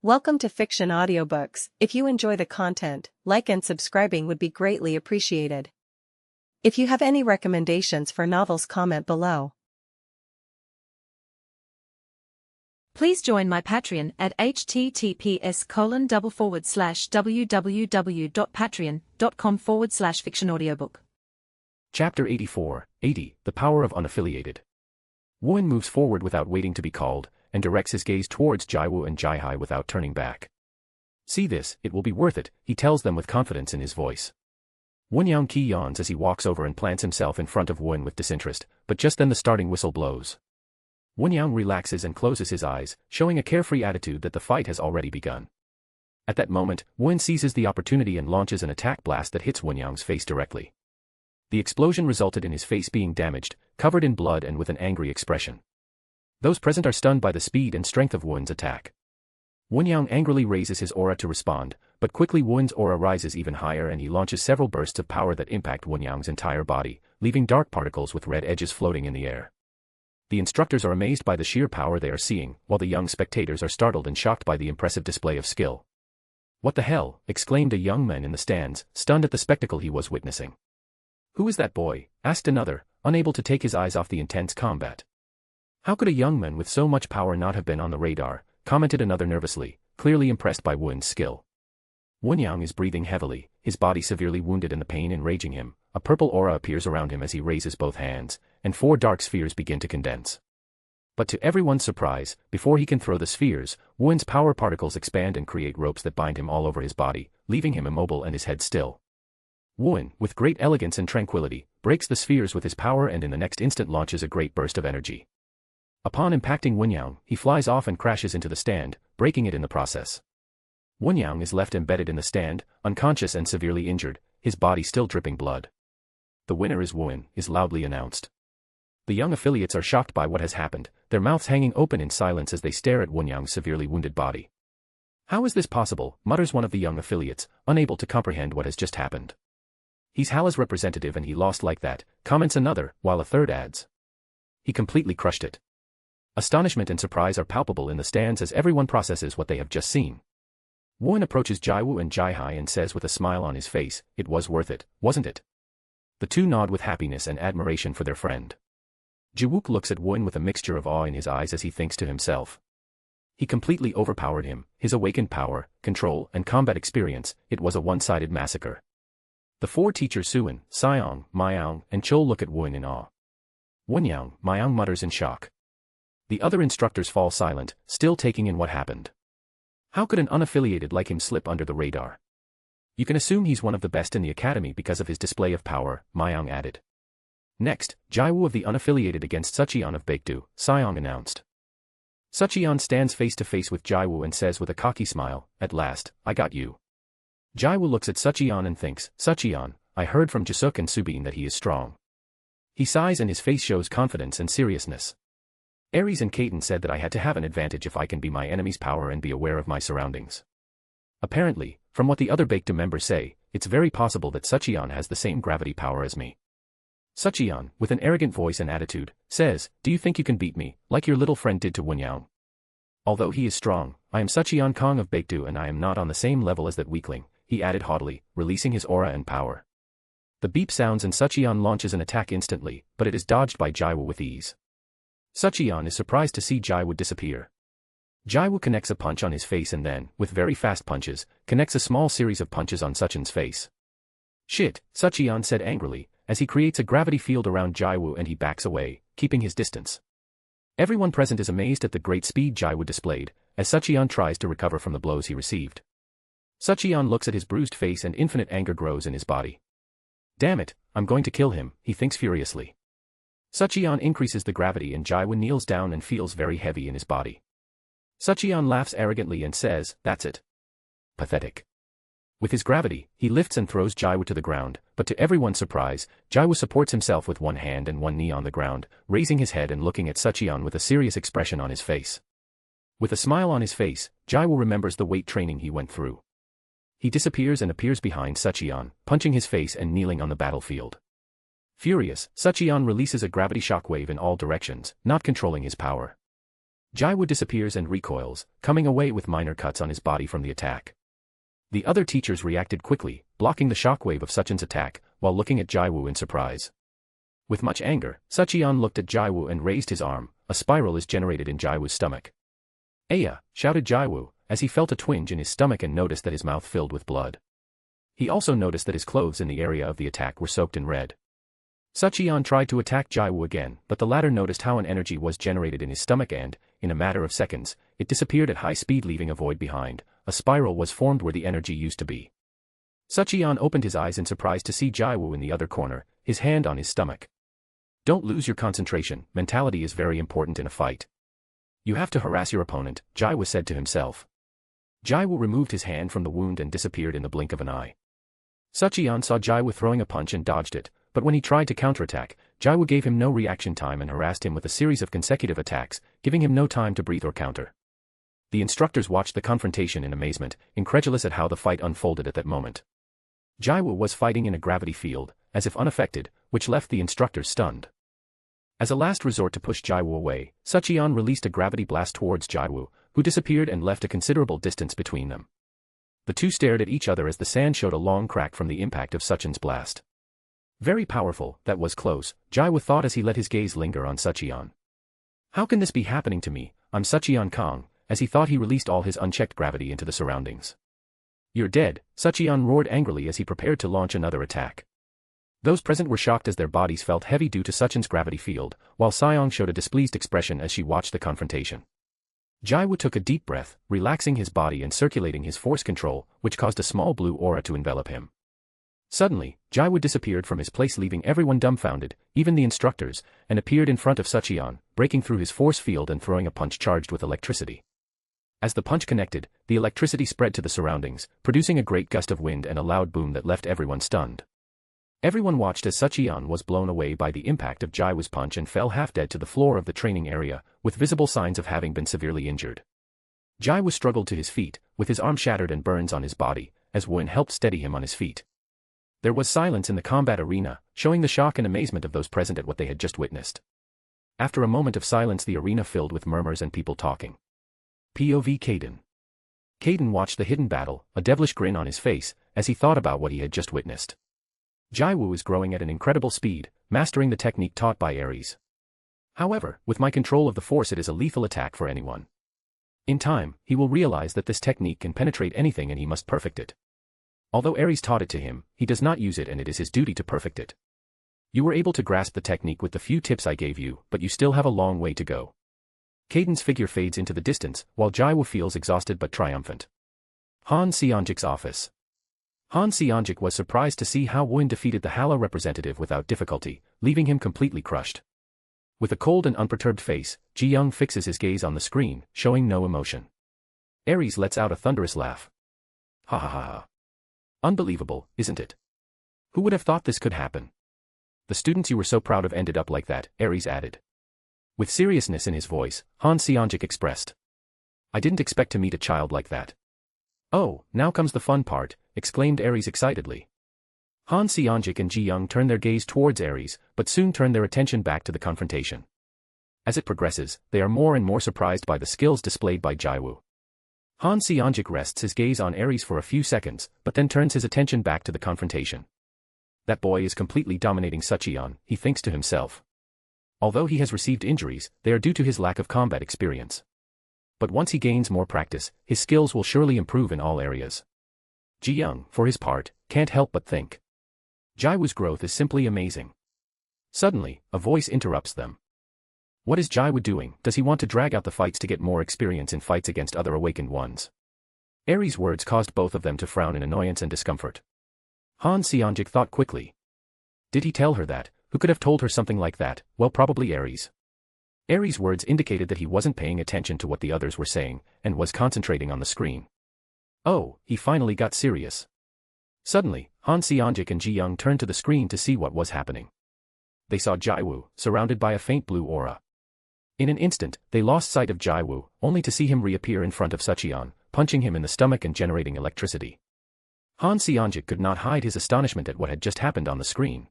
Welcome to Fiction Audiobooks. If you enjoy the content, like and subscribing would be greatly appreciated. If you have any recommendations for novels, comment below. Please join my Patreon at https://www.patreon.com/fictionaudiobook. Chapter 84, 80, The Power of Unaffiliated. Woon moves forward without waiting to be called, and directs his gaze towards Jiwoo and Jihai without turning back. See this, it will be worth it, he tells them with confidence in his voice. Woon Ki yawns as he walks over and plants himself in front of Woon with disinterest, but just then the starting whistle blows. Woon relaxes and closes his eyes, showing a carefree attitude that the fight has already begun. At that moment, Woon seizes the opportunity and launches an attack blast that hits Woon's face directly. The explosion resulted in his face being damaged, covered in blood and with an angry expression. Those present are stunned by the speed and strength of Woon's attack. Woon angrily raises his aura to respond, but quickly Woon's aura rises even higher and he launches several bursts of power that impact Woon's entire body, leaving dark particles with red edges floating in the air. The instructors are amazed by the sheer power they are seeing, while the young spectators are startled and shocked by the impressive display of skill. "What the hell?" exclaimed a young man in the stands, stunned at the spectacle he was witnessing. "Who is that boy?" asked another, unable to take his eyes off the intense combat. "How could a young man with so much power not have been on the radar?" commented another nervously, clearly impressed by Woon's skill. Woon is breathing heavily, his body severely wounded and the pain enraging him. A purple aura appears around him as he raises both hands, and 4 dark spheres begin to condense. But to everyone's surprise, before he can throw the spheres, Woon's power particles expand and create ropes that bind him all over his body, leaving him immobile and his head still. Woon, with great elegance and tranquility, breaks the spheres with his power and in the next instant launches a great burst of energy. Upon impacting Woon, he flies off and crashes into the stand, breaking it in the process. Woon is left embedded in the stand, unconscious and severely injured, his body still dripping blood. "The winner is Woon," is loudly announced. The young affiliates are shocked by what has happened, their mouths hanging open in silence as they stare at Woon's severely wounded body. "How is this possible?" mutters one of the young affiliates, unable to comprehend what has just happened. "He's Hala's representative and he lost like that," comments another, while a third adds, "He completely crushed it." Astonishment and surprise are palpable in the stands as everyone processes what they have just seen. Woon approaches Jiwoo and Jihai and says with a smile on his face, "It was worth it, wasn't it?" The two nod with happiness and admiration for their friend. Jiwoo looks at Woon with a mixture of awe in his eyes as he thinks to himself. He completely overpowered him, his awakened power, control, and combat experience, it was a one-sided massacre. The 4 teachers Suin, Seong, Myang, and Chol look at Woon in awe. Woon Myang mutters in shock. The other instructors fall silent, still taking in what happened. How could an unaffiliated like him slip under the radar? "You can assume he's one of the best in the academy because of his display of power," Myang added. Next, Jiwoo of the unaffiliated against Sucheon of Baekdu, Seong announced. Sucheon stands face to face with Jiwoo and says with a cocky smile, "At last, I got you." Jiwoo looks at Sucheon and thinks, "Sucheon, I heard from Jisuk and Subin that he is strong." He sighs and his face shows confidence and seriousness. "Aries and Kaiten said that I had to have an advantage if I can be my enemy's power and be aware of my surroundings. Apparently, from what the other Baekdu members say, it's very possible that Sucheon has the same gravity power as me." Sucheon, with an arrogant voice and attitude, says, "Do you think you can beat me, like your little friend did to Woon? Although he is strong, I am Sucheon Kong of Baekdu and I am not on the same level as that weakling," he added haughtily, releasing his aura and power. The beep sounds and Sucheon launches an attack instantly, but it is dodged by Jiwoo with ease. Sucheon is surprised to see Jiwoo disappear. Jiwoo connects a punch on his face and then, with very fast punches, connects a small series of punches on Sucheon's face. "Shit," Sucheon said angrily, as he creates a gravity field around Jiwoo and he backs away, keeping his distance. Everyone present is amazed at the great speed Jiwoo displayed, as Sucheon tries to recover from the blows he received. Sucheon looks at his bruised face and infinite anger grows in his body. "Damn it, I'm going to kill him," he thinks furiously. Sucheon increases the gravity and Jiwoo kneels down and feels very heavy in his body. Sucheon laughs arrogantly and says, "That's it. Pathetic." With his gravity, he lifts and throws Jiwoo to the ground, but to everyone's surprise, Jiwoo supports himself with one hand and one knee on the ground, raising his head and looking at Sucheon with a serious expression on his face. With a smile on his face, Jiwoo remembers the weight training he went through. He disappears and appears behind Sucheon, punching his face and kneeling on the battlefield. Furious, Sucheon releases a gravity shockwave in all directions, not controlling his power. Jiwoo disappears and recoils, coming away with minor cuts on his body from the attack. The other teachers reacted quickly, blocking the shockwave of Suchin's attack, while looking at Jiwoo in surprise. With much anger, Suchion looked at Jiwoo and raised his arm. A spiral is generated in Jiwoo's stomach. "Aya!" shouted Jiwoo, as he felt a twinge in his stomach and noticed that his mouth filled with blood. He also noticed that his clothes in the area of the attack were soaked in red. Suchion tried to attack Jiwoo again, but the latter noticed how an energy was generated in his stomach and, in a matter of seconds, it disappeared at high speed, leaving a void behind. A spiral was formed where the energy used to be. Suchion opened his eyes in surprise to see Jiwoo in the other corner, his hand on his stomach. "Don't lose your concentration, mentality is very important in a fight. You have to harass your opponent," Jiwoo said to himself. Jiwoo removed his hand from the wound and disappeared in the blink of an eye. Suchion saw Jiwoo throwing a punch and dodged it, but when he tried to counterattack, Jiwoo gave him no reaction time and harassed him with a series of consecutive attacks, giving him no time to breathe or counter. The instructors watched the confrontation in amazement, incredulous at how the fight unfolded at that moment. Jiwoo was fighting in a gravity field, as if unaffected, which left the instructors stunned. As a last resort to push Jiwoo away, Suchion released a gravity blast towards Jiwoo, who disappeared and left a considerable distance between them. The two stared at each other as the sand showed a long crack from the impact of Suchin's blast. Very powerful, that was close, Jiwoo thought as he let his gaze linger on Suchion. How can this be happening to me? I'm Suchion Kong, as he thought he released all his unchecked gravity into the surroundings. You're dead, Suchion roared angrily as he prepared to launch another attack. Those present were shocked as their bodies felt heavy due to Suchin's gravity field, while Seong showed a displeased expression as she watched the confrontation. Jiwoo took a deep breath, relaxing his body and circulating his force control, which caused a small blue aura to envelop him. Suddenly, Jiwoo disappeared from his place, leaving everyone dumbfounded, even the instructors, and appeared in front of Suchion, breaking through his force field and throwing a punch charged with electricity. As the punch connected, the electricity spread to the surroundings, producing a great gust of wind and a loud boom that left everyone stunned. Everyone watched as Suchion was blown away by the impact of Jiwoo's punch and fell half dead to the floor of the training area, with visible signs of having been severely injured. Jiwoo struggled to his feet, with his arm shattered and burns on his body, as Woon helped steady him on his feet. There was silence in the combat arena, showing the shock and amazement of those present at what they had just witnessed. After a moment of silence, the arena filled with murmurs and people talking. POV Kaden. Kaden watched the hidden battle, a devilish grin on his face, as he thought about what he had just witnessed. Jiwoo is growing at an incredible speed, mastering the technique taught by Ares. However, with my control of the force, it is a lethal attack for anyone. In time, he will realize that this technique can penetrate anything and he must perfect it. Although Ares taught it to him, he does not use it and it is his duty to perfect it. You were able to grasp the technique with the few tips I gave you, but you still have a long way to go. Kaden's figure fades into the distance, while Jiwoo feels exhausted but triumphant. Han Seongjik's office. Han Seongjik was surprised to see how Woon defeated the Hala representative without difficulty, leaving him completely crushed. With a cold and unperturbed face, Ji-young fixes his gaze on the screen, showing no emotion. Ares lets out a thunderous laugh. Ha ha ha ha. Unbelievable, isn't it? Who would have thought this could happen? The students you were so proud of ended up like that, Ares added. With seriousness in his voice, Han Seongjik expressed. I didn't expect to meet a child like that. Oh, now comes the fun part, exclaimed Ares excitedly. Han Seongjik and Ji-young turn their gaze towards Ares, but soon turn their attention back to the confrontation. As it progresses, they are more and more surprised by the skills displayed by Jiwoo. Han Seongjik rests his gaze on Ares for a few seconds, but then turns his attention back to the confrontation. That boy is completely dominating Suchion, he thinks to himself. Although he has received injuries, they are due to his lack of combat experience. But once he gains more practice, his skills will surely improve in all areas. Ji-young, for his part, can't help but think. Jiwoo's growth is simply amazing. Suddenly, a voice interrupts them. What is Jiwoo doing? Does he want to drag out the fights to get more experience in fights against other awakened ones? Ares' words caused both of them to frown in annoyance and discomfort. Han Seongjik thought quickly. Did he tell her that? Who could have told her something like that? Well, probably Ares. Ares' words indicated that he wasn't paying attention to what the others were saying, and was concentrating on the screen. Oh, he finally got serious. Suddenly, Han Seongjik and Ji-young turned to the screen to see what was happening. They saw Jiwoo, surrounded by a faint blue aura. In an instant, they lost sight of Jiwoo, only to see him reappear in front of Suchion, punching him in the stomach and generating electricity. Han Seongjik could not hide his astonishment at what had just happened on the screen.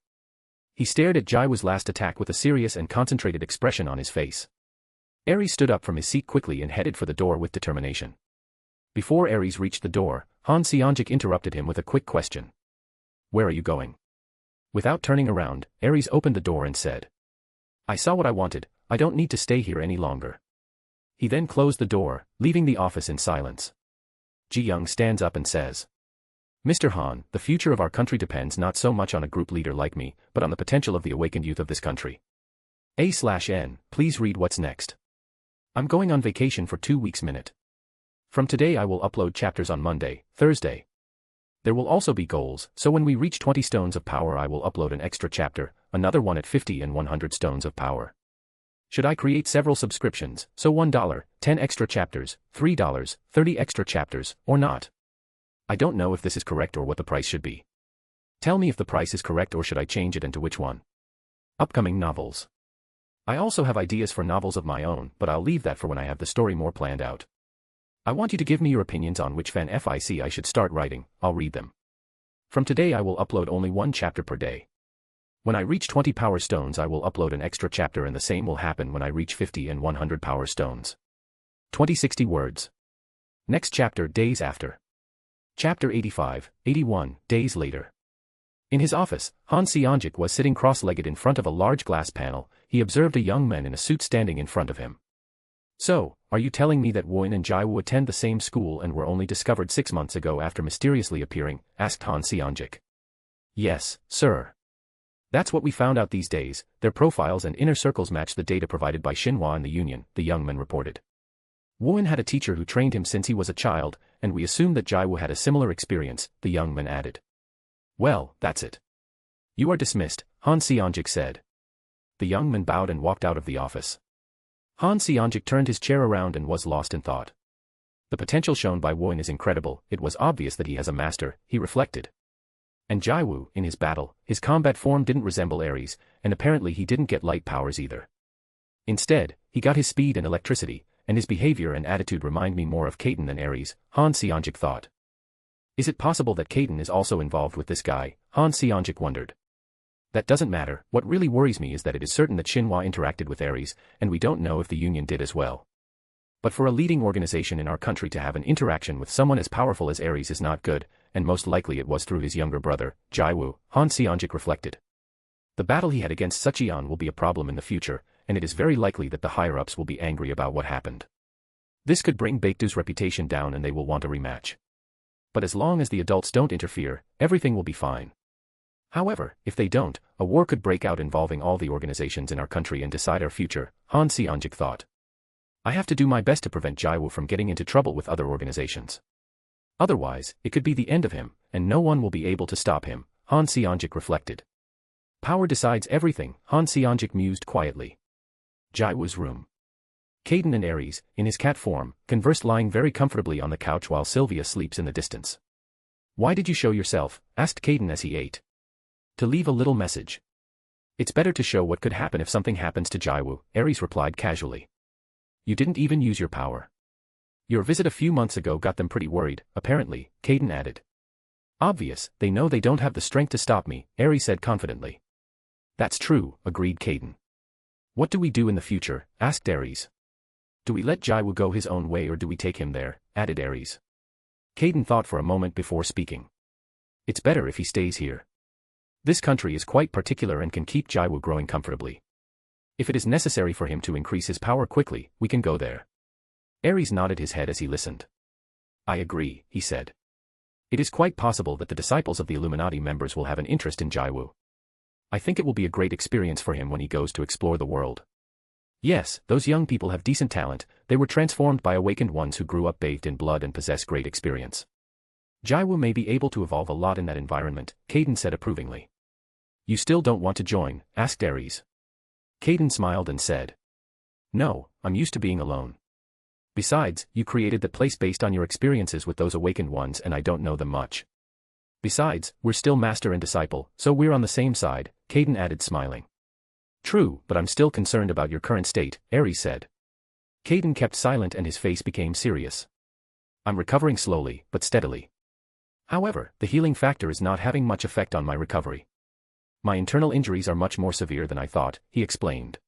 He stared at Jiwoo's last attack with a serious and concentrated expression on his face. Aries stood up from his seat quickly and headed for the door with determination. Before Aries reached the door, Han Seonjik interrupted him with a quick question. Where are you going? Without turning around, Aries opened the door and said. I saw what I wanted, I don't need to stay here any longer. He then closed the door, leaving the office in silence. Ji-young stands up and says. Mr. Han, the future of our country depends not so much on a group leader like me, but on the potential of the awakened youth of this country. A/N, please read what's next. I'm going on vacation for 2 weeks. From today I will upload chapters on Monday, Thursday. There will also be goals, so when we reach 20 stones of power I will upload an extra chapter, another one at 50 and 100 stones of power. Should I create several subscriptions, so $1, 10 extra chapters, $3, 30 extra chapters, or not? I don't know if this is correct or what the price should be. Tell me if the price is correct or should I change it and to which one. Upcoming novels. I also have ideas for novels of my own, but I'll leave that for when I have the story more planned out. I want you to give me your opinions on which fanfic I should start writing, I'll read them. From today I will upload only 1 chapter per day. When I reach 20 power stones I will upload an extra chapter and the same will happen when I reach 50 and 100 power stones. 2060 words. Next chapter days after. Chapter 85, 81, days later. In his office, Han Seonjik was sitting cross-legged in front of a large glass panel. He observed a young man in a suit standing in front of him. So, are you telling me that Woon and Jiwoo attend the same school and were only discovered 6 months ago after mysteriously appearing? Asked Han Seonjik. Yes, sir. That's what we found out these days. Their profiles and inner circles match the data provided by Shinhwa and the Union, the young man reported. Woon had a teacher who trained him since he was a child, and we assumed that Jiwoo had a similar experience, the young man added. Well, that's it. You are dismissed, Han Seonjik said. The young man bowed and walked out of the office. Han Seonjik turned his chair around and was lost in thought. The potential shown by Woon is incredible, it was obvious that he has a master, he reflected. And Jiwoo, in his battle, his combat form didn't resemble Aries, and apparently he didn't get light powers either. Instead, he got his speed and electricity, and his behavior and attitude remind me more of Kaden than Aries, Han Seonjik thought. Is it possible that Kaden is also involved with this guy? Han Seonjik wondered. That doesn't matter, what really worries me is that it is certain that Shinhwa interacted with Aries, and we don't know if the Union did as well. But for a leading organization in our country to have an interaction with someone as powerful as Aries is not good, and most likely it was through his younger brother, Jiwoo, Han Seonjik reflected. The battle he had against Sucheon will be a problem in the future, and it is very likely that the higher-ups will be angry about what happened. This could bring Baekdu's reputation down and they will want a rematch. But as long as the adults don't interfere, everything will be fine. However, if they don't, a war could break out involving all the organizations in our country and decide our future, Han Seonjik thought. I have to do my best to prevent Jiwoo from getting into trouble with other organizations. Otherwise, it could be the end of him, and no one will be able to stop him, Han Seonjik reflected. Power decides everything, Han Seonjik mused quietly. Jiwoo's room. Kaden and Aries, in his cat form, conversed lying very comfortably on the couch while Sylvia sleeps in the distance. Why did you show yourself? Asked Kaden as he ate. To leave a little message. It's better to show what could happen if something happens to Jiwoo, Aries replied casually. You didn't even use your power. Your visit a few months ago got them pretty worried, apparently, Kaden added. Obvious, they know they don't have the strength to stop me, Aries said confidently. That's true, agreed Kaden. What do we do in the future? Asked Aries. Do we let Jiwoo go his own way or do we take him there? Added Aries. Kaden thought for a moment before speaking. It's better if he stays here. This country is quite particular and can keep Jiwoo growing comfortably. If it is necessary for him to increase his power quickly, we can go there. Aries nodded his head as he listened. I agree, he said. It is quite possible that the disciples of the Illuminati members will have an interest in Jiwoo. I think it will be a great experience for him when he goes to explore the world. Yes, those young people have decent talent, they were transformed by awakened ones who grew up bathed in blood and possess great experience. Jiwoo may be able to evolve a lot in that environment, Kaden said approvingly. You still don't want to join? Asked Aries. Kaden smiled and said. No, I'm used to being alone. Besides, you created the place based on your experiences with those awakened ones and I don't know them much. Besides, we're still master and disciple, so we're on the same side, Kaden added smiling. True, but I'm still concerned about your current state, Aries said. Kaden kept silent and his face became serious. I'm recovering slowly, but steadily. However, the healing factor is not having much effect on my recovery. My internal injuries are much more severe than I thought, he explained.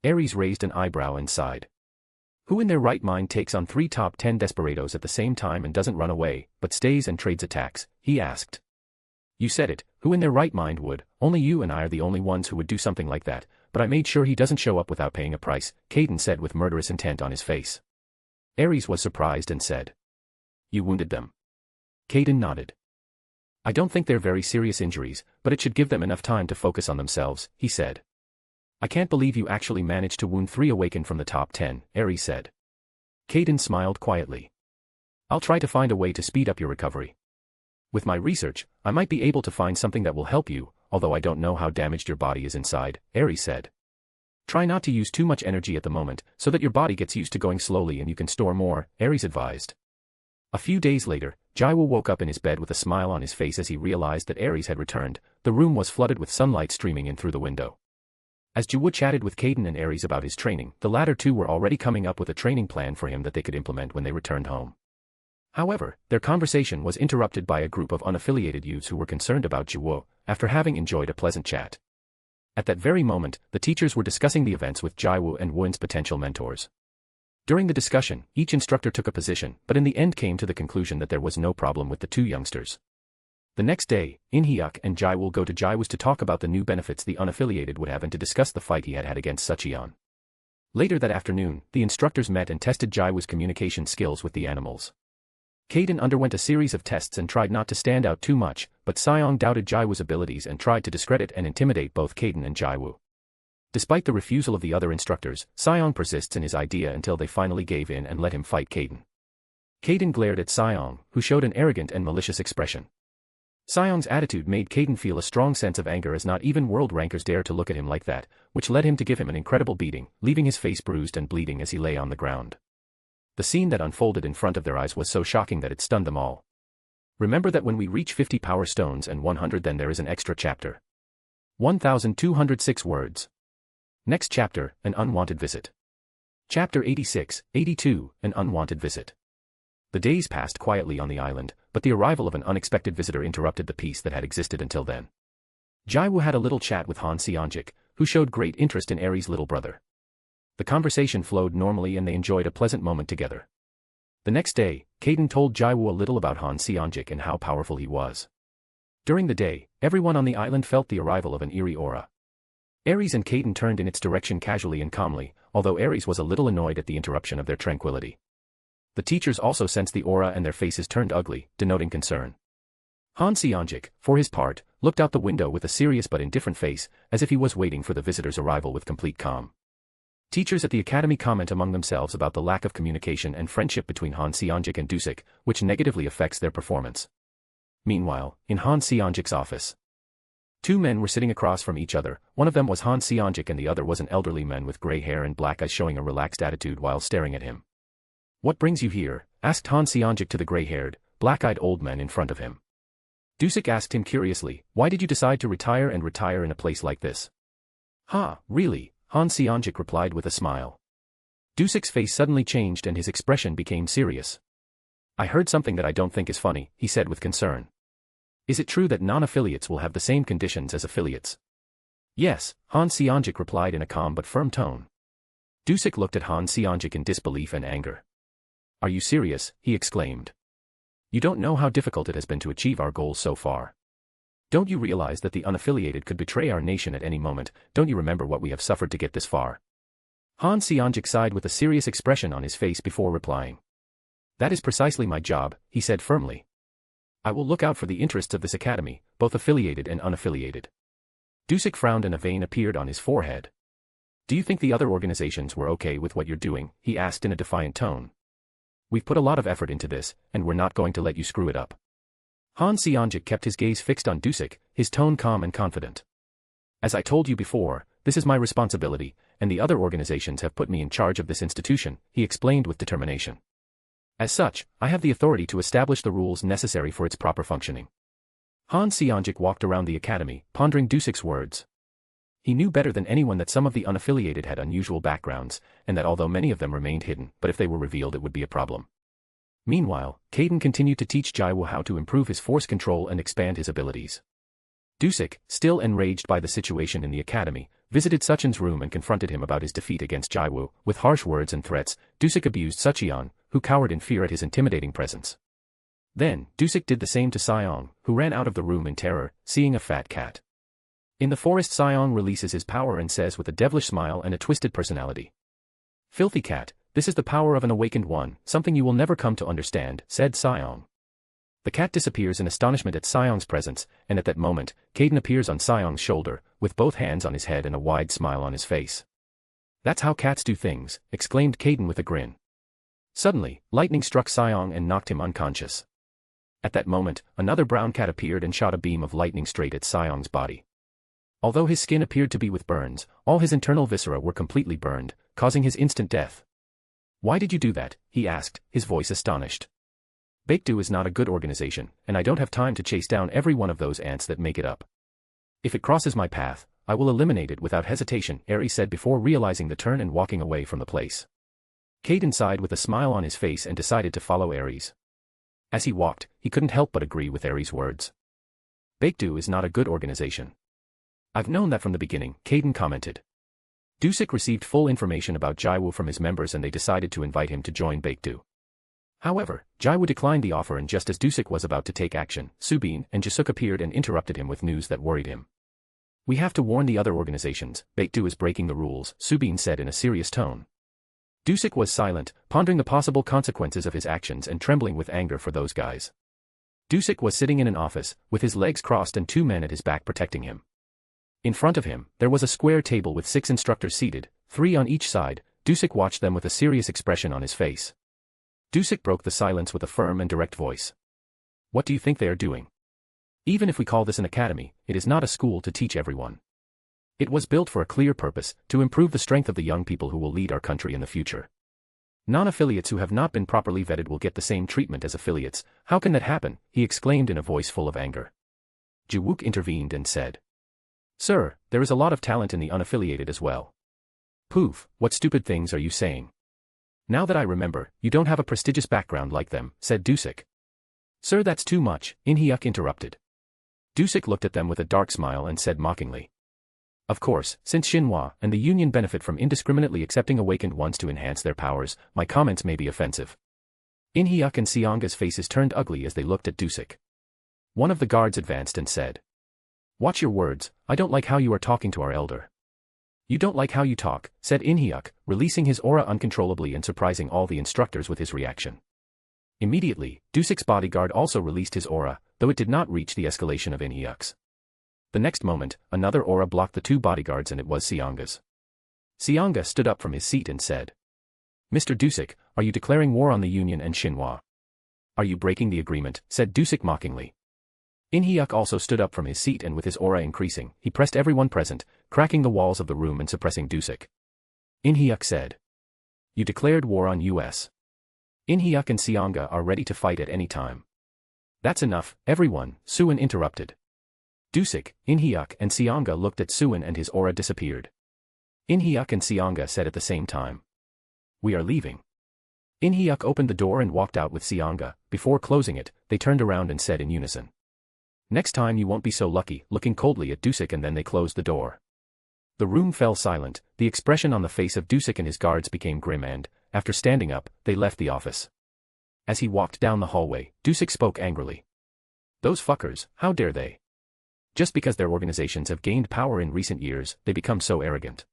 Aries raised an eyebrow and sighed. Who in their right mind takes on 3 top 10 desperados at the same time and doesn't run away, but stays and trades attacks, he asked. You said it, who in their right mind would? Only you and I are the only ones who would do something like that, but I made sure he doesn't show up without paying a price, Caden said with murderous intent on his face. Ares was surprised and said. You wounded them. Caden nodded. I don't think they're very serious injuries, but it should give them enough time to focus on themselves, he said. I can't believe you actually managed to wound 3 awakened from the top 10, Ares said. Caden smiled quietly. I'll try to find a way to speed up your recovery. With my research, I might be able to find something that will help you, although I don't know how damaged your body is inside, Ares said. Try not to use too much energy at the moment, so that your body gets used to going slowly and you can store more, Ares advised. A few days later, Jiwoo woke up in his bed with a smile on his face as he realized that Ares had returned. The room was flooded with sunlight streaming in through the window. As Jiwoo chatted with Caden and Ares about his training, the latter two were already coming up with a training plan for him that they could implement when they returned home. However, their conversation was interrupted by a group of unaffiliated youths who were concerned about Jiwoo, after having enjoyed a pleasant chat. At that very moment, the teachers were discussing the events with Jiwoo and Woon's potential mentors. During the discussion, each instructor took a position, but in the end came to the conclusion that there was no problem with the two youngsters. The next day, In-hyuk and Jiwoo go to Jiwoo's to talk about the new benefits the unaffiliated would have and to discuss the fight he had against Sucheon. Later that afternoon, the instructors met and tested Jiwoo's communication skills with the animals. Caden underwent a series of tests and tried not to stand out too much, but Seong doubted Jiwoo's abilities and tried to discredit and intimidate both Caden and Jiwoo. Despite the refusal of the other instructors, Seong persists in his idea until they finally gave in and let him fight Caden. Caden glared at Seong, who showed an arrogant and malicious expression. Seong's attitude made Caden feel a strong sense of anger as not even world rankers dare to look at him like that, which led him to give him an incredible beating, leaving his face bruised and bleeding as he lay on the ground. The scene that unfolded in front of their eyes was so shocking that it stunned them all. Remember that when we reach 50 power stones and 100 then there is an extra chapter. 1206 words. Next chapter, an unwanted visit. Chapter 86, 82, an unwanted visit. The days passed quietly on the island, but the arrival of an unexpected visitor interrupted the peace that had existed until then. Jiwoo had a little chat with Han Seonjik, who showed great interest in Aries' little brother. The conversation flowed normally and they enjoyed a pleasant moment together. The next day, Caden told Jiwoo a little about Han Seonjik and how powerful he was. During the day, everyone on the island felt the arrival of an eerie aura. Aries and Caden turned in its direction casually and calmly, although Aries was a little annoyed at the interruption of their tranquility. The teachers also sensed the aura and their faces turned ugly, denoting concern. Han Seonjik, for his part, looked out the window with a serious but indifferent face, as if he was waiting for the visitor's arrival with complete calm. Teachers at the academy comment among themselves about the lack of communication and friendship between Han Seonjik and Dusik, which negatively affects their performance. Meanwhile, in Han Seonjik's office, 2 men were sitting across from each other. One of them was Han Seonjik and the other was an elderly man with gray hair and black eyes showing a relaxed attitude while staring at him. What brings you here? Asked Han Seonjik to the gray-haired, black-eyed old man in front of him. Dusik asked him curiously, why did you decide to retire in a place like this? Really? Han Seonjik replied with a smile. Dusik's face suddenly changed and his expression became serious. I heard something that I don't think is funny, he said with concern. Is it true that non-affiliates will have the same conditions as affiliates? Yes, Han Seonjik replied in a calm but firm tone. Dusik looked at Han Seonjik in disbelief and anger. Are you serious? He exclaimed. You don't know how difficult it has been to achieve our goals so far. Don't you realize that the unaffiliated could betray our nation at any moment? Don't you remember what we have suffered to get this far? Han Seonjik sighed with a serious expression on his face before replying. That is precisely my job, he said firmly. I will look out for the interests of this academy, both affiliated and unaffiliated. Dusik frowned and a vein appeared on his forehead. Do you think the other organizations were okay with what you're doing? He asked in a defiant tone. We've put a lot of effort into this, and we're not going to let you screw it up. Han Seonjik kept his gaze fixed on Dusik, his tone calm and confident. As I told you before, this is my responsibility, and the other organizations have put me in charge of this institution, he explained with determination. As such, I have the authority to establish the rules necessary for its proper functioning. Han Seonjik walked around the academy, pondering Dusik's words. He knew better than anyone that some of the unaffiliated had unusual backgrounds, and that although many of them remained hidden, but if they were revealed it would be a problem. Meanwhile, Caden continued to teach Jiwoo how to improve his force control and expand his abilities. Dusik, still enraged by the situation in the academy, visited Suchin's room and confronted him about his defeat against Jiwoo. With harsh words and threats, Dusik abused Sucheon, who cowered in fear at his intimidating presence. Then, Dusik did the same to Seong, who ran out of the room in terror, seeing a fat cat. In the forest, Seong releases his power and says with a devilish smile and a twisted personality, "Filthy cat, this is the power of an awakened one, something you will never come to understand," said Seong. The cat disappears in astonishment at Seong's presence, and at that moment, Caden appears on Seong's shoulder, with both hands on his head and a wide smile on his face. "That's how cats do things," exclaimed Caden with a grin. Suddenly, lightning struck Seong and knocked him unconscious. At that moment, another brown cat appeared and shot a beam of lightning straight at Seong's body. Although his skin appeared to be with burns, all his internal viscera were completely burned, causing his instant death. "Why did you do that?" he asked, his voice astonished. "Baekdu is not a good organization, and I don't have time to chase down every one of those ants that make it up. If it crosses my path, I will eliminate it without hesitation," Eri said before realizing the turn and walking away from the place. Caden sighed with a smile on his face and decided to follow Aries. As he walked, he couldn't help but agree with Aries' words. "Baekdu is not a good organization. I've known that from the beginning," Caden commented. Dusik received full information about Jiwoo from his members and they decided to invite him to join Baekdu. However, Jiwoo declined the offer, and just as Dusik was about to take action, Subin and Jisuk appeared and interrupted him with news that worried him. "We have to warn the other organizations, Baekdu is breaking the rules," Subin said in a serious tone. Dusik was silent, pondering the possible consequences of his actions and trembling with anger for those guys. Dusik was sitting in an office, with his legs crossed and 2 men at his back protecting him. In front of him, there was a square table with 6 instructors seated, 3 on each side. Dusik watched them with a serious expression on his face. Dusik broke the silence with a firm and direct voice. "What do you think they are doing? Even if we call this an academy, it is not a school to teach everyone. It was built for a clear purpose, to improve the strength of the young people who will lead our country in the future. Non-affiliates who have not been properly vetted will get the same treatment as affiliates. How can that happen?" he exclaimed in a voice full of anger. Jiwook intervened and said, "Sir, there is a lot of talent in the unaffiliated as well." "Poof, what stupid things are you saying? Now that I remember, you don't have a prestigious background like them," said Dusik. "Sir, that's too much," In-hyuk interrupted. Dusik looked at them with a dark smile and said mockingly, "Of course, since Shinhwa and the Union benefit from indiscriminately accepting awakened ones to enhance their powers, my comments may be offensive." In-hyuk and Seonga's faces turned ugly as they looked at Dusik. One of the guards advanced and said, "Watch your words, I don't like how you are talking to our elder." "You don't like how you talk," said In-hyuk, releasing his aura uncontrollably and surprising all the instructors with his reaction. Immediately, Dusik's bodyguard also released his aura, though it did not reach the escalation of In-hyuk's. The next moment, another aura blocked the 2 bodyguards and it was Seonga's. Seonga stood up from his seat and said, "Mr. Dusik, are you declaring war on the Union and Shinhwa?" "Are you breaking the agreement?" said Dusik mockingly. In-hyuk also stood up from his seat and with his aura increasing, he pressed everyone present, cracking the walls of the room and suppressing Dusik. In-hyuk said, "You declared war on US. In-hyuk and Seonga are ready to fight at any time." "That's enough, everyone," Suwon interrupted. Dusik, In-hyuk and Seonga looked at Suwon and his aura disappeared. In-hyuk and Seonga said at the same time, "We are leaving." In-hyuk opened the door and walked out with Seonga. Before closing it, they turned around and said in unison, "Next time you won't be so lucky," looking coldly at Dusik, and then they closed the door. The room fell silent, the expression on the face of Dusik and his guards became grim and, after standing up, they left the office. As he walked down the hallway, Dusik spoke angrily. "Those fuckers, how dare they? Just because their organizations have gained power in recent years, they become so arrogant."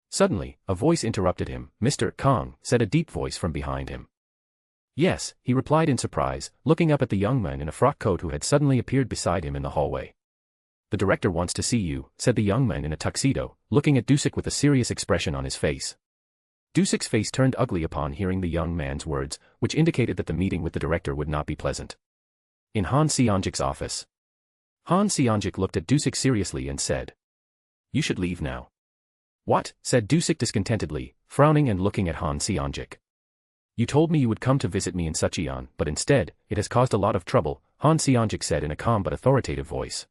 Suddenly, a voice interrupted him. "Mr. Kong," said a deep voice from behind him. "Yes," he replied in surprise, looking up at the young man in a frock coat who had suddenly appeared beside him in the hallway. "The director wants to see you," said the young man in a tuxedo, looking at Dusik with a serious expression on his face. Dusik's face turned ugly upon hearing the young man's words, which indicated that the meeting with the director would not be pleasant. In Han Seonjik's office. Han Seonjik looked at Dusik seriously and said, "You should leave now." "What?" said Dusik discontentedly, frowning and looking at Han Seonjik. "You told me you would come to visit me in Sucheon, but instead, it has caused a lot of trouble," Han Seonjik said in a calm but authoritative voice.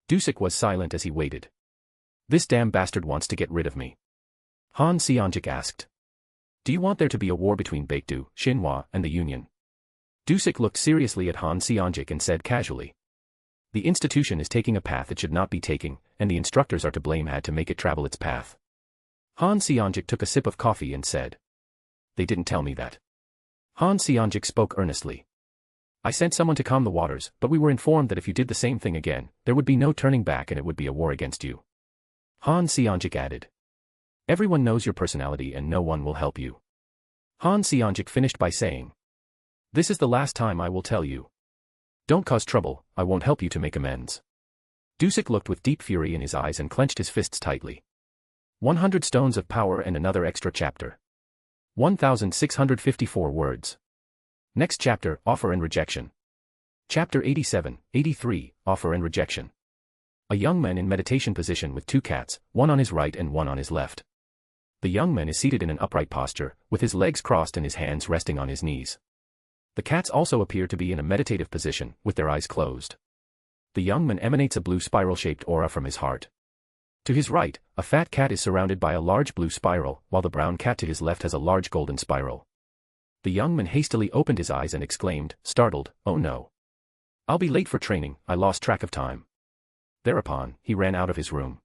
Dusik was silent as he waited. "This damn bastard wants to get rid of me?" Han Seonjik asked. "Do you want there to be a war between Baekdu, Shinhwa, and the Union?" Dusik looked seriously at Han Seonjik and said casually, The institution is taking a path it should not be taking, and the instructors are to blame had to make it travel its path. Han Seonjik took a sip of coffee and said. They didn't tell me that. Han Seonjik spoke earnestly. I sent someone to calm the waters, but we were informed that if you did the same thing again, there would be no turning back and it would be a war against you. Han Seonjik added. Everyone knows your personality and no one will help you. Han Seonjik finished by saying. This is the last time I will tell you. Don't cause trouble, I won't help you to make amends. Dusik looked with deep fury in his eyes and clenched his fists tightly. 100 stones of power and another extra chapter. 1654 words. Next chapter, offer and rejection. Chapter 87, 83, offer and rejection. A young man in meditation position with two cats, one on his right and one on his left. The young man is seated in an upright posture, with his legs crossed and his hands resting on his knees. The cats also appear to be in a meditative position, with their eyes closed. The young man emanates a blue spiral-shaped aura from his heart. To his right, a fat cat is surrounded by a large blue spiral, while the brown cat to his left has a large golden spiral. The young man hastily opened his eyes and exclaimed, startled, "Oh no. I'll be late for training, I lost track of time." Thereupon, he ran out of his room.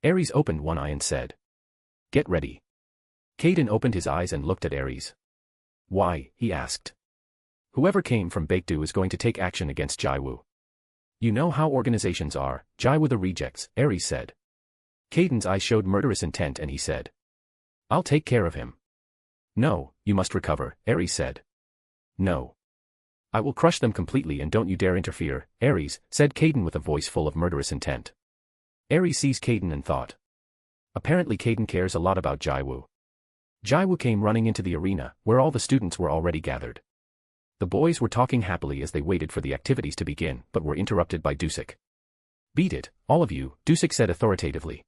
Aries opened one eye and said, "Get ready." Caden opened his eyes and looked at Aries. "Why?" he asked. "Whoever came from Baekdu is going to take action against Jiwoo. You know how organizations are, Jiwoo the rejects," Aries said. Caden's eyes showed murderous intent and he said, "I'll take care of him." "No, you must recover," Aries said. "No. I will crush them completely and don't you dare interfere," Aries, said Caden with a voice full of murderous intent. Aries sees Caden and thought. Apparently Caden cares a lot about Jiwoo. Jiwoo came running into the arena, where all the students were already gathered. The boys were talking happily as they waited for the activities to begin, but were interrupted by Dusik. "Beat it, all of you," Dusik said authoritatively.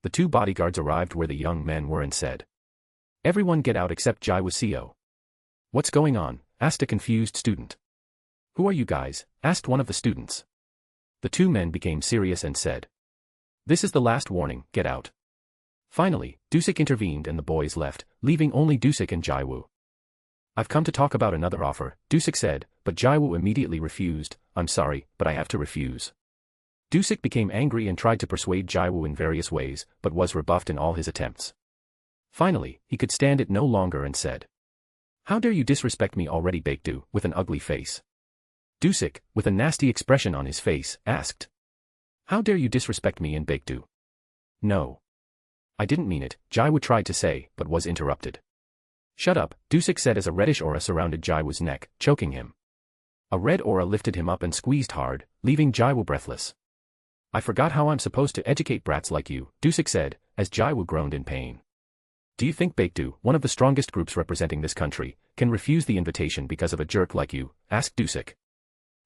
The two bodyguards arrived where the young men were and said, "Everyone get out except Jiwoo Seo." "What's going on?" asked a confused student. "Who are you guys?" asked one of the students. The two men became serious and said, "This is the last warning, get out." Finally, Dusik intervened and the boys left, leaving only Dusik and Jiwoo. "I've come to talk about another offer," Dusik said, but Jiwoo immediately refused. "I'm sorry, but I have to refuse." Dusik became angry and tried to persuade Jiwoo in various ways, but was rebuffed in all his attempts. Finally, he could stand it no longer and said, "How dare you disrespect me already, Baekdu," with an ugly face. Dusik, with a nasty expression on his face, asked, "How dare you disrespect me in Baekdu?" "No. I didn't mean it," Jiwoo tried to say, but was interrupted. "Shut up," Dusik said as a reddish aura surrounded Jiwoo's neck, choking him. A red aura lifted him up and squeezed hard, leaving Jiwoo breathless. "I forgot how I'm supposed to educate brats like you," Dusik said, as Jiwoo groaned in pain. "Do you think Baekdu, one of the strongest groups representing this country, can refuse the invitation because of a jerk like you?" asked Dusik.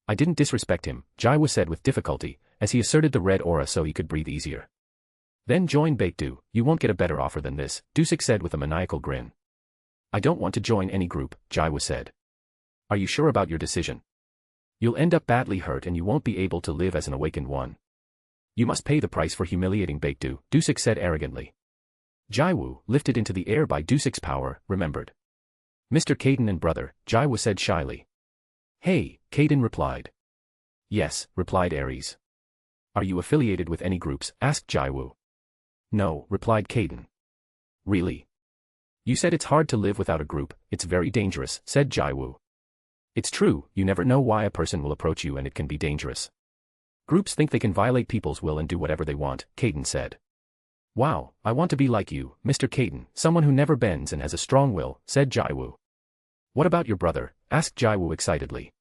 "I didn't disrespect him," Jiwoo said with difficulty, as he asserted the red aura so he could breathe easier. "Then join Baekdu, you won't get a better offer than this," Dusik said with a maniacal grin. "I don't want to join any group," Jiwoo said. "Are you sure about your decision? You'll end up badly hurt and you won't be able to live as an awakened one. You must pay the price for humiliating Baekdu," Dusik said arrogantly. Jiwoo, lifted into the air by Dusik's power, remembered. "Mr. Caden and brother," Jiwoo said shyly. "Hey," Caden replied. "Yes," replied Aries. "Are you affiliated with any groups?" asked Jiwoo. "No," replied Caden. "Really? You said it's hard to live without a group, it's very dangerous," said Jiwoo. "It's true, you never know why a person will approach you and it can be dangerous. Groups think they can violate people's will and do whatever they want," Caden said. "Wow, I want to be like you, Mr. Caden, someone who never bends and has a strong will," said Jiwoo. "What about your brother?" asked Jiwoo excitedly.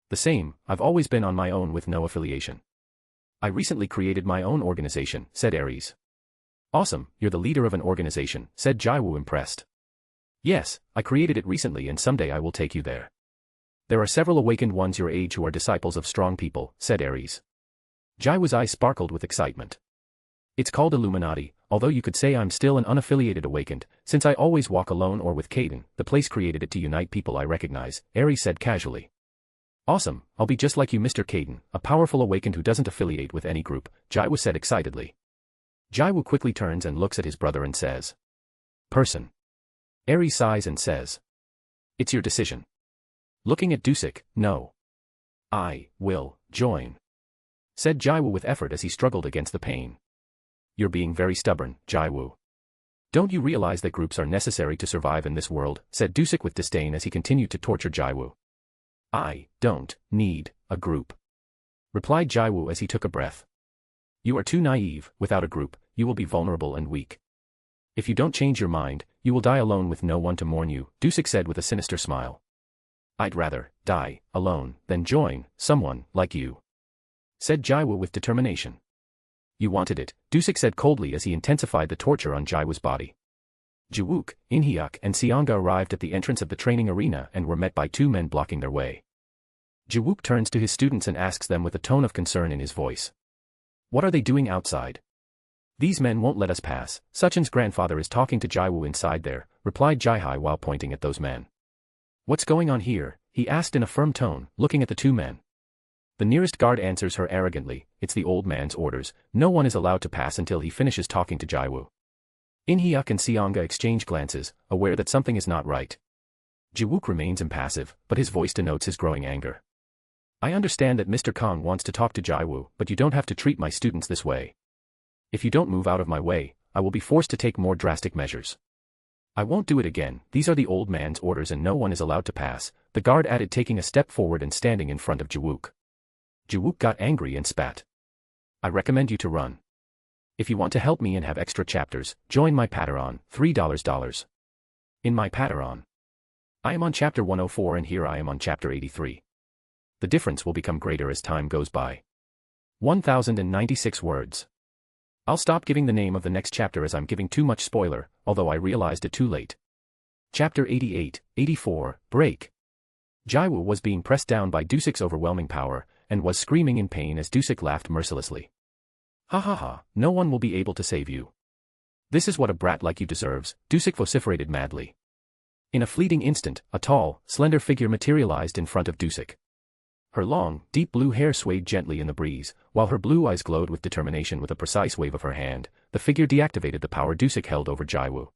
"The same, I've always been on my own with no affiliation. I recently created my own organization," said Aries. "Awesome, you're the leader of an organization," said Jiwoo impressed. "Yes, I created it recently and someday I will take you there. There are several awakened ones your age who are disciples of strong people," said Aries. Jiwoo's eyes sparkled with excitement. "It's called Illuminati, although you could say I'm still an unaffiliated awakened, since I always walk alone or with Caden, the place created it to unite people I recognize," Aries said casually. "Awesome, I'll be just like you Mr. Caden, a powerful awakened who doesn't affiliate with any group," Jiwoo said excitedly. Jiwoo quickly turns and looks at his brother and says, "Person." Aries sighs and says, "It's your decision." Looking at Dusik, "No. I will join." said Jiwoo with effort as he struggled against the pain. You're being very stubborn, Jiwoo. Don't you realize that groups are necessary to survive in this world, said Dusik with disdain as he continued to torture Jiwoo. I don't need a group, replied Jiwoo as he took a breath. You are too naive. Without a group, you will be vulnerable and weak. If you don't change your mind, you will die alone with no one to mourn you, Dusik said with a sinister smile. I'd rather die alone than join someone like you, said Jiwoo with determination. You wanted it, Dusik said coldly as he intensified the torture on Jiwoo's body. Jiwook, Inhyuk and Seonga arrived at the entrance of the training arena and were met by two men blocking their way. Jiwook turns to his students and asks them with a tone of concern in his voice. What are they doing outside? These men won't let us pass. Suchin's grandfather is talking to Jiwoo inside there, replied Jihai while pointing at those men. What's going on here? He asked in a firm tone, looking at the two men. The nearest guard answers her arrogantly, it's the old man's orders, no one is allowed to pass until he finishes talking to Jiwoo. Inhyuk and Seonga exchange glances, aware that something is not right. Jiwook remains impassive, but his voice denotes his growing anger. I understand that Mr. Kong wants to talk to Jiwoo, but you don't have to treat my students this way. If you don't move out of my way, I will be forced to take more drastic measures. I won't do it again, these are the old man's orders and no one is allowed to pass, the guard added, taking a step forward and standing in front of Jiwook. Jiwook got angry and spat. I recommend you to run. If you want to help me and have extra chapters, join my Patreon, $3. In my Patreon. I am on chapter 104 and here I am on chapter 83. The difference will become greater as time goes by. 1096 words. I'll stop giving the name of the next chapter as I'm giving too much spoiler, although I realized it too late. Chapter 88, 84, Break. Jiwoo was being pressed down by Dusik's overwhelming power, and was screaming in pain as Dusik laughed mercilessly. Ha ha ha, no one will be able to save you. This is what a brat like you deserves, Dusik vociferated madly. In a fleeting instant, a tall, slender figure materialized in front of Dusik. Her long, deep blue hair swayed gently in the breeze, while her blue eyes glowed with determination. With a precise wave of her hand, the figure deactivated the power Dusik held over Jiwoo.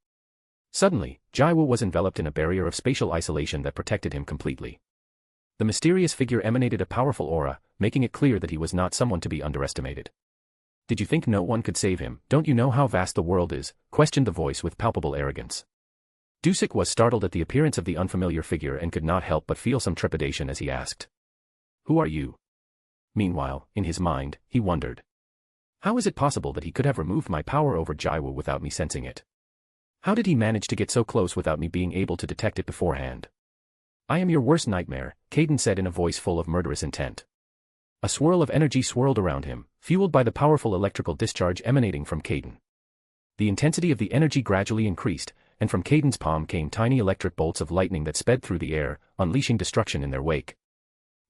Suddenly, Jiwoo was enveloped in a barrier of spatial isolation that protected him completely. The mysterious figure emanated a powerful aura, making it clear that he was not someone to be underestimated. Did you think no one could save him? Don't you know how vast the world is? Questioned the voice with palpable arrogance. Dusik was startled at the appearance of the unfamiliar figure and could not help but feel some trepidation as he asked. Who are you? Meanwhile, in his mind, he wondered. How is it possible that he could have removed my power over Jiwoo without me sensing it? How did he manage to get so close without me being able to detect it beforehand? I am your worst nightmare, Caden said in a voice full of murderous intent. A swirl of energy swirled around him, fueled by the powerful electrical discharge emanating from Caden. The intensity of the energy gradually increased, and from Caden's palm came tiny electric bolts of lightning that sped through the air, unleashing destruction in their wake.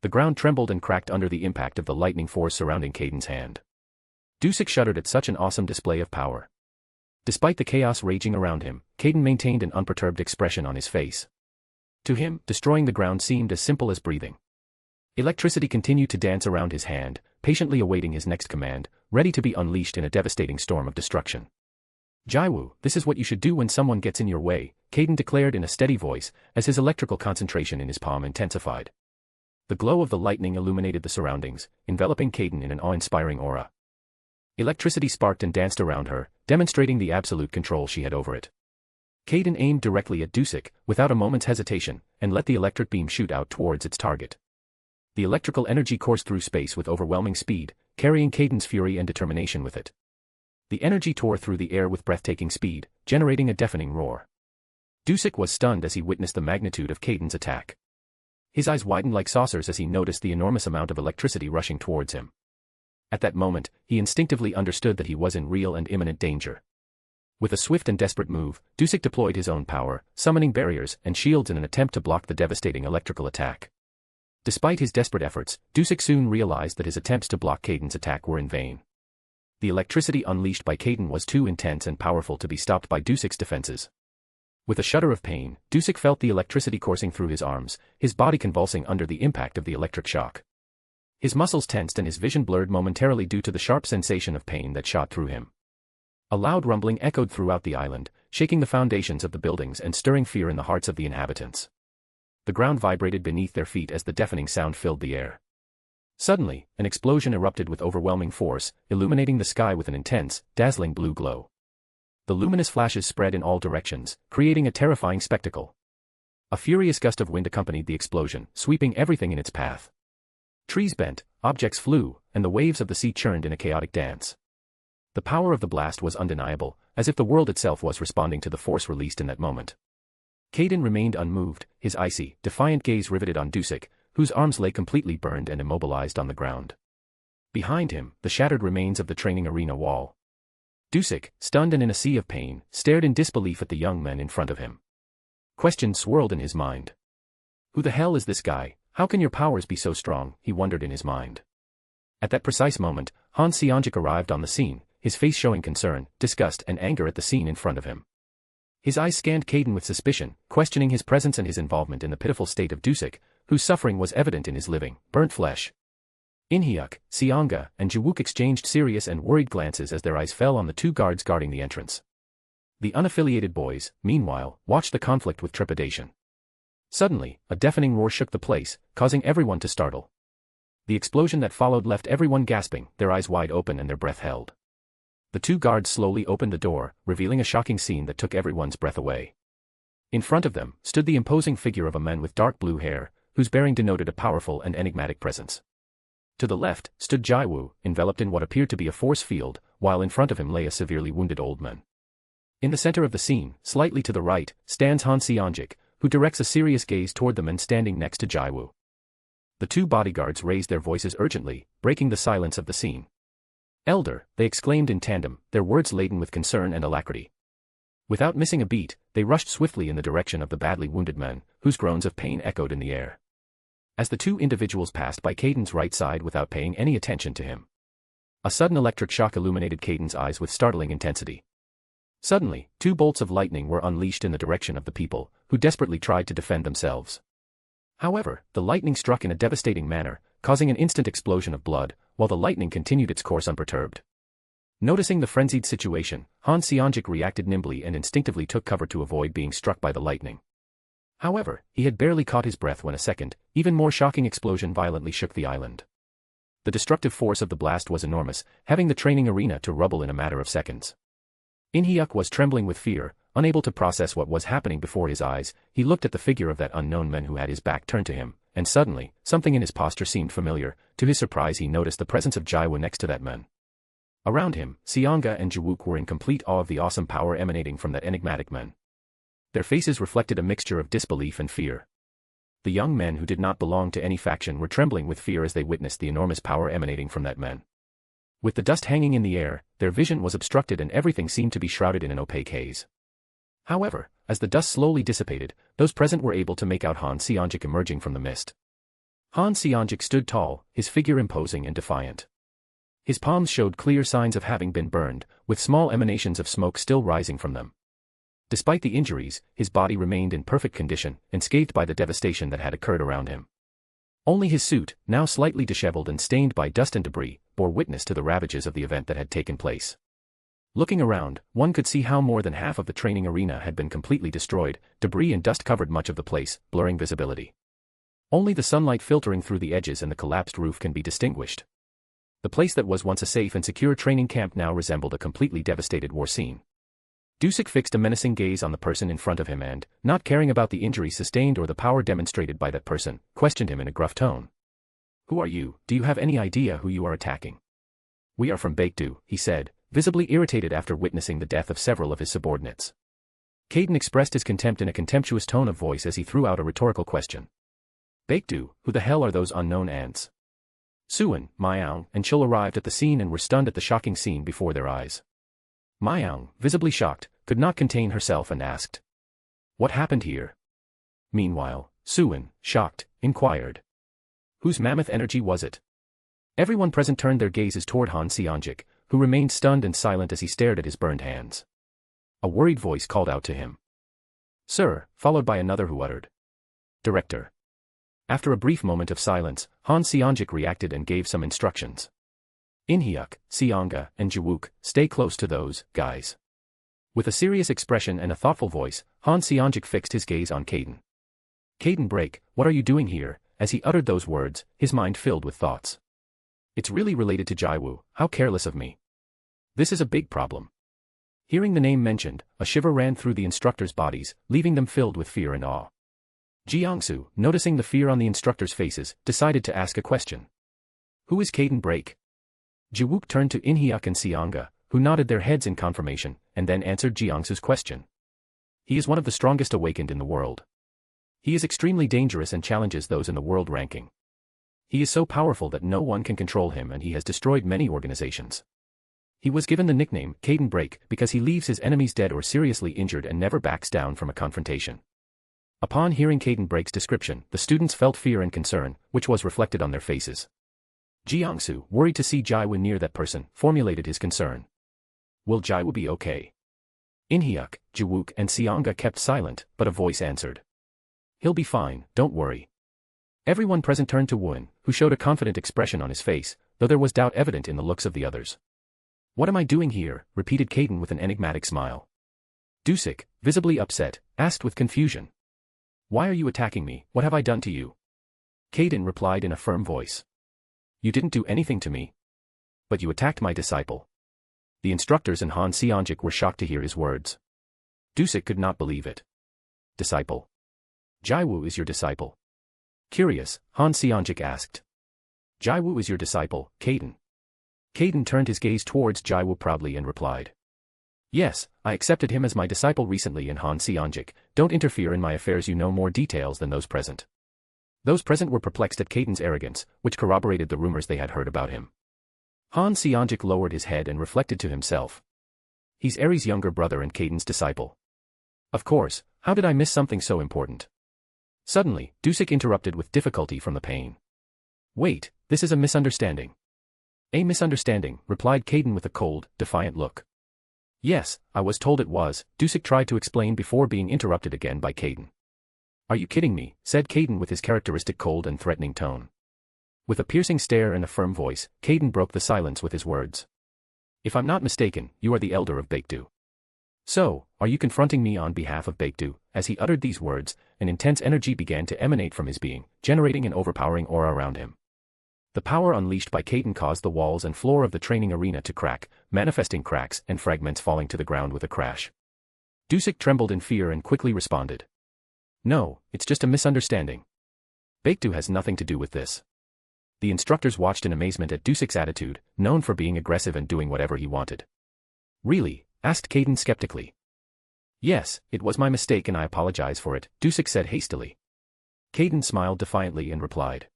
The ground trembled and cracked under the impact of the lightning force surrounding Caden's hand. Dusik shuddered at such an awesome display of power. Despite the chaos raging around him, Caden maintained an unperturbed expression on his face. To him, destroying the ground seemed as simple as breathing. Electricity continued to dance around his hand, patiently awaiting his next command, ready to be unleashed in a devastating storm of destruction. Jiwoo, this is what you should do when someone gets in your way, Caden declared in a steady voice, as his electrical concentration in his palm intensified. The glow of the lightning illuminated the surroundings, enveloping Caden in an awe-inspiring aura. Electricity sparked and danced around her, demonstrating the absolute control she had over it. Caden aimed directly at Dusik, without a moment's hesitation, and let the electric beam shoot out towards its target. The electrical energy coursed through space with overwhelming speed, carrying Caden's fury and determination with it. The energy tore through the air with breathtaking speed, generating a deafening roar. Dusik was stunned as he witnessed the magnitude of Caden's attack. His eyes widened like saucers as he noticed the enormous amount of electricity rushing towards him. At that moment, he instinctively understood that he was in real and imminent danger. With a swift and desperate move, Dusik deployed his own power, summoning barriers and shields in an attempt to block the devastating electrical attack. Despite his desperate efforts, Dusik soon realized that his attempts to block Caden's attack were in vain. The electricity unleashed by Caden was too intense and powerful to be stopped by Dusik's defenses. With a shudder of pain, Dusik felt the electricity coursing through his arms, his body convulsing under the impact of the electric shock. His muscles tensed and his vision blurred momentarily due to the sharp sensation of pain that shot through him. A loud rumbling echoed throughout the island, shaking the foundations of the buildings and stirring fear in the hearts of the inhabitants. The ground vibrated beneath their feet as the deafening sound filled the air. Suddenly, an explosion erupted with overwhelming force, illuminating the sky with an intense, dazzling blue glow. The luminous flashes spread in all directions, creating a terrifying spectacle. A furious gust of wind accompanied the explosion, sweeping everything in its path. Trees bent, objects flew, and the waves of the sea churned in a chaotic dance. The power of the blast was undeniable, as if the world itself was responding to the force released in that moment. Caden remained unmoved, his icy, defiant gaze riveted on Dusik, whose arms lay completely burned and immobilized on the ground. Behind him, the shattered remains of the training arena wall. Dusik, stunned and in a sea of pain, stared in disbelief at the young men in front of him. Questions swirled in his mind. Who the hell is this guy? How can your powers be so strong? He wondered in his mind. At that precise moment, Han Seongjik arrived on the scene, his face showing concern, disgust and anger at the scene in front of him. His eyes scanned Caden with suspicion, questioning his presence and his involvement in the pitiful state of Dusik, whose suffering was evident in his living, burnt flesh. Inhyuk, Seonga, and Jiwook exchanged serious and worried glances as their eyes fell on the two guards guarding the entrance. The unaffiliated boys, meanwhile, watched the conflict with trepidation. Suddenly, a deafening roar shook the place, causing everyone to startle. The explosion that followed left everyone gasping, their eyes wide open and their breath held. The two guards slowly opened the door, revealing a shocking scene that took everyone's breath away. In front of them stood the imposing figure of a man with dark blue hair, whose bearing denoted a powerful and enigmatic presence. To the left stood Jiwoo, enveloped in what appeared to be a force field, while in front of him lay a severely wounded old man. In the center of the scene, slightly to the right, stands Han Seongjik, who directs a serious gaze toward the man standing next to Jiwoo. The two bodyguards raised their voices urgently, breaking the silence of the scene. "Elder," they exclaimed in tandem, their words laden with concern and alacrity. Without missing a beat, they rushed swiftly in the direction of the badly wounded man, whose groans of pain echoed in the air. As the two individuals passed by Caden's right side without paying any attention to him, a sudden electric shock illuminated Caden's eyes with startling intensity. Suddenly, two bolts of lightning were unleashed in the direction of the people, who desperately tried to defend themselves. However, the lightning struck in a devastating manner, causing an instant explosion of blood, while the lightning continued its course unperturbed. Noticing the frenzied situation, Han Seongjik reacted nimbly and instinctively took cover to avoid being struck by the lightning. However, he had barely caught his breath when a second, even more shocking explosion violently shook the island. The destructive force of the blast was enormous, having the training arena to rubble in a matter of seconds. Inhyuk was trembling with fear, unable to process what was happening before his eyes. He looked at the figure of that unknown man who had his back turned to him, and suddenly, something in his posture seemed familiar. To his surprise, he noticed the presence of Jiwoo next to that man. Around him, Seonga and Jiwook were in complete awe of the awesome power emanating from that enigmatic man. Their faces reflected a mixture of disbelief and fear. The young men who did not belong to any faction were trembling with fear as they witnessed the enormous power emanating from that man. With the dust hanging in the air, their vision was obstructed and everything seemed to be shrouded in an opaque haze. However, as the dust slowly dissipated, those present were able to make out Han Seongjik emerging from the mist. Han Seongjik stood tall, his figure imposing and defiant. His palms showed clear signs of having been burned, with small emanations of smoke still rising from them. Despite the injuries, his body remained in perfect condition, unscathed by the devastation that had occurred around him. Only his suit, now slightly disheveled and stained by dust and debris, bore witness to the ravages of the event that had taken place. Looking around, one could see how more than half of the training arena had been completely destroyed. Debris and dust covered much of the place, blurring visibility. Only the sunlight filtering through the edges and the collapsed roof can be distinguished. The place that was once a safe and secure training camp now resembled a completely devastated war scene. Dusik fixed a menacing gaze on the person in front of him and, not caring about the injury sustained or the power demonstrated by that person, questioned him in a gruff tone. "Who are you? Do you have any idea who you are attacking?" "We are from Baekdu," he said, visibly irritated after witnessing the death of several of his subordinates. Caden expressed his contempt in a contemptuous tone of voice as he threw out a rhetorical question. "Baekdu, who the hell are those unknown ants?" Suwon, Myeong, and Chul arrived at the scene and were stunned at the shocking scene before their eyes. Myeong, visibly shocked, could not contain herself and asked, "What happened here?" Meanwhile, Suwon, shocked, inquired, "Whose mammoth energy was it?" Everyone present turned their gazes toward Han Seongjik, who remained stunned and silent as he stared at his burned hands. A worried voice called out to him, "Sir," followed by another who uttered, "Director." After a brief moment of silence, Han Seongjik reacted and gave some instructions. Inhyuk, Seonga, and Jiwook, stay close to those guys. With a serious expression and a thoughtful voice, Han Seongjik fixed his gaze on Caden. "Caden break, what are you doing here?" As he uttered those words, his mind filled with thoughts. It's really related to Jiwoo, how careless of me. This is a big problem. Hearing the name mentioned, a shiver ran through the instructors' bodies, leaving them filled with fear and awe. Jiangsu, noticing the fear on the instructors' faces, decided to ask a question. Who is Caden Break? Jiwook turned to Inhyuk and Seonga, who nodded their heads in confirmation, and then answered Jiangsu's question. He is one of the strongest awakened in the world. He is extremely dangerous and challenges those in the world ranking. He is so powerful that no one can control him, and he has destroyed many organizations. He was given the nickname Caden Break because he leaves his enemies dead or seriously injured and never backs down from a confrontation. Upon hearing Caden Break's description, the students felt fear and concern, which was reflected on their faces. Jiangsu, worried to see Jiwoo near that person, formulated his concern. Will Jiwoo be okay? Inhyuk, Jiwook and Seonga kept silent, but a voice answered. He'll be fine, don't worry. Everyone present turned to Woon, who showed a confident expression on his face, though there was doubt evident in the looks of the others. What am I doing here? Repeated Caden with an enigmatic smile. Dusik, visibly upset, asked with confusion. Why are you attacking me? What have I done to you? Caden replied in a firm voice. You didn't do anything to me. But you attacked my disciple. The instructors and Han Seonjik were shocked to hear his words. Dusik could not believe it. Disciple? Jiwoo is your disciple? Curious, Han Seonjik asked. Jiwoo is your disciple, Caden. Caden turned his gaze towards Jiwoo proudly and replied. Yes, I accepted him as my disciple recently, and Han Seonjik, don't interfere in my affairs, you know more details than those present. Those present were perplexed at Caden's arrogance, which corroborated the rumors they had heard about him. Han Seonjik lowered his head and reflected to himself. He's Eri's younger brother and Caden's disciple. Of course, how did I miss something so important? Suddenly, Dusik interrupted with difficulty from the pain. Wait, this is a misunderstanding. A misunderstanding, replied Caden with a cold, defiant look. Yes, I was told it was, Dusik tried to explain before being interrupted again by Caden. Are you kidding me? Said Caden with his characteristic cold and threatening tone. With a piercing stare and a firm voice, Caden broke the silence with his words. If I'm not mistaken, you are the elder of Baekdu. So, are you confronting me on behalf of Baekdu? As he uttered these words, an intense energy began to emanate from his being, generating an overpowering aura around him. The power unleashed by Caden caused the walls and floor of the training arena to crack, manifesting cracks and fragments falling to the ground with a crash. Dusik trembled in fear and quickly responded. No, it's just a misunderstanding. Baekdu has nothing to do with this. The instructors watched in amazement at Dusik's attitude, known for being aggressive and doing whatever he wanted. Really? Asked Caden skeptically. Yes, it was my mistake and I apologize for it, Dusik said hastily. Caden smiled defiantly and replied.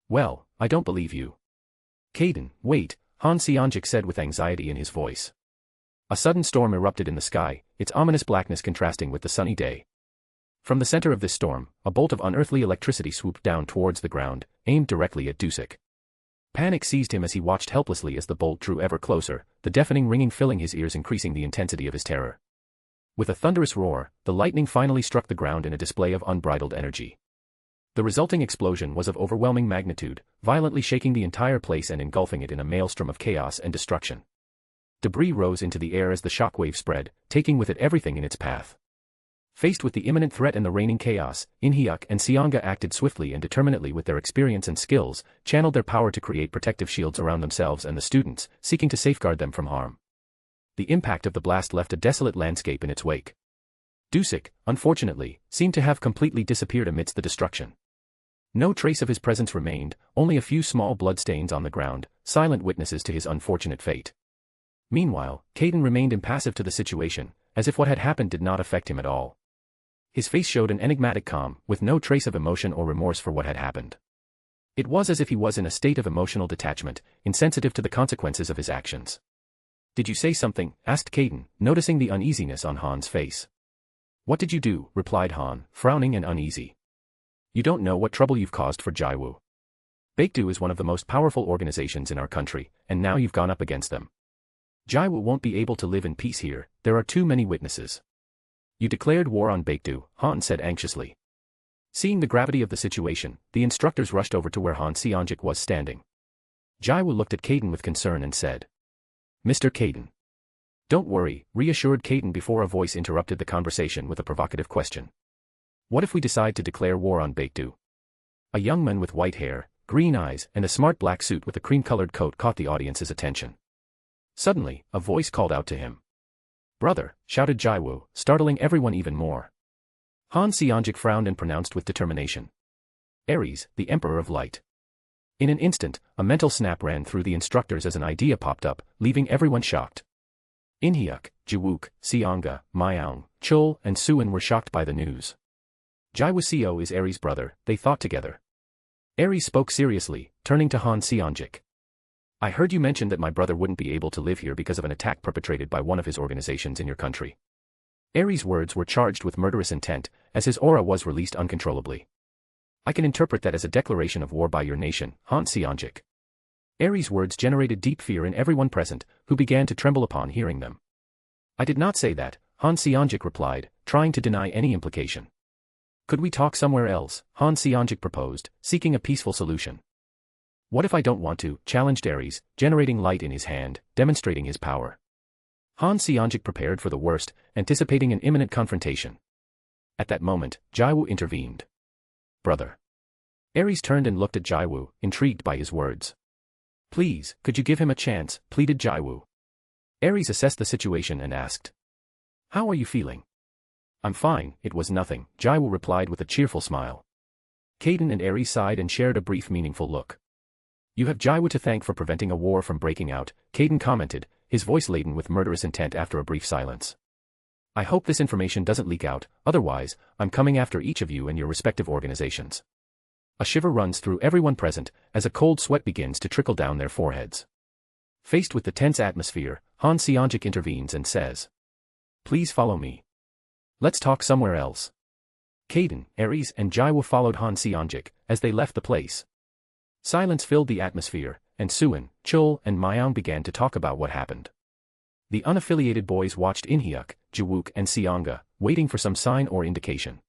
Well, I don't believe you. Caden, wait, Han Seonjik said with anxiety in his voice. A sudden storm erupted in the sky, its ominous blackness contrasting with the sunny day. From the center of this storm, a bolt of unearthly electricity swooped down towards the ground, aimed directly at Dusik. Panic seized him as he watched helplessly as the bolt drew ever closer, the deafening ringing filling his ears, increasing the intensity of his terror. With a thunderous roar, the lightning finally struck the ground in a display of unbridled energy. The resulting explosion was of overwhelming magnitude, violently shaking the entire place and engulfing it in a maelstrom of chaos and destruction. Debris rose into the air as the shockwave spread, taking with it everything in its path. Faced with the imminent threat and the reigning chaos, Inhyuk and Seonga acted swiftly and determinedly with their experience and skills, channeled their power to create protective shields around themselves and the students, seeking to safeguard them from harm. The impact of the blast left a desolate landscape in its wake. Dusik, unfortunately, seemed to have completely disappeared amidst the destruction. No trace of his presence remained, only a few small bloodstains on the ground, silent witnesses to his unfortunate fate. Meanwhile, Caden remained impassive to the situation, as if what had happened did not affect him at all. His face showed an enigmatic calm, with no trace of emotion or remorse for what had happened. It was as if he was in a state of emotional detachment, insensitive to the consequences of his actions. Did you say something? Asked Caden, noticing the uneasiness on Han's face. What did you do? Replied Han, frowning and uneasy. You don't know what trouble you've caused for Jiwoo. Baekdu is one of the most powerful organizations in our country, and now you've gone up against them. Jiwoo won't be able to live in peace here, there are too many witnesses. You declared war on Baekdu, Han said anxiously. Seeing the gravity of the situation, the instructors rushed over to where Han Seonjik was standing. Jiwoo looked at Caden with concern and said, Mr. Caden. Don't worry, reassured Caden before a voice interrupted the conversation with a provocative question. What if we decide to declare war on Baekdu? A young man with white hair, green eyes, and a smart black suit with a cream-colored coat caught the audience's attention. Suddenly, a voice called out to him. "Brother," shouted Jiwoo, startling everyone even more. Han Seonjik frowned and pronounced with determination. "Aries, the Emperor of Light." In an instant, a mental snap ran through the instructors as an idea popped up, leaving everyone shocked. Inhyuk, Jiwook, Seonga, Myeong, Chul, and Suin were shocked by the news. Jiwoo Seo is Aries' brother, they thought together. Aries spoke seriously, turning to Han Seonjik. "I heard you mention that my brother wouldn't be able to live here because of an attack perpetrated by one of his organizations in your country." Aries' words were charged with murderous intent, as his aura was released uncontrollably. "I can interpret that as a declaration of war by your nation, Han Seonjik." Aries' words generated deep fear in everyone present, who began to tremble upon hearing them. "I did not say that," Han Seonjik replied, trying to deny any implication. "Could we talk somewhere else?" Han Seonjik proposed, seeking a peaceful solution. "What if I don't want to?" challenged Aries, generating light in his hand, demonstrating his power. Han Seonjik prepared for the worst, anticipating an imminent confrontation. At that moment, Jiwoo intervened. "Brother." Aries turned and looked at Jiwoo, intrigued by his words. "Please, could you give him a chance?" pleaded Jiwoo. Aries assessed the situation and asked. "How are you feeling?" "I'm fine, it was nothing," Jiwoo replied with a cheerful smile. Caden and Aries sighed and shared a brief meaningful look. "You have Jiwoo to thank for preventing a war from breaking out," Caden commented, his voice laden with murderous intent after a brief silence. "I hope this information doesn't leak out, otherwise, I'm coming after each of you and your respective organizations." A shiver runs through everyone present, as a cold sweat begins to trickle down their foreheads. Faced with the tense atmosphere, Han Seonjik intervenes and says, "Please follow me. Let's talk somewhere else." Caden, Aries, and Jiwoo followed Han Seonjik, as they left the place. Silence filled the atmosphere, and Suin, Chul, and Myeong began to talk about what happened. The unaffiliated boys watched Inhyuk, Jiwook, and Seonga, waiting for some sign or indication.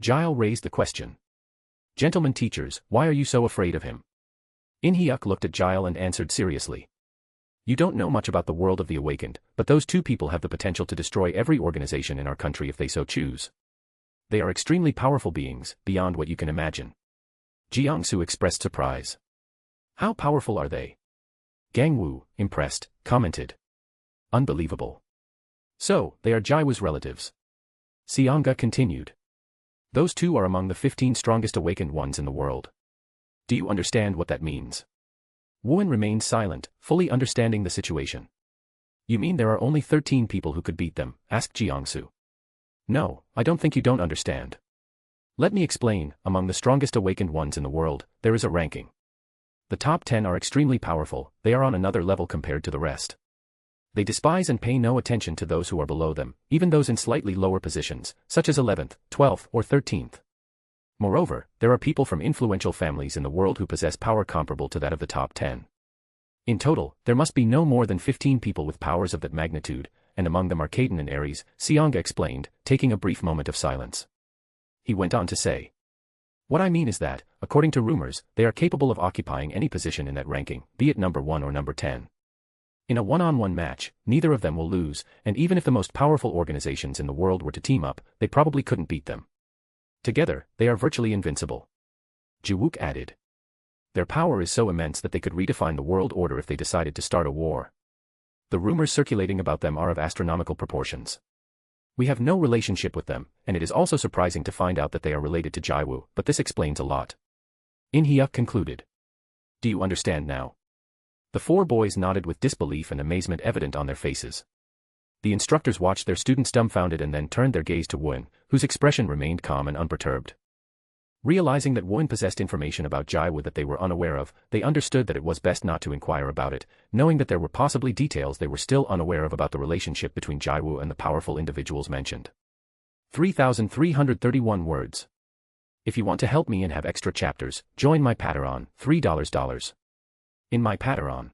Jile raised the question. "Gentlemen teachers, why are you so afraid of him?" Inhyuk looked at Jile and answered seriously. "You don't know much about the world of the awakened, but those two people have the potential to destroy every organization in our country if they so choose. They are extremely powerful beings, beyond what you can imagine." Jiangsu expressed surprise. "How powerful are they?" Gangwoo, impressed, commented. "Unbelievable. So, they are Jiwoo's relatives." Seonga continued. "Those two are among the 15 strongest awakened ones in the world. Do you understand what that means?" Wooin remained silent, fully understanding the situation. "You mean there are only 13 people who could beat them?" asked Jiangsu. "No, I don't think you don't understand. Let me explain. Among the strongest awakened ones in the world, there is a ranking. The top 10 are extremely powerful, they are on another level compared to the rest. They despise and pay no attention to those who are below them, even those in slightly lower positions, such as 11th, 12th, or 13th. Moreover, there are people from influential families in the world who possess power comparable to that of the top 10. In total, there must be no more than 15 people with powers of that magnitude, and among them are Caden and Aries," Seonga explained, taking a brief moment of silence. He went on to say, "What I mean is that, according to rumors, they are capable of occupying any position in that ranking, be it number 1 or number 10. In a one-on-one match, neither of them will lose, and even if the most powerful organizations in the world were to team up, they probably couldn't beat them. Together, they are virtually invincible." Jiwook added. "Their power is so immense that they could redefine the world order if they decided to start a war. The rumors circulating about them are of astronomical proportions. We have no relationship with them, and it is also surprising to find out that they are related to Jiwoo, but this explains a lot." Inhyuk concluded. "Do you understand now?" The 4 boys nodded with disbelief and amazement evident on their faces. The instructors watched their students dumbfounded and then turned their gaze to Wooin, whose expression remained calm and unperturbed. Realizing that Wooin possessed information about Jiwoo that they were unaware of, they understood that it was best not to inquire about it, knowing that there were possibly details they were still unaware of about the relationship between Jiwoo and the powerful individuals mentioned. 3,331 words. If you want to help me and have extra chapters, join my Patreon, $3. In my Patreon,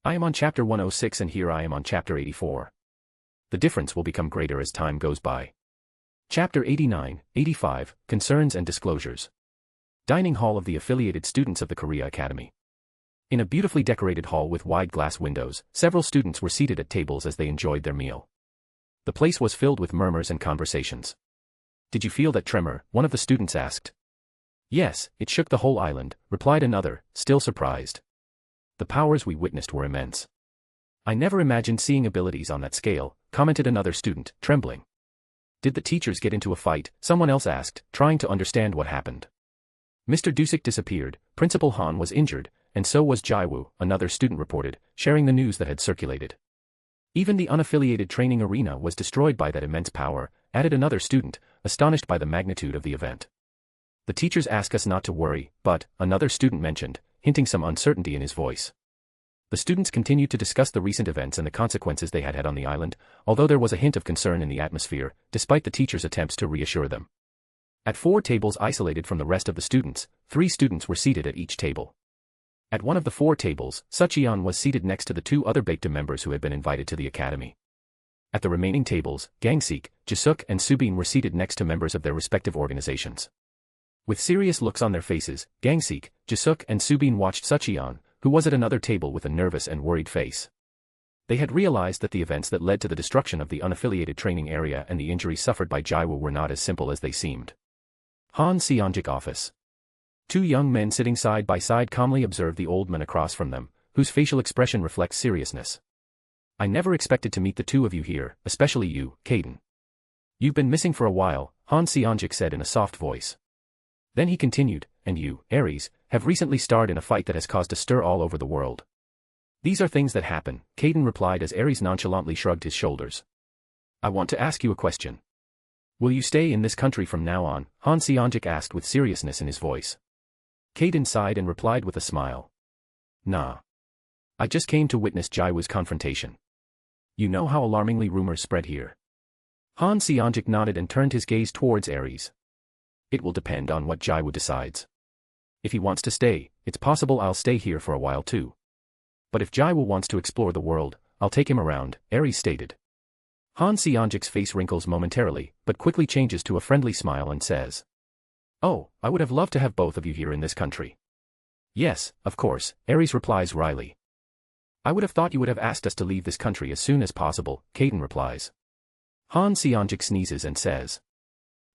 I am on chapter 106 and here I am on chapter 84. The difference will become greater as time goes by. Chapter 89, 85, Concerns and Disclosures. Dining hall of the affiliated students of the Korea Academy. In a beautifully decorated hall with wide glass windows, several students were seated at tables as they enjoyed their meal. The place was filled with murmurs and conversations. "Did you feel that tremor?" one of the students asked. Yes, it shook the whole island, replied another, still surprised. The powers we witnessed were immense. I never imagined seeing abilities on that scale, commented another student, trembling. Did the teachers get into a fight? Someone else asked, trying to understand what happened. Mr. Dusik disappeared, Principal Han was injured, and so was Jiwoo, another student reported, sharing the news that had circulated. Even the unaffiliated training arena was destroyed by that immense power, added another student, astonished by the magnitude of the event. The teachers ask us not to worry, but, another student mentioned, hinting some uncertainty in his voice. The students continued to discuss the recent events and the consequences they had had on the island, although there was a hint of concern in the atmosphere, despite the teachers' attempts to reassure them. At 4 tables isolated from the rest of the students, 3 students were seated at each table. At one of the 4 tables, Sucheon was seated next to the 2 other Baekdu members who had been invited to the academy. At the remaining tables, Gangseok, Jisuk and Subin were seated next to members of their respective organizations. With serious looks on their faces, Gangseok, Jisuk and Subin watched Sucheon, who was at another table with a nervous and worried face. They had realized that the events that led to the destruction of the unaffiliated training area and the injuries suffered by Jiwoo were not as simple as they seemed. Han Seonjik office. 2 young men sitting side by side calmly observed the old man across from them, whose facial expression reflects seriousness. I never expected to meet the 2 of you here, especially you, Caden. You've been missing for a while, Han Seonjik said in a soft voice. Then he continued, and you, Ares, have recently starred in a fight that has caused a stir all over the world. These are things that happen, Caden replied as Ares nonchalantly shrugged his shoulders. I want to ask you a question. Will you stay in this country from now on? Han Seonjik asked with seriousness in his voice. Caden sighed and replied with a smile. Nah. I just came to witness Jiwoo's confrontation. You know how alarmingly rumors spread here. Han Seonjik nodded and turned his gaze towards Ares. It will depend on what Jiwoo decides. If he wants to stay, it's possible I'll stay here for a while too. But if Jiwoo wants to explore the world, I'll take him around, Ares stated. Han Seonjik's face wrinkles momentarily, but quickly changes to a friendly smile and says. Oh, I would have loved to have both of you here in this country. Yes, of course, Ares replies wryly. I would have thought you would have asked us to leave this country as soon as possible, Caden replies. Han Seonjik sneezes and says.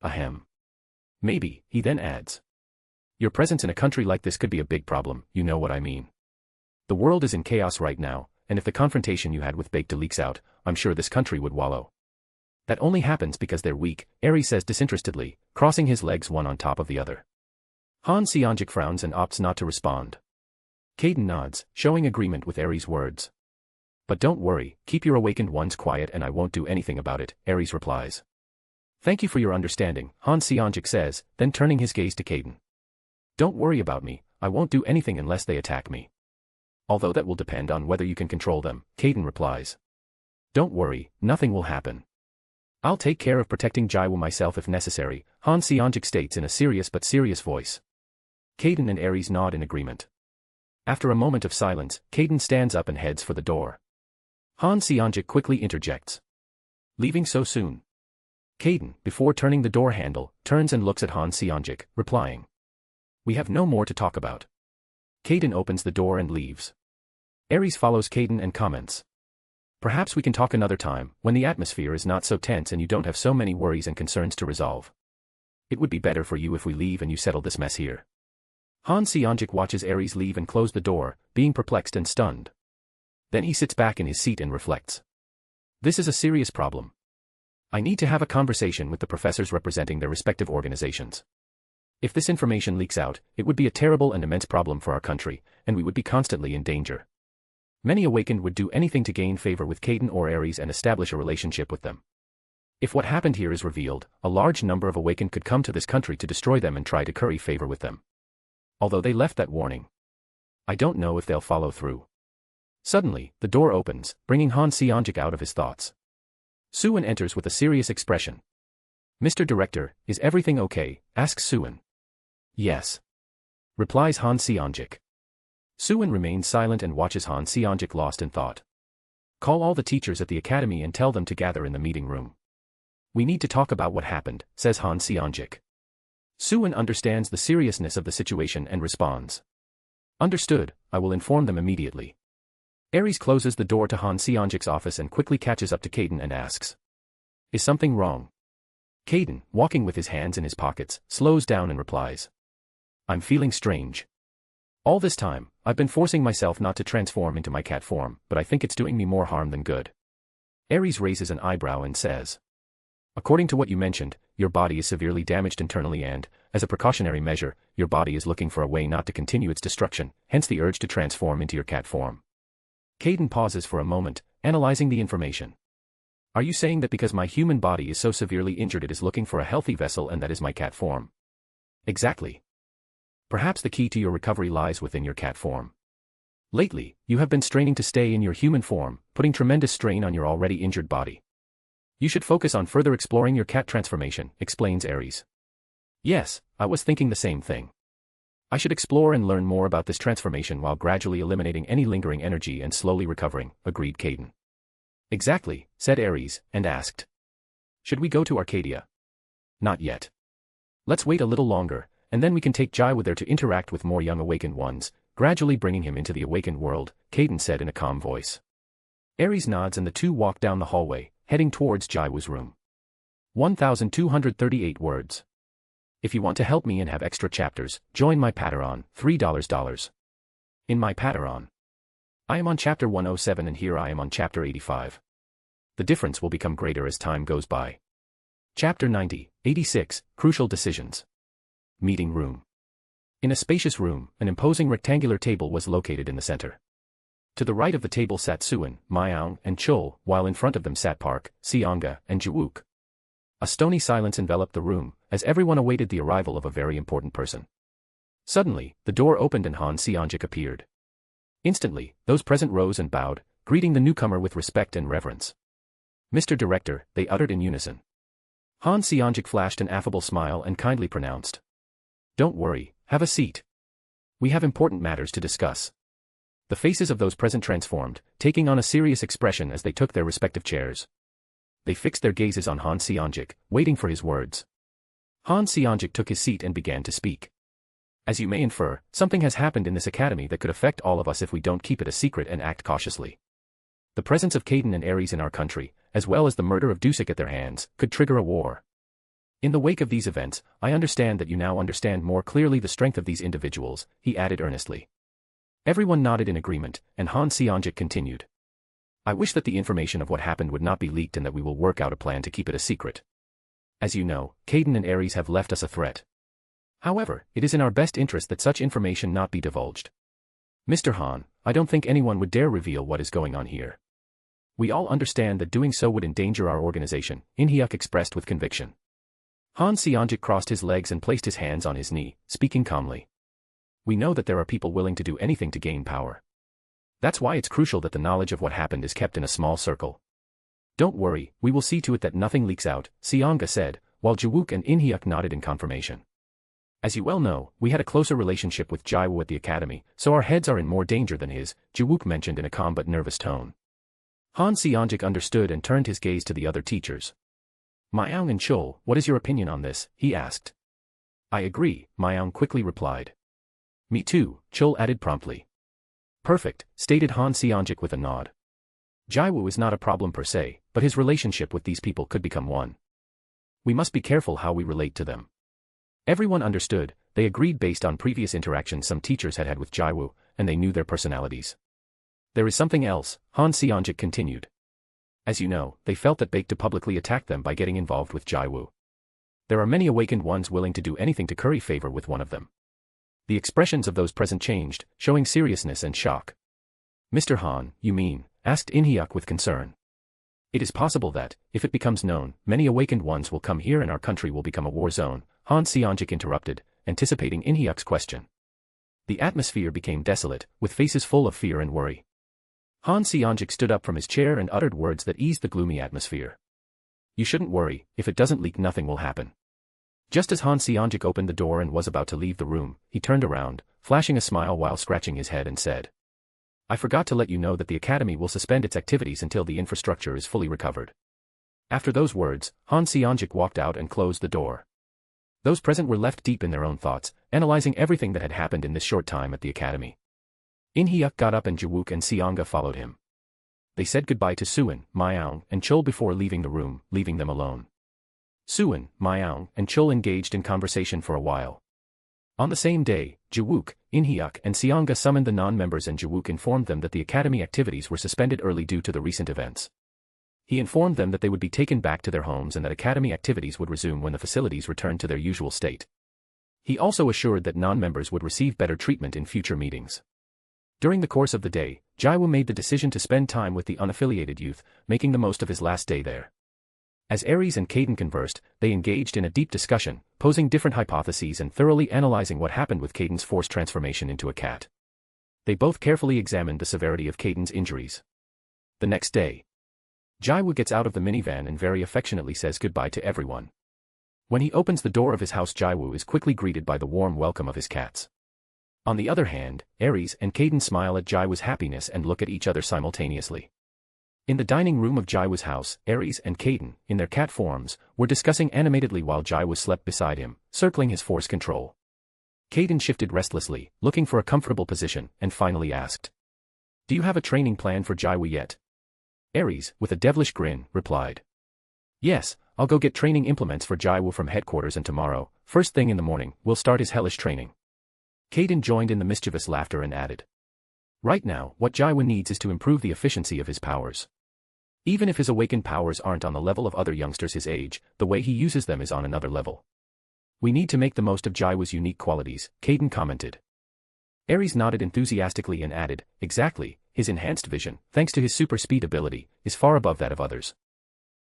Ahem. Maybe, he then adds. Your presence in a country like this could be a big problem, you know what I mean. The world is in chaos right now, and if the confrontation you had with Baekdu leaks out, I'm sure this country would wallow. That only happens because they're weak, Ares says disinterestedly, crossing his legs one on top of the other. Han Seonjik frowns and opts not to respond. Caden nods, showing agreement with Ares' words. But don't worry, keep your awakened ones quiet and I won't do anything about it, Ares replies. Thank you for your understanding, Han Seonjik says, then turning his gaze to Caden. Don't worry about me, I won't do anything unless they attack me. Although that will depend on whether you can control them, Caden replies. Don't worry, nothing will happen. I'll take care of protecting Jiwoo myself if necessary, Han Seonjik states in a serious but serious voice. Caden and Ares nod in agreement. After a moment of silence, Caden stands up and heads for the door. Han Seonjik quickly interjects. Leaving so soon? Caden, before turning the door handle, turns and looks at Han Seonjik, replying. We have no more to talk about. Caden opens the door and leaves. Ares follows Caden and comments. Perhaps we can talk another time, when the atmosphere is not so tense and you don't have so many worries and concerns to resolve. It would be better for you if we leave and you settle this mess here. Han Seonjik watches Ares leave and close the door, being perplexed and stunned. Then he sits back in his seat and reflects. This is a serious problem. I need to have a conversation with the professors representing their respective organizations. If this information leaks out, it would be a terrible and immense problem for our country, and we would be constantly in danger. Many awakened would do anything to gain favor with Caden or Ares and establish a relationship with them. If what happened here is revealed, a large number of awakened could come to this country to destroy them and try to curry favor with them. Although they left that warning. I don't know if they'll follow through. Suddenly, the door opens, bringing Han Seonjik out of his thoughts. Suwon enters with a serious expression. Mr. Director, is everything okay? Asks Suwon. Yes. Replies Han Seonjik. Suwon remains silent and watches Han Seonjik lost in thought. Call all the teachers at the academy and tell them to gather in the meeting room. We need to talk about what happened, says Han Seonjik. Suwon understands the seriousness of the situation and responds. Understood, I will inform them immediately. Ares closes the door to Han Seonjik's office and quickly catches up to Caden and asks. Is something wrong? Caden, walking with his hands in his pockets, slows down and replies. I'm feeling strange. All this time, I've been forcing myself not to transform into my cat form, but I think it's doing me more harm than good. Aries raises an eyebrow and says, according to what you mentioned, your body is severely damaged internally and, as a precautionary measure, your body is looking for a way not to continue its destruction, hence the urge to transform into your cat form. Caden pauses for a moment, analyzing the information. Are you saying that because my human body is so severely injured it is looking for a healthy vessel and that is my cat form? Exactly. Perhaps the key to your recovery lies within your cat form. Lately, you have been straining to stay in your human form, putting tremendous strain on your already injured body. You should focus on further exploring your cat transformation, explains Aries. Yes, I was thinking the same thing. I should explore and learn more about this transformation while gradually eliminating any lingering energy and slowly recovering, agreed Caden. Exactly, said Aries, and asked. Should we go to Arcadia? Not yet. Let's wait a little longer, and then we can take Jiwoo there to interact with more young awakened ones, gradually bringing him into the awakened world, Caden said in a calm voice. Aries nods and the two walk down the hallway, heading towards Jiwoo's room. 1,238 words. If you want to help me and have extra chapters, join my Patreon, $3. In my Patreon. I am on chapter 107 and here I am on chapter 85. The difference will become greater as time goes by. Chapter 90, 86, Crucial Decisions. Meeting Room. In a spacious room, an imposing rectangular table was located in the center. To the right of the table sat Suwon, Myeong, and Chul, while in front of them sat Park, Seonga, and Jiwook. A stony silence enveloped the room, as everyone awaited the arrival of a very important person. Suddenly, the door opened and Han Seonjik appeared. Instantly, those present rose and bowed, greeting the newcomer with respect and reverence. Mr. Director, they uttered in unison. Han Seonjik flashed an affable smile and kindly pronounced. Don't worry, have a seat. We have important matters to discuss. The faces of those present transformed, taking on a serious expression as they took their respective chairs. They fixed their gazes on Han Seonjik, waiting for his words. Han Seonjik took his seat and began to speak. As you may infer, something has happened in this academy that could affect all of us if we don't keep it a secret and act cautiously. The presence of Caden and Aries in our country, as well as the murder of Dusik at their hands, could trigger a war. In the wake of these events, I understand that you now understand more clearly the strength of these individuals, he added earnestly. Everyone nodded in agreement, and Han Seonjik continued. I wish that the information of what happened would not be leaked and that we will work out a plan to keep it a secret. As you know, Caden and Aries have left us a threat. However, it is in our best interest that such information not be divulged. Mr. Han, I don't think anyone would dare reveal what is going on here. We all understand that doing so would endanger our organization, In-hyuk expressed with conviction. Han Seonjik crossed his legs and placed his hands on his knee, speaking calmly. We know that there are people willing to do anything to gain power. That's why it's crucial that the knowledge of what happened is kept in a small circle. Don't worry, we will see to it that nothing leaks out, Seonga said, while Jiwook and In-hyuk nodded in confirmation. As you well know, we had a closer relationship with Jiwoo at the academy, so our heads are in more danger than his, Jiwook mentioned in a calm but nervous tone. Han Seonjik understood and turned his gaze to the other teachers. Myeong and Chul, what is your opinion on this, he asked. I agree, Myeong quickly replied. Me too, Chul added promptly. Perfect, stated Han Seonjik with a nod. Jiwoo is not a problem per se, but his relationship with these people could become one. We must be careful how we relate to them. Everyone understood, they agreed based on previous interactions some teachers had had with Jiwoo, and they knew their personalities. There is something else, Han Seonjik continued. As you know, they felt that Baek to publicly attack them by getting involved with Jiwoo. There are many awakened ones willing to do anything to curry favor with one of them. The expressions of those present changed, showing seriousness and shock. Mr. Han, you mean, asked In-hyuk with concern. It is possible that, if it becomes known, many awakened ones will come here and our country will become a war zone, Han Seonjik interrupted, anticipating In-hyuk's question. The atmosphere became desolate, with faces full of fear and worry. Han Seonjik stood up from his chair and uttered words that eased the gloomy atmosphere. You shouldn't worry, if it doesn't leak nothing will happen. Just as Han Seonjik opened the door and was about to leave the room, he turned around, flashing a smile while scratching his head and said. I forgot to let you know that the academy will suspend its activities until the infrastructure is fully recovered. After those words, Han Seonjik walked out and closed the door. Those present were left deep in their own thoughts, analyzing everything that had happened in this short time at the academy. In-hyuk got up and Jiwook and Seonga followed him. They said goodbye to Suwon, Myeong, and Chul before leaving the room, leaving them alone. Suwon, Myeong, and Chul engaged in conversation for a while. On the same day, Jiwook, Inhyuk and Seonga summoned the non-members and Jiwook informed them that the academy activities were suspended early due to the recent events. He informed them that they would be taken back to their homes and that academy activities would resume when the facilities returned to their usual state. He also assured that non-members would receive better treatment in future meetings. During the course of the day, Jiwoo made the decision to spend time with the unaffiliated youth, making the most of his last day there. As Aries and Caden conversed, they engaged in a deep discussion, posing different hypotheses and thoroughly analyzing what happened with Caden's forced transformation into a cat. They both carefully examined the severity of Caden's injuries. The next day, Jiwoo gets out of the minivan and very affectionately says goodbye to everyone. When he opens the door of his house, Jiwoo is quickly greeted by the warm welcome of his cats. On the other hand, Aries and Caden smile at Jiwoo's happiness and look at each other simultaneously. In the dining room of Jiwoo's house, Aries and Caden, in their cat forms, were discussing animatedly while Jiwoo slept beside him, circling his force control. Caden shifted restlessly, looking for a comfortable position, and finally asked, "Do you have a training plan for Jiwoo yet?" Aries, with a devilish grin, replied, "Yes, I'll go get training implements for Jiwoo from headquarters and tomorrow, first thing in the morning, we'll start his hellish training." Caden joined in the mischievous laughter and added, "Right now, what Jiwoo needs is to improve the efficiency of his powers. Even if his awakened powers aren't on the level of other youngsters his age, the way he uses them is on another level. We need to make the most of Jiwoo's unique qualities," Caden commented. Aries nodded enthusiastically and added, "Exactly, his enhanced vision, thanks to his super speed ability, is far above that of others."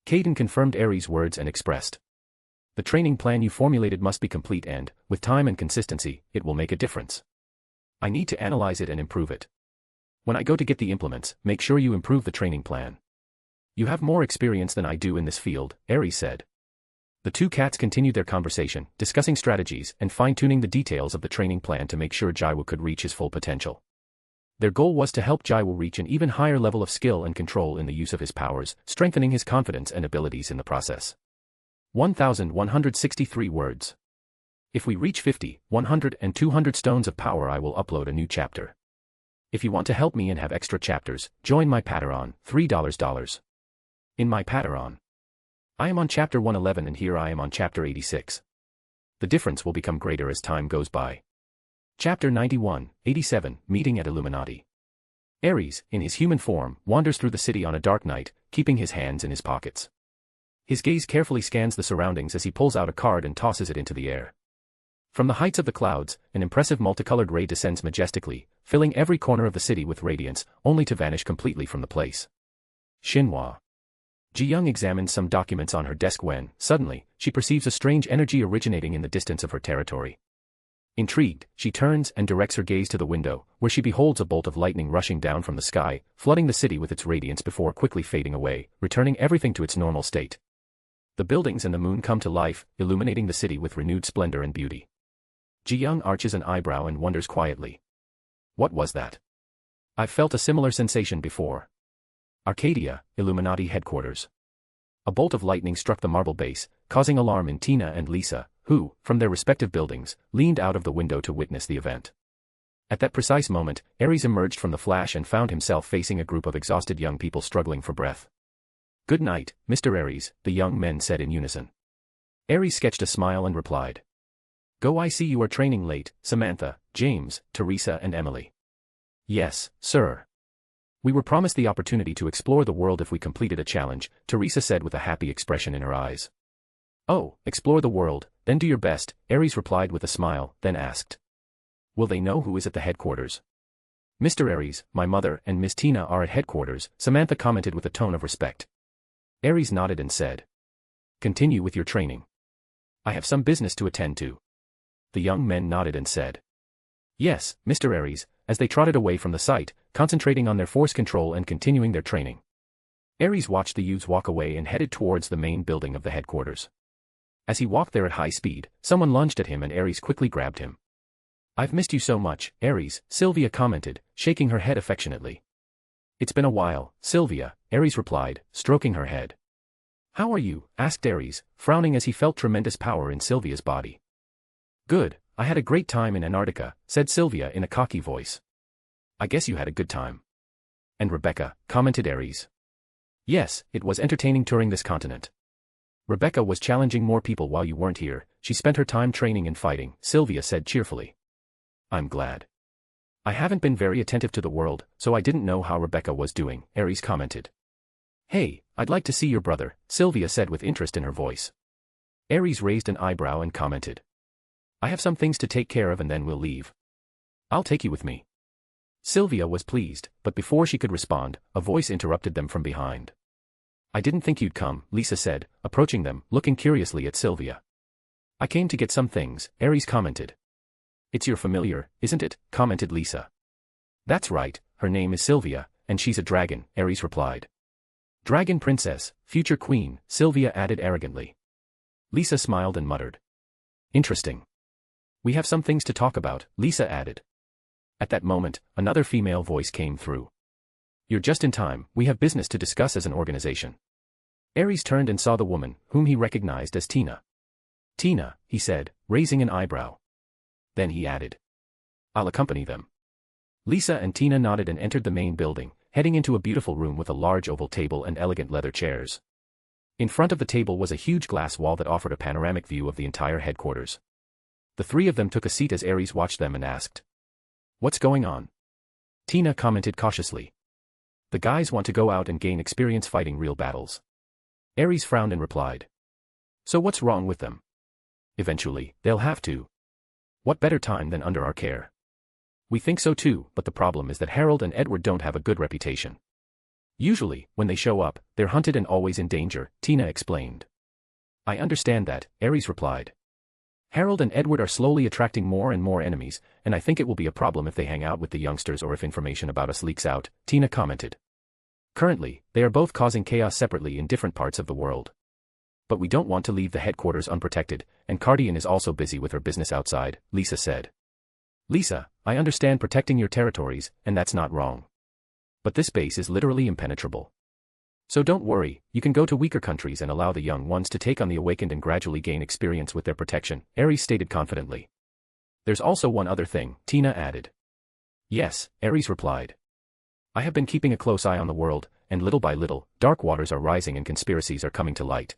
Caden confirmed Aries' words and expressed, "The training plan you formulated must be complete and, with time and consistency, it will make a difference. I need to analyze it and improve it. When I go to get the implements, make sure you improve the training plan. You have more experience than I do in this field," Aries said. The two cats continued their conversation, discussing strategies and fine-tuning the details of the training plan to make sure Jiwoo could reach his full potential. Their goal was to help Jiwoo reach an even higher level of skill and control in the use of his powers, strengthening his confidence and abilities in the process. 1163 words. If we reach 50, 100 and 200 stones of power, I will upload a new chapter. If you want to help me and have extra chapters, join my Patreon, $3. In my Patreon, I am on chapter 111 and here I am on chapter 86. The difference will become greater as time goes by. Chapter 91, 87, Meeting at Illuminati. Aries, in his human form, wanders through the city on a dark night, keeping his hands in his pockets. His gaze carefully scans the surroundings as he pulls out a card and tosses it into the air. From the heights of the clouds, an impressive multicolored ray descends majestically, filling every corner of the city with radiance, only to vanish completely from the place. Shinhwa. Ji-young examines some documents on her desk when, suddenly, she perceives a strange energy originating in the distance of her territory. Intrigued, she turns and directs her gaze to the window, where she beholds a bolt of lightning rushing down from the sky, flooding the city with its radiance before quickly fading away, returning everything to its normal state. The buildings and the moon come to life, illuminating the city with renewed splendor and beauty. Ji-young arches an eyebrow and wonders quietly. What was that? I've felt a similar sensation before. Arcadia, Illuminati headquarters. A bolt of lightning struck the marble base, causing alarm in Tina and Lisa, who, from their respective buildings, leaned out of the window to witness the event. At that precise moment, Aries emerged from the flash and found himself facing a group of exhausted young people struggling for breath. "Good night, Mr. Aries," the young men said in unison. Aries sketched a smile and replied, "Go, I see you are training late, Samantha, James, Teresa and Emily." "Yes, sir. We were promised the opportunity to explore the world if we completed a challenge," Teresa said with a happy expression in her eyes. "Oh, explore the world, then do your best," Aries replied with a smile, then asked, "Will they know who is at the headquarters?" "Mr. Aries, my mother and Miss Tina are at headquarters," Samantha commented with a tone of respect. Aries nodded and said, "Continue with your training. I have some business to attend to." The young men nodded and said, "Yes, Mr. Aries," as they trotted away from the site, concentrating on their force control and continuing their training. Aries watched the youths walk away and headed towards the main building of the headquarters. As he walked there at high speed, someone lunged at him and Aries quickly grabbed him. "I've missed you so much, Aries," Sylvia commented, shaking her head affectionately. "It's been a while, Sylvia," Aries replied, stroking her head. "How are you?" asked Aries, frowning as he felt tremendous power in Sylvia's body. "Good, I had a great time in Antarctica," said Sylvia in a cocky voice. "I guess you had a good time." "And Rebecca," commented Aries. "Yes, it was entertaining touring this continent." Rebecca was challenging more people while you weren't here. She spent her time training and fighting, Sylvia said cheerfully. I'm glad. I haven't been very attentive to the world, so I didn't know how Rebecca was doing, Ares commented. Hey, I'd like to see your brother, Sylvia said with interest in her voice. Ares raised an eyebrow and commented. I have some things to take care of and then we'll leave. I'll take you with me. Sylvia was pleased, but before she could respond, a voice interrupted them from behind. I didn't think you'd come, Lisa said, approaching them, looking curiously at Sylvia. I came to get some things, Ares commented. It's your familiar, isn't it? Commented Lisa. That's right, her name is Sylvia, and she's a dragon, Ares replied. Dragon princess, future queen, Sylvia added arrogantly. Lisa smiled and muttered. Interesting. We have some things to talk about, Lisa added. At that moment, another female voice came through. You're just in time, we have business to discuss as an organization. Ares turned and saw the woman, whom he recognized as Tina. Tina, he said, raising an eyebrow. Then he added. I'll accompany them. Lisa and Tina nodded and entered the main building, heading into a beautiful room with a large oval table and elegant leather chairs. In front of the table was a huge glass wall that offered a panoramic view of the entire headquarters. The three of them took a seat as Ares watched them and asked. What's going on? Tina commented cautiously. The guys want to go out and gain experience fighting real battles. Ares frowned and replied. So what's wrong with them? Eventually, they'll have to. What better time than under our care? We think so too, but the problem is that Harold and Edward don't have a good reputation. Usually, when they show up, they're hunted and always in danger, Tina explained. I understand that, Ares replied. Harold and Edward are slowly attracting more and more enemies, and I think it will be a problem if they hang out with the youngsters or if information about us leaks out, Tina commented. Currently, they are both causing chaos separately in different parts of the world. But we don't want to leave the headquarters unprotected, and Cardian is also busy with her business outside, Lisa said. Lisa, I understand protecting your territories, and that's not wrong. But this base is literally impenetrable. So don't worry, you can go to weaker countries and allow the young ones to take on the awakened and gradually gain experience with their protection, Ares stated confidently. There's also one other thing, Tina added. Yes, Ares replied. I have been keeping a close eye on the world, and little by little, dark waters are rising and conspiracies are coming to light.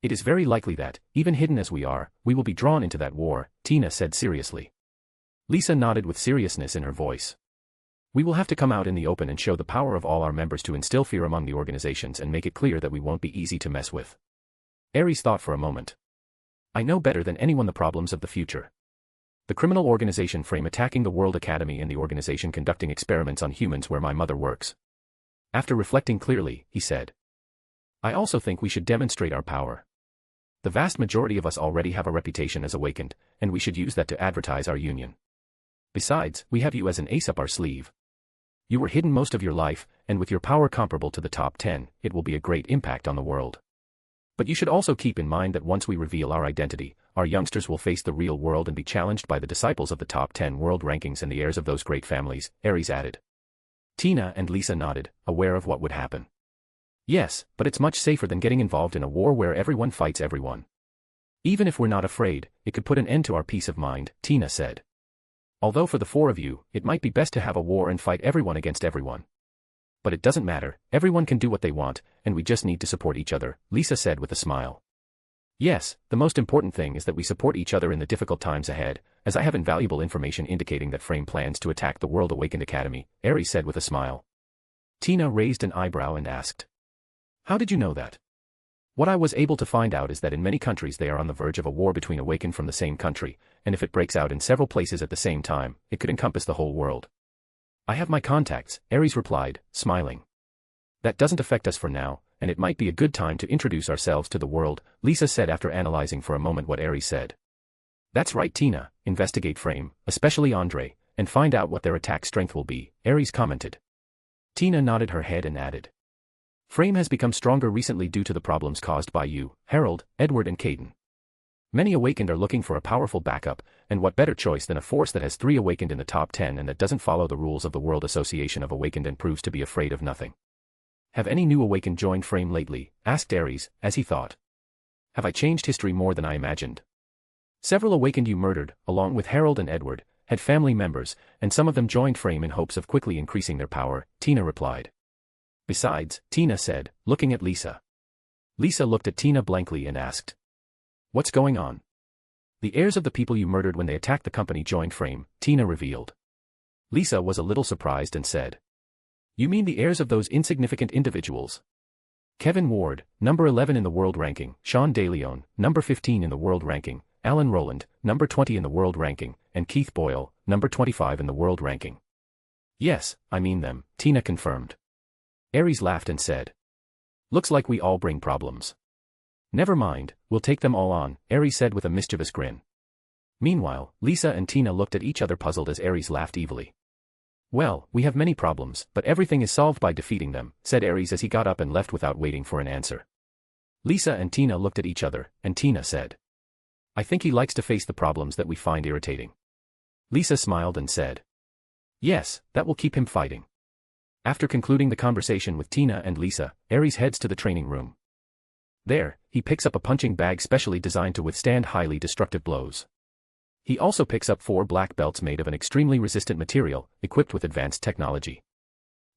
It is very likely that, even hidden as we are, we will be drawn into that war, Tina said seriously. Lisa nodded with seriousness in her voice. We will have to come out in the open and show the power of all our members to instill fear among the organizations and make it clear that we won't be easy to mess with. Ares thought for a moment. I know better than anyone the problems of the future. The criminal organization Frame attacking the World Academy and the organization conducting experiments on humans where my mother works. After reflecting clearly, he said. I also think we should demonstrate our power. The vast majority of us already have a reputation as awakened, and we should use that to advertise our union. Besides, we have you as an ace up our sleeve. You were hidden most of your life, and with your power comparable to the top 10, it will be a great impact on the world. But you should also keep in mind that once we reveal our identity, our youngsters will face the real world and be challenged by the disciples of the top 10 world rankings and the heirs of those great families, Ares added. Tina and Lisa nodded, aware of what would happen. Yes, but it's much safer than getting involved in a war where everyone fights everyone. Even if we're not afraid, it could put an end to our peace of mind, Tina said. Although for the four of you, it might be best to have a war and fight everyone against everyone. But it doesn't matter, everyone can do what they want, and we just need to support each other, Lisa said with a smile. Yes, the most important thing is that we support each other in the difficult times ahead, as I have invaluable information indicating that Frame plans to attack the World Awakened Academy, Ares said with a smile. Tina raised an eyebrow and asked. How did you know that? What I was able to find out is that in many countries they are on the verge of a war between Awakened from the same country, and if it breaks out in several places at the same time, it could encompass the whole world. I have my contacts, Ares replied, smiling. That doesn't affect us for now, and it might be a good time to introduce ourselves to the world, Lisa said after analyzing for a moment what Ares said. That's right, Tina, investigate Frame, especially Andre, and find out what their attack strength will be, Ares commented. Tina nodded her head and added. Frame has become stronger recently due to the problems caused by you, Harold, Edward and Caden. Many Awakened are looking for a powerful backup, and what better choice than a force that has 3 Awakened in the top 10 and that doesn't follow the rules of the World Association of Awakened and proves to be afraid of nothing. Have any new Awakened joined Frame lately? Asked Ares, as he thought. Have I changed history more than I imagined? Several Awakened you murdered, along with Harold and Edward, had family members, and some of them joined Frame in hopes of quickly increasing their power, Tina replied. Besides, Tina said, looking at Lisa. Lisa looked at Tina blankly and asked. What's going on? The heirs of the people you murdered when they attacked the company joined frame, Tina revealed. Lisa was a little surprised and said. You mean the heirs of those insignificant individuals? Kevin Ward, number 11 in the world ranking, Sean DeLeon, number 15 in the world ranking, Alan Rowland, number 20 in the world ranking, and Keith Boyle, number 25 in the world ranking. Yes, I mean them, Tina confirmed. Ares laughed and said. Looks like we all bring problems. Never mind, we'll take them all on, Ares said with a mischievous grin. Meanwhile, Lisa and Tina looked at each other puzzled as Ares laughed evilly. Well, we have many problems, but everything is solved by defeating them, said Ares as he got up and left without waiting for an answer. Lisa and Tina looked at each other, and Tina said. I think he likes to face the problems that we find irritating. Lisa smiled and said. Yes, that will keep him fighting. After concluding the conversation with Tina and Lisa, Ares heads to the training room. There, he picks up a punching bag specially designed to withstand highly destructive blows. He also picks up 4 black belts made of an extremely resistant material, equipped with advanced technology.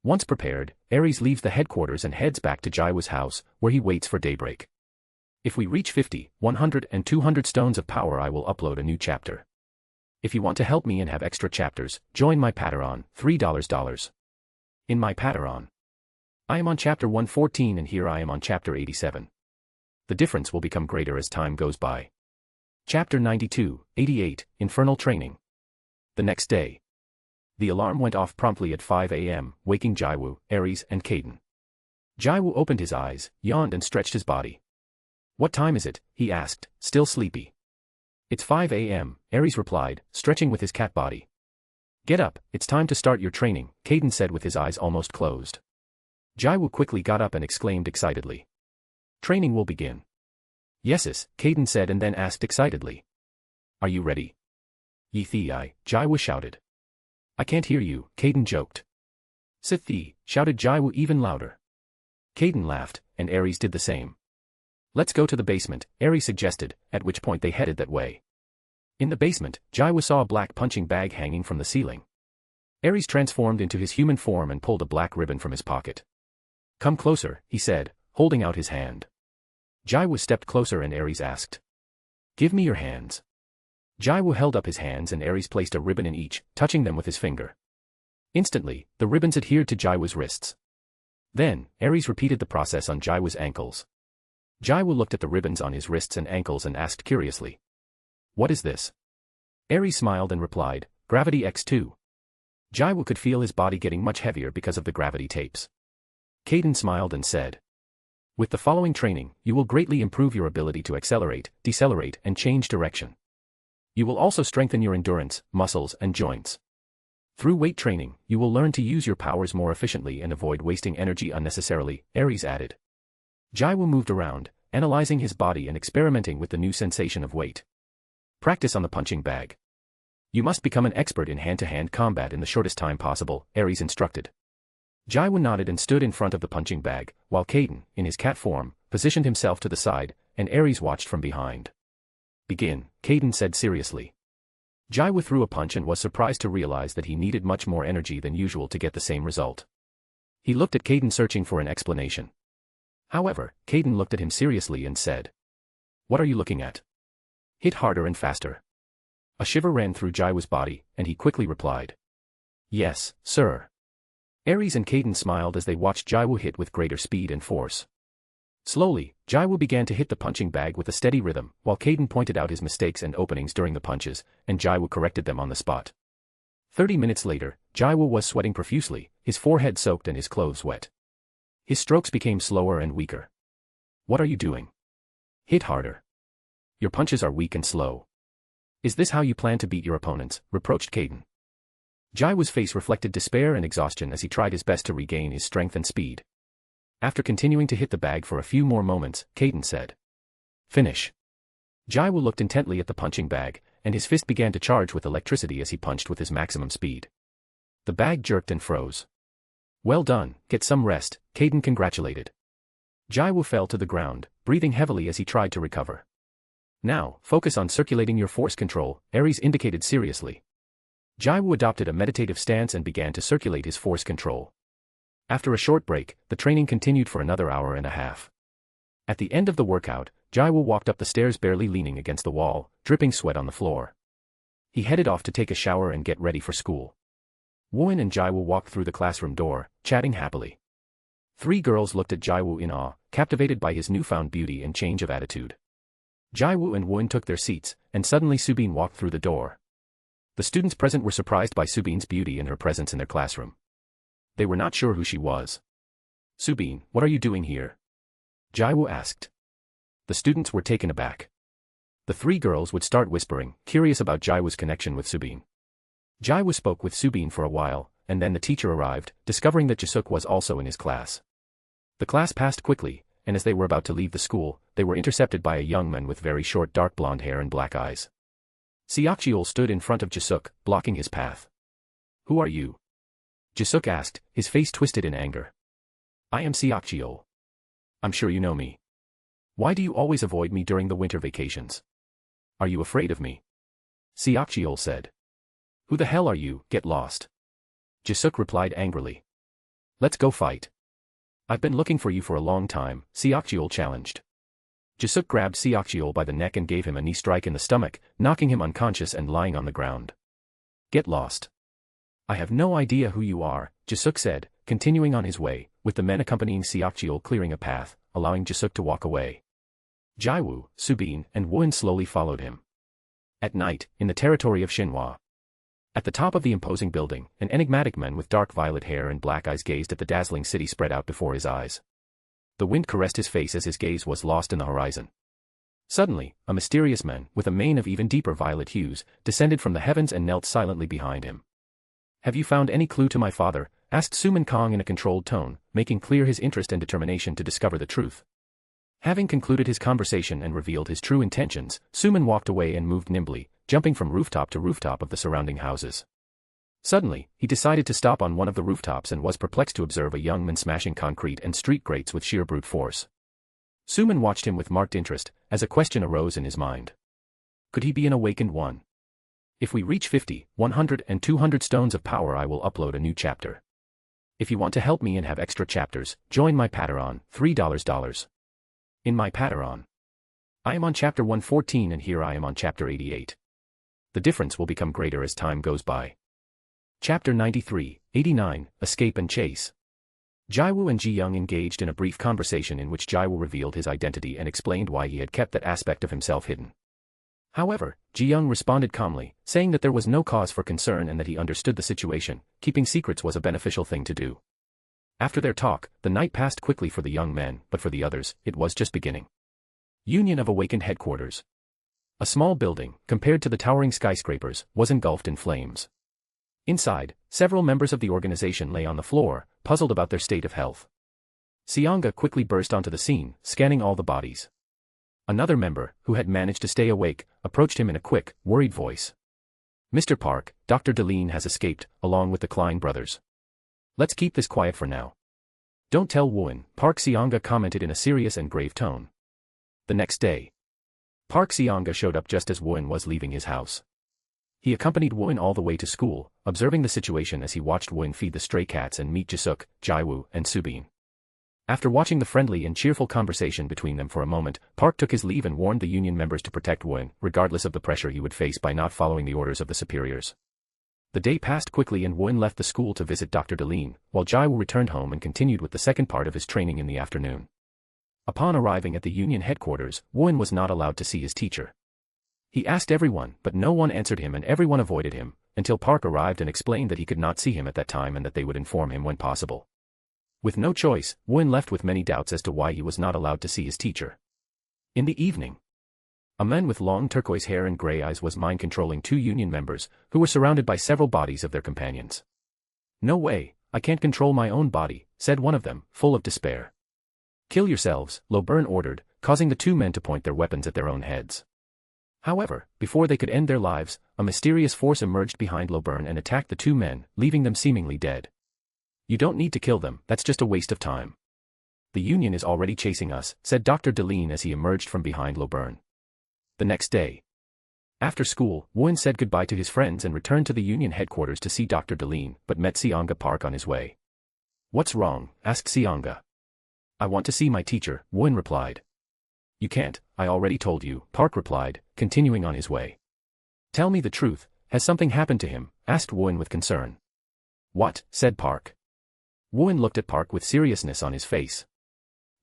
Once prepared, Ares leaves the headquarters and heads back to Jiwoo's house, where he waits for daybreak. If we reach 50, 100 and 200 stones of power I will upload a new chapter. If you want to help me and have extra chapters, join my Patreon, $3. In my Patreon. I am on chapter 114 and here I am on chapter 87. The difference will become greater as time goes by. Chapter 92, 88, Infernal Training. The next day. The alarm went off promptly at 5 a.m., waking Jiwoo, Ares and Caden. Jiwoo opened his eyes, yawned and stretched his body. What time is it? He asked, still sleepy. It's 5 a.m., Ares replied, stretching with his cat body. Get up, it's time to start your training, Caden said with his eyes almost closed. Jiwoo quickly got up and exclaimed excitedly. Training will begin. Yeses, Caden said and then asked excitedly. Are you ready? Yee-thee-I, Jiwoo shouted. I can't hear you, Caden joked. Sith-thee, shouted Jiwoo even louder. Caden laughed, and Ares did the same. Let's go to the basement, Ares suggested, at which point they headed that way. In the basement, Jiwoo saw a black punching bag hanging from the ceiling. Ares transformed into his human form and pulled a black ribbon from his pocket. Come closer, he said, holding out his hand. Jiwoo stepped closer and Ares asked. Give me your hands. Jiwoo held up his hands and Ares placed a ribbon in each, touching them with his finger. Instantly, the ribbons adhered to Jiwoo's wrists. Then, Ares repeated the process on Jiwoo's ankles. Jiwoo looked at the ribbons on his wrists and ankles and asked curiously. What is this? Ares smiled and replied, Gravity X2. Jiwoo could feel his body getting much heavier because of the gravity tapes. Caden smiled and said. With the following training, you will greatly improve your ability to accelerate, decelerate, and change direction. You will also strengthen your endurance, muscles, and joints. Through weight training, you will learn to use your powers more efficiently and avoid wasting energy unnecessarily, Ares added. Jiwoo moved around, analyzing his body and experimenting with the new sensation of weight. Practice on the punching bag. You must become an expert in hand-to-hand combat in the shortest time possible, Ares instructed. Jiwoo nodded and stood in front of the punching bag, while Caden, in his cat form, positioned himself to the side, and Ares watched from behind. Begin, Caden said seriously. Jiwoo threw a punch and was surprised to realize that he needed much more energy than usual to get the same result. He looked at Caden searching for an explanation. However, Caden looked at him seriously and said. What are you looking at? Hit harder and faster. A shiver ran through Jiwoo's body, and he quickly replied. Yes, sir. Ares and Caden smiled as they watched Jiwoo hit with greater speed and force. Slowly, Jiwoo began to hit the punching bag with a steady rhythm, while Caden pointed out his mistakes and openings during the punches, and Jiwoo corrected them on the spot. 30 minutes later, Jiwoo was sweating profusely, his forehead soaked and his clothes wet. His strokes became slower and weaker. What are you doing? Hit harder. Your punches are weak and slow. Is this how you plan to beat your opponents? Reproached Caden. Jiwoo's face reflected despair and exhaustion as he tried his best to regain his strength and speed. After continuing to hit the bag for a few more moments, Caden said. Finish. Jiwoo looked intently at the punching bag, and his fist began to charge with electricity as he punched with his maximum speed. The bag jerked and froze. Well done, get some rest, Caden congratulated. Jiwoo fell to the ground, breathing heavily as he tried to recover. Now, focus on circulating your force control, Ares indicated seriously. Jiwoo adopted a meditative stance and began to circulate his force control. After a short break, the training continued for another hour and a half. At the end of the workout, Jiwoo walked up the stairs barely leaning against the wall, dripping sweat on the floor. He headed off to take a shower and get ready for school. Wooin and Jiwoo walked through the classroom door, chatting happily. 3 girls looked at Jiwoo in awe, captivated by his newfound beauty and change of attitude. Jiwoo and Wooin took their seats, and suddenly Subin walked through the door. The students present were surprised by Subin's beauty and her presence in their classroom. They were not sure who she was. "Subin, what are you doing here?" Jiwoo asked. The students were taken aback. The 3 girls would start whispering, curious about Jiwoo's connection with Subin. Jiwoo spoke with Subin for a while, and then the teacher arrived, discovering that Jisuk was also in his class. The class passed quickly, and as they were about to leave the school, they were intercepted by a young man with very short dark blonde hair and black eyes. Seokjeol stood in front of Jisuk, blocking his path. "Who are you?" Jisuk asked, his face twisted in anger. "I am Seokjeol. I'm sure you know me. Why do you always avoid me during the winter vacations? Are you afraid of me?" Seokjeol said. "Who the hell are you? Get lost." Jisuk replied angrily. "Let's go fight." "I've been looking for you for a long time," Seokjeol challenged. Jisuk grabbed Seokjeol by the neck and gave him a knee strike in the stomach, knocking him unconscious and lying on the ground. "Get lost." "I have no idea who you are," Jisuk said, continuing on his way, with the men accompanying Seokjeol clearing a path, allowing Jisuk to walk away. Jiwoo, Subin, and Wooin slowly followed him. At night, in the territory of Shinhwa. At the top of the imposing building, an enigmatic man with dark violet hair and black eyes gazed at the dazzling city spread out before his eyes. The wind caressed his face as his gaze was lost in the horizon. Suddenly, a mysterious man, with a mane of even deeper violet hues, descended from the heavens and knelt silently behind him. "Have you found any clue to my father?" asked Suman Kong in a controlled tone, making clear his interest and determination to discover the truth. Having concluded his conversation and revealed his true intentions, Suman walked away and moved nimbly, jumping from rooftop to rooftop of the surrounding houses. Suddenly, he decided to stop on one of the rooftops and was perplexed to observe a young man smashing concrete and street grates with sheer brute force. Suman watched him with marked interest, as a question arose in his mind. Could he be an awakened one? If we reach 50, 100 and 200 stones of power, I will upload a new chapter. If you want to help me and have extra chapters, join my Patreon, $3. In my Patreon. I am on chapter 114 and here I am on chapter 88. The difference will become greater as time goes by. Chapter 93, 89, Escape and Chase. Jiwoo and Ji-young engaged in a brief conversation in which Jiwoo revealed his identity and explained why he had kept that aspect of himself hidden. However, Ji-young responded calmly, saying that there was no cause for concern and that he understood the situation, keeping secrets was a beneficial thing to do. After their talk, the night passed quickly for the young men, but for the others, it was just beginning. Union of Awakened Headquarters. A small building, compared to the towering skyscrapers, was engulfed in flames. Inside, several members of the organization lay on the floor, puzzled about their state of health. Seonga quickly burst onto the scene, scanning all the bodies. Another member, who had managed to stay awake, approached him in a quick, worried voice. "Mr. Park, Dr. Deline has escaped, along with the Klein brothers. Let's keep this quiet for now." "Don't tell Wooin," Park Seonga commented in a serious and grave tone. The next day, Park Seonga showed up just as Wooin was leaving his house. He accompanied Wooin all the way to school, observing the situation as he watched Wooin feed the stray cats and meet Jisuk, Jiwoo, and Subin. After watching the friendly and cheerful conversation between them for a moment, Park took his leave and warned the union members to protect Wooin, regardless of the pressure he would face by not following the orders of the superiors. The day passed quickly and Wooin left the school to visit Dr. Deline, while Jiwoo returned home and continued with the second part of his training in the afternoon. Upon arriving at the union headquarters, Wooin was not allowed to see his teacher. He asked everyone, but no one answered him and everyone avoided him, until Park arrived and explained that he could not see him at that time and that they would inform him when possible. With no choice, Wooin left with many doubts as to why he was not allowed to see his teacher. In the evening, a man with long turquoise hair and gray eyes was mind-controlling 2 union members, who were surrounded by several bodies of their companions. "No way, I can't control my own body," said one of them, full of despair. "Kill yourselves," Lobern ordered, causing the 2 men to point their weapons at their own heads. However, before they could end their lives, a mysterious force emerged behind Lobern and attacked the 2 men, leaving them seemingly dead. "You don't need to kill them, that's just a waste of time. The Union is already chasing us," said Dr. Deline as he emerged from behind Lobern. The next day, after school, Wooin said goodbye to his friends and returned to the Union headquarters to see Dr. Deline, but met Seonga Park on his way. "What's wrong?" asked Seonga. "I want to see my teacher," Wooin replied. You can't, I already told you, Park replied, continuing on his way. Tell me the truth, has something happened to him? Asked Wooin with concern. What? Said Park. Wooin looked at Park with seriousness on his face.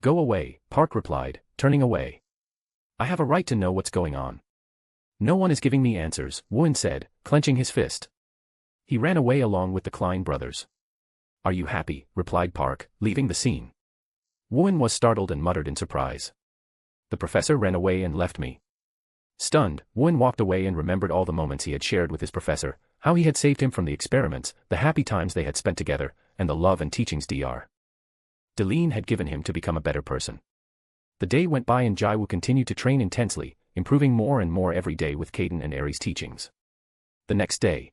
Go away, Park replied, turning away. I have a right to know what's going on. No one is giving me answers, Wooin said, clenching his fist. He ran away along with the Klein brothers. Are you happy? Replied Park, leaving the scene. Wooin was startled and muttered in surprise. The professor ran away and left me. Stunned, Wooin walked away and remembered all the moments he had shared with his professor, how he had saved him from the experiments, the happy times they had spent together, and the love and teachings Dr. Deline had given him to become a better person. The day went by and Jiwoo continued to train intensely, improving more and more every day with Caden and Aries' teachings. The next day.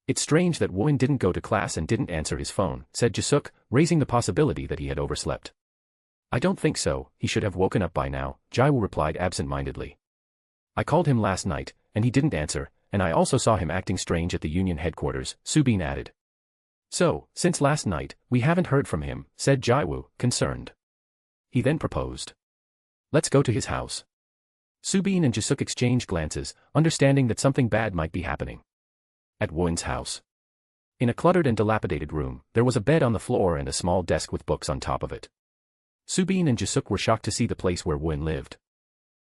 It's strange that Wooin didn't go to class and didn't answer his phone, said Jisuk, raising the possibility that he had overslept. I don't think so, he should have woken up by now, Jiwoo replied absent-mindedly. I called him last night, and he didn't answer, and I also saw him acting strange at the union headquarters, Subin added. So, since last night, we haven't heard from him, said Jiwoo, concerned. He then proposed. Let's go to his house. Subin and Jisuk exchanged glances, understanding that something bad might be happening. At Wooin's house. In a cluttered and dilapidated room, there was a bed on the floor and a small desk with books on top of it. Subin and Jisuk were shocked to see the place where Wooin lived.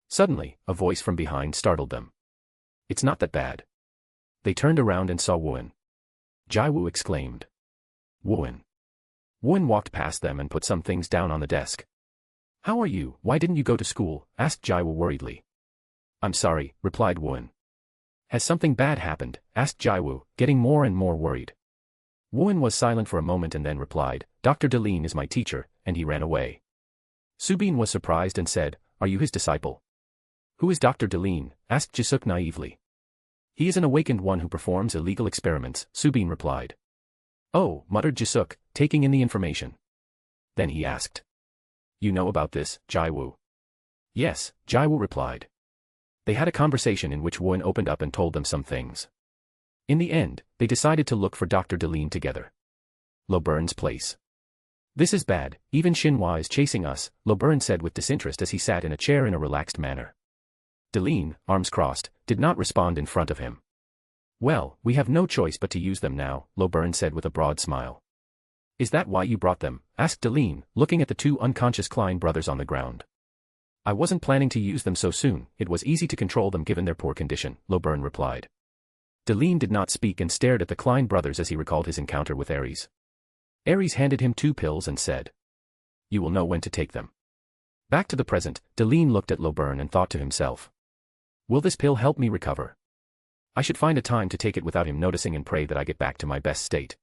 Suddenly, a voice from behind startled them. It's not that bad. They turned around and saw Wooin. Jiwoo exclaimed. Wooin. Wooin walked past them and put some things down on the desk. How are you? Why didn't you go to school? Asked Jiwoo worriedly. I'm sorry, replied Wooin. Has something bad happened? Asked Jiwoo, getting more and more worried. Wooin was silent for a moment and then replied, Dr. Deline is my teacher, and he ran away. Subin was surprised and said, Are you his disciple? Who is Dr. Deline? Asked Jisuk naively. He is an awakened one who performs illegal experiments, Subin replied. Oh, muttered Jisuk, taking in the information. Then he asked. You know about this, Jiwoo? Yes, Jiwoo replied. They had a conversation in which Wooin opened up and told them some things. In the end, they decided to look for Dr. Deline together. Loburn's place. This is bad, even Xinhua is chasing us, Loburn said with disinterest as he sat in a chair in a relaxed manner. Deline, arms crossed, did not respond in front of him. Well, we have no choice but to use them now, Loburn said with a broad smile. Is that why you brought them? Asked Deline, looking at the two unconscious Klein brothers on the ground. I wasn't planning to use them so soon, it was easy to control them given their poor condition, Loburn replied. Deline did not speak and stared at the Klein brothers as he recalled his encounter with Aries. Aries handed him 2 pills and said. You will know when to take them. Back to the present, Deline looked at Loburn and thought to himself. Will this pill help me recover? I should find a time to take it without him noticing and pray that I get back to my best state.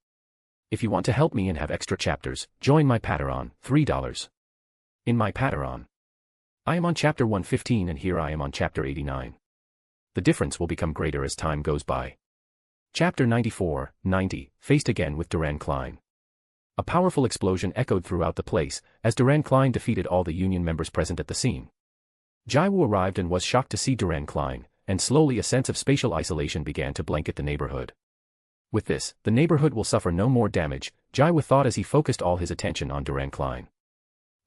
If you want to help me and have extra chapters, join my Patreon, $3. In my Patreon. I am on chapter 115 and here I am on chapter 89. The difference will become greater as time goes by. Chapter 94, 90, faced again with Duran Klein. A powerful explosion echoed throughout the place, as Duran Klein defeated all the union members present at the scene. Jiwoo arrived and was shocked to see Duran Klein, and slowly a sense of spatial isolation began to blanket the neighborhood. With this, the neighborhood will suffer no more damage, Jiwoo thought as he focused all his attention on Duran Klein.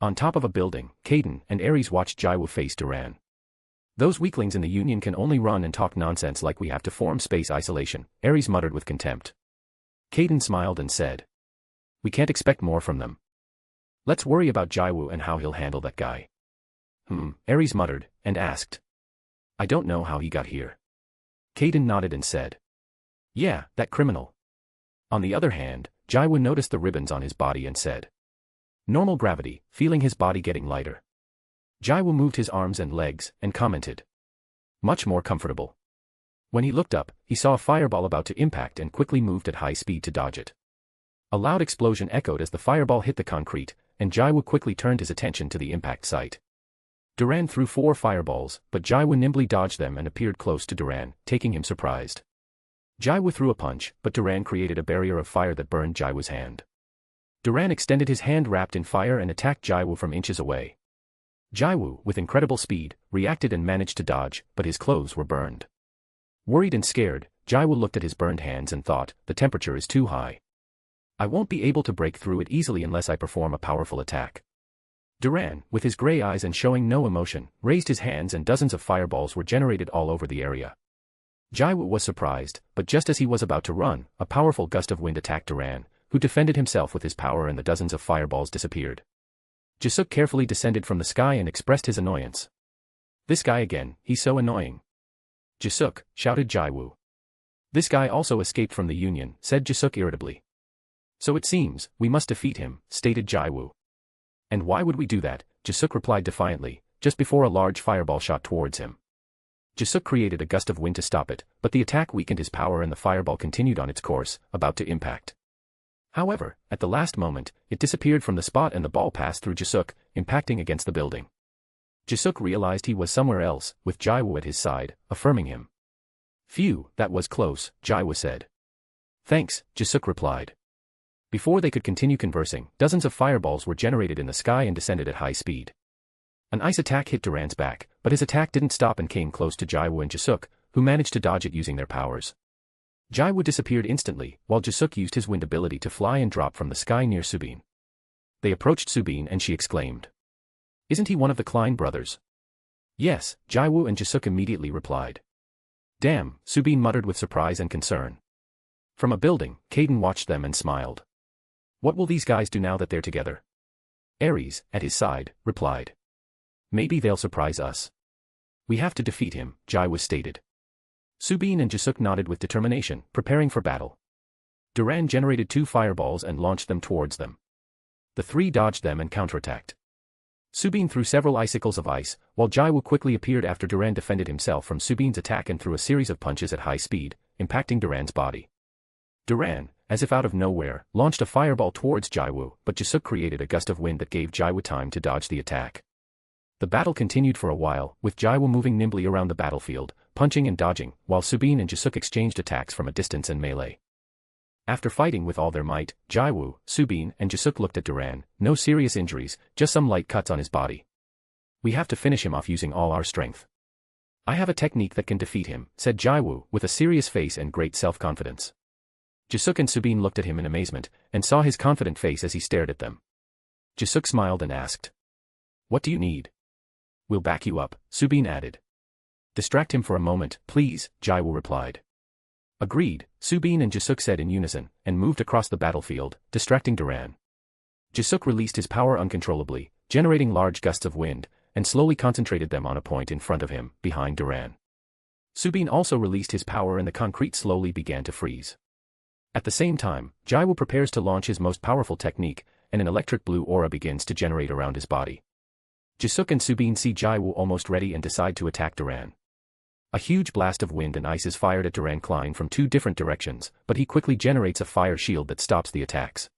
On top of a building, Caden and Aries watched Jiwoo face Duran. Those weaklings in the union can only run and talk nonsense like we have to form space isolation, Aries muttered with contempt. Caden smiled and said. We can't expect more from them. Let's worry about Jiwoo and how he'll handle that guy. Aries muttered, and asked. I don't know how he got here. Caden nodded and said. Yeah, that criminal. On the other hand, Jiwoo noticed the ribbons on his body and said. Normal gravity, feeling his body getting lighter. Jiwoo moved his arms and legs, and commented. Much more comfortable. When he looked up, he saw a fireball about to impact and quickly moved at high speed to dodge it. A loud explosion echoed as the fireball hit the concrete, and Jiwoo quickly turned his attention to the impact site. Duran threw 4 fireballs, but Jiwoo nimbly dodged them and appeared close to Duran, taking him surprised. Jiwoo threw a punch, but Duran created a barrier of fire that burned Jiwoo's hand. Duran extended his hand wrapped in fire and attacked Jiwoo from inches away. Jiwoo, with incredible speed, reacted and managed to dodge, but his clothes were burned. Worried and scared, Jiwoo looked at his burned hands and thought, the temperature is too high. I won't be able to break through it easily unless I perform a powerful attack. Duran, with his gray eyes and showing no emotion, raised his hands and dozens of fireballs were generated all over the area. Jiwoo was surprised, but just as he was about to run, a powerful gust of wind attacked Duran, who defended himself with his power and the dozens of fireballs disappeared. Jisuk carefully descended from the sky and expressed his annoyance. "This guy again, he's so annoying." "Jisuk," shouted Jiwoo. "This guy also escaped from the Union," said Jisuk irritably. "So it seems, we must defeat him," stated Jiwoo. "And why would we do that?" Jisuk replied defiantly, just before a large fireball shot towards him. Jisuk created a gust of wind to stop it, but the attack weakened his power and the fireball continued on its course, about to impact. However, at the last moment, it disappeared from the spot and the ball passed through Jisuk, impacting against the building. Jisuk realized he was somewhere else, with Jiwoo at his side, affirming him. "Phew, that was close," Jiwoo said. "Thanks," Jisuk replied. Before they could continue conversing, dozens of fireballs were generated in the sky and descended at high speed. An ice attack hit Duran's back, but his attack didn't stop and came close to Jiwoo and Jisuk, who managed to dodge it using their powers. Jiwoo disappeared instantly, while Jisuk used his wind ability to fly and drop from the sky near Subin. They approached Subin and she exclaimed, "Isn't he one of the Klein brothers?" "Yes," Jiwoo and Jisuk immediately replied. "Damn," Subin muttered with surprise and concern. From a building, Caden watched them and smiled. "What will these guys do now that they're together?" Ares, at his side, replied. "Maybe they'll surprise us." "We have to defeat him," Jiwoo stated. Subin and Jisuk nodded with determination, preparing for battle. Duran generated 2 fireballs and launched them towards them. The 3 dodged them and counterattacked. Subin threw several icicles of ice, while Jiwoo quickly appeared after Duran defended himself from Subin's attack and threw a series of punches at high speed, impacting Duran's body. Duran, as if out of nowhere, launched a fireball towards Jiwoo, but Jisuk created a gust of wind that gave Jiwoo time to dodge the attack. The battle continued for a while, with Jiwoo moving nimbly around the battlefield, punching and dodging, while Subin and Jisuk exchanged attacks from a distance and melee. After fighting with all their might, Jiwoo, Subin, and Jisuk looked at Duran, no serious injuries, just some light cuts on his body. "We have to finish him off using all our strength. I have a technique that can defeat him," said Jiwoo, with a serious face and great self-confidence. Jisuk and Subin looked at him in amazement, and saw his confident face as he stared at them. Jisuk smiled and asked, "What do you need?" "We'll back you up," Subin added. "Distract him for a moment, please," Jiwoo replied. "Agreed," Subin and Jisuk said in unison, and moved across the battlefield, distracting Duran. Jisuk released his power uncontrollably, generating large gusts of wind, and slowly concentrated them on a point in front of him, behind Duran. Subin also released his power and the concrete slowly began to freeze. At the same time, Jiwoo prepares to launch his most powerful technique, and an electric blue aura begins to generate around his body. Jisuk and Subin see Jiwoo almost ready and decide to attack Duran. A huge blast of wind and ice is fired at Duran Klein from 2 different directions, but he quickly generates a fire shield that stops the attacks.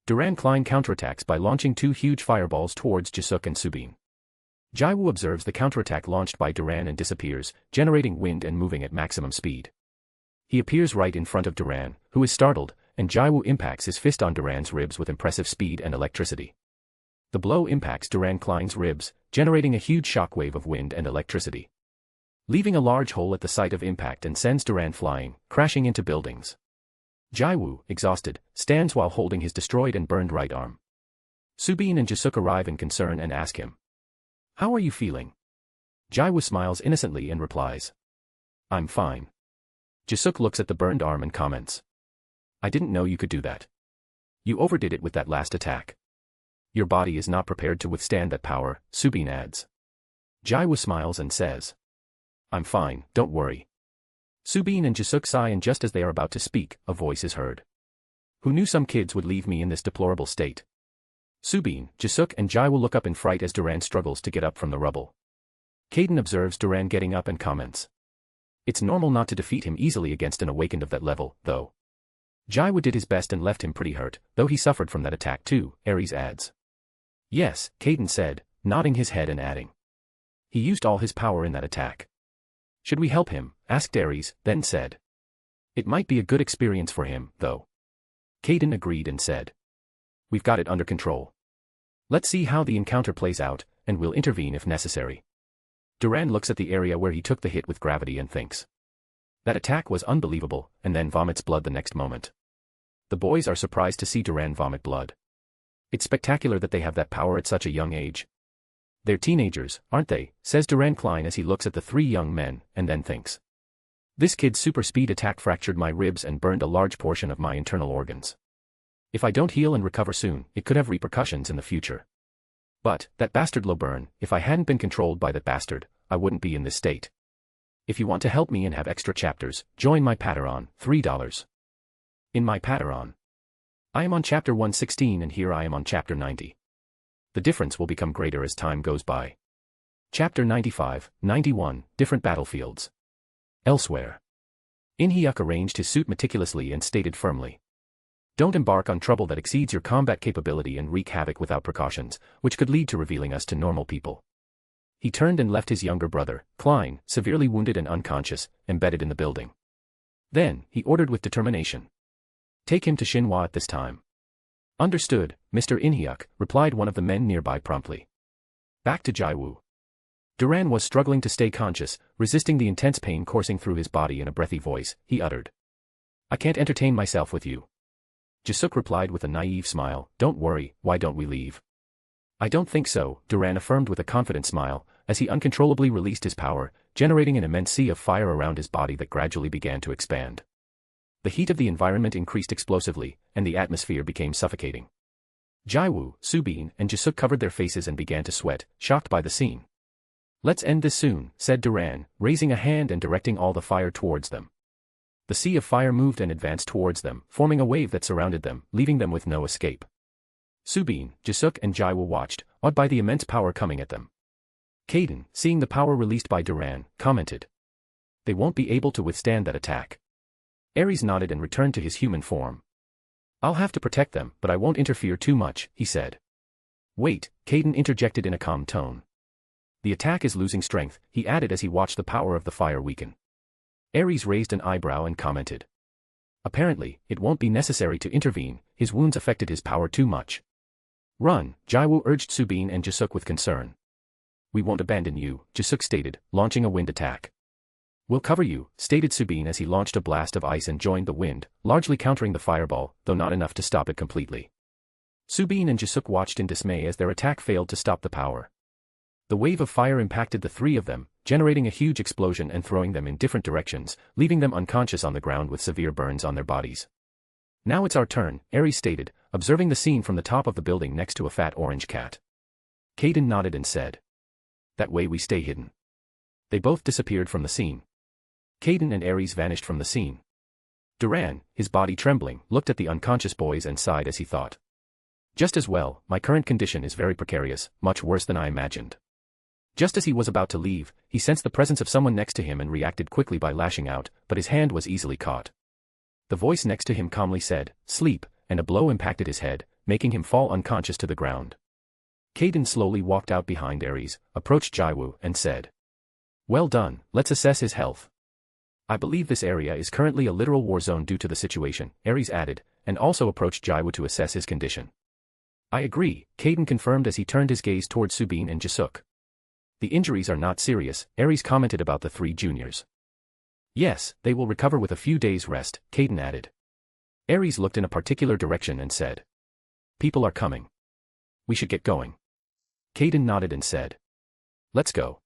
Duran Klein counterattacks by launching 2 huge fireballs towards Jisuk and Subin. Jiwoo observes the counterattack launched by Duran and disappears, generating wind and moving at maximum speed. He appears right in front of Duran, who is startled, and Jiwoo impacts his fist on Duran's ribs with impressive speed and electricity. The blow impacts Duran Klein's ribs, generating a huge shockwave of wind and electricity, leaving a large hole at the site of impact and sends Duran flying, crashing into buildings. Jiwoo, exhausted, stands while holding his destroyed and burned right arm. Subin and Jisuk arrive in concern and ask him, "How are you feeling?" Jiwoo smiles innocently and replies, "I'm fine." Jisuk looks at the burned arm and comments, "I didn't know you could do that. You overdid it with that last attack. Your body is not prepared to withstand that power," Subin adds. Jiwoo smiles and says, "I'm fine, don't worry." Subin and Jisuk sigh, and just as they are about to speak, a voice is heard. "Who knew some kids would leave me in this deplorable state?" Subin, Jisuk and Jiwoo look up in fright as Duran struggles to get up from the rubble. Caden observes Duran getting up and comments, "It's normal not to defeat him easily against an awakened of that level, though." Jiwoo did his best and left him pretty hurt, though he suffered from that attack too, Ares adds. "Yes," Caden said, nodding his head and adding, "He used all his power in that attack." "Should we help him?" asked Ares, then said, "It might be a good experience for him, though." Caden agreed and said, "We've got it under control. Let's see how the encounter plays out, and we'll intervene if necessary." Duran looks at the area where he took the hit with gravity and thinks, "That attack was unbelievable," and then vomits blood the next moment. The boys are surprised to see Duran vomit blood. It's spectacular that they have that power at such a young age. They're teenagers, aren't they, says Duran Klein as he looks at the three young men, and then thinks. This kid's super speed attack fractured my ribs and burned a large portion of my internal organs. If I don't heal and recover soon, it could have repercussions in the future. But, that bastard Loburn, if I hadn't been controlled by that bastard, I wouldn't be in this state. If you want to help me and have extra chapters, join my Patreon, $3. In my Patreon. I am on chapter 116 and here I am on chapter 90. The difference will become greater as time goes by. Chapter 95, 91, Different Battlefields. Elsewhere. In Hyuk arranged his suit meticulously and stated firmly. Don't embark on trouble that exceeds your combat capability and wreak havoc without precautions, which could lead to revealing us to normal people. He turned and left his younger brother, Klein, severely wounded and unconscious, embedded in the building. Then, he ordered with determination. Take him to Shinhwa at this time. Understood, Mr. Inhyuk, replied one of the men nearby promptly. Back to Jiwoo. Duran was struggling to stay conscious, resisting the intense pain coursing through his body in a breathy voice, he uttered. I can't entertain myself with you. Jisuk replied with a naive smile, don't worry, why don't we leave? I don't think so, Duran affirmed with a confident smile, as he uncontrollably released his power, generating an immense sea of fire around his body that gradually began to expand. The heat of the environment increased explosively, and the atmosphere became suffocating. Jiwoo, Subin, and Jisuk covered their faces and began to sweat, shocked by the scene. Let's end this soon, said Duran, raising a hand and directing all the fire towards them. The sea of fire moved and advanced towards them, forming a wave that surrounded them, leaving them with no escape. Subin, Jisuk and Jiwoo watched, awed by the immense power coming at them. Kaden, seeing the power released by Duran, commented. They won't be able to withstand that attack. Ares nodded and returned to his human form. I'll have to protect them, but I won't interfere too much, he said. Wait, Kaden interjected in a calm tone. The attack is losing strength, he added as he watched the power of the fire weaken. Ares raised an eyebrow and commented. Apparently, it won't be necessary to intervene, his wounds affected his power too much. Run, Jiwoo urged Subin and Jisuk with concern. We won't abandon you, Jisuk stated, launching a wind attack. We'll cover you, stated Subin as he launched a blast of ice and joined the wind, largely countering the fireball, though not enough to stop it completely. Subin and Jisuk watched in dismay as their attack failed to stop the power. The wave of fire impacted the three of them, generating a huge explosion and throwing them in different directions, leaving them unconscious on the ground with severe burns on their bodies. Now it's our turn, Ares stated, observing the scene from the top of the building next to a fat orange cat. Kaden nodded and said. That way we stay hidden. They both disappeared from the scene. Kaden and Ares vanished from the scene. Duran, his body trembling, looked at the unconscious boys and sighed as he thought. Just as well, my current condition is very precarious, much worse than I imagined. Just as he was about to leave, he sensed the presence of someone next to him and reacted quickly by lashing out, but his hand was easily caught. The voice next to him calmly said, sleep, and a blow impacted his head, making him fall unconscious to the ground. Kaden slowly walked out behind Ares, approached Jiwoo, and said. Well done, let's assess his health. I believe this area is currently a literal war zone due to the situation, Ares added, and also approached Jiwoo to assess his condition. I agree, Kaden confirmed as he turned his gaze towards Subin and Jisuk. The injuries are not serious, Ares commented about the three juniors. Yes, they will recover with a few days' rest, Kaden added. Ares looked in a particular direction and said. People are coming. We should get going. Kaden nodded and said. Let's go.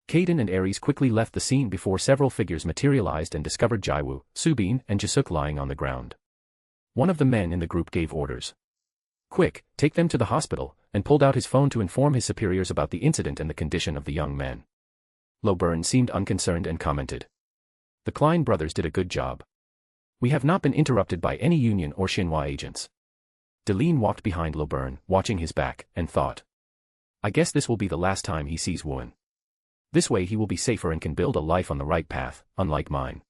Kaden and Ares quickly left the scene before several figures materialized and discovered Jiwoo, Subin, and Jisuk lying on the ground. One of the men in the group gave orders. Quick, take them to the hospital, and pulled out his phone to inform his superiors about the incident and the condition of the young men. Loburn seemed unconcerned and commented. The Klein brothers did a good job. We have not been interrupted by any Union or Shinhwa agents. Deline walked behind Loburn, watching his back, and thought. I guess this will be the last time he sees Wooen. This way he will be safer and can build a life on the right path, unlike mine.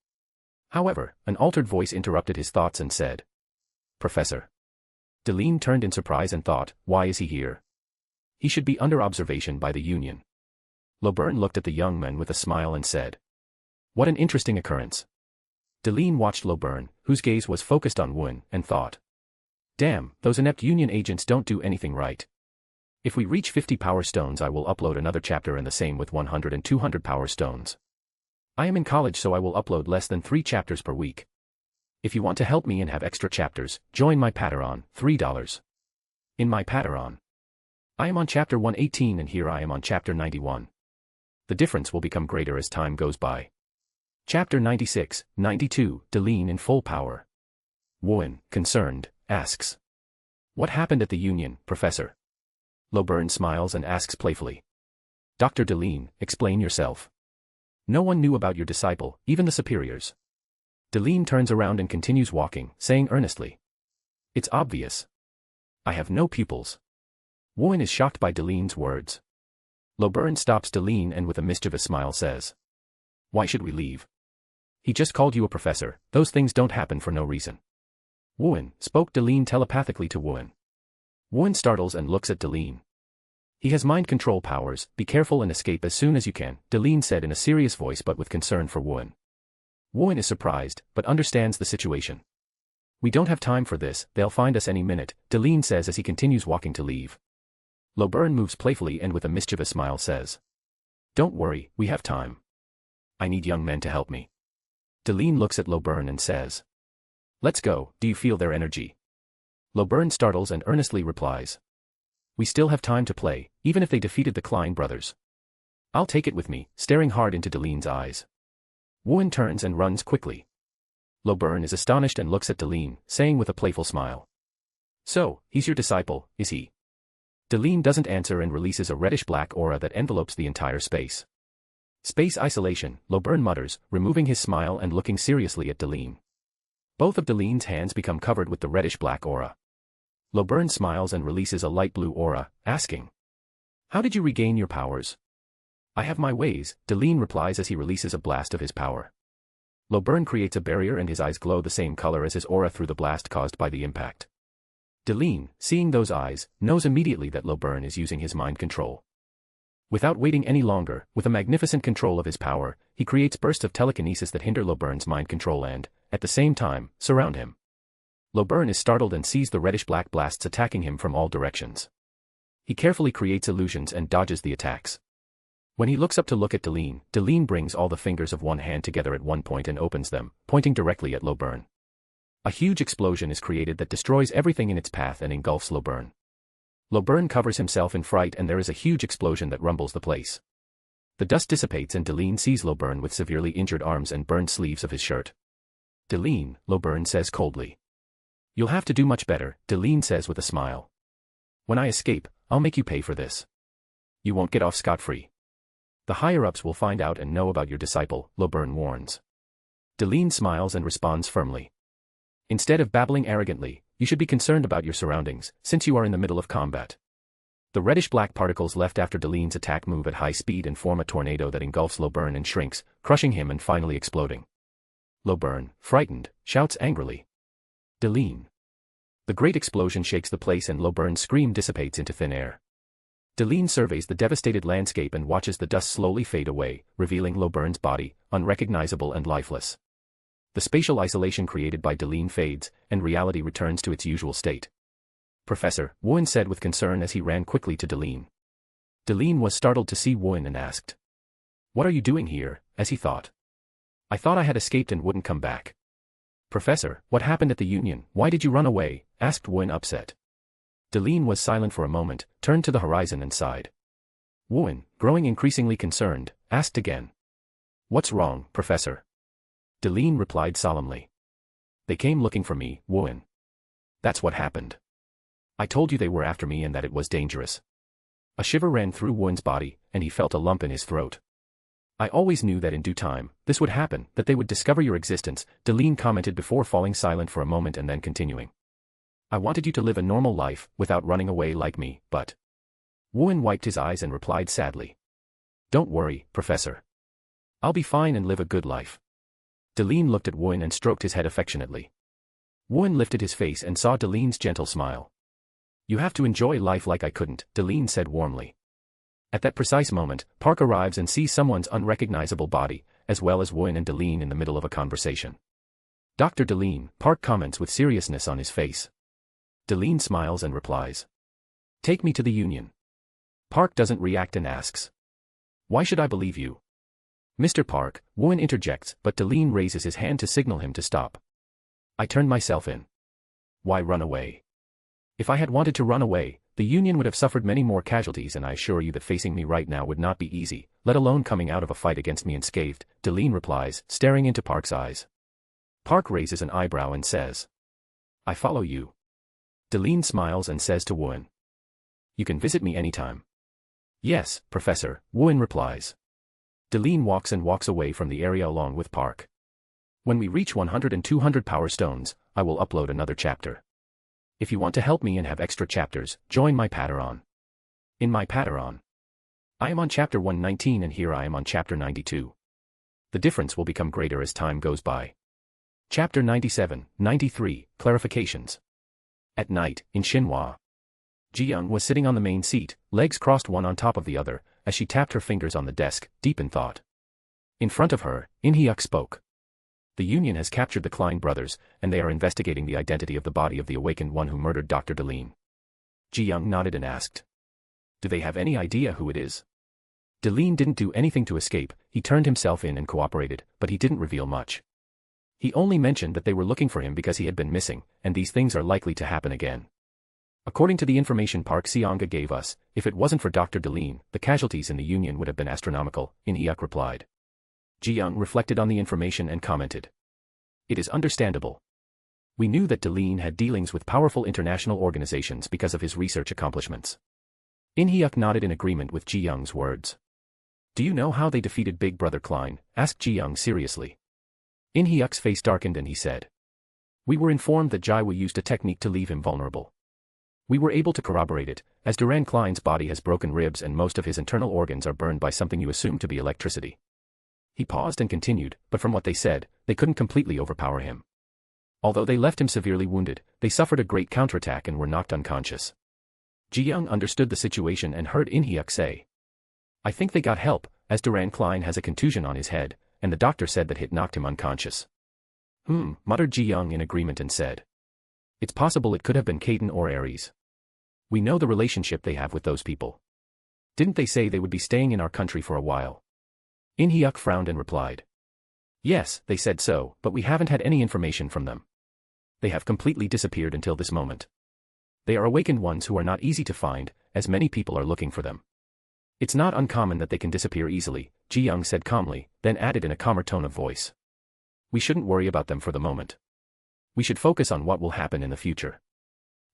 However, an altered voice interrupted his thoughts and said. Professor. Deline turned in surprise and thought, why is he here? He should be under observation by the Union. Loburn looked at the young men with a smile and said. What an interesting occurrence. Deline watched Loburn, whose gaze was focused on Wooen, and thought. Damn, those inept Union agents don't do anything right. If we reach 50 power stones I will upload another chapter and the same with 100 and 200 power stones. I am in college so I will upload less than 3 chapters per week. If you want to help me and have extra chapters, join my Patreon, $3. In my Patreon. I am on chapter 118 and here I am on chapter 91. The difference will become greater as time goes by. Chapter 96, 92, Deleen in full power. Wooin, concerned, asks. What happened at the union, Professor? Lobern smiles and asks playfully. Dr. Deleen, explain yourself. No one knew about your disciple, even the superiors. Deleen turns around and continues walking, saying earnestly. It's obvious. I have no pupils. Wooin is shocked by Deleen's words. Lobern stops Deleen and with a mischievous smile says. Why should we leave? He just called you a professor, those things don't happen for no reason. Wooin, spoke Deleen telepathically to Wooin. Wooin startles and looks at Deleen. He has mind control powers, be careful and escape as soon as you can, Deleen said in a serious voice but with concern for Wooin. Wooin is surprised, but understands the situation. We don't have time for this, they'll find us any minute, Deleen says as he continues walking to leave. Lobern moves playfully and with a mischievous smile says. Don't worry, we have time. I need young men to help me. Deleen looks at Lobern and says. Let's go, do you feel their energy? Lobern startles and earnestly replies. We still have time to play, even if they defeated the Klein brothers. I'll take it with me, staring hard into Deleen's eyes. Wooin turns and runs quickly. Lobern is astonished and looks at Deleen, saying with a playful smile. So, he's your disciple, is he? Deleen doesn't answer and releases a reddish-black aura that envelopes the entire space. Space isolation, Lobern mutters, removing his smile and looking seriously at Deleen. Both of Deleen's hands become covered with the reddish-black aura. Lobern smiles and releases a light blue aura, asking. How did you regain your powers? I have my ways, Deleen replies as he releases a blast of his power. Lobern creates a barrier and his eyes glow the same color as his aura through the blast caused by the impact. Deleen, seeing those eyes, knows immediately that Lobern is using his mind control. Without waiting any longer, with a magnificent control of his power, he creates bursts of telekinesis that hinder Lobern's mind control and, at the same time, surround him. Lobern is startled and sees the reddish-black blasts attacking him from all directions. He carefully creates illusions and dodges the attacks. When he looks up to look at Deleen, Deleen brings all the fingers of one hand together at one point and opens them, pointing directly at Lobern. A huge explosion is created that destroys everything in its path and engulfs Lobern. Lobern covers himself in fright and there is a huge explosion that rumbles the place. The dust dissipates and Deleen sees Lobern with severely injured arms and burned sleeves of his shirt. Deleen, Lobern says coldly. You'll have to do much better, Deleen says with a smile. When I escape, I'll make you pay for this. You won't get off scot-free. The higher-ups will find out and know about your disciple, Lobern warns. Deleen smiles and responds firmly. Instead of babbling arrogantly, you should be concerned about your surroundings, since you are in the middle of combat. The reddish-black particles left after Deleen's attack move at high speed and form a tornado that engulfs Lobern and shrinks, crushing him and finally exploding. Lobern, frightened, shouts angrily. Deleen. The great explosion shakes the place and Lobern's scream dissipates into thin air. Deleen surveys the devastated landscape and watches the dust slowly fade away, revealing Lobern's body, unrecognizable and lifeless. The spatial isolation created by Deleen fades, and reality returns to its usual state. Professor, Wooin said with concern as he ran quickly to Deleen. Deleen was startled to see Wooin and asked. What are you doing here, as he thought? I thought I had escaped and wouldn't come back. Professor, what happened at the union, why did you run away, asked Wooin upset. Deleen was silent for a moment, turned to the horizon and sighed. Wooin, growing increasingly concerned, asked again. What's wrong, Professor? Deleen replied solemnly. They came looking for me, Wooin. That's what happened. I told you they were after me and that it was dangerous. A shiver ran through Wooin's body, and he felt a lump in his throat. I always knew that in due time, this would happen, that they would discover your existence, Deleen commented before falling silent for a moment and then continuing. I wanted you to live a normal life, without running away like me, but... Wooin wiped his eyes and replied sadly. Don't worry, Professor. I'll be fine and live a good life. Deleen looked at Wooin and stroked his head affectionately. Wooin lifted his face and saw Deleen's gentle smile. You have to enjoy life like I couldn't, Deleen said warmly. At that precise moment, Park arrives and sees someone's unrecognizable body, as well as Wooin and Deleen in the middle of a conversation. Dr. Deleen, Park comments with seriousness on his face. Deleen smiles and replies. Take me to the union. Park doesn't react and asks. Why should I believe you? Mr. Park, Wooin interjects, but Deleen raises his hand to signal him to stop. I turned myself in. Why run away? If I had wanted to run away, the Union would have suffered many more casualties, and I assure you that facing me right now would not be easy, let alone coming out of a fight against me unscathed, Deline replies, staring into Park's eyes. Park raises an eyebrow and says, I follow you. Deline smiles and says to Wooin, you can visit me anytime. Yes, Professor, Wooin replies. Deline walks away from the area along with Park. When we reach 100 and 200 power stones, I will upload another chapter. If you want to help me and have extra chapters, join my Patreon. In my Patreon, I am on chapter 119 and here I am on chapter 92. The difference will become greater as time goes by. Chapter 97, 93, Clarifications. At night, in Xinhua, Jiyoung was sitting on the main seat, legs crossed one on top of the other, as she tapped her fingers on the desk, deep in thought. In front of her, In-hyuk spoke. The Union has captured the Klein brothers, and they are investigating the identity of the body of the awakened one who murdered Dr. Deline. Jiyoung nodded and asked, do they have any idea who it is? Deline didn't do anything to escape, he turned himself in and cooperated, but he didn't reveal much. He only mentioned that they were looking for him because he had been missing, and these things are likely to happen again. According to the information Park Seonga gave us, if it wasn't for Dr. Deline, the casualties in the Union would have been astronomical, In-hyuk replied. Jiyoung reflected on the information and commented. It is understandable. We knew that Deline had dealings with powerful international organizations because of his research accomplishments. In-hyuk nodded in agreement with Jiyoung's words. Do you know how they defeated Big Brother Klein? Asked Jiyoung seriously. In-hyuk's face darkened and he said. We were informed that Jiwoo used a technique to leave him vulnerable. We were able to corroborate it, as Duran Klein's body has broken ribs and most of his internal organs are burned by something you assume to be electricity. He paused and continued, but from what they said, they couldn't completely overpower him. Although they left him severely wounded, they suffered a great counterattack and were knocked unconscious. Jiyoung understood the situation and heard In-hyuk say. I think they got help, as Duran Klein has a contusion on his head, and the doctor said that hit knocked him unconscious. Muttered Jiyoung in agreement and said. It's possible it could have been Caden or Ares. We know the relationship they have with those people. Didn't they say they would be staying in our country for a while? In-hyuk frowned and replied. Yes, they said so, but we haven't had any information from them. They have completely disappeared until this moment. They are awakened ones who are not easy to find, as many people are looking for them. It's not uncommon that they can disappear easily, Jiyoung said calmly, then added in a calmer tone of voice. We shouldn't worry about them for the moment. We should focus on what will happen in the future.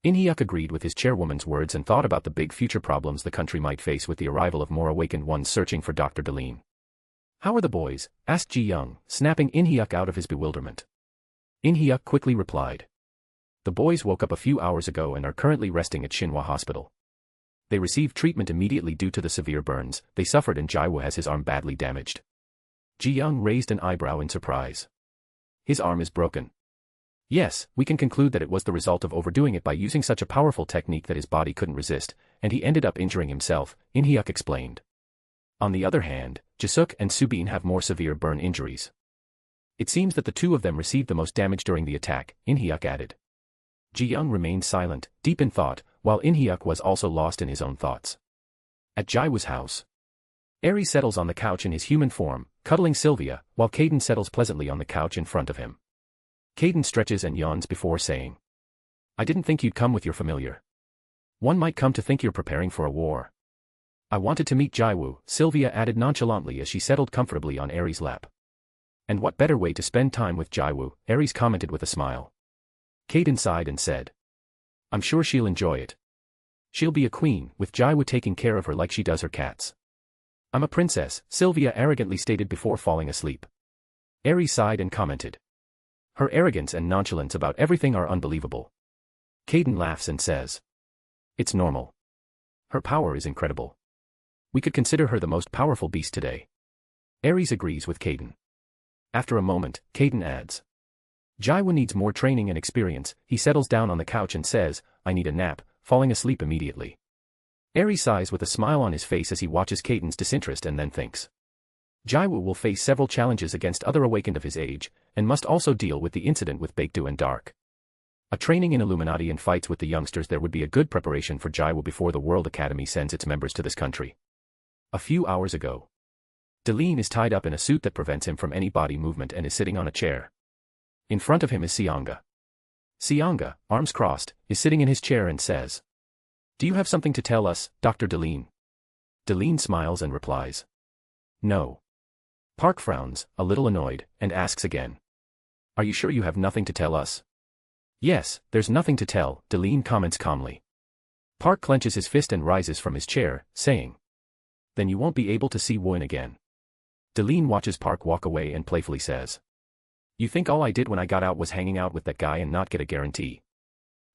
In-hyuk agreed with his chairwoman's words and thought about the big future problems the country might face with the arrival of more awakened ones searching for Dr. Deline. How are the boys? Asked Jiyoung, snapping In-hyuk out of his bewilderment. In-hyuk quickly replied. The boys woke up a few hours ago and are currently resting at Xinhua Hospital. They received treatment immediately due to the severe burns they suffered and Jiwoo has his arm badly damaged. Jiyoung raised an eyebrow in surprise. His arm is broken. Yes, we can conclude that it was the result of overdoing it by using such a powerful technique that his body couldn't resist, and he ended up injuring himself, In-hyuk explained. On the other hand, Jisuk and Subin have more severe burn injuries. It seems that the two of them received the most damage during the attack, In-hyuk added. Jiyoung remained silent, deep in thought, while In-hyuk was also lost in his own thoughts. At Jiwoo's house, Aries settles on the couch in his human form, cuddling Sylvia, while Caden settles pleasantly on the couch in front of him. Caden stretches and yawns before saying, I didn't think you'd come with your familiar. One might come to think you're preparing for a war. I wanted to meet Jiwoo, Sylvia added nonchalantly as she settled comfortably on Aries' lap. And what better way to spend time with Jiwoo, Aries commented with a smile. Caden sighed and said, I'm sure she'll enjoy it. She'll be a queen, with Jiwoo taking care of her like she does her cats. I'm a princess, Sylvia arrogantly stated before falling asleep. Aries sighed and commented. Her arrogance and nonchalance about everything are unbelievable. Caden laughs and says. It's normal. Her power is incredible. We could consider her the most powerful beast today. Aries agrees with Caden. After a moment, Caden adds. Jiwoo needs more training and experience. He settles down on the couch and says, I need a nap, falling asleep immediately. Aries sighs with a smile on his face as he watches Caden's disinterest and then thinks. Jiwoo will face several challenges against other awakened of his age, and must also deal with the incident with Baekdu and Dark. A training in Illuminati and fights with the youngsters there would be a good preparation for Jiwoo before the World Academy sends its members to this country. A few hours ago. Deline is tied up in a suit that prevents him from any body movement and is sitting on a chair. In front of him is Seonga. Seonga, arms crossed, is sitting in his chair and says, "Do you have something to tell us, Dr. Deline?" Deline smiles and replies, "No." Park frowns, a little annoyed, and asks again, "Are you sure you have nothing to tell us?" "Yes, there's nothing to tell," Deline comments calmly. Park clenches his fist and rises from his chair, saying, "Then you won't be able to see Won again." Deline watches Park walk away and playfully says, "You think all I did when I got out was hanging out with that guy and not get a guarantee?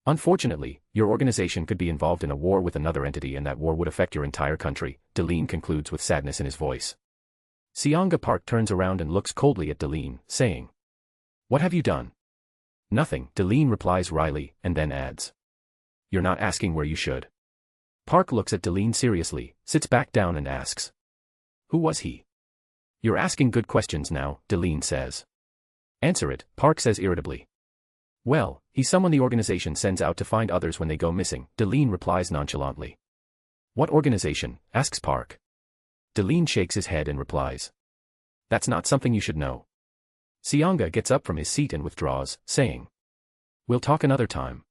Unfortunately, your organization could be involved in a war with another entity and that war would affect your entire country," Deline concludes with sadness in his voice. Seonga Park turns around and looks coldly at Deline, saying, "What have you done?" "Nothing," Deline replies wryly, and then adds, "You're not asking where you should." Park looks at Deline seriously, sits back down and asks, "Who was he?" "You're asking good questions now," Deline says. "Answer it," Park says irritably. "Well, he's someone the organization sends out to find others when they go missing," Deline replies nonchalantly. "What organization?" asks Park. Deline shakes his head and replies, "That's not something you should know." Seonga gets up from his seat and withdraws, saying, "We'll talk another time."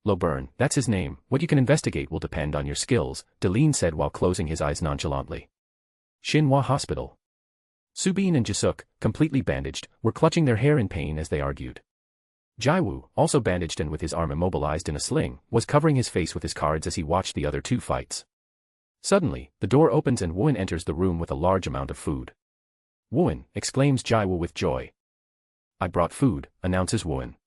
"Loburn, that's his name, what you can investigate will depend on your skills," Deline said while closing his eyes nonchalantly. Shinhwa Hospital. Subin and Jisuk, completely bandaged, were clutching their hair in pain as they argued. Jiwoo, also bandaged and with his arm immobilized in a sling, was covering his face with his cards as he watched the other two fights. Suddenly, the door opens and Won enters the room with a large amount of food. "Won," exclaims Jiwoo with joy. "I brought food," announces Won.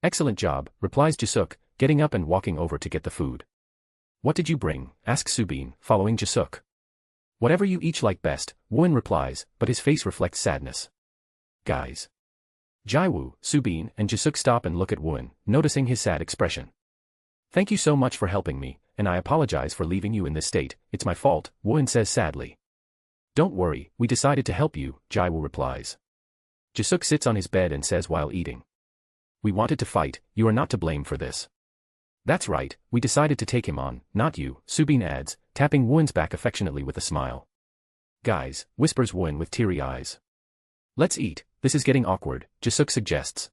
"Excellent job," replies Jisuk, getting up and walking over to get the food. "What did you bring?" asks Subin, following Jisuk. "Whatever you each like best," Won replies, but his face reflects sadness. "Guys." Jiwoo, Subin, and Jisuk stop and look at Won, noticing his sad expression. "Thank you so much for helping me, and I apologize for leaving you in this state, it's my fault," Won says sadly. "Don't worry, we decided to help you," Jiwoo replies. Jisuk sits on his bed and says while eating, "We wanted to fight, you are not to blame for this." "That's right, we decided to take him on, not you," Subin adds, tapping Won's back affectionately with a smile. "Guys," whispers Won with teary eyes. "Let's eat, this is getting awkward," Jisuk suggests.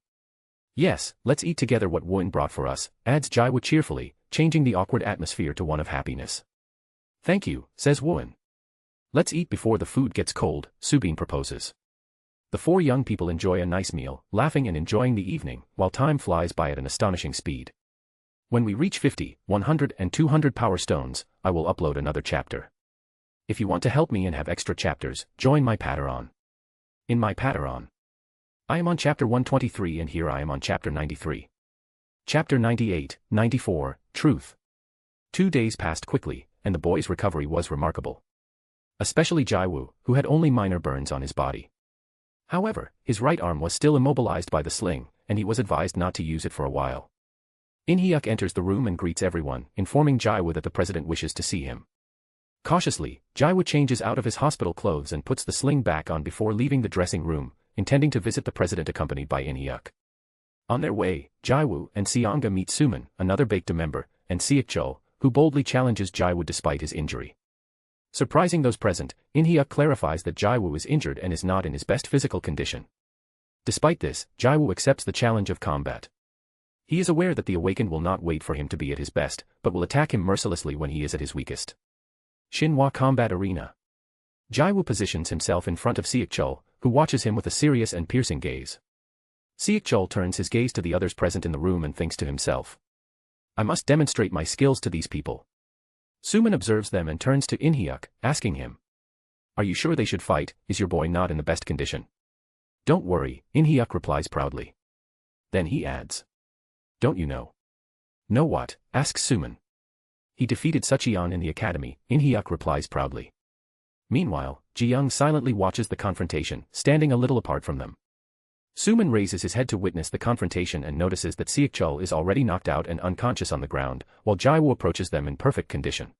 "Yes, let's eat together what Won brought for us," adds Jiwoo cheerfully, changing the awkward atmosphere to one of happiness. "Thank you," says Won. "Let's eat before the food gets cold," Subin proposes. The four young people enjoy a nice meal, laughing and enjoying the evening, while time flies by at an astonishing speed. When we reach 50, 100 and 200 power stones, I will upload another chapter. If you want to help me and have extra chapters, join my Patreon. In my Patreon, I am on chapter 123 and here I am on chapter 93. Chapter 98, 94, Truth. 2 days passed quickly, and the boy's recovery was remarkable. Especially Jiwoo, who had only minor burns on his body. However, his right arm was still immobilized by the sling, and he was advised not to use it for a while. In-hyuk enters the room and greets everyone, informing Jiwoo that the president wishes to see him. Cautiously, Jiwoo changes out of his hospital clothes and puts the sling back on before leaving the dressing room, intending to visit the president accompanied by In-hyuk. On their way, Jiwoo and Seonga meet Suman, another Baekdu member, and Seok-chul, who boldly challenges Jiwoo despite his injury. Surprising those present, In-hyuk clarifies that Jiwoo is injured and is not in his best physical condition. Despite this, Jiwoo accepts the challenge of combat. He is aware that the awakened will not wait for him to be at his best, but will attack him mercilessly when he is at his weakest. Shinhwa Combat Arena. Jiwoo positions himself in front of Seok-chul, who watches him with a serious and piercing gaze. Seok-chul turns his gaze to the others present in the room and thinks to himself, "I must demonstrate my skills to these people." Suman observes them and turns to In-hyuk, asking him, "Are you sure they should fight? Is your boy not in the best condition?" "Don't worry," In-hyuk replies proudly. Then he adds, "Don't you know?" "Know what?" asks Suman. "He defeated Sucheon in the academy," In-hyuk replies proudly. Meanwhile, Ji-young silently watches the confrontation, standing a little apart from them. Suman raises his head to witness the confrontation and notices that Seok-chul is already knocked out and unconscious on the ground, while Jiwoo approaches them in perfect condition.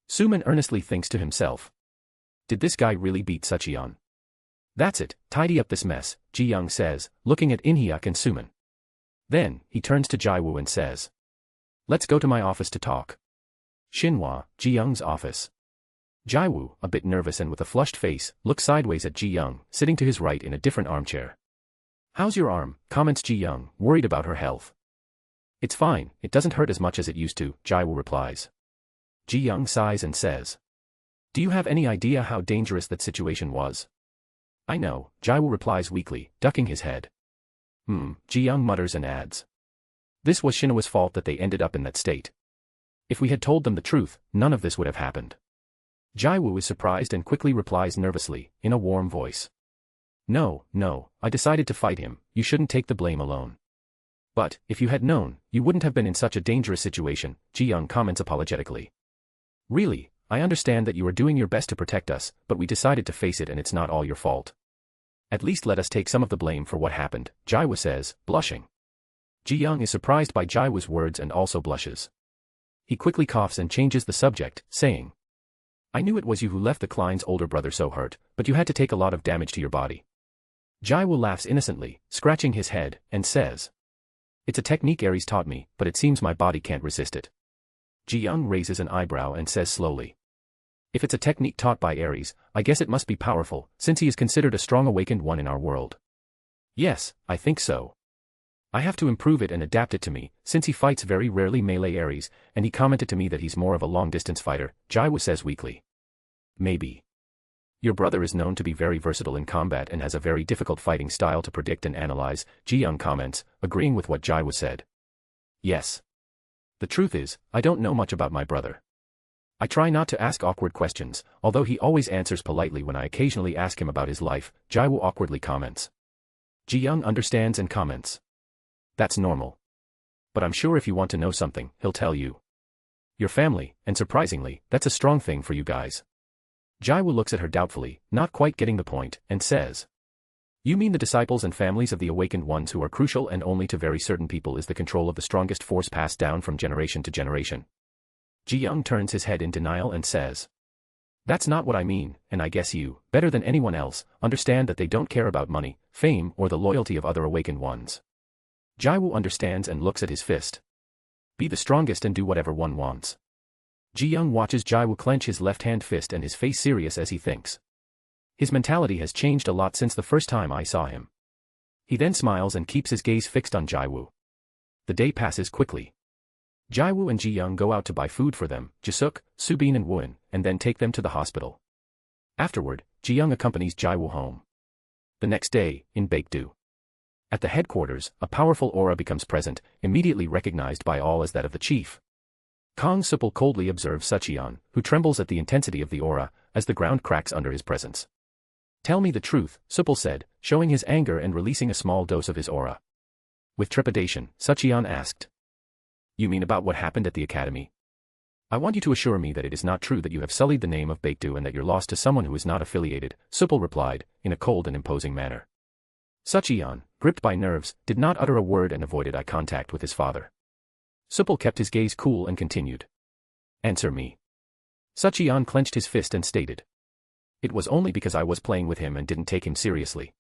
Suman earnestly thinks to himself, "Did this guy really beat Sucheon?" "That's it, tidy up this mess," Ji-young says, looking at In-hyuk and Suman. Then, he turns to Jiwoo and says, "Let's go to my office to talk." Shinhwa, Ji-young's office. Jiwoo, a bit nervous and with a flushed face, looks sideways at Ji-young, sitting to his right in a different armchair. "How's your arm?" comments Ji-young, worried about her health. It's fine, it doesn't hurt as much as it used to, Jiwoo replies. Ji-young sighs and says. Do you have any idea how dangerous that situation was? I know, Jiwoo replies weakly, ducking his head. Ji-young mutters and adds. This was Shinhwa's fault that they ended up in that state. If we had told them the truth, none of this would have happened. Jiwoo is surprised and quickly replies nervously, in a warm voice. No, I decided to fight him, you shouldn't take the blame alone. But, if you had known, you wouldn't have been in such a dangerous situation, Ji-young comments apologetically. Really, I understand that you are doing your best to protect us, but we decided to face it and it's not all your fault. At least let us take some of the blame for what happened, Jiwoo says, blushing. Ji-young is surprised by Jiwoo's words and also blushes. He quickly coughs and changes the subject, saying. I knew it was you who left the Klein's older brother so hurt, but you had to take a lot of damage to your body. Jiwoo laughs innocently, scratching his head, and says. It's a technique Ares taught me, but it seems my body can't resist it. Ji-young raises an eyebrow and says slowly. If it's a technique taught by Ares, I guess it must be powerful, since he is considered a strong awakened one in our world. Yes, I think so. I have to improve it and adapt it to me, since he fights very rarely melee Ares, and he commented to me that he's more of a long-distance fighter, Jiwoo says weakly. Maybe. Your brother is known to be very versatile in combat and has a very difficult fighting style to predict and analyze, Ji-young comments, agreeing with what Jiwoo said. Yes. The truth is, I don't know much about my brother. I try not to ask awkward questions, although he always answers politely when I occasionally ask him about his life, Jiwoo awkwardly comments. Ji-young understands and comments. That's normal. But I'm sure if you want to know something, he'll tell you. Your family, and surprisingly, that's a strong thing for you guys. Jiwoo looks at her doubtfully, not quite getting the point, and says. You mean the disciples and families of the awakened ones who are crucial and only to very certain people is the control of the strongest force passed down from generation to generation? Ji-young turns his head in denial and says. That's not what I mean, and I guess you, better than anyone else, understand that they don't care about money, fame, or the loyalty of other awakened ones. Jiwoo understands and looks at his fist. Be the strongest and do whatever one wants. Ji-young watches Jiwoo clench his left-hand fist and his face serious as he thinks. His mentality has changed a lot since the first time I saw him. He then smiles and keeps his gaze fixed on Jiwoo. The day passes quickly. Jiwoo and Ji-young go out to buy food for them, Jisuk, Subin and Woon, and then take them to the hospital. Afterward, Ji-young accompanies Jiwoo home. The next day, in Baekdu. At the headquarters, a powerful aura becomes present, immediately recognized by all as that of the chief. Kang Supal coldly observes Sucheon, who trembles at the intensity of the aura, as the ground cracks under his presence. Tell me the truth, Supal said, showing his anger and releasing a small dose of his aura. With trepidation, Sucheon asked. You mean about what happened at the academy? I want you to assure me that it is not true that you have sullied the name of Baekdu and that you're lost to someone who is not affiliated, Supal replied, in a cold and imposing manner. Sucheon, gripped by nerves, did not utter a word and avoided eye contact with his father. Supal kept his gaze cool and continued. Answer me. Sucheon clenched his fist and stated. It was only because I was playing with him and didn't take him seriously.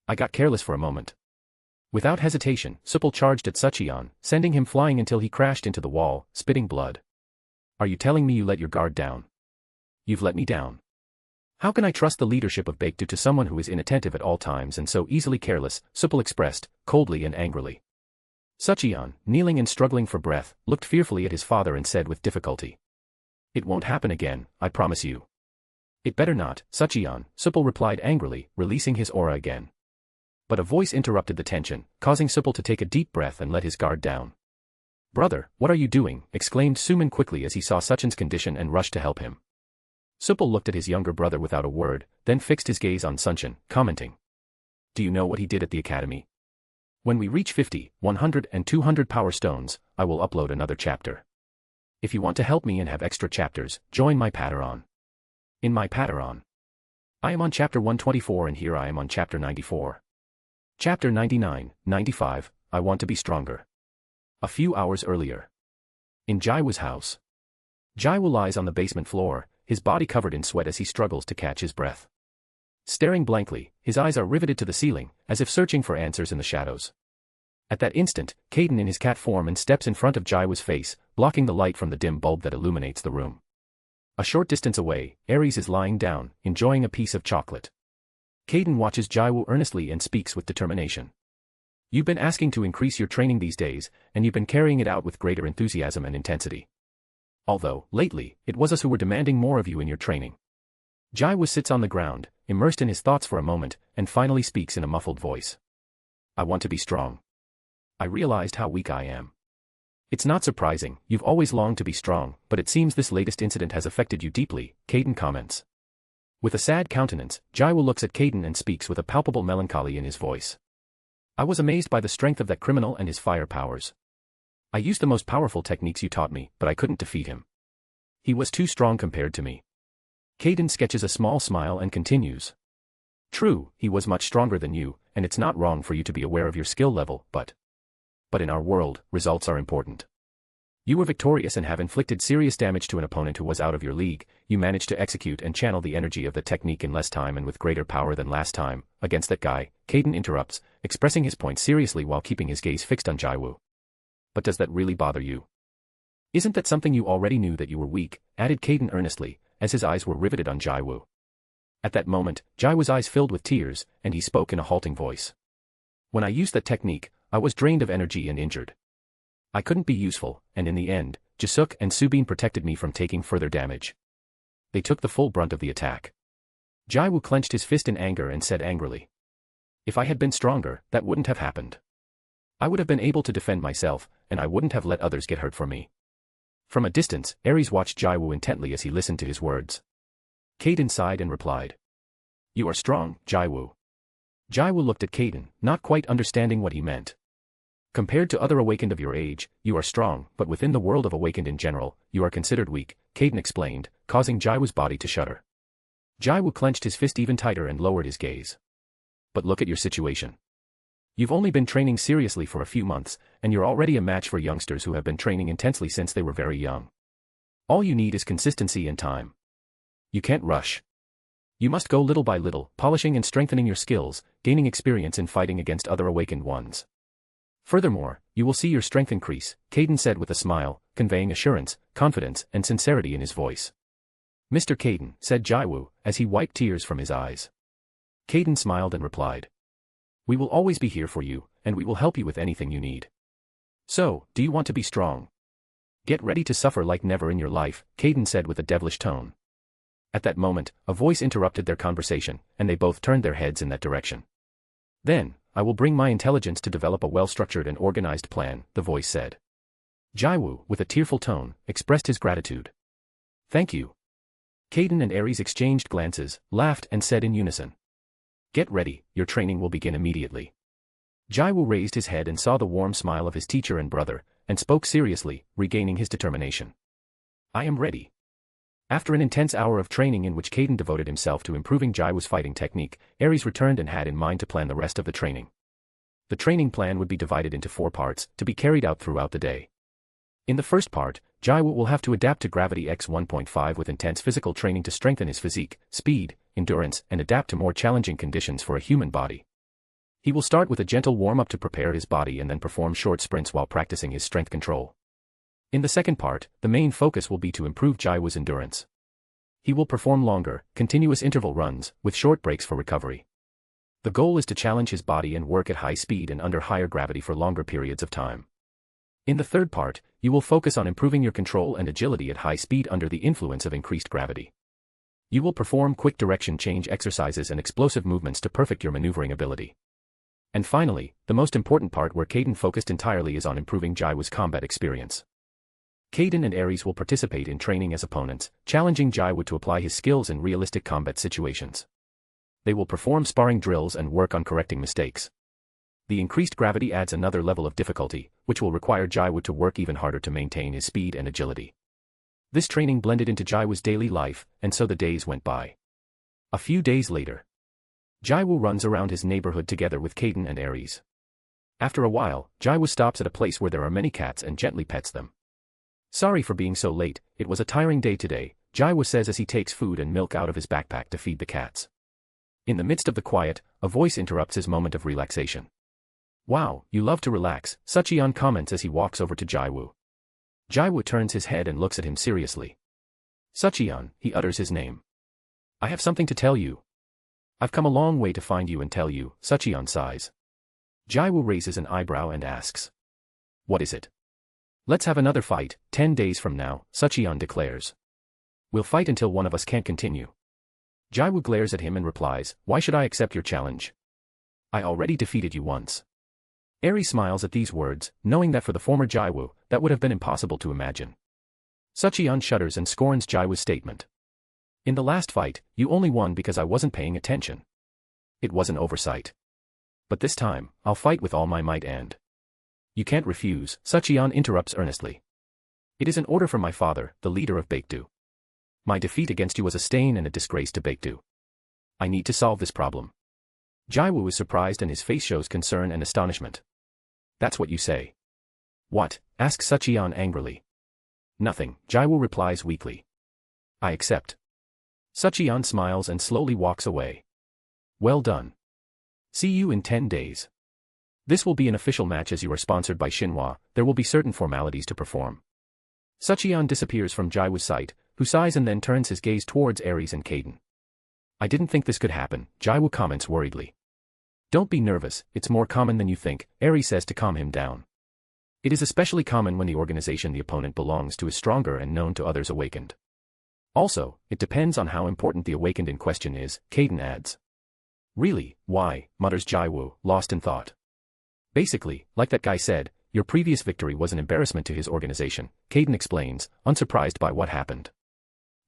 I got careless for a moment. Without hesitation, Supal charged at Sucheon, sending him flying until he crashed into the wall, spitting blood. Are you telling me you let your guard down? You've let me down. How can I trust the leadership of Baekdu to someone who is inattentive at all times and so easily careless, Supal expressed, coldly and angrily. Sucheon, kneeling and struggling for breath, looked fearfully at his father and said with difficulty. It won't happen again, I promise you. It better not, Sucheon, Supal replied angrily, releasing his aura again. But a voice interrupted the tension, causing Supal to take a deep breath and let his guard down. Brother, what are you doing? Exclaimed Suman quickly as he saw Sucheon's condition and rushed to help him. Supal looked at his younger brother without a word, then fixed his gaze on Sucheon, commenting. Do you know what he did at the academy? When we reach 50, 100 and 200 power stones, I will upload another chapter. If you want to help me and have extra chapters, join my Patreon. In my Patreon. I am on chapter 124 and here I am on chapter 94. Chapter 99, 95, I want to be stronger. A few hours earlier. In Jiwoo's house. Jiwoo lies on the basement floor, his body covered in sweat as he struggles to catch his breath. Staring blankly, his eyes are riveted to the ceiling, as if searching for answers in the shadows. At that instant, Caden in his cat form and steps in front of Jiwoo's face, blocking the light from the dim bulb that illuminates the room. A short distance away, Ares is lying down, enjoying a piece of chocolate. Caden watches Jiwoo earnestly and speaks with determination. You've been asking to increase your training these days, and you've been carrying it out with greater enthusiasm and intensity. Although, lately, it was us who were demanding more of you in your training. Jiwoo sits on the ground, immersed in his thoughts for a moment, and finally speaks in a muffled voice. I want to be strong. I realized how weak I am. It's not surprising, you've always longed to be strong, but it seems this latest incident has affected you deeply, Caden comments. With a sad countenance, Jiwoo looks at Caden and speaks with a palpable melancholy in his voice. I was amazed by the strength of that criminal and his fire powers. I used the most powerful techniques you taught me, but I couldn't defeat him. He was too strong compared to me. Caden sketches a small smile and continues. True, he was much stronger than you, and it's not wrong for you to be aware of your skill level, but in our world, results are important. You were victorious and have inflicted serious damage to an opponent who was out of your league. You managed to execute and channel the energy of the technique in less time and with greater power than last time. Against that guy, Caden interrupts, expressing his point seriously while keeping his gaze fixed on Jiwoo. But does that really bother you? Isn't that something you already knew that you were weak? Added Caden earnestly, as his eyes were riveted on Jiwoo. At that moment, Jiwoo's eyes filled with tears, and he spoke in a halting voice. When I used that technique, I was drained of energy and injured. I couldn't be useful, and in the end, Jisuk and Subin protected me from taking further damage. They took the full brunt of the attack. Jiwoo clenched his fist in anger and said angrily. If I had been stronger, that wouldn't have happened. I would have been able to defend myself, and I wouldn't have let others get hurt for me. From a distance, Ares watched Jiwoo intently as he listened to his words. Caden sighed and replied. You are strong, Jiwoo. Jiwoo looked at Caden, not quite understanding what he meant. Compared to other awakened of your age, you are strong, but within the world of awakened in general, you are considered weak, Caden explained, causing Jiwoo's body to shudder. Jiwoo clenched his fist even tighter and lowered his gaze. But look at your situation. You've only been training seriously for a few months, and you're already a match for youngsters who have been training intensely since they were very young. All you need is consistency and time. You can't rush. You must go little by little, polishing and strengthening your skills, gaining experience in fighting against other awakened ones. Furthermore, you will see your strength increase, Caden said with a smile, conveying assurance, confidence, and sincerity in his voice. Mr. Caden, said Jiwoo, as he wiped tears from his eyes. Caden smiled and replied. We will always be here for you, and we will help you with anything you need. So, do you want to be strong? Get ready to suffer like never in your life, Caden said with a devilish tone. At that moment, a voice interrupted their conversation, and they both turned their heads in that direction. Then, I will bring my intelligence to develop a well-structured and organized plan, the voice said. Jiwoo, with a tearful tone, expressed his gratitude. Thank you. Caden and Ares exchanged glances, laughed and said in unison. Get ready, your training will begin immediately. Jiwoo raised his head and saw the warm smile of his teacher and brother, and spoke seriously, regaining his determination. I am ready. After an intense hour of training in which Caden devoted himself to improving Jiwoo's fighting technique, Ares returned and had in mind to plan the rest of the training. The training plan would be divided into 4 parts, to be carried out throughout the day. In the first part, Jiwoo will have to adapt to Gravity X 1.5 with intense physical training to strengthen his physique, speed, endurance, and adapt to more challenging conditions for a human body. He will start with a gentle warm-up to prepare his body and then perform short sprints while practicing his strength control. In the second part, the main focus will be to improve Jiwoo's endurance. He will perform longer, continuous interval runs, with short breaks for recovery. The goal is to challenge his body and work at high speed and under higher gravity for longer periods of time. In the third part, you will focus on improving your control and agility at high speed under the influence of increased gravity. You will perform quick direction change exercises and explosive movements to perfect your maneuvering ability. And finally, the most important part where Caden focused entirely is on improving Jiwoo's combat experience. Caden and Ares will participate in training as opponents, challenging Jiwoo to apply his skills in realistic combat situations. They will perform sparring drills and work on correcting mistakes. The increased gravity adds another level of difficulty, which will require Jiwoo to work even harder to maintain his speed and agility. This training blended into Jiwoo's daily life, and so the days went by. A few days later, Jiwoo runs around his neighborhood together with Caden and Ares. After a while, Jiwoo stops at a place where there are many cats and gently pets them. Sorry for being so late, it was a tiring day today, Jiwoo says as he takes food and milk out of his backpack to feed the cats. In the midst of the quiet, a voice interrupts his moment of relaxation. Wow, you love to relax, Sucheon comments as he walks over to Jiwoo. Jiwoo turns his head and looks at him seriously. Sucheon, he utters his name. I have something to tell you. I've come a long way to find you and tell you, Sucheon sighs. Jiwoo raises an eyebrow and asks. What is it? Let's have another fight, 10 days from now, Sucheon declares. We'll fight until one of us can't continue. Jiwoo glares at him and replies, why should I accept your challenge? I already defeated you once. Eri smiles at these words, knowing that for the former Jiwoo, that would have been impossible to imagine. Sucheon shudders and scorns Jiwoo's statement. In the last fight, you only won because I wasn't paying attention. It was an oversight. But this time, I'll fight with all my might and... You can't refuse, Sucheon interrupts earnestly. It is an order from my father, the leader of Baekdu. My defeat against you was a stain and a disgrace to Baekdu. I need to solve this problem. Jiwoo is surprised and his face shows concern and astonishment. That's what you say. What? Asks Sucheon angrily. Nothing, Jiwoo replies weakly. I accept. Sucheon smiles and slowly walks away. Well done. See you in 10 days. This will be an official match as you are sponsored by Shinhwa, there will be certain formalities to perform. Sucheon disappears from Jiwoo's sight, who sighs and then turns his gaze towards Aries and Kaden. I didn't think this could happen, Jiwoo comments worriedly. Don't be nervous, it's more common than you think, Aries says to calm him down. It is especially common when the organization the opponent belongs to is stronger and known to others awakened. Also, it depends on how important the awakened in question is, Kaden adds. Really, why, mutters Jiwoo, lost in thought. Basically, like that guy said, your previous victory was an embarrassment to his organization, Kaden explains, unsurprised by what happened.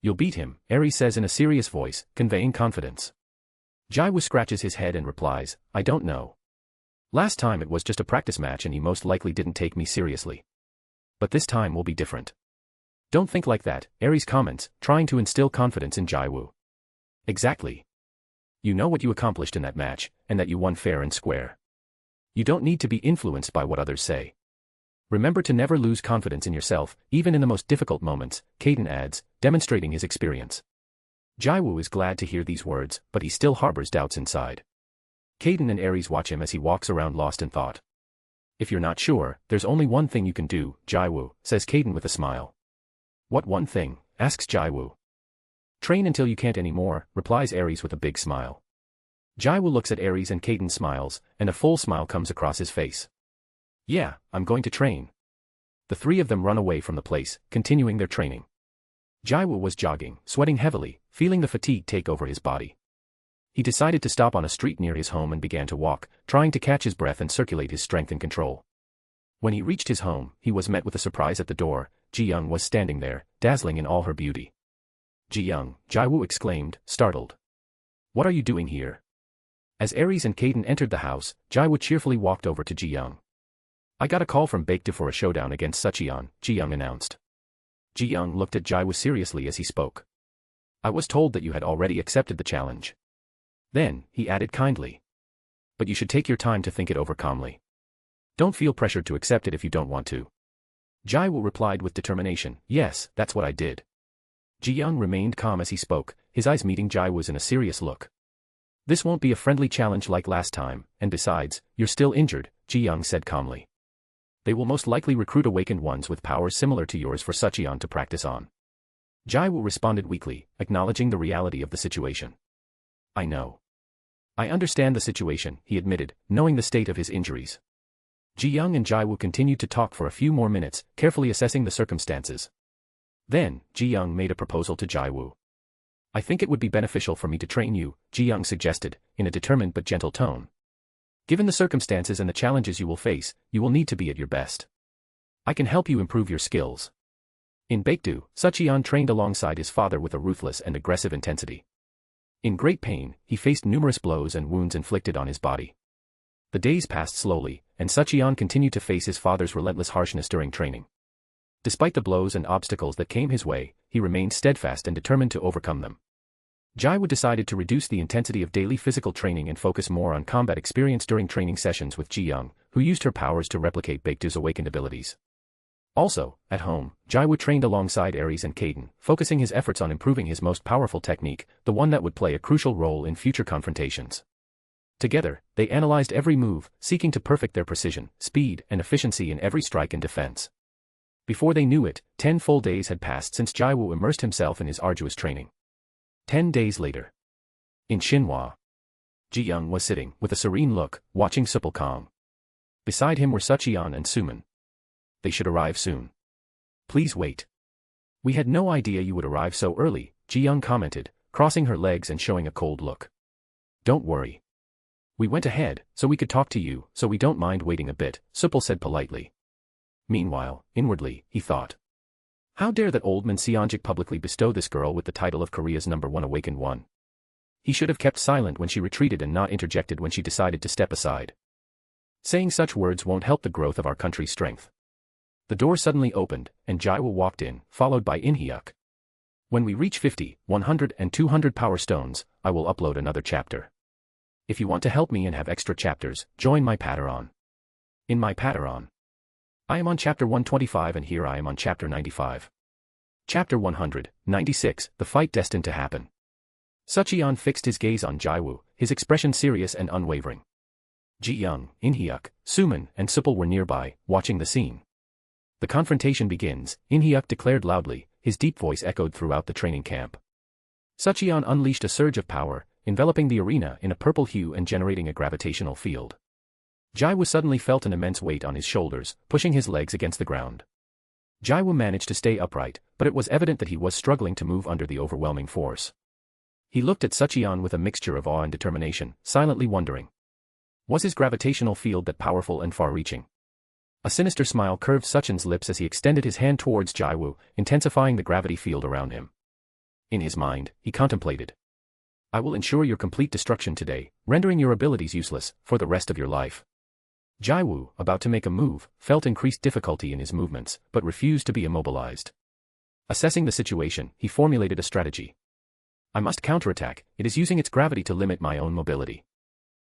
You'll beat him, Aries says in a serious voice, conveying confidence. Jiwoo scratches his head and replies, I don't know. Last time it was just a practice match and he most likely didn't take me seriously. But this time will be different. Don't think like that, Aries comments, trying to instill confidence in Jiwoo. Exactly. You know what you accomplished in that match, and that you won fair and square. You don't need to be influenced by what others say. Remember to never lose confidence in yourself, even in the most difficult moments, Kaden adds, demonstrating his experience. Jiwoo is glad to hear these words, but he still harbors doubts inside. Kaden and Aries watch him as he walks around lost in thought. If you're not sure, there's only one thing you can do, Jiwoo, says Kaden with a smile. What one thing? Asks Jiwoo. Train until you can't anymore, replies Aries with a big smile. Jiwoo looks at Aries and Kaden smiles, and a full smile comes across his face. Yeah, I'm going to train. The three of them run away from the place, continuing their training. Jiwoo was jogging, sweating heavily, feeling the fatigue take over his body. He decided to stop on a street near his home and began to walk, trying to catch his breath and circulate his strength and control. When he reached his home, he was met with a surprise at the door. Ji-young was standing there, dazzling in all her beauty. Ji-young, Jiwoo exclaimed, startled. What are you doing here? As Aries and Kaden entered the house, Jiwoo cheerfully walked over to Ji-young. I got a call from Baekdu for a showdown against Sucheon, Ji-young announced. Ji-young looked at Jiwoo seriously as he spoke. I was told that you had already accepted the challenge. Then, he added kindly. But you should take your time to think it over calmly. Don't feel pressured to accept it if you don't want to. Jiwoo replied with determination, yes, that's what I did. Ji-young remained calm as he spoke, his eyes meeting Jiwoo's in a serious look. This won't be a friendly challenge like last time, and besides, you're still injured, Ji-young said calmly. They will most likely recruit awakened ones with powers similar to yours for Sucheon to practice on. Jiwoo responded weakly, acknowledging the reality of the situation. I know. I understand the situation, he admitted, knowing the state of his injuries. Ji-young and Jiwoo continued to talk for a few more minutes, carefully assessing the circumstances. Then, Ji-young made a proposal to Jiwoo. I think it would be beneficial for me to train you, Ji-young suggested, in a determined but gentle tone. Given the circumstances and the challenges you will face, you will need to be at your best. I can help you improve your skills. In Baekdu, Sucheon trained alongside his father with a ruthless and aggressive intensity. In great pain, he faced numerous blows and wounds inflicted on his body. The days passed slowly, and Sucheon continued to face his father's relentless harshness during training. Despite the blows and obstacles that came his way, he remained steadfast and determined to overcome them. Jiwoo decided to reduce the intensity of daily physical training and focus more on combat experience during training sessions with Ji-young, who used her powers to replicate Baekdu's awakened abilities. Also, at home, Jiwoo trained alongside Aries and Kaden, focusing his efforts on improving his most powerful technique, the one that would play a crucial role in future confrontations. Together, they analyzed every move, seeking to perfect their precision, speed, and efficiency in every strike and defense. Before they knew it, 10 full days had passed since Jiwoo immersed himself in his arduous training. 10 days later. In Shinhwa. Ji-young was sitting, with a serene look, watching Supple Kong. Beside him were Sucheon and Suman. They should arrive soon. Please wait. We had no idea you would arrive so early, Ji-young commented, crossing her legs and showing a cold look. Don't worry. We went ahead, so we could talk to you, so we don't mind waiting a bit, Supple said politely. Meanwhile, inwardly, he thought. How dare that old man Seonjik publicly bestow this girl with the title of Korea's #1 awakened one? He should have kept silent when she retreated and not interjected when she decided to step aside. Saying such words won't help the growth of our country's strength. The door suddenly opened, and Jiwoo walked in, followed by In-hyuk. When we reach 50, 100 and 200 power stones, I will upload another chapter. If you want to help me and have extra chapters, join my Patreon. In my Patreon. I am on chapter 125 and here I am on chapter 95. Chapter 196, The Fight Destined to Happen. Sucheon fixed his gaze on Jiwoo, his expression serious and unwavering. Ji-young, In-hyuk, Suman, and Supple were nearby, watching the scene. The confrontation begins, In-hyuk declared loudly, his deep voice echoed throughout the training camp. Sucheon unleashed a surge of power, enveloping the arena in a purple hue and generating a gravitational field. Jiwoo suddenly felt an immense weight on his shoulders, pushing his legs against the ground. Jiwoo managed to stay upright, but it was evident that he was struggling to move under the overwhelming force. He looked at Sucheon with a mixture of awe and determination, silently wondering. Was his gravitational field that powerful and far-reaching? A sinister smile curved Sucheon's lips as he extended his hand towards Jiwoo, intensifying the gravity field around him. In his mind, he contemplated. I will ensure your complete destruction today, rendering your abilities useless for the rest of your life. Jiwoo, about to make a move, felt increased difficulty in his movements, but refused to be immobilized. Assessing the situation, he formulated a strategy. I must counterattack, it is using its gravity to limit my own mobility.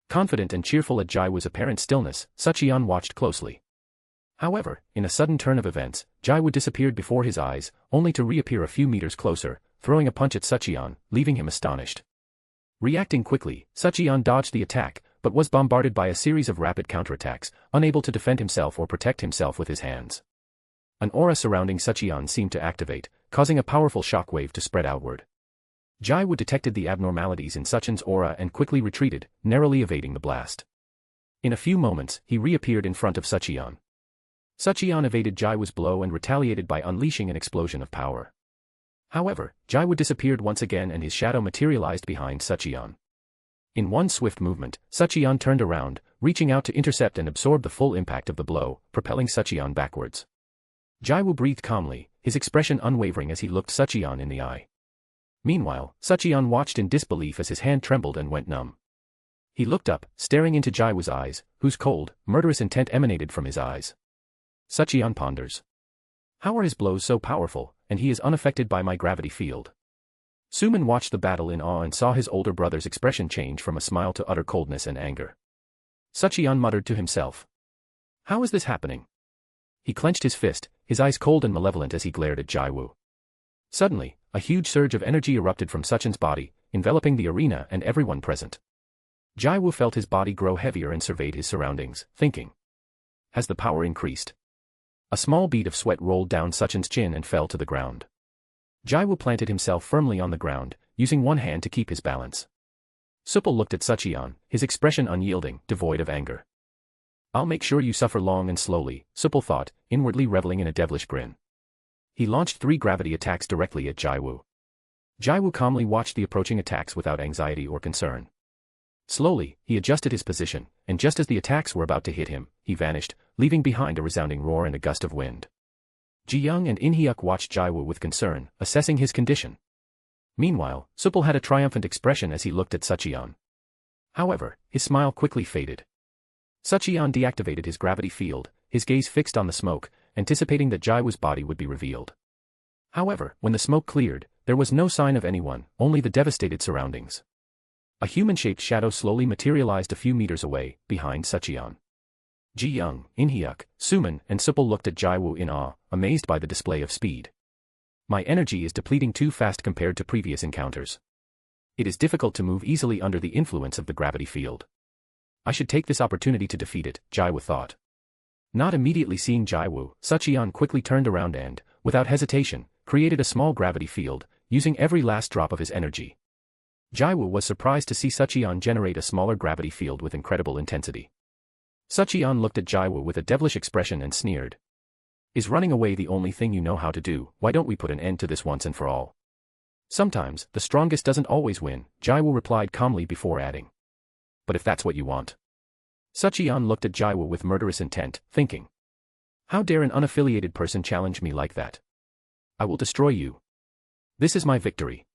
Confident and cheerful at Jiwoo's apparent stillness, Sucheon watched closely. However, in a sudden turn of events, Jiwoo disappeared before his eyes, only to reappear a few meters closer, throwing a punch at Sucheon, leaving him astonished. Reacting quickly, Sucheon dodged the attack, but was bombarded by a series of rapid counterattacks, unable to defend himself or protect himself with his hands. An aura surrounding Sucheon seemed to activate, causing a powerful shockwave to spread outward. Jiwoo detected the abnormalities in Sucheon's aura and quickly retreated, narrowly evading the blast. In a few moments, he reappeared in front of Sucheon. Sucheon evaded Jiwoo's blow and retaliated by unleashing an explosion of power. However, Jiwoo disappeared once again and his shadow materialized behind Sucheon. In one swift movement, Sucheon turned around, reaching out to intercept and absorb the full impact of the blow, propelling Sucheon backwards. Jiwoo breathed calmly, his expression unwavering as he looked Sucheon in the eye. Meanwhile, Sucheon watched in disbelief as his hand trembled and went numb. He looked up, staring into Jiwoo's eyes, whose cold, murderous intent emanated from his eyes. Sucheon ponders. How are his blows so powerful, and he is unaffected by my gravity field? Suman watched the battle in awe and saw his older brother's expression change from a smile to utter coldness and anger. Sucheon muttered to himself. How is this happening? He clenched his fist, his eyes cold and malevolent as he glared at Jiwoo. Suddenly, a huge surge of energy erupted from Sucheon's body, enveloping the arena and everyone present. Jiwoo felt his body grow heavier and surveyed his surroundings, thinking. Has the power increased? A small bead of sweat rolled down Sucheon's chin and fell to the ground. Jiwoo planted himself firmly on the ground, using one hand to keep his balance. Supple looked at Sucheon, his expression unyielding, devoid of anger. I'll make sure you suffer long and slowly, Supple thought, inwardly reveling in a devilish grin. He launched 3 gravity attacks directly at Jiwoo. Jiwoo calmly watched the approaching attacks without anxiety or concern. Slowly, he adjusted his position, and just as the attacks were about to hit him, he vanished, leaving behind a resounding roar and a gust of wind. Ji-young and In-hyuk watched Jiwoo with concern, assessing his condition. Meanwhile, Supple had a triumphant expression as he looked at Sucheon. However, his smile quickly faded. Sucheon deactivated his gravity field, his gaze fixed on the smoke, anticipating that Jiwoo's body would be revealed. However, when the smoke cleared, there was no sign of anyone, only the devastated surroundings. A human-shaped shadow slowly materialized a few meters away, behind Sucheon. Ji-young, In-hyuk, Suman, and Supple looked at Jiwoo in awe, amazed by the display of speed. My energy is depleting too fast compared to previous encounters. It is difficult to move easily under the influence of the gravity field. I should take this opportunity to defeat it, Jiwoo thought. Not immediately seeing Jiwoo, Sucheon quickly turned around and, without hesitation, created a small gravity field, using every last drop of his energy. Jiwoo was surprised to see Sucheon generate a smaller gravity field with incredible intensity. Suchion looked at Jiwoo with a devilish expression and sneered. Is running away the only thing you know how to do? Why don't we put an end to this once and for all? Sometimes, the strongest doesn't always win, Jiwoo replied calmly before adding. But if that's what you want. Suchion looked at Jiwoo with murderous intent, thinking. How dare an unaffiliated person challenge me like that? I will destroy you. This is my victory.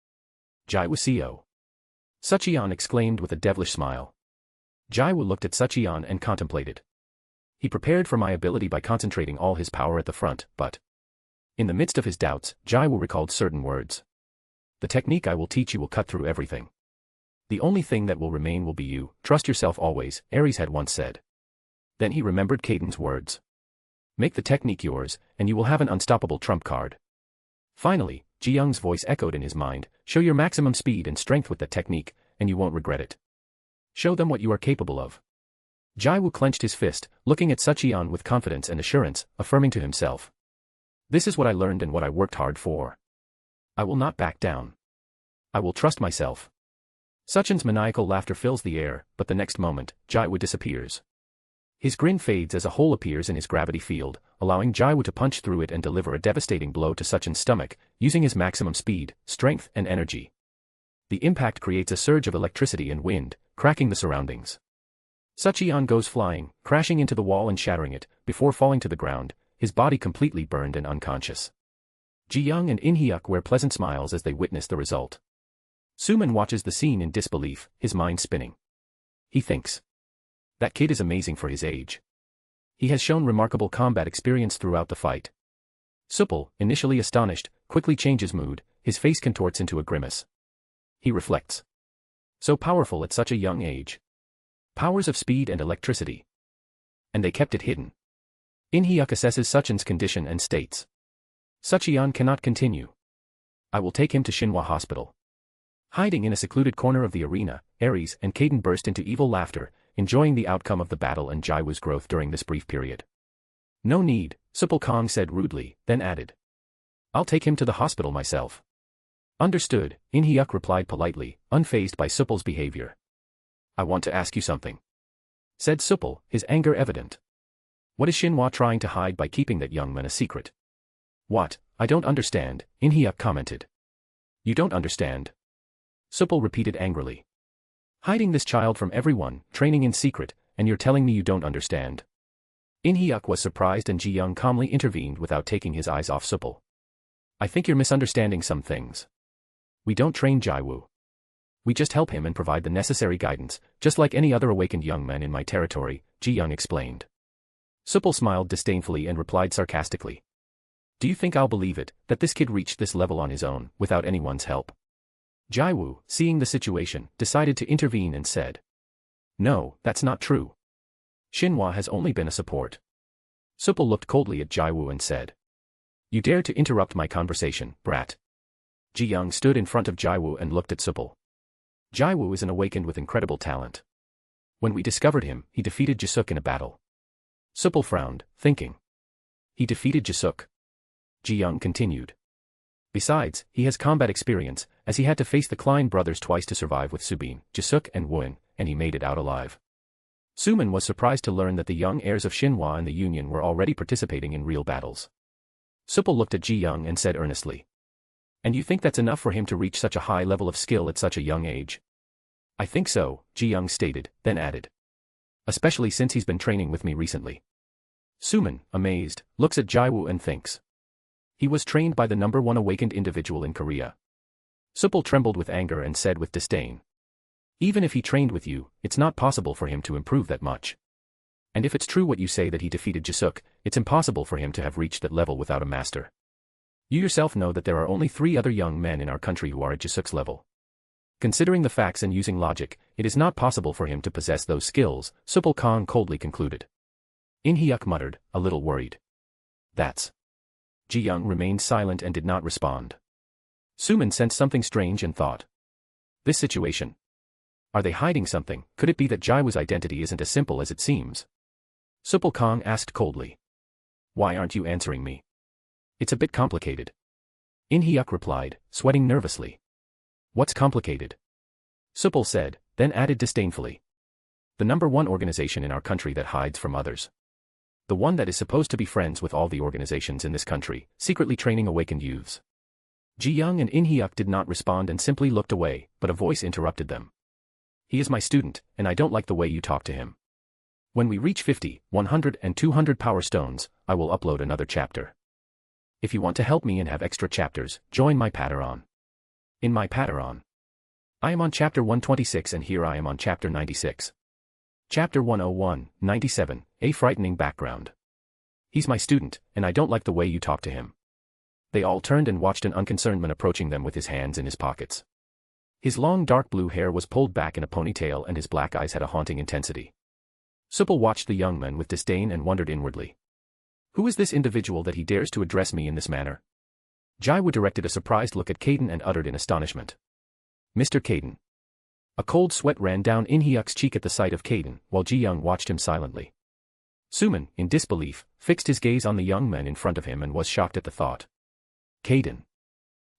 Jiwoo Seo. Suchion exclaimed with a devilish smile. Jiwoo looked at Suchion and contemplated. He prepared for my ability by concentrating all his power at the front, but... In the midst of his doubts, Jiwoo recalled certain words. The technique I will teach you will cut through everything. The only thing that will remain will be you, trust yourself always, Ares had once said. Then he remembered Kaiden's words. Make the technique yours, and you will have an unstoppable trump card. Finally, Ji Young's voice echoed in his mind, show your maximum speed and strength with that technique, and you won't regret it. Show them what you are capable of. Jiwoo clenched his fist, looking at Suchion with confidence and assurance, affirming to himself. This is what I learned and what I worked hard for. I will not back down. I will trust myself. Suchion's maniacal laughter fills the air, but the next moment, Jiwoo disappears. His grin fades as a hole appears in his gravity field, allowing Jiwoo to punch through it and deliver a devastating blow to Suchion's stomach, using his maximum speed, strength, and energy. The impact creates a surge of electricity and wind, cracking the surroundings. Suchion goes flying, crashing into the wall and shattering it, before falling to the ground, his body completely burned and unconscious. Ji Young and In Hyuk wear pleasant smiles as they witness the result. Suman watches the scene in disbelief, his mind spinning. He thinks. That kid is amazing for his age. He has shown remarkable combat experience throughout the fight. Supple, initially astonished, quickly changes mood, his face contorts into a grimace. He reflects. So powerful at such a young age. Powers of speed and electricity. And they kept it hidden. In Hyuk assesses Suchion's condition and states. Suchion cannot continue. I will take him to Shinhwa Hospital. Hiding in a secluded corner of the arena, Ares and Kaiden burst into evil laughter, enjoying the outcome of the battle and Jiwoo's growth during this brief period. No need, Supple Kong said rudely, then added. I'll take him to the hospital myself. Understood, In Hyuk replied politely, unfazed by Supple's behavior. I want to ask you something. Said Supple, his anger evident. What is Shinhwa trying to hide by keeping that young man a secret? What, I don't understand, In Hyuk commented. You don't understand? Supple repeated angrily. Hiding this child from everyone, training in secret, and you're telling me you don't understand. In Hyuk was surprised and Ji Young calmly intervened without taking his eyes off Supple. I think you're misunderstanding some things. We don't train Jiwoo. We just help him and provide the necessary guidance, just like any other awakened young man in my territory, Ji Young explained. Supple smiled disdainfully and replied sarcastically. Do you think I'll believe it, that this kid reached this level on his own, without anyone's help? Jiwoo, seeing the situation, decided to intervene and said. No, that's not true. Shinhwa has only been a support. Supple looked coldly at Jiwoo and said. You dare to interrupt my conversation, brat. Ji Young stood in front of Jiwoo and looked at Supple. Jiwoo is an awakened with incredible talent. When we discovered him, he defeated Jisuk in a battle. Supple frowned, thinking. He defeated Jisuk. Ji Young continued. Besides, he has combat experience, as he had to face the Klein brothers twice to survive with Subin, Jisuk and Wooin, and he made it out alive. Suman was surprised to learn that the young heirs of Shinhwa and the Union were already participating in real battles. Supple looked at Ji Young and said earnestly. And you think that's enough for him to reach such a high level of skill at such a young age? I think so, Ji Young stated, then added. Especially since he's been training with me recently. Suman, amazed, looks at Jiwoo and thinks. He was trained by the #1 awakened individual in Korea. Supple trembled with anger and said with disdain. Even if he trained with you, it's not possible for him to improve that much. And if it's true what you say that he defeated Jisuk, it's impossible for him to have reached that level without a master. You yourself know that there are only 3 other young men in our country who are at Jisuk's level. Considering the facts and using logic, it is not possible for him to possess those skills, Supple Kong coldly concluded. In Hyuk muttered, a little worried. That's. Ji Young remained silent and did not respond. Suman sensed something strange and thought. This situation. Are they hiding something? Could it be that Jiwoo's identity isn't as simple as it seems? Supple Kong asked coldly. Why aren't you answering me? It's a bit complicated. In Hyuk replied, sweating nervously. What's complicated? Supple said, then added disdainfully. The #1 organization in our country that hides from others. The one that is supposed to be friends with all the organizations in this country, secretly training awakened youths. Ji-young and In-hyuk did not respond and simply looked away, but a voice interrupted them. He is my student, and I don't like the way you talk to him. When we reach 50, 100 and 200 power stones, I will upload another chapter. If you want to help me and have extra chapters, join my Patreon. In my Patreon, I am on chapter 126 and here I am on chapter 96. Chapter 101, 97, A Frightening Background. He's my student, and I don't like the way you talk to him. They all turned and watched an unconcerned man approaching them with his hands in his pockets. His long dark blue hair was pulled back in a ponytail and his black eyes had a haunting intensity. Supple watched the young man with disdain and wondered inwardly. Who is this individual that he dares to address me in this manner? Jiwoo directed a surprised look at Caden and uttered in astonishment. Mr. Caden. A cold sweat ran down In-hyuk's cheek at the sight of Caden, while Ji-young watched him silently. Suman, in disbelief, fixed his gaze on the young man in front of him and was shocked at the thought. Caden.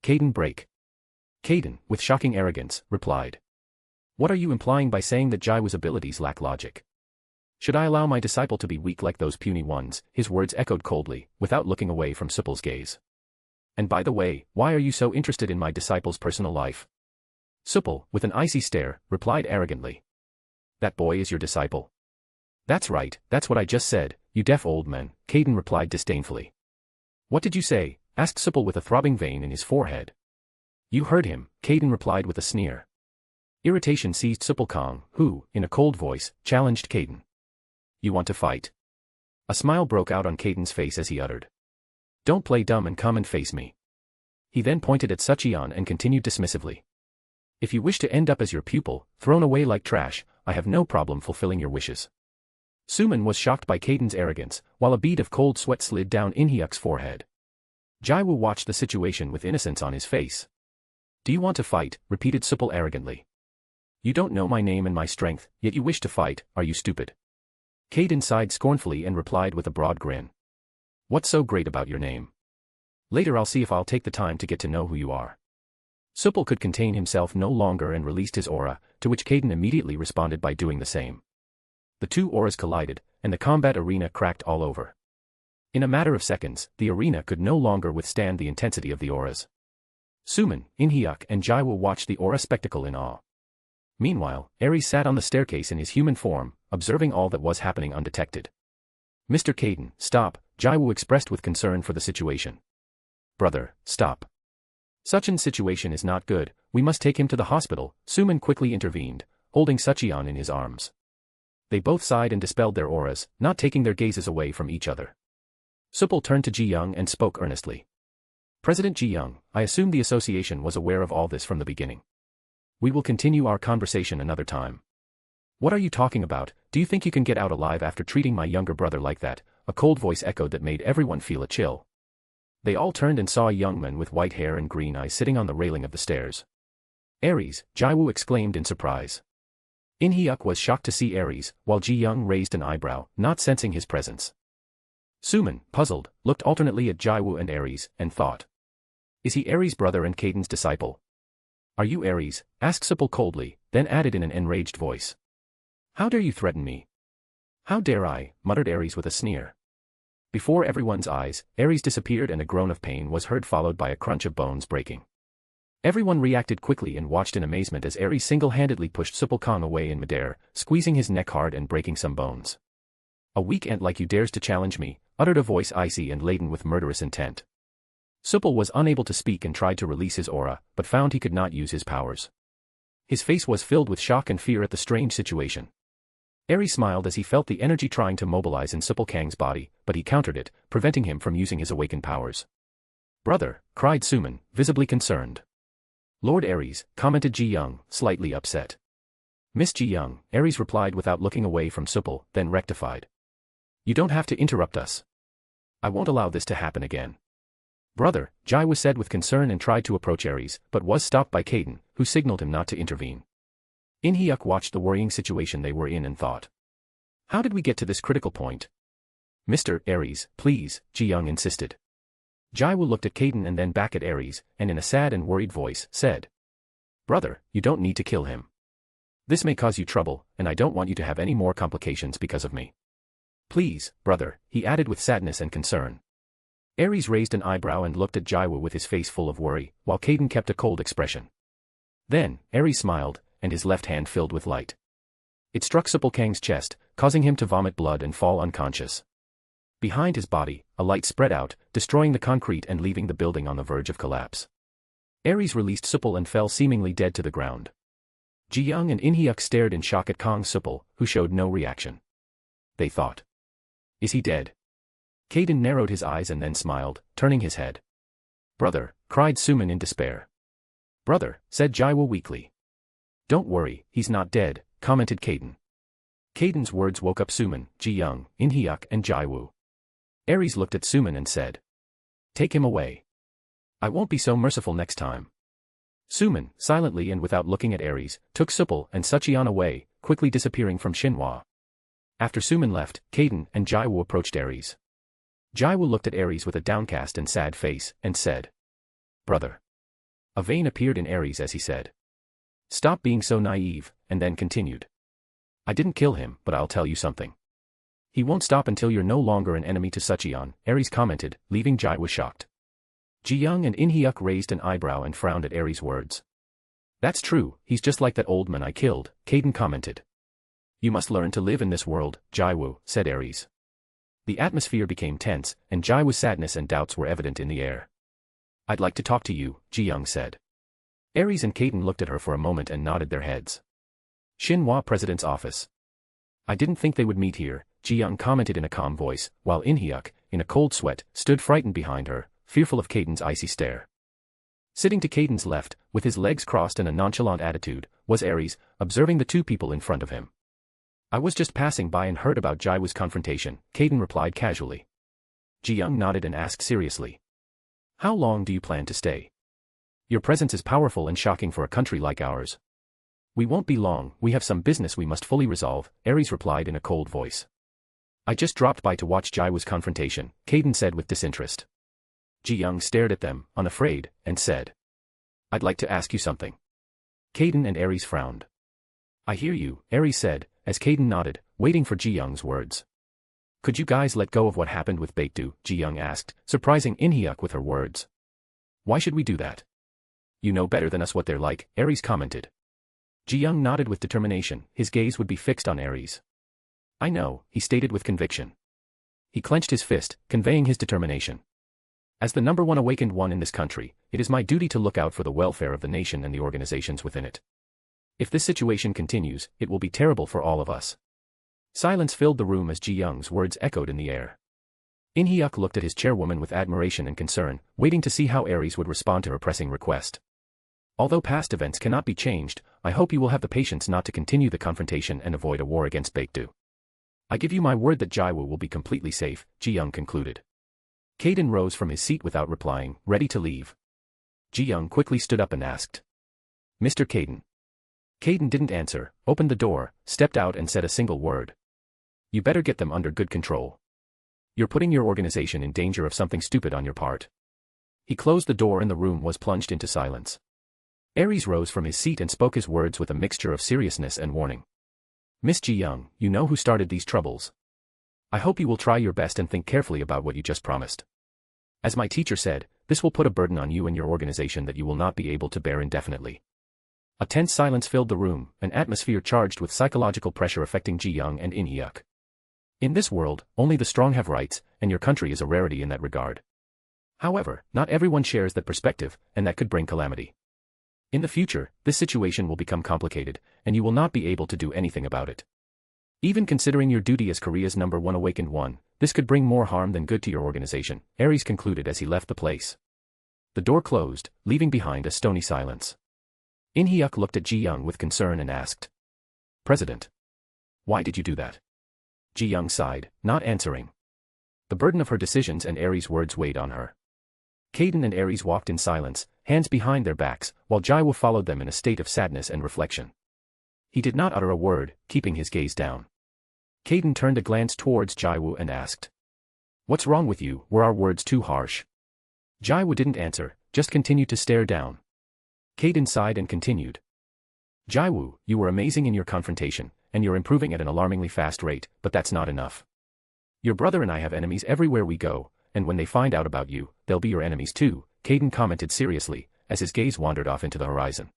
Caden break. Caden, with shocking arrogance, replied. What are you implying by saying that Jiwoo's abilities lack logic? Should I allow my disciple to be weak like those puny ones? His words echoed coldly, without looking away from Supple's gaze. And by the way, why are you so interested in my disciple's personal life? Supple, with an icy stare, replied arrogantly. That boy is your disciple? That's right, that's what I just said, you deaf old man, Caden replied disdainfully. What did you say? Asked Supple with a throbbing vein in his forehead. You heard him, Caden replied with a sneer. Irritation seized Supple Kong, who, in a cold voice, challenged Caden. You want to fight? A smile broke out on Caden's face as he uttered. Don't play dumb and come and face me. He then pointed at Sucheon and continued dismissively. If you wish to end up as your pupil, thrown away like trash, I have no problem fulfilling your wishes. Suman was shocked by Caden's arrogance, while a bead of cold sweat slid down In-hyuk's forehead. Jiwoo watched the situation with innocence on his face. Do you want to fight? Repeated Supple arrogantly. You don't know my name and my strength, yet you wish to fight, are you stupid? Caden sighed scornfully and replied with a broad grin. What's so great about your name? Later I'll see if I'll take the time to get to know who you are. Supple could contain himself no longer and released his aura, to which Caden immediately responded by doing the same. The two auras collided, and the combat arena cracked all over. In a matter of seconds, the arena could no longer withstand the intensity of the auras. Suman, In-hyuk and Jiwoo watched the aura spectacle in awe. Meanwhile, Ares sat on the staircase in his human form, observing all that was happening undetected. Mr. Caden, stop, Jiwoo expressed with concern for the situation. Brother, stop. Such an situation is not good, we must take him to the hospital, Suman quickly intervened, holding Sucheon in his arms. They both sighed and dispelled their auras, not taking their gazes away from each other. Supple turned to Ji-young and spoke earnestly. President Ji-young, I assume the association was aware of all this from the beginning. We will continue our conversation another time. What are you talking about? Do you think you can get out alive after treating my younger brother like that? A cold voice echoed that made everyone feel a chill. They all turned and saw a young man with white hair and green eyes sitting on the railing of the stairs. Ares, Jiwoo exclaimed in surprise. In-hyuk was shocked to see Ares, while Ji-young raised an eyebrow, not sensing his presence. Suman, puzzled, looked alternately at Jiwoo and Ares, and thought. Is he Ares' brother and Caden's disciple? Are you Ares? Asked Supple coldly, then added in an enraged voice. How dare you threaten me? How dare I? Muttered Ares with a sneer. Before everyone's eyes, Ares disappeared and a groan of pain was heard followed by a crunch of bones breaking. Everyone reacted quickly and watched in amazement as Ares single-handedly pushed Supple Kong away in midair, squeezing his neck hard and breaking some bones. A weak ant like you dares to challenge me, uttered a voice icy and laden with murderous intent. Supple was unable to speak and tried to release his aura, but found he could not use his powers. His face was filled with shock and fear at the strange situation. Ares smiled as he felt the energy trying to mobilize in Supple Kang's body, but he countered it, preventing him from using his awakened powers. Brother, cried Suman, visibly concerned. Lord Ares, commented Ji-young, slightly upset. Miss Ji-young, Ares replied without looking away from Supple, then rectified. You don't have to interrupt us. I won't allow this to happen again. Brother, Jiwoo said with concern and tried to approach Ares, but was stopped by Caden, who signaled him not to intervene. In-hyuk watched the worrying situation they were in and thought. How did we get to this critical point? Mr. Ares, please, Ji-young insisted. Jiwoo looked at Caden and then back at Ares, and in a sad and worried voice, said. Brother, you don't need to kill him. This may cause you trouble, and I don't want you to have any more complications because of me. Please, brother, he added with sadness and concern. Ares raised an eyebrow and looked at Jiwoo with his face full of worry, while Caden kept a cold expression. Then, Ares smiled, and his left hand filled with light. It struck Supplecang's chest, causing him to vomit blood and fall unconscious. Behind his body, a light spread out, destroying the concrete and leaving the building on the verge of collapse. Ares released Supple and fell seemingly dead to the ground. Ji-young and In-hyuk stared in shock at Kong Supple, who showed no reaction. They thought. Is he dead? Caden narrowed his eyes and then smiled, turning his head. Brother, cried Suman in despair. Brother, said Jiwoo weakly. Don't worry, he's not dead, commented Caden. Caden's words woke up Suman, Ji-young, In-hyuk and Jiwoo. Ares looked at Suman and said. Take him away. I won't be so merciful next time. Suman, silently and without looking at Ares, took Supple and Sucheon away, quickly disappearing from Shinhwa. After Suman left, Caden and Jiwoo approached Ares. Jiwoo looked at Ares with a downcast and sad face, and said. Brother. A vein appeared in Ares as he said. Stop being so naive, and then continued. I didn't kill him, but I'll tell you something. He won't stop until you're no longer an enemy to Sucheon, Ares commented, leaving Jiwoo shocked. Ji-young and In-hyuk raised an eyebrow and frowned at Ares' words. That's true, he's just like that old man I killed, Caden commented. You must learn to live in this world, Jiwoo, said Ares. The atmosphere became tense, and Jiwoo's sadness and doubts were evident in the air. I'd like to talk to you, Ji-young said. Ares and Caden looked at her for a moment and nodded their heads. Shinhwa President's office. I didn't think they would meet here, Ji-young commented in a calm voice, while In-hyuk, in a cold sweat, stood frightened behind her, fearful of Caden's icy stare. Sitting to Caden's left, with his legs crossed and a nonchalant attitude, was Ares, observing the two people in front of him. I was just passing by and heard about Jiwoo's confrontation, Caden replied casually. Ji-young nodded and asked seriously. How long do you plan to stay? Your presence is powerful and shocking for a country like ours. We won't be long, we have some business we must fully resolve, Ares replied in a cold voice. I just dropped by to watch Jiwoo's confrontation, Caden said with disinterest. Ji-young stared at them, unafraid, and said. I'd like to ask you something. Caden and Ares frowned. I hear you, Ares said, as Caden nodded, waiting for Ji-young's words. Could you guys let go of what happened with Baekdu, Ji-young asked, surprising In-hyuk with her words. Why should we do that? You know better than us what they're like, Ares commented. Ji-young nodded with determination, his gaze would be fixed on Ares. I know, he stated with conviction. He clenched his fist, conveying his determination. As the #1 awakened one in this country, it is my duty to look out for the welfare of the nation and the organizations within it. If this situation continues, it will be terrible for all of us. Silence filled the room as Ji-young's words echoed in the air. In-hyuk looked at his chairwoman with admiration and concern, waiting to see how Ares would respond to her pressing request. Although past events cannot be changed, I hope you will have the patience not to continue the confrontation and avoid a war against Baekdu. I give you my word that Jiwoo will be completely safe, Ji-young concluded. Caden rose from his seat without replying, ready to leave. Ji-young quickly stood up and asked. Mr. Caden. Caden didn't answer, opened the door, stepped out and said a single word. You better get them under good control. You're putting your organization in danger of something stupid on your part. He closed the door and the room was plunged into silence. Ares rose from his seat and spoke his words with a mixture of seriousness and warning. Miss Ji-young, you know who started these troubles. I hope you will try your best and think carefully about what you just promised. As my teacher said, this will put a burden on you and your organization that you will not be able to bear indefinitely. A tense silence filled the room, an atmosphere charged with psychological pressure affecting Ji-young and In-hyuk. In this world, only the strong have rights, and your country is a rarity in that regard. However, not everyone shares that perspective, and that could bring calamity. In the future, this situation will become complicated, and you will not be able to do anything about it. Even considering your duty as Korea's #1 awakened one, this could bring more harm than good to your organization, Ares concluded as he left the place. The door closed, leaving behind a stony silence. In-hyuk looked at Ji-young with concern and asked. President. Why did you do that? Ji-young sighed, not answering. The burden of her decisions and Ares' words weighed on her. Caden and Ares walked in silence, hands behind their backs, while Jiwoo followed them in a state of sadness and reflection. He did not utter a word, keeping his gaze down. Caden turned a glance towards Jiwoo and asked. What's wrong with you, were our words too harsh? Jiwoo didn't answer, just continued to stare down. Caden sighed and continued. Jiwoo, you were amazing in your confrontation, and you're improving at an alarmingly fast rate, but that's not enough. Your brother and I have enemies everywhere we go, and when they find out about you, they'll be your enemies too, Caden commented seriously, as his gaze wandered off into the horizon.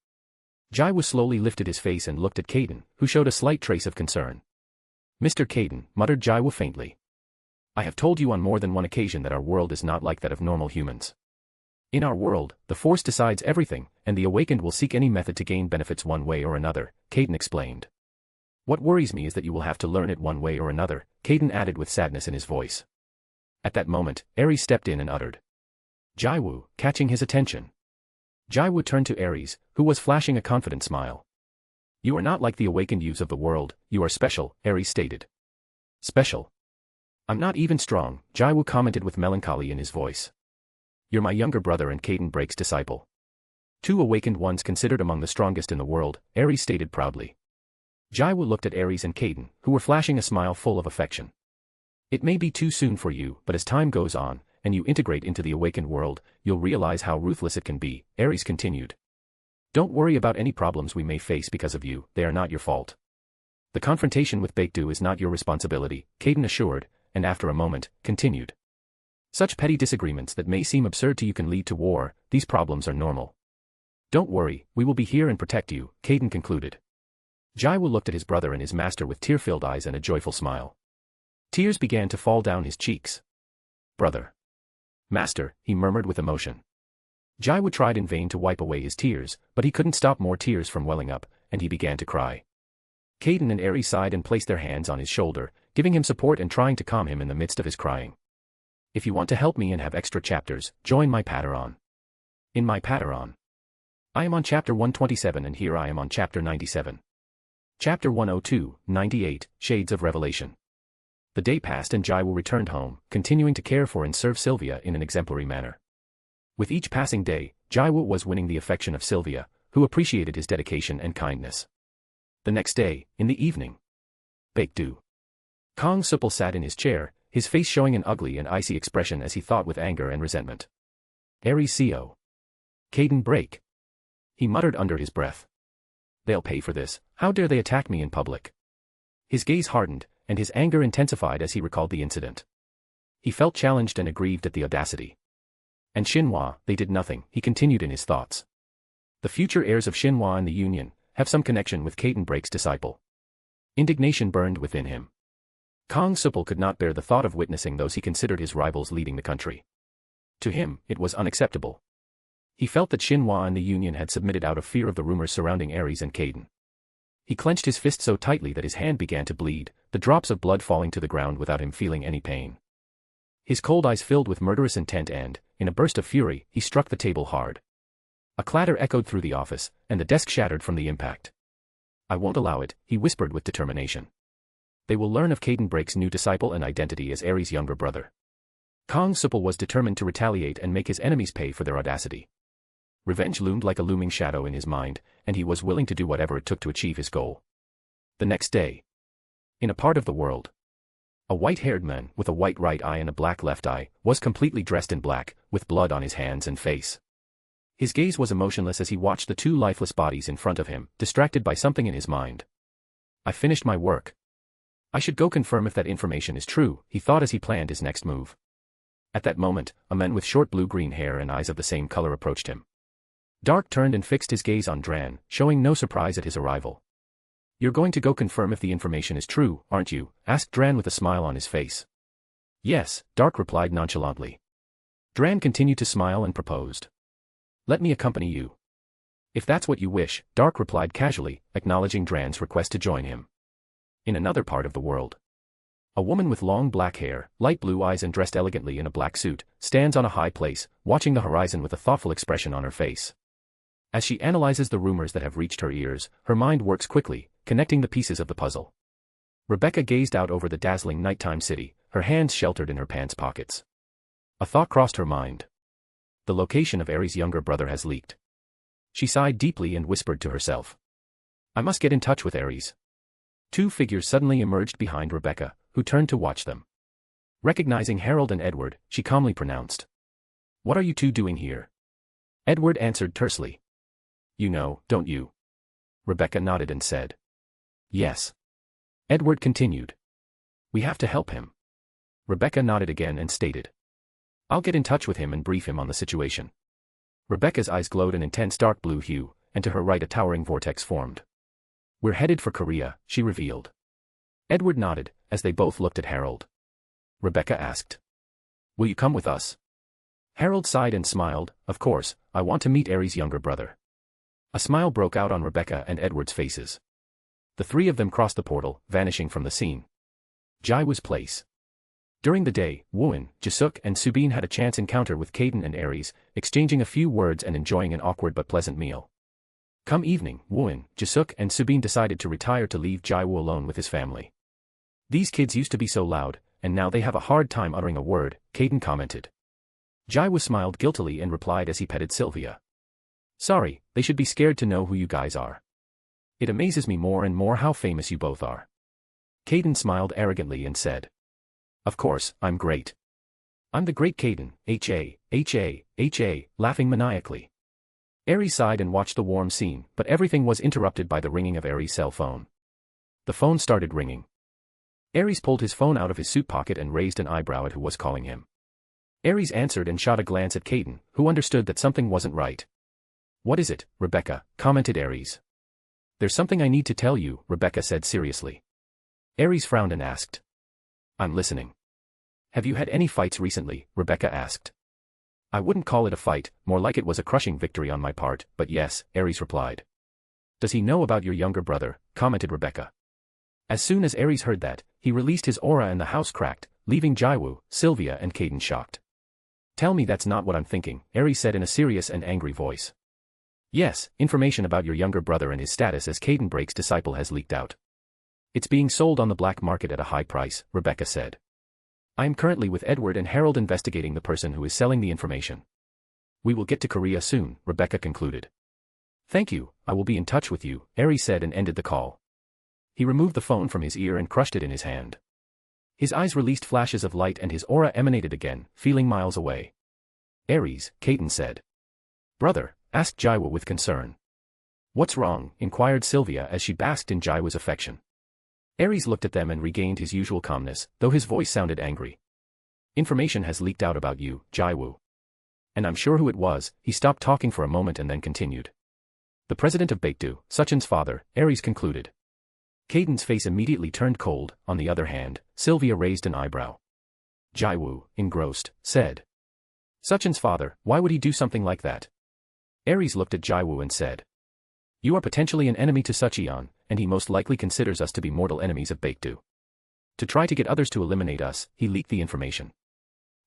Jiwoo slowly lifted his face and looked at Caden, who showed a slight trace of concern. Mr. Caden, muttered Jiwoo faintly. I have told you on more than one occasion that our world is not like that of normal humans. In our world, the Force decides everything, and the awakened will seek any method to gain benefits one way or another, Caden explained. What worries me is that you will have to learn it one way or another, Caden added with sadness in his voice. At that moment, Ares stepped in and uttered. Jiwoo, catching his attention. Jiwoo turned to Ares, who was flashing a confident smile. You are not like the awakened youths of the world, you are special, Ares stated. Special? I'm not even strong, Jiwoo commented with melancholy in his voice. You're my younger brother and Caden Brake's disciple. 2 awakened ones considered among the strongest in the world, Ares stated proudly. Jiwoo looked at Ares and Caden, who were flashing a smile full of affection. It may be too soon for you, but as time goes on, and you integrate into the awakened world, you'll realize how ruthless it can be, Ares continued. Don't worry about any problems we may face because of you, they are not your fault. The confrontation with Baekdu is not your responsibility, Caden assured, and after a moment, continued. Such petty disagreements that may seem absurd to you can lead to war, these problems are normal. Don't worry, we will be here and protect you, Caden concluded. Jiwoo looked at his brother and his master with tear-filled eyes and a joyful smile. Tears began to fall down his cheeks. Brother. Master, he murmured with emotion. Jiwoo tried in vain to wipe away his tears, but he couldn't stop more tears from welling up, and he began to cry. Caden and Ares sighed and placed their hands on his shoulder, giving him support and trying to calm him in the midst of his crying. If you want to help me and have extra chapters, join my Patreon. In my Patreon. I am on chapter 127 and here I am on chapter 97. Chapter 102, 98, Shades of Revelation. The day passed and Jiwoo returned home, continuing to care for and serve Sylvia in an exemplary manner. With each passing day, Jiwoo was winning the affection of Sylvia, who appreciated his dedication and kindness. The next day, in the evening. Baekdu. Kang Supal sat in his chair, his face showing an ugly and icy expression as he thought with anger and resentment. Eleceed. Caden Brake. He muttered under his breath. They'll pay for this, how dare they attack me in public? His gaze hardened, and his anger intensified as he recalled the incident. He felt challenged and aggrieved at the audacity. And Shinhwa, they did nothing, he continued in his thoughts. The future heirs of Shinhwa and the Union have some connection with Caden Brake's disciple. Indignation burned within him. Kang Supal could not bear the thought of witnessing those he considered his rivals leading the country. To him, it was unacceptable. He felt that Shinhwa and the Union had submitted out of fear of the rumors surrounding Ares and Caden. He clenched his fist so tightly that his hand began to bleed, the drops of blood falling to the ground without him feeling any pain. His cold eyes filled with murderous intent and, in a burst of fury, he struck the table hard. A clatter echoed through the office, and the desk shattered from the impact. I won't allow it, he whispered with determination. They will learn of Caden Brake's new disciple and identity as Ares' younger brother. Kang Supal was determined to retaliate and make his enemies pay for their audacity. Revenge loomed like a looming shadow in his mind, and he was willing to do whatever it took to achieve his goal. The next day. In a part of the world. A white-haired man, with a white right eye and a black left eye, was completely dressed in black, with blood on his hands and face. His gaze was emotionless as he watched the 2 lifeless bodies in front of him, distracted by something in his mind. I finished my work. I should go confirm if that information is true, he thought as he planned his next move. At that moment, a man with short blue-green hair and eyes of the same color approached him. Dark turned and fixed his gaze on Dran, showing no surprise at his arrival. You're going to go confirm if the information is true, aren't you? Asked Dran with a smile on his face. Yes, Dark replied nonchalantly. Dran continued to smile and proposed. Let me accompany you. If that's what you wish, Dark replied casually, acknowledging Dran's request to join him. In another part of the world. A woman with long black hair, light blue eyes and dressed elegantly in a black suit, stands on a high place, watching the horizon with a thoughtful expression on her face. As she analyzes the rumors that have reached her ears, her mind works quickly, connecting the pieces of the puzzle. Rebecca gazed out over the dazzling nighttime city, her hands sheltered in her pants pockets. A thought crossed her mind. The location of Ares' younger brother has leaked. She sighed deeply and whispered to herself. I must get in touch with Ares. 2 figures suddenly emerged behind Rebecca, who turned to watch them. Recognizing Harold and Edward, she calmly pronounced. What are you 2 doing here? Edward answered tersely. You know, don't you? Rebecca nodded and said. Yes. Edward continued. We have to help him. Rebecca nodded again and stated. I'll get in touch with him and brief him on the situation. Rebecca's eyes glowed an intense dark blue hue, and to her right a towering vortex formed. We're headed for Korea, she revealed. Edward nodded, as they both looked at Harold. Rebecca asked. Will you come with us? Harold sighed and smiled. Of course, I want to meet Aries' younger brother. A smile broke out on Rebecca and Edward's faces. The three of them crossed the portal, vanishing from the scene. Jiwoo's place. During the day, Wooin, Jisuk and Subin had a chance encounter with Caden and Aries, exchanging a few words and enjoying an awkward but pleasant meal. Come evening, Wooin, Jisuk and Subin decided to retire to leave Jiwoo alone with his family. These kids used to be so loud, and now they have a hard time uttering a word, Caden commented. Jiwoo smiled guiltily and replied as he petted Sylvia. Sorry, they should be scared to know who you guys are. It amazes me more and more how famous you both are. Caden smiled arrogantly and said. Of course, I'm great. I'm the great Caden, laughing maniacally. Aries sighed and watched the warm scene, but everything was interrupted by the ringing of Aries' cell phone. The phone started ringing. Aries pulled his phone out of his suit pocket and raised an eyebrow at who was calling him. Aries answered and shot a glance at Caden, who understood that something wasn't right. What is it, Rebecca? Commented Aries. There's something I need to tell you, Rebecca said seriously. Aries frowned and asked. I'm listening. Have you had any fights recently? Rebecca asked. I wouldn't call it a fight, more like it was a crushing victory on my part, but yes, Aries replied. Does he know about your younger brother? Commented Rebecca. As soon as Aries heard that, he released his aura and the house cracked, leaving Jiwoo, Sylvia and Caden shocked. Tell me that's not what I'm thinking, Aries said in a serious and angry voice. Yes, information about your younger brother and his status as Caden Break's disciple has leaked out. It's being sold on the black market at a high price, Rebecca said. I am currently with Edward and Harold investigating the person who is selling the information. We will get to Korea soon, Rebecca concluded. Thank you, I will be in touch with you, Aries said and ended the call. He removed the phone from his ear and crushed it in his hand. His eyes released flashes of light and his aura emanated again, feeling miles away. Aries, Caden said. Brother, asked Jiwoo with concern. What's wrong? Inquired Sylvia as she basked in Jiwoo's affection. Aries looked at them and regained his usual calmness, though his voice sounded angry. Information has leaked out about you, Jiwoo. And I'm sure who it was. He stopped talking for a moment and then continued. The president of Baekdu, Suchin's father, Aries concluded. Caden's face immediately turned cold. On the other hand, Sylvia raised an eyebrow. Jiwoo, engrossed, said. Suchin's father, why would he do something like that? Aries looked at Jiwoo and said. You are potentially an enemy to Sucheon, and he most likely considers us to be mortal enemies of Baekdu. To try to get others to eliminate us, he leaked the information.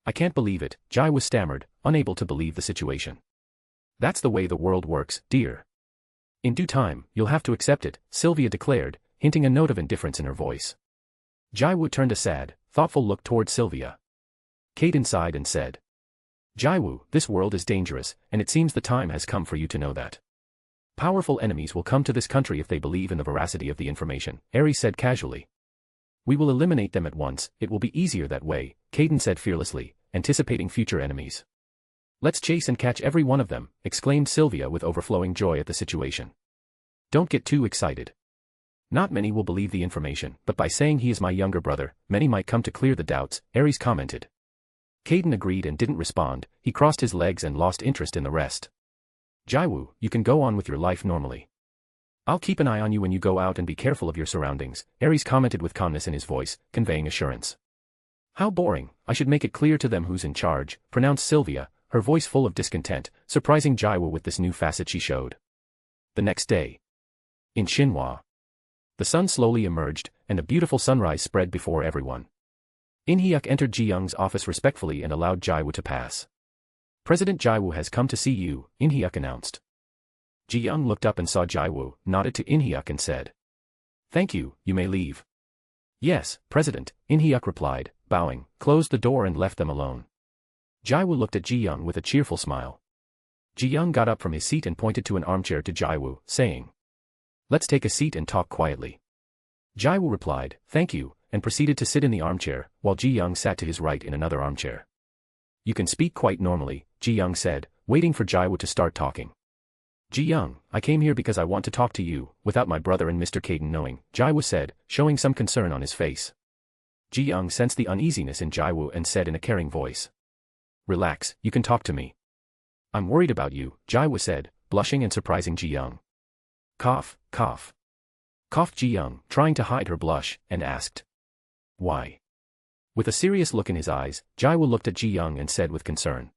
I can't believe it, Jiwoo stammered, unable to believe the situation. That's the way the world works, dear. In due time, you'll have to accept it, Sylvia declared, hinting a note of indifference in her voice. Jiwoo turned a sad, thoughtful look toward Sylvia. Caden sighed and said. Jiwoo, this world is dangerous, and it seems the time has come for you to know that. Powerful enemies will come to this country if they believe in the veracity of the information, Aries said casually. We will eliminate them at once, it will be easier that way, Caden said fearlessly, anticipating future enemies. Let's chase and catch every one of them, exclaimed Sylvia with overflowing joy at the situation. Don't get too excited. Not many will believe the information, but by saying he is my younger brother, many might come to clear the doubts, Aries commented. Caden agreed and didn't respond, he crossed his legs and lost interest in the rest. Jiwoo, you can go on with your life normally. I'll keep an eye on you when you go out and be careful of your surroundings, Aries commented with calmness in his voice, conveying assurance. How boring, I should make it clear to them who's in charge, pronounced Sylvia, her voice full of discontent, surprising Jiwoo with this new facet she showed. The next day. In Shinhwa. The sun slowly emerged, and a beautiful sunrise spread before everyone. In-hyuk entered Ji-young's office respectfully and allowed Jiwoo to pass. President Jiwoo has come to see you, In-hyuk announced. Ji-young looked up and saw Jiwoo, nodded to In-hyuk and said. Thank you, you may leave. Yes, President, In-hyuk replied, bowing, closed the door and left them alone. Jiwoo looked at Ji-young with a cheerful smile. Ji-young got up from his seat and pointed to an armchair to Jiwoo, saying. Let's take a seat and talk quietly. Jiwoo replied, thank you, and proceeded to sit in the armchair, while Ji-young sat to his right in another armchair. You can speak quite normally, Ji-young said, waiting for Jiwoo to start talking. Ji-young, I came here because I want to talk to you, without my brother and Mr. Caden knowing, Jiwoo said, showing some concern on his face. Ji-young sensed the uneasiness in Jiwoo and said in a caring voice. Relax, you can talk to me. I'm worried about you, Jiwoo said, blushing and surprising Ji-young. Cough, cough. Coughed Ji-young, trying to hide her blush, and asked. Why? With a serious look in his eyes, Jiwoo looked at Ji-young and said with concern.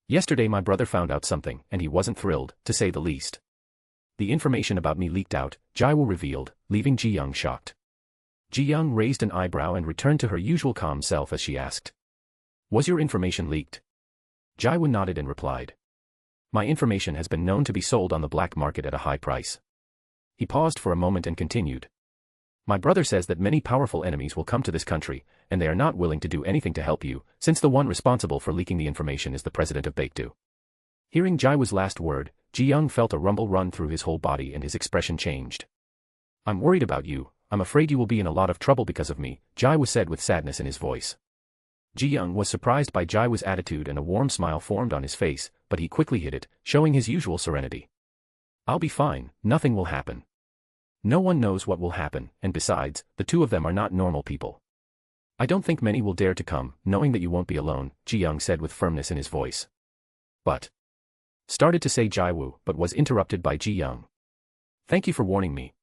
Yesterday my brother found out something, and he wasn't thrilled, to say the least. The information about me leaked out, Jiwoo revealed, leaving Ji-young shocked. Ji-young raised an eyebrow and returned to her usual calm self as she asked. Was your information leaked? Jiwoo nodded and replied. My information has been known to be sold on the black market at a high price. He paused for a moment and continued. My brother says that many powerful enemies will come to this country, and they are not willing to do anything to help you, since the one responsible for leaking the information is the president of Baekdu. Hearing Jiwoo's last word, Ji-young felt a rumble run through his whole body and his expression changed. I'm worried about you, I'm afraid you will be in a lot of trouble because of me, Jiwoo said with sadness in his voice. Ji-young was surprised by Jiwoo's attitude and a warm smile formed on his face, but he quickly hid it, showing his usual serenity. I'll be fine, nothing will happen. No one knows what will happen, and besides, the two of them are not normal people. I don't think many will dare to come, knowing that you won't be alone, Ji-young said with firmness in his voice. But. Started to say Jiwoo, but was interrupted by Ji-young. Thank you for warning me.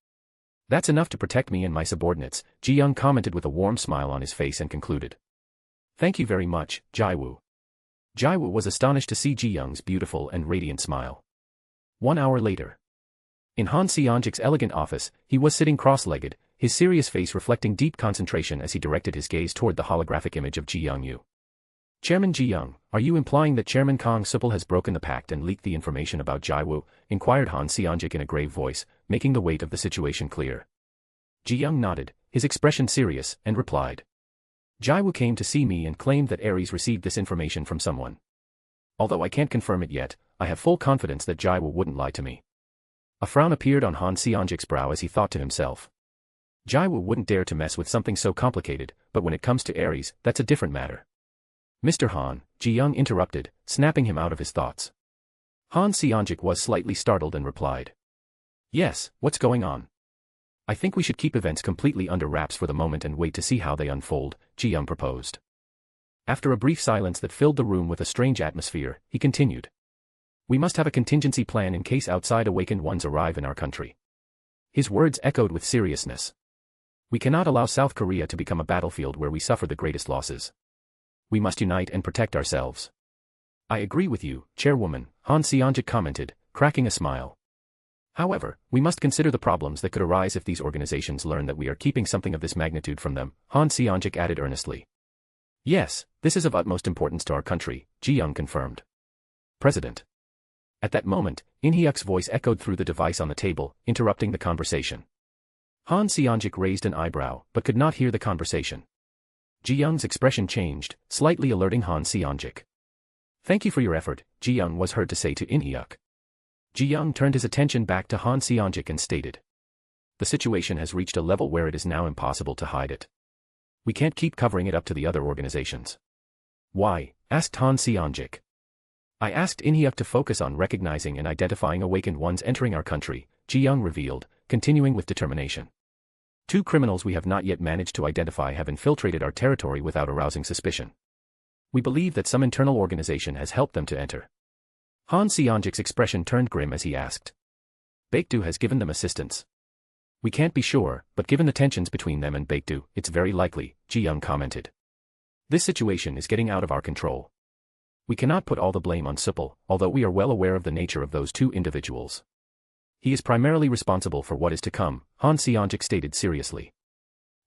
That's enough to protect me and my subordinates, Ji-young commented with a warm smile on his face and concluded. Thank you very much, Jiwoo. Jiwoo was astonished to see Ji-young's beautiful and radiant smile. 1 hour later. In Han Seonjik's elegant office, he was sitting cross-legged, his serious face reflecting deep concentration as he directed his gaze toward the holographic image of Ji-young. Chairman Ji-young, are you implying that Chairman Kang Supal has broken the pact and leaked the information about Jiwoo? Inquired Han Seonjik in a grave voice, making the weight of the situation clear. Ji-young nodded, his expression serious, and replied. Jiwoo came to see me and claimed that Ares received this information from someone. Although I can't confirm it yet, I have full confidence that Jiwoo wouldn't lie to me. A frown appeared on Han Seonjik's brow as he thought to himself. Jiwoo wouldn't dare to mess with something so complicated, but when it comes to Ares, that's a different matter. Mr. Han, Ji-young interrupted, snapping him out of his thoughts. Han Seonjik was slightly startled and replied. Yes, what's going on? I think we should keep events completely under wraps for the moment and wait to see how they unfold, Ji-young proposed. After a brief silence that filled the room with a strange atmosphere, he continued. We must have a contingency plan in case outside awakened ones arrive in our country. His words echoed with seriousness. We cannot allow South Korea to become a battlefield where we suffer the greatest losses. We must unite and protect ourselves. I agree with you, Chairwoman, Han Seonjik commented, cracking a smile. However, we must consider the problems that could arise if these organizations learn that we are keeping something of this magnitude from them, Han Seonjik added earnestly. Yes, this is of utmost importance to our country, Ji-young confirmed. President. At that moment, In-hyuk's voice echoed through the device on the table, interrupting the conversation. Han Seonjik raised an eyebrow, but could not hear the conversation. Ji-young's expression changed, slightly alerting Han Seonjik. Thank you for your effort, Ji-young was heard to say to In-hyuk. Ji-young turned his attention back to Han Seonjik and stated. The situation has reached a level where it is now impossible to hide it. We can't keep covering it up to the other organizations. Why? Asked Han Seonjik. I asked In-hyuk to focus on recognizing and identifying awakened ones entering our country, Ji-young revealed, continuing with determination. 2 criminals we have not yet managed to identify have infiltrated our territory without arousing suspicion. We believe that some internal organization has helped them to enter. Han Seonjik's expression turned grim as he asked. Baekdu has given them assistance. We can't be sure, but given the tensions between them and Baekdu, it's very likely, Ji-young commented. This situation is getting out of our control. We cannot put all the blame on Supal, although we are well aware of the nature of those 2 individuals. He is primarily responsible for what is to come, Han Seonjik stated seriously.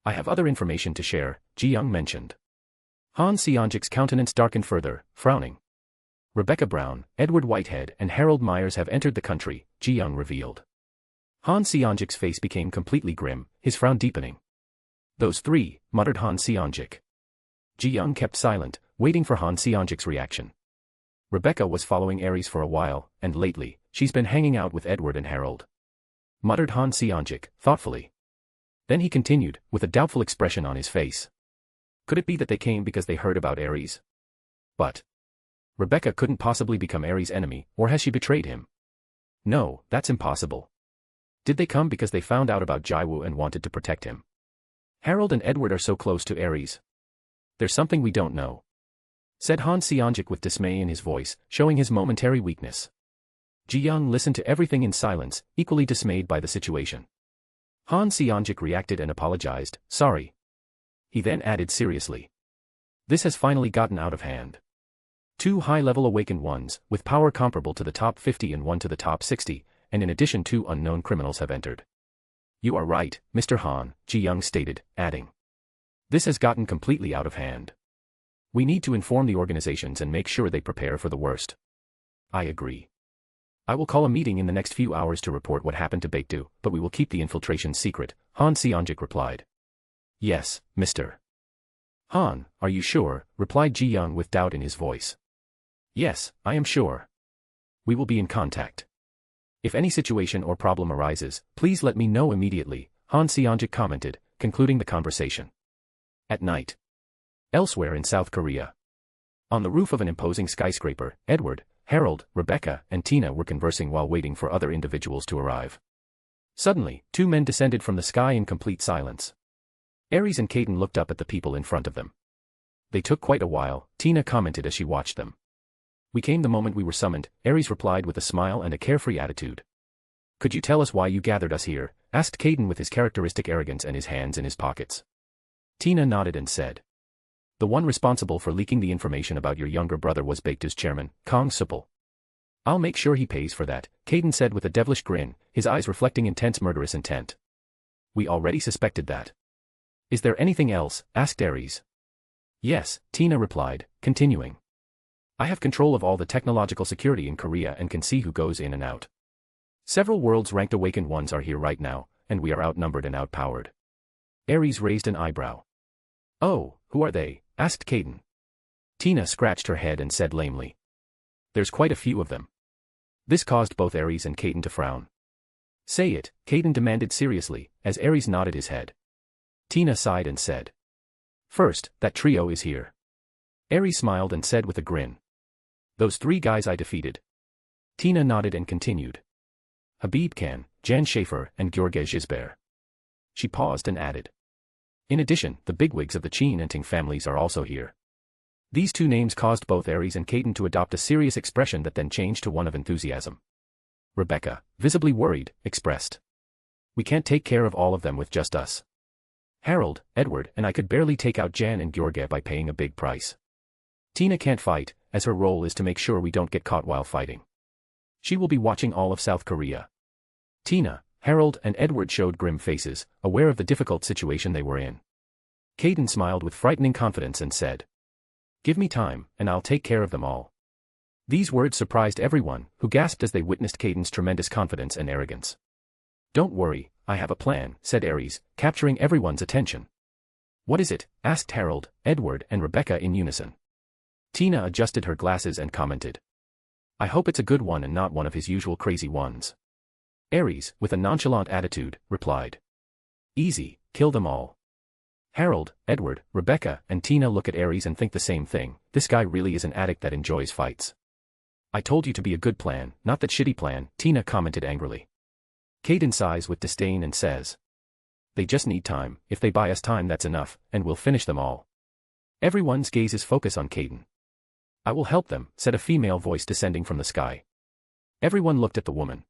I have other information to share, Ji-young mentioned. Han Seonjik's countenance darkened further, frowning. Rebecca Brown, Edward Whitehead and Harold Myers have entered the country, Ji-young revealed. Han Seonjik's face became completely grim, his frown deepening. Those 3, muttered Han Seonjik. Ji-young kept silent, waiting for Han Seonjik's reaction. Rebecca was following Ares for a while, and lately, she's been hanging out with Edward and Harold. Muttered Han Seonjik, thoughtfully. Then he continued, with a doubtful expression on his face. Could it be that they came because they heard about Ares? But Rebecca couldn't possibly become Ares' enemy, or has she betrayed him? No, that's impossible. Did they come because they found out about Jiwoo and wanted to protect him? Harold and Edward are so close to Ares. There's something we don't know, said Han Seongjik with dismay in his voice, showing his momentary weakness. Ji-young listened to everything in silence, equally dismayed by the situation. Han Seongjik reacted and apologized, sorry. He then added seriously. This has finally gotten out of hand. 2 high-level awakened ones, with power comparable to the top 50 and 1 to the top 60, and in addition 2 unknown criminals have entered. You are right, Mr. Han, Ji-young stated, adding. This has gotten completely out of hand. We need to inform the organizations and make sure they prepare for the worst. I agree. I will call a meeting in the next few hours to report what happened to Baekdu, but we will keep the infiltration secret, Han Seongjik replied. Yes, Mr. Han, are you sure? Replied Ji-young with doubt in his voice. Yes, I am sure. We will be in contact. If any situation or problem arises, please let me know immediately, Han Seongjik commented, concluding the conversation. At night. Elsewhere in South Korea. On the roof of an imposing skyscraper, Edward, Harold, Rebecca, and Tina were conversing while waiting for other individuals to arrive. Suddenly, 2 men descended from the sky in complete silence. Ares and Caden looked up at the people in front of them. They took quite a while, Tina commented as she watched them. We came the moment we were summoned, Ares replied with a smile and a carefree attitude. Could you tell us why you gathered us here? Asked Caden with his characteristic arrogance and his hands in his pockets. Tina nodded and said. The one responsible for leaking the information about your younger brother was Baekdu's chairman, Kong Supal. I'll make sure he pays for that, Caden said with a devilish grin, his eyes reflecting intense murderous intent. We already suspected that. Is there anything else? Asked Ares. Yes, Tina replied, continuing. I have control of all the technological security in Korea and can see who goes in and out. Several worlds ranked awakened ones are here right now, and we are outnumbered and outpowered. Ares raised an eyebrow. Oh, who are they? Asked Caden. Tina scratched her head and said lamely. There's quite a few of them. This caused both Ares and Caden to frown. Say it, Caden demanded seriously, as Ares nodded his head. Tina sighed and said. First, that trio is here. Ares smiled and said with a grin. Those 3 guys I defeated. Tina nodded and continued. Habib Khan, Jan Schaefer, and George Gisbert. She paused and added. In addition, the bigwigs of the Chin and Ting families are also here. These 2 names caused both Ares and Caden to adopt a serious expression that then changed to one of enthusiasm. Rebecca, visibly worried, expressed. We can't take care of all of them with just us. Harold, Edward, and I could barely take out Jan and George by paying a big price. Tina can't fight, as her role is to make sure we don't get caught while fighting. She will be watching all of South Korea. Tina, Harold, and Edward showed grim faces, aware of the difficult situation they were in. Caden smiled with frightening confidence and said. Give me time, and I'll take care of them all. These words surprised everyone, who gasped as they witnessed Caden's tremendous confidence and arrogance. Don't worry, I have a plan, said Ares, capturing everyone's attention. What is it? Asked Harold, Edward, and Rebecca in unison. Tina adjusted her glasses and commented. I hope it's a good one and not one of his usual crazy ones. Ares, with a nonchalant attitude, replied. Easy, kill them all. Harold, Edward, Rebecca, and Tina look at Ares and think the same thing, this guy really is an addict that enjoys fights. I told you to be a good plan, not that shitty plan, Tina commented angrily. Caden sighs with disdain and says. They just need time, if they buy us time that's enough, and we'll finish them all. Everyone's gaze is focused on Caden. I will help them, said a female voice descending from the sky. Everyone looked at the woman.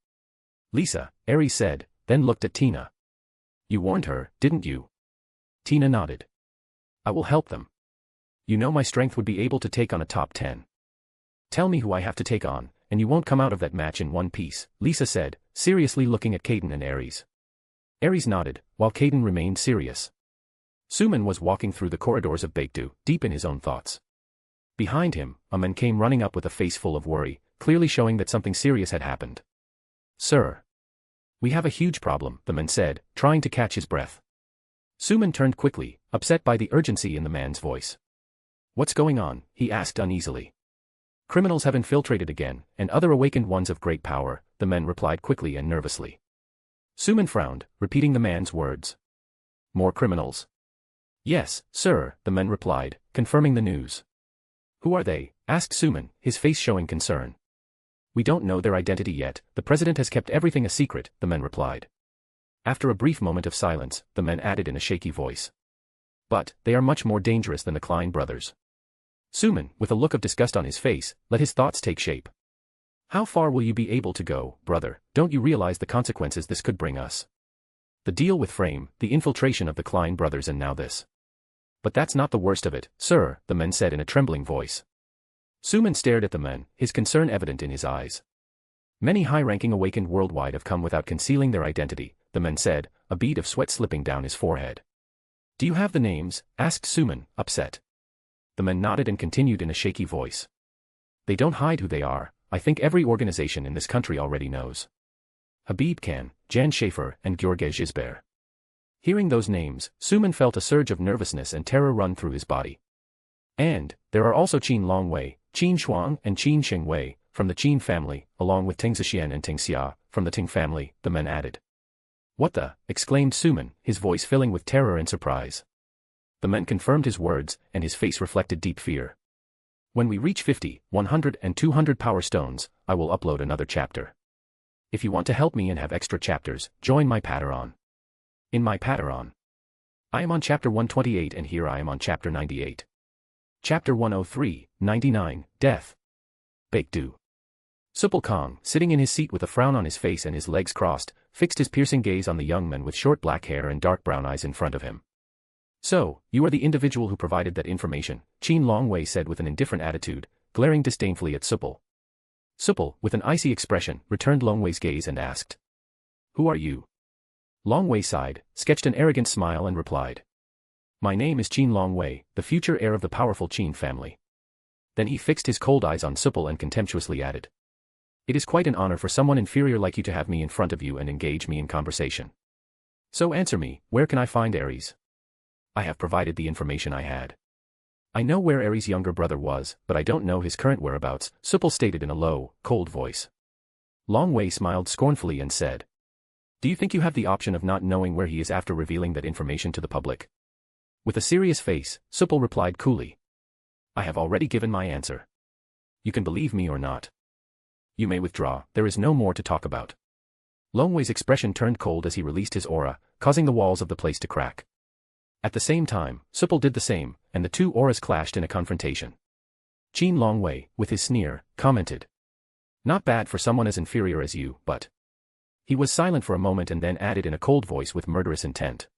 Lisa, Ares said, then looked at Tina. You warned her, didn't you? Tina nodded. I will help them. You know my strength would be able to take on a top 10. Tell me who I have to take on, and you won't come out of that match in one piece, Lisa said, seriously looking at Caden and Ares. Ares nodded, while Caden remained serious. Suman was walking through the corridors of Baekdu, deep in his own thoughts. Behind him, a man came running up with a face full of worry, clearly showing that something serious had happened. Sir. We have a huge problem, the man said, trying to catch his breath. Suman turned quickly, upset by the urgency in the man's voice. What's going on? He asked uneasily. Criminals have infiltrated again, and other awakened ones of great power, the man replied quickly and nervously. Suman frowned, repeating the man's words. More criminals? Yes, sir, the man replied, confirming the news. Who are they? Asked Suman, his face showing concern. We don't know their identity yet, the president has kept everything a secret, the men replied. After a brief moment of silence, the men added in a shaky voice. But, they are much more dangerous than the Klein brothers. Suman, with a look of disgust on his face, let his thoughts take shape. How far will you be able to go, brother? Don't you realize the consequences this could bring us? The deal with Frame, the infiltration of the Klein brothers, and now this. But that's not the worst of it, sir, the men said in a trembling voice. Suman stared at the men, his concern evident in his eyes. Many high-ranking awakened worldwide have come without concealing their identity, the men said, a bead of sweat slipping down his forehead. Do you have the names? Asked Suman, upset. The men nodded and continued in a shaky voice. They don't hide who they are, I think every organization in this country already knows. Habib Khan, Jan Schaefer, and Georges Gisbert. Hearing those names, Suman felt a surge of nervousness and terror run through his body. And, there are also Qin Longwei, Qin Shuang, and Qin Shengwei, from the Qin family, along with Teng Zixian and Teng Xia, from the Teng family, the men added. What the? Exclaimed Suman, his voice filling with terror and surprise. The men confirmed his words, and his face reflected deep fear. When we reach 50, 100 and 200 power stones, I will upload another chapter. If you want to help me and have extra chapters, join my Patreon. In my Patreon. I am on chapter 128 and here I am on chapter 98. Chapter 103, 99, Death. Baekdu. Supple Kong, sitting in his seat with a frown on his face and his legs crossed, fixed his piercing gaze on the young man with short black hair and dark brown eyes in front of him. So, you are the individual who provided that information, Qin Longwei said with an indifferent attitude, glaring disdainfully at Supple. Supple, with an icy expression, returned Longwei's gaze and asked. Who are you? Longwei sighed, sketched an arrogant smile and replied. My name is Qin Longwei, the future heir of the powerful Qin family. Then he fixed his cold eyes on Supple and contemptuously added. It is quite an honor for someone inferior like you to have me in front of you and engage me in conversation. So answer me, where can I find Ares? I have provided the information I had. I know where Ares' younger brother was, but I don't know his current whereabouts, Supple stated in a low, cold voice. Longwei smiled scornfully and said. Do you think you have the option of not knowing where he is after revealing that information to the public? With a serious face, Supple replied coolly. I have already given my answer. You can believe me or not. You may withdraw, there is no more to talk about. Longwei's expression turned cold as he released his aura, causing the walls of the place to crack. At the same time, Supple did the same, and the two auras clashed in a confrontation. Qin Longwei, with his sneer, commented. Not bad for someone as inferior as you, but... He was silent for a moment and then added in a cold voice with murderous intent.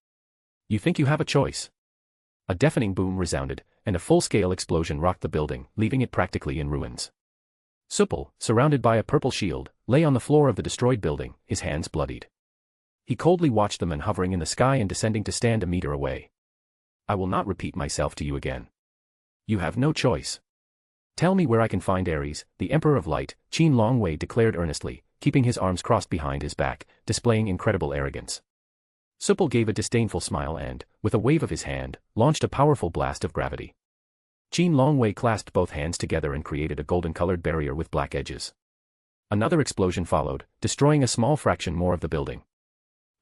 You think you have a choice? A deafening boom resounded, and a full-scale explosion rocked the building, leaving it practically in ruins. Supple, surrounded by a purple shield, lay on the floor of the destroyed building, his hands bloodied. He coldly watched the men hovering in the sky and descending to stand a meter away. I will not repeat myself to you again. You have no choice. Tell me where I can find Ares, the Emperor of Light, Qin Longwei declared earnestly, keeping his arms crossed behind his back, displaying incredible arrogance. Supple gave a disdainful smile and, with a wave of his hand, launched a powerful blast of gravity. Qin Longwei clasped both hands together and created a golden-colored barrier with black edges. Another explosion followed, destroying a small fraction more of the building.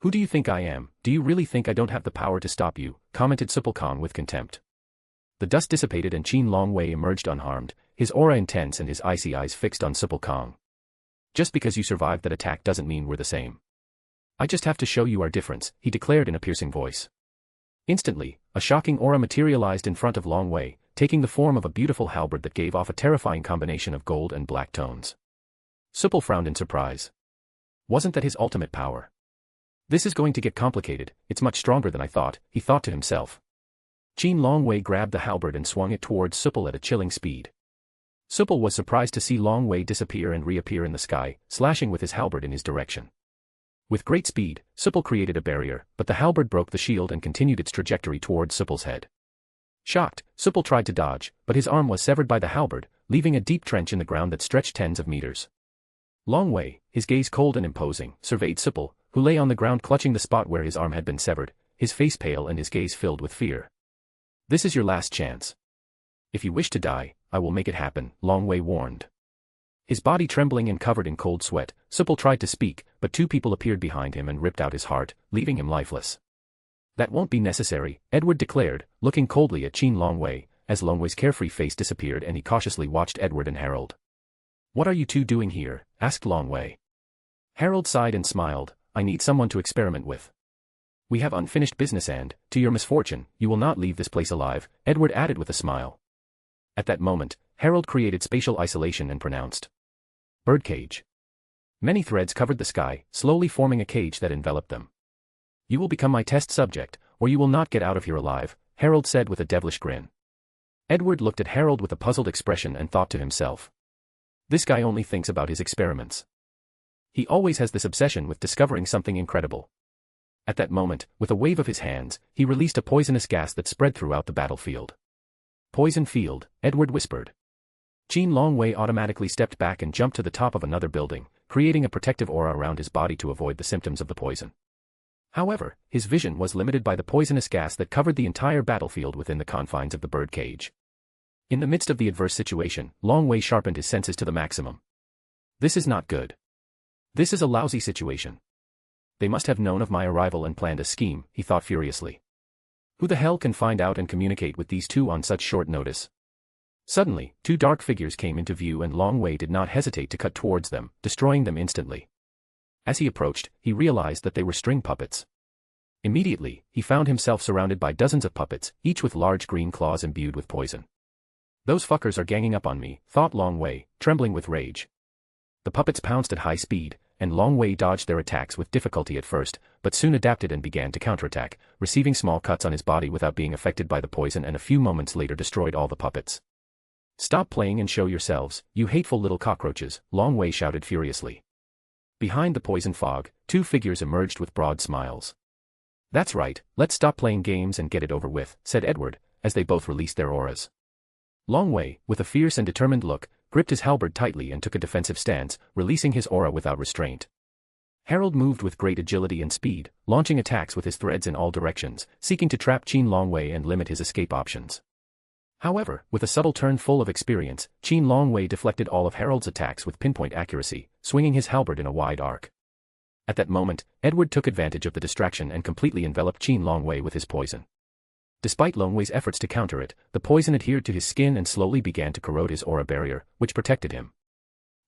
Who do you think I am? Do you really think I don't have the power to stop you? Commented Supple Kong with contempt. The dust dissipated and Qin Longwei emerged unharmed, his aura intense and his icy eyes fixed on Supple Kong. Just because you survived that attack doesn't mean we're the same. I just have to show you our difference, he declared in a piercing voice. Instantly, a shocking aura materialized in front of Longwei, taking the form of a beautiful halberd that gave off a terrifying combination of gold and black tones. Supple frowned in surprise. Wasn't that his ultimate power? This is going to get complicated, it's much stronger than I thought, he thought to himself. Qin Longwei grabbed the halberd and swung it towards Supple at a chilling speed. Supple was surprised to see Longwei disappear and reappear in the sky, slashing with his halberd in his direction. With great speed, Supple created a barrier, but the halberd broke the shield and continued its trajectory towards Supple's head. Shocked, Supple tried to dodge, but his arm was severed by the halberd, leaving a deep trench in the ground that stretched tens of meters. Longwei, his gaze cold and imposing, surveyed Supple, who lay on the ground clutching the spot where his arm had been severed, his face pale and his gaze filled with fear. This is your last chance. If you wish to die, I will make it happen, Longwei warned. His body trembling and covered in cold sweat, Supple tried to speak, but two people appeared behind him and ripped out his heart, leaving him lifeless. That won't be necessary, Edward declared, looking coldly at Qin Longwei, as Longwei's carefree face disappeared and he cautiously watched Edward and Harold. "What are you two doing here?" asked Longwei. Harold sighed and smiled. "I need someone to experiment with. We have unfinished business and, to your misfortune, you will not leave this place alive," Edward added with a smile. At that moment, Harold created spatial isolation and pronounced, "Birdcage." Many threads covered the sky, slowly forming a cage that enveloped them. "You will become my test subject, or you will not get out of here alive," Harold said with a devilish grin. Edward looked at Harold with a puzzled expression and thought to himself, "This guy only thinks about his experiments. He always has this obsession with discovering something incredible." At that moment, with a wave of his hands, he released a poisonous gas that spread throughout the battlefield. "Poison field," Edward whispered. Qin Longwei automatically stepped back and jumped to the top of another building, creating a protective aura around his body to avoid the symptoms of the poison. However, his vision was limited by the poisonous gas that covered the entire battlefield within the confines of the bird cage. In the midst of the adverse situation, Longwei sharpened his senses to the maximum. "This is not good. This is a lousy situation. They must have known of my arrival and planned a scheme," he thought furiously. "Who the hell can find out and communicate with these two on such short notice?" Suddenly, two dark figures came into view and Longwei did not hesitate to cut towards them, destroying them instantly. As he approached, he realized that they were string puppets. Immediately, he found himself surrounded by dozens of puppets, each with large green claws imbued with poison. "Those fuckers are ganging up on me," thought Longwei, trembling with rage. The puppets pounced at high speed, and Longwei dodged their attacks with difficulty at first, but soon adapted and began to counterattack, receiving small cuts on his body without being affected by the poison, and a few moments later destroyed all the puppets. "Stop playing and show yourselves, you hateful little cockroaches," Longwei shouted furiously. Behind the poison fog, two figures emerged with broad smiles. "That's right, let's stop playing games and get it over with," said Edward, as they both released their auras. Longwei, with a fierce and determined look, gripped his halberd tightly and took a defensive stance, releasing his aura without restraint. Harold moved with great agility and speed, launching attacks with his threads in all directions, seeking to trap Qin Longwei and limit his escape options. However, with a subtle turn full of experience, Qin Longwei deflected all of Harold's attacks with pinpoint accuracy, swinging his halberd in a wide arc. At that moment, Edward took advantage of the distraction and completely enveloped Qin Longwei with his poison. Despite Longwei's efforts to counter it, the poison adhered to his skin and slowly began to corrode his aura barrier, which protected him.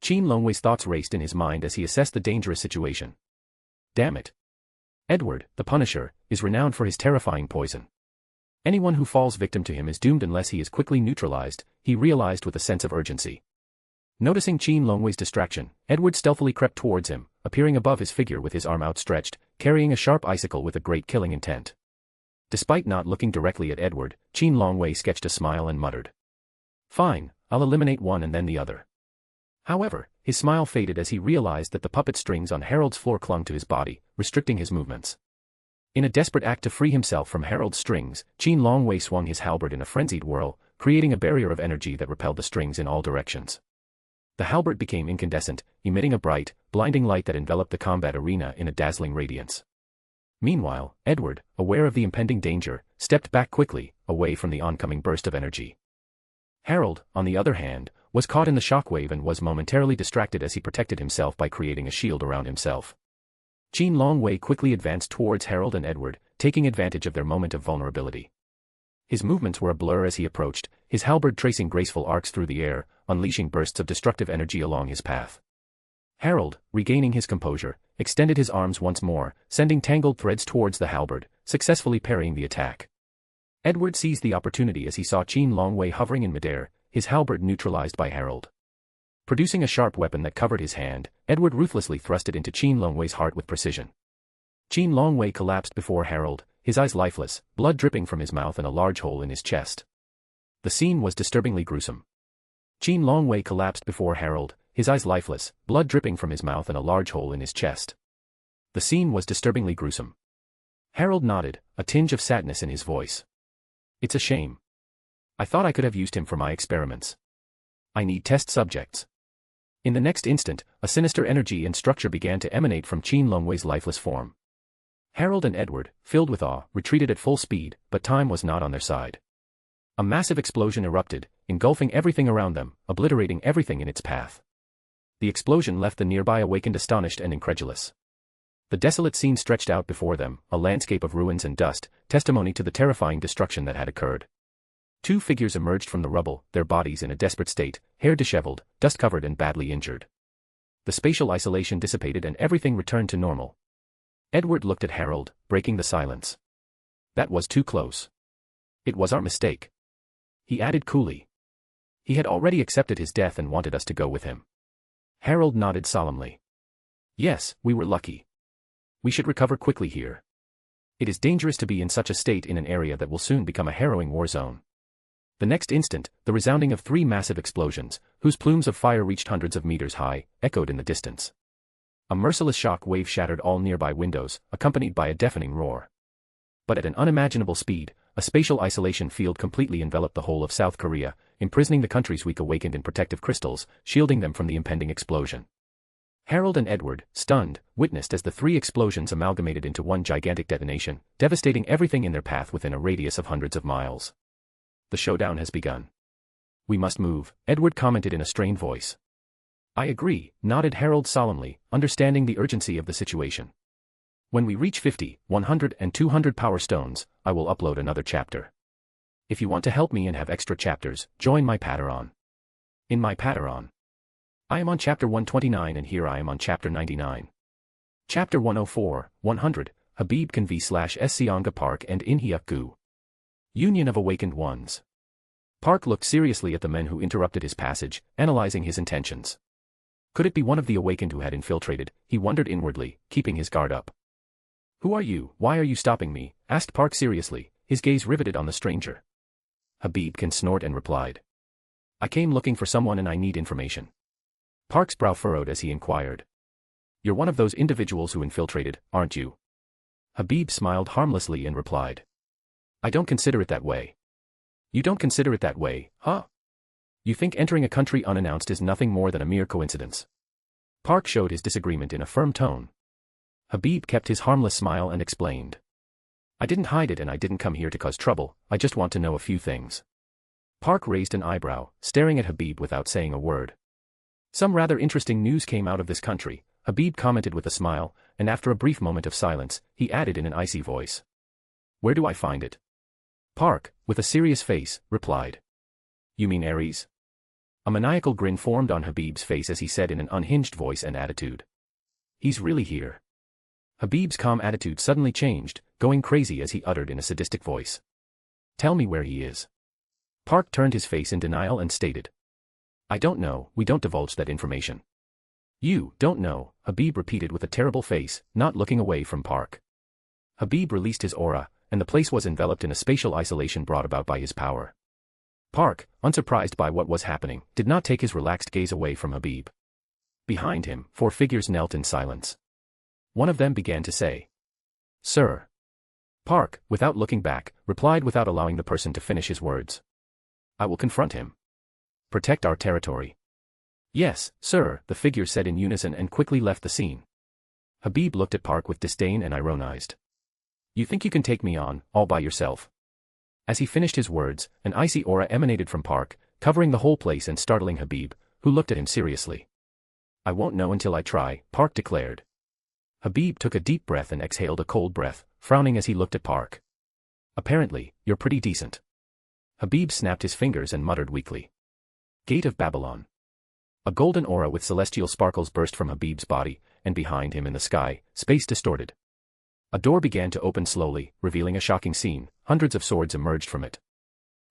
Qin Longwei's thoughts raced in his mind as he assessed the dangerous situation. Damn it. Edward, the Punisher, is renowned for his terrifying poison. Anyone who falls victim to him is doomed unless he is quickly neutralized, he realized with a sense of urgency. Noticing Qin Longwei's distraction, Edward stealthily crept towards him, appearing above his figure with his arm outstretched, carrying a sharp icicle with a great killing intent. Despite not looking directly at Edward, Qin Longwei sketched a smile and muttered, "Fine, I'll eliminate one and then the other." However, his smile faded as he realized that the puppet strings on Harold's floor clung to his body, restricting his movements. In a desperate act to free himself from Harold's strings, Qin Longwei swung his halberd in a frenzied whirl, creating a barrier of energy that repelled the strings in all directions. The halberd became incandescent, emitting a bright, blinding light that enveloped the combat arena in a dazzling radiance. Meanwhile, Edward, aware of the impending danger, stepped back quickly, away from the oncoming burst of energy. Harold, on the other hand, was caught in the shockwave and was momentarily distracted as he protected himself by creating a shield around himself. Qin Longwei quickly advanced towards Harold and Edward, taking advantage of their moment of vulnerability. His movements were a blur as he approached, his halberd tracing graceful arcs through the air, unleashing bursts of destructive energy along his path. Harold, regaining his composure, extended his arms once more, sending tangled threads towards the halberd, successfully parrying the attack. Edward seized the opportunity as he saw Qin Longwei hovering in midair, his halberd neutralized by Harold. Producing a sharp weapon that covered his hand, Edward ruthlessly thrust it into Qin Longwei's heart with precision. Qin Longwei collapsed before Harold, his eyes lifeless, blood dripping from his mouth and a large hole in his chest. The scene was disturbingly gruesome. Qin Longwei collapsed before Harold, his eyes lifeless, blood dripping from his mouth and a large hole in his chest. The scene was disturbingly gruesome. Harold nodded, a tinge of sadness in his voice. "It's a shame. I thought I could have used him for my experiments. I need test subjects." In the next instant, a sinister energy and structure began to emanate from Qin Longwei's lifeless form. Harold and Edward, filled with awe, retreated at full speed, but time was not on their side. A massive explosion erupted, engulfing everything around them, obliterating everything in its path. The explosion left the nearby awakened astonished and incredulous. The desolate scene stretched out before them, a landscape of ruins and dust, testimony to the terrifying destruction that had occurred. Two figures emerged from the rubble, their bodies in a desperate state, hair disheveled, dust-covered and badly injured. The spatial isolation dissipated and everything returned to normal. Edward looked at Harold, breaking the silence. That was too close. It was our mistake. He added coolly. He had already accepted his death and wanted us to go with him. Harold nodded solemnly. Yes, we were lucky. We should recover quickly here. It is dangerous to be in such a state in an area that will soon become a harrowing war zone. The next instant, the resounding of three massive explosions, whose plumes of fire reached hundreds of meters high, echoed in the distance. A merciless shock wave shattered all nearby windows, accompanied by a deafening roar. But at an unimaginable speed, a spatial isolation field completely enveloped the whole of South Korea, imprisoning the country's weak awakened in protective crystals, shielding them from the impending explosion. Harold and Edward, stunned, witnessed as the three explosions amalgamated into one gigantic detonation, devastating everything in their path within a radius of hundreds of miles. The showdown has begun. We must move, Edward commented in a strained voice. I agree, nodded Harold solemnly, understanding the urgency of the situation. When we reach 50, 100 and 200 power stones, I will upload another chapter. If you want to help me and have extra chapters, join my Patreon. In my Patreon, I am on chapter 129 and here I am on chapter 99. Chapter 104, 100, Habib can v/Seonga Park and Inhyuk Gu. Union of Awakened Ones. Park looked seriously at the men who interrupted his passage, analyzing his intentions. Could it be one of the awakened who had infiltrated? He wondered inwardly, keeping his guard up. Who are you? Why are you stopping me? Asked Park seriously, his gaze riveted on the stranger. Habib can snort and replied. I came looking for someone and I need information. Park's brow furrowed as he inquired. You're one of those individuals who infiltrated, aren't you? Habib smiled harmlessly and replied. I don't consider it that way. You don't consider it that way, huh? You think entering a country unannounced is nothing more than a mere coincidence? Park showed his disagreement in a firm tone. Habib kept his harmless smile and explained. I didn't hide it and I didn't come here to cause trouble, I just want to know a few things. Park raised an eyebrow, staring at Habib without saying a word. Some rather interesting news came out of this country, Habib commented with a smile, and after a brief moment of silence, he added in an icy voice. Where do I find it? Park, with a serious face, replied. You mean Ares? A maniacal grin formed on Habib's face as he said in an unhinged voice and attitude. He's really here. Habib's calm attitude suddenly changed, going crazy as he uttered in a sadistic voice. Tell me where he is. Park turned his face in denial and stated. I don't know, we don't divulge that information. You don't know, Habib repeated with a terrible face, not looking away from Park. Habib released his aura, and the place was enveloped in a spatial isolation brought about by his power. Park, unsurprised by what was happening, did not take his relaxed gaze away from Habib. Behind him, 4 figures knelt in silence. One of them began to say. Sir. Park, without looking back, replied without allowing the person to finish his words. I will confront him. Protect our territory. Yes, sir, the figures said in unison and quickly left the scene. Habib looked at Park with disdain and ironized. You think you can take me on, all by yourself? As he finished his words, an icy aura emanated from Park, covering the whole place and startling Habib, who looked at him seriously. I won't know until I try, Park declared. Habib took a deep breath and exhaled a cold breath, frowning as he looked at Park. Apparently, you're pretty decent. Habib snapped his fingers and muttered weakly. Gate of Babylon. A golden aura with celestial sparkles burst from Habib's body, and behind him in the sky, space distorted. A door began to open slowly, revealing a shocking scene. Hundreds of swords emerged from it.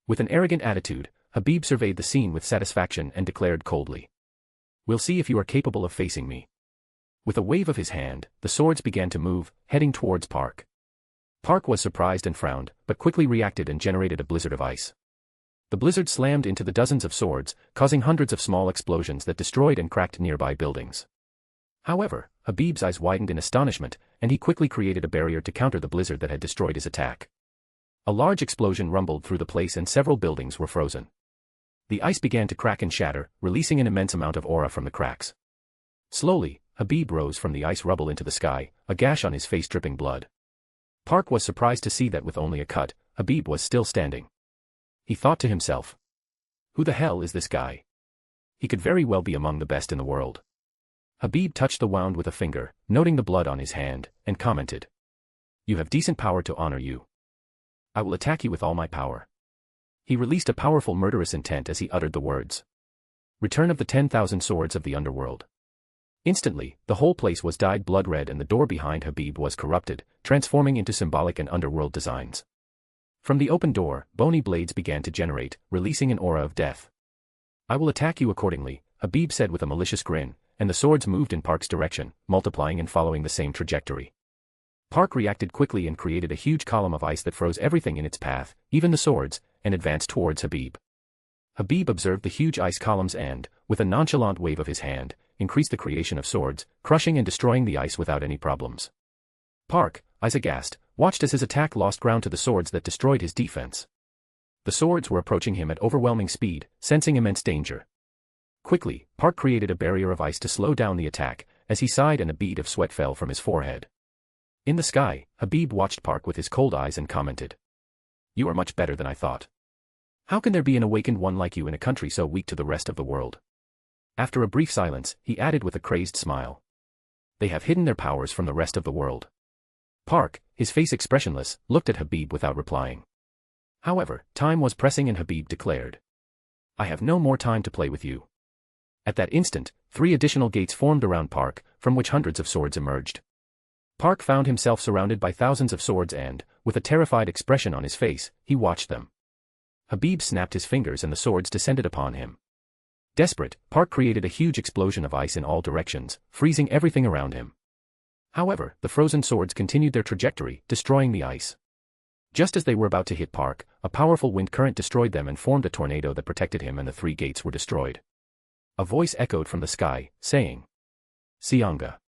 With an arrogant attitude, Habib surveyed the scene with satisfaction and declared coldly. We'll see if you are capable of facing me. With a wave of his hand, the swords began to move, heading towards Park. Park was surprised and frowned, but quickly reacted and generated a blizzard of ice. The blizzard slammed into the dozens of swords, causing hundreds of small explosions that destroyed and cracked nearby buildings. However, Habib's eyes widened in astonishment, and he quickly created a barrier to counter the blizzard that had destroyed his attack. A large explosion rumbled through the place and several buildings were frozen. The ice began to crack and shatter, releasing an immense amount of aura from the cracks. Slowly, Habib rose from the ice rubble into the sky, a gash on his face dripping blood. Park was surprised to see that with only a cut, Habib was still standing. He thought to himself. Who the hell is this guy? He could very well be among the best in the world. Habib touched the wound with a finger, noting the blood on his hand, and commented. You have decent power to honor you. I will attack you with all my power. He released a powerful murderous intent as he uttered the words. Return of the 10,000 swords of the underworld. Instantly, the whole place was dyed blood red and the door behind Habib was corrupted, transforming into symbolic and underworld designs. From the open door, bony blades began to generate, releasing an aura of death. I will attack you accordingly, Habib said with a malicious grin, and the swords moved in Park's direction, multiplying and following the same trajectory. Park reacted quickly and created a huge column of ice that froze everything in its path, even the swords, and advanced towards Habib. Habib observed the huge ice columns and, with a nonchalant wave of his hand, increased the creation of swords, crushing and destroying the ice without any problems. Park, eyes aghast, watched as his attack lost ground to the swords that destroyed his defense. The swords were approaching him at overwhelming speed, sensing immense danger. Quickly, Park created a barrier of ice to slow down the attack, as he sighed and a bead of sweat fell from his forehead. In the sky, Habib watched Park with his cold eyes and commented. You are much better than I thought. How can there be an awakened one like you in a country so weak to the rest of the world? After a brief silence, he added with a crazed smile. They have hidden their powers from the rest of the world. Park, his face expressionless, looked at Habib without replying. However, time was pressing and Habib declared. I have no more time to play with you. At that instant, 3 additional gates formed around Park, from which hundreds of swords emerged. Park found himself surrounded by thousands of swords and, with a terrified expression on his face, he watched them. Habib snapped his fingers and the swords descended upon him. Desperate, Park created a huge explosion of ice in all directions, freezing everything around him. However, the frozen swords continued their trajectory, destroying the ice. Just as they were about to hit Park, a powerful wind current destroyed them and formed a tornado that protected him and the 3 gates were destroyed. A voice echoed from the sky, saying, Seonga.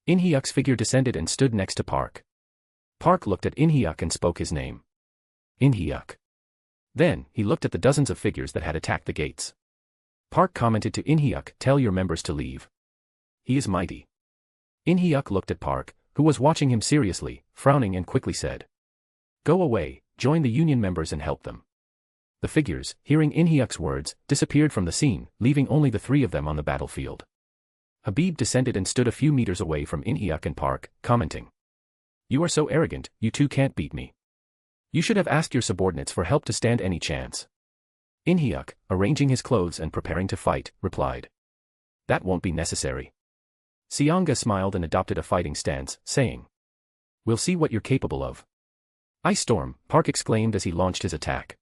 In-hyuk's figure descended and stood next to Park. Park looked at In-hyuk and spoke his name. In-hyuk. Then, he looked at the dozens of figures that had attacked the gates. Park commented to In-hyuk, tell your members to leave. He is mighty. In-hyuk looked at Park, who was watching him seriously, frowning and quickly said. Go away, join the union members and help them. The figures, hearing In-hyuk's words, disappeared from the scene, leaving only the 3 of them on the battlefield. Habib descended and stood a few meters away from In-hyuk and Park, commenting. You are so arrogant, you 2 can't beat me. You should have asked your subordinates for help to stand any chance. In-hyuk, arranging his clothes and preparing to fight, replied. That won't be necessary. Seonga smiled and adopted a fighting stance, saying. We'll see what you're capable of. Ice Storm, Park exclaimed as he launched his attack.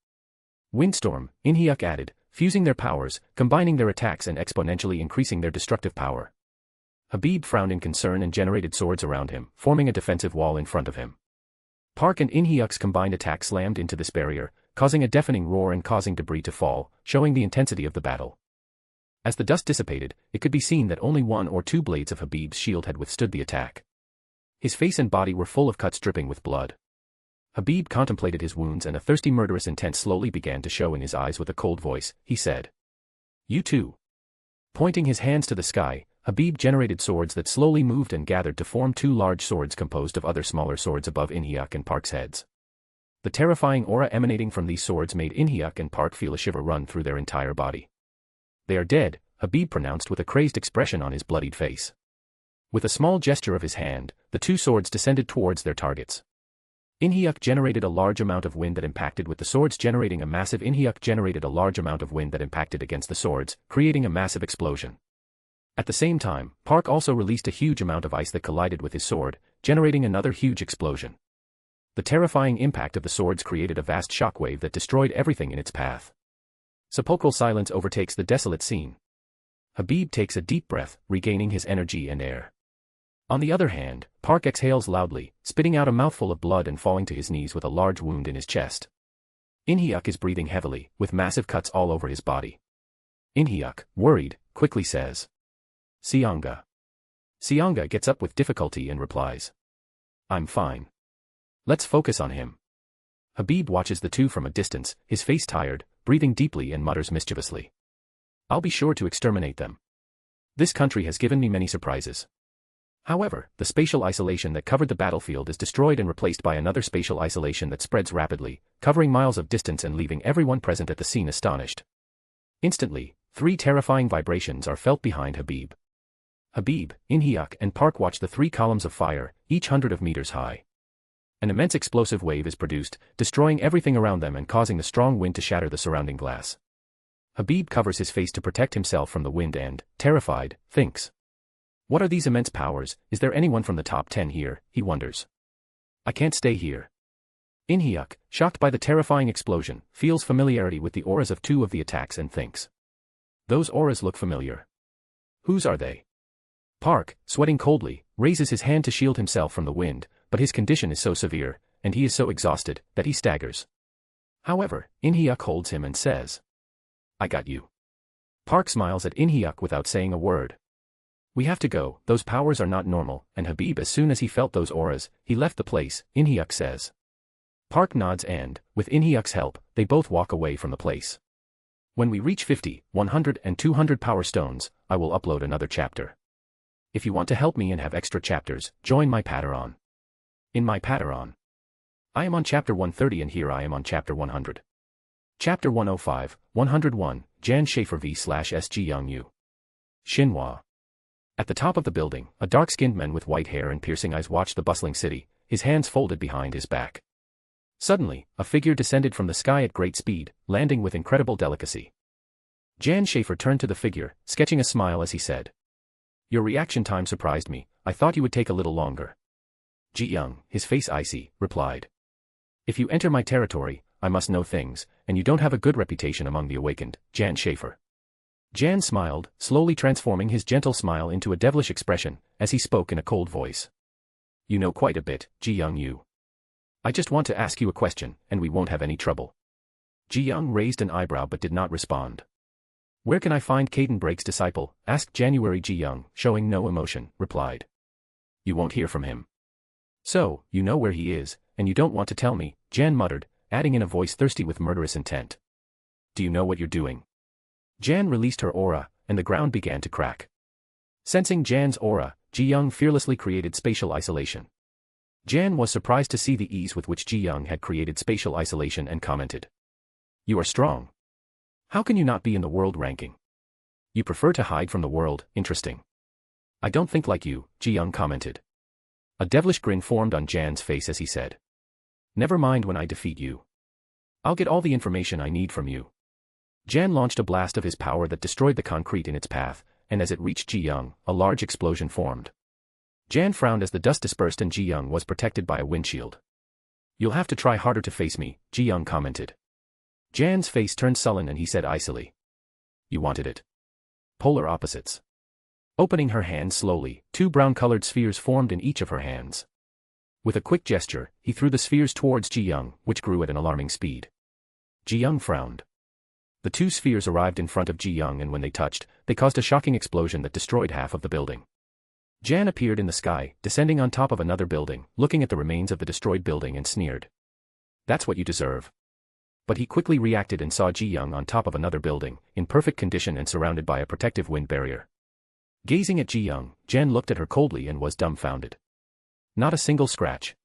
Windstorm, In-hyuk added, fusing their powers, combining their attacks and exponentially increasing their destructive power. Habib frowned in concern and generated swords around him, forming a defensive wall in front of him. Park and In-hyuk's combined attack slammed into this barrier, causing a deafening roar and causing debris to fall, showing the intensity of the battle. As the dust dissipated, it could be seen that only 1 or 2 blades of Habib's shield had withstood the attack. His face and body were full of cuts dripping with blood. Habib contemplated his wounds and a thirsty murderous intent slowly began to show in his eyes with a cold voice, he said. You too. Pointing his hands to the sky, Habib generated swords that slowly moved and gathered to form 2 large swords composed of other smaller swords above In-hyuk and Park's heads. The terrifying aura emanating from these swords made In-hyuk and Park feel a shiver run through their entire body. They are dead, Habib pronounced with a crazed expression on his bloodied face. With a small gesture of his hand, the 2 swords descended towards their targets. In-hyuk generated a large amount of wind that impacted with the swords generating a massive In-hyuk generated a large amount of wind that impacted against the swords, creating a massive explosion. At the same time, Park also released a huge amount of ice that collided with his sword, generating another huge explosion. The terrifying impact of the swords created a vast shockwave that destroyed everything in its path. Sepulchral silence overtakes the desolate scene. Habib takes a deep breath, regaining his energy and air. On the other hand, Park exhales loudly, spitting out a mouthful of blood and falling to his knees with a large wound in his chest. In-hyuk is breathing heavily, with massive cuts all over his body. In-hyuk, worried, quickly says. Seonga. Seonga gets up with difficulty and replies. I'm fine. Let's focus on him. Habib watches the 2 from a distance, his face tired, breathing deeply and mutters mischievously. I'll be sure to exterminate them. This country has given me many surprises. However, the spatial isolation that covered the battlefield is destroyed and replaced by another spatial isolation that spreads rapidly, covering miles of distance and leaving everyone present at the scene astonished. Instantly, 3 terrifying vibrations are felt behind Habib. Habib, In-hyuk and Park watch the 3 columns of fire, each hundreds of meters high. An immense explosive wave is produced, destroying everything around them and causing the strong wind to shatter the surrounding glass. Habib covers his face to protect himself from the wind and, terrified, thinks. What are these immense powers? Is there anyone from the top 10 here? He wonders. I can't stay here. In-hyuk, shocked by the terrifying explosion, feels familiarity with the auras of 2 of the attacks and thinks. Those auras look familiar. Whose are they? Park, sweating coldly, raises his hand to shield himself from the wind, but his condition is so severe, and he is so exhausted, that he staggers. However, In-hyuk holds him and says, I got you. Park smiles at In-hyuk without saying a word. We have to go, those powers are not normal, and Habib as soon as he felt those auras, he left the place, In-hyuk says. Park nods and, with In-hyuk's help, they both walk away from the place. When we reach 50, 100 and 200 power stones, I will upload another chapter. If you want to help me and have extra chapters, join my Patreon. In my Patreon. I am on chapter 130 and here I am on chapter 100. Chapter 105, 101, Jan Schaefer v/SG Young Yu. Xinhua. At the top of the building, a dark-skinned man with white hair and piercing eyes watched the bustling city, his hands folded behind his back. Suddenly, a figure descended from the sky at great speed, landing with incredible delicacy. Jan Schaefer turned to the figure, sketching a smile as he said. Your reaction time surprised me, I thought you would take a little longer. Ji Young, his face icy, replied. If you enter my territory, I must know things, and you don't have a good reputation among the awakened, Jan Schaefer. Jan smiled, slowly transforming his gentle smile into a devilish expression, as he spoke in a cold voice. You know quite a bit, Ji Young Yu. I just want to ask you a question, and we won't have any trouble. Ji Young raised an eyebrow but did not respond. Where can I find Caden Break's disciple? Asked January. Ji Young, showing no emotion, replied. You won't hear from him. So, you know where he is, and you don't want to tell me, Jan muttered, adding in a voice thirsty with murderous intent. Do you know what you're doing? Jan released her aura, and the ground began to crack. Sensing Jan's aura, Ji Young fearlessly created spatial isolation. Jan was surprised to see the ease with which Ji Young had created spatial isolation and commented. You are strong. How can you not be in the world ranking? You prefer to hide from the world, interesting. I don't think like you, Ji Young commented. A devilish grin formed on Jan's face as he said. Never mind when I defeat you. I'll get all the information I need from you. Jan launched a blast of his power that destroyed the concrete in its path, and as it reached Ji Young, a large explosion formed. Jan frowned as the dust dispersed and Ji Young was protected by a windshield. You'll have to try harder to face me, Ji Young commented. Jan's face turned sullen and he said icily. You wanted it. Polar opposites. Opening her hands slowly, 2 brown-colored spheres formed in each of her hands. With a quick gesture, he threw the spheres towards Ji Young, which grew at an alarming speed. Ji Young frowned. The 2 spheres arrived in front of Ji Young and when they touched, they caused a shocking explosion that destroyed half of the building. Jan appeared in the sky, descending on top of another building, looking at the remains of the destroyed building and sneered. That's what you deserve. But he quickly reacted and saw Ji Young on top of another building, in perfect condition and surrounded by a protective wind barrier. Gazing at Ji Young, Jan looked at her coldly and was dumbfounded. Not a single scratch.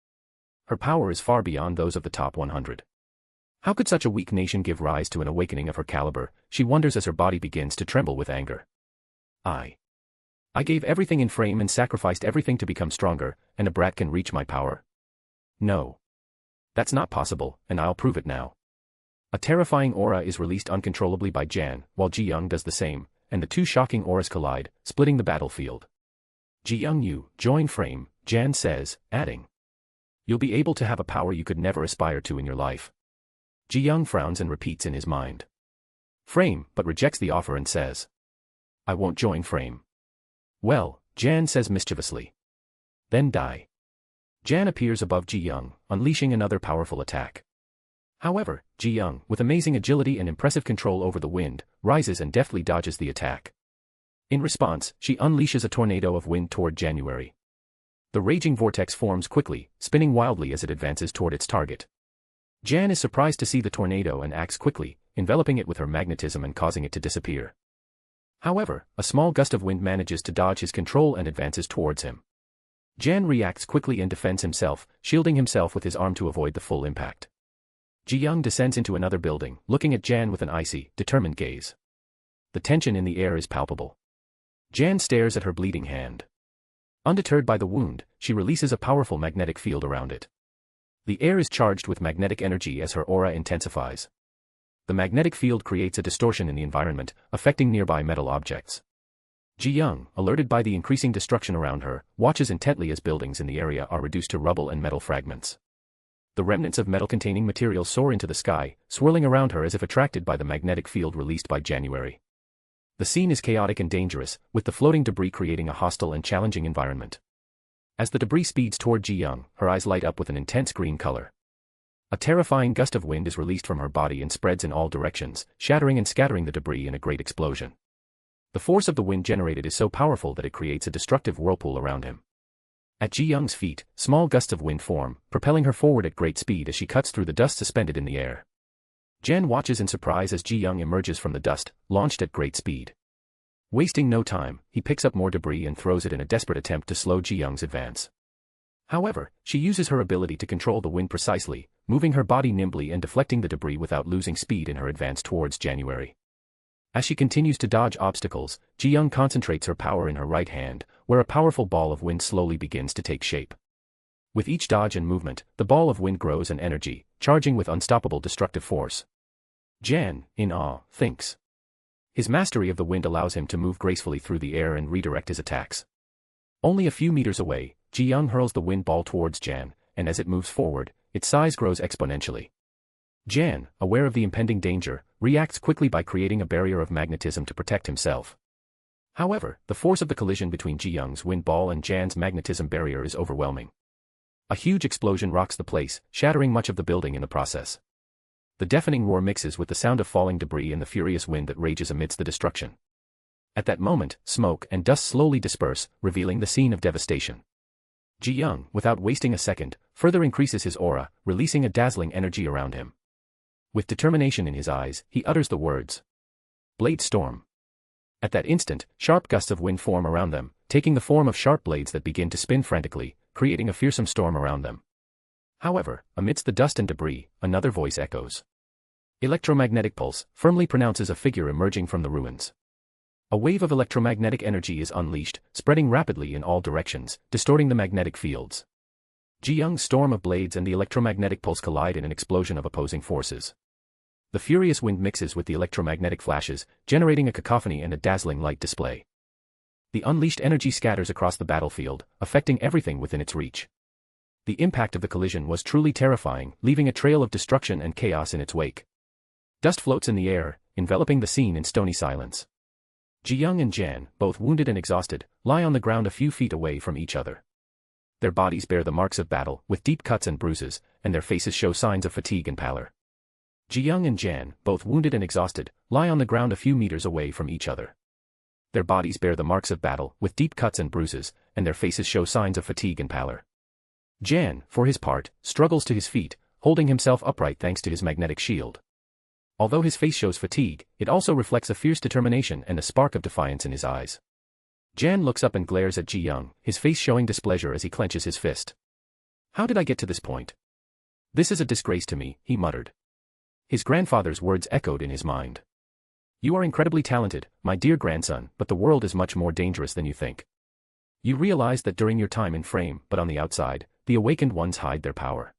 Her power is far beyond those of the top 100. How could such a weak nation give rise to an awakening of her caliber? She wonders as her body begins to tremble with anger. I gave everything in frame and sacrificed everything to become stronger, and a brat can reach my power? No. That's not possible, and I'll prove it now. A terrifying aura is released uncontrollably by Jan, while Ji Young does the same, and the 2 shocking auras collide, splitting the battlefield. Ji Young Yu, join frame, Jan says, adding. You'll be able to have a power you could never aspire to in your life. Ji Young frowns and repeats in his mind. Frame, but rejects the offer and says. I won't join frame. Well, Jan says mischievously. Then die. Jan appears above Ji Young, unleashing another powerful attack. However, Ji Young, with amazing agility and impressive control over the wind, rises and deftly dodges the attack. In response, she unleashes a tornado of wind toward January. The raging vortex forms quickly, spinning wildly as it advances toward its target. Jan is surprised to see the tornado and acts quickly, enveloping it with her magnetism and causing it to disappear. However, a small gust of wind manages to dodge his control and advances towards him. Jan reacts quickly and defends himself, shielding himself with his arm to avoid the full impact. Ji Young descends into another building, looking at Jan with an icy, determined gaze. The tension in the air is palpable. Jan stares at her bleeding hand. Undeterred by the wound, she releases a powerful magnetic field around it. The air is charged with magnetic energy as her aura intensifies. The magnetic field creates a distortion in the environment, affecting nearby metal objects. Ji-young, alerted by the increasing destruction around her, watches intently as buildings in the area are reduced to rubble and metal fragments. The remnants of metal-containing material soar into the sky, swirling around her as if attracted by the magnetic field released by January. The scene is chaotic and dangerous, with the floating debris creating a hostile and challenging environment. As the debris speeds toward Ji-young, her eyes light up with an intense green color. A terrifying gust of wind is released from her body and spreads in all directions, shattering and scattering the debris in a great explosion. The force of the wind generated is so powerful that it creates a destructive whirlpool around him. At Ji-young's feet, small gusts of wind form, propelling her forward at great speed as she cuts through the dust suspended in the air. Jen watches in surprise as Ji-young emerges from the dust, launched at great speed. Wasting no time, he picks up more debris and throws it in a desperate attempt to slow Ji-young's advance. However, she uses her ability to control the wind precisely, moving her body nimbly and deflecting the debris without losing speed in her advance towards January. As she continues to dodge obstacles, Ji-young concentrates her power in her right hand, where a powerful ball of wind slowly begins to take shape. With each dodge and movement, the ball of wind grows in energy, charging with unstoppable destructive force. Jan, in awe, thinks. His mastery of the wind allows him to move gracefully through the air and redirect his attacks. Only a few meters away, Ji-young hurls the wind ball towards Jan, and as it moves forward, its size grows exponentially. Jan, aware of the impending danger, reacts quickly by creating a barrier of magnetism to protect himself. However, the force of the collision between Ji-young's wind ball and Jan's magnetism barrier is overwhelming. A huge explosion rocks the place, shattering much of the building in the process. The deafening roar mixes with the sound of falling debris and the furious wind that rages amidst the destruction. At that moment, smoke and dust slowly disperse, revealing the scene of devastation. Ji-young, without wasting a second, further increases his aura, releasing a dazzling energy around him. With determination in his eyes, he utters the words, "Blade Storm." At that instant, sharp gusts of wind form around them, taking the form of sharp blades that begin to spin frantically, creating a fearsome storm around them. However, amidst the dust and debris, another voice echoes. Electromagnetic pulse, firmly pronounces a figure emerging from the ruins. A wave of electromagnetic energy is unleashed, spreading rapidly in all directions, distorting the magnetic fields. Ji-young's storm of blades and the electromagnetic pulse collide in an explosion of opposing forces. The furious wind mixes with the electromagnetic flashes, generating a cacophony and a dazzling light display. The unleashed energy scatters across the battlefield, affecting everything within its reach. The impact of the collision was truly terrifying, leaving a trail of destruction and chaos in its wake. Dust floats in the air, enveloping the scene in stony silence. Ji-young and Jan, both wounded and exhausted, lie on the ground a few feet away from each other. Their bodies bear the marks of battle, with deep cuts and bruises, and their faces show signs of fatigue and pallor. Ji-young and Jan, both wounded and exhausted, lie on the ground a few meters away from each other. Their bodies bear the marks of battle, with deep cuts and bruises, and their faces show signs of fatigue and pallor. Jan, for his part, struggles to his feet, holding himself upright thanks to his magnetic shield. Although his face shows fatigue, it also reflects a fierce determination and a spark of defiance in his eyes. Jan looks up and glares at Ji-young, his face showing displeasure as he clenches his fist. "How did I get to this point? This is a disgrace to me," he muttered. His grandfather's words echoed in his mind. "You are incredibly talented, my dear grandson, but the world is much more dangerous than you think. You realize that during your time in frame, but on the outside, the awakened ones hide their power.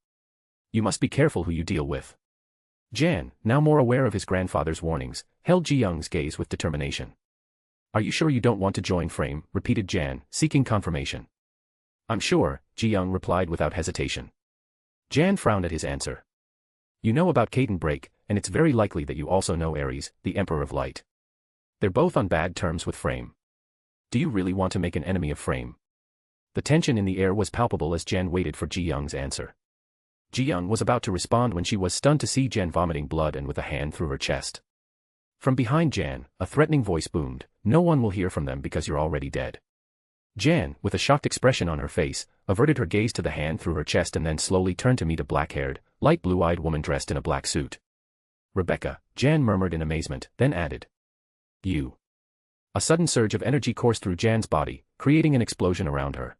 You must be careful who you deal with." Jan, now more aware of his grandfather's warnings, held Ji-young's gaze with determination. "Are you sure you don't want to join frame?" repeated Jan, seeking confirmation. "I'm sure," Ji-young replied without hesitation. Jan frowned at his answer. "You know about Caden Break, and it's very likely that you also know Ares, the Emperor of Light. They're both on bad terms with Frame. Do you really want to make an enemy of Frame?" The tension in the air was palpable as Jan waited for Ji-young's answer. Ji-young was about to respond when she was stunned to see Jan vomiting blood and with a hand through her chest. From behind Jan, a threatening voice boomed, "No one will hear from them because you're already dead." Jan, with a shocked expression on her face, averted her gaze to the hand through her chest and then slowly turned to meet a black-haired, light blue-eyed woman dressed in a black suit. "Rebecca," Jan murmured in amazement, then added, "You." A sudden surge of energy coursed through Jan's body, creating an explosion around her.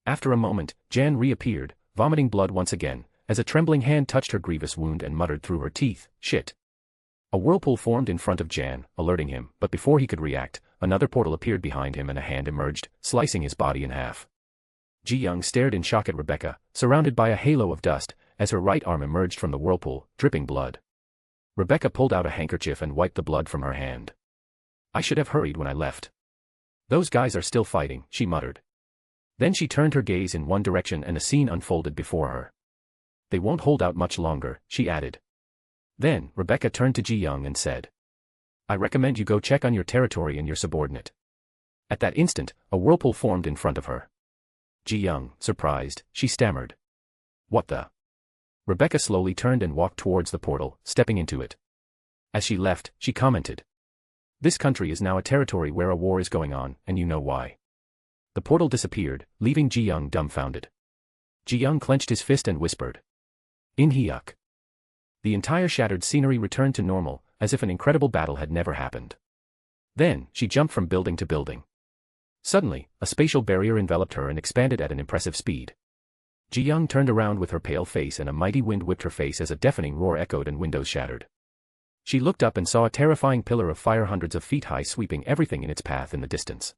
After a moment, Jan reappeared, vomiting blood once again, as a trembling hand touched her grievous wound and muttered through her teeth, "Shit." A whirlpool formed in front of Jan, alerting him, but before he could react, another portal appeared behind him and a hand emerged, slicing his body in half. Ji-young stared in shock at Rebecca, surrounded by a halo of dust, as her right arm emerged from the whirlpool, dripping blood. Rebecca pulled out a handkerchief and wiped the blood from her hand. "I should have hurried when I left. Those guys are still fighting," she muttered. Then she turned her gaze in one direction and a scene unfolded before her. "They won't hold out much longer," she added. Then, Rebecca turned to Ji-young and said, "I recommend you go check on your territory and your subordinate." At that instant, a whirlpool formed in front of her. Ji-young, surprised, she stammered. "What the?" Rebecca slowly turned and walked towards the portal, stepping into it. As she left, she commented, "This country is now a territory where a war is going on, and you know why." The portal disappeared, leaving Ji-young dumbfounded. Ji-young clenched his fist and whispered, "In Hyuk." The entire shattered scenery returned to normal, as if an incredible battle had never happened. Then, she jumped from building to building. Suddenly, a spatial barrier enveloped her and expanded at an impressive speed. Ji-young turned around with her pale face and a mighty wind whipped her face as a deafening roar echoed and windows shattered. She looked up and saw a terrifying pillar of fire hundreds of feet high sweeping everything in its path in the distance.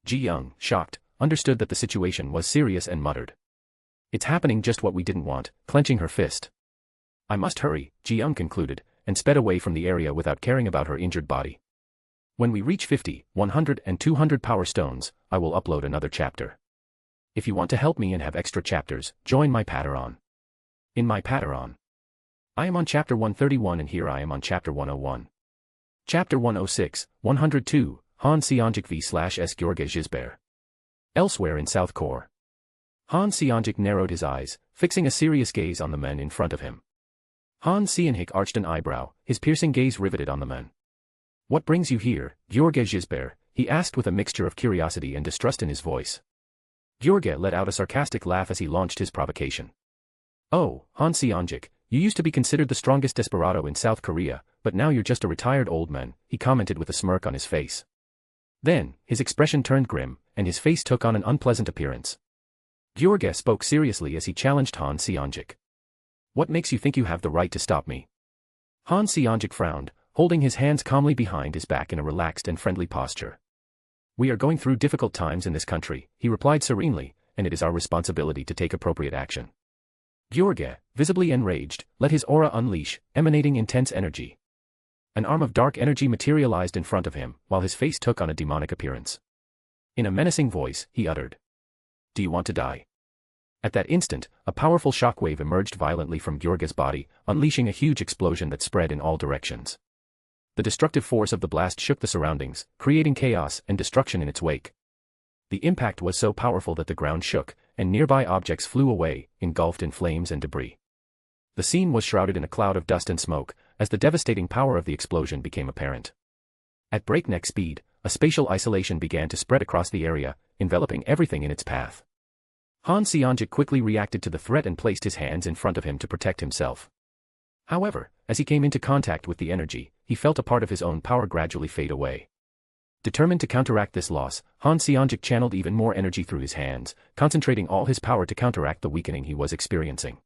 Ji-young, shocked, understood that the situation was serious and muttered, "It's happening just what we didn't want," clenching her fist. "I must hurry," Ji-young concluded, and sped away from the area without caring about her injured body. "When we reach 50, 100 and 200 power stones, I will upload another chapter. If you want to help me and have extra chapters, join my Patreon. In my Patreon. I am on chapter 131 and here I am on chapter 101. Chapter 106, 102, Han Seonjik v/S Gyorge Jizbear. Elsewhere in South Core. Han Seonjik narrowed his eyes, fixing a serious gaze on the men in front of him. Han Seonjik arched an eyebrow, his piercing gaze riveted on the men. "What brings you here, Gyorge Jizbear?" he asked with a mixture of curiosity and distrust in his voice. Gyorge let out a sarcastic laugh as he launched his provocation. "Oh, Han Seonjik, you used to be considered the strongest desperado in South Korea, but now you're just a retired old man," he commented with a smirk on his face. Then, his expression turned grim, and his face took on an unpleasant appearance. Gyorge spoke seriously as he challenged Han Seonjik. "What makes you think you have the right to stop me?" Han Seonjik frowned, holding his hands calmly behind his back in a relaxed and friendly posture. "We are going through difficult times in this country," he replied serenely, "and it is our responsibility to take appropriate action." Gyorge, visibly enraged, let his aura unleash, emanating intense energy. An arm of dark energy materialized in front of him, while his face took on a demonic appearance. In a menacing voice, he uttered, "Do you want to die?" At that instant, a powerful shockwave emerged violently from Gyorge's body, unleashing a huge explosion that spread in all directions. The destructive force of the blast shook the surroundings, creating chaos and destruction in its wake. The impact was so powerful that the ground shook, and nearby objects flew away, engulfed in flames and debris. The scene was shrouded in a cloud of dust and smoke, as the devastating power of the explosion became apparent. At breakneck speed, a spatial isolation began to spread across the area, enveloping everything in its path. Han Seonjik quickly reacted to the threat and placed his hands in front of him to protect himself. However, as he came into contact with the energy, he felt a part of his own power gradually fade away. Determined to counteract this loss, Han Seonjik channeled even more energy through his hands, concentrating all his power to counteract the weakening he was experiencing.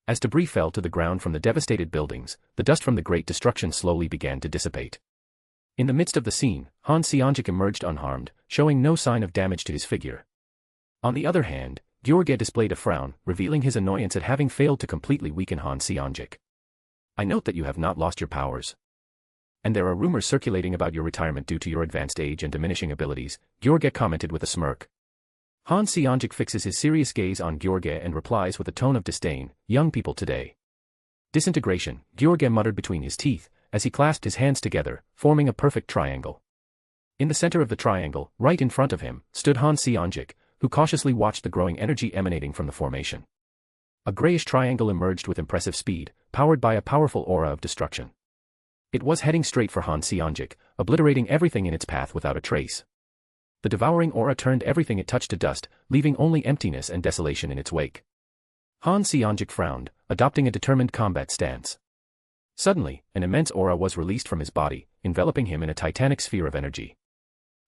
As debris fell to the ground from the devastated buildings, the dust from the great destruction slowly began to dissipate. In the midst of the scene, Han Seonjik emerged unharmed, showing no sign of damage to his figure. On the other hand, Gyorge displayed a frown, revealing his annoyance at having failed to completely weaken Han Seonjik. "I note that you have not lost your powers. And there are rumors circulating about your retirement due to your advanced age and diminishing abilities," Gyorge commented with a smirk. Han Seonjik fixes his serious gaze on Gyorge and replies with a tone of disdain, "Young people today." Disintegration, Gyorge muttered between his teeth, as he clasped his hands together, forming a perfect triangle. In the center of the triangle, right in front of him, stood Han Seonjik, who cautiously watched the growing energy emanating from the formation. A grayish triangle emerged with impressive speed, powered by a powerful aura of destruction. It was heading straight for Han Seonjik, obliterating everything in its path without a trace. The devouring aura turned everything it touched to dust, leaving only emptiness and desolation in its wake. Han Seonjik frowned, adopting a determined combat stance. Suddenly, an immense aura was released from his body, enveloping him in a titanic sphere of energy.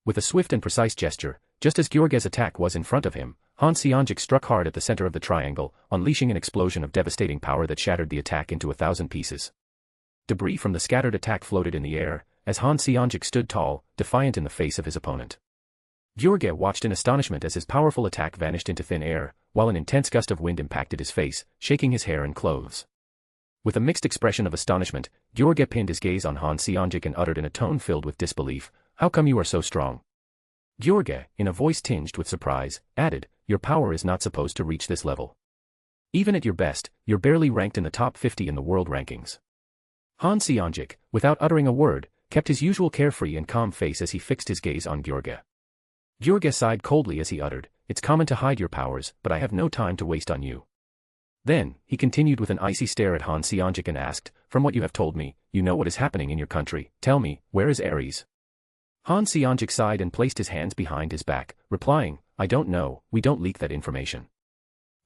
With a swift and precise gesture, just as Gyorge's attack was in front of him, Han Seonjik struck hard at the center of the triangle, unleashing an explosion of devastating power that shattered the attack into 1,000 pieces. Debris from the scattered attack floated in the air, as Han Seonjik stood tall, defiant in the face of his opponent. George watched in astonishment as his powerful attack vanished into thin air, while an intense gust of wind impacted his face, shaking his hair and clothes. With a mixed expression of astonishment, George pinned his gaze on Han Seonjik and uttered in a tone filled with disbelief, "How come you are so strong?" George, in a voice tinged with surprise, added, "Your power is not supposed to reach this level. Even at your best, you're barely ranked in the top 50 in the world rankings." Han Seonjik, without uttering a word, kept his usual carefree and calm face as he fixed his gaze on George. George sighed coldly as he uttered, "It's common to hide your powers, but I have no time to waste on you." Then, he continued with an icy stare at Han Seonjik and asked, "From what you have told me, you know what is happening in your country. Tell me, where is Ares?" Han Seonjik sighed and placed his hands behind his back, replying, "I don't know, we don't leak that information."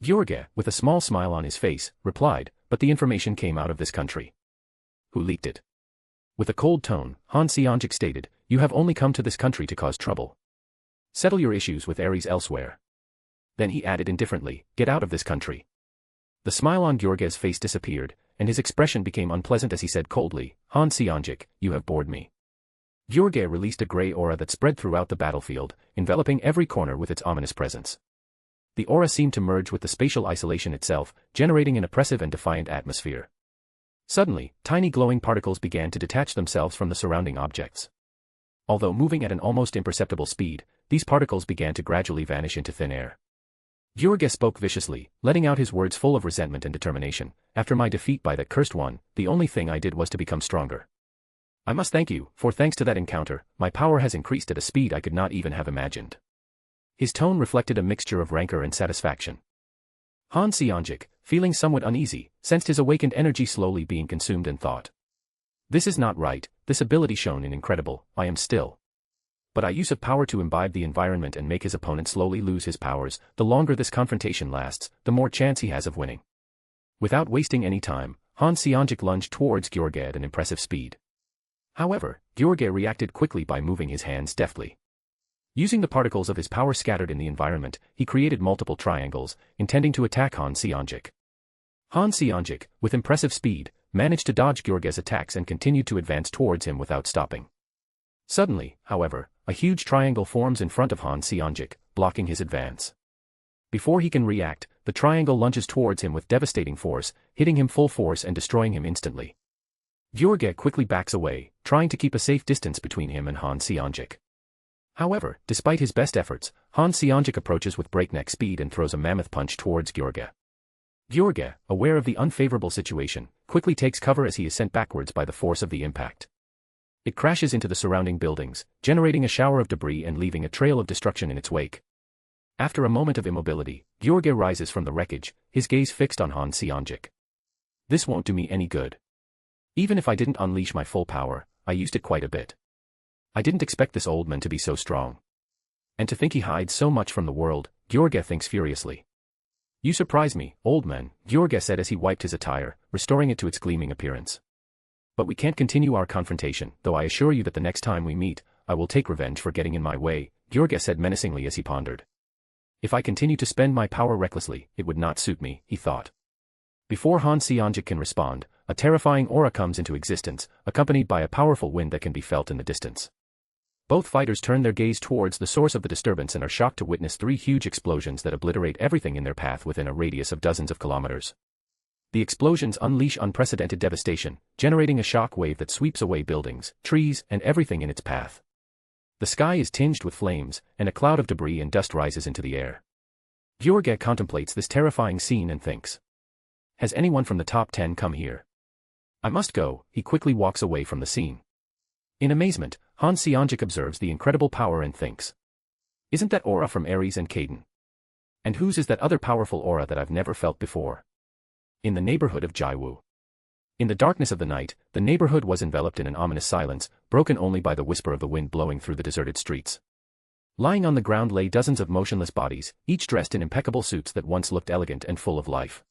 George, with a small smile on his face, replied, "But the information came out of this country. Who leaked it?" With a cold tone, Han Seonjik stated, "You have only come to this country to cause trouble. Settle your issues with Ares elsewhere." Then he added indifferently, "Get out of this country." The smile on George's face disappeared, and his expression became unpleasant as he said coldly, "Han Seonjik, you have bored me." George released a grey aura that spread throughout the battlefield, enveloping every corner with its ominous presence. The aura seemed to merge with the spatial isolation itself, generating an oppressive and defiant atmosphere. Suddenly, tiny glowing particles began to detach themselves from the surrounding objects. Although moving at an almost imperceptible speed, these particles began to gradually vanish into thin air. George spoke viciously, letting out his words full of resentment and determination. "After my defeat by that cursed one, the only thing I did was to become stronger. I must thank you, for thanks to that encounter, my power has increased at a speed I could not even have imagined." His tone reflected a mixture of rancor and satisfaction. Han Seonjik, feeling somewhat uneasy, sensed his awakened energy slowly being consumed and thought, "This is not right, this ability shown in incredible, I am still. But use of power to imbibe the environment and make his opponent slowly lose his powers. The longer this confrontation lasts, the more chance he has of winning." Without wasting any time, Han Seonjik lunged towards George at an impressive speed. However, George reacted quickly by moving his hands deftly. Using the particles of his power scattered in the environment, he created multiple triangles, intending to attack Han Seonjik. Han Seonjik, with impressive speed, managed to dodge George's attacks and continued to advance towards him without stopping. Suddenly, however, a huge triangle forms in front of Han Seonjik, blocking his advance. Before he can react, the triangle lunges towards him with devastating force, hitting him full force and destroying him instantly. George quickly backs away, trying to keep a safe distance between him and Han Seonjik. However, despite his best efforts, Han Seonjik approaches with breakneck speed and throws a mammoth punch towards George. George, aware of the unfavorable situation, quickly takes cover as he is sent backwards by the force of the impact. It crashes into the surrounding buildings, generating a shower of debris and leaving a trail of destruction in its wake. After a moment of immobility, George rises from the wreckage, his gaze fixed on Han Seonjik. "This won't do me any good. Even if I didn't unleash my full power, I used it quite a bit. I didn't expect this old man to be so strong. And to think he hides so much from the world," George thinks furiously. "You surprise me, old man," George said as he wiped his attire, restoring it to its gleaming appearance. "But we can't continue our confrontation, though I assure you that the next time we meet, I will take revenge for getting in my way," George said menacingly as he pondered. "If I continue to spend my power recklessly, it would not suit me," he thought. Before Han Seonjik can respond, a terrifying aura comes into existence, accompanied by a powerful wind that can be felt in the distance. Both fighters turn their gaze towards the source of the disturbance and are shocked to witness 3 huge explosions that obliterate everything in their path within a radius of dozens of kilometers. The explosions unleash unprecedented devastation, generating a shock wave that sweeps away buildings, trees, and everything in its path. The sky is tinged with flames, and a cloud of debris and dust rises into the air. George contemplates this terrifying scene and thinks, "Has anyone from the top 10 come here? I must go." He quickly walks away from the scene. In amazement, Han Seonjik observes the incredible power and thinks, "Isn't that aura from Ares and Caden? And whose is that other powerful aura that I've never felt before?" In the neighborhood of Jiwoo. In the darkness of the night, the neighborhood was enveloped in an ominous silence, broken only by the whisper of the wind blowing through the deserted streets. Lying on the ground lay dozens of motionless bodies, each dressed in impeccable suits that once looked elegant and full of life.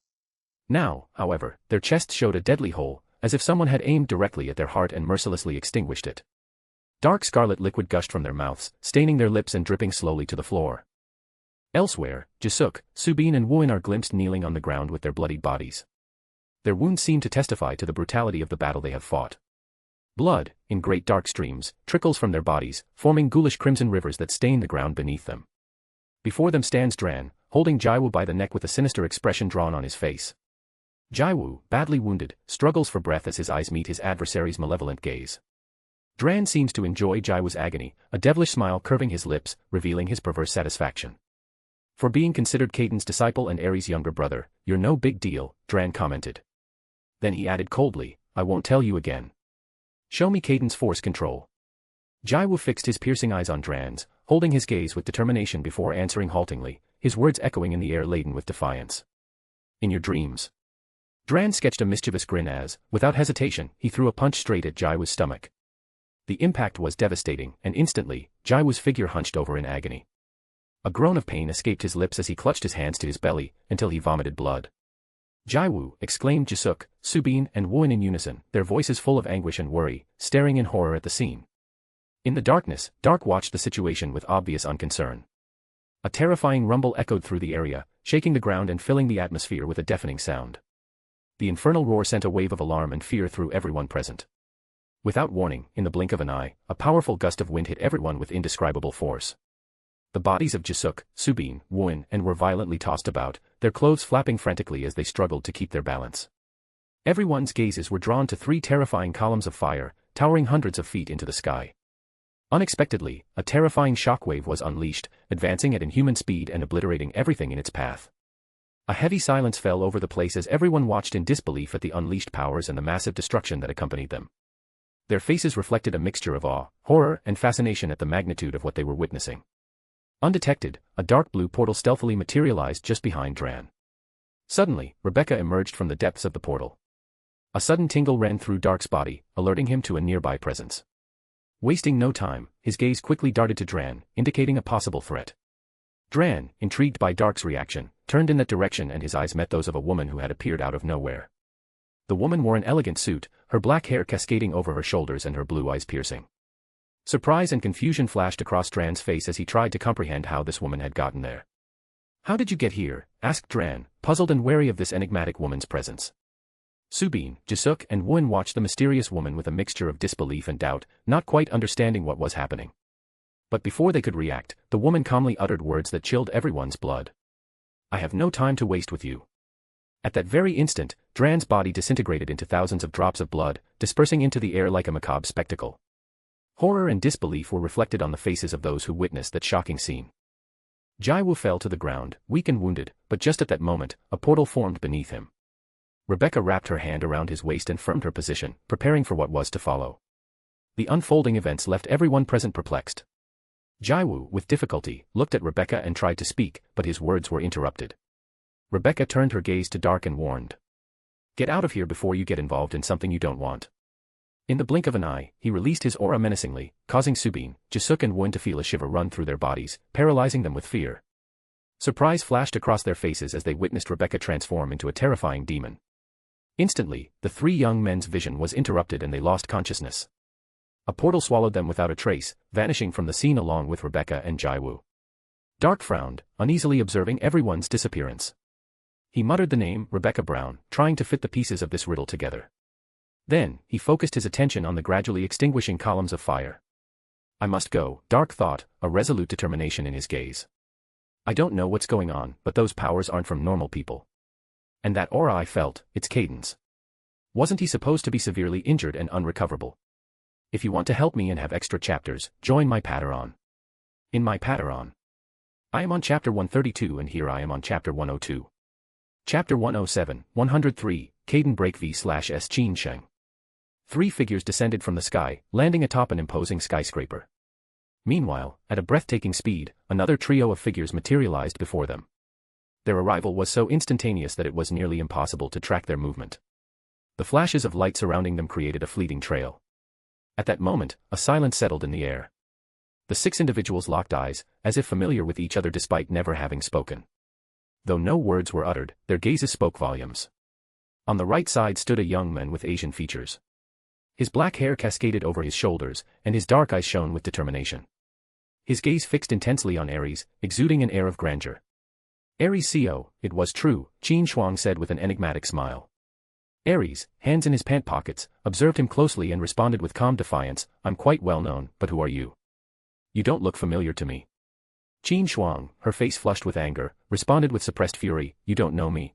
Now, however, their chests showed a deadly hole, as if someone had aimed directly at their heart and mercilessly extinguished it. Dark scarlet liquid gushed from their mouths, staining their lips and dripping slowly to the floor. Elsewhere, Jisuk, Subin and Wooin are glimpsed kneeling on the ground with their bloodied bodies. Their wounds seem to testify to the brutality of the battle they have fought. Blood, in great dark streams, trickles from their bodies, forming ghoulish crimson rivers that stain the ground beneath them. Before them stands Dran, holding Jiwoo by the neck with a sinister expression drawn on his face. Jiwoo, badly wounded, struggles for breath as his eyes meet his adversary's malevolent gaze. Dran seems to enjoy Jiwoo's agony, a devilish smile curving his lips, revealing his perverse satisfaction. For being considered Caden's disciple and Ares' younger brother, you're no big deal, Dran commented. Then he added coldly, I won't tell you again. Show me Caden's force control. Jiwoo fixed his piercing eyes on Dran's, holding his gaze with determination before answering haltingly, his words echoing in the air laden with defiance. In your dreams. Dran sketched a mischievous grin as, without hesitation, he threw a punch straight at Jiwoo's stomach. The impact was devastating, and instantly, Jiwoo's figure hunched over in agony. A groan of pain escaped his lips as he clutched his hands to his belly, until he vomited blood. Jiwoo, exclaimed Jisuk, Subin and Wooin in unison, their voices full of anguish and worry, staring in horror at the scene. In the darkness, Dark watched the situation with obvious unconcern. A terrifying rumble echoed through the area, shaking the ground and filling the atmosphere with a deafening sound. The infernal roar sent a wave of alarm and fear through everyone present. Without warning, in the blink of an eye, a powerful gust of wind hit everyone with indescribable force. The bodies of Jisuk, Subin, Wooin, and were violently tossed about, their clothes flapping frantically as they struggled to keep their balance. Everyone's gazes were drawn to three terrifying columns of fire, towering hundreds of feet into the sky. Unexpectedly, a terrifying shockwave was unleashed, advancing at inhuman speed and obliterating everything in its path. A heavy silence fell over the place as everyone watched in disbelief at the unleashed powers and the massive destruction that accompanied them. Their faces reflected a mixture of awe, horror, and fascination at the magnitude of what they were witnessing. Undetected, a dark blue portal stealthily materialized just behind Dran. Suddenly, Rebecca emerged from the depths of the portal. A sudden tingle ran through Dark's body, alerting him to a nearby presence. Wasting no time, his gaze quickly darted to Dran, indicating a possible threat. Dran, intrigued by Dark's reaction, turned in that direction and his eyes met those of a woman who had appeared out of nowhere. The woman wore an elegant suit, her black hair cascading over her shoulders and her blue eyes piercing. Surprise and confusion flashed across Dran's face as he tried to comprehend how this woman had gotten there. How did you get here? Asked Dran, puzzled and wary of this enigmatic woman's presence. Subin, Jisuk and Wooin watched the mysterious woman with a mixture of disbelief and doubt, not quite understanding what was happening. But before they could react, the woman calmly uttered words that chilled everyone's blood. I have no time to waste with you. At that very instant, Dran's body disintegrated into thousands of drops of blood, dispersing into the air like a macabre spectacle. Horror and disbelief were reflected on the faces of those who witnessed that shocking scene. Jiwoo fell to the ground, weak and wounded, but just at that moment, a portal formed beneath him. Rebecca wrapped her hand around his waist and firmed her position, preparing for what was to follow. The unfolding events left everyone present perplexed. Jiwoo, with difficulty, looked at Rebecca and tried to speak, but his words were interrupted. Rebecca turned her gaze to Dark and warned. Get out of here before you get involved in something you don't want. In the blink of an eye, he released his aura menacingly, causing Subin, Jisuk and Wooin to feel a shiver run through their bodies, paralyzing them with fear. Surprise flashed across their faces as they witnessed Rebecca transform into a terrifying demon. Instantly, the three young men's vision was interrupted and they lost consciousness. A portal swallowed them without a trace, vanishing from the scene along with Rebecca and Jiwoo. Dark frowned, uneasily observing everyone's disappearance. He muttered the name, Rebecca Brown, trying to fit the pieces of this riddle together. Then, he focused his attention on the gradually extinguishing columns of fire. I must go, Dark thought, a resolute determination in his gaze. I don't know what's going on, but those powers aren't from normal people. And that aura I felt, it's Caden's. Wasn't he supposed to be severely injured and unrecoverable? If you want to help me and have extra chapters, join my Patreon. In my Patreon. I am on chapter 132 and here I am on chapter 102. Chapter 107, 103, Caden Break v/S Chin Sheng. Three figures descended from the sky, landing atop an imposing skyscraper. Meanwhile, at a breathtaking speed, another trio of figures materialized before them. Their arrival was so instantaneous that it was nearly impossible to track their movement. The flashes of light surrounding them created a fleeting trail. At that moment, a silence settled in the air. The six individuals locked eyes, as if familiar with each other despite never having spoken. Though no words were uttered, their gazes spoke volumes. On the right side stood a young man with Asian features. His black hair cascaded over his shoulders, and his dark eyes shone with determination. His gaze fixed intensely on Ares, exuding an air of grandeur. Eleceed, it was true, Qin Shuang said with an enigmatic smile. Ares, hands in his pant pockets, observed him closely and responded with calm defiance, I'm quite well known, but who are you? You don't look familiar to me. Qin Shuang, her face flushed with anger, responded with suppressed fury, you don't know me.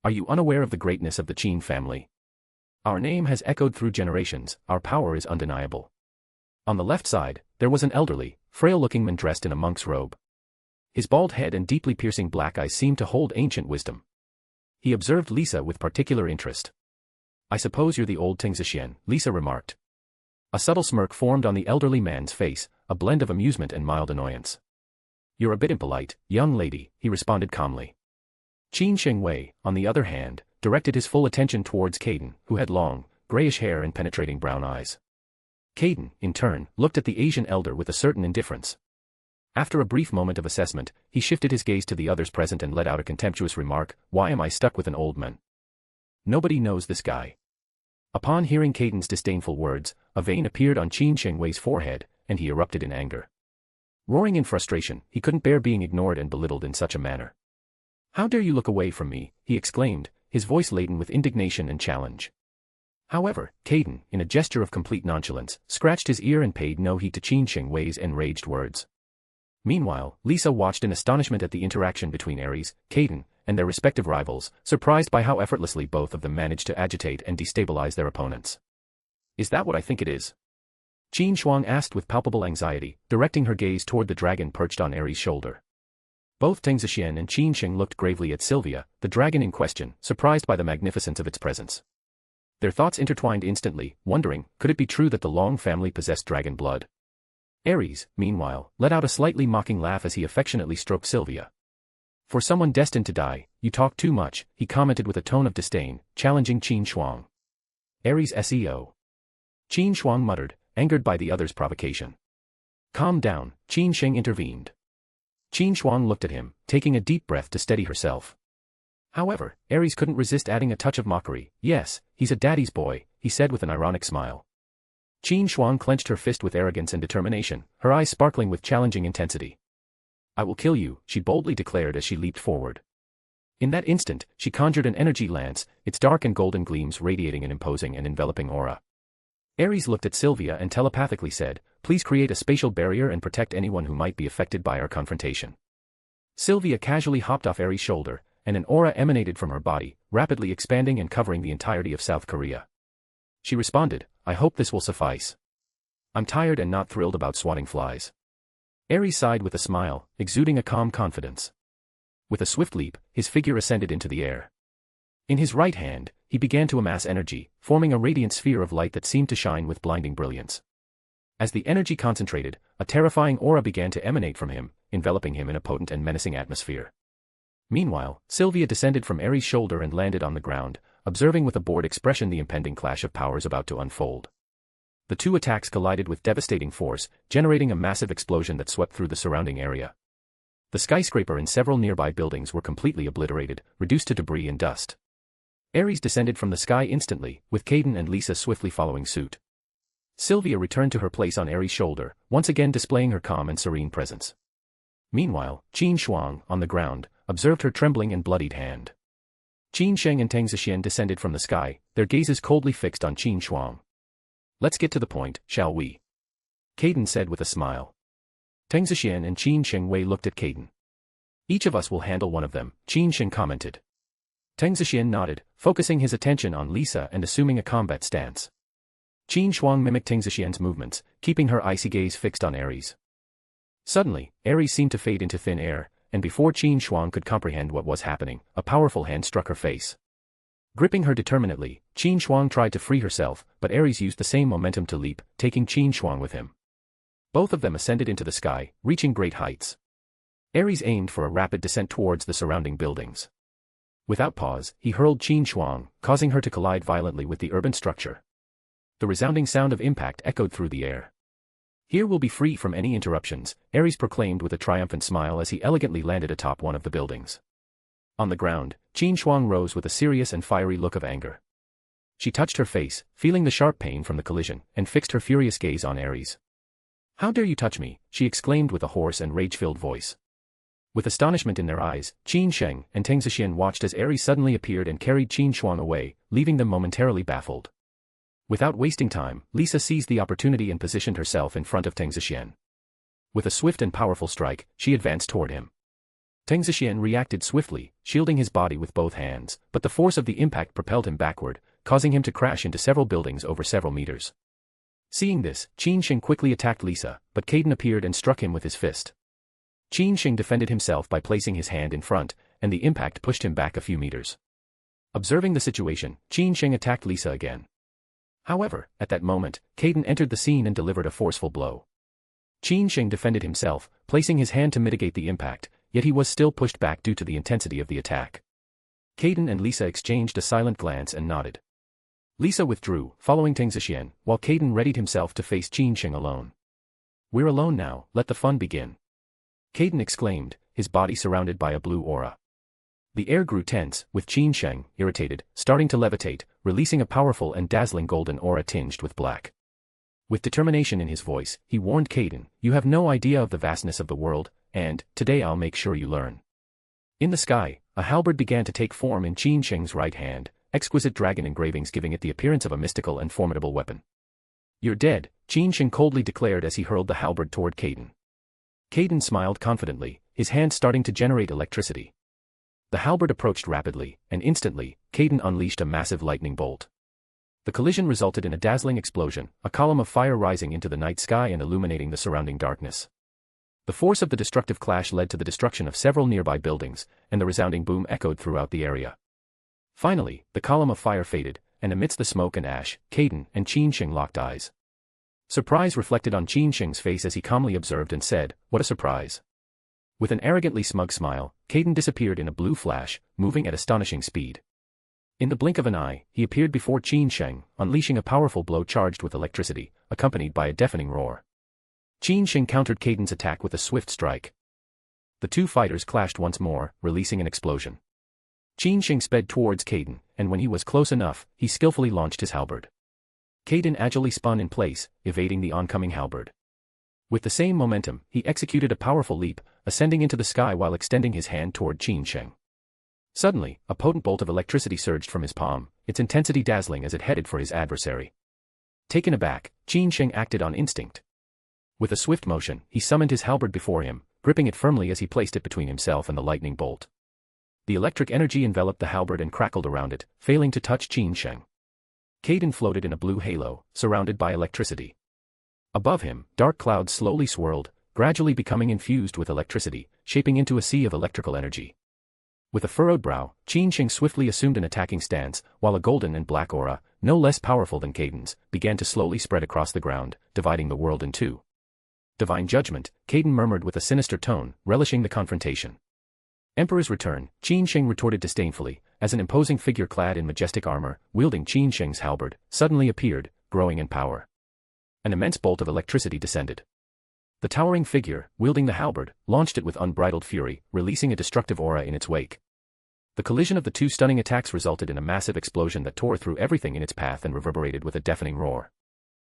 Are you unaware of the greatness of the Qin family? Our name has echoed through generations, our power is undeniable. On the left side, there was an elderly, frail-looking man dressed in a monk's robe. His bald head and deeply piercing black eyes seemed to hold ancient wisdom. He observed Lisa with particular interest. I suppose you're the old Ting Zixian, Lisa remarked. A subtle smirk formed on the elderly man's face, a blend of amusement and mild annoyance. You're a bit impolite, young lady, he responded calmly. Qin Shengwei, on the other hand, directed his full attention towards Caden, who had long, grayish hair and penetrating brown eyes. Caden, in turn, looked at the Asian elder with a certain indifference. After a brief moment of assessment, he shifted his gaze to the others present and let out a contemptuous remark, why am I stuck with an old man? Nobody knows this guy. Upon hearing Caden's disdainful words, a vein appeared on Qin Shengwei's forehead, and he erupted in anger. Roaring in frustration, he couldn't bear being ignored and belittled in such a manner. How dare you look away from me, he exclaimed, his voice laden with indignation and challenge. However, Caden, in a gesture of complete nonchalance, scratched his ear and paid no heed to Qin Shengwei's enraged words. Meanwhile, Lisa watched in astonishment at the interaction between Ares, Caden, and their respective rivals, surprised by how effortlessly both of them managed to agitate and destabilize their opponents. Is that what I think it is? Qin Shuang asked with palpable anxiety, directing her gaze toward the dragon perched on Ares' shoulder. Both Teng Zixian and Qin Sheng looked gravely at Sylvia, the dragon in question, surprised by the magnificence of its presence. Their thoughts intertwined instantly, wondering, could it be true that the Long family possessed dragon blood? Ares, meanwhile, let out a slightly mocking laugh as he affectionately stroked Sylvia. For someone destined to die, you talk too much, he commented with a tone of disdain, challenging Qin Shuang. Ares SEO. Qin Shuang muttered, angered by the other's provocation. Calm down, Qin Sheng intervened. Qin Shuang looked at him, taking a deep breath to steady herself. However, Ares couldn't resist adding a touch of mockery. Yes, he's a daddy's boy, he said with an ironic smile. Qin Shuang clenched her fist with arrogance and determination, her eyes sparkling with challenging intensity. I will kill you, she boldly declared as she leaped forward. In that instant, she conjured an energy lance, its dark and golden gleams radiating an imposing and enveloping aura. Ares looked at Sylvia and telepathically said, please create a spatial barrier and protect anyone who might be affected by our confrontation. Sylvia casually hopped off Ares' shoulder, and an aura emanated from her body, rapidly expanding and covering the entirety of South Korea. She responded, I hope this will suffice. I'm tired and not thrilled about swatting flies. Ares sighed with a smile, exuding a calm confidence. With a swift leap, his figure ascended into the air. In his right hand, he began to amass energy, forming a radiant sphere of light that seemed to shine with blinding brilliance. As the energy concentrated, a terrifying aura began to emanate from him, enveloping him in a potent and menacing atmosphere. Meanwhile, Sylvia descended from Ares' shoulder and landed on the ground, observing with a bored expression the impending clash of powers about to unfold. The two attacks collided with devastating force, generating a massive explosion that swept through the surrounding area. The skyscraper and several nearby buildings were completely obliterated, reduced to debris and dust. Ares descended from the sky instantly, with Caden and Lisa swiftly following suit. Sylvia returned to her place on Ares' shoulder, once again displaying her calm and serene presence. Meanwhile, Qin Shuang, on the ground, observed her trembling and bloodied hand. Qin Sheng and Teng Zixian descended from the sky, their gazes coldly fixed on Qin Shuang. Let's get to the point, shall we? Caden said with a smile. Teng Zixian and Qin Shengwei looked at Caden. Each of us will handle one of them, Qin Sheng commented. Teng Zixian nodded, focusing his attention on Lisa and assuming a combat stance. Qin Shuang mimicked Teng Zixian's movements, keeping her icy gaze fixed on Ares. Suddenly, Ares seemed to fade into thin air, and before Qin Shuang could comprehend what was happening, a powerful hand struck her face. Gripping her determinedly, Qin Shuang tried to free herself, but Ares used the same momentum to leap, taking Qin Shuang with him. Both of them ascended into the sky, reaching great heights. Ares aimed for a rapid descent towards the surrounding buildings. Without pause, he hurled Qin Shuang, causing her to collide violently with the urban structure. The resounding sound of impact echoed through the air. Here we'll be free from any interruptions, Ares proclaimed with a triumphant smile as he elegantly landed atop one of the buildings. On the ground, Qin Shuang rose with a serious and fiery look of anger. She touched her face, feeling the sharp pain from the collision, and fixed her furious gaze on Ares. How dare you touch me, she exclaimed with a hoarse and rage-filled voice. With astonishment in their eyes, Qin Sheng and Teng Zixian watched as Ares suddenly appeared and carried Qin Shuang away, leaving them momentarily baffled. Without wasting time, Lisa seized the opportunity and positioned herself in front of Teng Zixian. With a swift and powerful strike, she advanced toward him. Teng Zixian reacted swiftly, shielding his body with both hands, but the force of the impact propelled him backward, causing him to crash into several buildings over several meters. Seeing this, Qin Sheng quickly attacked Lisa, but Caden appeared and struck him with his fist. Qin Sheng defended himself by placing his hand in front, and the impact pushed him back a few meters. Observing the situation, Qin Sheng attacked Lisa again. However, at that moment, Caden entered the scene and delivered a forceful blow. Qin Sheng defended himself, placing his hand to mitigate the impact, yet he was still pushed back due to the intensity of the attack. Caden and Lisa exchanged a silent glance and nodded. Lisa withdrew, following Teng Zixian, while Caden readied himself to face Qin Sheng alone. "We're alone now, let the fun begin," Caden exclaimed, his body surrounded by a blue aura. The air grew tense, with Qin Sheng, irritated, starting to levitate, releasing a powerful and dazzling golden aura tinged with black. With determination in his voice, he warned Caden, "You have no idea of the vastness of the world, and, today I'll make sure you learn." In the sky, a halberd began to take form in Qin Sheng's right hand, exquisite dragon engravings giving it the appearance of a mystical and formidable weapon. "You're dead," Qin Sheng coldly declared as he hurled the halberd toward Caden. Caden smiled confidently, his hand starting to generate electricity. The halberd approached rapidly, and instantly, Caden unleashed a massive lightning bolt. The collision resulted in a dazzling explosion, a column of fire rising into the night sky and illuminating the surrounding darkness. The force of the destructive clash led to the destruction of several nearby buildings, and the resounding boom echoed throughout the area. Finally, the column of fire faded, and amidst the smoke and ash, Caden and Qin Sheng locked eyes. Surprise reflected on Qin Sheng's face as he calmly observed and said, "What a surprise." With an arrogantly smug smile, Caden disappeared in a blue flash, moving at astonishing speed. In the blink of an eye, he appeared before Qin Sheng, unleashing a powerful blow charged with electricity, accompanied by a deafening roar. Qin Sheng countered Caden's attack with a swift strike. The two fighters clashed once more, releasing an explosion. Qin Sheng sped towards Caden, and when he was close enough, he skillfully launched his halberd. Caden agilely spun in place, evading the oncoming halberd. With the same momentum, he executed a powerful leap, ascending into the sky while extending his hand toward Qin Sheng. Suddenly, a potent bolt of electricity surged from his palm, its intensity dazzling as it headed for his adversary. Taken aback, Qin Sheng acted on instinct. With a swift motion, he summoned his halberd before him, gripping it firmly as he placed it between himself and the lightning bolt. The electric energy enveloped the halberd and crackled around it, failing to touch Qin Sheng. Caden floated in a blue halo, surrounded by electricity. Above him, dark clouds slowly swirled, gradually becoming infused with electricity, shaping into a sea of electrical energy. With a furrowed brow, Qin Sheng swiftly assumed an attacking stance, while a golden and black aura, no less powerful than Caden's, began to slowly spread across the ground, dividing the world in two. "Divine judgment," Caden murmured with a sinister tone, relishing the confrontation. "Emperor's return," Qin Sheng retorted disdainfully, as an imposing figure clad in majestic armor, wielding Qin Sheng's halberd, suddenly appeared, growing in power. An immense bolt of electricity descended. The towering figure, wielding the halberd, launched it with unbridled fury, releasing a destructive aura in its wake. The collision of the two stunning attacks resulted in a massive explosion that tore through everything in its path and reverberated with a deafening roar.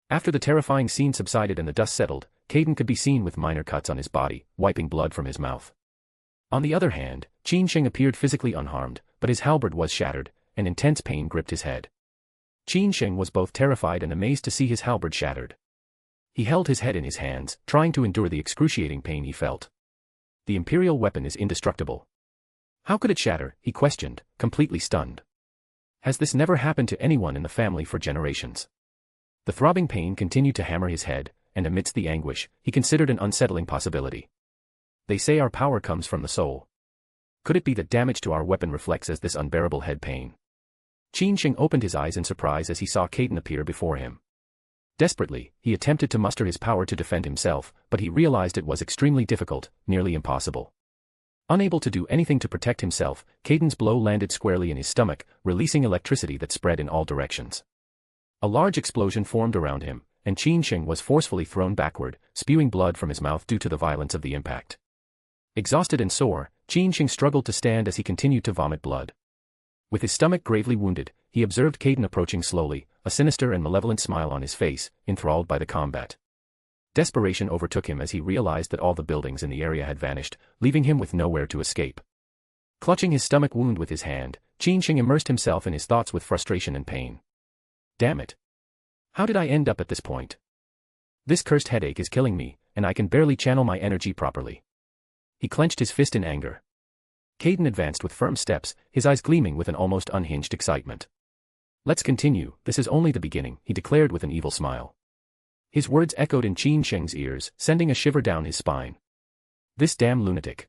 After the terrifying scene subsided and the dust settled, Caden could be seen with minor cuts on his body, wiping blood from his mouth. On the other hand, Qin Sheng appeared physically unharmed, but his halberd was shattered, and intense pain gripped his head. Qin Sheng was both terrified and amazed to see his halberd shattered. He held his head in his hands, trying to endure the excruciating pain he felt. The imperial weapon is indestructible. How could it shatter, he questioned, completely stunned. Has this never happened to anyone in the family for generations? The throbbing pain continued to hammer his head, and amidst the anguish, he considered an unsettling possibility. They say our power comes from the soul. Could it be that damage to our weapon reflects as this unbearable head pain? Qin Sheng opened his eyes in surprise as he saw Caden appear before him. Desperately, he attempted to muster his power to defend himself, but he realized it was extremely difficult, nearly impossible. Unable to do anything to protect himself, Caden's blow landed squarely in his stomach, releasing electricity that spread in all directions. A large explosion formed around him, and Qin Sheng was forcefully thrown backward, spewing blood from his mouth due to the violence of the impact. Exhausted and sore, Qin Sheng struggled to stand as he continued to vomit blood. With his stomach gravely wounded, he observed Caden approaching slowly, a sinister and malevolent smile on his face, enthralled by the combat. Desperation overtook him as he realized that all the buildings in the area had vanished, leaving him with nowhere to escape. Clutching his stomach wound with his hand, Qin immersed himself in his thoughts with frustration and pain. Damn it. How did I end up at this point? This cursed headache is killing me, and I can barely channel my energy properly. He clenched his fist in anger. Caden advanced with firm steps, his eyes gleaming with an almost unhinged excitement. Let's continue, this is only the beginning, he declared with an evil smile. His words echoed in Qin Sheng's ears, sending a shiver down his spine. This damn lunatic,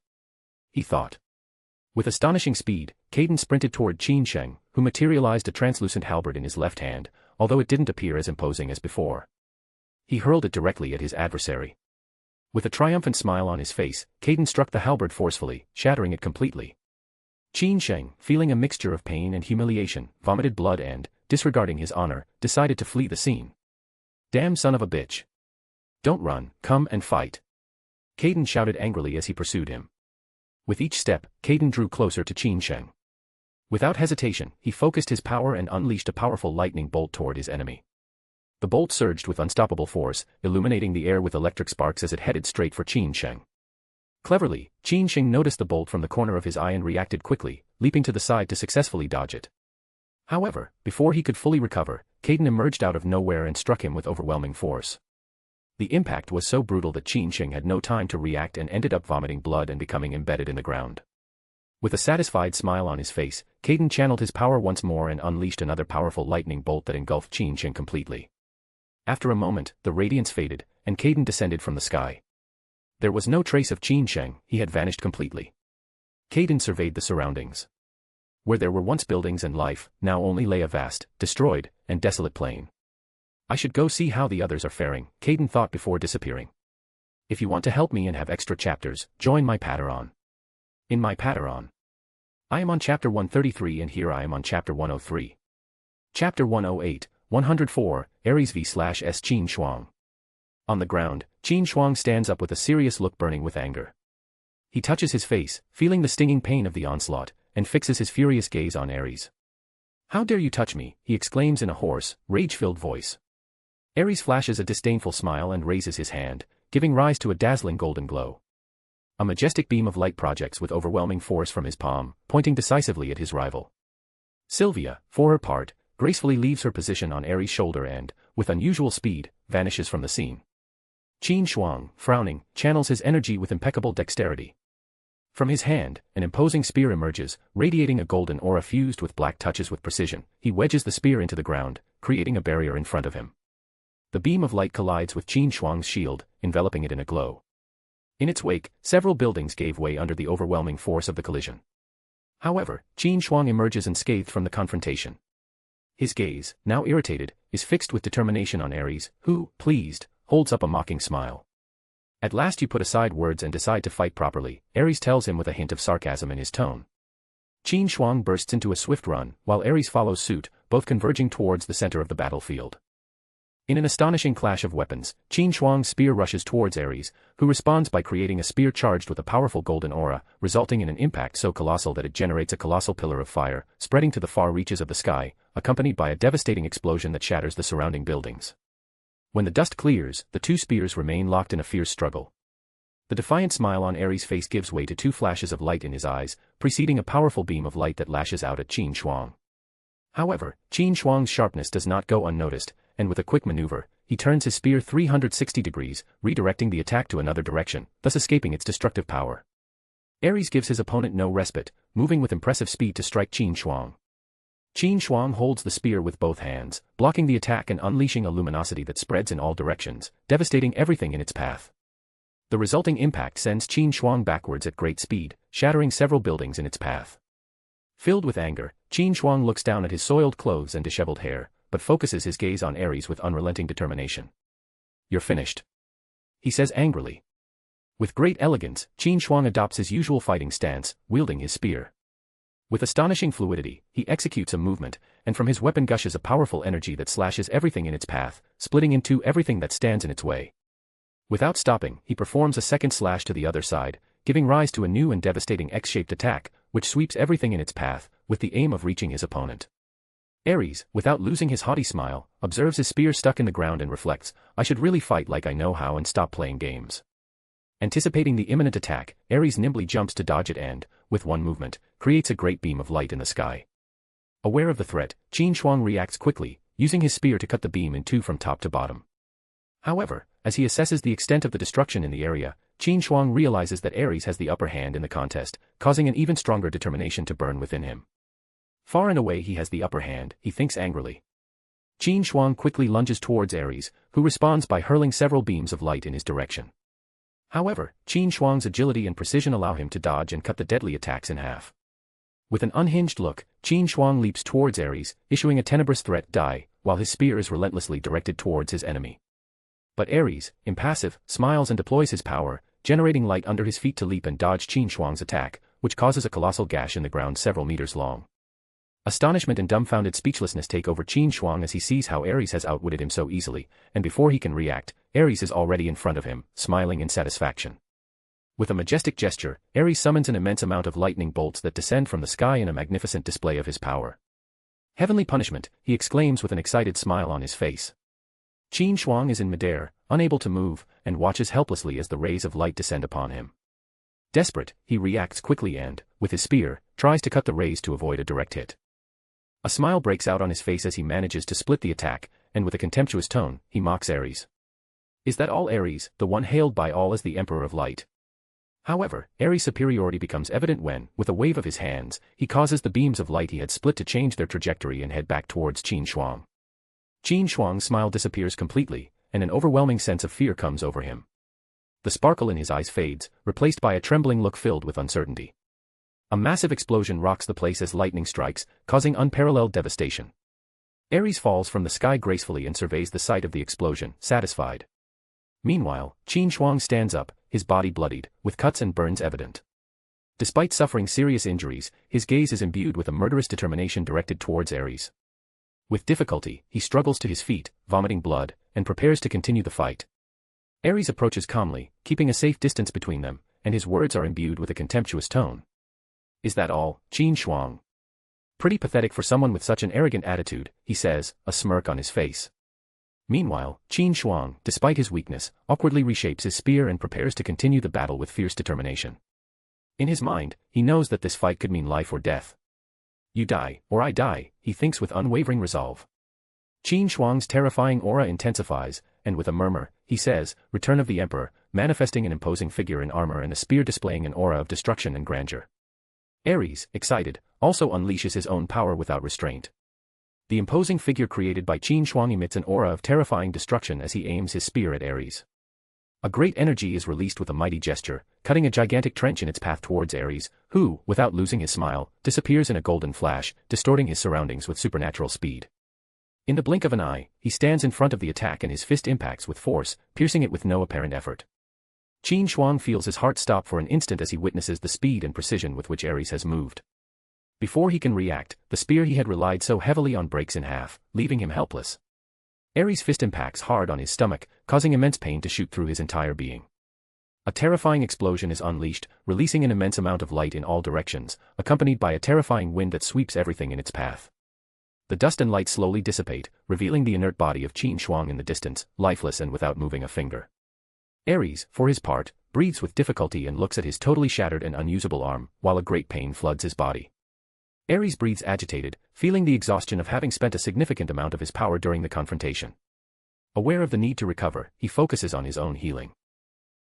he thought. With astonishing speed, Caden sprinted toward Qin Sheng, who materialized a translucent halberd in his left hand, although it didn't appear as imposing as before. He hurled it directly at his adversary. With a triumphant smile on his face, Caden struck the halberd forcefully, shattering it completely. Qin Sheng, feeling a mixture of pain and humiliation, vomited blood and, disregarding his honor, decided to flee the scene. Damn son of a bitch. Don't run, come and fight. Caden shouted angrily as he pursued him. With each step, Caden drew closer to Qin Sheng. Without hesitation, he focused his power and unleashed a powerful lightning bolt toward his enemy. The bolt surged with unstoppable force, illuminating the air with electric sparks as it headed straight for Qin Sheng. Cleverly, Qin Sheng noticed the bolt from the corner of his eye and reacted quickly, leaping to the side to successfully dodge it. However, before he could fully recover, Caden emerged out of nowhere and struck him with overwhelming force. The impact was so brutal that Qin Sheng had no time to react and ended up vomiting blood and becoming embedded in the ground. With a satisfied smile on his face, Caden channeled his power once more and unleashed another powerful lightning bolt that engulfed Qin Sheng completely. After a moment, the radiance faded, and Caden descended from the sky. There was no trace of Qin Sheng, he had vanished completely. Caden surveyed the surroundings. Where there were once buildings and life, now only lay a vast, destroyed, and desolate plain. I should go see how the others are faring, Caden thought before disappearing. If you want to help me and have extra chapters, join my Patreon. In my Patreon. I am on chapter 133 and here I am on chapter 103. Chapter 108, 104, Aries v/S Qin Shuang. On the ground, Qin Shuang stands up with a serious look burning with anger. He touches his face, feeling the stinging pain of the onslaught, and fixes his furious gaze on Aries. How dare you touch me, he exclaims in a hoarse, rage-filled voice. Aries flashes a disdainful smile and raises his hand, giving rise to a dazzling golden glow. A majestic beam of light projects with overwhelming force from his palm, pointing decisively at his rival. Sylvia, for her part, gracefully leaves her position on Aries' shoulder and, with unusual speed, vanishes from the scene. Qin Shuang, frowning, channels his energy with impeccable dexterity. From his hand, an imposing spear emerges, radiating a golden aura fused with black touches with precision. He wedges the spear into the ground, creating a barrier in front of him. The beam of light collides with Qin Shuang's shield, enveloping it in a glow. In its wake, several buildings gave way under the overwhelming force of the collision. However, Qin Shuang emerges unscathed from the confrontation. His gaze, now irritated, is fixed with determination on Aries, who, pleased, holds up a mocking smile. At last you put aside words and decide to fight properly, Aries tells him with a hint of sarcasm in his tone. Qin Shuang bursts into a swift run, while Aries follows suit, both converging towards the center of the battlefield. In an astonishing clash of weapons, Qin Shuang's spear rushes towards Aries, who responds by creating a spear charged with a powerful golden aura, resulting in an impact so colossal that it generates a colossal pillar of fire, spreading to the far reaches of the sky, accompanied by a devastating explosion that shatters the surrounding buildings. When the dust clears, the two spears remain locked in a fierce struggle. The defiant smile on Aries' face gives way to two flashes of light in his eyes, preceding a powerful beam of light that lashes out at Qin Shuang. However, Qin Shuang's sharpness does not go unnoticed, and with a quick maneuver, he turns his spear 360 degrees, redirecting the attack to another direction, thus escaping its destructive power. Aries gives his opponent no respite, moving with impressive speed to strike Qin Shuang. Qin Shuang holds the spear with both hands, blocking the attack and unleashing a luminosity that spreads in all directions, devastating everything in its path. The resulting impact sends Qin Shuang backwards at great speed, shattering several buildings in its path. Filled with anger, Qin Shuang looks down at his soiled clothes and disheveled hair, but focuses his gaze on Aries with unrelenting determination. You're finished, he says angrily. With great elegance, Qin Shuang adopts his usual fighting stance, wielding his spear. With astonishing fluidity, he executes a movement, and from his weapon gushes a powerful energy that slashes everything in its path, splitting in two everything that stands in its way. Without stopping, he performs a second slash to the other side, giving rise to a new and devastating X-shaped attack, which sweeps everything in its path, with the aim of reaching his opponent. Aries, without losing his haughty smile, observes his spear stuck in the ground and reflects, I should really fight like I know how and stop playing games. Anticipating the imminent attack, Aries nimbly jumps to dodge it and, with one movement, creates a great beam of light in the sky. Aware of the threat, Qin Shuang reacts quickly, using his spear to cut the beam in two from top to bottom. However, as he assesses the extent of the destruction in the area, Qin Shuang realizes that Ares has the upper hand in the contest, causing an even stronger determination to burn within him. Far and away he has the upper hand, he thinks angrily. Qin Shuang quickly lunges towards Ares, who responds by hurling several beams of light in his direction. However, Qin Shuang's agility and precision allow him to dodge and cut the deadly attacks in half. With an unhinged look, Qin Shuang leaps towards Ares, issuing a tenebrous threat die, while his spear is relentlessly directed towards his enemy. But Ares, impassive, smiles and deploys his power, generating light under his feet to leap and dodge Qin Shuang's attack, which causes a colossal gash in the ground several meters long. Astonishment and dumbfounded speechlessness take over Qin Shuang as he sees how Ares has outwitted him so easily, and before he can react, Ares is already in front of him, smiling in satisfaction. With a majestic gesture, Ares summons an immense amount of lightning bolts that descend from the sky in a magnificent display of his power. Heavenly punishment, he exclaims with an excited smile on his face. Qin Shuang is in midair, unable to move, and watches helplessly as the rays of light descend upon him. Desperate, he reacts quickly and, with his spear, tries to cut the rays to avoid a direct hit. A smile breaks out on his face as he manages to split the attack, and with a contemptuous tone, he mocks Ares. Is that all, Ares, the one hailed by all as the Emperor of Light? However, Ares' superiority becomes evident when, with a wave of his hands, he causes the beams of light he had split to change their trajectory and head back towards Qin Shuang. Qin Shuang's smile disappears completely, and an overwhelming sense of fear comes over him. The sparkle in his eyes fades, replaced by a trembling look filled with uncertainty. A massive explosion rocks the place as lightning strikes, causing unparalleled devastation. Ares falls from the sky gracefully and surveys the site of the explosion, satisfied. Meanwhile, Qin Shuang stands up, his body bloodied, with cuts and burns evident. Despite suffering serious injuries, his gaze is imbued with a murderous determination directed towards Ares. With difficulty, he struggles to his feet, vomiting blood, and prepares to continue the fight. Ares approaches calmly, keeping a safe distance between them, and his words are imbued with a contemptuous tone. Is that all, Qin Shuang? Pretty pathetic for someone with such an arrogant attitude, he says, a smirk on his face. Meanwhile, Qin Shuang, despite his weakness, awkwardly reshapes his spear and prepares to continue the battle with fierce determination. In his mind, he knows that this fight could mean life or death. You die, or I die, he thinks with unwavering resolve. Qin Shuang's terrifying aura intensifies, and with a murmur, he says, Return of the Emperor, manifesting an imposing figure in armor and a spear displaying an aura of destruction and grandeur. Ares, excited, also unleashes his own power without restraint. The imposing figure created by Qin Shuang emits an aura of terrifying destruction as he aims his spear at Ares. A great energy is released with a mighty gesture, cutting a gigantic trench in its path towards Ares, who, without losing his smile, disappears in a golden flash, distorting his surroundings with supernatural speed. In the blink of an eye, he stands in front of the attack and his fist impacts with force, piercing it with no apparent effort. Qin Shuang feels his heart stop for an instant as he witnesses the speed and precision with which Ares has moved. Before he can react, the spear he had relied so heavily on breaks in half, leaving him helpless. Ares' fist impacts hard on his stomach, causing immense pain to shoot through his entire being. A terrifying explosion is unleashed, releasing an immense amount of light in all directions, accompanied by a terrifying wind that sweeps everything in its path. The dust and light slowly dissipate, revealing the inert body of Qin Shuang in the distance, lifeless and without moving a finger. Ares, for his part, breathes with difficulty and looks at his totally shattered and unusable arm, while a great pain floods his body. Ares breathes agitated, feeling the exhaustion of having spent a significant amount of his power during the confrontation. Aware of the need to recover, he focuses on his own healing.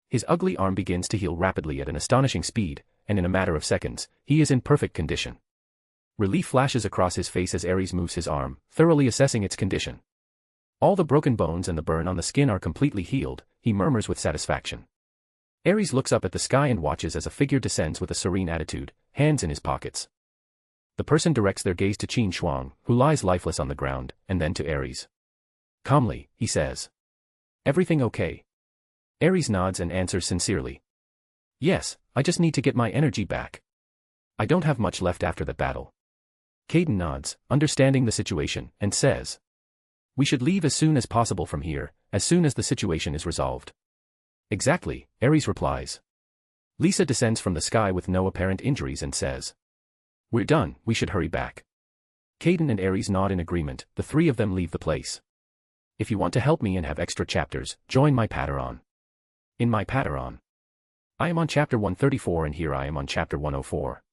His ugly arm begins to heal rapidly at an astonishing speed, and in a matter of seconds, he is in perfect condition. Relief flashes across his face as Ares moves his arm, thoroughly assessing its condition. All the broken bones and the burn on the skin are completely healed, he murmurs with satisfaction. Ares looks up at the sky and watches as a figure descends with a serene attitude, hands in his pockets. The person directs their gaze to Qin Shuang, who lies lifeless on the ground, and then to Ares. Calmly, he says. Everything okay? Ares nods and answers sincerely. Yes, I just need to get my energy back. I don't have much left after that battle. Caden nods, understanding the situation, and says. We should leave as soon as possible from here, as soon as the situation is resolved. Exactly, Ares replies. Lisa descends from the sky with no apparent injuries and says. We're done, we should hurry back. Caden and Ares nod in agreement, the three of them leave the place. If you want to help me and have extra chapters, join my Patreon. In my Patreon. I am on chapter 134 and here I am on chapter 104.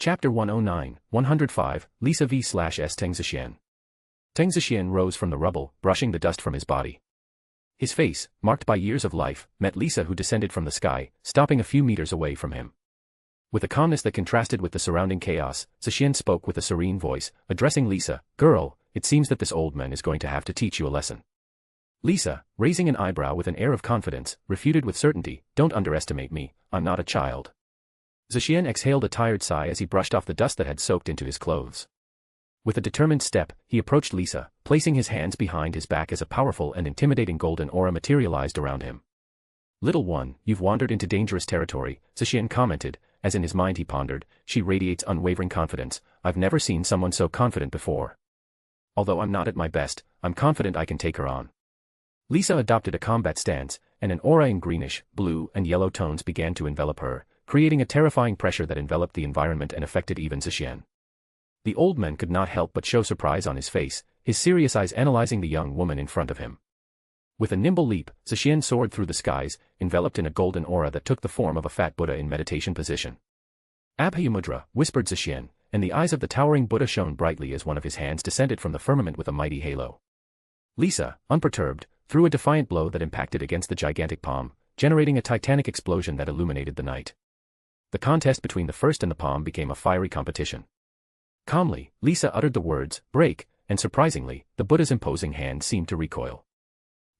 Chapter 109, 105, Lisa v/S Teng Zixian. Teng Zixian rose from the rubble, brushing the dust from his body. His face, marked by years of life, met Lisa, who descended from the sky, stopping a few meters away from him. With a calmness that contrasted with the surrounding chaos, Zixian spoke with a serene voice, addressing Lisa, "Girl, it seems that this old man is going to have to teach you a lesson." Lisa, raising an eyebrow with an air of confidence, refuted with certainty, "Don't underestimate me, I'm not a child." Zixian exhaled a tired sigh as he brushed off the dust that had soaked into his clothes. With a determined step, he approached Lisa, placing his hands behind his back as a powerful and intimidating golden aura materialized around him. "Little one, you've wandered into dangerous territory," Zixian commented, as in his mind he pondered, "She radiates unwavering confidence. I've never seen someone so confident before. Although I'm not at my best, I'm confident I can take her on." Lisa adopted a combat stance, and an aura in greenish, blue, and yellow tones began to envelop her, creating a terrifying pressure that enveloped the environment and affected even Zixian. The old man could not help but show surprise on his face, his serious eyes analyzing the young woman in front of him. With a nimble leap, Zixian soared through the skies, enveloped in a golden aura that took the form of a fat Buddha in meditation position. "Abhayamudra," whispered Zixian, and the eyes of the towering Buddha shone brightly as one of his hands descended from the firmament with a mighty halo. Lisa, unperturbed, threw a defiant blow that impacted against the gigantic palm, generating a titanic explosion that illuminated the night. The contest between the first and the palm became a fiery competition. Calmly, Lisa uttered the words, "Break," and surprisingly, the Buddha's imposing hand seemed to recoil.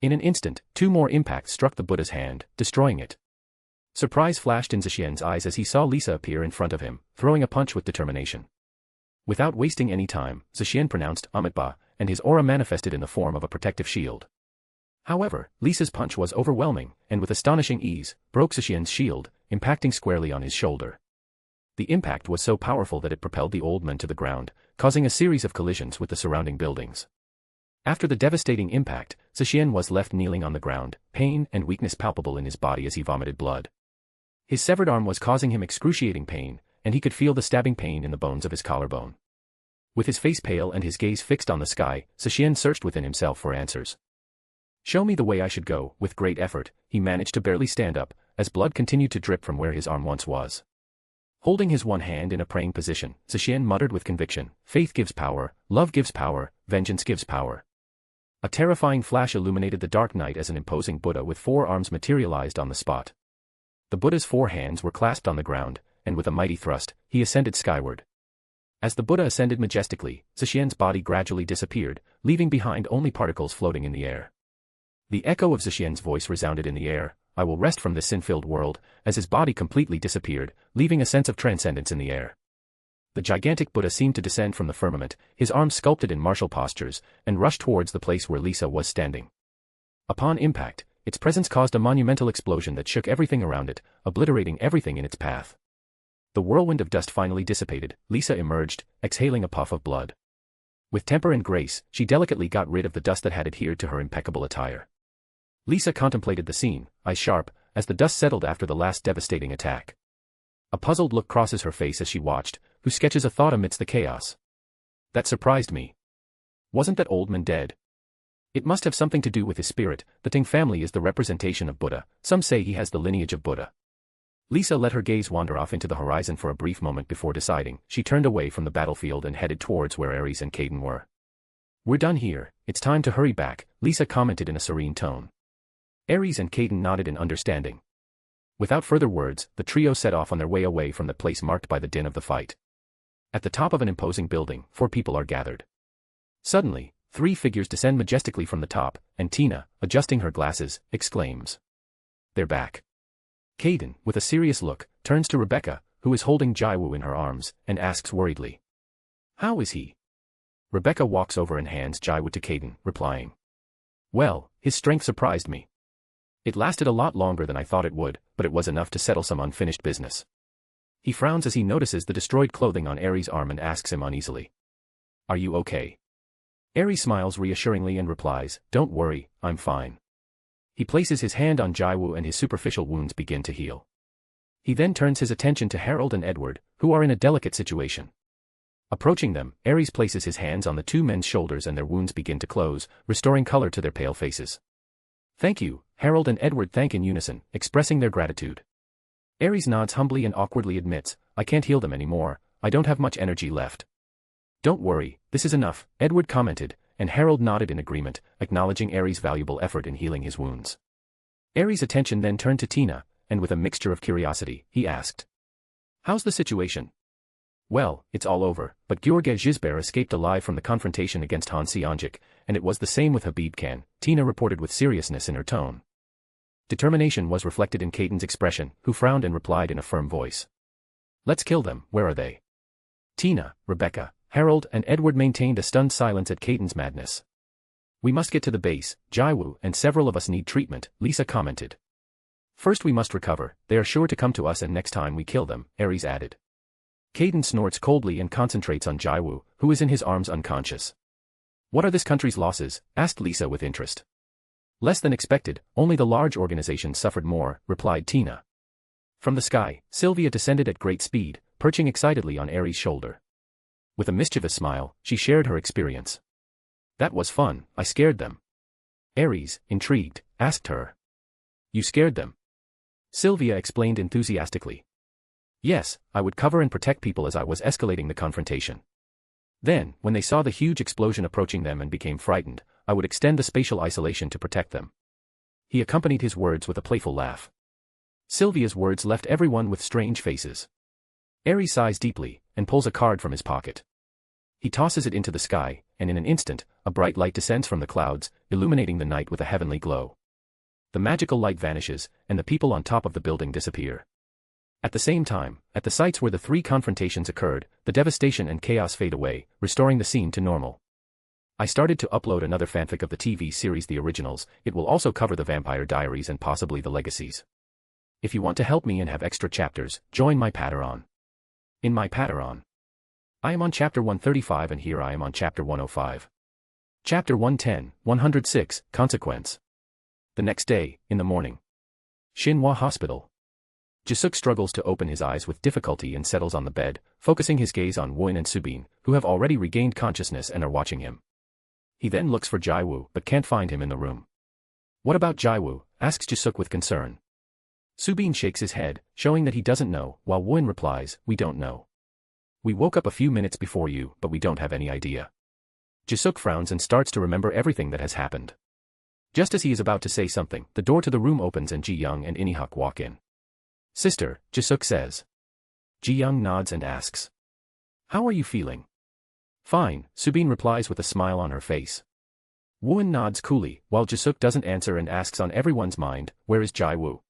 In an instant, 2 more impacts struck the Buddha's hand, destroying it. Surprise flashed in Zixian's eyes as he saw Lisa appear in front of him, throwing a punch with determination. Without wasting any time, Zixian pronounced Amitabha, and his aura manifested in the form of a protective shield. However, Lisa's punch was overwhelming, and with astonishing ease, broke Zixian's shield, impacting squarely on his shoulder. The impact was so powerful that it propelled the old man to the ground, causing a series of collisions with the surrounding buildings. After the devastating impact, Zixian was left kneeling on the ground, pain and weakness palpable in his body as he vomited blood. His severed arm was causing him excruciating pain, and he could feel the stabbing pain in the bones of his collarbone. With his face pale and his gaze fixed on the sky, Zixian searched within himself for answers. "Show me the way I should go." With great effort, he managed to barely stand up, as blood continued to drip from where his arm once was. Holding his one hand in a praying position, Zixian muttered with conviction, "Faith gives power, love gives power, vengeance gives power." A terrifying flash illuminated the dark night as an imposing Buddha with 4 arms materialized on the spot. The Buddha's 4 hands were clasped on the ground, and with a mighty thrust, he ascended skyward. As the Buddha ascended majestically, Zixian's body gradually disappeared, leaving behind only particles floating in the air. The echo of Zixian's voice resounded in the air, "I will rest from this sin-filled world," as his body completely disappeared, leaving a sense of transcendence in the air. The gigantic Buddha seemed to descend from the firmament, his arms sculpted in martial postures, and rushed towards the place where Lisa was standing. Upon impact, its presence caused a monumental explosion that shook everything around it, obliterating everything in its path. The whirlwind of dust finally dissipated, Lisa emerged, exhaling a puff of blood. With temper and grace, she delicately got rid of the dust that had adhered to her impeccable attire. Lisa contemplated the scene, eyes sharp, as the dust settled after the last devastating attack. A puzzled look crosses her face as she watched, who sketches a thought amidst the chaos. "That surprised me. Wasn't that old man dead? It must have something to do with his spirit. The Teng family is the representation of Buddha. Some say he has the lineage of Buddha." Lisa let her gaze wander off into the horizon for a brief moment before deciding. She turned away from the battlefield and headed towards where Ares and Caden were. "We're done here, it's time to hurry back," Lisa commented in a serene tone. Ares and Caden nodded in understanding. Without further words, the trio set off on their way away from the place marked by the din of the fight. At the top of an imposing building, 4 people are gathered. Suddenly, 3 figures descend majestically from the top, and Tina, adjusting her glasses, exclaims, "They're back." Caden, with a serious look, turns to Rebecca, who is holding Jiwoo in her arms, and asks worriedly, "How is he?" Rebecca walks over and hands Jiwoo to Caden, replying, "Well, his strength surprised me. It lasted a lot longer than I thought it would, but it was enough to settle some unfinished business." He frowns as he notices the destroyed clothing on Ares' arm and asks him uneasily, "Are you okay?" Ares smiles reassuringly and replies, "Don't worry, I'm fine." He places his hand on Jiwoo and his superficial wounds begin to heal. He then turns his attention to Harold and Edward, who are in a delicate situation. Approaching them, Ares places his hands on the 2 men's shoulders and their wounds begin to close, restoring color to their pale faces. "Thank you," Harold and Edward thank in unison, expressing their gratitude. Ares nods humbly and awkwardly admits, "I can't heal them anymore, I don't have much energy left. Don't worry, this is enough, Edward commented, and Harold nodded in agreement, acknowledging Aries' valuable effort in healing his wounds. Aries' attention then turned to Tina, and with a mixture of curiosity, he asked. How's the situation? Well, it's all over, but George Gisbert escaped alive from the confrontation against Han Seonjik, and it was the same with Habib Khan, Tina reported with seriousness in her tone. Determination was reflected in Caden's expression, who frowned and replied in a firm voice. Let's kill them, where are they? Tina, Rebecca, Harold and Edward maintained a stunned silence at Caden's madness. We must get to the base, Jiwoo and several of us need treatment, Lisa commented. First we must recover, they are sure to come to us and next time we kill them, Aries added. Caden snorts coldly and concentrates on Jiwoo, who is in his arms unconscious. What are this country's losses? Asked Lisa with interest. Less than expected, only the large organizations suffered more, replied Tina. From the sky, Sylvia descended at great speed, perching excitedly on Aries' shoulder. With a mischievous smile, she shared her experience. That was fun, I scared them. Aries, intrigued, asked her. You scared them? Sylvia explained enthusiastically. Yes, I would cover and protect people as I was escalating the confrontation. Then, when they saw the huge explosion approaching them and became frightened, I would extend the spatial isolation to protect them. He accompanied his words with a playful laugh. Sylvia's words left everyone with strange faces. Aries sighs deeply, and pulls a card from his pocket. He tosses it into the sky, and in an instant, a bright light descends from the clouds, illuminating the night with a heavenly glow. The magical light vanishes, and the people on top of the building disappear. At the same time, at the sites where the three confrontations occurred, the devastation and chaos fade away, restoring the scene to normal. I started to upload another fanfic of the TV series The Originals. It will also cover the Vampire Diaries and possibly the Legacies. If you want to help me and have extra chapters, join my Patreon. In my Patreon, I am on chapter 135 and here I am on chapter 105. Chapter 110, 106, Consequence. The next day, in the morning. Xinhua Hospital. Jisuk struggles to open his eyes with difficulty and settles on the bed, focusing his gaze on Woon and Subin, who have already regained consciousness and are watching him. He then looks for Jiwoo but can't find him in the room. What about Jiwoo? Asks Jisuk with concern. Subin shakes his head, showing that he doesn't know, while Woon replies, we don't know. We woke up a few minutes before you, but we don't have any idea. Jisuk frowns and starts to remember everything that has happened. Just as he is about to say something, the door to the room opens and Ji Young and Inihak walk in. Sister, Jisuk says. Ji Young nods and asks. How are you feeling? Fine, Subin replies with a smile on her face. Woon nods coolly, while Jisuk doesn't answer and asks on everyone's mind, where is Jiwoo?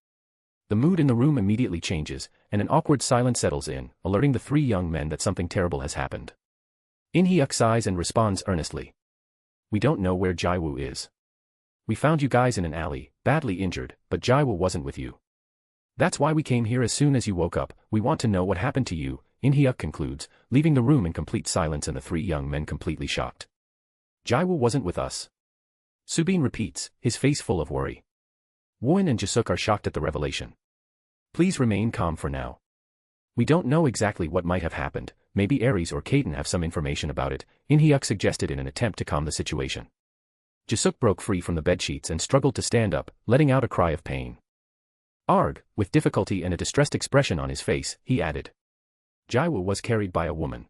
The mood in the room immediately changes, and an awkward silence settles in, alerting the three young men that something terrible has happened. In-hyuk sighs and responds earnestly. We don't know where Jiwoo is. We found you guys in an alley, badly injured, but Jiwoo wasn't with you. That's why we came here as soon as you woke up. We want to know what happened to you, In-hyuk concludes, leaving the room in complete silence and the three young men completely shocked. Jiwoo wasn't with us. Subin repeats, his face full of worry. Woon and Jisuk are shocked at the revelation. Please remain calm for now. We don't know exactly what might have happened, maybe Aries or Caden have some information about it, In-hyuk suggested in an attempt to calm the situation. Jisuk broke free from the bedsheets and struggled to stand up, letting out a cry of pain. Arg, with difficulty and a distressed expression on his face, he added. Jiwoo was carried by a woman.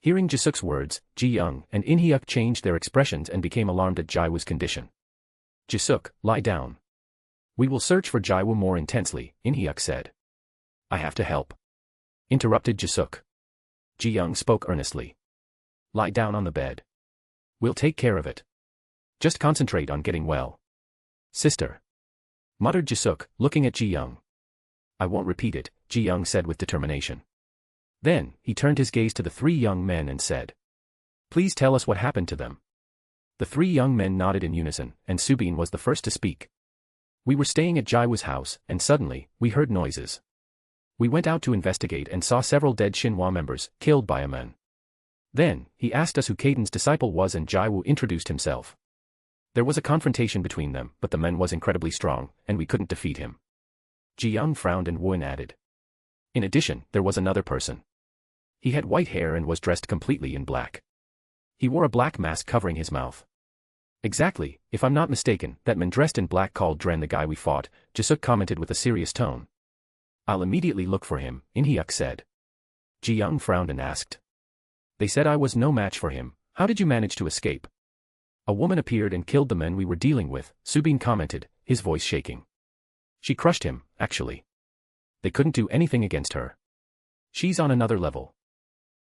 Hearing Jisuk's words, Ji Young and In-hyuk changed their expressions and became alarmed at Jiwoo's condition. Jisuk, lie down. We will search for Jiwoo more intensely, In-hyuk said. I have to help. Interrupted Jisuk. Ji Young spoke earnestly. Lie down on the bed. We'll take care of it. Just concentrate on getting well. Sister. Muttered Jisuk, looking at Ji Young. I won't repeat it, Ji Young said with determination. Then, he turned his gaze to the three young men and said. Please tell us what happened to them. The three young men nodded in unison, and Subin was the first to speak. We were staying at Jiwoo's house, and suddenly, we heard noises. We went out to investigate and saw several dead Xinhua members, killed by a man. Then, he asked us who Caden's disciple was and Jiwoo introduced himself. There was a confrontation between them, but the man was incredibly strong, and we couldn't defeat him. Ji Young frowned and Woon added. In addition, there was another person. He had white hair and was dressed completely in black. He wore a black mask covering his mouth. Exactly, if I'm not mistaken, that man dressed in black called Dren the guy we fought, Jisuk commented with a serious tone. I'll immediately look for him, In-hyuk said. Ji Young frowned and asked. They said I was no match for him. How did you manage to escape? A woman appeared and killed the men we were dealing with, Subin commented, his voice shaking. She crushed him, actually. They couldn't do anything against her. She's on another level.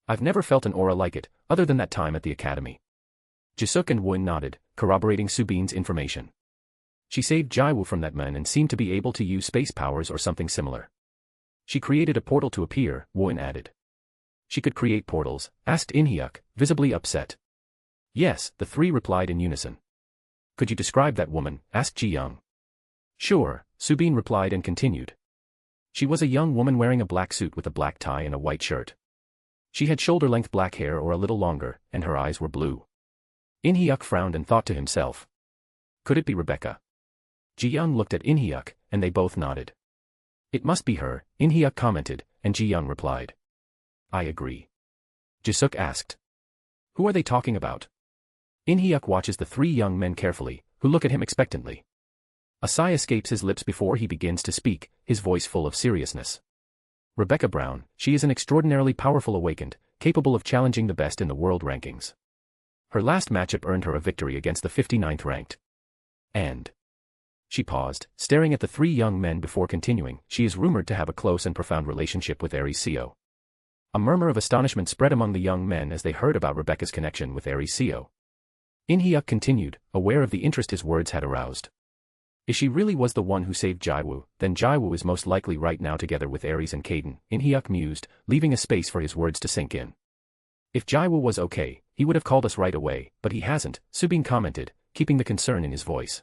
I've never felt an aura like it, other than that time at the academy. Jisuk and Woon nodded, corroborating Subin's information. She saved Jiwoo from that man and seemed to be able to use space powers or something similar. She created a portal to appear, Woon added. She could create portals, asked In-hyuk, visibly upset. Yes, the three replied in unison. Could you describe that woman, asked Ji Young. Sure, Subin replied and continued. She was a young woman wearing a black suit with a black tie and a white shirt. She had shoulder-length black hair or a little longer, and her eyes were blue. In-hyuk frowned and thought to himself. Could it be Rebecca? Ji Young looked at In-hyuk, and they both nodded. It must be her, In-hyuk commented, and Ji Young replied. I agree. Jisuk asked. Who are they talking about? In-hyuk watches the three young men carefully, who look at him expectantly. A sigh escapes his lips before he begins to speak, his voice full of seriousness. Rebecca Brown, she is an extraordinarily powerful awakened, capable of challenging the best in the world rankings. Her last matchup earned her a victory against the 59th ranked. And... She paused, staring at the three young men before continuing. She is rumored to have a close and profound relationship with Eleceed. A murmur of astonishment spread among the young men as they heard about Rebecca's connection with Eleceed. In-hyuk continued, aware of the interest his words had aroused. If she really was the one who saved Jiwoo, then Jiwoo is most likely right now together with Ares and Caden, In-hyuk mused, leaving a space for his words to sink in. If Jiwoo was okay, he would have called us right away, but he hasn't, Subin commented, keeping the concern in his voice.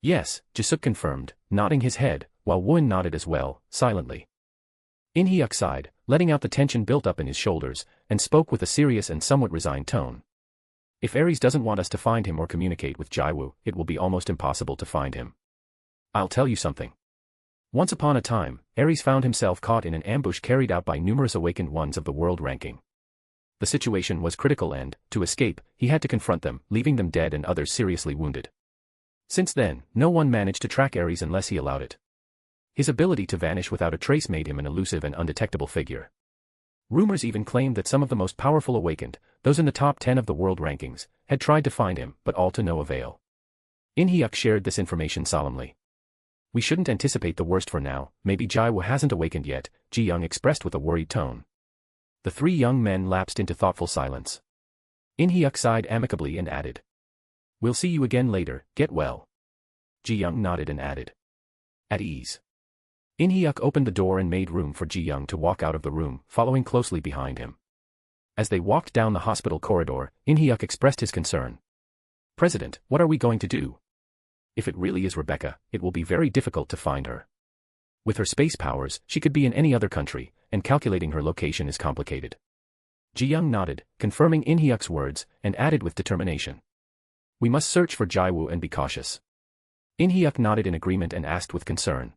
Yes, Jisuk confirmed, nodding his head, while Woon nodded as well, silently. In-hyuk sighed, letting out the tension built up in his shoulders, and spoke with a serious and somewhat resigned tone. If Ares doesn't want us to find him or communicate with Jiwoo, it will be almost impossible to find him. I'll tell you something. Once upon a time, Ares found himself caught in an ambush carried out by numerous awakened ones of the world ranking. The situation was critical and, to escape, he had to confront them, leaving them dead and others seriously wounded. Since then, no one managed to track Ares unless he allowed it. His ability to vanish without a trace made him an elusive and undetectable figure. Rumors even claimed that some of the most powerful awakened, those in the top 10 of the world rankings, had tried to find him, but all to no avail. In-hyuk shared this information solemnly. We shouldn't anticipate the worst for now, maybe Jiwoo hasn't awakened yet, Ji Young expressed with a worried tone. The three young men lapsed into thoughtful silence. In-hyuk sighed amicably and added. We'll see you again later, get well. Ji Young nodded and added. At ease. In-hyuk opened the door and made room for Ji Young to walk out of the room, following closely behind him. As they walked down the hospital corridor, In-hyuk expressed his concern. President, what are we going to do? If it really is Rebecca, it will be very difficult to find her. With her space powers, she could be in any other country, and calculating her location is complicated. Ji Young nodded, confirming In-hyuk's words, and added with determination. We must search for Jiwoo and be cautious. In-hyuk nodded in agreement and asked with concern.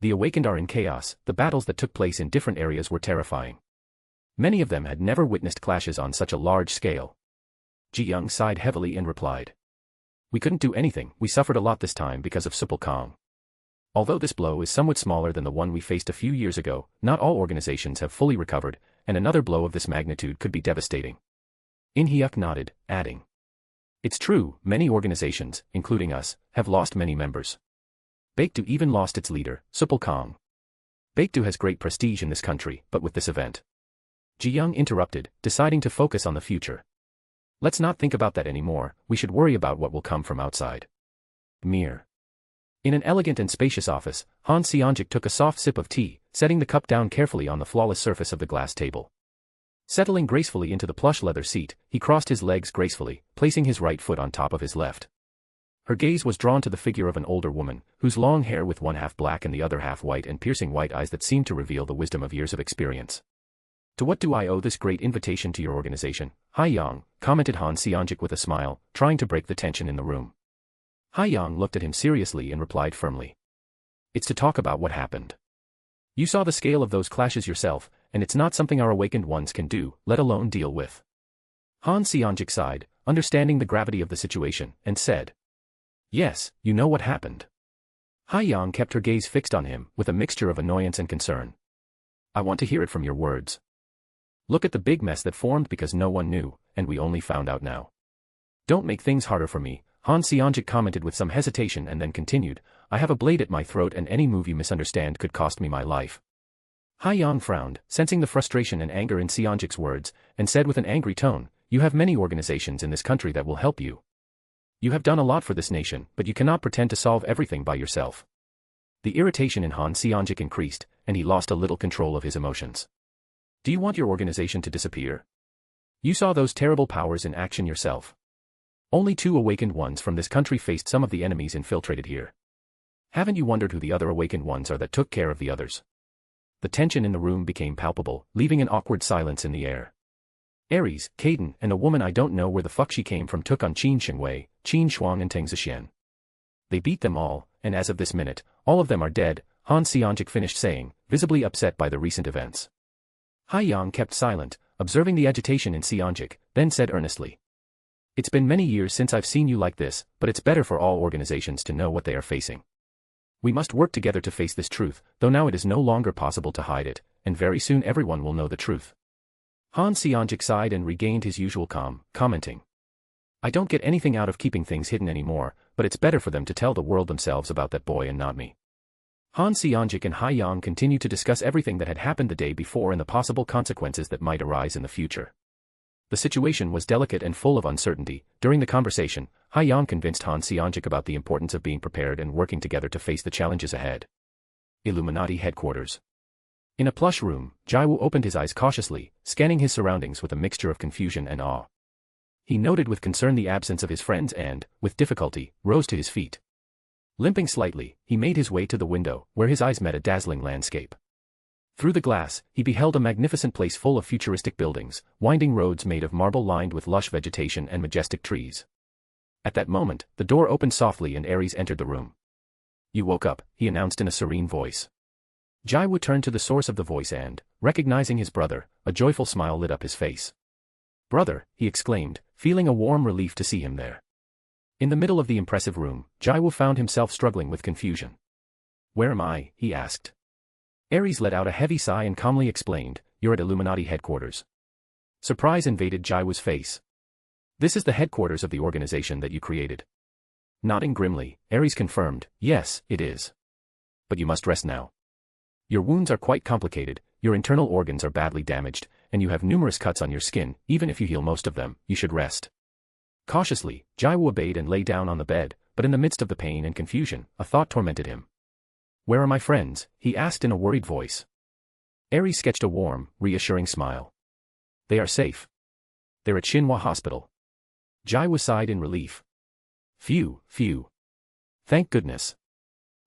The awakened are in chaos, the battles that took place in different areas were terrifying. Many of them had never witnessed clashes on such a large scale. Ji Young sighed heavily and replied. We couldn't do anything, we suffered a lot this time because of Supal Kong. Although this blow is somewhat smaller than the one we faced a few years ago, not all organizations have fully recovered, and another blow of this magnitude could be devastating. In-hyuk nodded, adding. It's true, many organizations, including us, have lost many members. Baekdu even lost its leader, Supal Kong. Baekdu has great prestige in this country, but with this event. Ji Young interrupted, deciding to focus on the future. Let's not think about that anymore, we should worry about what will come from outside. Mir. In an elegant and spacious office, Han Seonjik took a soft sip of tea, setting the cup down carefully on the flawless surface of the glass table. Settling gracefully into the plush leather seat, he crossed his legs gracefully, placing his right foot on top of his left. Her gaze was drawn to the figure of an older woman, whose long hair with one half black and the other half white and piercing white eyes that seemed to reveal the wisdom of years of experience. To what do I owe this great invitation to your organization, Hai Yang, commented Han Seonjik with a smile, trying to break the tension in the room. Hai Yang looked at him seriously and replied firmly. It's to talk about what happened. You saw the scale of those clashes yourself, and it's not something our awakened ones can do, let alone deal with. Han Seonjik sighed, understanding the gravity of the situation, and said. Yes, you know what happened. Hai Yang kept her gaze fixed on him, with a mixture of annoyance and concern. I want to hear it from your words. Look at the big mess that formed because no one knew, and we only found out now. Don't make things harder for me, Han Seongjik commented with some hesitation and then continued, I have a blade at my throat and any move you misunderstand could cost me my life. Haiyang frowned, sensing the frustration and anger in Seongjik's words, and said with an angry tone, you have many organizations in this country that will help you. You have done a lot for this nation, but you cannot pretend to solve everything by yourself. The irritation in Han Seongjik increased, and he lost a little control of his emotions. Do you want your organization to disappear? You saw those terrible powers in action yourself. Only 2 awakened ones from this country faced some of the enemies infiltrated here. Haven't you wondered who the other awakened ones are that took care of the others? The tension in the room became palpable, leaving an awkward silence in the air. Ares, Caden, and a woman I don't know where the fuck she came from took on Qin Shengwei, Qin Shuang and Teng Zixian. They beat them all, and as of this minute, all of them are dead, Han Seongjik finished saying, visibly upset by the recent events. Haiyang kept silent, observing the agitation in Seongjik, then said earnestly. It's been many years since I've seen you like this, but it's better for all organizations to know what they are facing. We must work together to face this truth, though now it is no longer possible to hide it, and very soon everyone will know the truth. Han Seongjik sighed and regained his usual calm, commenting. I don't get anything out of keeping things hidden anymore, but it's better for them to tell the world themselves about that boy and not me. Han Seongjik and Haiyang continued to discuss everything that had happened the day before and the possible consequences that might arise in the future. The situation was delicate and full of uncertainty. During the conversation, Haiyang convinced Han Seongjik about the importance of being prepared and working together to face the challenges ahead. Illuminati headquarters. In a plush room, Jiwoo opened his eyes cautiously, scanning his surroundings with a mixture of confusion and awe. He noted with concern the absence of his friends and, with difficulty, rose to his feet. Limping slightly, he made his way to the window, where his eyes met a dazzling landscape. Through the glass, he beheld a magnificent place full of futuristic buildings, winding roads made of marble lined with lush vegetation and majestic trees. At that moment, the door opened softly and Ares entered the room. You woke up, he announced in a serene voice. Jiwoo turned to the source of the voice and, recognizing his brother, a joyful smile lit up his face. Brother, he exclaimed, feeling a warm relief to see him there. In the middle of the impressive room, Jiwoo found himself struggling with confusion. Where am I? He asked. Ares let out a heavy sigh and calmly explained, you're at Illuminati headquarters. Surprise invaded Jiwoo's face. This is the headquarters of the organization that you created. Nodding grimly, Ares confirmed, yes, it is. But you must rest now. Your wounds are quite complicated, your internal organs are badly damaged, and you have numerous cuts on your skin. Even if you heal most of them, you should rest. Cautiously, Jiwoo obeyed and lay down on the bed, but in the midst of the pain and confusion, a thought tormented him. Where are my friends? He asked in a worried voice. Ares sketched a warm, reassuring smile. They are safe. They're at Xinhua Hospital. Jiwoo sighed in relief. Phew. Thank goodness.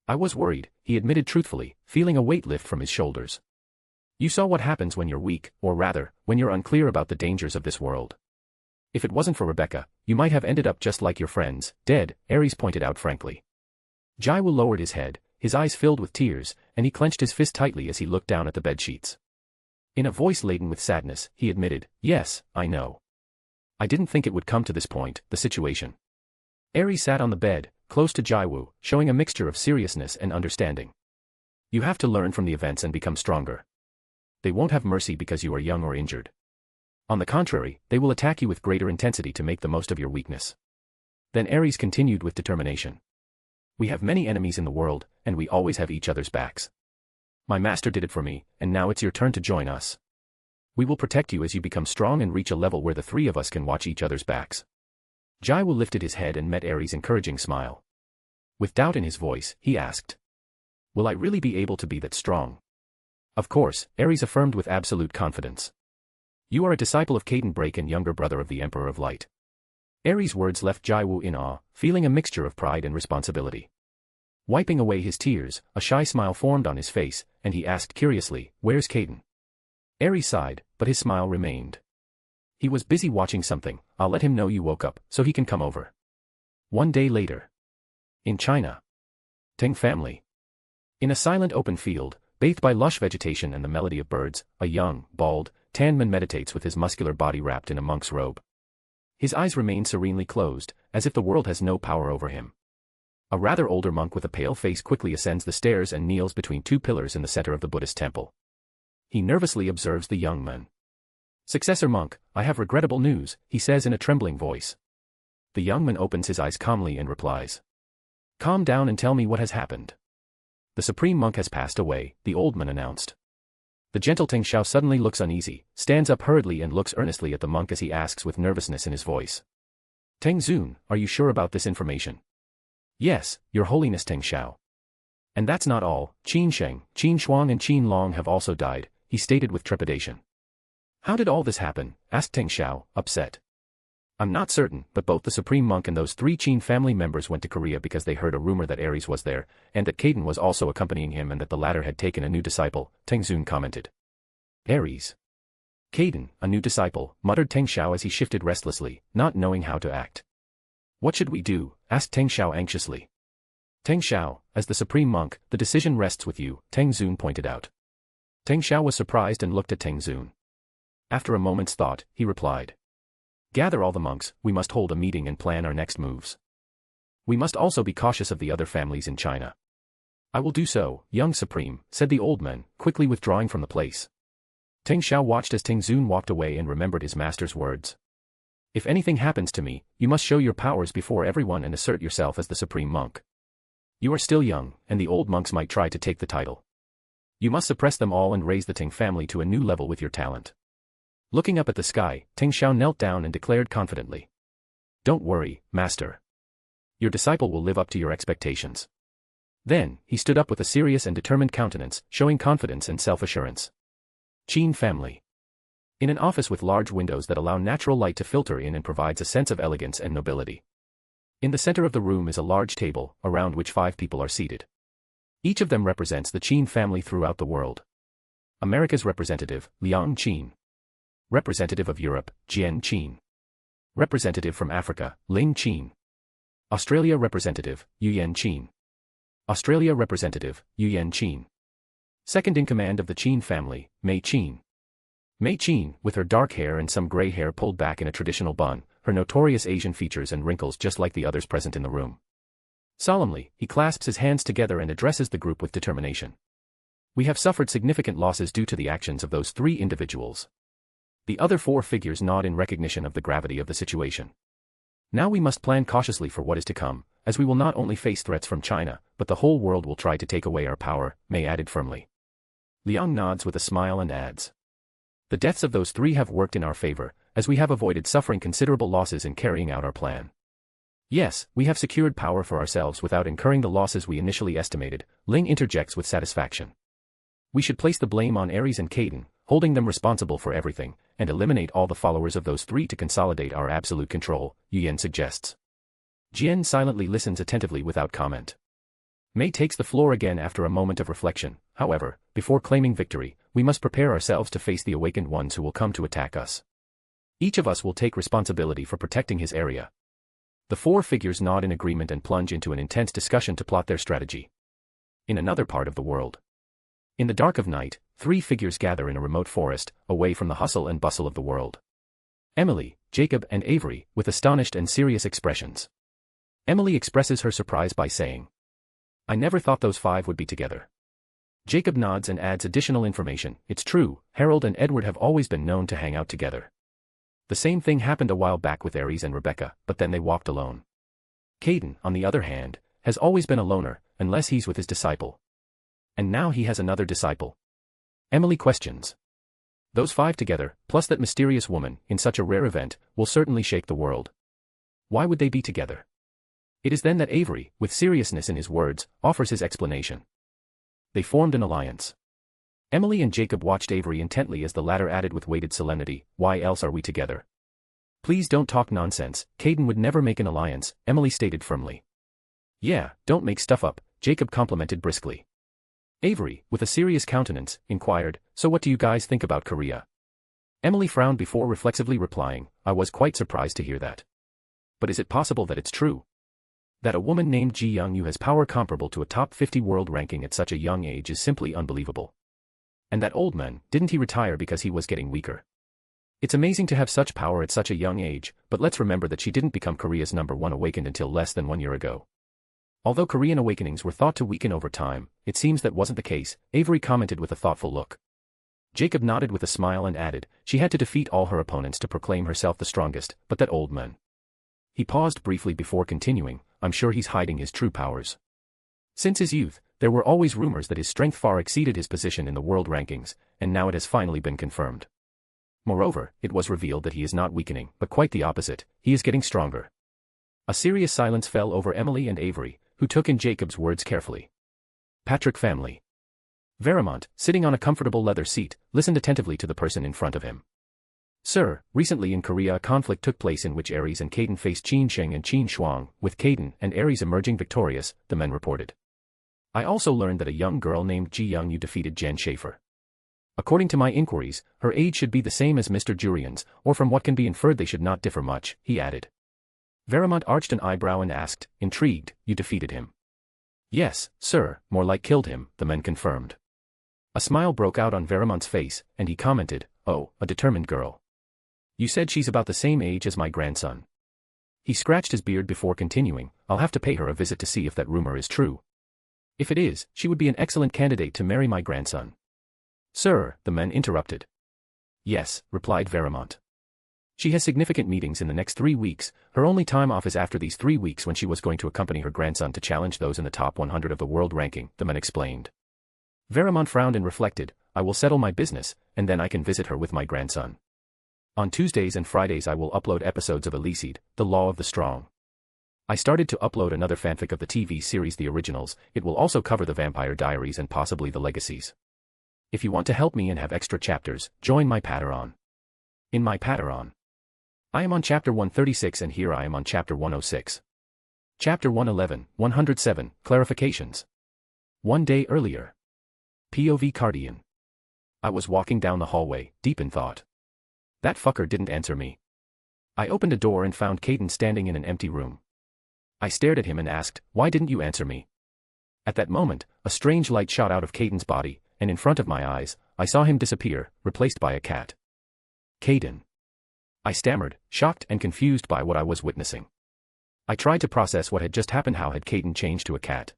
I was worried, he admitted truthfully, feeling a weight lift from his shoulders. You saw what happens when you're weak, or rather, when you're unclear about the dangers of this world. If it wasn't for Rebecca, you might have ended up just like your friends, dead, Ares pointed out frankly. Jiwoo lowered his head, his eyes filled with tears, and he clenched his fist tightly as he looked down at the bedsheets. In a voice laden with sadness, he admitted, yes, I know. I didn't think it would come to this point, the situation. Ares sat on the bed, close to Jiwoo, showing a mixture of seriousness and understanding. You have to learn from the events and become stronger. They won't have mercy because you are young or injured. On the contrary, they will attack you with greater intensity to make the most of your weakness. Then Ares continued with determination. We have many enemies in the world, and we always have each other's backs. My master did it for me, and now it's your turn to join us. We will protect you as you become strong and reach a level where the 3 of us can watch each other's backs. Jiwoo lifted his head and met Ares' encouraging smile. With doubt in his voice, he asked. Will I really be able to be that strong? Of course, Ares affirmed with absolute confidence. You are a disciple of Caden Break and younger brother of the Emperor of Light. Ares' words left Jiwoo in awe, feeling a mixture of pride and responsibility. Wiping away his tears, a shy smile formed on his face, and he asked curiously, where's Caden? Ares sighed, but his smile remained. He was busy watching something. I'll let him know you woke up, so he can come over. 1 day later. In China. Teng family. In a silent open field, bathed by lush vegetation and the melody of birds, a young, bald, tan man meditates with his muscular body wrapped in a monk's robe. His eyes remain serenely closed, as if the world has no power over him. A rather older monk with a pale face quickly ascends the stairs and kneels between 2 pillars in the center of the Buddhist temple. He nervously observes the young man. Successor monk, I have regrettable news, he says in a trembling voice. The young man opens his eyes calmly and replies. Calm down and tell me what has happened. The supreme monk has passed away, the old man announced. The gentle Teng Xiao suddenly looks uneasy, stands up hurriedly and looks earnestly at the monk as he asks with nervousness in his voice. Teng Zun, are you sure about this information? Yes, your holiness Teng Xiao. And that's not all, Qin Sheng, Qin Shuang and Qin Long have also died, he stated with trepidation. How did all this happen? Asked Teng Xiao, upset. I'm not certain, but both the supreme monk and those 3 Qin family members went to Korea because they heard a rumor that Ares was there, and that Caden was also accompanying him and that the latter had taken a new disciple, Teng Zun commented. Ares. Caden, a new disciple, muttered Teng Xiao as he shifted restlessly, not knowing how to act. What should we do? Asked Teng Xiao anxiously. Teng Xiao, as the supreme monk, the decision rests with you, Teng Zun pointed out. Teng Xiao was surprised and looked at Teng Zun. After a moment's thought, he replied. Gather all the monks, we must hold a meeting and plan our next moves. We must also be cautious of the other families in China. I will do so, young supreme, said the old man, quickly withdrawing from the place. Teng Xiao watched as Teng Zun walked away and remembered his master's words. If anything happens to me, you must show your powers before everyone and assert yourself as the supreme monk. You are still young, and the old monks might try to take the title. You must suppress them all and raise the Teng family to a new level with your talent. Looking up at the sky, Teng Xiao knelt down and declared confidently. Don't worry, master. Your disciple will live up to your expectations. Then, he stood up with a serious and determined countenance, showing confidence and self-assurance. Qin family. In an office with large windows that allow natural light to filter in and provides a sense of elegance and nobility. In the center of the room is a large table, around which 5 people are seated. Each of them represents the Qin family throughout the world. America's representative, Liang Qin. Representative of Europe, Jian Qin. Representative from Africa, Ling Qin. Australia representative, Yuyan Qin. Australia representative, Yuyan Qin. Second in command of the Qin family, Mei Qin. Mei Qin, with her dark hair and some gray hair pulled back in a traditional bun, her notorious Asian features and wrinkles just like the others present in the room. Solemnly, he clasps his hands together and addresses the group with determination. We have suffered significant losses due to the actions of those 3 individuals. The other 4 figures nod in recognition of the gravity of the situation. Now we must plan cautiously for what is to come, as we will not only face threats from China, but the whole world will try to take away our power, Mei added firmly. Liang nods with a smile and adds. The deaths of those 3 have worked in our favor, as we have avoided suffering considerable losses in carrying out our plan. Yes, we have secured power for ourselves without incurring the losses we initially estimated, Ling interjects with satisfaction. We should place the blame on Ares and Caden, holding them responsible for everything, and eliminate all the followers of those 3 to consolidate our absolute control, Yuyan suggests. Jian silently listens attentively without comment. Mei takes the floor again after a moment of reflection. However, before claiming victory, we must prepare ourselves to face the awakened ones who will come to attack us. Each of us will take responsibility for protecting his area. The 4 figures nod in agreement and plunge into an intense discussion to plot their strategy. In another part of the world. In the dark of night, 3 figures gather in a remote forest, away from the hustle and bustle of the world. Emily, Jacob and Avery, with astonished and serious expressions. Emily expresses her surprise by saying, I never thought those 5 would be together. Jacob nods and adds additional information. It's true, Harold and Edward have always been known to hang out together. The same thing happened a while back with Ares and Rebecca, but then they walked alone. Caden, on the other hand, has always been a loner, unless he's with his disciple. And now he has another disciple. Emily questions. Those 5 together, plus that mysterious woman, in such a rare event, will certainly shake the world. Why would they be together? It is then that Avery, with seriousness in his words, offers his explanation. They formed an alliance. Emily and Jacob watched Avery intently as the latter added with weighted solemnity, why else are we together? Please don't talk nonsense, Caden would never make an alliance, Emily stated firmly. Yeah, don't make stuff up, Jacob complimented briskly. Avery, with a serious countenance, inquired, so what do you guys think about Korea? Emily frowned before reflexively replying, I was quite surprised to hear that. But is it possible that it's true? That a woman named Ji Young Yu has power comparable to a top 50 world ranking at such a young age is simply unbelievable. And that old man, didn't he retire because he was getting weaker? It's amazing to have such power at such a young age, but let's remember that she didn't become Korea's #1 awakened until less than 1 year ago. Although Korean awakenings were thought to weaken over time, it seems that wasn't the case, Avery commented with a thoughtful look. Jacob nodded with a smile and added, she had to defeat all her opponents to proclaim herself the strongest, but that old man. He paused briefly before continuing, I'm sure he's hiding his true powers. Since his youth, there were always rumors that his strength far exceeded his position in the world rankings, and now it has finally been confirmed. Moreover, it was revealed that he is not weakening, but quite the opposite, he is getting stronger. A serious silence fell over Emily and Avery, who took in Jacob's words carefully. Patrick family. Veramont, sitting on a comfortable leather seat, listened attentively to the person in front of him. Sir, recently in Korea a conflict took place in which Ares and Caden faced Qin Sheng and Qin Shuang, with Caden and Ares emerging victorious, the men reported. I also learned that a young girl named Ji Youngyu defeated Jen Schaefer. According to my inquiries, her age should be the same as Mr. Jurian's, or from what can be inferred they should not differ much, he added. Veramont arched an eyebrow and asked, intrigued, you defeated him? Yes, sir, more like killed him, the men confirmed. A smile broke out on Veramont's face, and he commented, oh, a determined girl. You said she's about the same age as my grandson. He scratched his beard before continuing, I'll have to pay her a visit to see if that rumor is true. If it is, she would be an excellent candidate to marry my grandson. Sir, the men interrupted. Yes, replied Veramont. She has significant meetings in the next 3 weeks, her only time off is after these 3 weeks when she was going to accompany her grandson to challenge those in the top 100 of the world ranking, the men explained. Veramont frowned and reflected, I will settle my business, and then I can visit her with my grandson. On Tuesdays and Fridays I will upload episodes of Eleceed, The Law of the Strong. I started to upload another fanfic of the TV series The Originals, it will also cover the Vampire Diaries and possibly the Legacies. If you want to help me and have extra chapters, join my Patreon. In my Patreon, I am on chapter 136 and here I am on chapter 106. Chapter 111, 107, Clarifications. One day earlier. POV Cardian. I was walking down the hallway, deep in thought. That fucker didn't answer me. I opened a door and found Caden standing in an empty room. I stared at him and asked, why didn't you answer me? At that moment, a strange light shot out of Caden's body, and in front of my eyes, I saw him disappear, replaced by a cat. Caden. I stammered, shocked and confused by what I was witnessing. I tried to process what had just happened. How had Caden changed to a cat?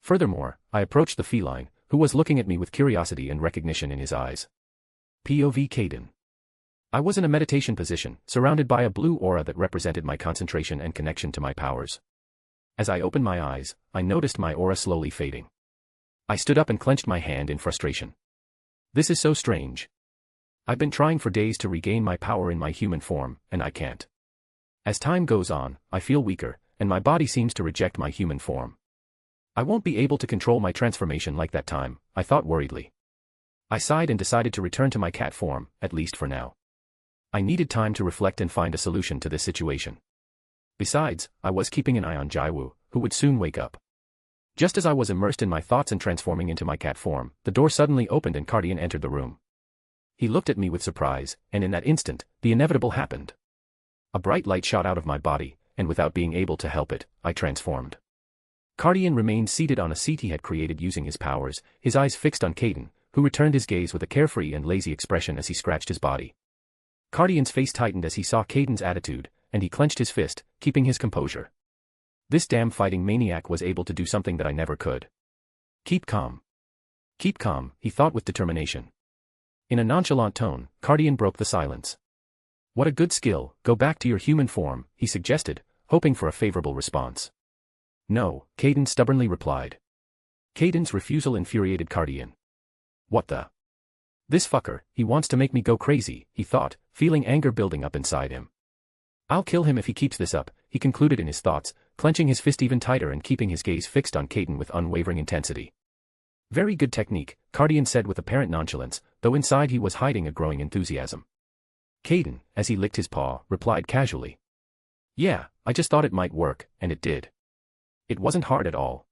Furthermore, I approached the feline, who was looking at me with curiosity and recognition in his eyes. POV Caden. I was in a meditation position, surrounded by a blue aura that represented my concentration and connection to my powers. As I opened my eyes, I noticed my aura slowly fading. I stood up and clenched my hand in frustration. This is so strange. I've been trying for days to regain my power in my human form, and I can't. As time goes on, I feel weaker, and my body seems to reject my human form. I won't be able to control my transformation like that time, I thought worriedly. I sighed and decided to return to my cat form, at least for now. I needed time to reflect and find a solution to this situation. Besides, I was keeping an eye on Jiwoo, who would soon wake up. Just as I was immersed in my thoughts and transforming into my cat form, the door suddenly opened and Cardian entered the room. He looked at me with surprise, and in that instant, the inevitable happened. A bright light shot out of my body, and without being able to help it, I transformed. Cardian remained seated on a seat he had created using his powers, his eyes fixed on Caden, who returned his gaze with a carefree and lazy expression as he scratched his body. Cardian's face tightened as he saw Caden's attitude, and he clenched his fist, keeping his composure. This damn fighting maniac was able to do something that I never could. Keep calm. Keep calm, he thought with determination. In a nonchalant tone, Cardian broke the silence. What a good skill, go back to your human form, he suggested, hoping for a favorable response. No, Caden stubbornly replied. Caden's refusal infuriated Cardian. What the? This fucker, he wants to make me go crazy, he thought, feeling anger building up inside him. I'll kill him if he keeps this up, he concluded in his thoughts, clenching his fist even tighter and keeping his gaze fixed on Caden with unwavering intensity. Very good technique, Cardian said with apparent nonchalance, though inside he was hiding a growing enthusiasm. Caden, as he licked his paw, replied casually. Yeah, I just thought it might work, and it did. It wasn't hard at all.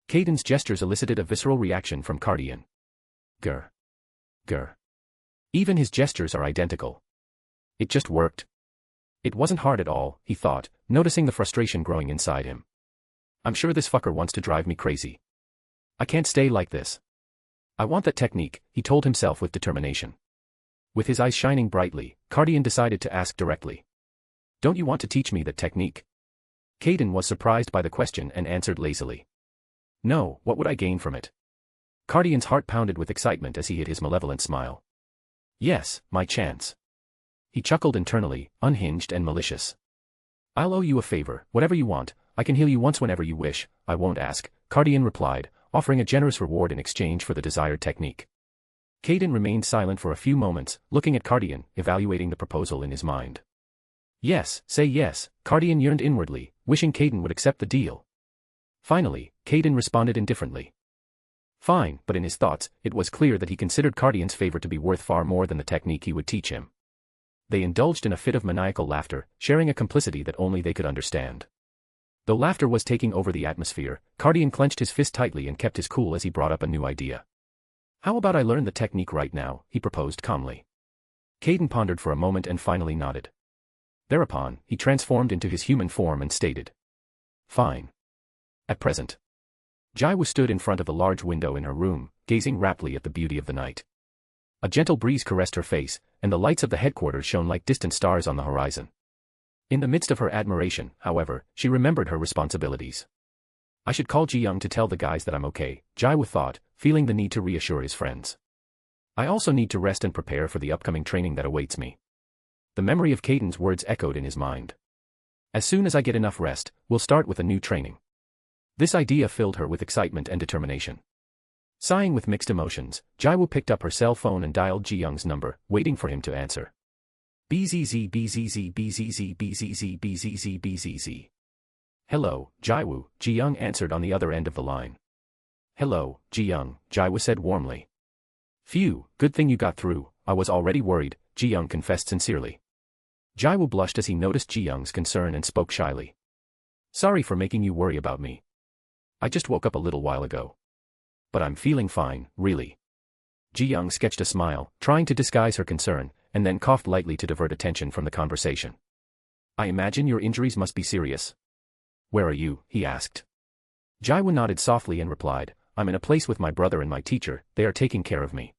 Caden's gestures elicited a visceral reaction from Cardian. Grr. Grr. Even his gestures are identical. It just worked. It wasn't hard at all, he thought, noticing the frustration growing inside him. I'm sure this fucker wants to drive me crazy. I can't stay like this. I want that technique, he told himself with determination. With his eyes shining brightly, Cardian decided to ask directly. Don't you want to teach me that technique? Caden was surprised by the question and answered lazily. No, what would I gain from it? Cardian's heart pounded with excitement as he hid his malevolent smile. Yes, my chance. He chuckled internally, unhinged and malicious. I'll owe you a favor, whatever you want. I can heal you once whenever you wish. I won't ask, Cardian replied, offering a generous reward in exchange for the desired technique. Caden remained silent for a few moments, looking at Cardian, evaluating the proposal in his mind. Yes, say yes, Cardian yearned inwardly, wishing Caden would accept the deal. Finally, Caden responded indifferently. Fine, but in his thoughts, it was clear that he considered Cardian's favor to be worth far more than the technique he would teach him. They indulged in a fit of maniacal laughter, sharing a complicity that only they could understand. Though laughter was taking over the atmosphere, Cardian clenched his fist tightly and kept his cool as he brought up a new idea. How about I learn the technique right now, he proposed calmly. Caden pondered for a moment and finally nodded. Thereupon, he transformed into his human form and stated. Fine. At present. Jiwoo stood in front of the large window in her room, gazing raptly at the beauty of the night. A gentle breeze caressed her face, and the lights of the headquarters shone like distant stars on the horizon. In the midst of her admiration, however, she remembered her responsibilities. I should call Ji-young to tell the guys that I'm okay, Jiwoo thought, feeling the need to reassure his friends. I also need to rest and prepare for the upcoming training that awaits me. The memory of Caden's words echoed in his mind. As soon as I get enough rest, we'll start with a new training. This idea filled her with excitement and determination. Sighing with mixed emotions, Jiwoo picked up her cell phone and dialed Ji-young's number, waiting for him to answer. BZZ BZZ BZZ BZZ BZZ BZZ. Hello, Jiwoo, Ji-young answered on the other end of the line. Hello, Ji-young, Jiwoo said warmly. Phew, good thing you got through, I was already worried, Ji-young confessed sincerely. Jiwoo blushed as he noticed Ji-young's concern and spoke shyly. Sorry for making you worry about me. I just woke up a little while ago. But I'm feeling fine, really. Ji-young sketched a smile, trying to disguise her concern, and then coughed lightly to divert attention from the conversation. I imagine your injuries must be serious. Where are you? He asked. Jiwoo nodded softly and replied, I'm in a place with my brother and my teacher, they are taking care of me.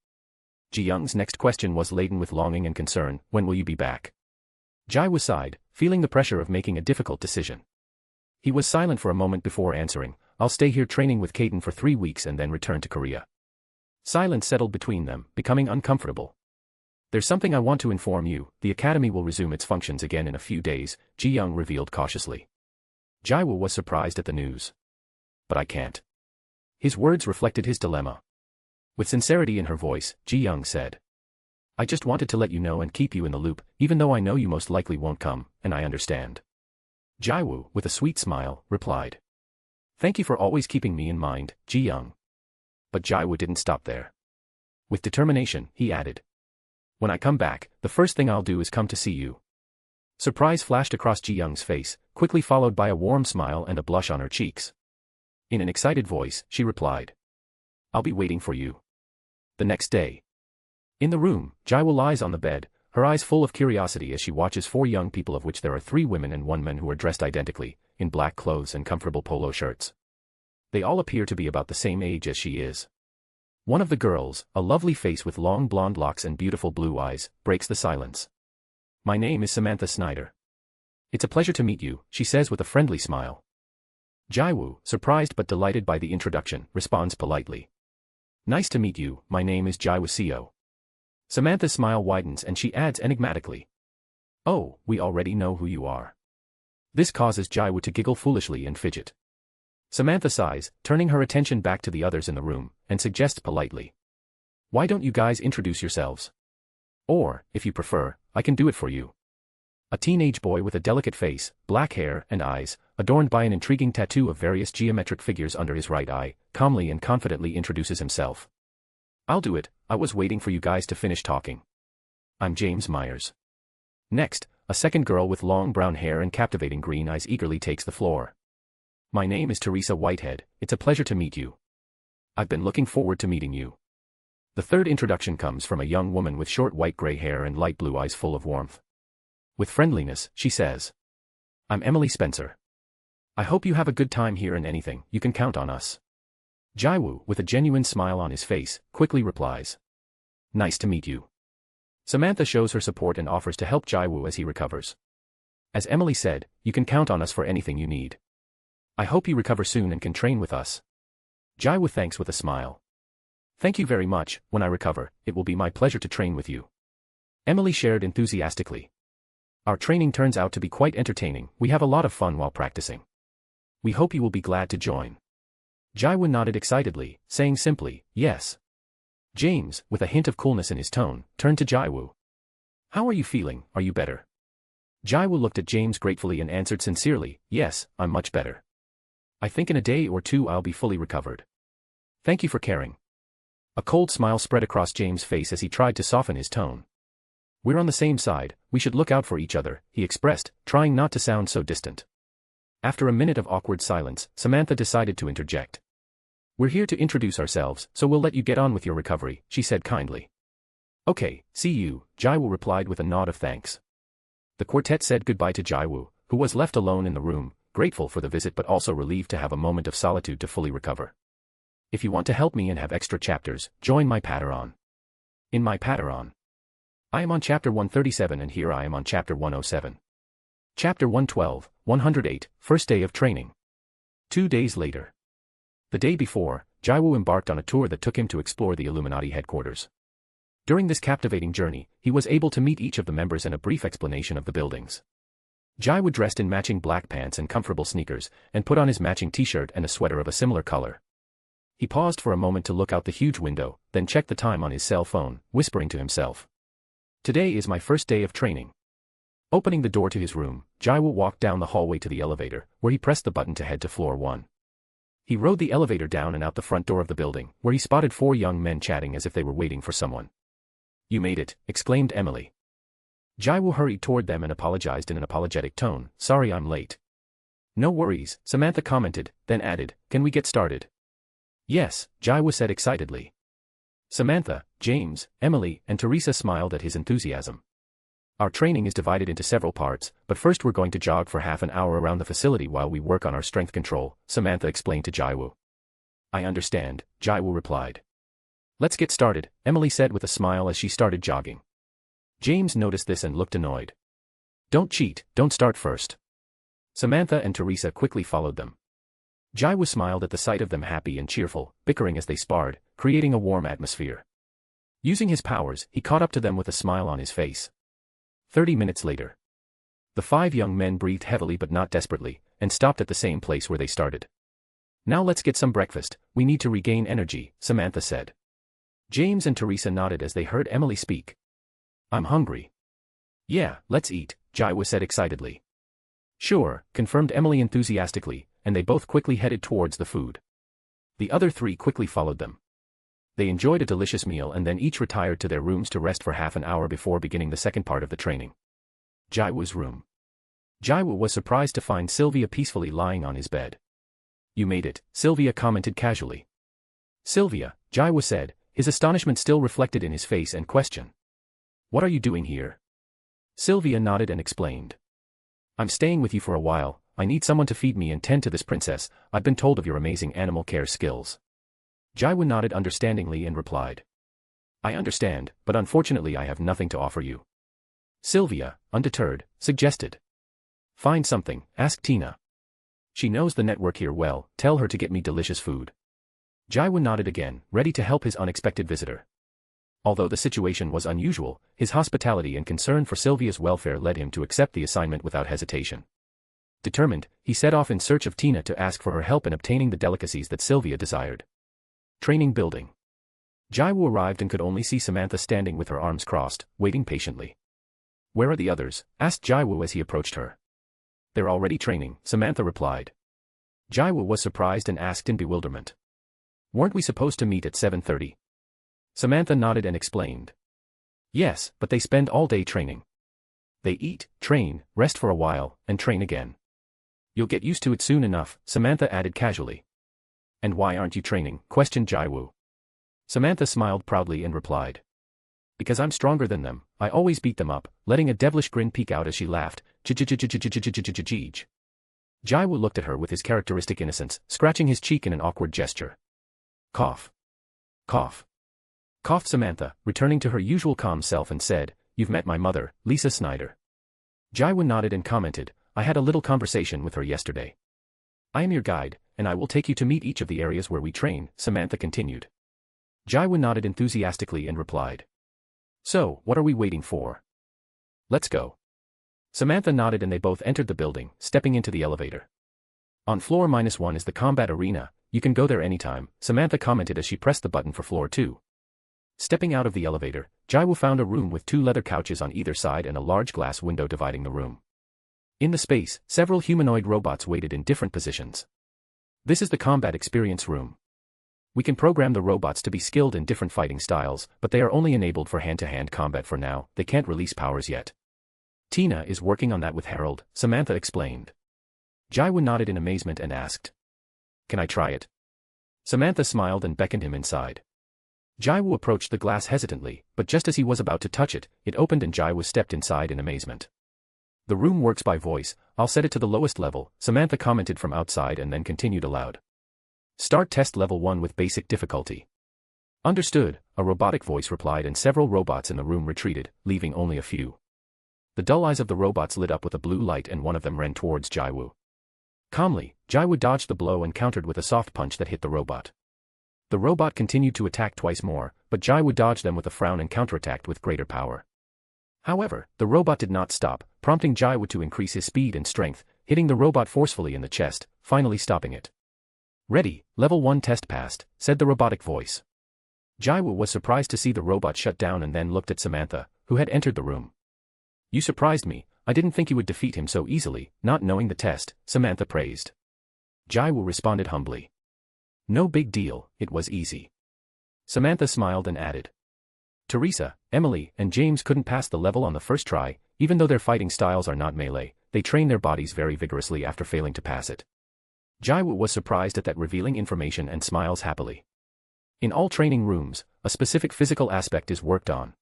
Ji-young's next question was laden with longing and concern, when will you be back? Jiwoo sighed, feeling the pressure of making a difficult decision. He was silent for a moment before answering, I'll stay here training with Caden for 3 weeks and then return to Korea. Silence settled between them, becoming uncomfortable. There's something I want to inform you, the academy will resume its functions again in a few days, Ji-young revealed cautiously. Jiwoo was surprised at the news. But I can't. His words reflected his dilemma. With sincerity in her voice, Ji-young said. I just wanted to let you know and keep you in the loop, even though I know you most likely won't come, and I understand. Jiwoo, with a sweet smile, replied. Thank you for always keeping me in mind, Ji-young. But Jiwoo didn't stop there. With determination, he added. When I come back, the first thing I'll do is come to see you. Surprise flashed across Ji-young's face, quickly followed by a warm smile and a blush on her cheeks. In an excited voice, she replied. I'll be waiting for you. The next day. In the room, Jiwoo lies on the bed, her eyes full of curiosity as she watches 4 young people of which there are 3 women and 1 man who are dressed identically, in black clothes and comfortable polo shirts. They all appear to be about the same age as she is. One of the girls, a lovely face with long blonde locks and beautiful blue eyes, breaks the silence. My name is Samantha Snyder. It's a pleasure to meet you, she says with a friendly smile. Jiwoo, surprised but delighted by the introduction, responds politely. Nice to meet you, my name is Jiwoo Seo. Samantha's smile widens and she adds enigmatically. Oh, we already know who you are. This causes Jiwoo to giggle foolishly and fidget. Samantha sighs, turning her attention back to the others in the room, and suggests politely. Why don't you guys introduce yourselves? Or, if you prefer, I can do it for you. A teenage boy with a delicate face, black hair and eyes, adorned by an intriguing tattoo of various geometric figures under his right eye, calmly and confidently introduces himself. I'll do it, I was waiting for you guys to finish talking. I'm James Myers. Next, a second girl with long brown hair and captivating green eyes eagerly takes the floor. My name is Teresa Whitehead, it's a pleasure to meet you. I've been looking forward to meeting you. The third introduction comes from a young woman with short white gray hair and light blue eyes full of warmth. With friendliness, she says. I'm Emily Spencer. I hope you have a good time here and anything, you can count on us. Jiwoo, with a genuine smile on his face, quickly replies. Nice to meet you. Samantha shows her support and offers to help Jiwoo as he recovers. As Emily said, you can count on us for anything you need. I hope you recover soon and can train with us. Jiwoo thanks with a smile. Thank you very much. When I recover, it will be my pleasure to train with you. Emily shared enthusiastically. Our training turns out to be quite entertaining. We have a lot of fun while practicing. We hope you will be glad to join. Jiwoo nodded excitedly, saying simply, yes. James, with a hint of coolness in his tone, turned to Jiwoo. How are you feeling? Are you better? Jiwoo looked at James gratefully and answered sincerely, yes, I'm much better. I think in a day or two I'll be fully recovered. Thank you for caring. A cold smile spread across James' face as he tried to soften his tone. We're on the same side, we should look out for each other, he expressed, trying not to sound so distant. After a minute of awkward silence, Samantha decided to interject. We're here to introduce ourselves, so we'll let you get on with your recovery, she said kindly. Okay, see you, Jiwoo replied with a nod of thanks. The quartet said goodbye to Jiwoo, who was left alone in the room, grateful for the visit but also relieved to have a moment of solitude to fully recover. If you want to help me and have extra chapters, join my Patreon. In my Patreon. I am on chapter 137 and here I am on chapter 107. Chapter 112, 108, First Day of Training. 2 days later. The day before, Jiwoo embarked on a tour that took him to explore the Illuminati headquarters. During this captivating journey, he was able to meet each of the members and a brief explanation of the buildings. Jiwoo dressed in matching black pants and comfortable sneakers, and put on his matching t-shirt and a sweater of a similar color. He paused for a moment to look out the huge window, then checked the time on his cell phone, whispering to himself. Today is my first day of training. Opening the door to his room, Jiwoo walked down the hallway to the elevator, where he pressed the button to head to floor 1. He rode the elevator down and out the front door of the building, where he spotted 4 young men chatting as if they were waiting for someone. You made it, exclaimed Emily. Jiwoo hurried toward them and apologized in an apologetic tone, sorry I'm late. No worries, Samantha commented, then added, can we get started? Yes, Jiwoo said excitedly. Samantha, James, Emily, and Teresa smiled at his enthusiasm. Our training is divided into several parts, but first we're going to jog for half an hour around the facility while we work on our strength control, Samantha explained to Jiwoo. I understand, Jiwoo replied. Let's get started, Emily said with a smile as she started jogging. James noticed this and looked annoyed. Don't cheat, don't start first. Samantha and Teresa quickly followed them. Jiwoo smiled at the sight of them happy and cheerful, bickering as they sparred, creating a warm atmosphere. Using his powers, he caught up to them with a smile on his face. 30 minutes later. The 5 young men breathed heavily but not desperately, and stopped at the same place where they started. Now let's get some breakfast, we need to regain energy, Samantha said. James and Teresa nodded as they heard Emily speak. I'm hungry. Yeah, let's eat, Jiwoo said excitedly. Sure, confirmed Emily enthusiastically, and they both quickly headed towards the food. The other 3 quickly followed them. They enjoyed a delicious meal and then each retired to their rooms to rest for half an hour before beginning the second part of the training. Jiwoo's room. Jiwoo was surprised to find Sylvia peacefully lying on his bed. You made it, Sylvia commented casually. Sylvia, Jiwoo said, his astonishment still reflected in his face and question. What are you doing here? Sylvia nodded and explained. I'm staying with you for a while, I need someone to feed me and tend to this princess, I've been told of your amazing animal care skills. Jiwoo nodded understandingly and replied. I understand, but unfortunately I have nothing to offer you. Sylvia, undeterred, suggested. Find something, ask Tina. She knows the network here well, tell her to get me delicious food. Jiwoo nodded again, ready to help his unexpected visitor. Although the situation was unusual, his hospitality and concern for Sylvia's welfare led him to accept the assignment without hesitation. Determined, he set off in search of Tina to ask for her help in obtaining the delicacies that Sylvia desired. Training building. Jiwoo arrived and could only see Samantha standing with her arms crossed, waiting patiently. Where are the others? Asked Jiwoo as he approached her. They're already training, Samantha replied. Jiwoo was surprised and asked in bewilderment. Weren't we supposed to meet at 7:30? Samantha nodded and explained. Yes, but they spend all day training. They eat, train, rest for a while, and train again. You'll get used to it soon enough, Samantha added casually. And why aren't you training? Questioned Jiwoo. Samantha smiled proudly and replied. Because I'm stronger than them, I always beat them up, letting a devilish grin peek out as she laughed. Jiwoo looked at her with his characteristic innocence, scratching his cheek in an awkward gesture. Cough. Cough. Coughed Samantha, returning to her usual calm self and said, You've met my mother, Lisa Snyder. Jiwoo nodded and commented, I had a little conversation with her yesterday. I am your guide, and I will take you to meet each of the areas where we train, Samantha continued. Jiwoo nodded enthusiastically and replied. So, what are we waiting for? Let's go. Samantha nodded and they both entered the building, stepping into the elevator. On floor -1 is the combat arena, you can go there anytime, Samantha commented as she pressed the button for floor 2. Stepping out of the elevator, Jiwoo found a room with 2 leather couches on either side and a large glass window dividing the room. In the space, several humanoid robots waited in different positions. This is the combat experience room. We can program the robots to be skilled in different fighting styles, but they are only enabled for hand-to-hand combat for now, they can't release powers yet. Tina is working on that with Harold, Samantha explained. Jiwoo nodded in amazement and asked. Can I try it? Samantha smiled and beckoned him inside. Jiwoo approached the glass hesitantly, but just as he was about to touch it, it opened and Jiwoo stepped inside in amazement. The room works by voice, I'll set it to the lowest level, Samantha commented from outside and then continued aloud. Start test level 1 with basic difficulty. Understood, a robotic voice replied and several robots in the room retreated, leaving only a few. The dull eyes of the robots lit up with a blue light and one of them ran towards Jiwoo. Calmly, Jiwoo dodged the blow and countered with a soft punch that hit the robot. The robot continued to attack twice more, but Jiwoo dodged them with a frown and counterattacked with greater power. However, the robot did not stop, prompting Jiwoo to increase his speed and strength, hitting the robot forcefully in the chest, finally stopping it. Ready, level 1 test passed, said the robotic voice. Jiwoo was surprised to see the robot shut down and then looked at Samantha, who had entered the room. You surprised me, I didn't think you would defeat him so easily, not knowing the test, Samantha praised. Jiwoo responded humbly. No big deal, it was easy. Samantha smiled and added. Teresa, Emily, and James couldn't pass the level on the first try, even though their fighting styles are not melee, they train their bodies very vigorously after failing to pass it. Jiwoo was surprised at that revealing information and smiles happily. In all training rooms, a specific physical aspect is worked on.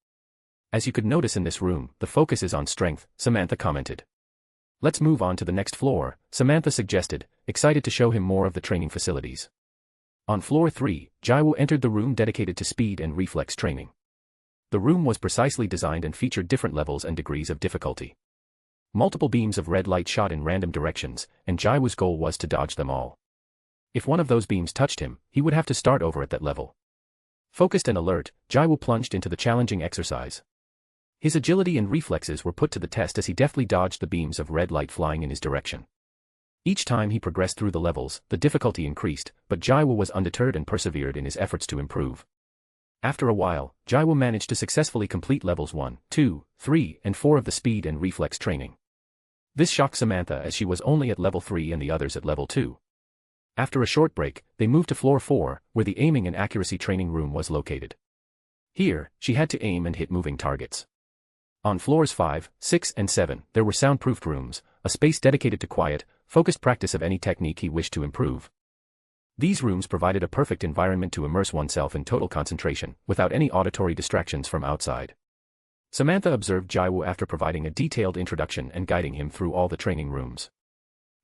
As you could notice in this room, the focus is on strength, Samantha commented. Let's move on to the next floor, Samantha suggested, excited to show him more of the training facilities. On floor 3, Jiwoo entered the room dedicated to speed and reflex training. The room was precisely designed and featured different levels and degrees of difficulty. Multiple beams of red light shot in random directions, and Jiwoo's goal was to dodge them all. If one of those beams touched him, he would have to start over at that level. Focused and alert, Jiwoo plunged into the challenging exercise. His agility and reflexes were put to the test as he deftly dodged the beams of red light flying in his direction. Each time he progressed through the levels, the difficulty increased, but Jiwoo was undeterred and persevered in his efforts to improve. After a while, Jiwoo managed to successfully complete levels 1, 2, 3, and 4 of the speed and reflex training. This shocked Samantha as she was only at level 3 and the others at level 2. After a short break, they moved to floor 4, where the aiming and accuracy training room was located. Here, she had to aim and hit moving targets. On floors 5, 6, and 7, there were soundproofed rooms, a space dedicated to quiet, focused practice of any technique he wished to improve. These rooms provided a perfect environment to immerse oneself in total concentration, without any auditory distractions from outside. Samantha observed Jiwoo after providing a detailed introduction and guiding him through all the training rooms.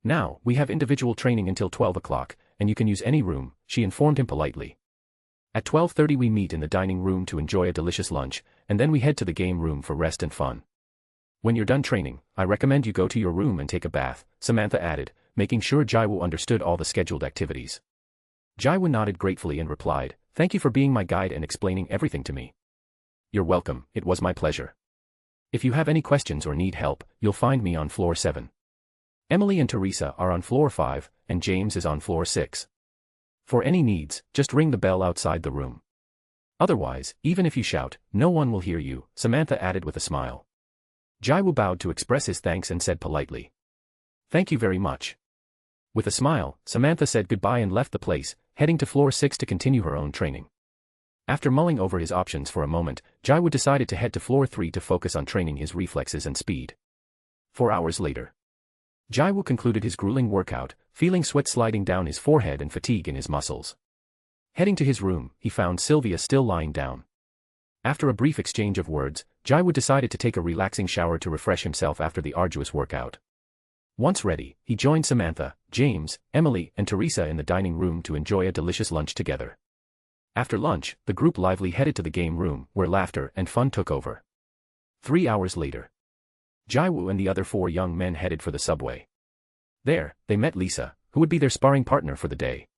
Now, we have individual training until 12 o'clock, and you can use any room, she informed him politely. At 12:30 we meet in the dining room to enjoy a delicious lunch, and then we head to the game room for rest and fun. When you're done training, I recommend you go to your room and take a bath, Samantha added, making sure Jiwoo understood all the scheduled activities. Jiwoo nodded gratefully and replied, Thank you for being my guide and explaining everything to me. You're welcome, it was my pleasure. If you have any questions or need help, you'll find me on floor 7. Emily and Teresa are on floor 5, and James is on floor 6. For any needs, just ring the bell outside the room. Otherwise, even if you shout, no one will hear you, Samantha added with a smile. Jiwoo bowed to express his thanks and said politely, Thank you very much. With a smile, Samantha said goodbye and left the place, heading to floor 6 to continue her own training. After mulling over his options for a moment, Jiwoo decided to head to floor 3 to focus on training his reflexes and speed. 4 hours later. Jiwoo concluded his grueling workout, feeling sweat sliding down his forehead and fatigue in his muscles. Heading to his room, he found Sylvia still lying down. After a brief exchange of words, Jiwoo decided to take a relaxing shower to refresh himself after the arduous workout. Once ready, he joined Samantha, James, Emily, and Teresa in the dining room to enjoy a delicious lunch together. After lunch, the group lively headed to the game room, where laughter and fun took over. 3 hours later. Jiwoo and the other 4 young men headed for the subway. There, they met Lisa, who would be their sparring partner for the day.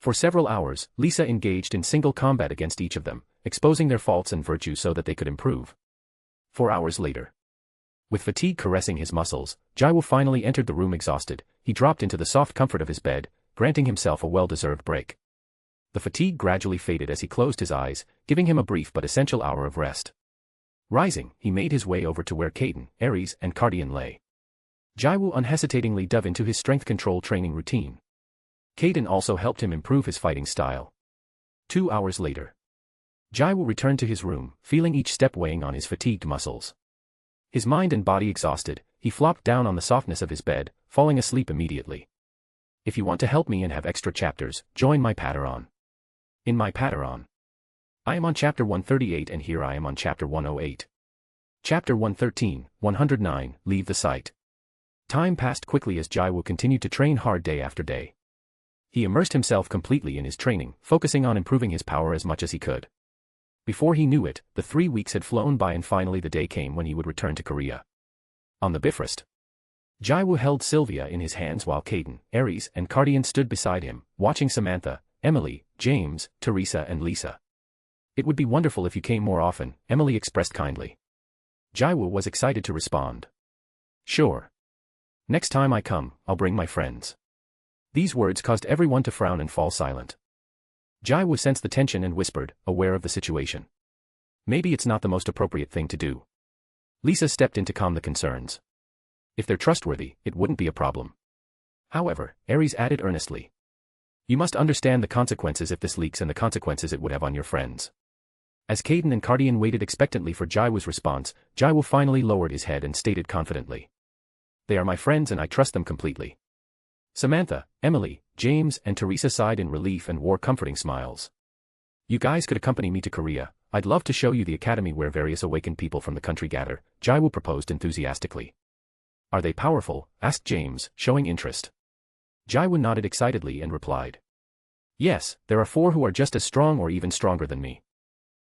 For several hours, Lisa engaged in single combat against each of them, exposing their faults and virtues so that they could improve. 4 hours later. With fatigue caressing his muscles, Jiwoo finally entered the room exhausted. He dropped into the soft comfort of his bed, granting himself a well-deserved break. The fatigue gradually faded as he closed his eyes, giving him a brief but essential hour of rest. Rising, he made his way over to where Kaden, Aries, and Cardian lay. Jiwoo unhesitatingly dove into his strength control training routine. Kaden also helped him improve his fighting style. 2 hours later. Jiwoo returned to his room, feeling each step weighing on his fatigued muscles. His mind and body exhausted, he flopped down on the softness of his bed, falling asleep immediately. If you want to help me and have extra chapters, join my Patreon. In my Patreon. I am on chapter 138 and here I am on chapter 108. Chapter 113, 109, Leave the Site. Time passed quickly as Jiwoo continued to train hard day after day. He immersed himself completely in his training, focusing on improving his power as much as he could. Before he knew it, the 3 weeks had flown by and finally the day came when he would return to Korea. On the Bifrost. Jiwoo held Sylvia in his hands while Kaden, Aries, and Cardian stood beside him, watching Samantha, Emily, James, Teresa and Lisa. It would be wonderful if you came more often, Emily expressed kindly. Jiwoo was excited to respond. Sure. Next time I come, I'll bring my friends. These words caused everyone to frown and fall silent. Jiwoo sensed the tension and whispered, aware of the situation. Maybe it's not the most appropriate thing to do. Lisa stepped in to calm the concerns. If they're trustworthy, it wouldn't be a problem. However, Aries added earnestly. You must understand the consequences if this leaks and the consequences it would have on your friends. As Kaden and Cardian waited expectantly for Jiwoo's response, Jiwoo finally lowered his head and stated confidently. They are my friends and I trust them completely. Samantha, Emily, James, and Teresa sighed in relief and wore comforting smiles. You guys could accompany me to Korea. I'd love to show you the academy where various awakened people from the country gather, Jiwoo proposed enthusiastically. Are they powerful? Asked James, showing interest. Jiwoo nodded excitedly and replied. Yes, there are 4 who are just as strong or even stronger than me.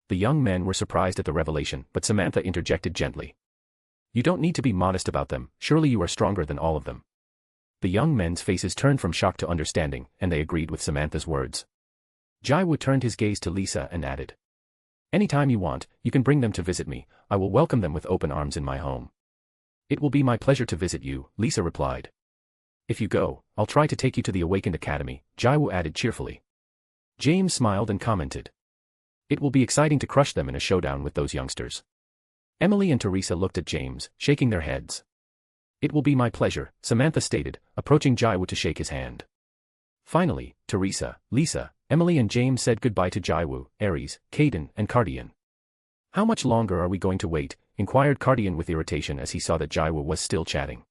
The young men were surprised at the revelation, but Samantha interjected gently. You don't need to be modest about them, surely you are stronger than all of them. The young men's faces turned from shock to understanding, and they agreed with Samantha's words. Jiwoo turned his gaze to Lisa and added. Anytime you want, you can bring them to visit me, I will welcome them with open arms in my home. It will be my pleasure to visit you, Lisa replied. If you go, I'll try to take you to the Awakened Academy, Jiwoo added cheerfully. James smiled and commented. It will be exciting to crush them in a showdown with those youngsters. Emily and Teresa looked at James, shaking their heads. It will be my pleasure, Samantha stated, approaching Jiwoo to shake his hand. Finally, Teresa, Lisa, Emily and James said goodbye to Jiwoo, Aries, Kaden, and Cardian. How much longer are we going to wait? Inquired Cardian with irritation as he saw that Jiwoo was still chatting.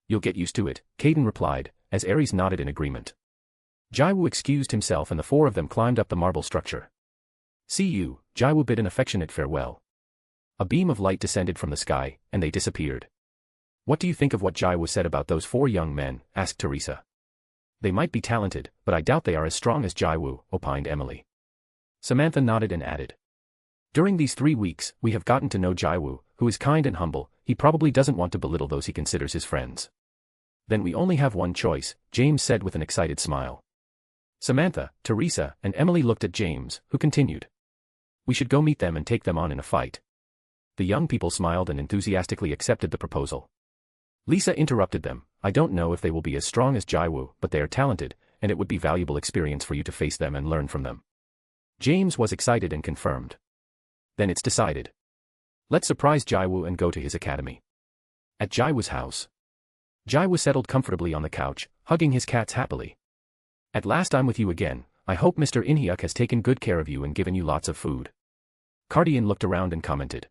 You'll get used to it, Kaden replied, as Aries nodded in agreement. Jiwoo excused himself and the 4 of them climbed up the marble structure. See you, Jiwoo bid an affectionate farewell. A beam of light descended from the sky, and they disappeared. What do you think of what Jiwoo said about those 4 young men? Asked Teresa. They might be talented, but I doubt they are as strong as Jiwoo, opined Emily. Samantha nodded and added. During these 3 weeks, we have gotten to know Jiwoo, who is kind and humble. He probably doesn't want to belittle those he considers his friends. Then we only have one choice, James said with an excited smile. Samantha, Teresa, and Emily looked at James, who continued. We should go meet them and take them on in a fight. The young people smiled and enthusiastically accepted the proposal. Lisa interrupted them. I don't know if they will be as strong as Jiwoo, but they are talented, and it would be valuable experience for you to face them and learn from them. James was excited and confirmed. Then it's decided. Let's surprise Jiwoo and go to his academy. At Jiwoo's house. Jiwoo settled comfortably on the couch, hugging his cats happily. At last I'm with you again. I hope Mr. Inhyuk has taken good care of you and given you lots of food. Cardian looked around and commented.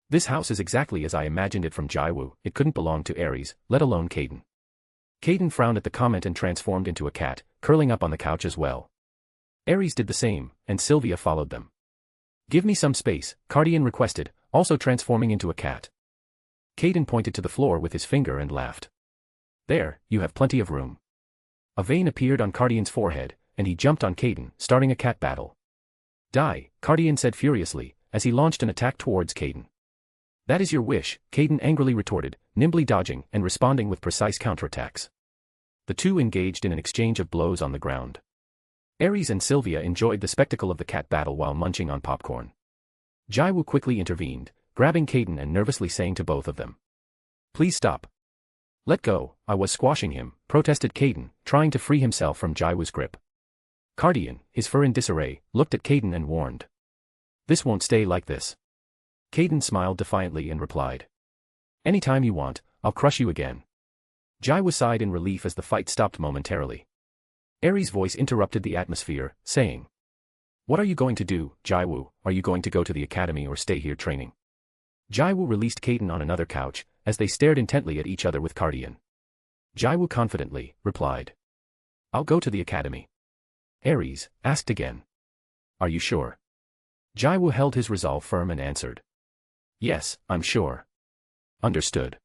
This house is exactly as I imagined it from Jiwoo. It couldn't belong to Aries, let alone Kaden. Kaden frowned at the comment and transformed into a cat, curling up on the couch as well. Aries did the same, and Sylvia followed them. Give me some space, Cardian requested, also transforming into a cat. Kaden pointed to the floor with his finger and laughed. There, you have plenty of room. A vein appeared on Cardian's forehead, and he jumped on Kaden, starting a cat battle. Die, Cardian said furiously, as he launched an attack towards Kaden. That is your wish, Kaden angrily retorted, nimbly dodging and responding with precise counterattacks. The two engaged in an exchange of blows on the ground. Aries and Sylvia enjoyed the spectacle of the cat battle while munching on popcorn. Jiwoo quickly intervened, grabbing Caden and nervously saying to both of them, "Please stop." "Let go, I was squashing him," protested Caden, trying to free himself from Jiwoo's grip. Cardian, his fur in disarray, looked at Caden and warned, "This won't stay like this." Caden smiled defiantly and replied, "Anytime you want, I'll crush you again." Jiwoo sighed in relief as the fight stopped momentarily. Aries' voice interrupted the atmosphere, saying, "What are you going to do, Jiwoo? Are you going to go to the academy or stay here training?" Jiwoo released Caden on another couch, as they stared intently at each other with Cardian. Jiwoo confidently replied, "I'll go to the academy." Aries asked again, "Are you sure?" Jiwoo held his resolve firm and answered, "Yes, I'm sure." "Understood.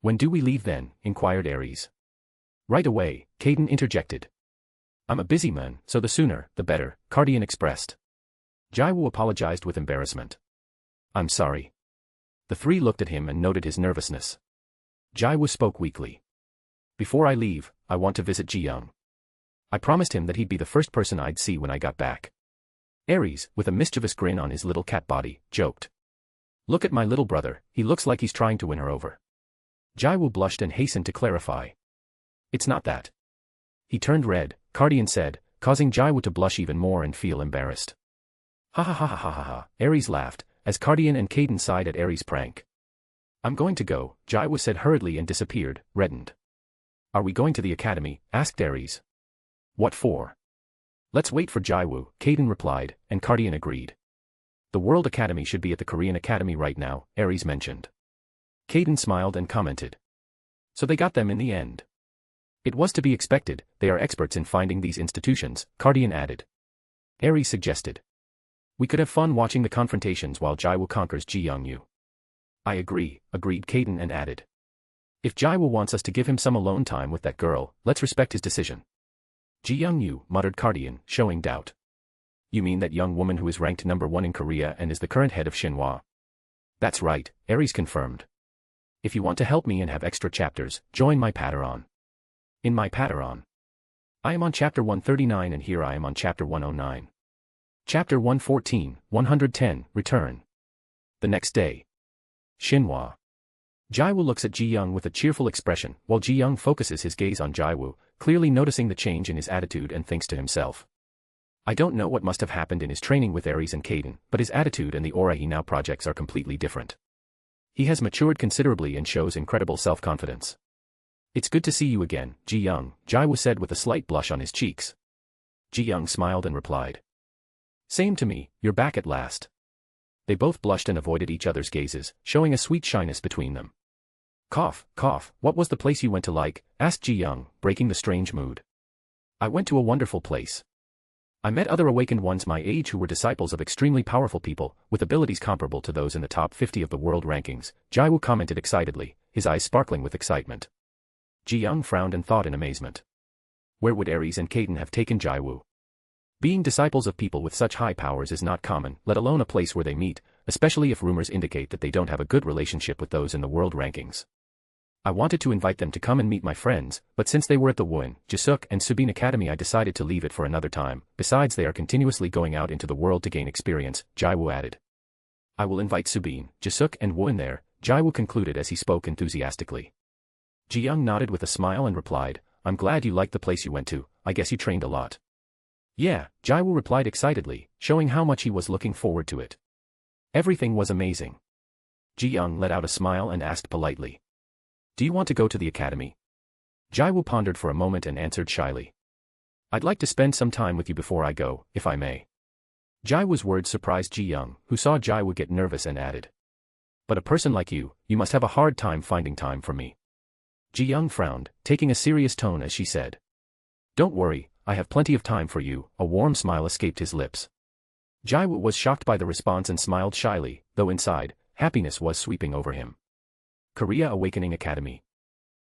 When do we leave then?" inquired Aries. "Right away," Caden interjected. "I'm a busy man, so the sooner, the better," Cardian expressed. Jiwoo apologized with embarrassment. "I'm sorry." The three looked at him and noted his nervousness. Jiwoo spoke weakly. "Before I leave, I want to visit Jiyoung. I promised him that he'd be the first person I'd see when I got back." Aries, with a mischievous grin on his little cat body, joked, "Look at my little brother, he looks like he's trying to win her over." Jiwoo blushed and hastened to clarify, "It's not that." He turned red, Cardian said, causing Jiwoo to blush even more and feel embarrassed. "Ha ha ha ha ha ha ha," Aries laughed, as Cardian and Caden sighed at Aries' prank. "I'm going to go," Jiwoo said hurriedly and disappeared, reddened. "Are we going to the academy?" asked Aries. "What for?" "Let's wait for Jiwoo," Caden replied, and Cardian agreed. "The World Academy should be at the Korean Academy right now," Aries mentioned. Caden smiled and commented, "So they got them in the end." "It was to be expected, they are experts in finding these institutions," Cardian added. Aries suggested, "We could have fun watching the confrontations while Jiwoo conquers Jiyoung." "I agree," agreed Caden and added, "If Jiwoo wants us to give him some alone time with that girl, let's respect his decision." "Jiyoung," muttered Cardian, showing doubt. "You mean that young woman who is ranked #1 in Korea and is the current head of Shinhwa?" "That's right," Aries confirmed. "If you want to help me and have extra chapters, join my Patreon." "In my Patreon? I am on chapter 139 and here I am on chapter 109. Chapter 114, 110, Return. The next day. Shinhwa. Jiwoo looks at Jiyoung with a cheerful expression, while Jiyoung focuses his gaze on Jiwoo, clearly noticing the change in his attitude and thinks to himself, "I don't know what must have happened in his training with Aries and Caden, but his attitude and the aura he now projects are completely different. He has matured considerably and shows incredible self-confidence." "It's good to see you again, Jiyoung," Jiwoo said with a slight blush on his cheeks. Jiyoung smiled and replied, "Same to me, you're back at last." They both blushed and avoided each other's gazes, showing a sweet shyness between them. Cough, cough, what was the place you went to like?" asked Jiyoung, breaking the strange mood. "I went to a wonderful place. I met other awakened ones my age who were disciples of extremely powerful people, with abilities comparable to those in the top 50 of the world rankings," Jiwoo commented excitedly, his eyes sparkling with excitement. Jiyoung frowned and thought in amazement. Where would Aries and Caden have taken Jiwoo? Being disciples of people with such high powers is not common, let alone a place where they meet, especially if rumors indicate that they don't have a good relationship with those in the world rankings. "I wanted to invite them to come and meet my friends, but since they were at the Woon, Jisuk and Subin Academy I decided to leave it for another time, besides they are continuously going out into the world to gain experience," Jiwoo added. "I will invite Subin, Jisuk and Woon there," Jiwoo concluded as he spoke enthusiastically. Jiyoung nodded with a smile and replied, "I'm glad you liked the place you went to, I guess you trained a lot." "Yeah," Jiwoo replied excitedly, showing how much he was looking forward to it. "Everything was amazing." Jiyoung let out a smile and asked politely, "Do you want to go to the academy?" Jiwoo pondered for a moment and answered shyly, "I'd like to spend some time with you before I go, if I may." Jiwoo's words surprised Jiyoung, who saw Jiwoo get nervous and added, "But a person like you must have a hard time finding time for me." Jiyoung frowned, taking a serious tone as she said, "Don't worry, I have plenty of time for you." A warm smile escaped his lips. Jiwoo was shocked by the response and smiled shyly, though inside, happiness was sweeping over him. Korea Awakening Academy.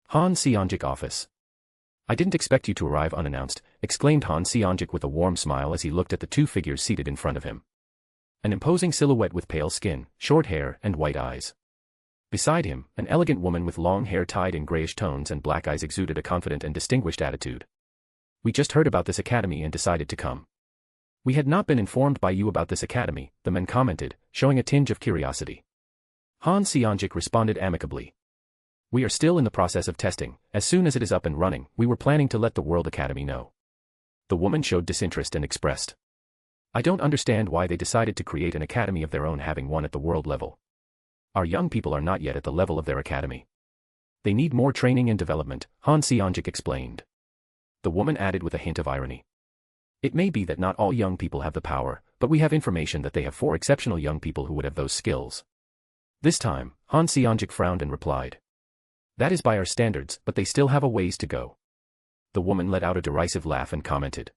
Han Seonjik office. "I didn't expect you to arrive unannounced," exclaimed Han Seonjik with a warm smile as he looked at the two figures seated in front of him. An imposing silhouette with pale skin, short hair and white eyes. Beside him, an elegant woman with long hair tied in grayish tones and black eyes exuded a confident and distinguished attitude. We just heard about this academy and decided to come. We had not been informed by you about this academy, the men commented, showing a tinge of curiosity. Han Seonjik responded amicably. We are still in the process of testing. As soon as it is up and running, we were planning to let the World Academy know. The woman showed disinterest and expressed. I don't understand why they decided to create an academy of their own, having one at the world level. Our young people are not yet at the level of their academy. They need more training and development, Han Seonjik explained. The woman added with a hint of irony. It may be that not all young people have the power, but we have information that they have 4 exceptional young people who would have those skills. This time, Han Seonjik frowned and replied. That is by our standards, but they still have a ways to go. The woman let out a derisive laugh and commented.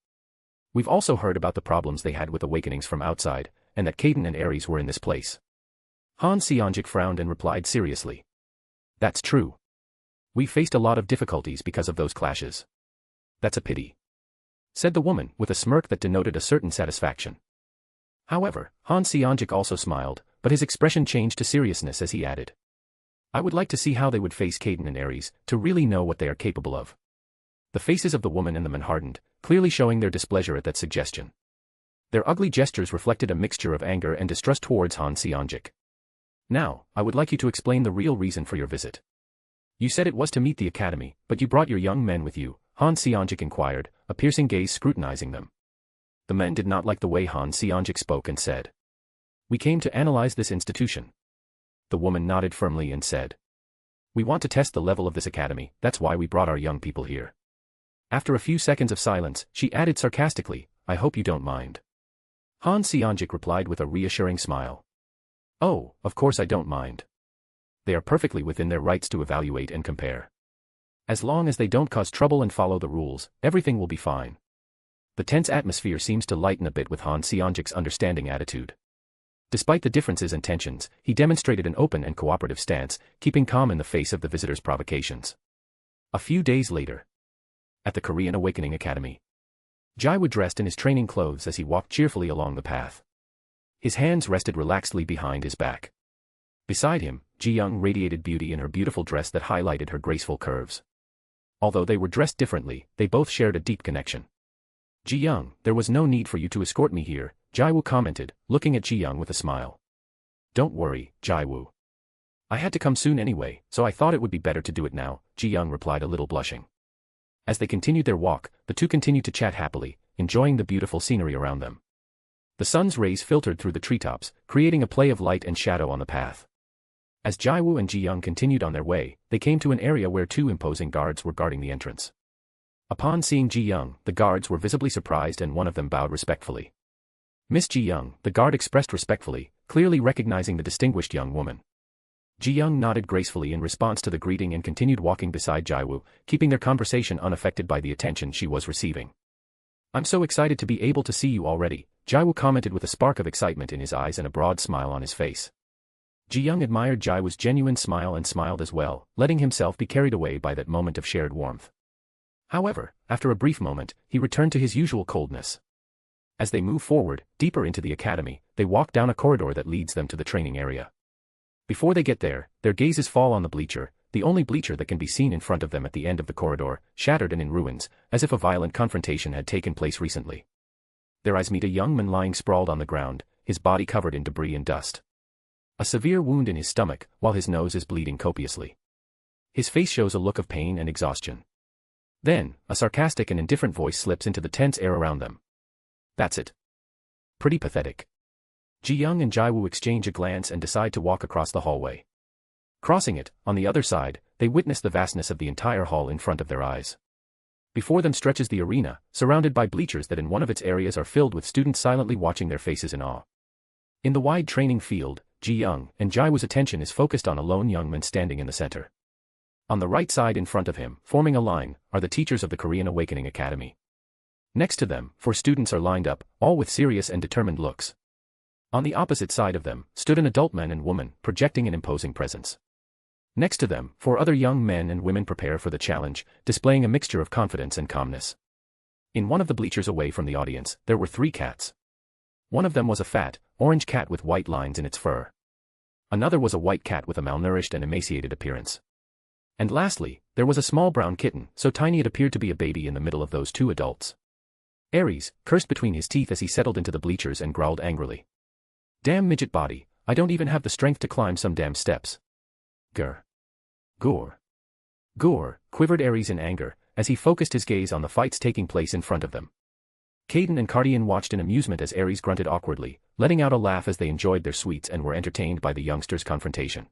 We've also heard about the problems they had with awakenings from outside, and that Caden and Aries were in this place. Han Seonjik frowned and replied seriously. That's true. We faced a lot of difficulties because of those clashes. That's a pity, said the woman with a smirk that denoted a certain satisfaction. However, Han Seonjik also smiled, but his expression changed to seriousness as he added. I would like to see how they would face Caden and Aries, to really know what they are capable of. The faces of the woman and the man hardened, clearly showing their displeasure at that suggestion. Their ugly gestures reflected a mixture of anger and distrust towards Han Seonjik. Now, I would like you to explain the real reason for your visit. You said it was to meet the academy, but you brought your young men with you, Han Seonjik inquired, a piercing gaze scrutinizing them. The men did not like the way Han Seonjik spoke and said. We came to analyze this institution. The woman nodded firmly and said. We want to test the level of this academy, that's why we brought our young people here. After a few seconds of silence, she added sarcastically, I hope you don't mind. Han Seonjik replied with a reassuring smile. Oh, of course I don't mind. They are perfectly within their rights to evaluate and compare. As long as they don't cause trouble and follow the rules, everything will be fine. The tense atmosphere seems to lighten a bit with Han Seonjik's understanding attitude. Despite the differences and tensions, he demonstrated an open and cooperative stance, keeping calm in the face of the visitors' provocations. A few days later, at the Korean Awakening Academy, Jiwoo dressed in his training clothes as he walked cheerfully along the path. His hands rested relaxedly behind his back. Beside him, Ji-young radiated beauty in her beautiful dress that highlighted her graceful curves. Although they were dressed differently, they both shared a deep connection. Ji-young, there was no need for you to escort me here, Jiwoo commented, looking at Ji-young with a smile. Don't worry, Jiwoo. I had to come soon anyway, so I thought it would be better to do it now, Ji-young replied a little blushing. As they continued their walk, the two continued to chat happily, enjoying the beautiful scenery around them. The sun's rays filtered through the treetops, creating a play of light and shadow on the path. As Jiwoo and Ji-young continued on their way, they came to an area where 2 imposing guards were guarding the entrance. Upon seeing Ji-young, the guards were visibly surprised and one of them bowed respectfully. Miss Ji-young, the guard expressed respectfully, clearly recognizing the distinguished young woman. Ji-young nodded gracefully in response to the greeting and continued walking beside Jiwoo, keeping their conversation unaffected by the attention she was receiving. I'm so excited to be able to see you already, Jiwoo commented with a spark of excitement in his eyes and a broad smile on his face. Ji-young admired Jiwoo's genuine smile and smiled as well, letting himself be carried away by that moment of shared warmth. However, after a brief moment, he returned to his usual coldness. As they move forward, deeper into the academy, they walk down a corridor that leads them to the training area. Before they get there, their gazes fall on the bleacher, the only bleacher that can be seen in front of them at the end of the corridor, shattered and in ruins, as if a violent confrontation had taken place recently. Their eyes meet a young man lying sprawled on the ground, his body covered in debris and dust. A severe wound in his stomach, while his nose is bleeding copiously. His face shows a look of pain and exhaustion. Then, a sarcastic and indifferent voice slips into the tense air around them. That's it. Pretty pathetic. Ji-young and Jiwoo exchange a glance and decide to walk across the hallway. Crossing it, on the other side, they witness the vastness of the entire hall in front of their eyes. Before them stretches the arena, surrounded by bleachers that in one of its areas are filled with students silently watching their faces in awe. In the wide training field, Ji-young and Jiwoo's attention is focused on a lone young man standing in the center. On the right side in front of him, forming a line, are the teachers of the Korean Awakening Academy. Next to them, 4 students are lined up, all with serious and determined looks. On the opposite side of them, stood an adult man and woman, projecting an imposing presence. Next to them, 4 other young men and women prepare for the challenge, displaying a mixture of confidence and calmness. In one of the bleachers away from the audience, there were 3 cats. One of them was a fat, orange cat with white lines in its fur. Another was a white cat with a malnourished and emaciated appearance. And lastly, There was a small brown kitten, so tiny it appeared to be a baby in the middle of those two adults. Ares cursed between his teeth as he settled into the bleachers and growled angrily. Damn midget body, I don't even have the strength to climb some damn steps. Grr. Gore. Gore, quivered Ares in anger, as he focused his gaze on the fights taking place in front of them. Caden and Cardian watched in amusement as Ares grunted awkwardly, letting out a laugh as they enjoyed their sweets and were entertained by the youngsters' confrontation.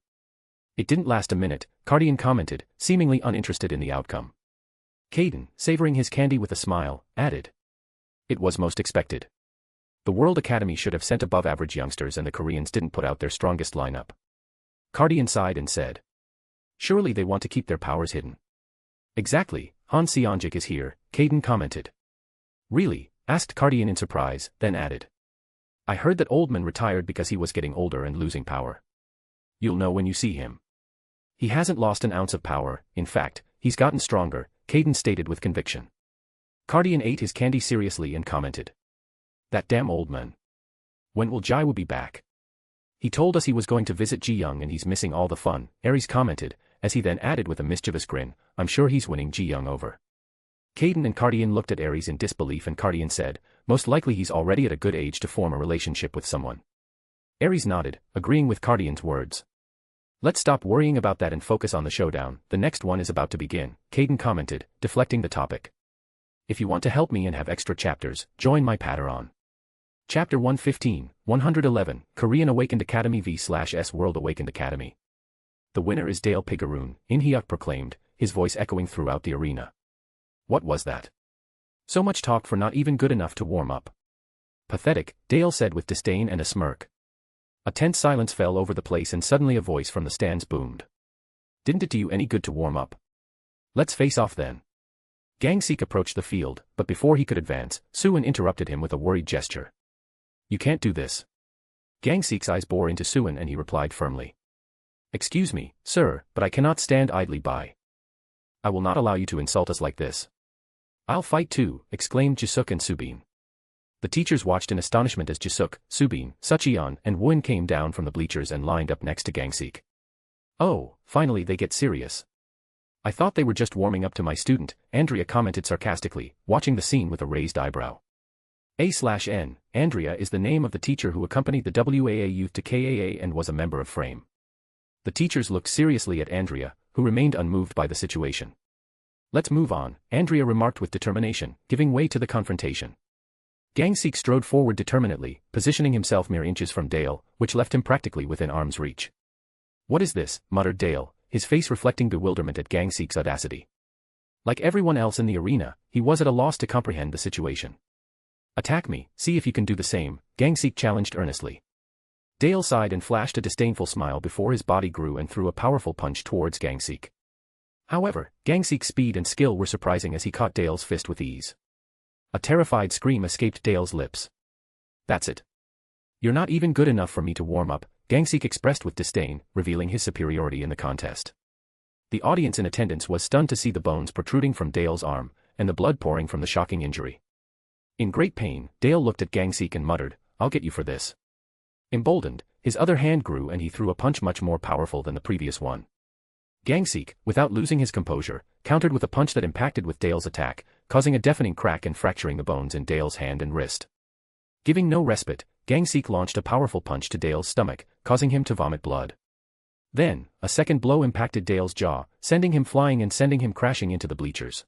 It didn't last a minute, Cardian commented, seemingly uninterested in the outcome. Caden, savoring his candy with a smile, added. It was most expected. The World Academy should have sent above-average youngsters and the Koreans didn't put out their strongest lineup. Cardian sighed and said. Surely they want to keep their powers hidden. Exactly, Han Seonjik is here, Caden commented. Really? Asked Cardian in surprise, then added. I heard that Oldman retired because he was getting older and losing power. You'll know when you see him. He hasn't lost an ounce of power, in fact, he's gotten stronger, Caden stated with conviction. Cardian ate his candy seriously and commented. That damn old man. When will Jiwoo be back? He told us he was going to visit Ji-young and he's missing all the fun, Ares commented, as he then added with a mischievous grin, I'm sure he's winning Ji-young over. Caden and Cardian looked at Ares in disbelief and Cardian said, most likely he's already at a good age to form a relationship with someone. Ares nodded, agreeing with Cardian's words. Let's stop worrying about that and focus on the showdown, the next one is about to begin, Caden commented, deflecting the topic. If you want to help me and have extra chapters, join my Patreon. Chapter 115, 111, Korean Awakened Academy v/S World Awakened Academy. The winner is Dale Pigaroon, In-hyuk proclaimed, his voice echoing throughout the arena. What was that? So much talk for not even good enough to warm up. Pathetic, Dale said with disdain and a smirk. A tense silence fell over the place and suddenly a voice from the stands boomed. Didn't it do you any good to warm up? Let's face off then. Gangsik approached the field, but before he could advance, Suwon interrupted him with a worried gesture. You can't do this. Gangsik's eyes bore into Suwon and he replied firmly. Excuse me, sir, but I cannot stand idly by. I will not allow you to insult us like this. I'll fight too, exclaimed Jisuk and Subin. The teachers watched in astonishment as Jisuk, Subin, Sucheon, and Woon came down from the bleachers and lined up next to Gangsik. Oh, finally they get serious. I thought they were just warming up to my student, Andrea commented sarcastically, watching the scene with a raised eyebrow. A/N, Andrea is the name of the teacher who accompanied the WAA youth to KAA and was a member of Frame. The teachers looked seriously at Andrea, who remained unmoved by the situation. Let's move on, Andrea remarked with determination, giving way to the confrontation. Gangsik strode forward determinedly, positioning himself mere inches from Dale, which left him practically within arm's reach. What is this, muttered Dale, his face reflecting bewilderment at Gangsik's audacity. Like everyone else in the arena, he was at a loss to comprehend the situation. Attack me, see if you can do the same, Gangsik challenged earnestly. Dale sighed and flashed a disdainful smile before his body grew and threw a powerful punch towards Gangsik. However, Gangsik's speed and skill were surprising as he caught Dale's fist with ease. A terrified scream escaped Dale's lips. That's it. You're not even good enough for me to warm up, Gangsik expressed with disdain, revealing his superiority in the contest. The audience in attendance was stunned to see the bones protruding from Dale's arm, and the blood pouring from the shocking injury. In great pain, Dale looked at Gangsik and muttered, I'll get you for this. Emboldened, his other hand grew and he threw a punch much more powerful than the previous one. Gangsik, without losing his composure, countered with a punch that impacted with Dale's attack, causing a deafening crack and fracturing the bones in Dale's hand and wrist. Giving no respite, Gangsik launched a powerful punch to Dale's stomach, causing him to vomit blood. Then, a second blow impacted Dale's jaw, sending him flying and sending him crashing into the bleachers.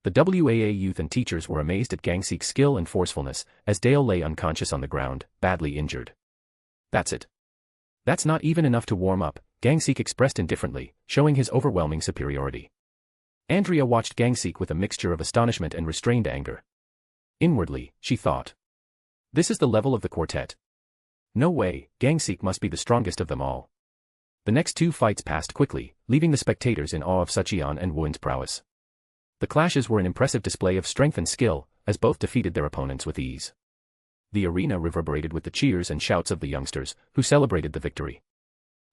The WAA youth and teachers were amazed at Gangsik's skill and forcefulness, as Dale lay unconscious on the ground, badly injured. That's it. That's not even enough to warm up, Gangsik expressed indifferently, showing his overwhelming superiority. Andrea watched Gangsik with a mixture of astonishment and restrained anger. Inwardly, she thought. This is the level of the quartet. No way, Gangsik must be the strongest of them all. The next two fights passed quickly, leaving the spectators in awe of Sucheon and Woon's prowess. The clashes were an impressive display of strength and skill, as both defeated their opponents with ease. The arena reverberated with the cheers and shouts of the youngsters, who celebrated the victory.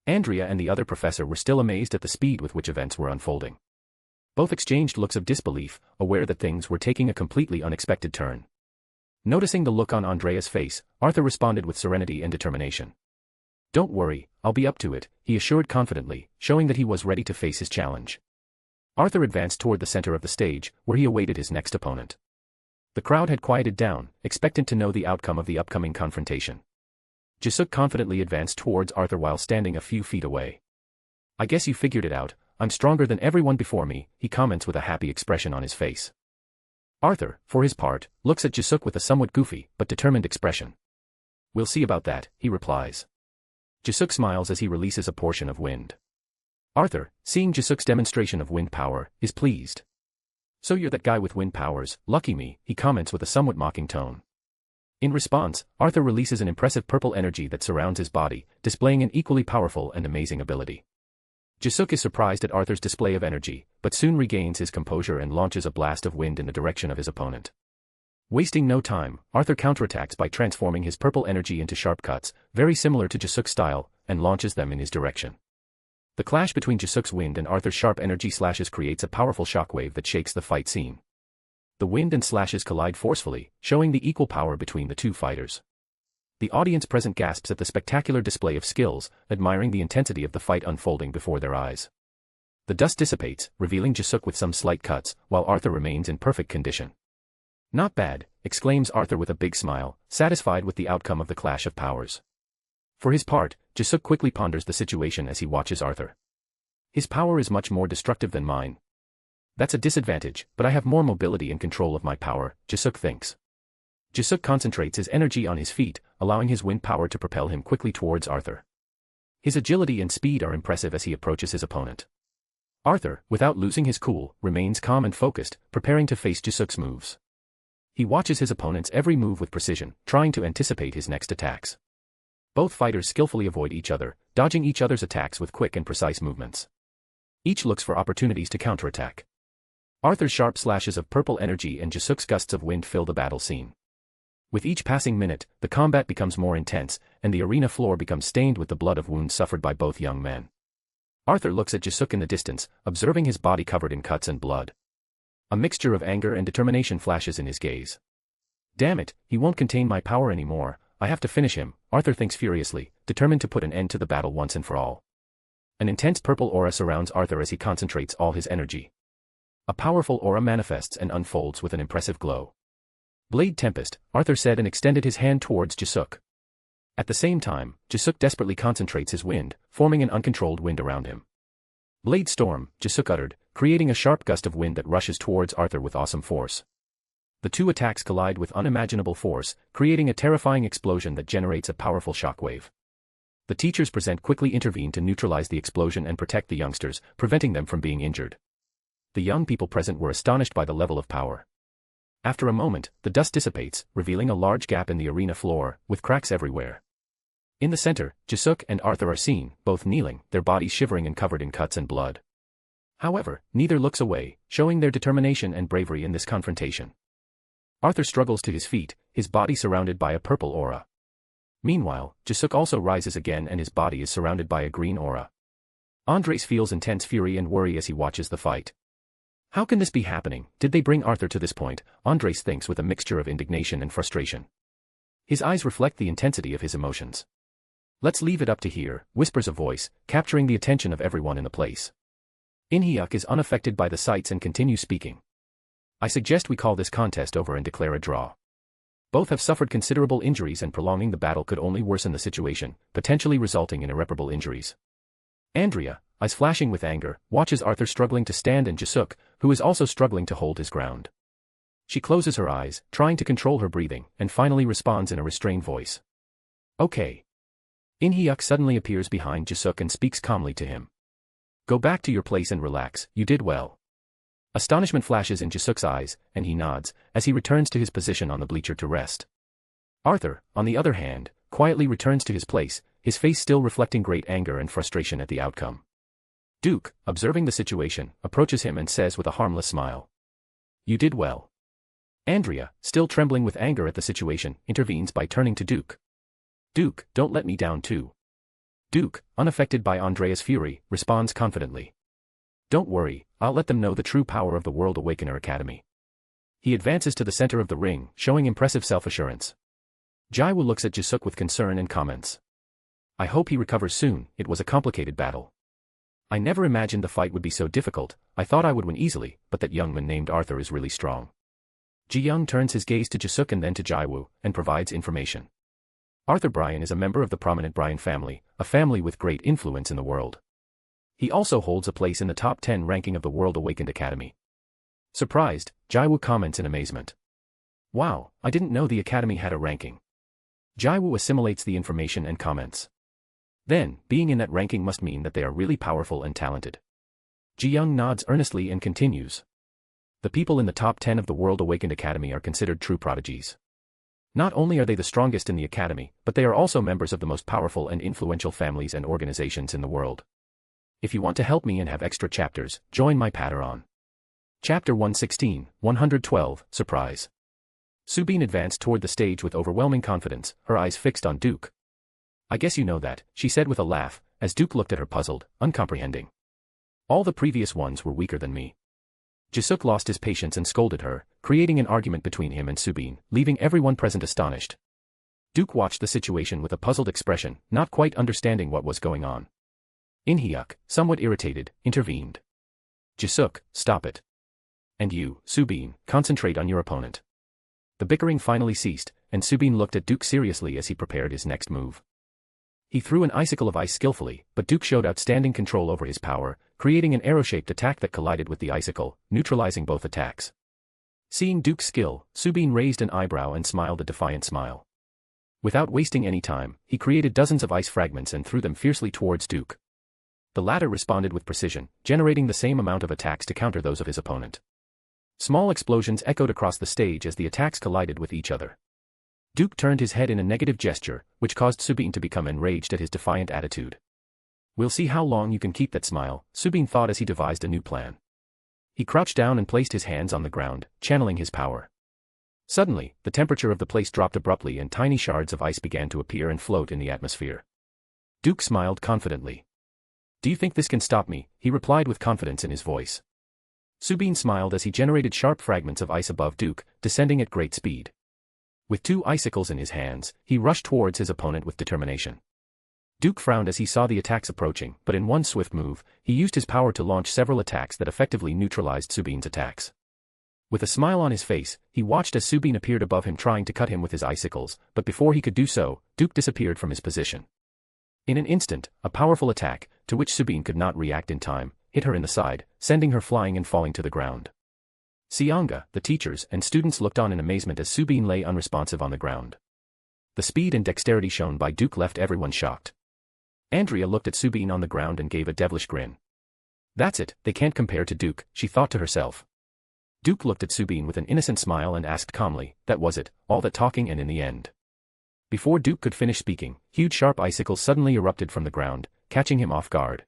Andrea and the other professor were still amazed at the speed with which events were unfolding. Both exchanged looks of disbelief, aware that things were taking a completely unexpected turn. Noticing the look on Andrea's face, Arthur responded with serenity and determination. Don't worry, I'll be up to it, he assured confidently, showing that he was ready to face his challenge. Arthur advanced toward the center of the stage, where he awaited his next opponent. The crowd had quieted down, expectant to know the outcome of the upcoming confrontation. Jiwoo confidently advanced towards Arthur while standing a few feet away. "I guess you figured it out, I'm stronger than everyone before me," he comments with a happy expression on his face. Arthur, for his part, looks at Jiwoo with a somewhat goofy but determined expression. "We'll see about that," he replies. Jiwoo smiles as he releases a portion of wind. Arthur, seeing Jiwoo's demonstration of wind power, is pleased. "So you're that guy with wind powers, lucky me," he comments with a somewhat mocking tone. In response, Arthur releases an impressive purple energy that surrounds his body, displaying an equally powerful and amazing ability. Jiwoo is surprised at Arthur's display of energy, but soon regains his composure and launches a blast of wind in the direction of his opponent. Wasting no time, Arthur counterattacks by transforming his purple energy into sharp cuts, very similar to Jiwoo's style, and launches them in his direction. The clash between Jiwoo's wind and Arthur's sharp energy slashes creates a powerful shockwave that shakes the fight scene. The wind and slashes collide forcefully, showing the equal power between the two fighters. The audience present gasps at the spectacular display of skills, admiring the intensity of the fight unfolding before their eyes. The dust dissipates, revealing Jiwoo with some slight cuts, while Arthur remains in perfect condition. "Not bad," exclaims Arthur with a big smile, satisfied with the outcome of the clash of powers. For his part, Jiwoo quickly ponders the situation as he watches Arthur. "His power is much more destructive than mine. That's a disadvantage, but I have more mobility and control of my power," Jiwoo thinks. Jiwoo concentrates his energy on his feet, allowing his wind power to propel him quickly towards Arthur. His agility and speed are impressive as he approaches his opponent. Arthur, without losing his cool, remains calm and focused, preparing to face Jiwoo's moves. He watches his opponent's every move with precision, trying to anticipate his next attacks. Both fighters skillfully avoid each other, dodging each other's attacks with quick and precise movements. Each looks for opportunities to counterattack. Arthur's sharp slashes of purple energy and Jiwoo's gusts of wind fill the battle scene. With each passing minute, the combat becomes more intense, and the arena floor becomes stained with the blood of wounds suffered by both young men. Arthur looks at Jiwoo in the distance, observing his body covered in cuts and blood. A mixture of anger and determination flashes in his gaze. "Damn it, he won't contain my power anymore, I have to finish him," Arthur thinks furiously, determined to put an end to the battle once and for all. An intense purple aura surrounds Arthur as he concentrates all his energy. A powerful aura manifests and unfolds with an impressive glow. "Blade Tempest," Arthur said and extended his hand towards Jiwoo. At the same time, Jiwoo desperately concentrates his wind, forming an uncontrolled wind around him. "Blade Storm," Jiwoo uttered, creating a sharp gust of wind that rushes towards Arthur with awesome force. The two attacks collide with unimaginable force, creating a terrifying explosion that generates a powerful shockwave. The teachers present quickly intervene to neutralize the explosion and protect the youngsters, preventing them from being injured. The young people present were astonished by the level of power. After a moment, the dust dissipates, revealing a large gap in the arena floor, with cracks everywhere. In the center, Jiwoo and Arthur are seen, both kneeling, their bodies shivering and covered in cuts and blood. However, neither looks away, showing their determination and bravery in this confrontation. Arthur struggles to his feet, his body surrounded by a purple aura. Meanwhile, Jiwoo also rises again and his body is surrounded by a green aura. Andres feels intense fury and worry as he watches the fight. How can this be happening? Did they bring Arthur to this point? Andres thinks with a mixture of indignation and frustration. His eyes reflect the intensity of his emotions. "Let's leave it up to here," whispers a voice, capturing the attention of everyone in the place. In-hyuk is unaffected by the sights and continues speaking. "I suggest we call this contest over and declare a draw. Both have suffered considerable injuries and prolonging the battle could only worsen the situation, potentially resulting in irreparable injuries." Andrea, eyes flashing with anger, watches Arthur struggling to stand and Jiwoo, who is also struggling to hold his ground. She closes her eyes, trying to control her breathing, and finally responds in a restrained voice. "Okay." In-hyuk suddenly appears behind Jiwoo and speaks calmly to him. "Go back to your place and relax, you did well." Astonishment flashes in Jiwoo's eyes, and he nods, as he returns to his position on the bleacher to rest. Arthur, on the other hand, quietly returns to his place, his face still reflecting great anger and frustration at the outcome. Duke, observing the situation, approaches him and says with a harmless smile, "You did well." Andrea, still trembling with anger at the situation, intervenes by turning to Duke. "Duke, don't let me down too." Duke, unaffected by Andrea's fury, responds confidently. "Don't worry, I'll let them know the true power of the World Awakener Academy." He advances to the center of the ring, showing impressive self-assurance. Jiwoo looks at Jiwoo with concern and comments, "I hope he recovers soon, it was a complicated battle." I never imagined the fight would be so difficult. I thought I would win easily, but that young man named Arthur is really strong. Ji-young turns his gaze to Jisuk and then to Jiwoo, and provides information. Arthur Bryan is a member of the prominent Bryan family, a family with great influence in the world. He also holds a place in the top 10 ranking of the World Awakened Academy. Surprised, Jiwoo comments in amazement. Wow, I didn't know the academy had a ranking. Jiwoo assimilates the information and comments. Then, being in that ranking must mean that they are really powerful and talented. Ji-young nods earnestly and continues. The people in the top 10 of the World Awakened Academy are considered true prodigies. Not only are they the strongest in the academy, but they are also members of the most powerful and influential families and organizations in the world. If you want to help me and have extra chapters, join my Patreon. Chapter 116, 112, Surprise. Subin advanced toward the stage with overwhelming confidence, her eyes fixed on Duke. I guess you know that, she said with a laugh, as Duke looked at her puzzled, uncomprehending. All the previous ones were weaker than me. Jisuk lost his patience and scolded her, creating an argument between him and Subin, leaving everyone present astonished. Duke watched the situation with a puzzled expression, not quite understanding what was going on. In-hyuk, somewhat irritated, intervened. Jisuk, stop it. And you, Subin, concentrate on your opponent. The bickering finally ceased, and Subin looked at Duke seriously as he prepared his next move. He threw an icicle of ice skillfully, but Duke showed outstanding control over his power, creating an arrow-shaped attack that collided with the icicle, neutralizing both attacks. Seeing Duke's skill, Subin raised an eyebrow and smiled a defiant smile. Without wasting any time, he created dozens of ice fragments and threw them fiercely towards Duke. The latter responded with precision, generating the same amount of attacks to counter those of his opponent. Small explosions echoed across the stage as the attacks collided with each other. Duke turned his head in a negative gesture, which caused Subin to become enraged at his defiant attitude. We'll see how long you can keep that smile, Subin thought as he devised a new plan. He crouched down and placed his hands on the ground, channeling his power. Suddenly, the temperature of the place dropped abruptly and tiny shards of ice began to appear and float in the atmosphere. Duke smiled confidently. Do you think this can stop me? He replied with confidence in his voice. Subin smiled as he generated sharp fragments of ice above Duke, descending at great speed. With 2 icicles in his hands, he rushed towards his opponent with determination. Duke frowned as he saw the attacks approaching, but in one swift move, he used his power to launch several attacks that effectively neutralized Subin's attacks. With a smile on his face, he watched as Subin appeared above him trying to cut him with his icicles, but before he could do so, Duke disappeared from his position. In an instant, a powerful attack, to which Subin could not react in time, hit her in the side, sending her flying and falling to the ground. Seonga, the teachers and students looked on in amazement as Subin lay unresponsive on the ground. The speed and dexterity shown by Duke left everyone shocked. Andrea looked at Subin on the ground and gave a devilish grin. That's it, they can't compare to Duke, she thought to herself. Duke looked at Subin with an innocent smile and asked calmly, that was it, all that talking and in the end. Before Duke could finish speaking, huge sharp icicles suddenly erupted from the ground, catching him off guard.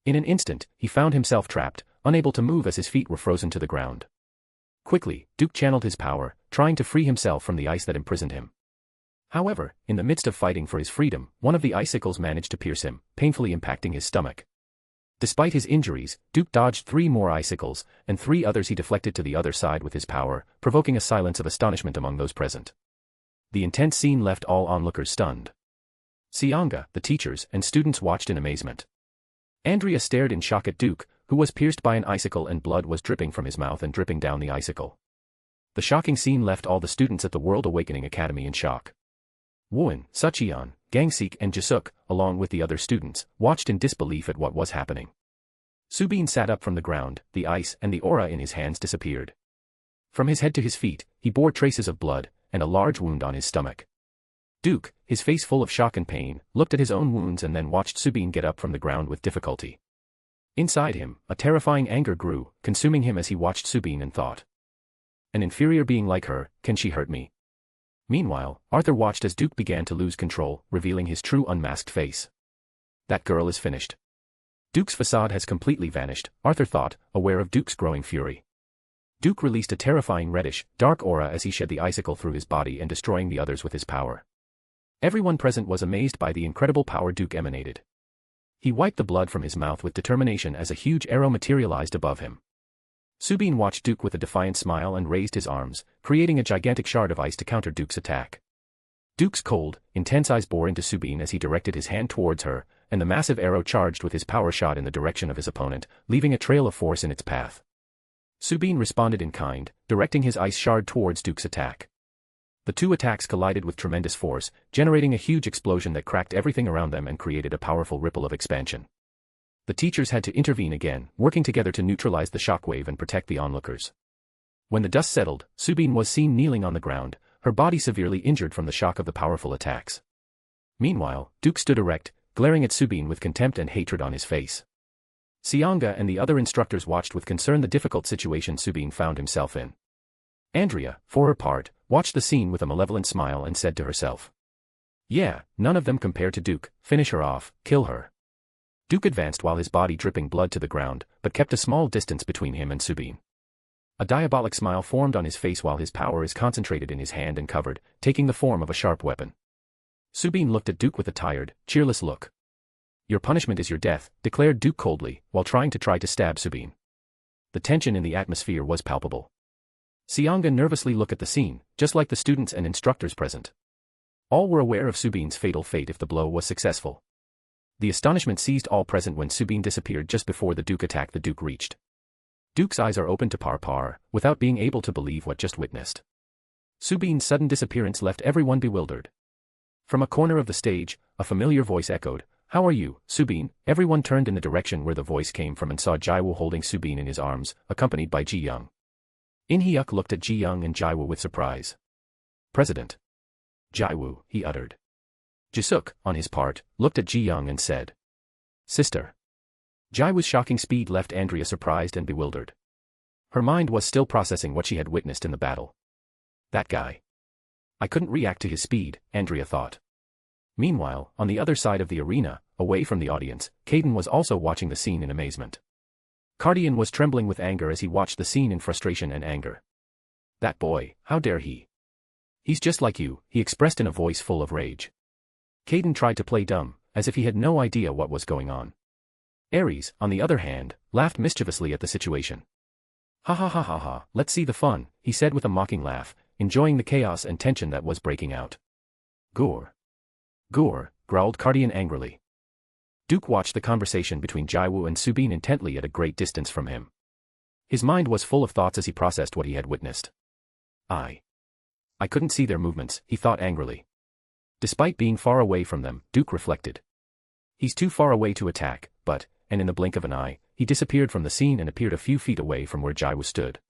In an instant, he found himself trapped, unable to move as his feet were frozen to the ground. Quickly, Duke channeled his power, trying to free himself from the ice that imprisoned him. However, in the midst of fighting for his freedom, one of the icicles managed to pierce him, painfully impacting his stomach. Despite his injuries, Duke dodged 3 more icicles, and 3 others he deflected to the other side with his power, provoking a silence of astonishment among those present. The intense scene left all onlookers stunned. Seonga, the teachers and students watched in amazement. Andrea stared in shock at Duke, who was pierced by an icicle and blood was dripping from his mouth and dripping down the icicle. The shocking scene left all the students at the World Awakening Academy in shock. Wooin, Sucheon, Gangsik and Jisuk, along with the other students, watched in disbelief at what was happening. Subin sat up from the ground, the ice and the aura in his hands disappeared. From his head to his feet, he bore traces of blood, and a large wound on his stomach. Duke, his face full of shock and pain, looked at his own wounds and then watched Subin get up from the ground with difficulty. Inside him, a terrifying anger grew, consuming him as he watched Subin and thought. An inferior being like her, can she hurt me? Meanwhile, Arthur watched as Duke began to lose control, revealing his true unmasked face. That girl is finished. Duke's facade has completely vanished, Arthur thought, aware of Duke's growing fury. Duke released a terrifying reddish, dark aura as he shed the icicle through his body and destroying the others with his power. Everyone present was amazed by the incredible power Duke emanated. He wiped the blood from his mouth with determination as a huge arrow materialized above him. Subin watched Duke with a defiant smile and raised his arms, creating a gigantic shard of ice to counter Duke's attack. Duke's cold, intense eyes bore into Subin as he directed his hand towards her, and the massive arrow charged with his power shot in the direction of his opponent, leaving a trail of force in its path. Subin responded in kind, directing his ice shard towards Duke's attack. The two attacks collided with tremendous force, generating a huge explosion that cracked everything around them and created a powerful ripple of expansion. The teachers had to intervene again, working together to neutralize the shockwave and protect the onlookers. When the dust settled, Subin was seen kneeling on the ground, her body severely injured from the shock of the powerful attacks. Meanwhile, Duke stood erect, glaring at Subin with contempt and hatred on his face. Seonga and the other instructors watched with concern the difficult situation Subin found himself in. Andrea, for her part, watched the scene with a malevolent smile and said to herself, "Yeah, none of them compare to Duke, finish her off, kill her." Duke advanced while his body dripping blood to the ground, but kept a small distance between him and Subin. A diabolic smile formed on his face while his power is concentrated in his hand and covered, taking the form of a sharp weapon. Subin looked at Duke with a tired, cheerless look. "Your punishment is your death," declared Duke coldly, while trying to stab Subin. The tension in the atmosphere was palpable. Seonga nervously looked at the scene, just like the students and instructors present. All were aware of Subin's fatal fate if the blow was successful. The astonishment seized all present when Subin disappeared just before the Duke attack the Duke reached. Duke's eyes are open to par, without being able to believe what just witnessed. Subin's sudden disappearance left everyone bewildered. From a corner of the stage, a familiar voice echoed, "How are you, Subin?" Everyone turned in the direction where the voice came from and saw Jiwoo holding Subin in his arms, accompanied by Ji-young. In-hyuk looked at Ji-young and Jiwoo with surprise. "President Jiwoo," he uttered. Jisuk, on his part, looked at Ji-young and said, "Sister." Jiwoo's shocking speed left Andrea surprised and bewildered. Her mind was still processing what she had witnessed in the battle. That guy. I couldn't react to his speed, Andrea thought. Meanwhile, on the other side of the arena, away from the audience, Caden was also watching the scene in amazement. Cardian was trembling with anger as he watched the scene in frustration and anger. "That boy, how dare he? He's just like you," he expressed in a voice full of rage. Caden tried to play dumb, as if he had no idea what was going on. Ares, on the other hand, laughed mischievously at the situation. "Ha ha ha ha ha, let's see the fun," he said with a mocking laugh, enjoying the chaos and tension that was breaking out. "Gore. Gore," growled Cardian angrily. Duke watched the conversation between Jiwoo and Subin intently at a great distance from him. His mind was full of thoughts as he processed what he had witnessed. I couldn't see their movements, he thought angrily. Despite being far away from them, Duke reflected. He's too far away to attack, but, and in the blink of an eye, he disappeared from the scene and appeared a few feet away from where Jiwoo stood.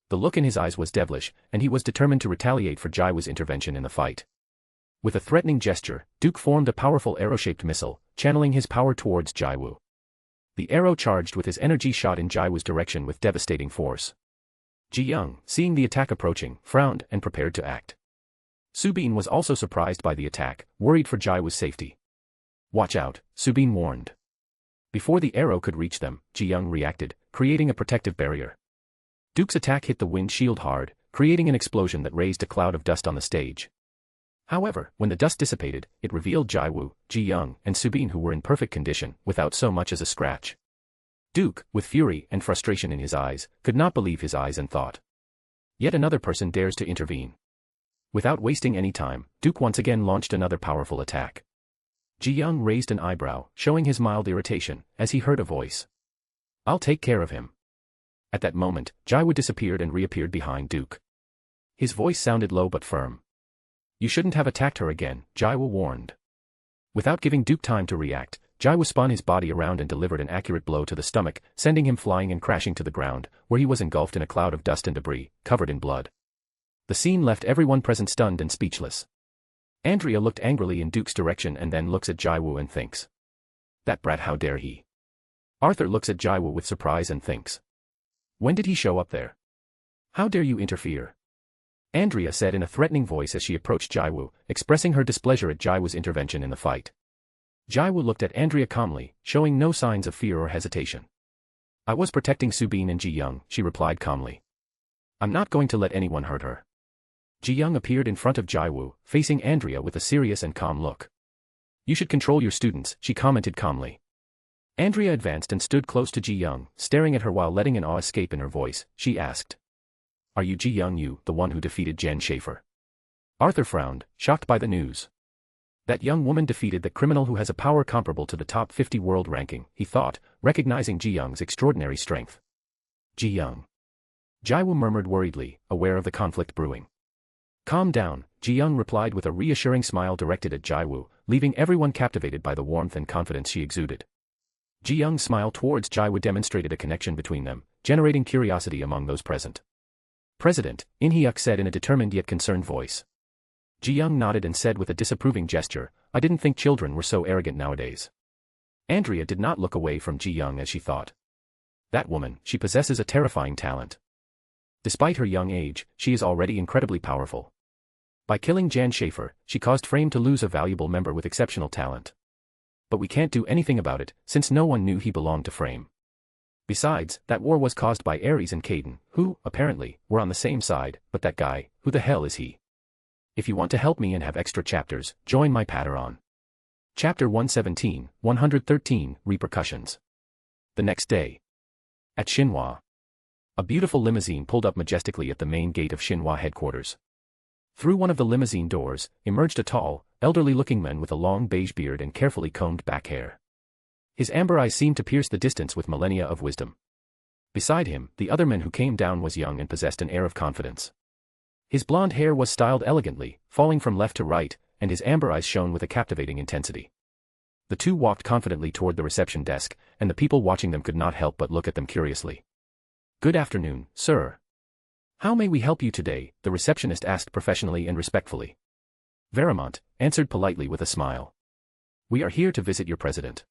The look in his eyes was devilish, and he was determined to retaliate for Jiwoo's intervention in the fight. With a threatening gesture, Duke formed a powerful arrow-shaped missile, channeling his power towards Jiwoo. The arrow charged with his energy shot in Jiwoo's direction with devastating force. Ji-young, seeing the attack approaching, frowned and prepared to act. Subin was also surprised by the attack, worried for Jiwoo's safety. "Watch out," Subin warned. Before the arrow could reach them, Ji-young reacted, creating a protective barrier. Duke's attack hit the wind shield hard, creating an explosion that raised a cloud of dust on the stage. However, when the dust dissipated, it revealed Jiwoo, Ji-young, and Subin who were in perfect condition, without so much as a scratch. Duke, with fury and frustration in his eyes, could not believe his eyes and thought. Yet another person dares to intervene. Without wasting any time, Duke once again launched another powerful attack. Ji-young raised an eyebrow, showing his mild irritation, as he heard a voice. "I'll take care of him." At that moment, Jiwoo disappeared and reappeared behind Duke. His voice sounded low but firm. "You shouldn't have attacked her again," Jiwoo warned. Without giving Duke time to react, Jiwoo spun his body around and delivered an accurate blow to the stomach, sending him flying and crashing to the ground, where he was engulfed in a cloud of dust and debris, covered in blood. The scene left everyone present stunned and speechless. Andrea looked angrily in Duke's direction and then looks at Jiwoo and thinks, "That brat, how dare he?" Arthur looks at Jiwoo with surprise and thinks, "When did he show up there? How dare you interfere?" Andrea said in a threatening voice as she approached Jiwoo, expressing her displeasure at Jiwoo's intervention in the fight. Jiwoo looked at Andrea calmly, showing no signs of fear or hesitation. "I was protecting Subin and Ji-young," she replied calmly. "I'm not going to let anyone hurt her." Ji-young appeared in front of Jiwoo, facing Andrea with a serious and calm look. "You should control your students," she commented calmly. Andrea advanced and stood close to Ji-young, staring at her while letting an awe escape in her voice. She asked, "Are you Ji-young, you, the one who defeated Jen Schaefer?" Arthur frowned, shocked by the news. That young woman defeated the criminal who has a power comparable to the top 50 world ranking, he thought, recognizing Ji Young's extraordinary strength. Ji Young. Jiwoo murmured worriedly, aware of the conflict brewing. Calm down, Ji Young replied with a reassuring smile directed at Jiwoo, leaving everyone captivated by the warmth and confidence she exuded. Ji Young's smile towards Jiwoo demonstrated a connection between them, generating curiosity among those present. President, In Hyuk said in a determined yet concerned voice. Ji Young nodded and said with a disapproving gesture, I didn't think children were so arrogant nowadays. Andrea did not look away from Ji Young as she thought. That woman, she possesses a terrifying talent. Despite her young age, she is already incredibly powerful. By killing Jan Schaefer, she caused Frame to lose a valuable member with exceptional talent. But we can't do anything about it, since no one knew he belonged to Frame. Besides, that war was caused by Ares and Caden, who, apparently, were on the same side, but that guy, who the hell is he? If you want to help me and have extra chapters, join my Patreon. Chapter 117, 113, Repercussions. The next day. At Shinhwa. A beautiful limousine pulled up majestically at the main gate of Shinhwa headquarters. Through one of the limousine doors, emerged a tall, elderly-looking man with a long beige beard and carefully combed back hair. His amber eyes seemed to pierce the distance with millennia of wisdom. Beside him, the other man who came down was young and possessed an air of confidence. His blonde hair was styled elegantly, falling from left to right, and his amber eyes shone with a captivating intensity. The two walked confidently toward the reception desk, and the people watching them could not help but look at them curiously. Good afternoon, sir. How may we help you today? The receptionist asked professionally and respectfully. Veramont answered politely with a smile. We are here to visit your president.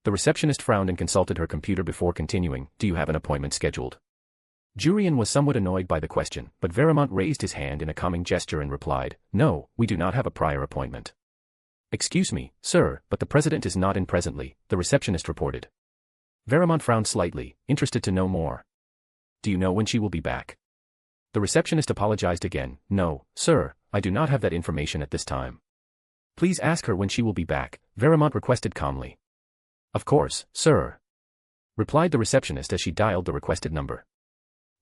The receptionist frowned and consulted her computer before continuing. Do you have an appointment scheduled? Jurian was somewhat annoyed by the question, but Veramont raised his hand in a calming gesture and replied, No, we do not have a prior appointment. Excuse me, sir, but the president is not in presently, the receptionist reported. Veramont frowned slightly, interested to know more. Do you know when she will be back? The receptionist apologized again. No, sir, I do not have that information at this time. Please ask her when she will be back, Veramont requested calmly. Of course, sir. Replied the receptionist as she dialed the requested number.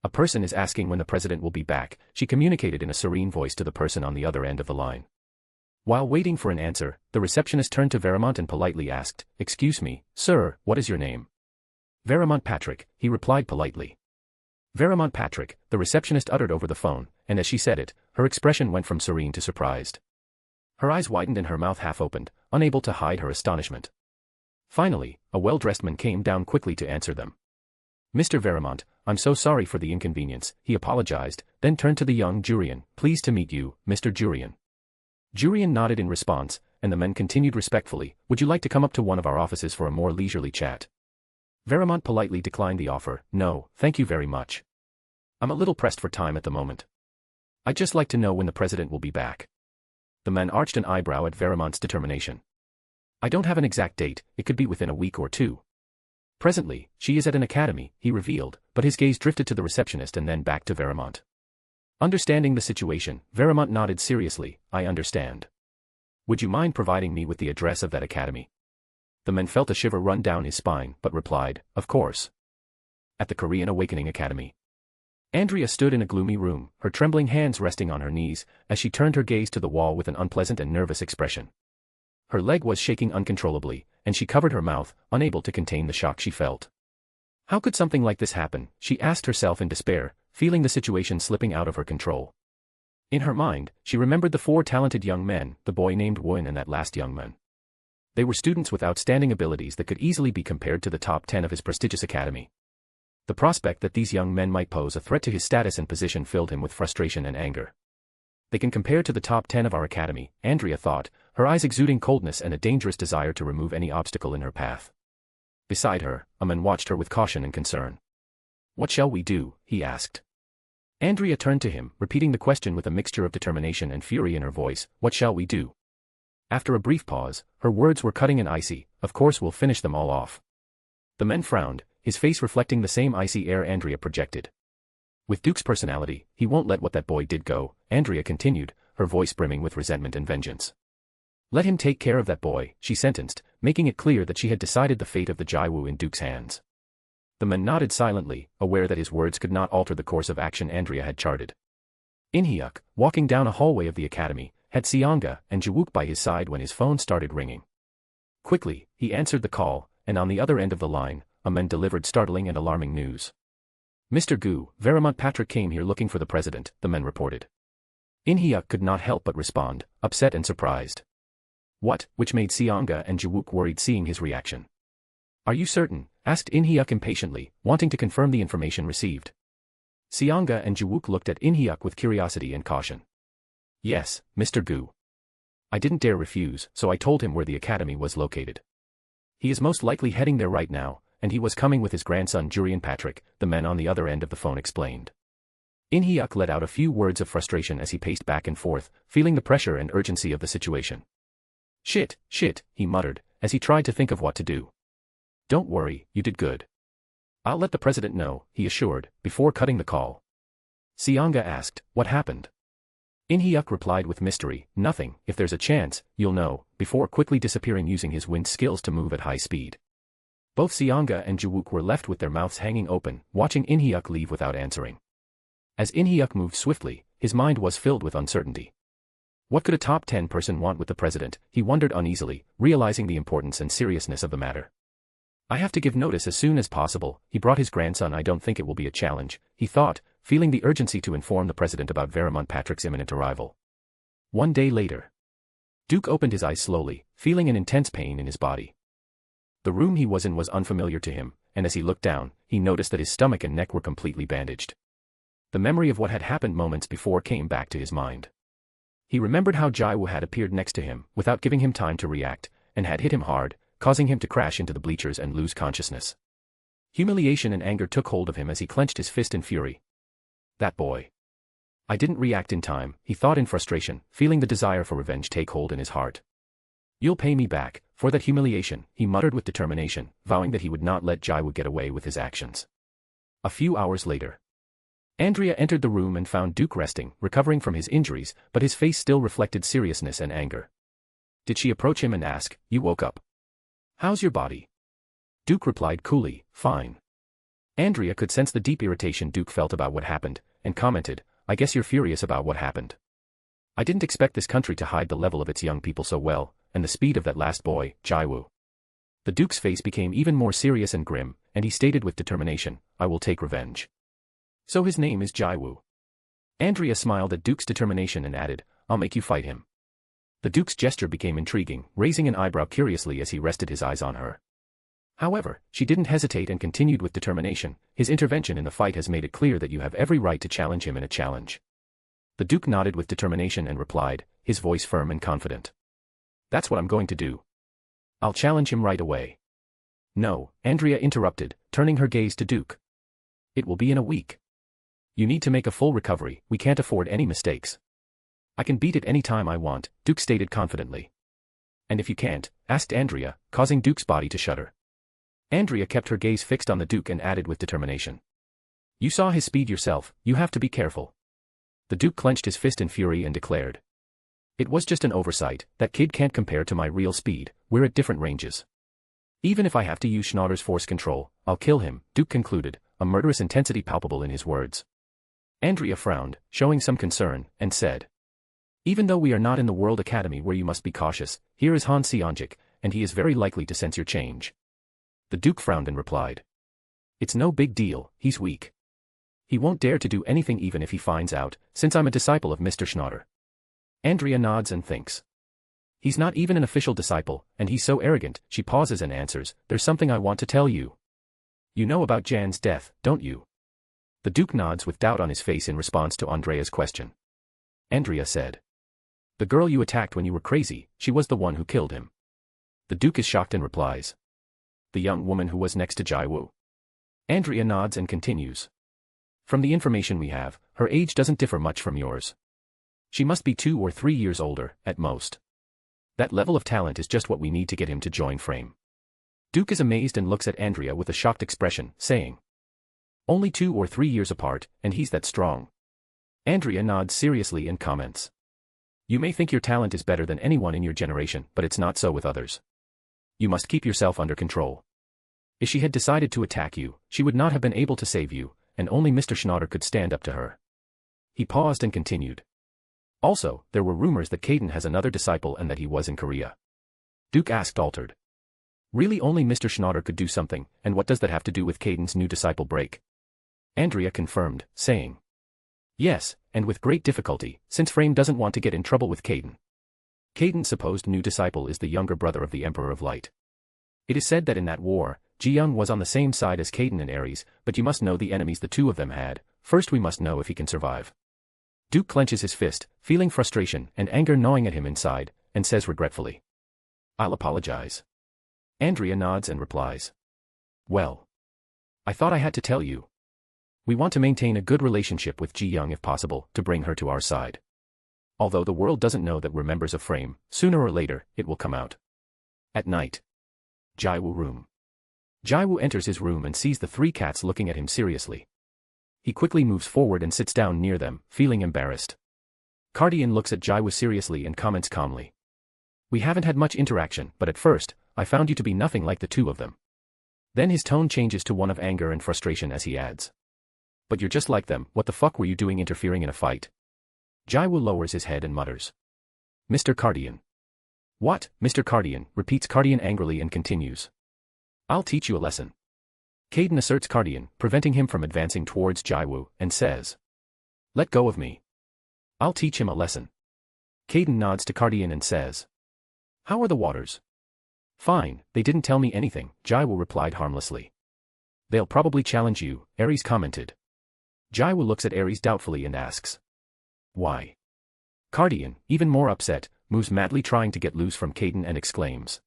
A person is asking when the president will be back, she communicated in a serene voice to the person on the other end of the line. While waiting for an answer, the receptionist turned to Veramont and politely asked, Excuse me, sir, what is your name? Veramont Patrick, he replied politely. Veramont Patrick, the receptionist uttered over the phone, and as she said it, her expression went from serene to surprised. Her eyes widened and her mouth half opened, unable to hide her astonishment. Finally, a well-dressed man came down quickly to answer them. Mr. Veramont, I'm so sorry for the inconvenience, he apologized, then turned to the young Jurian. Pleased to meet you, Mr. Jurian. Jurian nodded in response, and the men continued respectfully, Would you like to come up to one of our offices for a more leisurely chat? Veramont politely declined the offer. No, thank you very much. I'm a little pressed for time at the moment. I'd just like to know when the president will be back. The man arched an eyebrow at Veramont's determination. I don't have an exact date, it could be within a week or two. Presently, she is at an academy, he revealed, but his gaze drifted to the receptionist and then back to Veramont. Understanding the situation, Veramont nodded seriously. I understand. Would you mind providing me with the address of that academy? The man felt a shiver run down his spine, but replied, Of course. At the Korean Awakening Academy. Andrea stood in a gloomy room, her trembling hands resting on her knees, as she turned her gaze to the wall with an unpleasant and nervous expression. Her leg was shaking uncontrollably, and she covered her mouth, unable to contain the shock she felt. How could something like this happen, she asked herself in despair, feeling the situation slipping out of her control. In her mind, she remembered the four talented young men, the boy named Woon and that last young man. They were students with outstanding abilities that could easily be compared to the top 10 of his prestigious academy. The prospect that these young men might pose a threat to his status and position filled him with frustration and anger. They can compare to the top 10 of our academy, Andrea thought, her eyes exuding coldness and a dangerous desire to remove any obstacle in her path. Beside her, a man watched her with caution and concern. What shall we do? He asked. Andrea turned to him, repeating the question with a mixture of determination and fury in her voice. What shall we do? After a brief pause, her words were cutting and icy. Of course we'll finish them all off. The man frowned, his face reflecting the same icy air Andrea projected. With Duke's personality, he won't let what that boy did go, Andrea continued, her voice brimming with resentment and vengeance. Let him take care of that boy, she sentenced, making it clear that she had decided the fate of the Jiwoo in Duke's hands. The man nodded silently, aware that his words could not alter the course of action Andrea had charted. In-hyuk, walking down a hallway of the academy, had Seonga and Jiwook by his side when his phone started ringing. Quickly, he answered the call, and on the other end of the line, a man delivered startling and alarming news. "Mr. Gu, Vermont Patrick came here looking for the president," the man reported. In-hyuk could not help but respond, upset and surprised. "What?" which made Seonga and Jiwook worried seeing his reaction. "Are you certain?" asked In-hyuk impatiently, wanting to confirm the information received. Seonga and Jiwook looked at In-hyuk with curiosity and caution. "Yes, Mr. Gu. I didn't dare refuse, so I told him where the academy was located. He is most likely heading there right now, and he was coming with his grandson Jurian Patrick," the man on the other end of the phone explained. In-hyuk let out a few words of frustration as he paced back and forth, feeling the pressure and urgency of the situation. Shit, he muttered, as he tried to think of what to do. "Don't worry, you did good. I'll let the president know," he assured, before cutting the call. Seonga asked, "What happened?" In-hyuk replied with mystery, "Nothing, if there's a chance, you'll know," before quickly disappearing using his wind skills to move at high speed. Both Seonga and Jiwook were left with their mouths hanging open, watching In-hyuk leave without answering. As In-hyuk moved swiftly, his mind was filled with uncertainty. What could a top 10 person want with the president, he wondered uneasily, realizing the importance and seriousness of the matter. "I have to give notice as soon as possible," he brought his grandson. "I don't think it will be a challenge," he thought, feeling the urgency to inform the president about Vermont Patrick's imminent arrival. One day later. Duke opened his eyes slowly, feeling an intense pain in his body. The room he was in was unfamiliar to him, and as he looked down, he noticed that his stomach and neck were completely bandaged. The memory of what had happened moments before came back to his mind. He remembered how Jiwoo had appeared next to him, without giving him time to react, and had hit him hard, causing him to crash into the bleachers and lose consciousness. Humiliation and anger took hold of him as he clenched his fist in fury. That boy. I didn't react in time, he thought in frustration, feeling the desire for revenge take hold in his heart. "You'll pay me back for that humiliation," he muttered with determination, vowing that he would not let Jiwoo get away with his actions. A few hours later. Andrea entered the room and found Duke resting, recovering from his injuries, but his face still reflected seriousness and anger. Did she approach him and ask, "You woke up? How's your body?" Duke replied coolly, "Fine." Andrea could sense the deep irritation Duke felt about what happened, and commented, "I guess you're furious about what happened. I didn't expect this country to hide the level of its young people so well, and the speed of that last boy, Jiwoo." The Duke's face became even more serious and grim, and he stated with determination, "I will take revenge." "So his name is Jiwoo." Andrea smiled at Duke's determination and added, "I'll make you fight him." The Duke's gesture became intriguing, raising an eyebrow curiously as he rested his eyes on her. However, she didn't hesitate and continued with determination, "His intervention in the fight has made it clear that you have every right to challenge him in a challenge." The Duke nodded with determination and replied, his voice firm and confident. "That's what I'm going to do. I'll challenge him right away." "No," Andrea interrupted, turning her gaze to Duke. "It will be in a week. You need to make a full recovery, we can't afford any mistakes." "I can beat it any time I want," Duke stated confidently. "And if you can't?" asked Andrea, causing Duke's body to shudder. Andrea kept her gaze fixed on the Duke and added with determination. "You saw his speed yourself, you have to be careful." The Duke clenched his fist in fury and declared. "It was just an oversight, that kid can't compare to my real speed, we're at different ranges. Even if I have to use Schneider's force control, I'll kill him," Duke concluded, a murderous intensity palpable in his words. Andrea frowned, showing some concern, and said, "Even though we are not in the World Academy where you must be cautious, here is Han Seonjik, and he is very likely to sense your change." The Duke frowned and replied. "It's no big deal, he's weak. He won't dare to do anything even if he finds out, since I'm a disciple of Mr. Schneider." Andrea nods and thinks. "He's not even an official disciple, and he's so arrogant," she pauses and answers, "There's something I want to tell you. You know about Jan's death, don't you?" The Duke nods with doubt on his face in response to Andrea's question. Andrea said. "The girl you attacked when you were crazy, she was the one who killed him." The Duke is shocked and replies. "The young woman who was next to Jiwoo?" Andrea nods and continues. "From the information we have, her age doesn't differ much from yours. She must be 2 or 3 years older, at most. That level of talent is just what we need to get him to join frame." Duke is amazed and looks at Andrea with a shocked expression, saying, "Only 2 or 3 years apart, and he's that strong?" Andrea nods seriously and comments. "You may think your talent is better than anyone in your generation, but it's not so with others. You must keep yourself under control. If she had decided to attack you, she would not have been able to save you, and only Mr. Schneider could stand up to her." He paused and continued. Also, there were rumors that Caden has another disciple and that he was in Korea. Duke asked altered. Really only Mr. Schneider could do something, and what does that have to do with Caden's new disciple break? Andrea confirmed, saying. Yes, and with great difficulty, since Frame doesn't want to get in trouble with Caden. Caden's supposed new disciple is the younger brother of the Emperor of Light. It is said that in that war, Ji-young was on the same side as Caden and Ares, but you must know the enemies the two of them had. First we must know if he can survive. Duke clenches his fist, feeling frustration and anger gnawing at him inside, and says regretfully. I'll apologize. Andrea nods and replies. Well. I thought I had to tell you. We want to maintain a good relationship with Ji-young if possible, to bring her to our side. Although the world doesn't know that we're members of Frame, sooner or later, it will come out. At night. Jiwoo room. Jiwoo enters his room and sees the three cats looking at him seriously. He quickly moves forward and sits down near them, feeling embarrassed. Cardian looks at Jiwoo seriously and comments calmly. We haven't had much interaction, but at first, I found you to be nothing like the two of them. Then his tone changes to one of anger and frustration as he adds. But you're just like them, what the fuck were you doing interfering in a fight? Jiwoo lowers his head and mutters. Mr. Cardian. What, Mr. Cardian, repeats Cardian angrily and continues. I'll teach you a lesson. Caden asserts Cardian, preventing him from advancing towards Jiwoo, and says. Let go of me. I'll teach him a lesson. Caden nods to Cardian and says. How are the waters? Fine, they didn't tell me anything, Jiwoo replied harmlessly. They'll probably challenge you, Ares commented. Jiwoo looks at Ares doubtfully and asks. Why? Cardian, even more upset, moves madly trying to get loose from Caden and exclaims.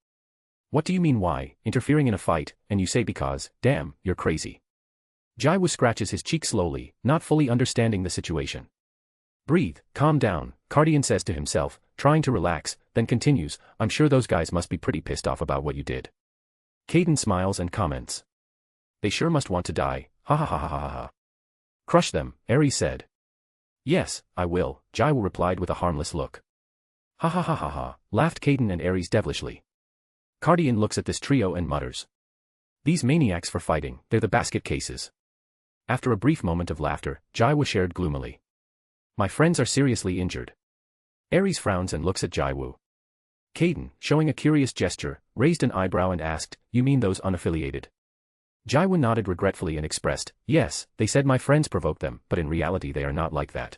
What do you mean why, interfering in a fight, and you say because, damn, you're crazy. Jiwoo scratches his cheek slowly, not fully understanding the situation. Breathe, calm down, Cardian says to himself, trying to relax, then continues, I'm sure those guys must be pretty pissed off about what you did. Caden smiles and comments. They sure must want to die, ha ha ha ha ha ha. Crush them, Ares said. Yes, I will, Jiwoo replied with a harmless look. Ha ha ha ha ha, laughed Caden and Ares devilishly. Cardian looks at this trio and mutters. These maniacs for fighting, they're the basket cases. After a brief moment of laughter, Jiwoo shared gloomily. My friends are seriously injured. Ares frowns and looks at Jiwoo. Caden, showing a curious gesture, raised an eyebrow and asked, you mean those unaffiliated? Jiwoo nodded regretfully and expressed, yes, they said my friends provoked them, but in reality they are not like that.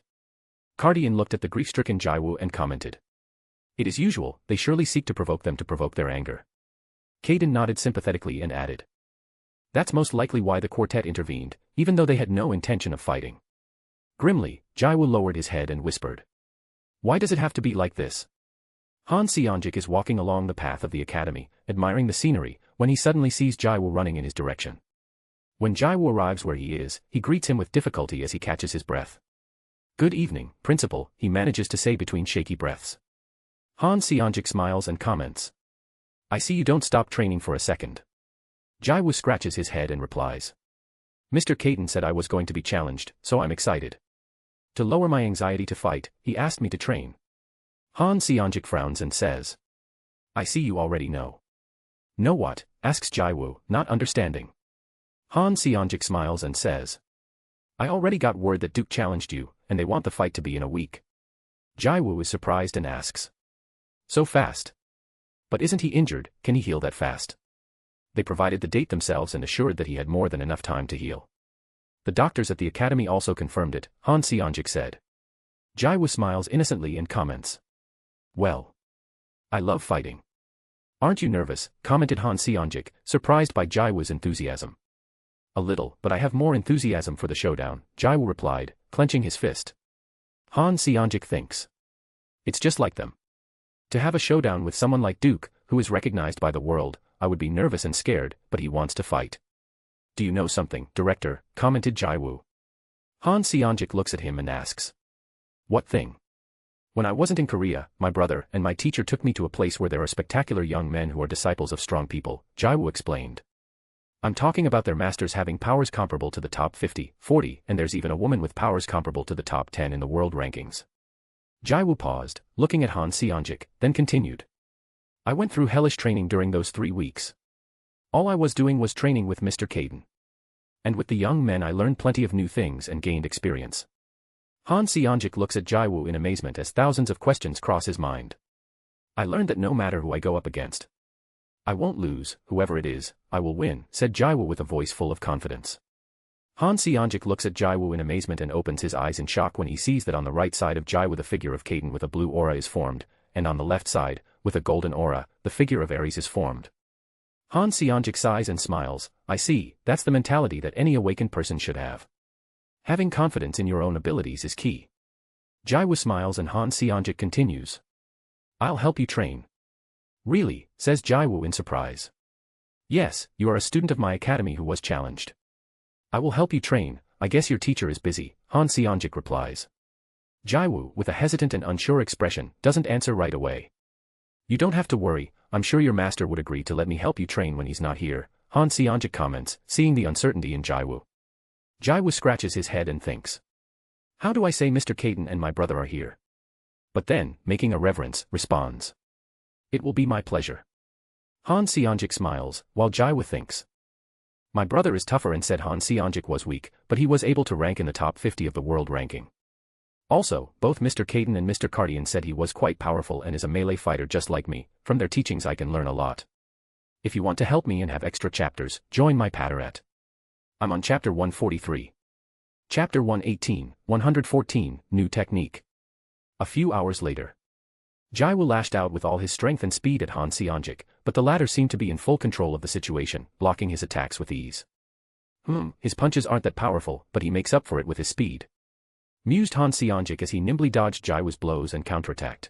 Cardian looked at the grief-stricken Jiwoo and commented. It is usual, they surely seek to provoke them to provoke their anger. Caden nodded sympathetically and added. That's most likely why the quartet intervened, even though they had no intention of fighting. Grimly, Jiwoo lowered his head and whispered. Why does it have to be like this? Han Seonjik is walking along the path of the academy, admiring the scenery, when he suddenly sees Jiwoo running in his direction. When Jiwoo arrives where he is, he greets him with difficulty as he catches his breath. Good evening, Principal, he manages to say between shaky breaths. Han Seonjik smiles and comments. I see you don't stop training for a second. Jiwoo scratches his head and replies. Mr. Caden said I was going to be challenged, so I'm excited. To lower my anxiety to fight, he asked me to train. Han Seonjik frowns and says. I see you already know. Know what? Asks Jiwoo, not understanding. Han Seonjik smiles and says. I already got word that Duke challenged you, and they want the fight to be in a week. Jiwoo is surprised and asks. So fast? But isn't he injured, can he heal that fast? They provided the date themselves and assured that he had more than enough time to heal. The doctors at the academy also confirmed it, Han Seonjik said. Jiwoo smiles innocently and comments. Well. I love fighting. Aren't you nervous, commented Han Seonjik, surprised by Jiwoo's enthusiasm. A little, but I have more enthusiasm for the showdown, Jiwoo replied, clenching his fist. Han Seonjik thinks. It's just like them. To have a showdown with someone like Duke, who is recognized by the world, I would be nervous and scared, but he wants to fight. Do you know something, Director, commented Jiwoo. Han Seonjik looks at him and asks. What thing? When I wasn't in Korea, my brother and my teacher took me to a place where there are spectacular young men who are disciples of strong people, Jiwoo explained. I'm talking about their masters having powers comparable to the top 50, 40, and there's even a woman with powers comparable to the top 10 in the world rankings. Jiwoo paused, looking at Han Seonjik, then continued. I went through hellish training during those 3 weeks. All I was doing was training with Mr. Caden. And with the young men I learned plenty of new things and gained experience. Han Seonjik looks at Jiwoo in amazement as thousands of questions cross his mind. I learned that no matter who I go up against, I won't lose, whoever it is, I will win, said Jiwoo with a voice full of confidence. Han Seonjik looks at Jiwoo in amazement and opens his eyes in shock when he sees that on the right side of Jiwoo the figure of Kaden with a blue aura is formed, and on the left side, with a golden aura, the figure of Ares is formed. Han Seonjik sighs and smiles. I see, that's the mentality that any awakened person should have. Having confidence in your own abilities is key. Jiwoo smiles and Han Seonjik continues. I'll help you train. Really, says Jiwoo in surprise. Yes, you are a student of my academy who was challenged. I will help you train, I guess your teacher is busy, Han Seonjik replies. Jiwoo, with a hesitant and unsure expression, doesn't answer right away. You don't have to worry, I'm sure your master would agree to let me help you train when he's not here, Han Seonjik comments, seeing the uncertainty in Jiwoo. Jiwoo scratches his head and thinks. How do I say Mr. Kaden and my brother are here? But then, making a reverence, responds. It will be my pleasure. Han Seonjik smiles, while Jiwoo thinks. My brother is tougher and said Han Seonjik was weak, but he was able to rank in the top 50 of the world ranking. Also, both Mr. Kaden and Mr. Cardian said he was quite powerful and is a melee fighter just like me, from their teachings I can learn a lot. If you want to help me and have extra chapters, join my Patterette. I'm on chapter 143. Chapter 118, 114, New Technique. A few hours later. Jiwoo lashed out with all his strength and speed at Han Seonjik, but the latter seemed to be in full control of the situation, blocking his attacks with ease. His punches aren't that powerful, but he makes up for it with his speed. Mused Han Seonjik as he nimbly dodged Jiwoo's blows and counterattacked.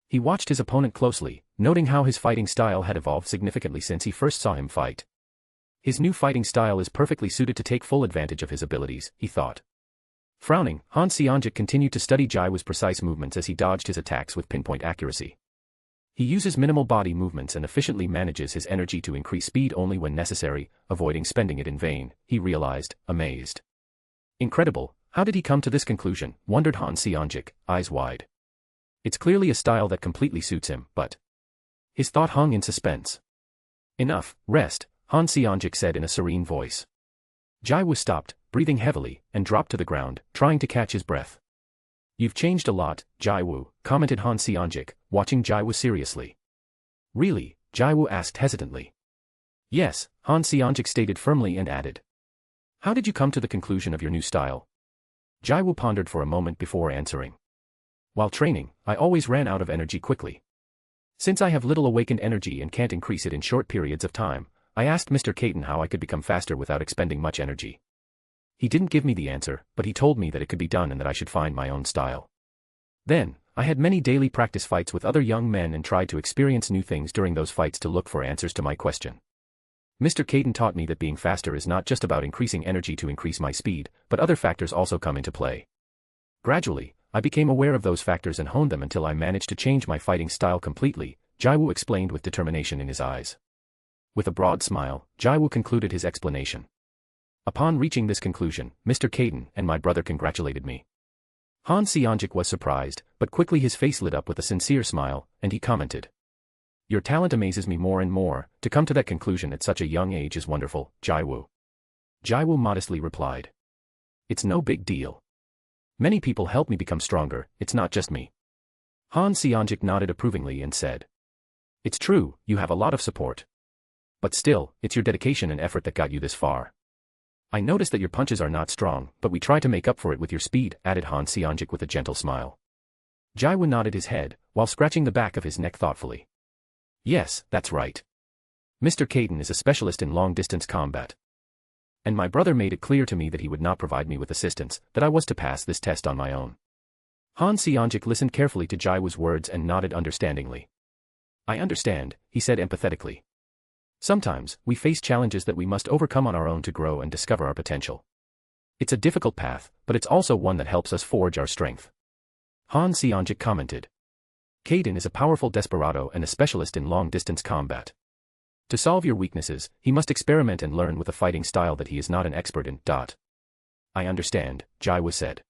He watched his opponent closely, noting how his fighting style had evolved significantly since he first saw him fight. His new fighting style is perfectly suited to take full advantage of his abilities, he thought. Frowning, Han Seonjik continued to study Jiwoo's precise movements as he dodged his attacks with pinpoint accuracy. He uses minimal body movements and efficiently manages his energy to increase speed only when necessary, avoiding spending it in vain, he realized, amazed. Incredible, how did he come to this conclusion, wondered Han Seonjik, eyes wide. It's clearly a style that completely suits him, but... His thought hung in suspense. Enough, rest, Han Seonjik said in a serene voice. Jiwoo stopped, breathing heavily, and dropped to the ground, trying to catch his breath. You've changed a lot, Jiwoo, commented Han Seonjik, watching Jiwoo seriously. Really? Jiwoo asked hesitantly. Yes, Han Seonjik stated firmly and added. How did you come to the conclusion of your new style? Jiwoo pondered for a moment before answering. While training, I always ran out of energy quickly. Since I have little awakened energy and can't increase it in short periods of time, I asked Mr. Kaden how I could become faster without expending much energy. He didn't give me the answer, but he told me that it could be done and that I should find my own style. Then, I had many daily practice fights with other young men and tried to experience new things during those fights to look for answers to my question. Mr. Kaden taught me that being faster is not just about increasing energy to increase my speed, but other factors also come into play. Gradually, I became aware of those factors and honed them until I managed to change my fighting style completely, Jiwoo explained with determination in his eyes. With a broad smile, Jiwoo concluded his explanation. Upon reaching this conclusion, Mr. Kaden and my brother congratulated me. Han Seonjik was surprised, but quickly his face lit up with a sincere smile, and he commented. Your talent amazes me more and more, to come to that conclusion at such a young age is wonderful, Jiwoo. Jiwoo modestly replied. It's no big deal. Many people help me become stronger, it's not just me. Han Seonjik nodded approvingly and said. It's true, you have a lot of support. But still, it's your dedication and effort that got you this far. I noticed that your punches are not strong, but we try to make up for it with your speed, added Han Seonjik with a gentle smile. Jiwoo nodded his head, while scratching the back of his neck thoughtfully. Yes, that's right. Mr. Kaden is a specialist in long-distance combat. And my brother made it clear to me that he would not provide me with assistance, that I was to pass this test on my own. Han Seonjik listened carefully to Jiwoo's words and nodded understandingly. I understand, he said empathetically. Sometimes, we face challenges that we must overcome on our own to grow and discover our potential. It's a difficult path, but it's also one that helps us forge our strength. Han Seonjik commented. Kaden is a powerful desperado and a specialist in long-distance combat. To solve your weaknesses, he must experiment and learn with a fighting style that he is not an expert in. I understand, Jiwoo said.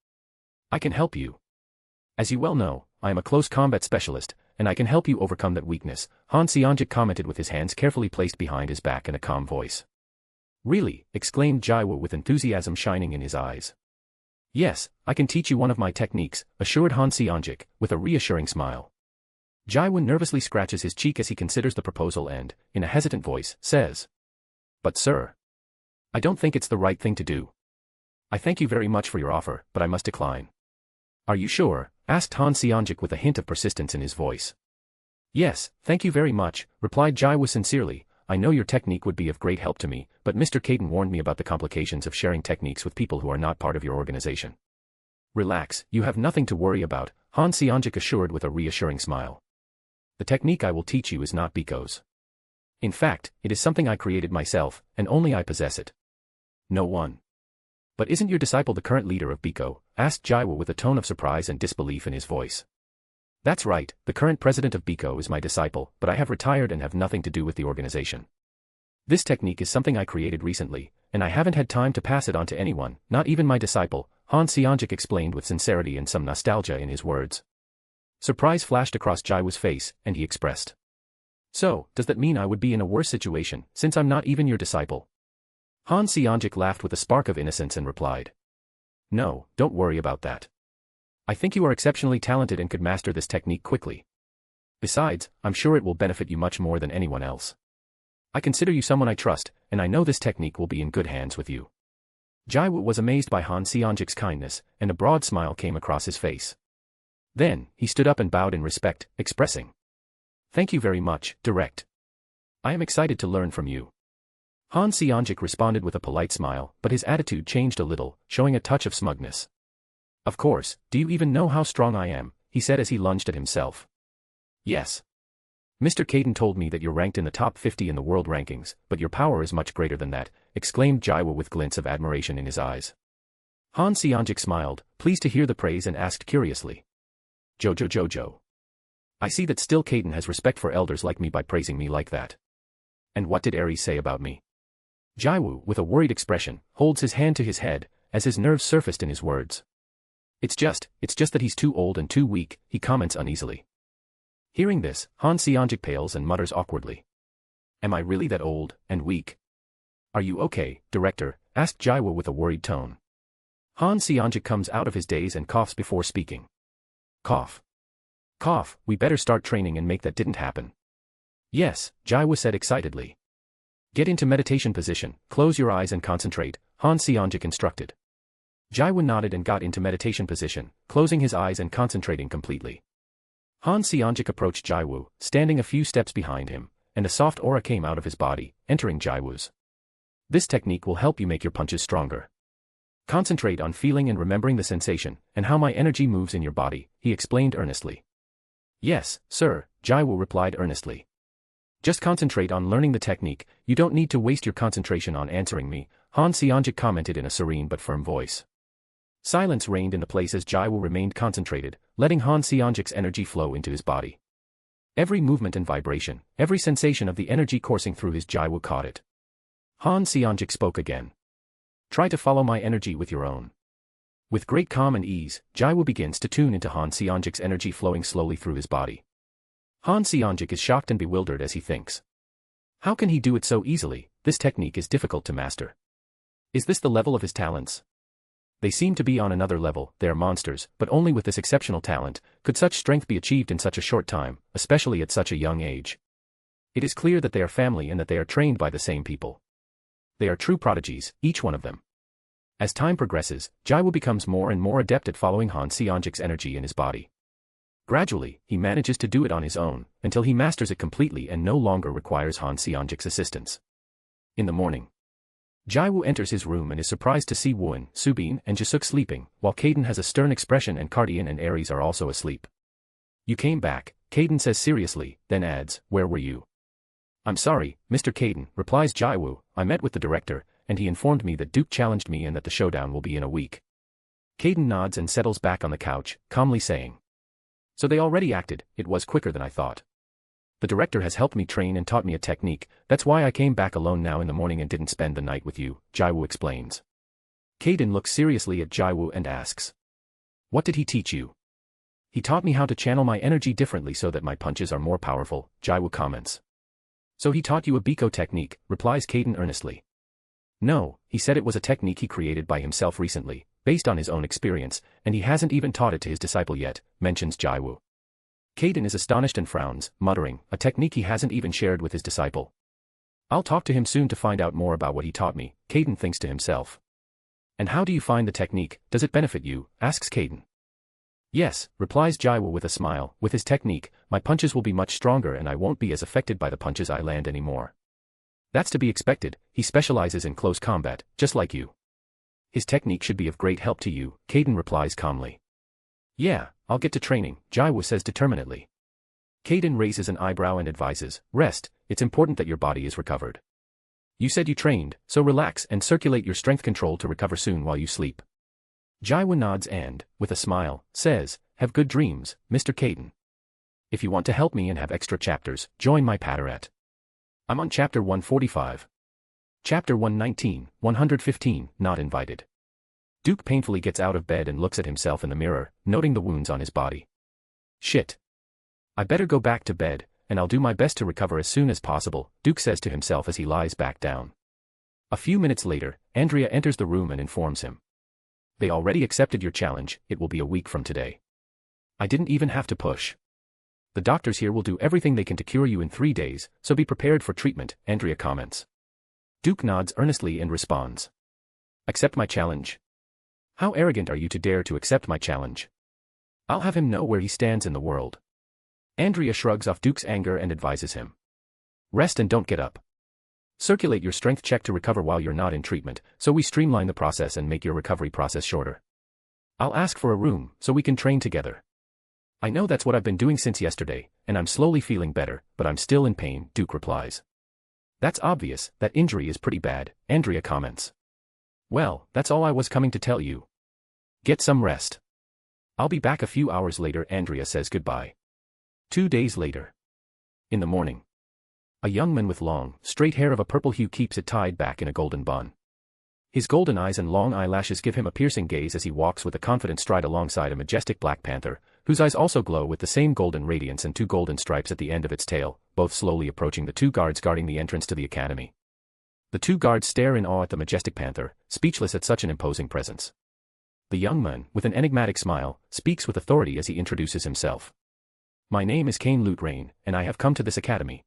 I can help you. As you well know, I am a close combat specialist, and I can help you overcome that weakness, Han Seonjik commented with his hands carefully placed behind his back in a calm voice. Really, exclaimed Jiwoo with enthusiasm shining in his eyes. Yes, I can teach you one of my techniques, assured Han Seonjik, with a reassuring smile. Jiwoo nervously scratches his cheek as he considers the proposal and, in a hesitant voice, says, "But sir, I don't think it's the right thing to do. I thank you very much for your offer, but I must decline." "Are you sure?" asked Han Seonjik with a hint of persistence in his voice. "Yes, thank you very much," replied Jiwoo sincerely. "I know your technique would be of great help to me, but Mr. Caden warned me about the complications of sharing techniques with people who are not part of your organization." "Relax, you have nothing to worry about," Han Seonjik assured with a reassuring smile. "The technique I will teach you is not Biko's. In fact, it is something I created myself, and only I possess it. No one." "But isn't your disciple the current leader of Biko?" asked Jiwoo with a tone of surprise and disbelief in his voice. "That's right, the current president of Biko is my disciple, but I have retired and have nothing to do with the organization. This technique is something I created recently, and I haven't had time to pass it on to anyone, not even my disciple," Han Seonjik explained with sincerity and some nostalgia in his words. Surprise flashed across Jiwoo's face, and he expressed, "So, does that mean I would be in a worse situation, since I'm not even your disciple?" Han Seonjik laughed with a spark of innocence and replied, "No, don't worry about that. I think you are exceptionally talented and could master this technique quickly. Besides, I'm sure it will benefit you much more than anyone else. I consider you someone I trust, and I know this technique will be in good hands with you." Jiwoo was amazed by Han Seonjik's kindness, and a broad smile came across his face. Then, he stood up and bowed in respect, expressing, "Thank you very much, Direct. I am excited to learn from you." Han Seonjik responded with a polite smile, but his attitude changed a little, showing a touch of smugness. "Of course, do you even know how strong I am?" he said as he lunged at himself. "Yes. Mr. Caden told me that you're ranked in the top 50 in the world rankings, but your power is much greater than that," exclaimed Jiwoo with glints of admiration in his eyes. Han Seonjik smiled, pleased to hear the praise and asked curiously, Jojo. I see that still Caden has respect for elders like me by praising me like that. And what did Aries say about me?" Jiwoo, with a worried expression, holds his hand to his head, as his nerves surfaced in his words. It's just that he's too old and too weak," he comments uneasily. Hearing this, Han Seonjik pales and mutters awkwardly, "Am I really that old and weak?" "Are you okay, Director?" asked Jiwoo with a worried tone. Han Seonjik comes out of his daze and coughs before speaking. Cough. Cough, we better start training and make that didn't happen. "Yes," Jiwoo said excitedly. "Get into meditation position, close your eyes and concentrate," Han Seonjik instructed. Jiwoo nodded and got into meditation position, closing his eyes and concentrating completely. Han Seonjik approached Jiwoo, standing a few steps behind him, and a soft aura came out of his body, entering Jiwoo's. "This technique will help you make your punches stronger. Concentrate on feeling and remembering the sensation, and how my energy moves in your body," he explained earnestly. "Yes, sir," Jiwoo replied earnestly. "Just concentrate on learning the technique, you don't need to waste your concentration on answering me," Han Seonjik commented in a serene but firm voice. Silence reigned in the place as Jiwoo remained concentrated, letting Han Seonjik's energy flow into his body. Every movement and vibration, every sensation of the energy coursing through his Jiwoo caught it. Han Seonjik spoke again. "Try to follow my energy with your own." With great calm and ease, Jiwoo begins to tune into Han Seonjik's energy flowing slowly through his body. Han Seonjik is shocked and bewildered as he thinks. How can he do it so easily? This technique is difficult to master. Is this the level of his talents? They seem to be on another level, they are monsters, but only with this exceptional talent could such strength be achieved in such a short time, especially at such a young age. It is clear that they are family and that they are trained by the same people. They are true prodigies, each one of them. As time progresses, Jiwoo becomes more and more adept at following Han Seonjik's energy in his body. Gradually, he manages to do it on his own, until he masters it completely and no longer requires Han Seonjik's assistance. In the morning, Jiwoo enters his room and is surprised to see Wooin, Subin, and Jisuk sleeping, while Caden has a stern expression and Cardian and Aries are also asleep. "You came back," Caden says seriously, then adds, "Where were you?" "I'm sorry, Mr. Caden," replies Jiwoo, "I met with the director, and he informed me that Duke challenged me and that the showdown will be in a week." Caden nods and settles back on the couch, calmly saying, "So they already acted, it was quicker than I thought. The director has helped me train and taught me a technique, that's why I came back alone now in the morning and didn't spend the night with you," Jiwoo explains. Caden looks seriously at Jiwoo and asks, "What did he teach you?" "He taught me how to channel my energy differently so that my punches are more powerful," Jiwoo comments. "So he taught you a Biko technique," replies Caden earnestly. "No, he said it was a technique he created by himself recently, based on his own experience, and he hasn't even taught it to his disciple yet, mentions Jiwoo. Caden is astonished and frowns, muttering, a technique he hasn't even shared with his disciple. I'll talk to him soon to find out more about what he taught me, Caden thinks to himself. And how do you find the technique, does it benefit you, asks Caden. Yes, replies Jiwoo with a smile, with his technique, my punches will be much stronger and I won't be as affected by the punches I land anymore. That's to be expected, he specializes in close combat, just like you. His technique should be of great help to you, Caden replies calmly. Yeah, I'll get to training, Jiwoo says determinedly. Caden raises an eyebrow and advises, rest, it's important that your body is recovered. You said you trained, so relax and circulate your strength control to recover soon while you sleep. Jiwoo nods and, with a smile, says, have good dreams, Mr. Caden. If you want to help me and have extra chapters, join my Padret. I'm on chapter 145. Chapter 119, 115, not invited. Duke painfully gets out of bed and looks at himself in the mirror, noting the wounds on his body. Shit. I better go back to bed, and I'll do my best to recover as soon as possible, Duke says to himself as he lies back down. A few minutes later, Andrea enters the room and informs him. They already accepted your challenge, it will be a week from today. I didn't even have to push. The doctors here will do everything they can to cure you in 3 days, so be prepared for treatment, Andrea comments. Duke nods earnestly and responds. Accept my challenge? How arrogant are you to dare to accept my challenge? I'll have him know where he stands in the world. Andrea shrugs off Duke's anger and advises him. Rest and don't get up. Circulate your strength check to recover while you're not in treatment, so we streamline the process and make your recovery process shorter. I'll ask for a room, so we can train together. I know that's what I've been doing since yesterday, and I'm slowly feeling better, but I'm still in pain, Duke replies. That's obvious, that injury is pretty bad, Andrea comments. Well, that's all I was coming to tell you. Get some rest. I'll be back a few hours later, Andrea says goodbye. 2 days later. In the morning. A young man with long, straight hair of a purple hue keeps it tied back in a golden bun. His golden eyes and long eyelashes give him a piercing gaze as he walks with a confident stride alongside a majestic black panther, whose eyes also glow with the same golden radiance and 2 golden stripes at the end of its tail, both slowly approaching the 2 guards guarding the entrance to the academy. The 2 guards stare in awe at the majestic panther, speechless at such an imposing presence. The young man, with an enigmatic smile, speaks with authority as he introduces himself. My name is Cain Lutrain, and I have come to this academy.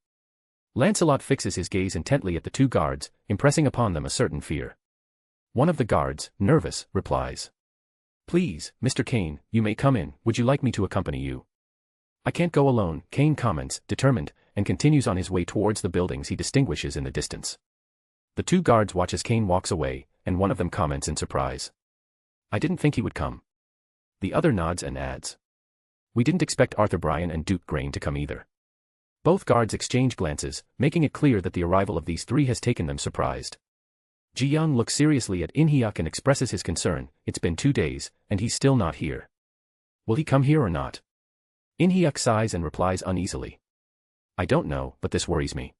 Lancelot fixes his gaze intently at the 2 guards, impressing upon them a certain fear. One of the guards, nervous, replies. Please, Mr. Cain, you may come in, would you like me to accompany you? I can't go alone, Cain comments, determined, and continues on his way towards the buildings he distinguishes in the distance. The 2 guards watch as Cain walks away, and one of them comments in surprise. I didn't think he would come. The other nods and adds. We didn't expect Arthur Bryan and Duke Grain to come either. Both guards exchange glances, making it clear that the arrival of these 3 has taken them surprised. Ji-young looks seriously at In-hyuk and expresses his concern, it's been 2 days, and he's still not here. Will he come here or not? In-hyuk sighs and replies uneasily. I don't know, but this worries me.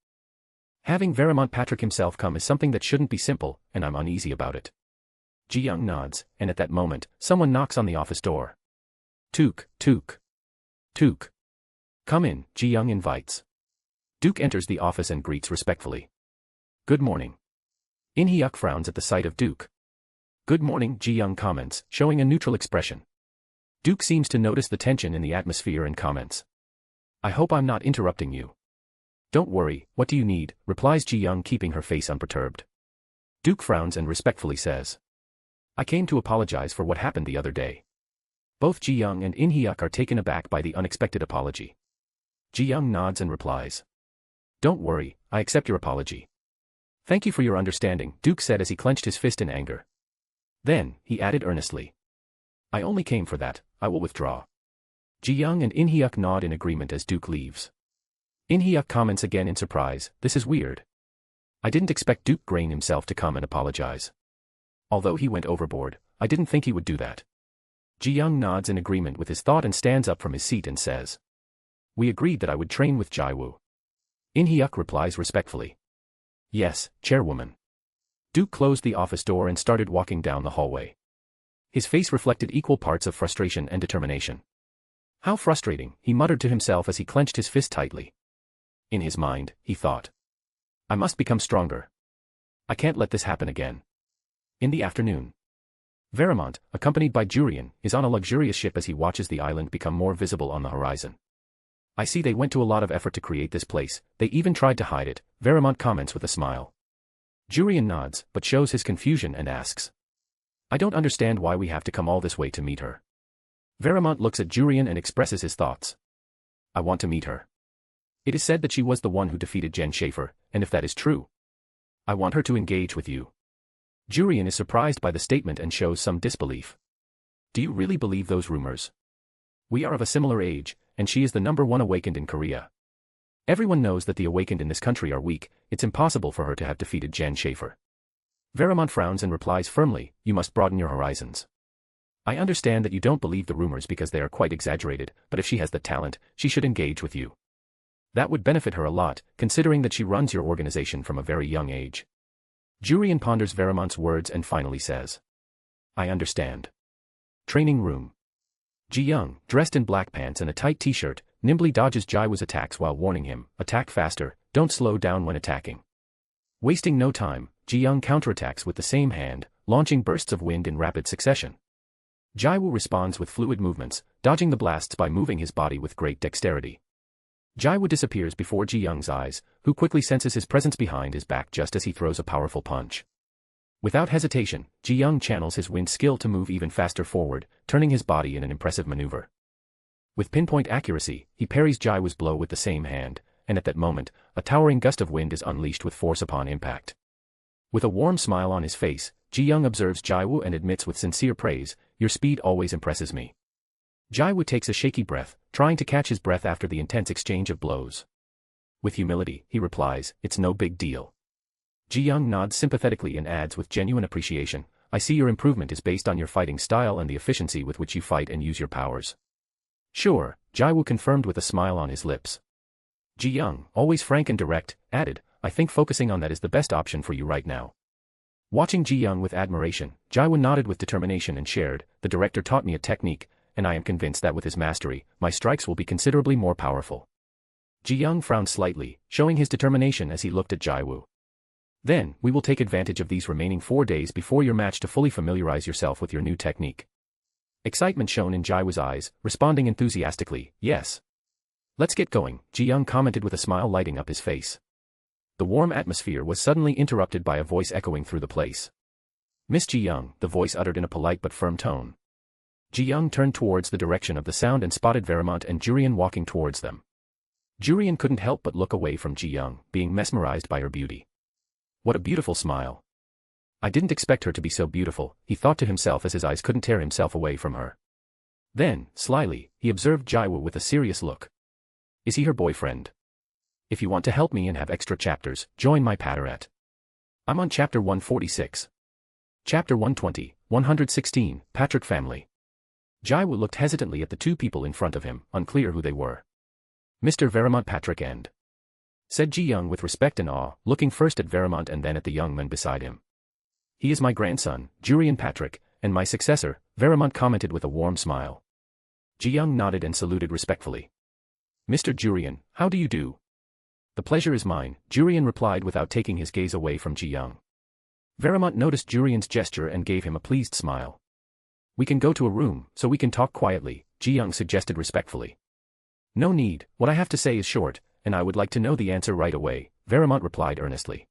Having Vermont Patrick himself come is something that shouldn't be simple, and I'm uneasy about it. Ji-young nods, and at that moment, someone knocks on the office door. Took. Come in, Ji-young invites. Duke enters the office and greets respectfully. Good morning. In-hyuk frowns at the sight of Duke. Good morning, Ji-young comments, showing a neutral expression. Duke seems to notice the tension in the atmosphere and comments. I hope I'm not interrupting you. Don't worry, what do you need, replies Ji-young keeping her face unperturbed. Duke frowns and respectfully says. I came to apologize for what happened the other day. Both Ji-young and In-hyuk are taken aback by the unexpected apology. Ji-young nods and replies. Don't worry, I accept your apology. Thank you for your understanding, Duke said as he clenched his fist in anger. Then, he added earnestly. I only came for that, I will withdraw. Ji-young and In-hyuk nod in agreement as Duke leaves. In-hyuk comments again in surprise, this is weird. I didn't expect Duke Grain himself to come and apologize. Although he went overboard, I didn't think he would do that. Ji-young nods in agreement with his thought and stands up from his seat and says. We agreed that I would train with Jiwoo. In-hyuk replies respectfully. Yes, chairwoman. Duke closed the office door and started walking down the hallway. His face reflected equal parts of frustration and determination. How frustrating, he muttered to himself as he clenched his fist tightly. In his mind, he thought. I must become stronger. I can't let this happen again. In the afternoon. Veramont, accompanied by Jurian, is on a luxurious ship as he watches the island become more visible on the horizon. I see they went to a lot of effort to create this place, they even tried to hide it, Veramont comments with a smile. Jurian nods, but shows his confusion and asks. I don't understand why we have to come all this way to meet her. Veramont looks at Jurian and expresses his thoughts. I want to meet her. It is said that she was the one who defeated Jen Schaefer, and if that is true, I want her to engage with you. Jurian is surprised by the statement and shows some disbelief. Do you really believe those rumors? We are of a similar age, and she is the #1 awakened in Korea. Everyone knows that the awakened in this country are weak, it's impossible for her to have defeated Jen Schaefer. Veramont frowns and replies firmly, you must broaden your horizons. I understand that you don't believe the rumors because they are quite exaggerated, but if she has the talent, she should engage with you. That would benefit her a lot, considering that she runs your organization from a very young age. Jurian ponders Veramont's words and finally says. I understand. Training room. Ji-young, dressed in black pants and a tight t-shirt, nimbly dodges Jiwoo's attacks while warning him, attack faster, don't slow down when attacking. Wasting no time, Ji-young counterattacks with the same hand, launching bursts of wind in rapid succession. Jiwoo responds with fluid movements, dodging the blasts by moving his body with great dexterity. Jiwoo disappears before Ji-young's eyes, who quickly senses his presence behind his back just as he throws a powerful punch. Without hesitation, Ji-young channels his wind skill to move even faster forward, turning his body in an impressive maneuver. With pinpoint accuracy, he parries Jiwoo's blow with the same hand, and at that moment, a towering gust of wind is unleashed with force upon impact. With a warm smile on his face, Ji-young observes Jiwoo and admits with sincere praise, your speed always impresses me. Jiwoo takes a shaky breath, trying to catch his breath after the intense exchange of blows. With humility, he replies, it's no big deal. Ji-young nods sympathetically and adds with genuine appreciation, I see your improvement is based on your fighting style and the efficiency with which you fight and use your powers. Sure, Jiwoo confirmed with a smile on his lips. Ji-young, always frank and direct, added, I think focusing on that is the best option for you right now. Watching Ji-young with admiration, Jiwoo nodded with determination and shared, the director taught me a technique, and I am convinced that with his mastery, my strikes will be considerably more powerful. Ji-young frowned slightly, showing his determination as he looked at Jiwoo. Then, we will take advantage of these remaining 4 days before your match to fully familiarize yourself with your new technique. Excitement shone in Jiwoo's eyes, responding enthusiastically, yes. Let's get going, Ji-young commented with a smile lighting up his face. The warm atmosphere was suddenly interrupted by a voice echoing through the place. Miss Ji-young, the voice uttered in a polite but firm tone. Ji-young turned towards the direction of the sound and spotted Veramont and Jurian walking towards them. Jurian couldn't help but look away from Ji-young, being mesmerized by her beauty. What a beautiful smile. I didn't expect her to be so beautiful, he thought to himself as his eyes couldn't tear himself away from her. Then, slyly, he observed Jiwoo with a serious look. Is he her boyfriend? If you want to help me and have extra chapters, join my Patterette. I'm on chapter 146. Chapter 120, 116, Patrick Family. Jiwoo looked hesitantly at the two people in front of him, unclear who they were. Mr. Veramont Patrick and said Ji-young with respect and awe, looking first at Veramont and then at the young man beside him. He is my grandson, Jurian Patrick, and my successor, Veramont commented with a warm smile. Ji-young nodded and saluted respectfully. Mr. Jurian, how do you do? The pleasure is mine, Jurian replied without taking his gaze away from Ji-young. Veramont noticed Jurian's gesture and gave him a pleased smile. We can go to a room, so we can talk quietly, Ji-young suggested respectfully. No need, what I have to say is short, and I would like to know the answer right away, Veramont replied earnestly.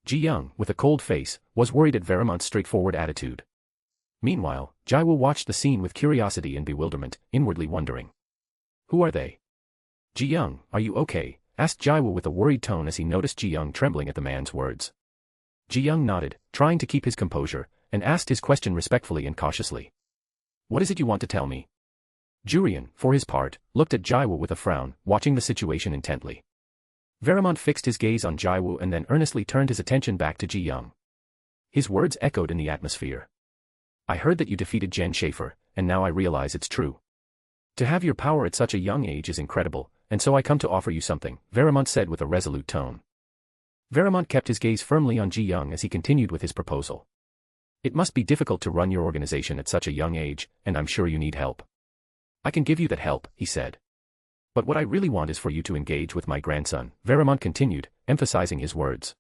Ji-young, with a cold face, was worried at Veramont's straightforward attitude. Meanwhile, Jiwoo watched the scene with curiosity and bewilderment, inwardly wondering. Who are they? Ji-young, are you okay? Asked Jiwoo with a worried tone as he noticed Ji-young trembling at the man's words. Ji-young nodded, trying to keep his composure, and asked his question respectfully and cautiously. What is it you want to tell me? Jurian, for his part, looked at Jiwoo with a frown, watching the situation intently. Veramont fixed his gaze on Jiwoo and then earnestly turned his attention back to Ji-young. His words echoed in the atmosphere. I heard that you defeated Jen Schaefer, and now I realize it's true. To have your power at such a young age is incredible, and so I come to offer you something, Veramont said with a resolute tone. Veramont kept his gaze firmly on Ji-young as he continued with his proposal. It must be difficult to run your organization at such a young age, and I'm sure you need help. I can give you that help, he said. But what I really want is for you to engage with my grandson, Veramont continued, emphasizing his words.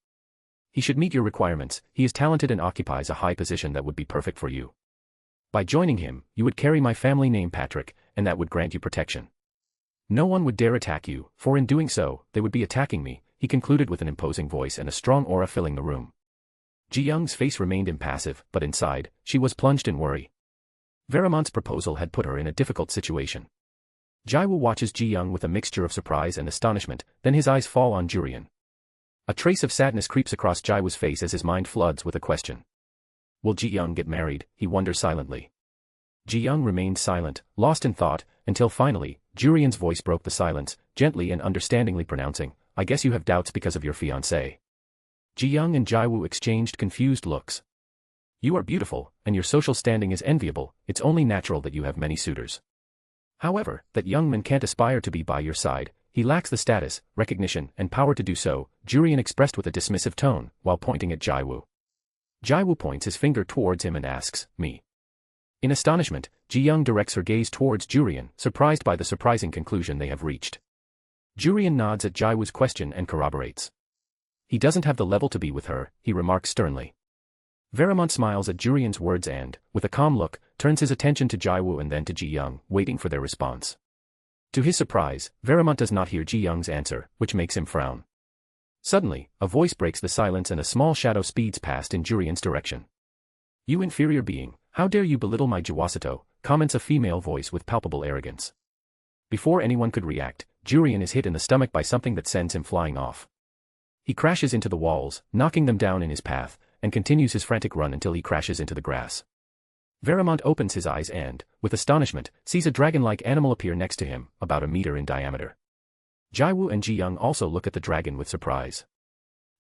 He should meet your requirements, he is talented and occupies a high position that would be perfect for you. By joining him, you would carry my family name Patrick, and that would grant you protection. No one would dare attack you, for in doing so, they would be attacking me, he concluded with an imposing voice and a strong aura filling the room. Ji-young's face remained impassive, but inside, she was plunged in worry. Veramant's proposal had put her in a difficult situation. Jiwoo watches Ji-young with a mixture of surprise and astonishment, then his eyes fall on Jurian. A trace of sadness creeps across Jiwoo's face as his mind floods with a question. Will Ji-young get married, he wonders silently. Ji-young remained silent, lost in thought, until finally, Jurian's voice broke the silence, gently and understandingly pronouncing, I guess you have doubts because of your fiancé. Ji-young and Jiwoo exchanged confused looks. You are beautiful, and your social standing is enviable, it's only natural that you have many suitors. However, that young man can't aspire to be by your side, he lacks the status, recognition, and power to do so, Jurian expressed with a dismissive tone, while pointing at Jiwoo. Jiwoo points his finger towards him and asks, me. In astonishment, Ji-young directs her gaze towards Jurian, surprised by the surprising conclusion they have reached. Jurian nods at Jiwoo's question and corroborates. He doesn't have the level to be with her, he remarks sternly. Veramant smiles at Jurian's words and, with a calm look, turns his attention to Jiwoo and then to Ji-young, waiting for their response. To his surprise, Veramant does not hear Ji-young's answer, which makes him frown. Suddenly, a voice breaks the silence and a small shadow speeds past in Jurian's direction. You inferior being, how dare you belittle my Jiwoo Seo, comments a female voice with palpable arrogance. Before anyone could react, Jurian is hit in the stomach by something that sends him flying off. He crashes into the walls, knocking them down in his path, and continues his frantic run until he crashes into the grass. Veramant opens his eyes and, with astonishment, sees a dragon-like animal appear next to him, about a meter in diameter. Jiwoo and Ji-young also look at the dragon with surprise.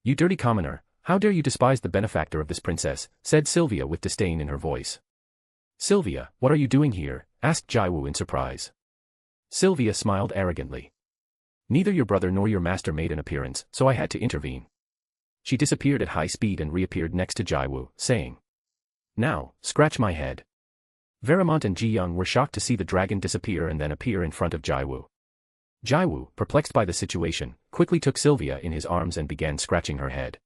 You dirty commoner, how dare you despise the benefactor of this princess, said Sylvia with disdain in her voice. Sylvia, what are you doing here, asked Jiwoo in surprise. Sylvia smiled arrogantly. Neither your brother nor your master made an appearance, so I had to intervene. She disappeared at high speed and reappeared next to Jiwoo, saying, Now, scratch my head. Veramant and Ji-young were shocked to see the dragon disappear and then appear in front of Jiwoo. Jiwoo, perplexed by the situation, quickly took Sylvia in his arms and began scratching her head.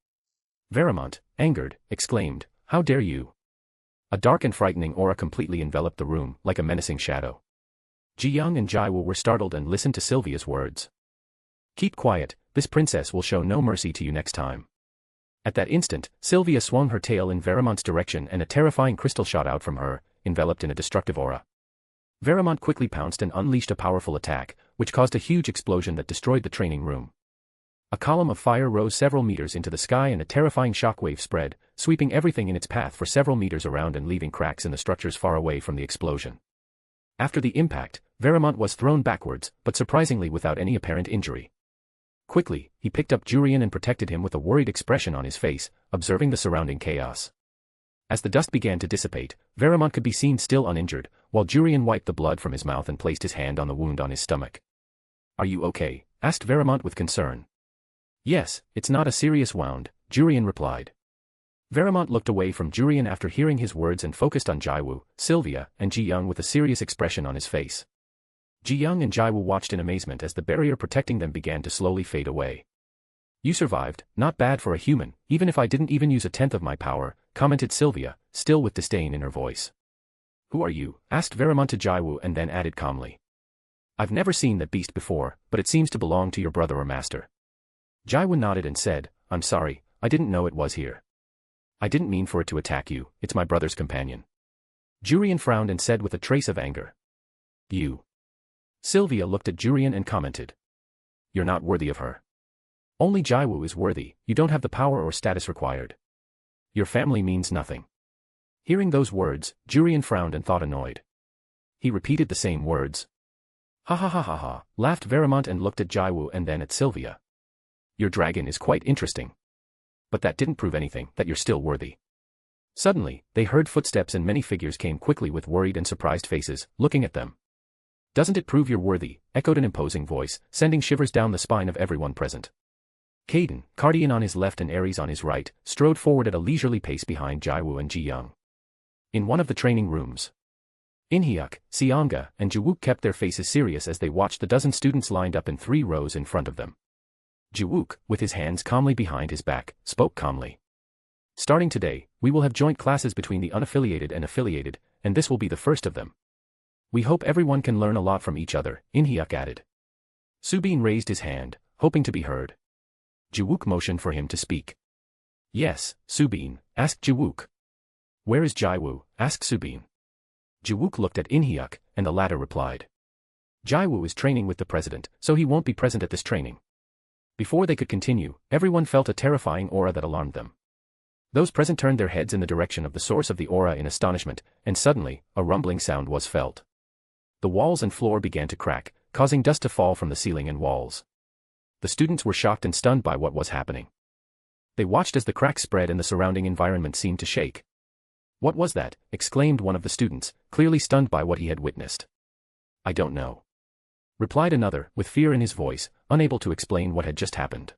Veramant, angered, exclaimed, How dare you? A dark and frightening aura completely enveloped the room, like a menacing shadow. Ji-young and Jiwoo were startled and listened to Sylvia's words. Keep quiet, this princess will show no mercy to you next time. At that instant, Sylvia swung her tail in Veramant's direction and a terrifying crystal shot out from her, enveloped in a destructive aura. Veramant quickly pounced and unleashed a powerful attack, which caused a huge explosion that destroyed the training room. A column of fire rose several meters into the sky and a terrifying shockwave spread, sweeping everything in its path for several meters around and leaving cracks in the structures far away from the explosion. After the impact, Veramant was thrown backwards, but surprisingly without any apparent injury. Quickly, he picked up Jurian and protected him with a worried expression on his face, observing the surrounding chaos. As the dust began to dissipate, Veramant could be seen still uninjured, while Jurian wiped the blood from his mouth and placed his hand on the wound on his stomach. Are you okay? Asked Veramant with concern. Yes, it's not a serious wound, Jurian replied. Veramant looked away from Jurian after hearing his words and focused on Jiwoo, Sylvia, and Ji-young with a serious expression on his face. Ji-young and Jiwoo watched in amazement as the barrier protecting them began to slowly fade away. You survived, not bad for a human, even if I didn't even use a tenth of my power, commented Sylvia, still with disdain in her voice. Who are you? Asked Veramant to Jiwoo and then added calmly. I've never seen that beast before, but it seems to belong to your brother or master. Jiwoo nodded and said, I'm sorry, I didn't know it was here. I didn't mean for it to attack you, it's my brother's companion. Jurian frowned and said with a trace of anger. You. Sylvia looked at Jurian and commented. You're not worthy of her. Only Jiwoo is worthy, you don't have the power or status required. Your family means nothing. Hearing those words, Jurian frowned and thought annoyed. He repeated the same words. Ha ha ha ha ha, laughed Veramant and looked at Jiwoo and then at Sylvia. Your dragon is quite interesting. But that didn't prove anything, that you're still worthy. Suddenly, they heard footsteps and many figures came quickly with worried and surprised faces, looking at them. Doesn't it prove you're worthy? Echoed an imposing voice, sending shivers down the spine of everyone present. Caden, Cardian on his left and Ares on his right, strode forward at a leisurely pace behind Jiwoo and Ji-young. In one of the training rooms, Inhyuk, Seonga, and Jiwook kept their faces serious as they watched the dozen students lined up in 3 rows in front of them. Jiwook, with his hands calmly behind his back, spoke calmly. Starting today, we will have joint classes between the unaffiliated and affiliated, and this will be the first of them. We hope everyone can learn a lot from each other, In-hyuk added. Subin raised his hand, hoping to be heard. Jiwook motioned for him to speak. Yes, Subin, asked Jiwook. Where is Jiwoo, asked Subin. Jiwook looked at In-hyuk, and the latter replied. Jiwoo is training with the president, so he won't be present at this training. Before they could continue, everyone felt a terrifying aura that alarmed them. Those present turned their heads in the direction of the source of the aura in astonishment, and suddenly, a rumbling sound was felt. The walls and floor began to crack, causing dust to fall from the ceiling and walls. The students were shocked and stunned by what was happening. They watched as the cracks spread and the surrounding environment seemed to shake. What was that? Exclaimed one of the students, clearly stunned by what he had witnessed. I don't know, replied another, with fear in his voice, unable to explain what had just happened.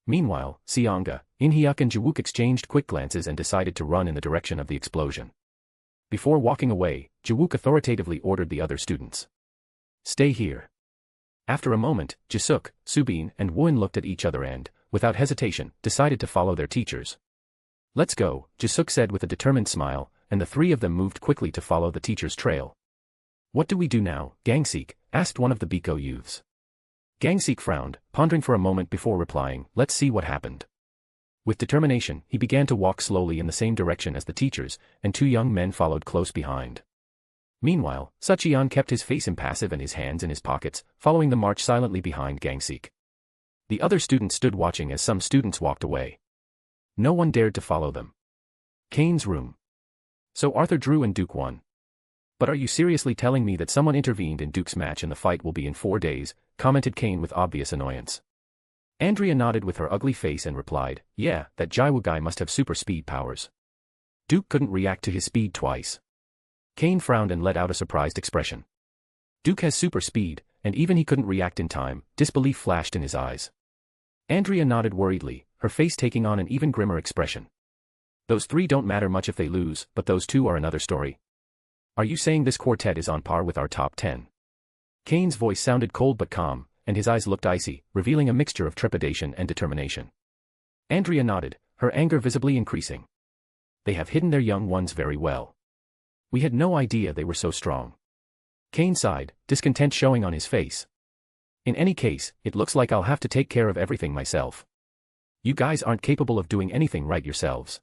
Meanwhile, Seonga, In-hyuk and Jiwook exchanged quick glances and decided to run in the direction of the explosion. Before walking away, Jiwook authoritatively ordered the other students. Stay here. After a moment, Jisuk, Subin and Woon looked at each other and, without hesitation, decided to follow their teachers. Let's go, Jisuk said with a determined smile, and the three of them moved quickly to follow the teacher's trail. What do we do now, Gangseek? Asked one of the Biko youths. Gangseek frowned, pondering for a moment before replying, let's see what happened. With determination, he began to walk slowly in the same direction as the teachers, and two young men followed close behind. Meanwhile, Sucheon kept his face impassive and his hands in his pockets, following the march silently behind Gangseek. The other students stood watching as some students walked away. No one dared to follow them. Kane's room. So Arthur drew and Duke won. But are you seriously telling me that someone intervened in Duke's match and the fight will be in 4 days, commented Kane with obvious annoyance. Andrea nodded with her ugly face and replied, yeah, that Jiwoo guy must have super speed powers. Duke couldn't react to his speed twice. Kane frowned and let out a surprised expression. Duke has super speed, and even he couldn't react in time, disbelief flashed in his eyes. Andrea nodded worriedly, her face taking on an even grimmer expression. Those three don't matter much if they lose, but those two are another story. Are you saying this quartet is on par with our top 10? Kane's voice sounded cold but calm, and his eyes looked icy, revealing a mixture of trepidation and determination. Andrea nodded, her anger visibly increasing. They have hidden their young ones very well. We had no idea they were so strong. Kane sighed, discontent showing on his face. In any case, it looks like I'll have to take care of everything myself. You guys aren't capable of doing anything right yourselves.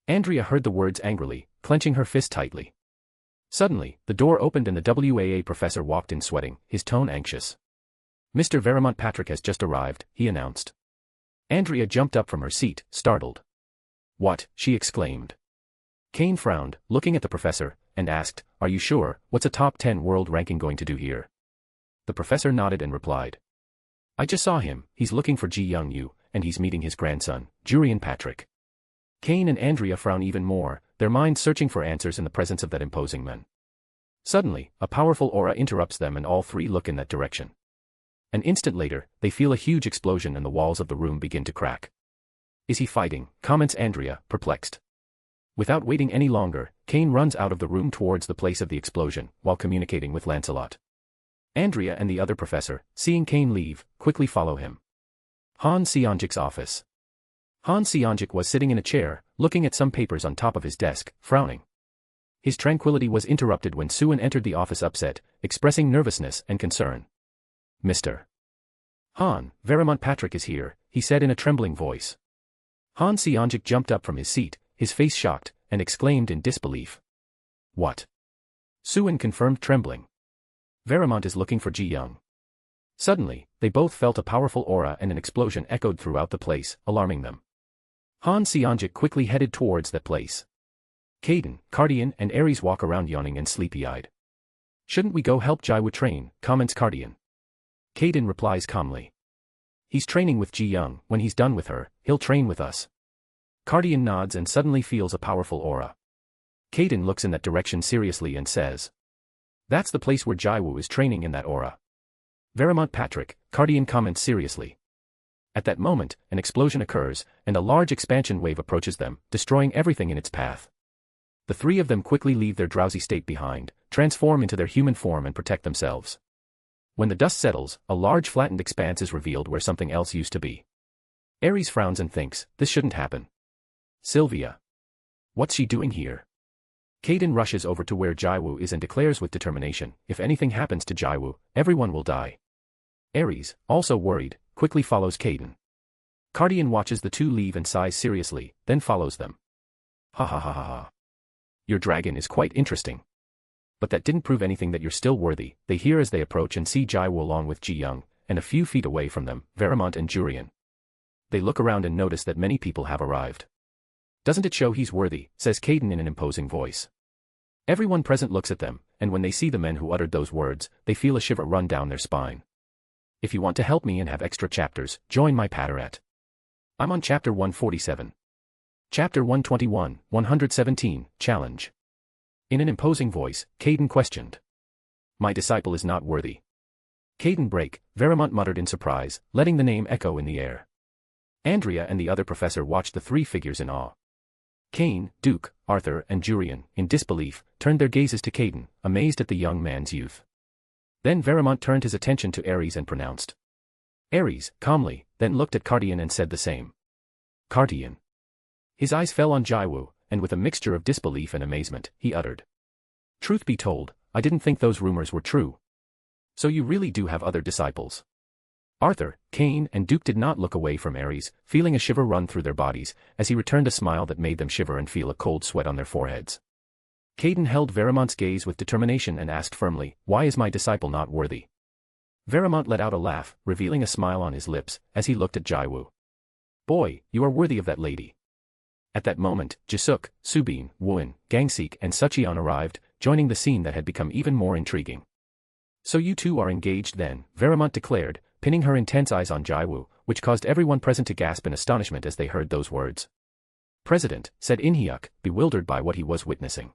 Andrea heard the words angrily, clenching her fist tightly. Suddenly, the door opened and the WAA professor walked in sweating, his tone anxious. Mr. Vermont Patrick has just arrived, he announced. Andrea jumped up from her seat, startled. What? She exclaimed. Kane frowned, looking at the professor, and asked, are you sure, what's a top 10 world ranking going to do here? The professor nodded and replied. I just saw him, he's looking for Ji Young-yu, and he's meeting his grandson, Jurian Patrick. Kane and Andrea frown even more, their minds searching for answers in the presence of that imposing man. Suddenly, a powerful aura interrupts them and all three look in that direction. An instant later, they feel a huge explosion and the walls of the room begin to crack. Is he fighting? Comments Andrea, perplexed. Without waiting any longer, Kane runs out of the room towards the place of the explosion, while communicating with Lancelot. Andrea and the other professor, seeing Kane leave, quickly follow him. Han Seonjik's office. Han Seonjik was sitting in a chair, looking at some papers on top of his desk, frowning. His tranquility was interrupted when Suwon entered the office upset, expressing nervousness and concern. Mr. Han, Vermont Patrick is here, he said in a trembling voice. Han Seonjik jumped up from his seat, his face shocked, and exclaimed in disbelief. What? Suwon confirmed trembling. Vermont is looking for Ji Young. Suddenly, they both felt a powerful aura and an explosion echoed throughout the place, alarming them. Han Seonjik quickly headed towards that place. Kaden, Cardian and Ares walk around yawning and sleepy-eyed. Shouldn't we go help Jiwoo train, comments Cardian. Kaden replies calmly. He's training with Ji Young, when he's done with her, he'll train with us. Cardian nods and suddenly feels a powerful aura. Kaden looks in that direction seriously and says. That's the place where Jiwoo is training in that aura. Vermont Patrick, Cardian comments seriously. At that moment, an explosion occurs, and a large expansion wave approaches them, destroying everything in its path. The three of them quickly leave their drowsy state behind, transform into their human form and protect themselves. When the dust settles, a large flattened expanse is revealed where something else used to be. Ares frowns and thinks, this shouldn't happen. Sylvia. What's she doing here? Caden rushes over to where Jiwoo is and declares with determination, if anything happens to Jiwoo, everyone will die. Aries, also worried, quickly follows Caden. Cardian watches the two leave and sighs seriously, then follows them. Ha ha ha ha ha. Your dragon is quite interesting. But that didn't prove anything that you're still worthy, they hear as they approach and see Jiwoo along with Ji-young, and a few feet away from them, Veramont and Jurian. They look around and notice that many people have arrived. Doesn't it show he's worthy, says Caden in an imposing voice. Everyone present looks at them, and when they see the men who uttered those words, they feel a shiver run down their spine. If you want to help me and have extra chapters, join my Patterette. I'm on chapter 147. Chapter 121, 117, Challenge. In an imposing voice, Caden questioned. My disciple is not worthy. Caden break, Veramont muttered in surprise, letting the name echo in the air. Andrea and the other professor watched the three figures in awe. Kane, Duke, Arthur, and Jurian, in disbelief, turned their gazes to Caden, amazed at the young man's youth. Then Veramont turned his attention to Aries and pronounced. Aries, calmly, then looked at Cardian and said the same. Cardian. His eyes fell on Jiwoo, and with a mixture of disbelief and amazement, he uttered. Truth be told, I didn't think those rumors were true. So you really do have other disciples. Arthur, Kane, and Duke did not look away from Aries, feeling a shiver run through their bodies, as he returned a smile that made them shiver and feel a cold sweat on their foreheads. Caden held Veramont's gaze with determination and asked firmly, why is my disciple not worthy? Veramont let out a laugh, revealing a smile on his lips, as he looked at Jiwoo. Boy, you are worthy of that lady. At that moment, Jisuk, Subin, Wooin, Gangseek, and Sucheon arrived, joining the scene that had become even more intriguing. So you two are engaged then, Veramont declared, pinning her intense eyes on Jiwoo, which caused everyone present to gasp in astonishment as they heard those words. President, said Inhyuk, bewildered by what he was witnessing.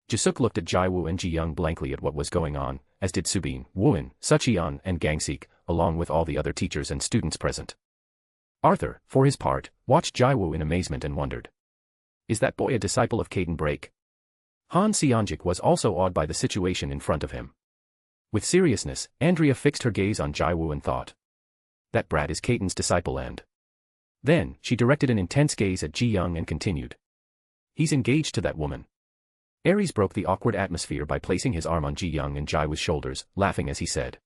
Jisuk looked at Jiwoo and Ji-young blankly at what was going on, as did Subin, Wooin, Sucheon, and Gangseek, along with all the other teachers and students present. Arthur, for his part, watched Jiwoo in amazement and wondered. Is that boy a disciple of Caden Break? Han Seonjik was also awed by the situation in front of him. With seriousness, Andrea fixed her gaze on Jiwoo and thought. That brat is Caden's disciple and... Then, she directed an intense gaze at Ji-young and continued. He's engaged to that woman. Aries broke the awkward atmosphere by placing his arm on Ji-young and Jiwoo's shoulders, laughing as he said.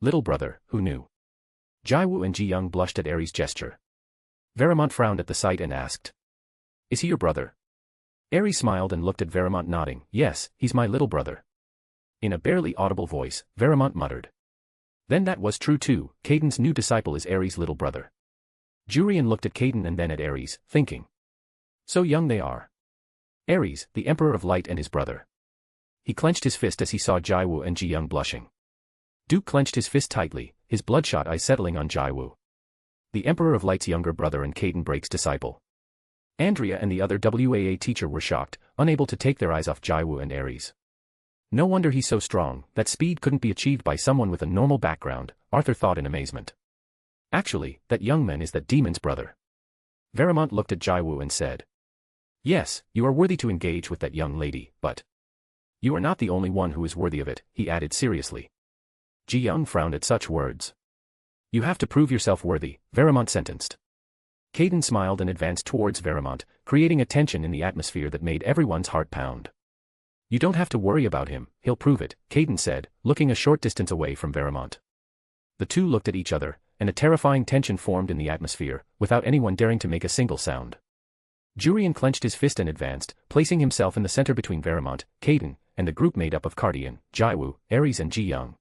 Little brother, who knew? Jiwoo and Ji-young blushed at Aries' gesture. Veramont frowned at the sight and asked. Is he your brother? Aries smiled and looked at Veramont nodding. Yes, he's my little brother. In a barely audible voice, Veramont muttered. Then that was true too, Caden's new disciple is Aries' little brother. Jurian looked at Caden and then at Aries, thinking. So young they are. Aries, the Emperor of Light and his brother. He clenched his fist as he saw Jiwoo and Ji-young blushing. Duke clenched his fist tightly, his bloodshot eyes settling on Jiwoo. The Emperor of Light's younger brother and Caden Break's disciple. Andrea and the other WAA teacher were shocked, unable to take their eyes off Jiwoo and Aries. No wonder he's so strong, that speed couldn't be achieved by someone with a normal background, Arthur thought in amazement. Actually, that young man is that demon's brother. Veramont looked at Jiwoo and said. Yes, you are worthy to engage with that young lady, but... You are not the only one who is worthy of it, he added seriously. Ji-young frowned at such words. You have to prove yourself worthy, Veramont sentenced. Caden smiled and advanced towards Veramont, creating a tension in the atmosphere that made everyone's heart pound. You don't have to worry about him, he'll prove it, Caden said, looking a short distance away from Veramont. The two looked at each other, and a terrifying tension formed in the atmosphere, without anyone daring to make a single sound. Jurian clenched his fist and advanced, placing himself in the center between Veramont, Caden, and the group made up of Cardian, Jiwoo, Aries and Ji-young.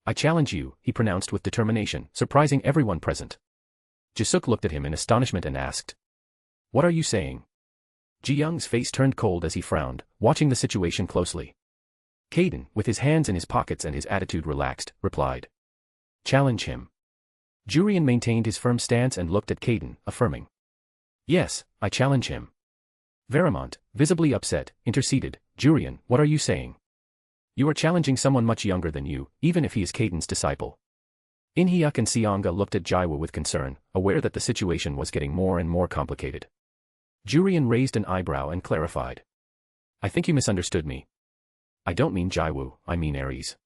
I challenge you, he pronounced with determination, surprising everyone present. Jisuk looked at him in astonishment and asked. What are you saying? Ji-young's face turned cold as he frowned, watching the situation closely. Caden, with his hands in his pockets and his attitude relaxed, replied. Challenge him. Jurian maintained his firm stance and looked at Caden, affirming. Yes, I challenge him. Veramont, visibly upset, interceded. Jurian, what are you saying? You are challenging someone much younger than you, even if he is Caden's disciple. Inhyuk and Seonga looked at Jiwoo with concern, aware that the situation was getting more and more complicated. Jurian raised an eyebrow and clarified. I think you misunderstood me. I don't mean Jiwoo, I mean Aries.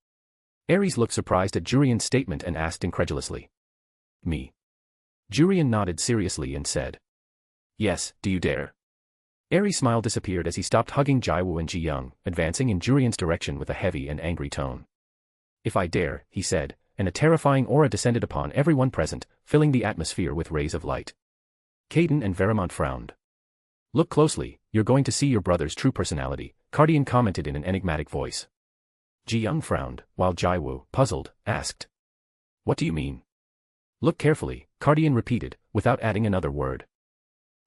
Aries looked surprised at Jurian's statement and asked incredulously. Me? Jurian nodded seriously and said. Yes, do you dare? Aries' smile disappeared as he stopped hugging Jiwoo and Ji-young, advancing in Jurian's direction with a heavy and angry tone. "If I dare," he said, and a terrifying aura descended upon everyone present, filling the atmosphere with rays of light. Caden and Veramont frowned. "Look closely, you're going to see your brother's true personality," Cardian commented in an enigmatic voice. Ji-young frowned, while Jiwoo, puzzled, asked, "What do you mean?" "Look carefully," Cardian repeated, without adding another word.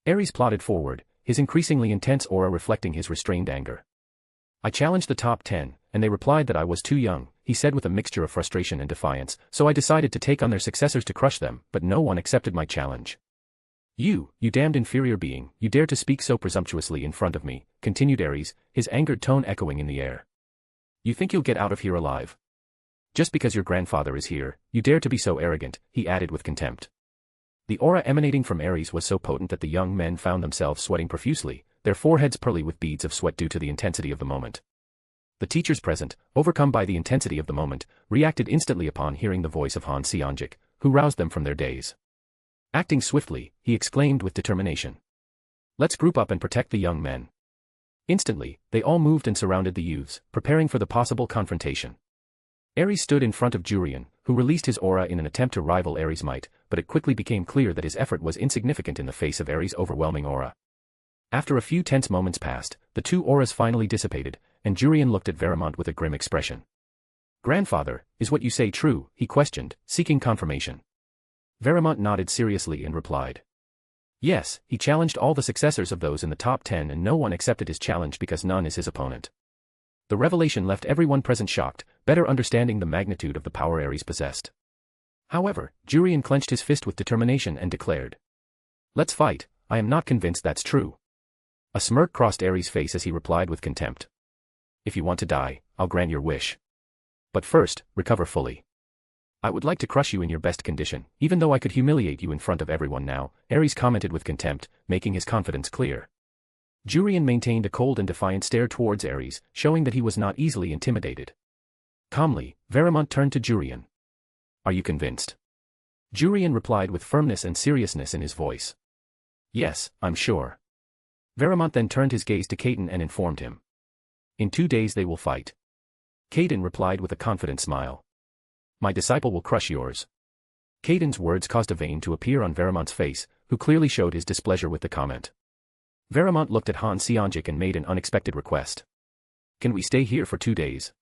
Aries plodded forward, his increasingly intense aura reflecting his restrained anger. "I challenged the top 10, and they replied that I was too young," he said with a mixture of frustration and defiance, "so I decided to take on their successors to crush them, but no one accepted my challenge." You damned inferior being, you dare to speak so presumptuously in front of me," continued Aries, his angered tone echoing in the air. "You think you'll get out of here alive? Just because your grandfather is here, you dare to be so arrogant," he added with contempt. The aura emanating from Aries was so potent that the young men found themselves sweating profusely, their foreheads pearly with beads of sweat due to the intensity of the moment. The teachers present, overcome by the intensity of the moment, reacted instantly upon hearing the voice of Han Seonjik, who roused them from their daze. Acting swiftly, he exclaimed with determination, "Let's group up and protect the young men." Instantly, they all moved and surrounded the youths, preparing for the possible confrontation. Aries stood in front of Jurian, who released his aura in an attempt to rival Aries' might, but it quickly became clear that his effort was insignificant in the face of Aries' overwhelming aura. After a few tense moments passed, the two auras finally dissipated, and Jurian looked at Veramont with a grim expression. "Grandfather, is what you say true?" he questioned, seeking confirmation. Veramont nodded seriously and replied, "Yes, he challenged all the successors of those in the top 10 and no one accepted his challenge because none is his opponent." The revelation left everyone present shocked, better understanding the magnitude of the power Aries possessed. However, Jurian clenched his fist with determination and declared, "Let's fight, I am not convinced that's true." A smirk crossed Aries' face as he replied with contempt, "If you want to die, I'll grant your wish. But first, recover fully. I would like to crush you in your best condition, even though I could humiliate you in front of everyone now," Aries commented with contempt, making his confidence clear. Jurian maintained a cold and defiant stare towards Aries, showing that he was not easily intimidated. Calmly, Veramont turned to Jurian. "Are you convinced?" Jurian replied with firmness and seriousness in his voice. "Yes, I'm sure." Veramont then turned his gaze to Caden and informed him. "In 2 days they will fight." Caden replied with a confident smile. "My disciple will crush yours." Caden's words caused a vein to appear on Veramont's face, who clearly showed his displeasure with the comment. Veramont looked at Han Seonjik and made an unexpected request. "Can we stay here for 2 days?"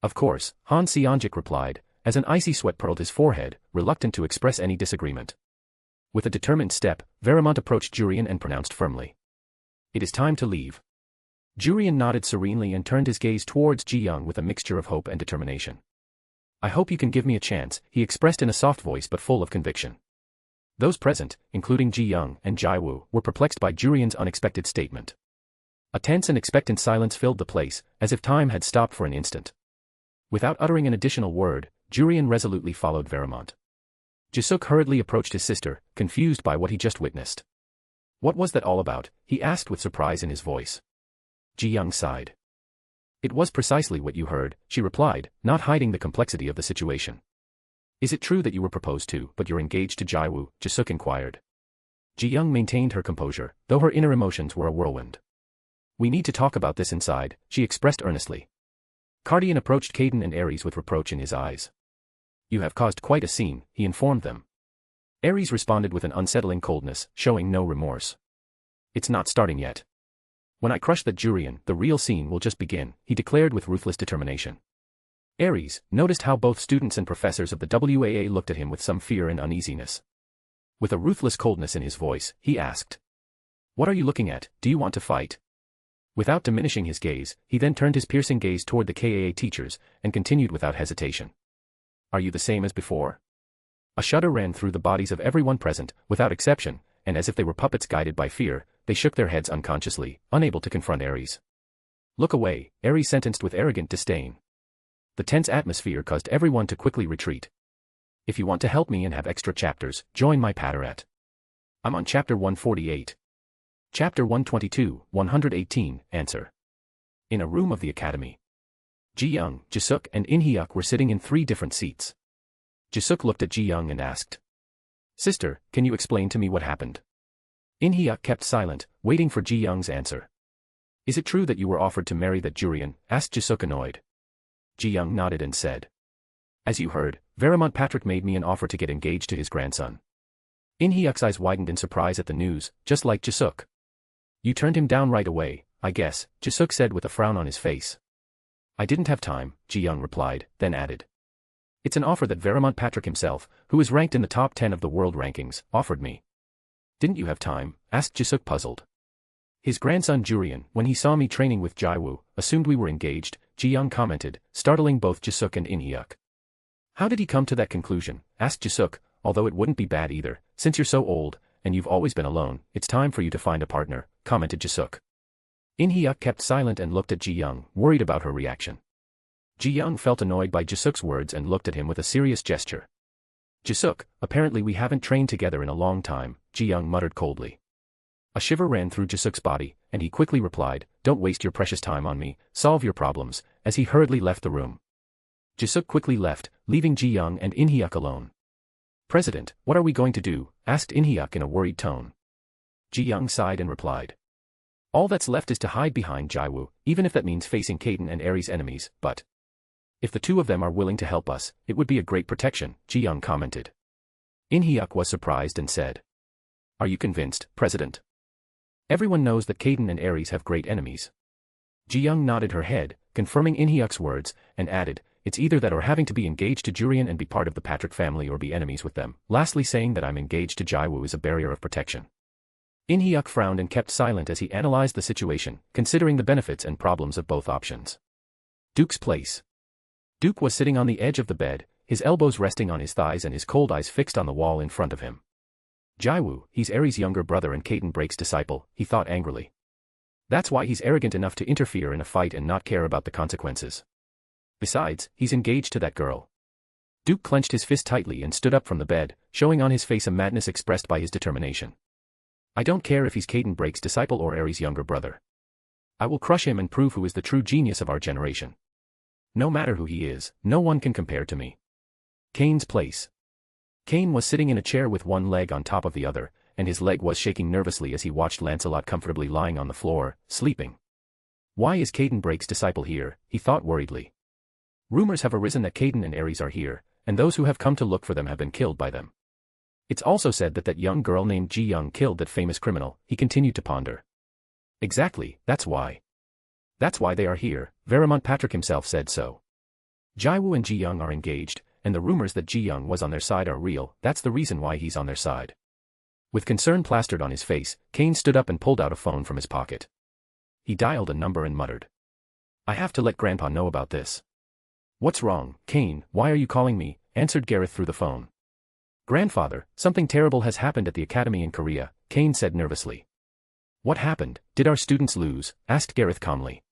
"Of course," Han Seonjik replied, as an icy sweat pearled his forehead, reluctant to express any disagreement. With a determined step, Veramont approached Jurian and pronounced firmly, "It is time to leave." Jurian nodded serenely and turned his gaze towards Ji-young with a mixture of hope and determination. "I hope you can give me a chance," he expressed in a soft voice but full of conviction. Those present, including Ji-young and Jiwoo, were perplexed by Jurian's unexpected statement. A tense and expectant silence filled the place, as if time had stopped for an instant. Without uttering an additional word, Jurian resolutely followed Veramont. Jisuk hurriedly approached his sister, confused by what he just witnessed. "What was that all about?" he asked with surprise in his voice. Ji-young sighed. "It was precisely what you heard," she replied, not hiding the complexity of the situation. "Is it true that you were proposed to, but you're engaged to Jiwoo?" Jisuk inquired. Ji-young maintained her composure, though her inner emotions were a whirlwind. "We need to talk about this inside," she expressed earnestly. Cardian approached Caden and Aries with reproach in his eyes. "You have caused quite a scene," he informed them. Aries responded with an unsettling coldness, showing no remorse. "It's not starting yet. When I crush that Jurian, the real scene will just begin," he declared with ruthless determination. Aries noticed how both students and professors of the WAA looked at him with some fear and uneasiness. With a ruthless coldness in his voice, he asked, "What are you looking at? Do you want to fight?" Without diminishing his gaze, he then turned his piercing gaze toward the KAA teachers, and continued without hesitation. "Are you the same as before?" A shudder ran through the bodies of everyone present, without exception, and as if they were puppets guided by fear, they shook their heads unconsciously, unable to confront Aries. "Look away," Aries sentenced with arrogant disdain. The tense atmosphere caused everyone to quickly retreat. "If you want to help me and have extra chapters, join my Patteret. I'm on chapter 148. Chapter 122, 118, answer." In a room of the academy, Ji-young, Jisuk and In-hyuk were sitting in 3 different seats. Jisuk looked at Ji-young and asked, "Sister, can you explain to me what happened?" In Hyuk kept silent, waiting for Ji Young's answer. Is it true that you were offered to marry that Jurian? Asked Jisuk annoyed. Ji Young nodded and said. As you heard, Veramont Patrick made me an offer to get engaged to his grandson. In Hyuk's eyes widened in surprise at the news, just like Jisuk. You turned him down right away, I guess, Jisuk said with a frown on his face. I didn't have time, Ji Young replied, then added. It's an offer that Veramont Patrick himself, who is ranked in the top 10 of the world rankings, offered me. Didn't you have time? Asked Jisuk puzzled. His grandson Jurian, when he saw me training with Jiwoo, assumed we were engaged, Ji Young commented, startling both Jisuk and In Hyuk. How did he come to that conclusion? Asked Jisuk, although it wouldn't be bad either, since you're so old, and you've always been alone, it's time for you to find a partner, commented Jisuk. In Hyuk kept silent and looked at Ji Young, worried about her reaction. Ji Young felt annoyed by Jisuk's words and looked at him with a serious gesture. Jisuk, apparently we haven't trained together in a long time, Ji Young muttered coldly. A shiver ran through Jisuk's body, and he quickly replied, don't waste your precious time on me, solve your problems, as he hurriedly left the room. Jisuk quickly left, leaving Ji Young and In Hyuk alone. President, what are we going to do? Asked In Hyuk in a worried tone. Ji Young sighed and replied. All that's left is to hide behind Jiwoo, even if that means facing Kaden and Aries' enemies, but if the two of them are willing to help us, it would be a great protection, Ji Young commented. In Hyuk was surprised and said. Are you convinced, President? Everyone knows that Kaden and Aries have great enemies. Ji Young nodded her head, confirming In Hyuk's words, and added, it's either that or having to be engaged to Jurian and be part of the Patrick family or be enemies with them, lastly saying that I'm engaged to Jiwoo is a barrier of protection. In Hyuk frowned and kept silent as he analyzed the situation, considering the benefits and problems of both options. Duke's place. Duke was sitting on the edge of the bed, his elbows resting on his thighs and his cold eyes fixed on the wall in front of him. Jiwoo, he's Aries' younger brother and Kaden Break's disciple, he thought angrily. That's why he's arrogant enough to interfere in a fight and not care about the consequences. Besides, he's engaged to that girl. Duke clenched his fist tightly and stood up from the bed, showing on his face a madness expressed by his determination. I don't care if he's Kaden Break's disciple or Aries' younger brother. I will crush him and prove who is the true genius of our generation. No matter who he is, no one can compare to me. Kane's place. Kane was sitting in a chair with one leg on top of the other, and his leg was shaking nervously as he watched Lancelot comfortably lying on the floor, sleeping. Why is Kaden Break's disciple here? He thought worriedly. Rumors have arisen that Kaden and Aries are here, and those who have come to look for them have been killed by them. It's also said that that young girl named Ji Young killed that famous criminal, he continued to ponder. Exactly, that's why. That's why they are here, Veramont Patrick himself said so. Jiwoo and Ji Young are engaged, and the rumors that Ji Young was on their side are real, that's the reason why he's on their side. With concern plastered on his face, Kane stood up and pulled out a phone from his pocket. He dialed a number and muttered. I have to let Grandpa know about this. What's wrong, Kane, why are you calling me? Answered Gareth through the phone. Grandfather, something terrible has happened at the academy in Korea, Kane said nervously. What happened? Did our students lose? Asked Gareth calmly.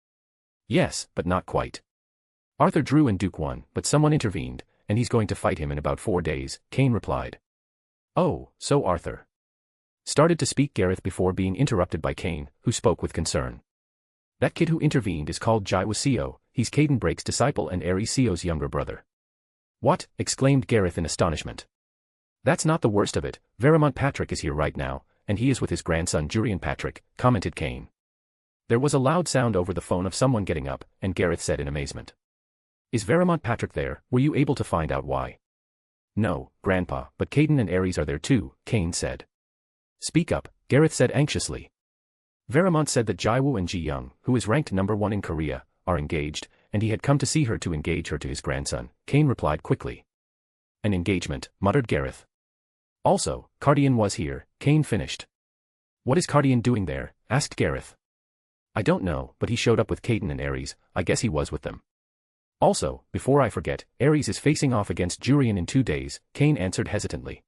Yes, but not quite. Arthur drew and Duke won, but someone intervened, and he's going to fight him in about 4 days, Kane replied. Oh, so Arthur started to speak Gareth before being interrupted by Kane, who spoke with concern. That kid who intervened is called Jiwoo Seo, he's Kaden Break's disciple and Aries Seo's younger brother. What? Exclaimed Gareth in astonishment. That's not the worst of it, Veramont Patrick is here right now, and he is with his grandson Jurian Patrick, commented Kane. There was a loud sound over the phone of someone getting up, and Gareth said in amazement. Is Veramont Patrick there? Were you able to find out why? No, Grandpa, but Kaden and Aries are there too, Kane said. Speak up, Gareth said anxiously. Veramont said that Jiwoo and Ji Young, who is ranked number 1 in Korea, are engaged, and he had come to see her to engage her to his grandson, Kane replied quickly. An engagement, muttered Gareth. Also, Cardian was here, Kane finished. What is Cardian doing there? Asked Gareth. I don't know, but he showed up with Kaden and Aries, I guess he was with them. Also, before I forget, Aries is facing off against Jurian in 2 days, Kane answered hesitantly.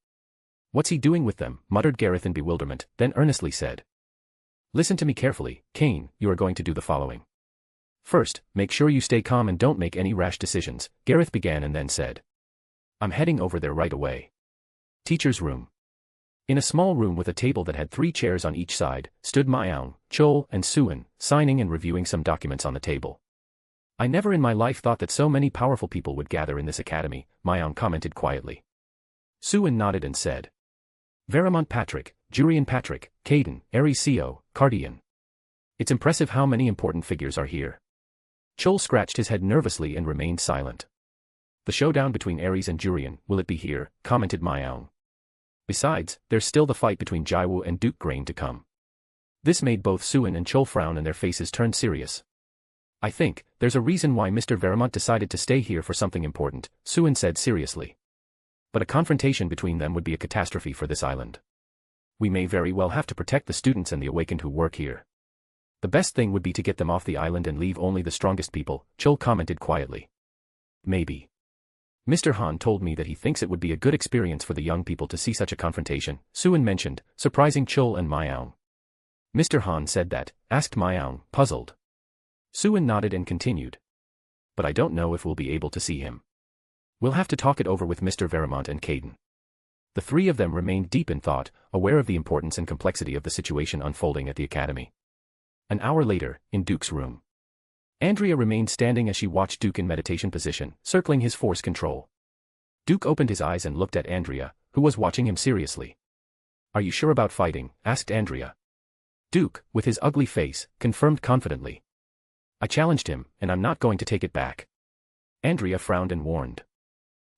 What's he doing with them? Muttered Gareth in bewilderment, then earnestly said. Listen to me carefully, Kane, you are going to do the following. First, make sure you stay calm and don't make any rash decisions, Gareth began and then said. I'm heading over there right away. Teacher's room. In a small room with a table that had 3 chairs on each side, stood Myeong, Chol, and Suin, signing and reviewing some documents on the table. I never in my life thought that so many powerful people would gather in this academy, Myeong commented quietly. Suin nodded and said. Veramont Patrick, Jurian Patrick, Caden, Eleceed, Cardian. It's impressive how many important figures are here. Chol scratched his head nervously and remained silent. The showdown between Ares and Jurian, will it be here, commented Myeong. Besides, there's still the fight between Jiwoo and Duke Grain to come. This made both Suin and Chol frown and their faces turned serious. I think, there's a reason why Mr. Vermont decided to stay here for something important, Suin said seriously. But a confrontation between them would be a catastrophe for this island. We may very well have to protect the students and the awakened who work here. The best thing would be to get them off the island and leave only the strongest people, Chol commented quietly. Maybe. Mr. Han told me that he thinks it would be a good experience for the young people to see such a confrontation, Suin mentioned, surprising Chol and Myeong. Mr. Han said that, asked Myeong, puzzled. Suin nodded and continued. But I don't know if we'll be able to see him. We'll have to talk it over with Mr. Vermont and Caden. The three of them remained deep in thought, aware of the importance and complexity of the situation unfolding at the academy. An hour later, in Duke's room. Andrea remained standing as she watched Duke in meditation position, circling his force control. Duke opened his eyes and looked at Andrea, who was watching him seriously. Are you sure about fighting? Asked Andrea. Duke, with his ugly face, confirmed confidently. I challenged him, and I'm not going to take it back. Andrea frowned and warned.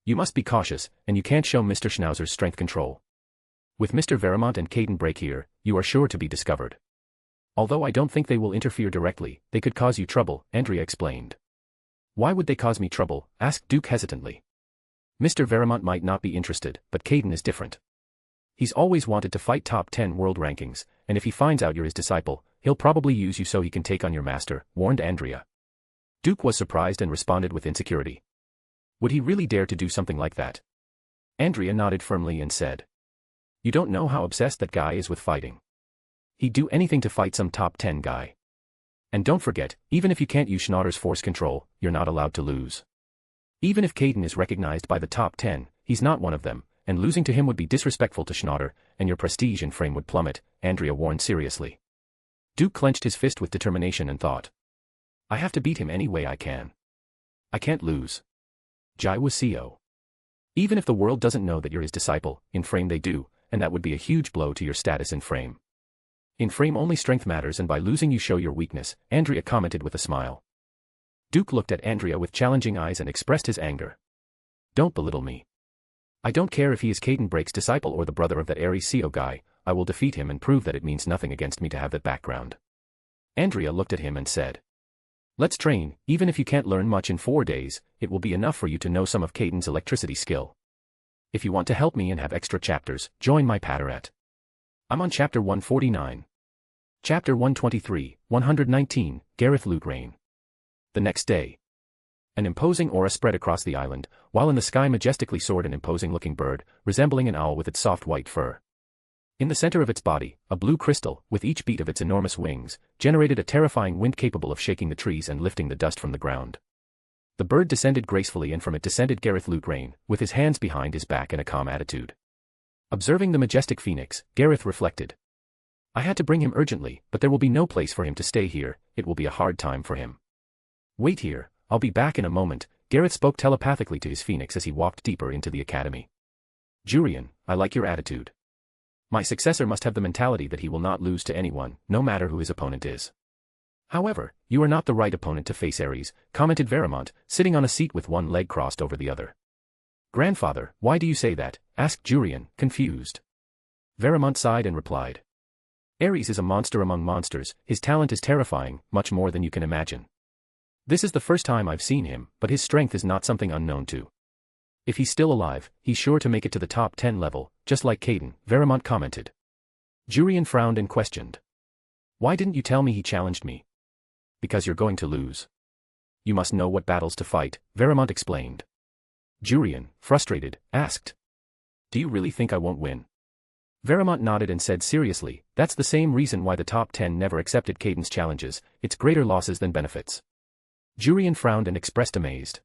You must be cautious, and you can't show Mr. Schnauzer's strength control. With Mr. Vermont and Caden Break here, you are sure to be discovered. Although I don't think they will interfere directly, they could cause you trouble, Andrea explained. Why would they cause me trouble? Asked Duke hesitantly. Mr. Vermont might not be interested, but Caden is different. He's always wanted to fight top 10 world rankings, and if he finds out you're his disciple, he'll probably use you so he can take on your master, warned Andrea. Duke was surprised and responded with insecurity. Would he really dare to do something like that? Andrea nodded firmly and said. You don't know how obsessed that guy is with fighting. He'd do anything to fight some top 10 guy. And don't forget, even if you can't use Schnauzer's force control, you're not allowed to lose. Even if Caden is recognized by the top 10, he's not one of them, and losing to him would be disrespectful to Schnauzer, and your prestige in frame would plummet, Andrea warned seriously. Duke clenched his fist with determination and thought. I have to beat him any way I can. I can't lose. Jiwoo Seo. Even if the world doesn't know that you're his disciple, in frame they do, and that would be a huge blow to your status in frame. In frame only strength matters and by losing you show your weakness, Andrea commented with a smile. Duke looked at Andrea with challenging eyes and expressed his anger. Don't belittle me. I don't care if he is Caden Break's disciple or the brother of that Eleceed guy, I will defeat him and prove that it means nothing against me to have that background. Andrea looked at him and said. Let's train, even if you can't learn much in 4 days, it will be enough for you to know some of Caden's electricity skill. If you want to help me and have extra chapters, join my Paderet. I'm on chapter 149. Chapter 123, 119, Gareth Lugrain. The next day. An imposing aura spread across the island, while in the sky majestically soared an imposing-looking bird, resembling an owl with its soft white fur. In the center of its body, a blue crystal, with each beat of its enormous wings, generated a terrifying wind capable of shaking the trees and lifting the dust from the ground. The bird descended gracefully and from it descended Gareth Lugrain, with his hands behind his back in a calm attitude. Observing the majestic phoenix, Gareth reflected. I had to bring him urgently, but there will be no place for him to stay here, it will be a hard time for him. Wait here, I'll be back in a moment, Gareth spoke telepathically to his phoenix as he walked deeper into the academy. Jurian, I like your attitude. My successor must have the mentality that he will not lose to anyone, no matter who his opponent is. However, you are not the right opponent to face Ares, commented Vermont, sitting on a seat with one leg crossed over the other. Grandfather, why do you say that? Asked Jurian, confused. Vermont sighed and replied. Ares is a monster among monsters, his talent is terrifying, much more than you can imagine. This is the first time I've seen him, but his strength is not something unknown to. If he's still alive, he's sure to make it to the top 10 level, just like Caden, Vermont commented. Jurian frowned and questioned. Why didn't you tell me he challenged me? Because you're going to lose. You must know what battles to fight, Vermont explained. Jurian, frustrated, asked. Do you really think I won't win? Vermont nodded and said seriously, that's the same reason why the top 10 never accepted Caden's challenges, it's greater losses than benefits. Jurian frowned and expressed amazed.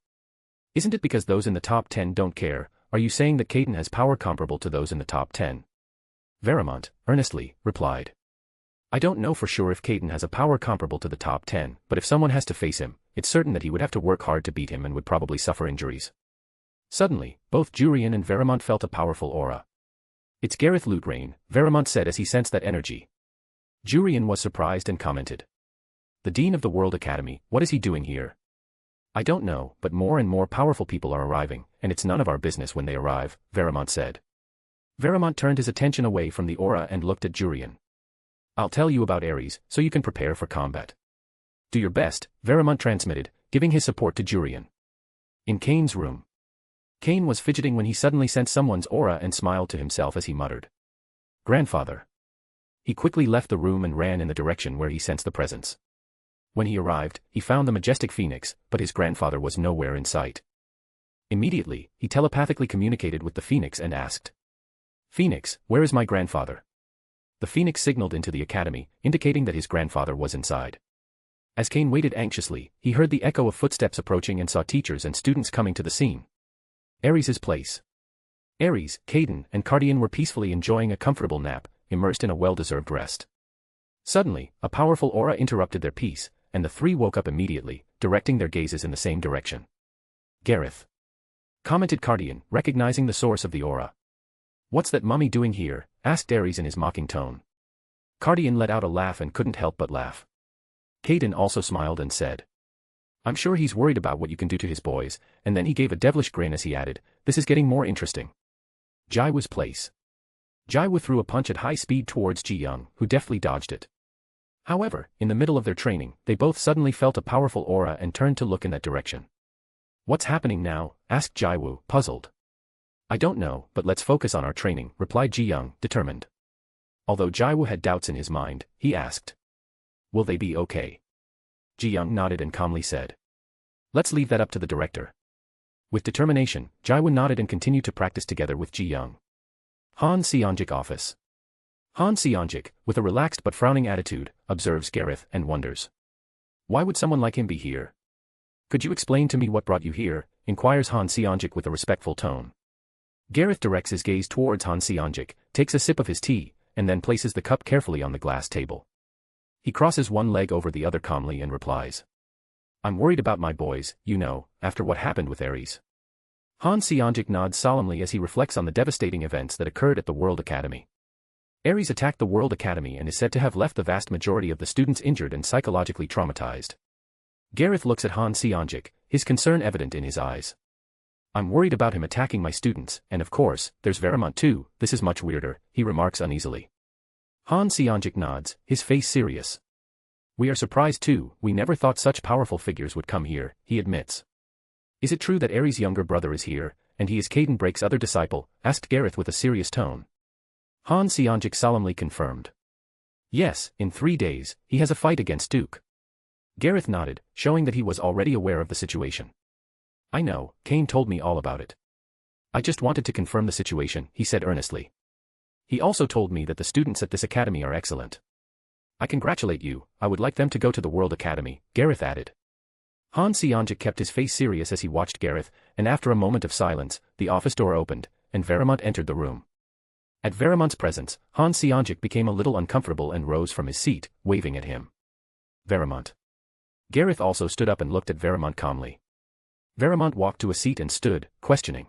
Isn't it because those in the top 10 don't care? Are you saying that Caden has power comparable to those in the top 10? Vermont, earnestly, replied. I don't know for sure if Caden has a power comparable to the top 10, but if someone has to face him, it's certain that he would have to work hard to beat him and would probably suffer injuries. Suddenly, both Jurian and Vermont felt a powerful aura. It's Gareth Loot Rain, Veramont said as he sensed that energy. Jurian was surprised and commented. The Dean of the World Academy, what is he doing here? I don't know, but more and more powerful people are arriving, and it's none of our business when they arrive, Veramont said. Veramont turned his attention away from the aura and looked at Jurian. I'll tell you about Ares, so you can prepare for combat. Do your best, Veramont transmitted, giving his support to Jurian. In Kane's room. Kane was fidgeting when he suddenly sensed someone's aura and smiled to himself as he muttered. Grandfather. He quickly left the room and ran in the direction where he sensed the presence. When he arrived, he found the majestic phoenix, but his grandfather was nowhere in sight. Immediately, he telepathically communicated with the phoenix and asked. Phoenix, where is my grandfather? The phoenix signaled into the academy, indicating that his grandfather was inside. As Kane waited anxiously, he heard the echo of footsteps approaching and saw teachers and students coming to the scene. Ares' place. Ares, Caden, and Cardian were peacefully enjoying a comfortable nap, immersed in a well-deserved rest. Suddenly, a powerful aura interrupted their peace, and the three woke up immediately, directing their gazes in the same direction. Gareth. Commented Cardian, recognizing the source of the aura. What's that mummy doing here? Asked Ares in his mocking tone. Cardian let out a laugh and couldn't help but laugh. Caden also smiled and said. I'm sure he's worried about what you can do to his boys, and then he gave a devilish grin as he added, this is getting more interesting. Jiwoo's place. Jiwoo threw a punch at high speed towards Ji Young, who deftly dodged it. However, in the middle of their training, they both suddenly felt a powerful aura and turned to look in that direction. What's happening now? Asked Jiwoo, puzzled. I don't know, but let's focus on our training, replied Ji Young, determined. Although Jiwoo had doubts in his mind, he asked. Will they be okay? Ji Young nodded and calmly said. Let's leave that up to the director. With determination, Jiwoo nodded and continued to practice together with Ji Young. Han Seonjik office. Han Seonjik, with a relaxed but frowning attitude, observes Gareth and wonders. Why would someone like him be here? Could you explain to me what brought you here? Inquires Han Seonjik with a respectful tone. Gareth directs his gaze towards Han Seonjik, takes a sip of his tea, and then places the cup carefully on the glass table. He crosses one leg over the other calmly and replies. I'm worried about my boys, you know, after what happened with Ares. Han Seonjik nods solemnly as he reflects on the devastating events that occurred at the World Academy. Ares attacked the World Academy and is said to have left the vast majority of the students injured and psychologically traumatized. Gareth looks at Han Seonjik, his concern evident in his eyes. I'm worried about him attacking my students, and of course, there's Veramont too, this is much weirder, he remarks uneasily. Han Seonjik nods, his face serious. We are surprised too, we never thought such powerful figures would come here, he admits. Is it true that Ares' younger brother is here, and he is Caden Break's other disciple? Asked Gareth with a serious tone. Han Seonjik solemnly confirmed. Yes, in 3 days, he has a fight against Duke. Gareth nodded, showing that he was already aware of the situation. I know, Kane told me all about it. I just wanted to confirm the situation, he said earnestly. He also told me that the students at this academy are excellent. I congratulate you, I would like them to go to the World Academy, Gareth added. Han Seonjik kept his face serious as he watched Gareth, and after a moment of silence, the office door opened, and Veramont entered the room. At Veramont's presence, Han Seonjik became a little uncomfortable and rose from his seat, waving at him. Veramont. Gareth also stood up and looked at Veramont calmly. Veramont walked to a seat and stood, questioning.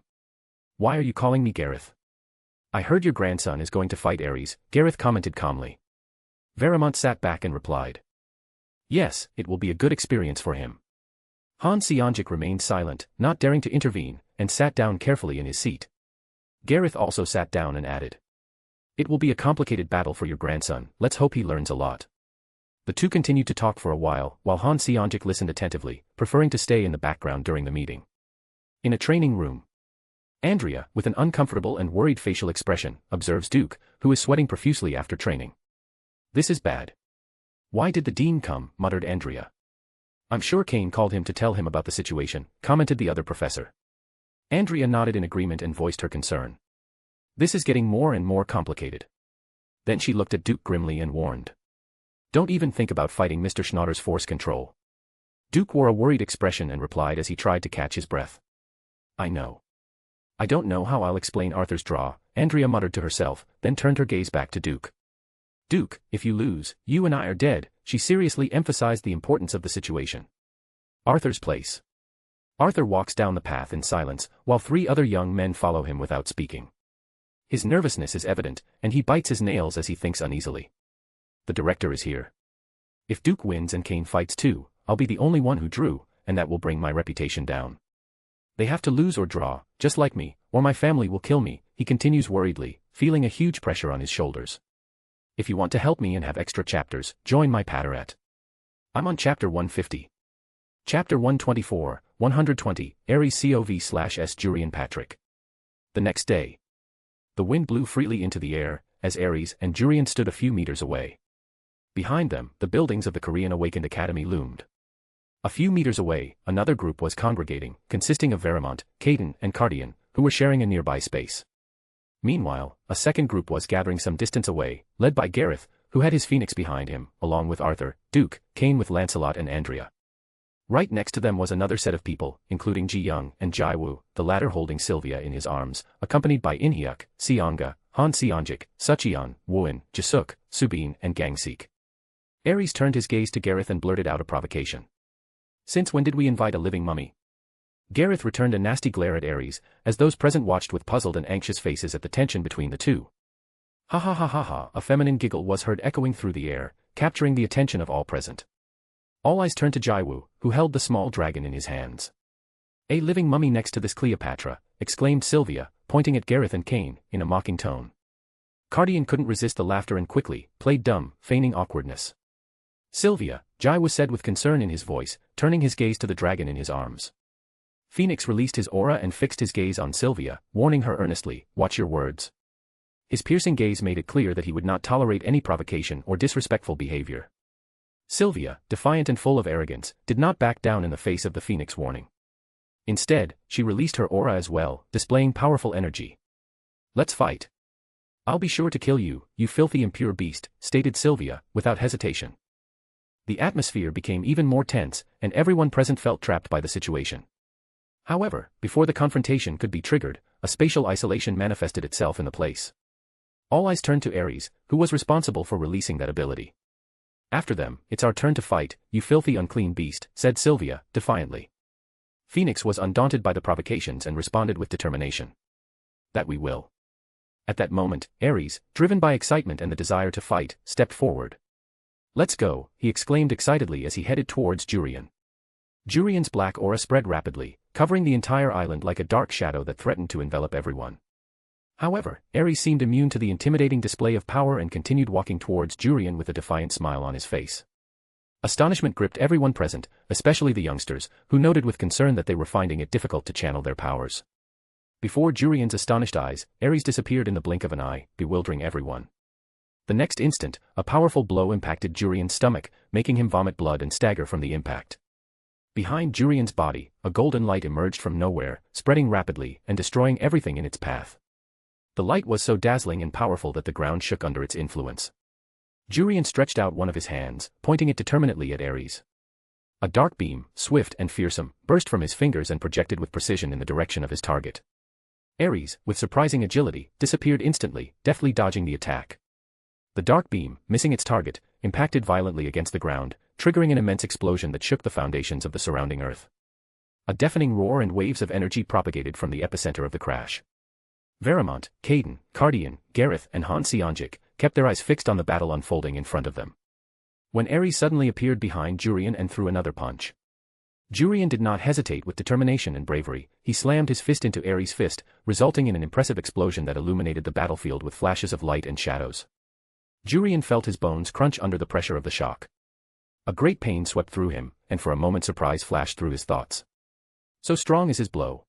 Why are you calling me Gareth? I heard your grandson is going to fight Ares, Gareth commented calmly. Veramont sat back and replied. Yes, it will be a good experience for him. Han Seonjik remained silent, not daring to intervene, and sat down carefully in his seat. Gareth also sat down and added. It will be a complicated battle for your grandson, let's hope he learns a lot. The two continued to talk for a while Han Seonjik listened attentively, preferring to stay in the background during the meeting. In a training room. Andrea, with an uncomfortable and worried facial expression, observes Duke, who is sweating profusely after training. This is bad. Why did the dean come? Muttered Andrea. I'm sure Kane called him to tell him about the situation, commented the other professor. Andrea nodded in agreement and voiced her concern. This is getting more and more complicated. Then she looked at Duke grimly and warned. Don't even think about fighting Mr. Schnatter's force control. Duke wore a worried expression and replied as he tried to catch his breath. I know. I don't know how I'll explain Arthur's draw, Andrea muttered to herself, then turned her gaze back to Duke. Duke, if you lose, you and I are dead, she seriously emphasized the importance of the situation. Arthur's place. Arthur walks down the path in silence, while 3 other young men follow him without speaking. His nervousness is evident, and he bites his nails as he thinks uneasily. The director is here. If Duke wins and Kane fights too, I'll be the only one who drew, and that will bring my reputation down. They have to lose or draw, just like me, or my family will kill me, he continues worriedly, feeling a huge pressure on his shoulders. If you want to help me and have extra chapters, join my Patterette. I'm on chapter 150. Chapter 124, 120, Aries COV/S Jurian Patrick. The next day. The wind blew freely into the air, as Aries and Jurian stood a few meters away. Behind them, the buildings of the Korean Awakened Academy loomed. A few meters away, another group was congregating, consisting of Veramont, Caden, and Cardian, who were sharing a nearby space. Meanwhile, a second group was gathering some distance away, led by Gareth, who had his phoenix behind him, along with Arthur, Duke, Kane with Lancelot and Andrea. Right next to them was another set of people, including Ji Young and Jiwoo, the latter holding Sylvia in his arms, accompanied by Inhyuk, Seonga, Han Seonjik, Sucheon, Wooin, Jisuk, Subin, and Gangsik. Aries turned his gaze to Gareth and blurted out a provocation. Since when did we invite a living mummy? Gareth returned a nasty glare at Aries, as those present watched with puzzled and anxious faces at the tension between the two. Ha ha ha ha ha, a feminine giggle was heard echoing through the air, capturing the attention of all present. All eyes turned to Jiwoo, who held the small dragon in his hands. A living mummy next to this Cleopatra, exclaimed Sylvia, pointing at Gareth and Kane, in a mocking tone. Cardian couldn't resist the laughter and quickly played dumb, feigning awkwardness. Sylvia, Jiwoo said with concern in his voice, turning his gaze to the dragon in his arms. Phoenix released his aura and fixed his gaze on Sylvia, warning her earnestly, watch your words. His piercing gaze made it clear that he would not tolerate any provocation or disrespectful behavior. Sylvia, defiant and full of arrogance, did not back down in the face of the Phoenix warning. Instead, she released her aura as well, displaying powerful energy. Let's fight. I'll be sure to kill you, you filthy impure beast, stated Sylvia, without hesitation. The atmosphere became even more tense, and everyone present felt trapped by the situation. However, before the confrontation could be triggered, a spatial isolation manifested itself in the place. All eyes turned to Aries, who was responsible for releasing that ability. After them, it's our turn to fight, you filthy unclean beast, said Sylvia, defiantly. Phoenix was undaunted by the provocations and responded with determination. That we will. At that moment, Aries, driven by excitement and the desire to fight, stepped forward. Let's go, he exclaimed excitedly as he headed towards Jurian. Jurian's black aura spread rapidly, covering the entire island like a dark shadow that threatened to envelop everyone. However, Aries seemed immune to the intimidating display of power and continued walking towards Jurian with a defiant smile on his face. Astonishment gripped everyone present, especially the youngsters, who noted with concern that they were finding it difficult to channel their powers. Before Jurian's astonished eyes, Aries disappeared in the blink of an eye, bewildering everyone. The next instant, a powerful blow impacted Jurian's stomach, making him vomit blood and stagger from the impact. Behind Jurian's body, a golden light emerged from nowhere, spreading rapidly and destroying everything in its path. The light was so dazzling and powerful that the ground shook under its influence. Jurian stretched out one of his hands, pointing it determinately at Aries. A dark beam, swift and fearsome, burst from his fingers and projected with precision in the direction of his target. Aries, with surprising agility, disappeared instantly, deftly dodging the attack. The dark beam, missing its target, impacted violently against the ground, triggering an immense explosion that shook the foundations of the surrounding earth. A deafening roar and waves of energy propagated from the epicenter of the crash. Veramont, Caden, Cardian, Gareth, and Han Seonjik kept their eyes fixed on the battle unfolding in front of them. When Aries suddenly appeared behind Jurian and threw another punch. Jurian did not hesitate. With determination and bravery, he slammed his fist into Aries' fist, resulting in an impressive explosion that illuminated the battlefield with flashes of light and shadows. Jurian felt his bones crunch under the pressure of the shock. A great pain swept through him, and for a moment surprise flashed through his thoughts. So strong is his blow.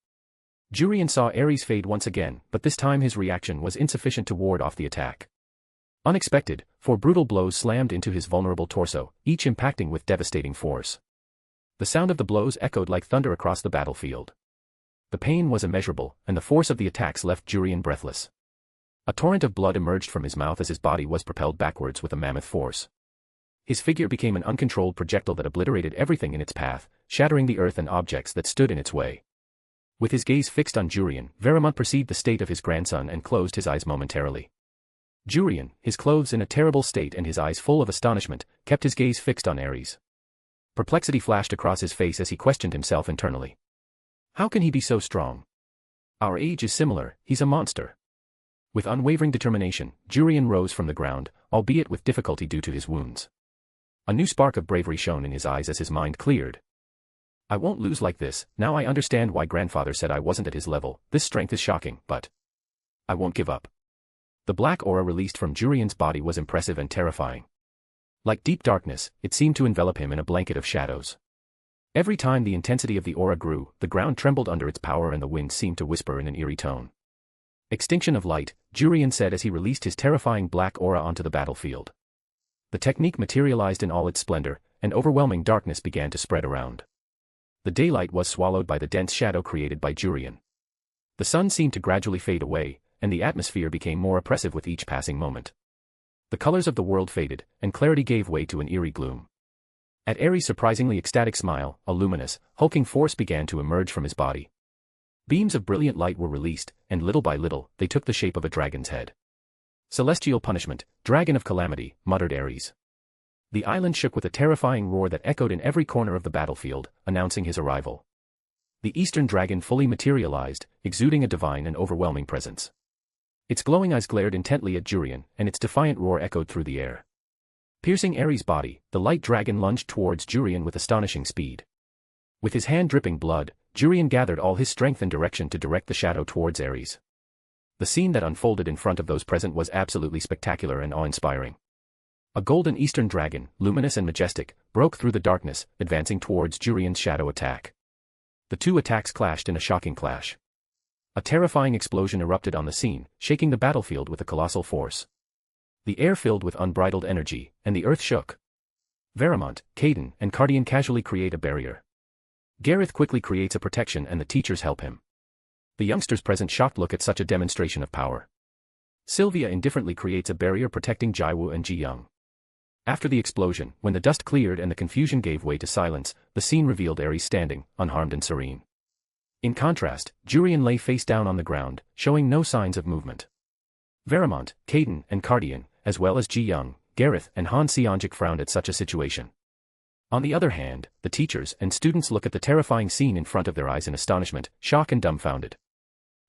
Jurian saw Aries fade once again, but this time his reaction was insufficient to ward off the attack. Unexpected, 4 brutal blows slammed into his vulnerable torso, each impacting with devastating force. The sound of the blows echoed like thunder across the battlefield. The pain was immeasurable, and the force of the attacks left Jurian breathless. A torrent of blood emerged from his mouth as his body was propelled backwards with a mammoth force. His figure became an uncontrolled projectile that obliterated everything in its path, shattering the earth and objects that stood in its way. With his gaze fixed on Jurian, Veramont perceived the state of his grandson and closed his eyes momentarily. Jurian, his clothes in a terrible state and his eyes full of astonishment, kept his gaze fixed on Aries. Perplexity flashed across his face as he questioned himself internally. How can he be so strong? Our age is similar, he's a monster. With unwavering determination, Jurian rose from the ground, albeit with difficulty due to his wounds. A new spark of bravery shone in his eyes as his mind cleared. I won't lose like this. Now I understand why grandfather said I wasn't at his level. This strength is shocking, but I won't give up. The black aura released from Jurian's body was impressive and terrifying. Like deep darkness, it seemed to envelop him in a blanket of shadows. Every time the intensity of the aura grew, the ground trembled under its power and the wind seemed to whisper in an eerie tone. Extinction of light, Jurian said as he released his terrifying black aura onto the battlefield. The technique materialized in all its splendor, and overwhelming darkness began to spread around. The daylight was swallowed by the dense shadow created by Jurian. The sun seemed to gradually fade away, and the atmosphere became more oppressive with each passing moment. The colors of the world faded, and clarity gave way to an eerie gloom. At Ares' surprisingly ecstatic smile, a luminous, hulking force began to emerge from his body. Beams of brilliant light were released, and little by little, they took the shape of a dragon's head. Celestial punishment, dragon of calamity, muttered Ares. The island shook with a terrifying roar that echoed in every corner of the battlefield, announcing his arrival. The eastern dragon fully materialized, exuding a divine and overwhelming presence. Its glowing eyes glared intently at Jurian, and its defiant roar echoed through the air. Piercing Ares' body, the light dragon lunged towards Jurian with astonishing speed. With his hand dripping blood, Jurian gathered all his strength and direction to direct the shadow towards Ares. The scene that unfolded in front of those present was absolutely spectacular and awe-inspiring. A golden eastern dragon, luminous and majestic, broke through the darkness, advancing towards Jurian's shadow attack. The two attacks clashed in a shocking clash. A terrifying explosion erupted on the scene, shaking the battlefield with a colossal force. The air filled with unbridled energy, and the earth shook. Veramont, Caden, and Cardian casually create a barrier. Gareth quickly creates a protection and the teachers help him. The youngsters present shocked look at such a demonstration of power. Sylvia indifferently creates a barrier protecting Jiwoo and Ji-young. After the explosion, when the dust cleared and the confusion gave way to silence, the scene revealed Ares standing, unharmed and serene. In contrast, Jurian lay face down on the ground, showing no signs of movement. Veramont, Caden, and Cardian, as well as Ji-young, Gareth, and Han Seongjik frowned at such a situation. On the other hand, the teachers and students look at the terrifying scene in front of their eyes in astonishment, shock and dumbfounded.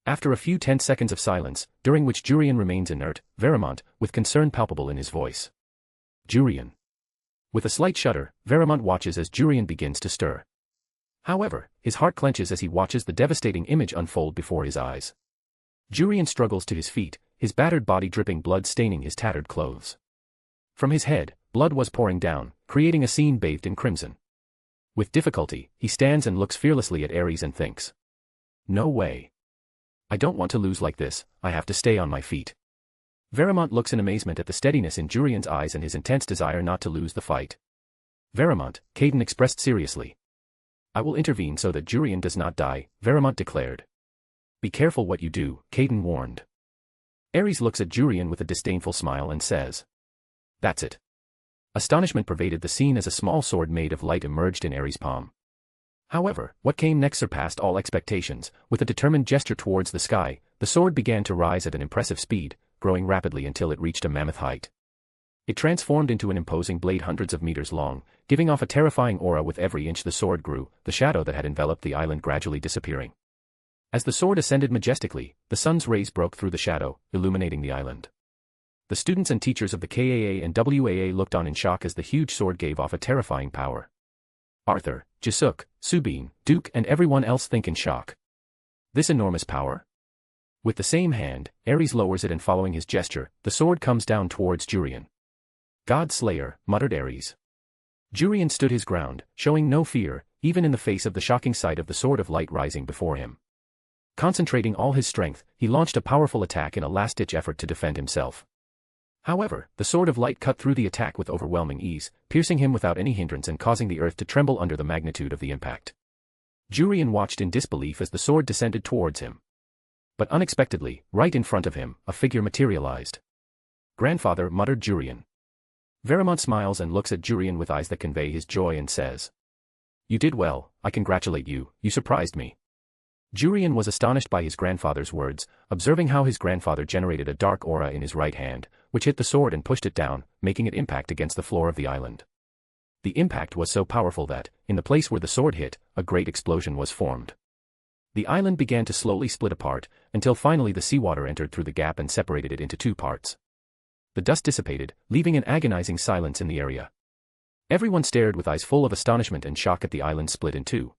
After a few tense seconds of silence, during which Jurian remains inert, Veramont, with concern palpable in his voice. Jurian. With a slight shudder, Veramont watches as Jurian begins to stir. However, his heart clenches as he watches the devastating image unfold before his eyes. Jurian struggles to his feet, his battered body dripping blood staining his tattered clothes. From his head, blood was pouring down, creating a scene bathed in crimson. With difficulty, he stands and looks fearlessly at Ares and thinks. No way. I don't want to lose like this, I have to stay on my feet. Veramont looks in amazement at the steadiness in Jurian's eyes and his intense desire not to lose the fight. Veramont, Caden expressed seriously. I will intervene so that Jurian does not die, Veramont declared. Be careful what you do, Caden warned. Ares looks at Jurian with a disdainful smile and says. That's it. Astonishment pervaded the scene as a small sword made of light emerged in Ares' palm. However, what came next surpassed all expectations. With a determined gesture towards the sky, the sword began to rise at an impressive speed, growing rapidly until it reached a mammoth height. It transformed into an imposing blade hundreds of meters long, giving off a terrifying aura with every inch the sword grew, the shadow that had enveloped the island gradually disappearing. As the sword ascended majestically, the sun's rays broke through the shadow, illuminating the island. The students and teachers of the KAA and WAA looked on in shock as the huge sword gave off a terrifying power. Arthur, Jisuk, Subin, Duke and everyone else think in shock. This enormous power? With the same hand, Ares lowers it and following his gesture, the sword comes down towards Jurian. God Slayer, muttered Ares. Jurian stood his ground, showing no fear, even in the face of the shocking sight of the sword of light rising before him. Concentrating all his strength, he launched a powerful attack in a last-ditch effort to defend himself. However, the sword of light cut through the attack with overwhelming ease, piercing him without any hindrance and causing the earth to tremble under the magnitude of the impact. Jurian watched in disbelief as the sword descended towards him. But unexpectedly, right in front of him, a figure materialized. Grandfather, muttered Jurian. Veramont smiles and looks at Jurian with eyes that convey his joy and says. You did well, I congratulate you, you surprised me. Jurian was astonished by his grandfather's words, observing how his grandfather generated a dark aura in his right hand, which hit the sword and pushed it down, making it impact against the floor of the island. The impact was so powerful that, in the place where the sword hit, a great explosion was formed. The island began to slowly split apart, until finally the seawater entered through the gap and separated it into two parts. The dust dissipated, leaving an agonizing silence in the area. Everyone stared with eyes full of astonishment and shock at the island split in two.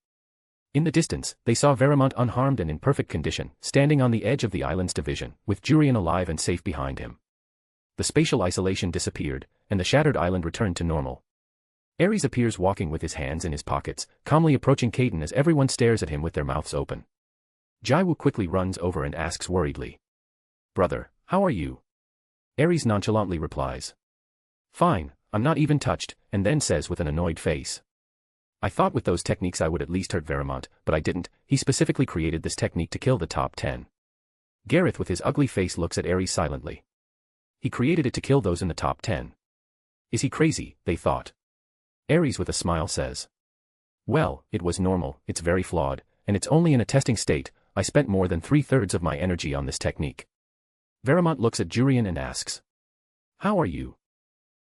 In the distance, they saw Veramont unharmed and in perfect condition, standing on the edge of the island's division, with Jurian alive and safe behind him. The spatial isolation disappeared, and the shattered island returned to normal. Ares appears walking with his hands in his pockets, calmly approaching Caden as everyone stares at him with their mouths open. Jiwoo quickly runs over and asks worriedly, "Brother, how are you?" Ares nonchalantly replies, "Fine, I'm not even touched," and then says with an annoyed face, "I thought with those techniques I would at least hurt Veramont, but I didn't. He specifically created this technique to kill the top 10. Gareth with his ugly face looks at Ares silently. He created it to kill those in the top 10. Is he crazy, they thought. Ares with a smile says, "Well, it was normal, it's very flawed, and it's only in a testing state. I spent more than 3/3 of my energy on this technique." Veramont looks at Jurian and asks, "How are you?"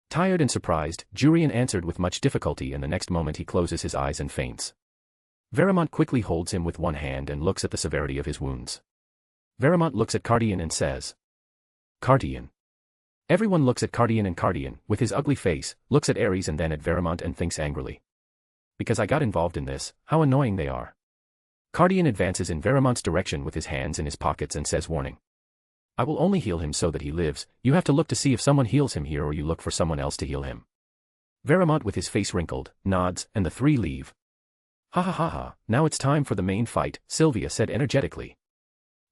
Tired and surprised, Jurian answered with much difficulty, and the next moment he closes his eyes and faints. Veramont quickly holds him with one hand and looks at the severity of his wounds. Veramont looks at Cardian and says, "Cardian." Everyone looks at Cardian, and Cardian, with his ugly face, looks at Ares and then at Veramont and thinks angrily, "Because I got involved in this, how annoying they are." Cardian advances in Veramont's direction with his hands in his pockets and says, warning, "I will only heal him so that he lives. You have to look to see if someone heals him here, or you look for someone else to heal him." Veramont with his face wrinkled, nods, and the three leave. "Ha ha ha ha, now it's time for the main fight," Sylvia said energetically.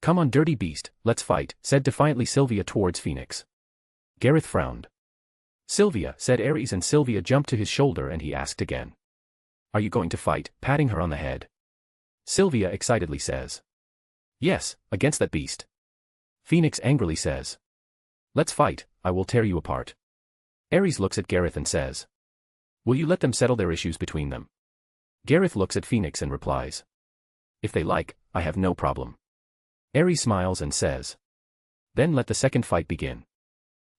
"Come on, dirty beast, let's fight," said defiantly Sylvia towards Phoenix. Gareth frowned. "Sylvia," said Ares, and Sylvia jumped to his shoulder and he asked again, "Are you going to fight?" patting her on the head. Sylvia excitedly says, "Yes, against that beast." Phoenix angrily says, "Let's fight, I will tear you apart." Ares looks at Gareth and says, "Will you let them settle their issues between them?" Gareth looks at Phoenix and replies, "If they like, I have no problem." Ares smiles and says, "Then let the second fight begin.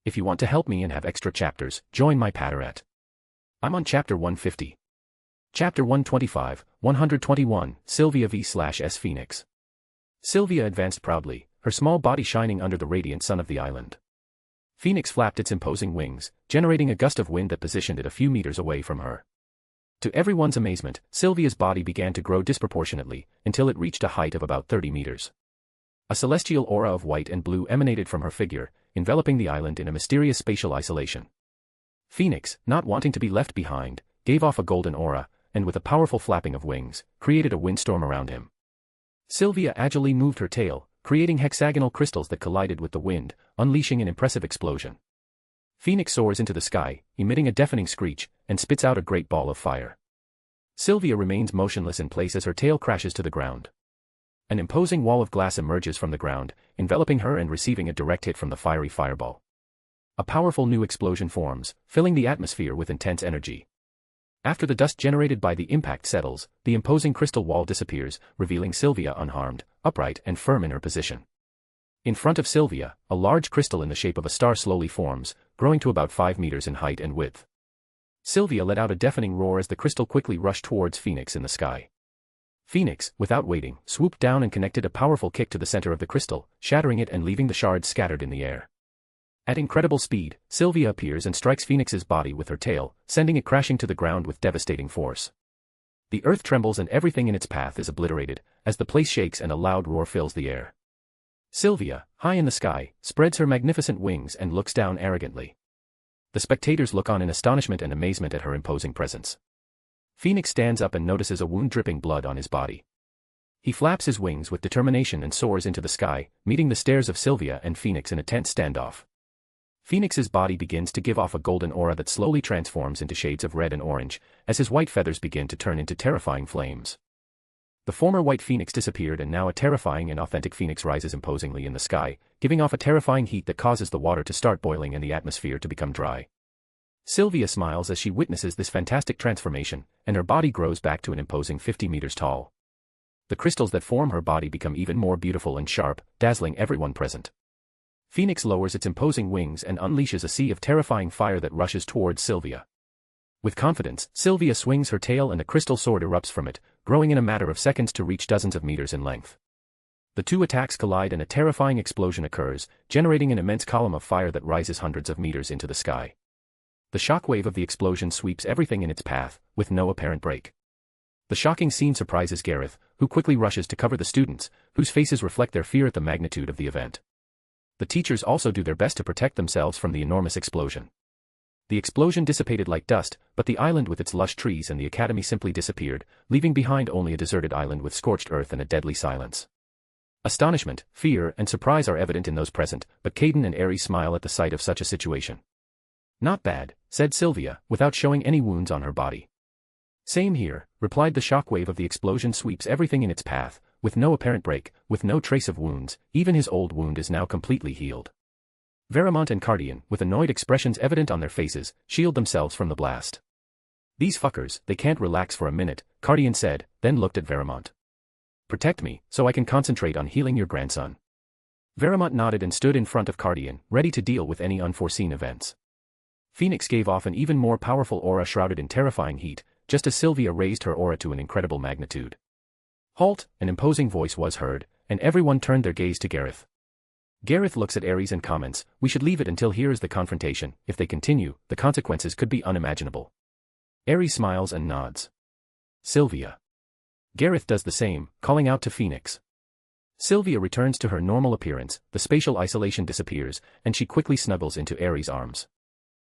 If you want to help me and have extra chapters, join my Patterette. I'm on chapter 150. Chapter 125, 121, Sylvia v/S Phoenix. Sylvia advanced proudly, her small body shining under the radiant sun of the island. Phoenix flapped its imposing wings, generating a gust of wind that positioned it a few meters away from her. To everyone's amazement, Sylvia's body began to grow disproportionately, until it reached a height of about 30 meters. A celestial aura of white and blue emanated from her figure, enveloping the island in a mysterious spatial isolation. Phoenix, not wanting to be left behind, gave off a golden aura, and with a powerful flapping of wings, created a windstorm around him. Sylvia agilely moved her tail, creating hexagonal crystals that collided with the wind, unleashing an impressive explosion. Phoenix soars into the sky, emitting a deafening screech, and spits out a great ball of fire. Sylvia remains motionless in place as her tail crashes to the ground. An imposing wall of glass emerges from the ground, enveloping her and receiving a direct hit from the fiery fireball. A powerful new explosion forms, filling the atmosphere with intense energy. After the dust generated by the impact settles, the imposing crystal wall disappears, revealing Sylvia unharmed, upright and firm in her position. In front of Sylvia, a large crystal in the shape of a star slowly forms, growing to about 5 meters in height and width. Sylvia let out a deafening roar as the crystal quickly rushed towards Phoenix in the sky. Phoenix, without waiting, swooped down and connected a powerful kick to the center of the crystal, shattering it and leaving the shards scattered in the air. At incredible speed, Sylvia appears and strikes Phoenix's body with her tail, sending it crashing to the ground with devastating force. The earth trembles and everything in its path is obliterated, as the place shakes and a loud roar fills the air. Sylvia, high in the sky, spreads her magnificent wings and looks down arrogantly. The spectators look on in astonishment and amazement at her imposing presence. Phoenix stands up and notices a wound dripping blood on his body. He flaps his wings with determination and soars into the sky, meeting the stares of Sylvia and Phoenix in a tense standoff. Phoenix's body begins to give off a golden aura that slowly transforms into shades of red and orange, as his white feathers begin to turn into terrifying flames. The former white Phoenix disappeared and now a terrifying and authentic Phoenix rises imposingly in the sky, giving off a terrifying heat that causes the water to start boiling and the atmosphere to become dry. Sylvia smiles as she witnesses this fantastic transformation, and her body grows back to an imposing 50 meters tall. The crystals that form her body become even more beautiful and sharp, dazzling everyone present. Phoenix lowers its imposing wings and unleashes a sea of terrifying fire that rushes towards Sylvia. With confidence, Sylvia swings her tail and a crystal sword erupts from it, growing in a matter of seconds to reach dozens of meters in length. The two attacks collide and a terrifying explosion occurs, generating an immense column of fire that rises hundreds of meters into the sky. The shockwave of the explosion sweeps everything in its path, with no apparent break. The shocking scene surprises Gareth, who quickly rushes to cover the students, whose faces reflect their fear at the magnitude of the event. The teachers also do their best to protect themselves from the enormous explosion. The explosion dissipated like dust, but the island with its lush trees and the academy simply disappeared, leaving behind only a deserted island with scorched earth and a deadly silence. Astonishment, fear, and surprise are evident in those present, but Caden and Aries smile at the sight of such a situation. "Not bad," said Sylvia, without showing any wounds on her body. "Same here," replied the shockwave of the explosion sweeps everything in its path, with no apparent break, with no trace of wounds, even his old wound is now completely healed. Veramont and Cardian, with annoyed expressions evident on their faces, shield themselves from the blast. "These fuckers, they can't relax for a minute," Cardian said, then looked at Veramont. "Protect me, so I can concentrate on healing your grandson." Veramont nodded and stood in front of Cardian, ready to deal with any unforeseen events. Phoenix gave off an even more powerful aura shrouded in terrifying heat, just as Sylvia raised her aura to an incredible magnitude. "Halt!" An imposing voice was heard, and everyone turned their gaze to Gareth. Gareth looks at Aries and comments, "We should leave it until here is the confrontation. If they continue, the consequences could be unimaginable." Aries smiles and nods. "Sylvia." Gareth does the same, calling out to Phoenix. Sylvia returns to her normal appearance, the spatial isolation disappears, and she quickly snuggles into Aries' arms.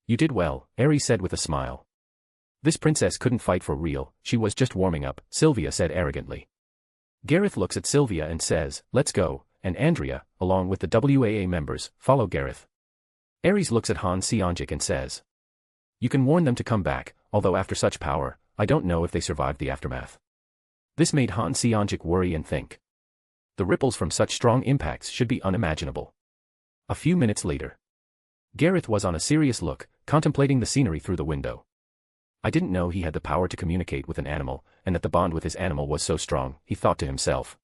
"You did well," Aries said with a smile. "This princess couldn't fight for real, she was just warming up," Sylvia said arrogantly. Gareth looks at Sylvia and says, "Let's go," and Andrea, along with the WAA members, follow Gareth. Aries looks at Han Seonjik and says, "You can warn them to come back, although after such power, I don't know if they survived the aftermath." This made Han Seonjik worry and think. The ripples from such strong impacts should be unimaginable. A few minutes later, Gareth was on a serious look, contemplating the scenery through the window. "I didn't know he had the power to communicate with an animal, and that the bond with his animal was so strong," he thought to himself.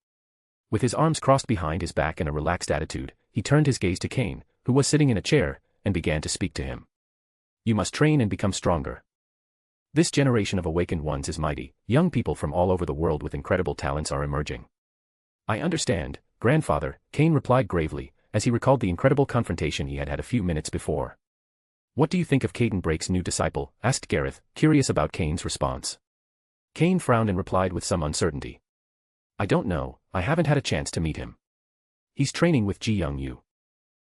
With his arms crossed behind his back and a relaxed attitude, he turned his gaze to Cain, who was sitting in a chair, and began to speak to him. "You must train and become stronger. This generation of awakened ones is mighty, young people from all over the world with incredible talents are emerging." "I understand, grandfather," Cain replied gravely, as he recalled the incredible confrontation he had had a few minutes before. "What do you think of Caden Brake's new disciple?" asked Gareth, curious about Cain's response. Cain frowned and replied with some uncertainty. "I don't know, I haven't had a chance to meet him. He's training with Ji Young Yu."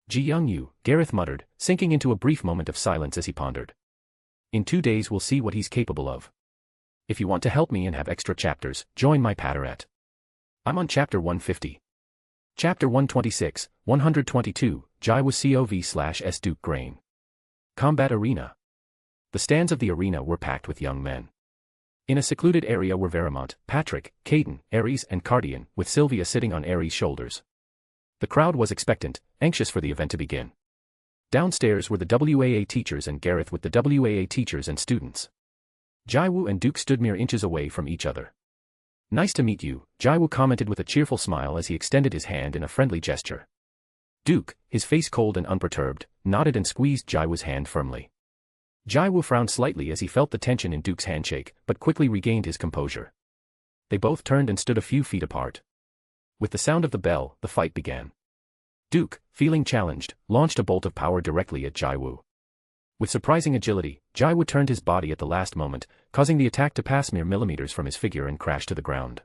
"Ji Young Yu," Gareth muttered, sinking into a brief moment of silence as he pondered. "In 2 days we'll see what he's capable of. If you want to help me and have extra chapters, join my Patteret. I'm on chapter 150. Chapter 126, 122, Jiwoo Seo v/S Duke Grain. Combat Arena. The stands of the arena were packed with young men. In a secluded area were Veramont, Patrick, Caden, Aries and Cardian, with Sylvia sitting on Aries' shoulders. The crowd was expectant, anxious for the event to begin. Downstairs were the WAA teachers and Gareth with the WAA teachers and students. Jiwoo and Duke stood mere inches away from each other. "Nice to meet you," Jiwoo commented with a cheerful smile as he extended his hand in a friendly gesture. Duke, his face cold and unperturbed, nodded and squeezed Jiwoo's hand firmly. Jiwoo frowned slightly as he felt the tension in Duke's handshake, but quickly regained his composure. They both turned and stood a few feet apart. With the sound of the bell, the fight began. Duke, feeling challenged, launched a bolt of power directly at Jiwoo. With surprising agility, Jiwoo turned his body at the last moment, causing the attack to pass mere millimeters from his figure and crash to the ground.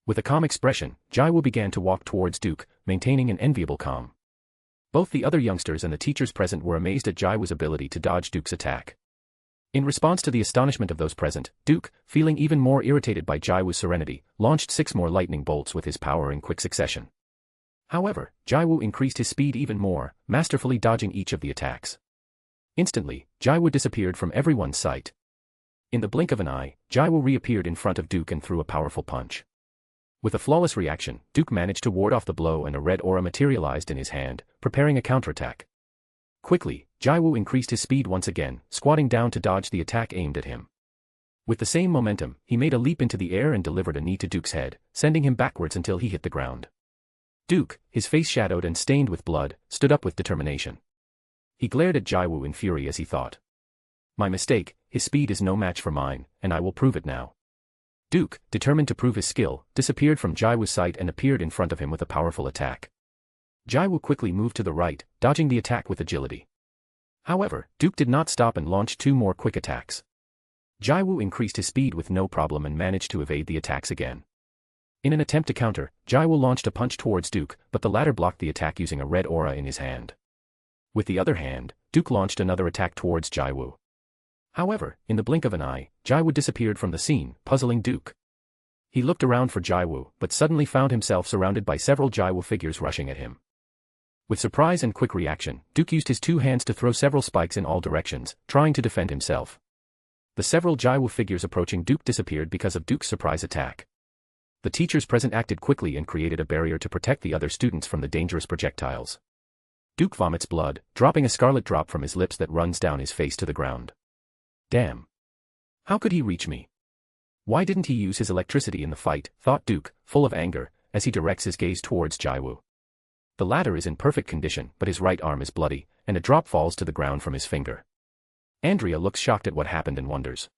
With a calm expression, Jiwoo began to walk towards Duke, maintaining an enviable calm. Both the other youngsters and the teachers present were amazed at Jiwoo's ability to dodge Duke's attack. In response to the astonishment of those present, Duke, feeling even more irritated by Jiwoo's serenity, launched 6 more lightning bolts with his power in quick succession. However, Jiwoo increased his speed even more, masterfully dodging each of the attacks. Instantly, Jiwoo disappeared from everyone's sight. In the blink of an eye, Jiwoo reappeared in front of Duke and threw a powerful punch. With a flawless reaction, Duke managed to ward off the blow and a red aura materialized in his hand, preparing a counterattack. Quickly, Jiwoo increased his speed once again, squatting down to dodge the attack aimed at him. With the same momentum, he made a leap into the air and delivered a knee to Duke's head, sending him backwards until he hit the ground. Duke, his face shadowed and stained with blood, stood up with determination. He glared at Jiwoo in fury as he thought. My mistake, his speed is no match for mine, and I will prove it now. Duke, determined to prove his skill, disappeared from Jiwoo's sight and appeared in front of him with a powerful attack. Jiwoo quickly moved to the right, dodging the attack with agility. However, Duke did not stop and launched 2 more quick attacks. Jiwoo increased his speed with no problem and managed to evade the attacks again. In an attempt to counter, Jiwoo launched a punch towards Duke, but the latter blocked the attack using a red aura in his hand. With the other hand, Duke launched another attack towards Jiwoo. However, in the blink of an eye, Jiwoo disappeared from the scene, puzzling Duke. He looked around for Jiwoo, but suddenly found himself surrounded by several Jiwoo figures rushing at him. With surprise and quick reaction, Duke used his 2 hands to throw several spikes in all directions, trying to defend himself. The several Jiwoo figures approaching Duke disappeared because of Duke's surprise attack. The teachers present acted quickly and created a barrier to protect the other students from the dangerous projectiles. Duke vomits blood, dropping a scarlet drop from his lips that runs down his face to the ground. Damn. How could he reach me? Why didn't he use his electricity in the fight, thought Duke, full of anger, as he directs his gaze towards Jiwoo. The latter is in perfect condition, but his right arm is bloody, and a drop falls to the ground from his finger. Andrea looks shocked at what happened and wonders.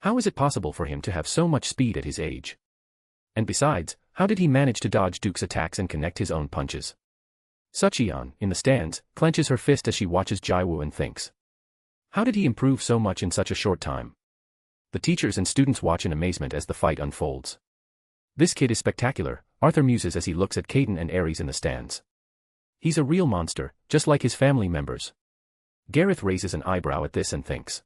How is it possible for him to have so much speed at his age? And besides, how did he manage to dodge Duke's attacks and connect his own punches? Sucheon, in the stands, clenches her fist as she watches Jiwoo and thinks. How did he improve so much in such a short time? The teachers and students watch in amazement as the fight unfolds. This kid is spectacular, Arthur muses as he looks at Caden and Aries in the stands. He's a real monster, just like his family members. Gareth raises an eyebrow at this and thinks.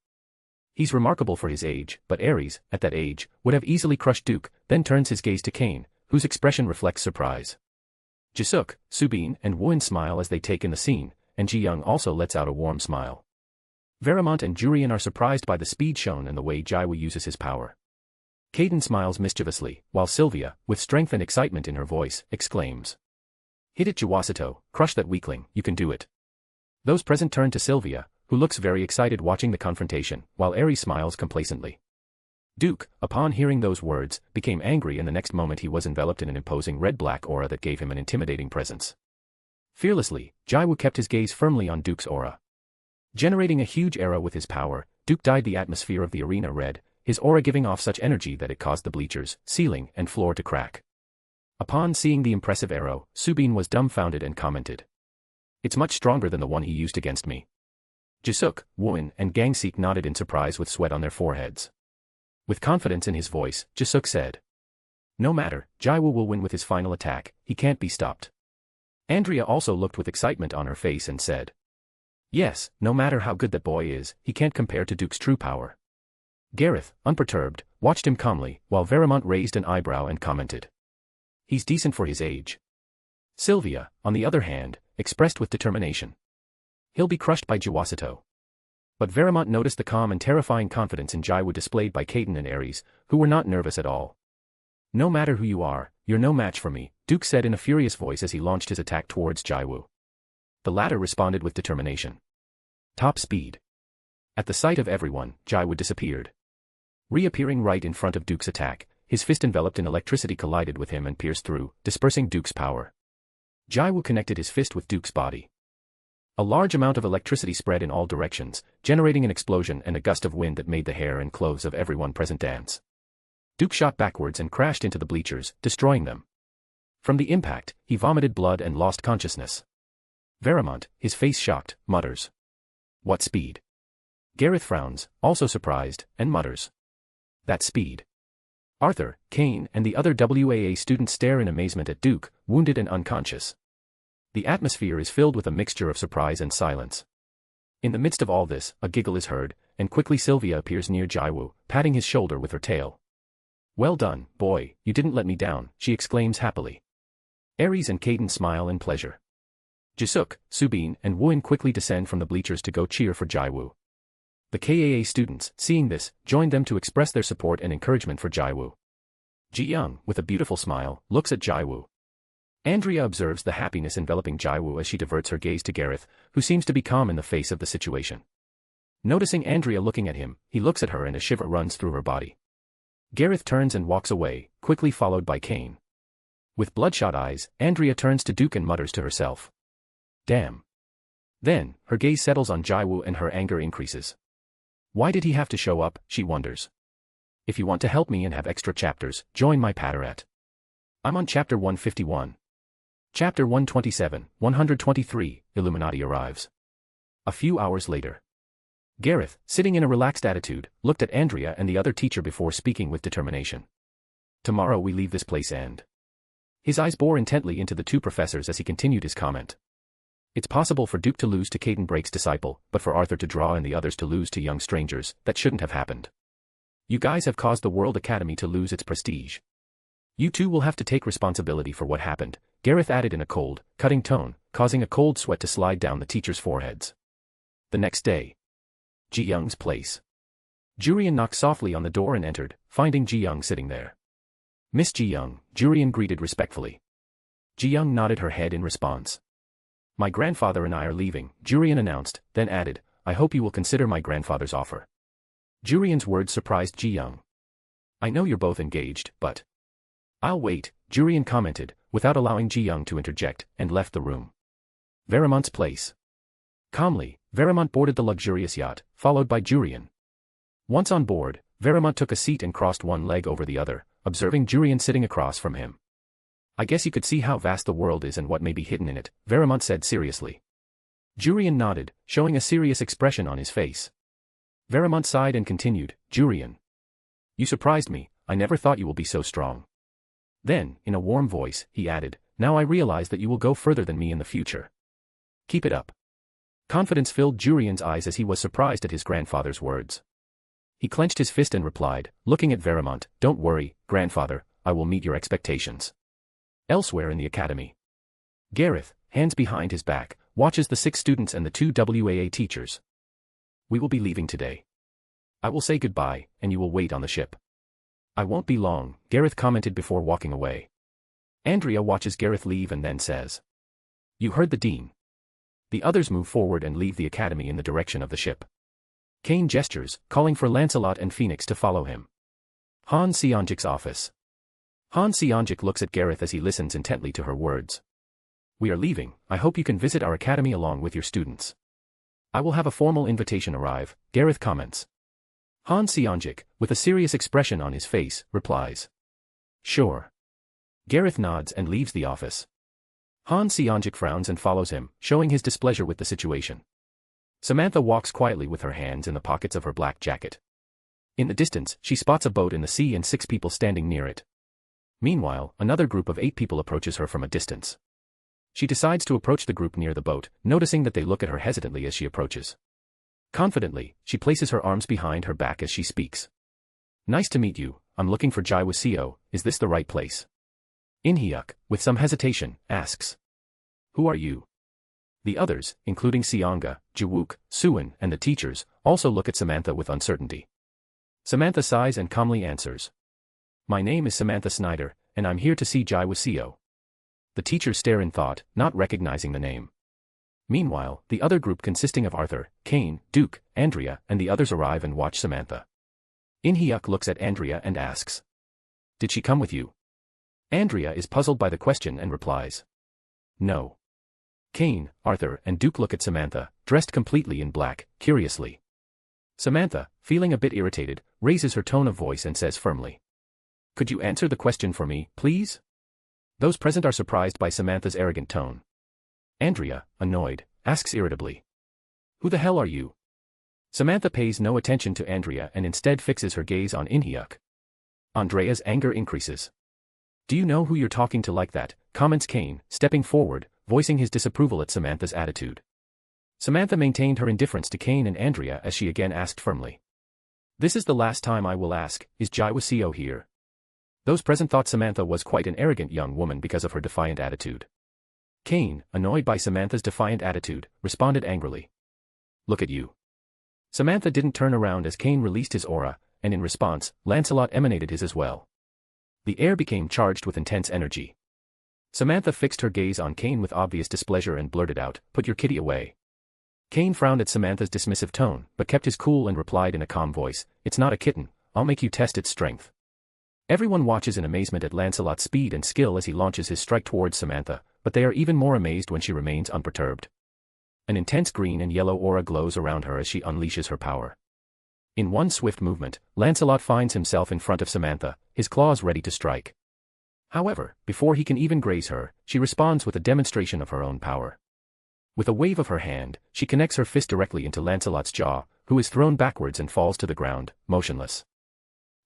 He's remarkable for his age, but Aries, at that age, would have easily crushed Duke, then turns his gaze to Kane, whose expression reflects surprise. Jisuk, Subin and Wooin smile as they take in the scene, and Ji-young also lets out a warm smile. Veramont and Jurian are surprised by the speed shown and the way Jiwoo uses his power. Caden smiles mischievously, while Sylvia, with strength and excitement in her voice, exclaims. Hit it Jiwoo Seo, crush that weakling, you can do it. Those present turn to Sylvia, who looks very excited watching the confrontation, while Aries smiles complacently. Duke, upon hearing those words, became angry and the next moment he was enveloped in an imposing red-black aura that gave him an intimidating presence. Fearlessly, Jiwoo kept his gaze firmly on Duke's aura. Generating a huge arrow with his power, Duke dyed the atmosphere of the arena red, his aura giving off such energy that it caused the bleachers, ceiling, and floor to crack. Upon seeing the impressive arrow, Subin was dumbfounded and commented. It's much stronger than the one he used against me. Jisuk, Wooin, and Gangseek nodded in surprise with sweat on their foreheads. With confidence in his voice, Jisuk said. No matter, Jiwoo will win with his final attack, he can't be stopped. Andrea also looked with excitement on her face and said. Yes, no matter how good that boy is, he can't compare to Duke's true power. Gareth, unperturbed, watched him calmly, while Veramont raised an eyebrow and commented. He's decent for his age. Sylvia, on the other hand, expressed with determination. He'll be crushed by Jiwoo Seo. But Veramont noticed the calm and terrifying confidence in Jiwoo displayed by Caden and Aries, who were not nervous at all. No matter who you are, you're no match for me, Duke said in a furious voice as he launched his attack towards Jiwoo. The latter responded with determination. Top speed. At the sight of everyone, Jiwoo disappeared. Reappearing right in front of Duke's attack, his fist enveloped in electricity collided with him and pierced through, dispersing Duke's power. Jiwoo connected his fist with Duke's body. A large amount of electricity spread in all directions, generating an explosion and a gust of wind that made the hair and clothes of everyone present dance. Duke shot backwards and crashed into the bleachers, destroying them. From the impact, he vomited blood and lost consciousness. Veramont, his face shocked, mutters. What speed? Gareth frowns, also surprised, and mutters. That speed. Arthur, Kane, and the other WAA students stare in amazement at Duke, wounded and unconscious. The atmosphere is filled with a mixture of surprise and silence. In the midst of all this, a giggle is heard, and quickly Sylvia appears near Jiwoo, patting his shoulder with her tail. Well done, boy, you didn't let me down, she exclaims happily. Aries and Caden smile in pleasure. Jisuk, Subin, and Wooin quickly descend from the bleachers to go cheer for Jiwoo. The KAA students, seeing this, joined them to express their support and encouragement for Jiwoo. Ji-young, with a beautiful smile, looks at Jiwoo. Andrea observes the happiness enveloping Jiwoo as she diverts her gaze to Gareth, who seems to be calm in the face of the situation. Noticing Andrea looking at him, he looks at her and a shiver runs through her body. Gareth turns and walks away, quickly followed by Kane. With bloodshot eyes, Andrea turns to Duke and mutters to herself. Damn. Then, her gaze settles on Jiwoo and her anger increases. Why did he have to show up, she wonders. If you want to help me and have extra chapters, join my Patterette. I'm on chapter 151. Chapter 127, 123, Illuminati arrives. A few hours later. Gareth, sitting in a relaxed attitude, looked at Andrea and the other teacher before speaking with determination. Tomorrow we leave this place and... His eyes bore intently into the two professors as he continued his comment. It's possible for Duke to lose to Caden Brake's disciple, but for Arthur to draw and the others to lose to young strangers, that shouldn't have happened. You guys have caused the World Academy to lose its prestige. You two will have to take responsibility for what happened, Gareth added in a cold, cutting tone, causing a cold sweat to slide down the teachers' foreheads. The next day. Ji Young's place. Jurian knocked softly on the door and entered, finding Ji Young sitting there. Miss Ji Young, Jurian greeted respectfully. Ji Young nodded her head in response. My grandfather and I are leaving, Jurian announced, then added, I hope you will consider my grandfather's offer. Jurian's words surprised Ji Young. I know you're both engaged, but... I'll wait, Jurian commented, without allowing Ji Young to interject, and left the room. Veremont's place. Calmly, Veremont boarded the luxurious yacht, followed by Jurian. Once on board, Veremont took a seat and crossed one leg over the other, observing Jurian sitting across from him. I guess you could see how vast the world is and what may be hidden in it, Veremont said seriously. Jurian nodded, showing a serious expression on his face. Veremont sighed and continued, Jurian. You surprised me, I never thought you will be so strong. Then, in a warm voice, he added, now I realize that you will go further than me in the future. Keep it up. Confidence filled Jurian's eyes as he was surprised at his grandfather's words. He clenched his fist and replied, looking at Veremont, don't worry, grandfather, I will meet your expectations. Elsewhere in the academy. Gareth, hands behind his back, watches the 6 students and the 2 WAA teachers. We will be leaving today. I will say goodbye, and you will wait on the ship. I won't be long, Gareth commented before walking away. Andrea watches Gareth leave and then says. You heard the dean. The others move forward and leave the academy in the direction of the ship. Kane gestures, calling for Lancelot and Phoenix to follow him. Han Seonjik's office. Han Seonjik looks at Gareth as he listens intently to her words. We are leaving, I hope you can visit our academy along with your students. I will have a formal invitation arrive, Gareth comments. Han Seonjik, with a serious expression on his face, replies. Sure. Gareth nods and leaves the office. Han Seonjik frowns and follows him, showing his displeasure with the situation. Samantha walks quietly with her hands in the pockets of her black jacket. In the distance, she spots a boat in the sea and 6 people standing near it. Meanwhile, another group of 8 people approaches her from a distance. She decides to approach the group near the boat, noticing that they look at her hesitantly as she approaches. Confidently, she places her arms behind her back as she speaks. Nice to meet you, I'm looking for Jiwoo Seo, is this the right place? In-hyuk, with some hesitation, asks. Who are you? The others, including Seonga, Jiwook, Suwon, and the teachers, also look at Samantha with uncertainty. Samantha sighs and calmly answers. My name is Samantha Snyder, and I'm here to see Jiwoo Seo. The teachers stare in thought, not recognizing the name. Meanwhile, the other group consisting of Arthur, Kane, Duke, Andrea, and the others arrive and watch Samantha. In-hyuk looks at Andrea and asks. Did she come with you? Andrea is puzzled by the question and replies. No. Kane, Arthur, and Duke look at Samantha, dressed completely in black, curiously. Samantha, feeling a bit irritated, raises her tone of voice and says firmly. Could you answer the question for me, please? Those present are surprised by Samantha's arrogant tone. Andrea, annoyed, asks irritably. Who the hell are you? Samantha pays no attention to Andrea and instead fixes her gaze on In-hyuk. Andrea's anger increases. Do you know who you're talking to like that, comments Kane, stepping forward, voicing his disapproval at Samantha's attitude. Samantha maintained her indifference to Kane and Andrea as she again asked firmly. This is the last time I will ask, is Jiwoo Seo here? Those present thought Samantha was quite an arrogant young woman because of her defiant attitude. Kane, annoyed by Samantha's defiant attitude, responded angrily. Look at you. Samantha didn't turn around as Kane released his aura, and in response, Lancelot emanated his as well. The air became charged with intense energy. Samantha fixed her gaze on Kane with obvious displeasure and blurted out, "Put your kitty away." Kane frowned at Samantha's dismissive tone, but kept his cool and replied in a calm voice, "It's not a kitten, I'll make you test its strength." Everyone watches in amazement at Lancelot's speed and skill as he launches his strike towards Samantha, but they are even more amazed when she remains unperturbed. An intense green and yellow aura glows around her as she unleashes her power. In one swift movement, Lancelot finds himself in front of Samantha, his claws ready to strike. However, before he can even graze her, she responds with a demonstration of her own power. With a wave of her hand, she connects her fist directly into Lancelot's jaw, who is thrown backwards and falls to the ground, motionless.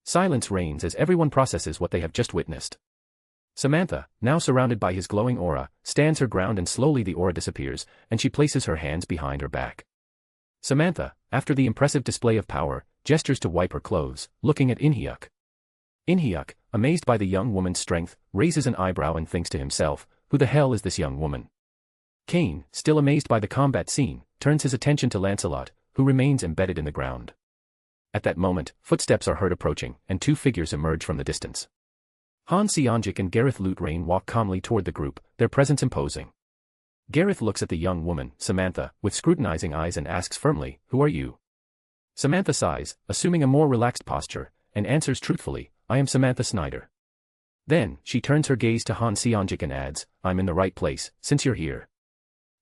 Silence reigns as everyone processes what they have just witnessed. Samantha, now surrounded by his glowing aura, stands her ground and slowly the aura disappears, and she places her hands behind her back. Samantha, after the impressive display of power, gestures to wipe her clothes, looking at Inhyuk. Inhyuk, amazed by the young woman's strength, raises an eyebrow and thinks to himself, who the hell is this young woman? Cain, still amazed by the combat scene, turns his attention to Lancelot, who remains embedded in the ground. At that moment, footsteps are heard approaching, and two figures emerge from the distance. Han Seonjik and Gareth Lutrain walk calmly toward the group, their presence imposing. Gareth looks at the young woman, Samantha, with scrutinizing eyes and asks firmly, "Who are you?" Samantha sighs, assuming a more relaxed posture, and answers truthfully, "I am Samantha Snyder." Then, she turns her gaze to Han Seonjik and adds, "I'm in the right place, since you're here."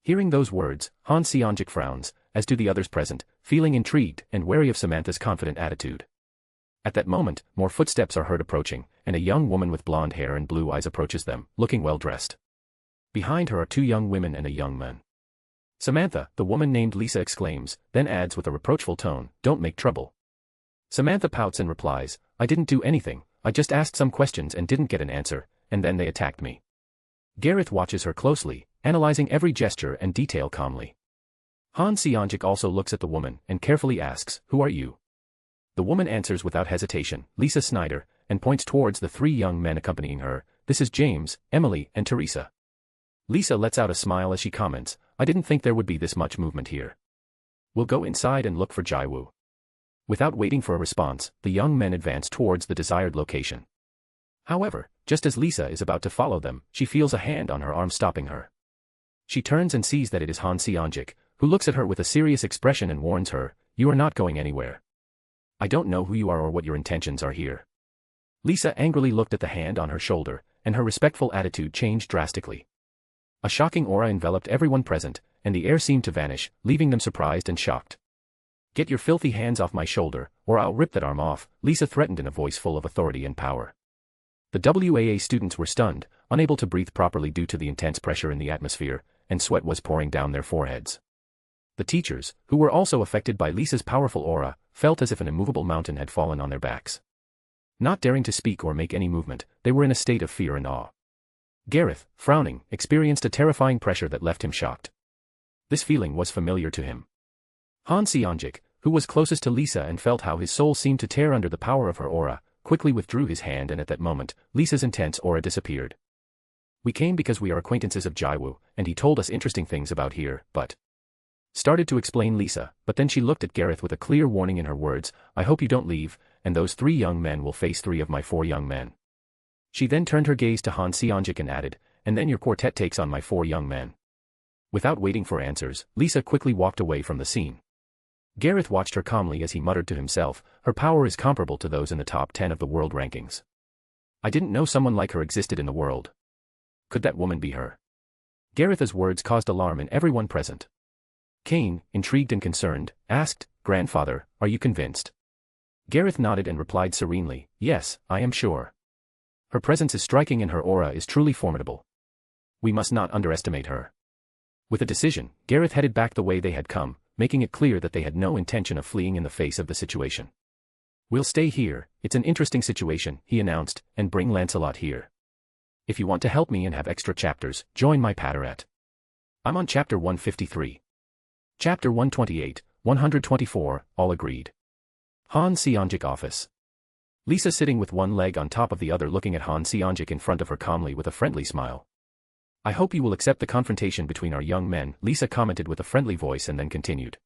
Hearing those words, Han Seonjik frowns, as do the others present, feeling intrigued and wary of Samantha's confident attitude. At that moment, more footsteps are heard approaching, and a young woman with blonde hair and blue eyes approaches them, looking well-dressed. Behind her are two young women and a young man. "Samantha," the woman named Lisa exclaims, then adds with a reproachful tone, "Don't make trouble." Samantha pouts and replies, "I didn't do anything, I just asked some questions and didn't get an answer, and then they attacked me." Gareth watches her closely, analyzing every gesture and detail calmly. Han Seonjik also looks at the woman and carefully asks, "Who are you?" The woman answers without hesitation, "Lisa Snyder," and points towards the three young men accompanying her, "This is James, Emily, and Teresa." Lisa lets out a smile as she comments, "I didn't think there would be this much movement here. We'll go inside and look for Jiwoo." Without waiting for a response, the young men advance towards the desired location. However, just as Lisa is about to follow them, she feels a hand on her arm stopping her. She turns and sees that it is Han Seonjik, who looks at her with a serious expression and warns her, "You are not going anywhere. I don't know who you are or what your intentions are here." Lisa angrily looked at the hand on her shoulder, and her respectful attitude changed drastically. A shocking aura enveloped everyone present, and the air seemed to vanish, leaving them surprised and shocked. "Get your filthy hands off my shoulder, or I'll rip that arm off," Lisa threatened in a voice full of authority and power. The WAA students were stunned, unable to breathe properly due to the intense pressure in the atmosphere, and sweat was pouring down their foreheads. The teachers, who were also affected by Lisa's powerful aura, felt as if an immovable mountain had fallen on their backs. Not daring to speak or make any movement, they were in a state of fear and awe. Gareth, frowning, experienced a terrifying pressure that left him shocked. This feeling was familiar to him. Han Seonjik, who was closest to Lisa and felt how his soul seemed to tear under the power of her aura, quickly withdrew his hand, and at that moment, Lisa's intense aura disappeared. "We came because we are acquaintances of Jiwoo, and he told us interesting things about here, but..." Started to explain Lisa, but then she looked at Gareth with a clear warning in her words, "I hope you don't leave, and those three young men will face three of my four young men." She then turned her gaze to Han Seonjik and added, "And then your quartet takes on my four young men." Without waiting for answers, Lisa quickly walked away from the scene. Gareth watched her calmly as he muttered to himself, "Her power is comparable to those in the top 10 of the world rankings. I didn't know someone like her existed in the world. Could that woman be her?" Gareth's words caused alarm in everyone present. Cain, intrigued and concerned, asked, "Grandfather, are you convinced?" Gareth nodded and replied serenely, "Yes, I am sure. Her presence is striking and her aura is truly formidable. We must not underestimate her." With a decision, Gareth headed back the way they had come, making it clear that they had no intention of fleeing in the face of the situation. "We'll stay here, it's an interesting situation," he announced, "and bring Lancelot here. If you want to help me and have extra chapters, join my Patterette. I'm on chapter 153. Chapter 128, 124, all agreed. Han Seonjik office. Lisa sitting with one leg on top of the other looking at Han Seonjik in front of her calmly with a friendly smile. "I hope you will accept the confrontation between our young men," Lisa commented with a friendly voice and then continued.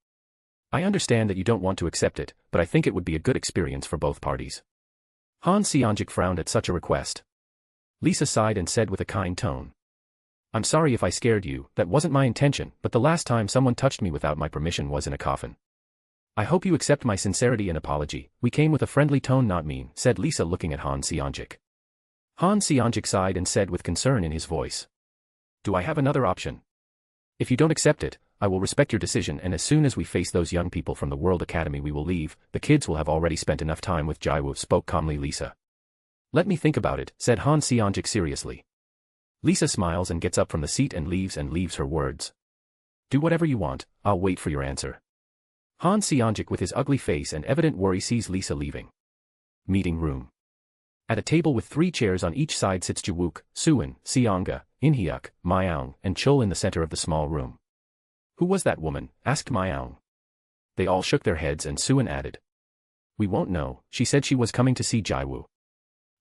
"I understand that you don't want to accept it, but I think it would be a good experience for both parties." Han Seonjik frowned at such a request. Lisa sighed and said with a kind tone, "I'm sorry if I scared you, that wasn't my intention, but the last time someone touched me without my permission was in a coffin. I hope you accept my sincerity and apology. We came with a friendly tone, not mean," said Lisa looking at Han Seonjik. Han Seonjik sighed and said with concern in his voice, "Do I have another option? If you don't accept it, I will respect your decision, and as soon as we face those young people from the World Academy we will leave. The kids will have already spent enough time with Jiwoo, spoke calmly Lisa. Let me think about it, said Han Seongjik seriously. Lisa smiles and gets up from the seat and leaves her words. Do whatever you want, I'll wait for your answer. Han Seongjik with his ugly face and evident worry sees Lisa leaving. Meeting room. At a table with 3 chairs on each side sits Jiwoo, Suwon, Seonga, Inhyuk, Myeong, and Chul in the center of the small room. Who was that woman? Asked Myeong. They all shook their heads and Suwon added. We won't know, she said she was coming to see Jiwoo.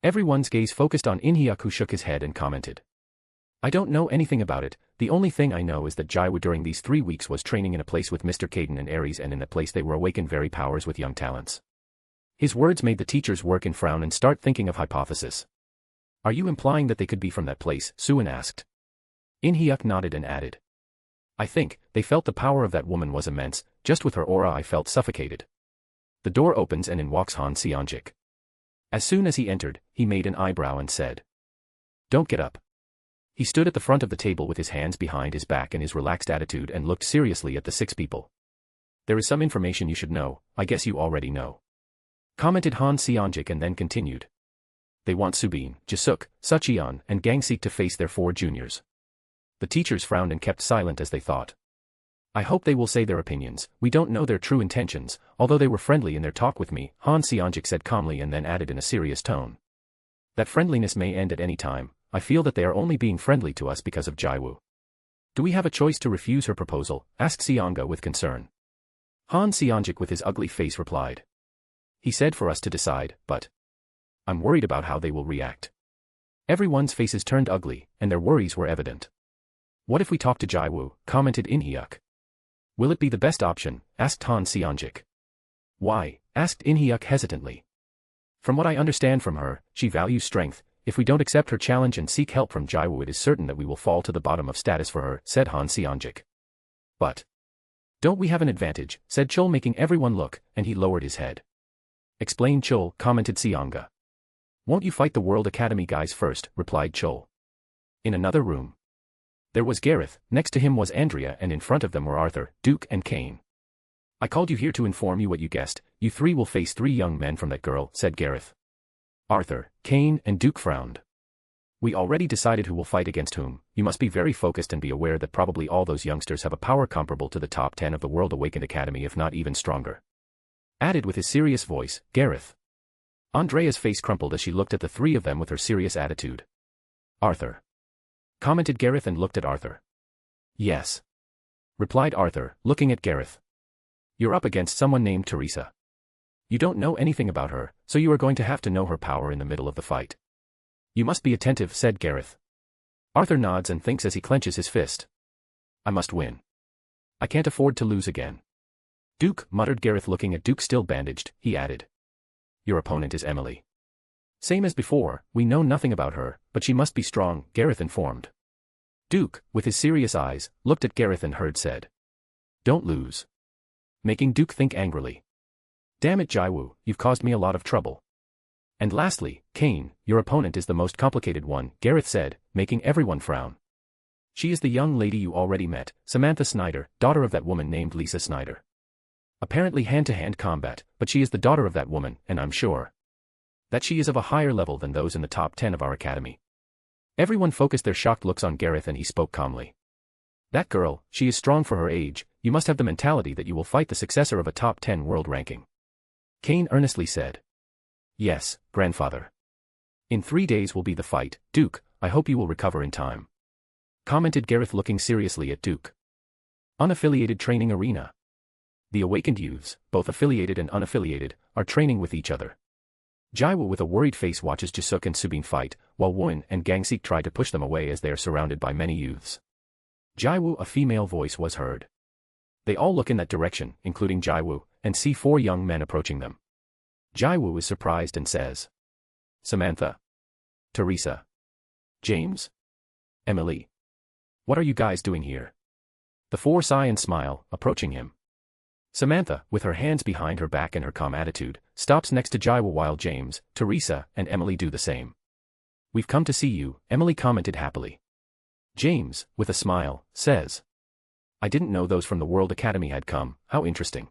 Everyone's gaze focused on Inhyuk, who shook his head and commented. I don't know anything about it, the only thing I know is that Jiwoo during these 3 weeks was training in a place with Mr. Caden and Aries, and in that place they were awakened very powers with young talents. His words made the teachers work and frown and start thinking of hypothesis. Are you implying that they could be from that place? Suwon asked. Inhyuk nodded and added. I think, they felt the power of that woman was immense, just with her aura I felt suffocated. The door opens and in walks Han Seongjik. As soon as he entered, he made an eyebrow and said. Don't get up. He stood at the front of the table with his hands behind his back and his relaxed attitude and looked seriously at the 6 people. There is some information you should know, I guess you already know. Commented Han Seongjik and then continued. They want Subin, Jisuk, Sucheon, and Gangsik to face their 4 juniors. The teachers frowned and kept silent as they thought. I hope they will say their opinions, we don't know their true intentions, although they were friendly in their talk with me, Han Seongjik said calmly and then added in a serious tone. That friendliness may end at any time, I feel that they are only being friendly to us because of Jiwoo. Do we have a choice to refuse her proposal? Asked Seonga with concern. Han Seongjik with his ugly face replied. He said for us to decide, but I'm worried about how they will react. Everyone's faces turned ugly, and their worries were evident. What if we talk to Jiwoo? Commented Inhyuk. Will it be the best option? Asked Han Seongjik. Why? Asked Inhyuk hesitantly. From what I understand from her, she values strength. If we don't accept her challenge and seek help from Jiwoo, it is certain that we will fall to the bottom of status for her, said Han Seongjik. But don't we have an advantage? Said Chul, making everyone look, and he lowered his head. Explain, Chul, commented Seonga. Won't you fight the World Academy guys first? Replied Chul. In another room. There was Gareth, next to him was Andrea, and in front of them were Arthur, Duke, and Kane. I called you here to inform you what you guessed. You 3 will face 3 young men from that girl, said Gareth. Arthur, Kane, and Duke frowned. We already decided who will fight against whom. You must be very focused and be aware that probably all those youngsters have a power comparable to the top 10 of the World Awakened Academy, if not even stronger. Added with his serious voice, Gareth. Andrea's face crumpled as she looked at the 3 of them with her serious attitude. Arthur. Commented Gareth and looked at Arthur. Yes. Replied Arthur, looking at Gareth. You're up against someone named Teresa. You don't know anything about her, so you are going to have to know her power in the middle of the fight. You must be attentive, said Gareth. Arthur nods and thinks as he clenches his fist. I must win. I can't afford to lose again. Duke, muttered Gareth, looking at Duke still bandaged, he added. Your opponent is Emily. Same as before, we know nothing about her, but she must be strong, Gareth informed. Duke, with his serious eyes, looked at Gareth and heard said. Don't lose. Making Duke think angrily. Damn it, Jiwoo, you've caused me a lot of trouble. And lastly, Kane, your opponent is the most complicated one, Gareth said, making everyone frown. She is the young lady you already met, Samantha Snyder, daughter of that woman named Lisa Snyder. Apparently hand-to-hand combat, but she is the daughter of that woman, and I'm sure that she is of a higher level than those in the top 10 of our academy. Everyone focused their shocked looks on Gareth and he spoke calmly. That girl, she is strong for her age, you must have the mentality that you will fight the successor of a top 10 world ranking. Kane earnestly said. Yes, grandfather. In 3 days will be the fight, Duke, I hope you will recover in time. Commented Gareth looking seriously at Duke. Unaffiliated training arena. The awakened youths, both affiliated and unaffiliated, are training with each other. Jiwoo with a worried face watches Jisuk and Subin fight, while Won and Gangsik try to push them away as they are surrounded by many youths. Jiwoo, a female voice was heard. They all look in that direction, including Jiwoo, and see 4 young men approaching them. Jiwoo is surprised and says. Samantha. Teresa. James. Emily. What are you guys doing here? The 4 sigh and smile, approaching him. Samantha, with her hands behind her back and her calm attitude, stops next to Jiwoo while James, Teresa, and Emily do the same. We've come to see you, Emily commented happily. James, with a smile, says. I didn't know those from the World Academy had come, how interesting.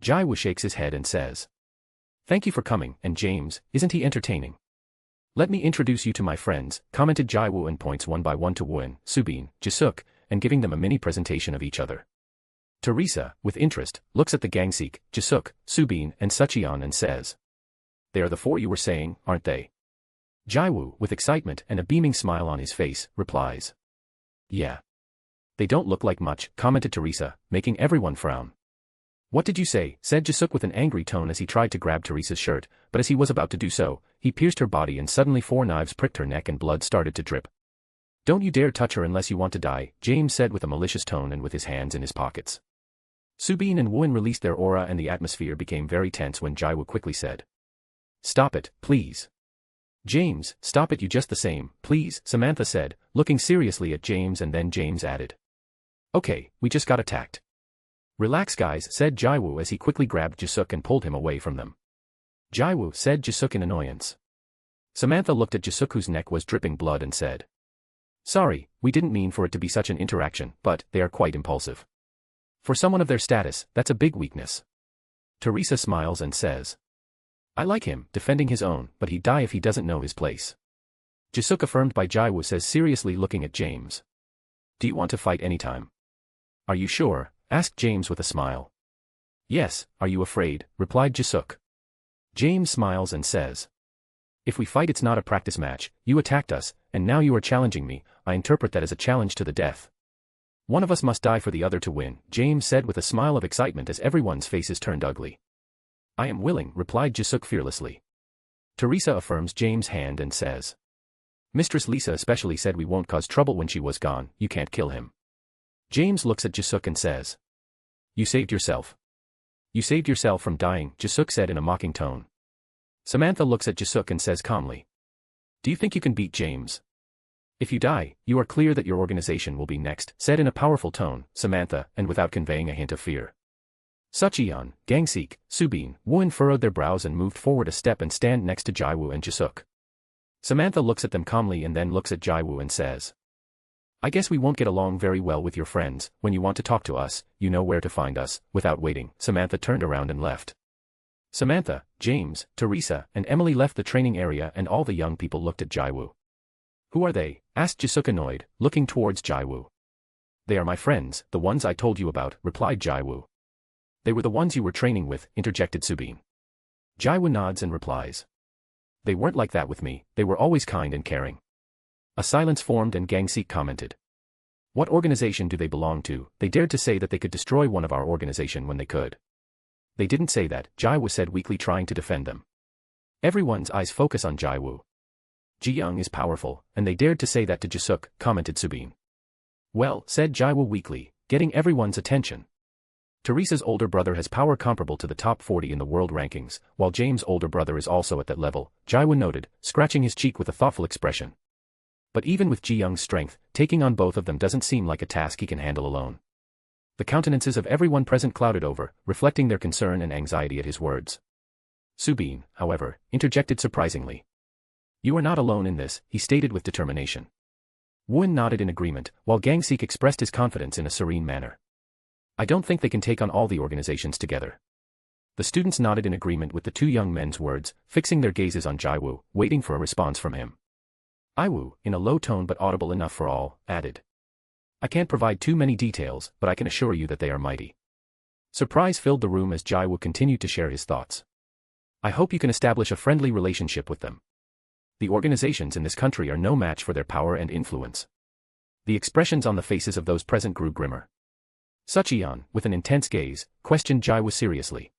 Jiwoo shakes his head and says. Thank you for coming, and James, isn't he entertaining? Let me introduce you to my friends, commented Jiwoo and points one by one to Wooin, Subin, Jisuk, and giving them a mini presentation of each other. Teresa, with interest, looks at the Gangsik, Jisuk, Subin, and Sucheon and says. They are the four you were saying, aren't they? Jiwoo, with excitement and a beaming smile on his face, replies. Yeah. They don't look like much, commented Teresa, making everyone frown. What did you say, said Jisuk with an angry tone as he tried to grab Teresa's shirt, but as he was about to do so, he pierced her body and suddenly 4 knives pricked her neck and blood started to drip. Don't you dare touch her unless you want to die, James said with a malicious tone and with his hands in his pockets. Subin and Wooin released their aura and the atmosphere became very tense when Jiwoo quickly said. Stop it, please. James, stop it you just the same, please, Samantha said, looking seriously at James and then James added. Okay, we just got attacked. Relax guys, said Jiwoo as he quickly grabbed Jisuk and pulled him away from them. Jiwoo, said Jisuk in annoyance. Samantha looked at Jisuk whose neck was dripping blood and said. Sorry, we didn't mean for it to be such an interaction, but they are quite impulsive. For someone of their status, that's a big weakness. Teresa smiles and says. I like him, defending his own, but he'd die if he doesn't know his place. Jisuk affirmed by Jiwoo says seriously looking at James. Do you want to fight anytime? Are you sure? Asked James with a smile. Yes, are you afraid? Replied Jisuk. James smiles and says. If we fight it's not a practice match, you attacked us, and now you are challenging me, I interpret that as a challenge to the death. One of us must die for the other to win, James said with a smile of excitement as everyone's faces turned ugly. I am willing, replied Jisuk fearlessly. Teresa affirms James' hand and says. Mistress Lisa especially said we won't cause trouble when she was gone, you can't kill him. James looks at Jisuk and says. You saved yourself. You saved yourself from dying, Jisuk said in a mocking tone. Samantha looks at Jisuk and says calmly. Do you think you can beat James? If you die, you are clear that your organization will be next, said in a powerful tone, Samantha, and without conveying a hint of fear. Sucheon, Gangsik, Subin, Wooin furrowed their brows and moved forward a step and stand next to Jiwoo and Jisuk. Samantha looks at them calmly and then looks at Jiwoo and says. I guess we won't get along very well with your friends, when you want to talk to us, you know where to find us. Without waiting, Samantha turned around and left. Samantha, James, Teresa, and Emily left the training area and all the young people looked at Jiwoo. Who are they? Asked Jisuk annoyed, looking towards Jiwoo. They are my friends, the ones I told you about, replied Jiwoo. They were the ones you were training with, interjected Subin. Jiwoo nods and replies. They weren't like that with me, they were always kind and caring. A silence formed and Gangsik commented. What organization do they belong to? They dared to say that they could destroy one of our organization when they could. They didn't say that, Jiwoo said weakly trying to defend them. Everyone's eyes focus on Jiwoo. Ji-young is powerful, and they dared to say that to Jisuk, commented Subin. Well, said Jiwoo weakly, getting everyone's attention. Teresa's older brother has power comparable to the top 40 in the world rankings, while James' older brother is also at that level, Jiwoo noted, scratching his cheek with a thoughtful expression. But even with Ji-young's strength, taking on both of them doesn't seem like a task he can handle alone. The countenances of everyone present clouded over, reflecting their concern and anxiety at his words. Subin, however, interjected surprisingly. You are not alone in this, he stated with determination. Wooin nodded in agreement, while Gangsik expressed his confidence in a serene manner. I don't think they can take on all the organizations together. The students nodded in agreement with the two young men's words, fixing their gazes on Jiwoo, waiting for a response from him. Iwoo, in a low tone but audible enough for all, added. I can't provide too many details, but I can assure you that they are mighty. Surprise filled the room as Jiwoo continued to share his thoughts. I hope you can establish a friendly relationship with them. The organizations in this country are no match for their power and influence. The expressions on the faces of those present grew grimmer. Sucheon, with an intense gaze, questioned Jiwoo seriously.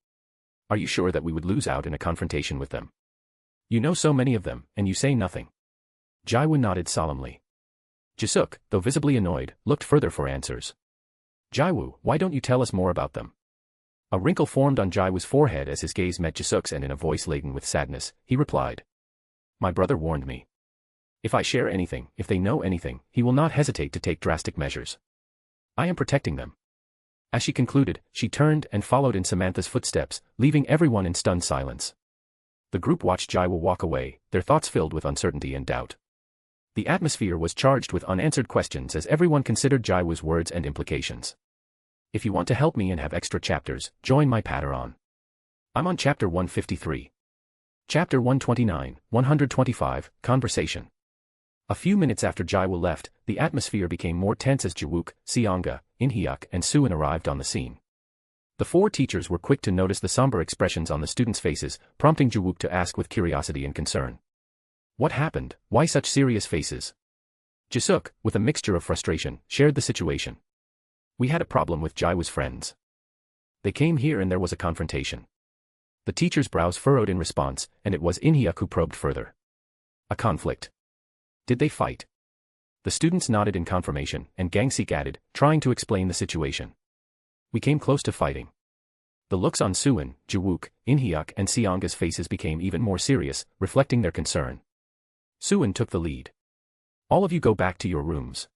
Are you sure that we would lose out in a confrontation with them? You know so many of them, and you say nothing. Jiwoo nodded solemnly. Jisuk, though visibly annoyed, looked further for answers. Jiwoo, why don't you tell us more about them? A wrinkle formed on Jiwoo's forehead as his gaze met Jisuk's and in a voice laden with sadness, he replied. My brother warned me. If I share anything, if they know anything, he will not hesitate to take drastic measures. I am protecting them. As she concluded, she turned and followed in Samantha's footsteps, leaving everyone in stunned silence. The group watched Jiwoo walk away, their thoughts filled with uncertainty and doubt. The atmosphere was charged with unanswered questions as everyone considered Jiwoo's words and implications. If you want to help me and have extra chapters, join my Patreon. I'm on chapter 153. Chapter 129, 125, Conversation. A few minutes after Jiwoo left, the atmosphere became more tense as Jiwoo, Seong, Inhyuk and Suin arrived on the scene. The four teachers were quick to notice the somber expressions on the students' faces, prompting Jiwoo to ask with curiosity and concern. What happened? Why such serious faces? Jisuk, with a mixture of frustration, shared the situation. We had a problem with Jiwoo's friends. They came here and there was a confrontation. The teacher's brows furrowed in response, and it was Inhyuk who probed further. A conflict. Did they fight? The students nodded in confirmation, and Gangseek added, trying to explain the situation. We came close to fighting. The looks on Suin, Jiwoo, Inhyuk and Seong's faces became even more serious, reflecting their concern. Suin took the lead. All of you go back to your rooms.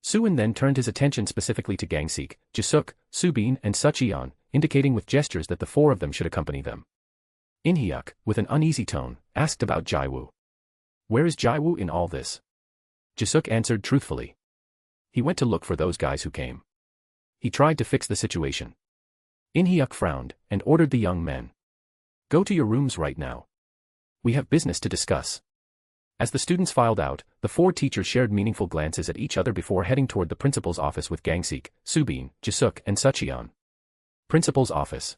Suin then turned his attention specifically to Gangseek, Jisuk, Subin and Sucheon, indicating with gestures that the four of them should accompany them. Inhyuk, with an uneasy tone, asked about Jiwoo. Where is Jiwoo in all this? Jisuk answered truthfully. He went to look for those guys who came. He tried to fix the situation. Inhyuk frowned, and ordered the young men. Go to your rooms right now. We have business to discuss. As the students filed out, the four teachers shared meaningful glances at each other before heading toward the principal's office with Gangseek, Subin, Jisuk and Sucheon. Principal's office.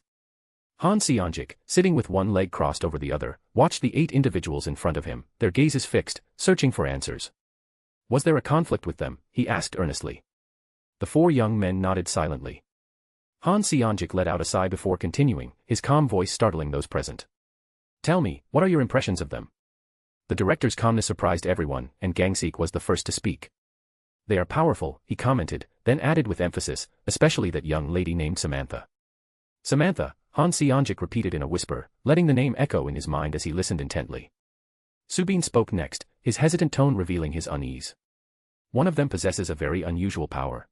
Han Seonjik, sitting with one leg crossed over the other, watched the 8 individuals in front of him, their gazes fixed, searching for answers. Was there a conflict with them? He asked earnestly. The 4 young men nodded silently. Han Seonjik let out a sigh before continuing, his calm voice startling those present. Tell me, what are your impressions of them? The director's calmness surprised everyone, and Gangseek was the first to speak. They are powerful, he commented, then added with emphasis, especially that young lady named Samantha. Samantha, Han Seonjik repeated in a whisper, letting the name echo in his mind as he listened intently. Subin spoke next, his hesitant tone revealing his unease. One of them possesses a very unusual power.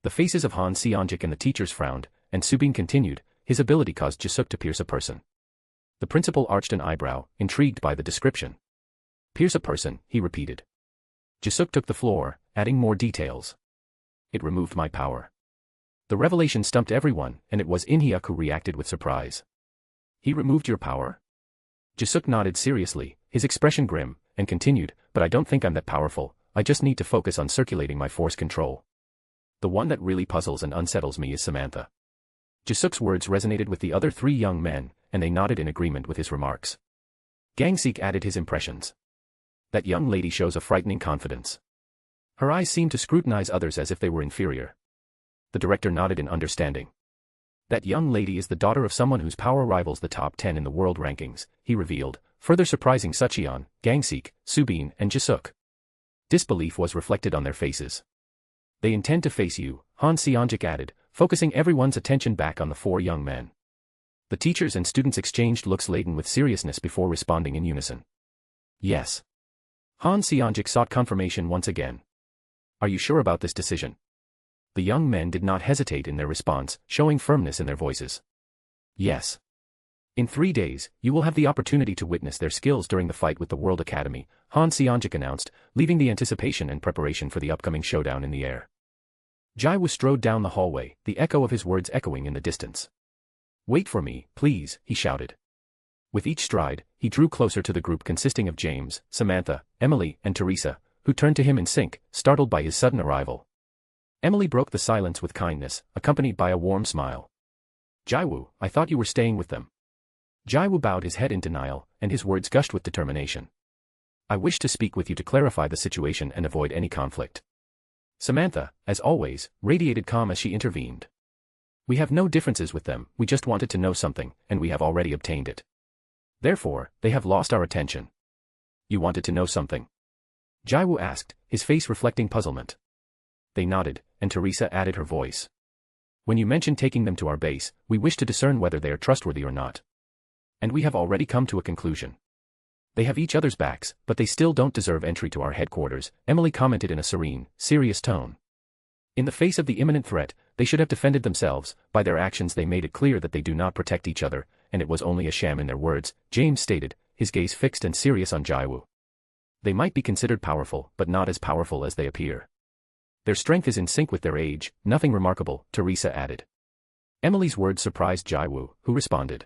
The faces of Han Seonjik and the teachers frowned, and Subin continued, his ability caused Jisuk to pierce a person. The principal arched an eyebrow, intrigued by the description. Pierce a person, he repeated. Jisuk took the floor, adding more details. It removed my power. The revelation stumped everyone, and it was Inhyuk who reacted with surprise. He removed your power? Jisuk nodded seriously, his expression grim, and continued, but I don't think I'm that powerful, I just need to focus on circulating my force control. The one that really puzzles and unsettles me is Samantha. Jisuk's words resonated with the other 3 young men, and they nodded in agreement with his remarks. Gangseek added his impressions. That young lady shows a frightening confidence. Her eyes seem to scrutinize others as if they were inferior. The director nodded in understanding. That young lady is the daughter of someone whose power rivals the top 10 in the world rankings, he revealed, further surprising Sucheon, Gangseek, Subin and Jisuk. Disbelief was reflected on their faces. They intend to face you, Han Seonjik added, focusing everyone's attention back on the 4 young men. The teachers and students exchanged looks laden with seriousness before responding in unison. Yes. Han Seonjik sought confirmation once again. Are you sure about this decision? The young men did not hesitate in their response, showing firmness in their voices. Yes. In 3 days, you will have the opportunity to witness their skills during the fight with the World Academy, Han Seonjik announced, leaving the anticipation and preparation for the upcoming showdown in the air. Jiwoo strode down the hallway, the echo of his words echoing in the distance. Wait for me, please, he shouted. With each stride, he drew closer to the group consisting of James, Samantha, Emily, and Teresa, who turned to him in sync, startled by his sudden arrival. Emily broke the silence with kindness, accompanied by a warm smile. Jiwoo, I thought you were staying with them. Jiwoo bowed his head in denial, and his words gushed with determination. I wish to speak with you to clarify the situation and avoid any conflict. Samantha, as always, radiated calm as she intervened. We have no differences with them, we just wanted to know something, and we have already obtained it. Therefore, they have lost our attention. You wanted to know something? Jiwoo asked, his face reflecting puzzlement. They nodded, and Teresa added her voice. When you mentioned taking them to our base, we wish to discern whether they are trustworthy or not. And we have already come to a conclusion. They have each other's backs, but they still don't deserve entry to our headquarters, Emily commented in a serene, serious tone. In the face of the imminent threat, they should have defended themselves. By their actions they made it clear that they do not protect each other, and it was only a sham in their words, James stated, his gaze fixed and serious on Jiwoo. They might be considered powerful, but not as powerful as they appear. Their strength is in sync with their age, nothing remarkable, Teresa added. Emily's words surprised Jiwoo, who responded.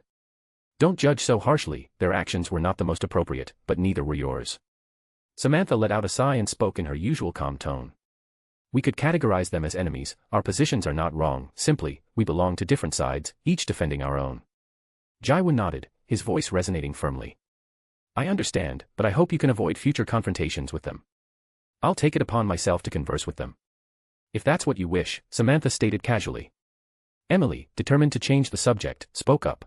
Don't judge so harshly, their actions were not the most appropriate, but neither were yours. Samantha let out a sigh and spoke in her usual calm tone. We could categorize them as enemies, our positions are not wrong, simply, we belong to different sides, each defending our own. Jiwoo nodded, his voice resonating firmly. I understand, but I hope you can avoid future confrontations with them. I'll take it upon myself to converse with them. If that's what you wish, Samantha stated casually. Emily, determined to change the subject, spoke up.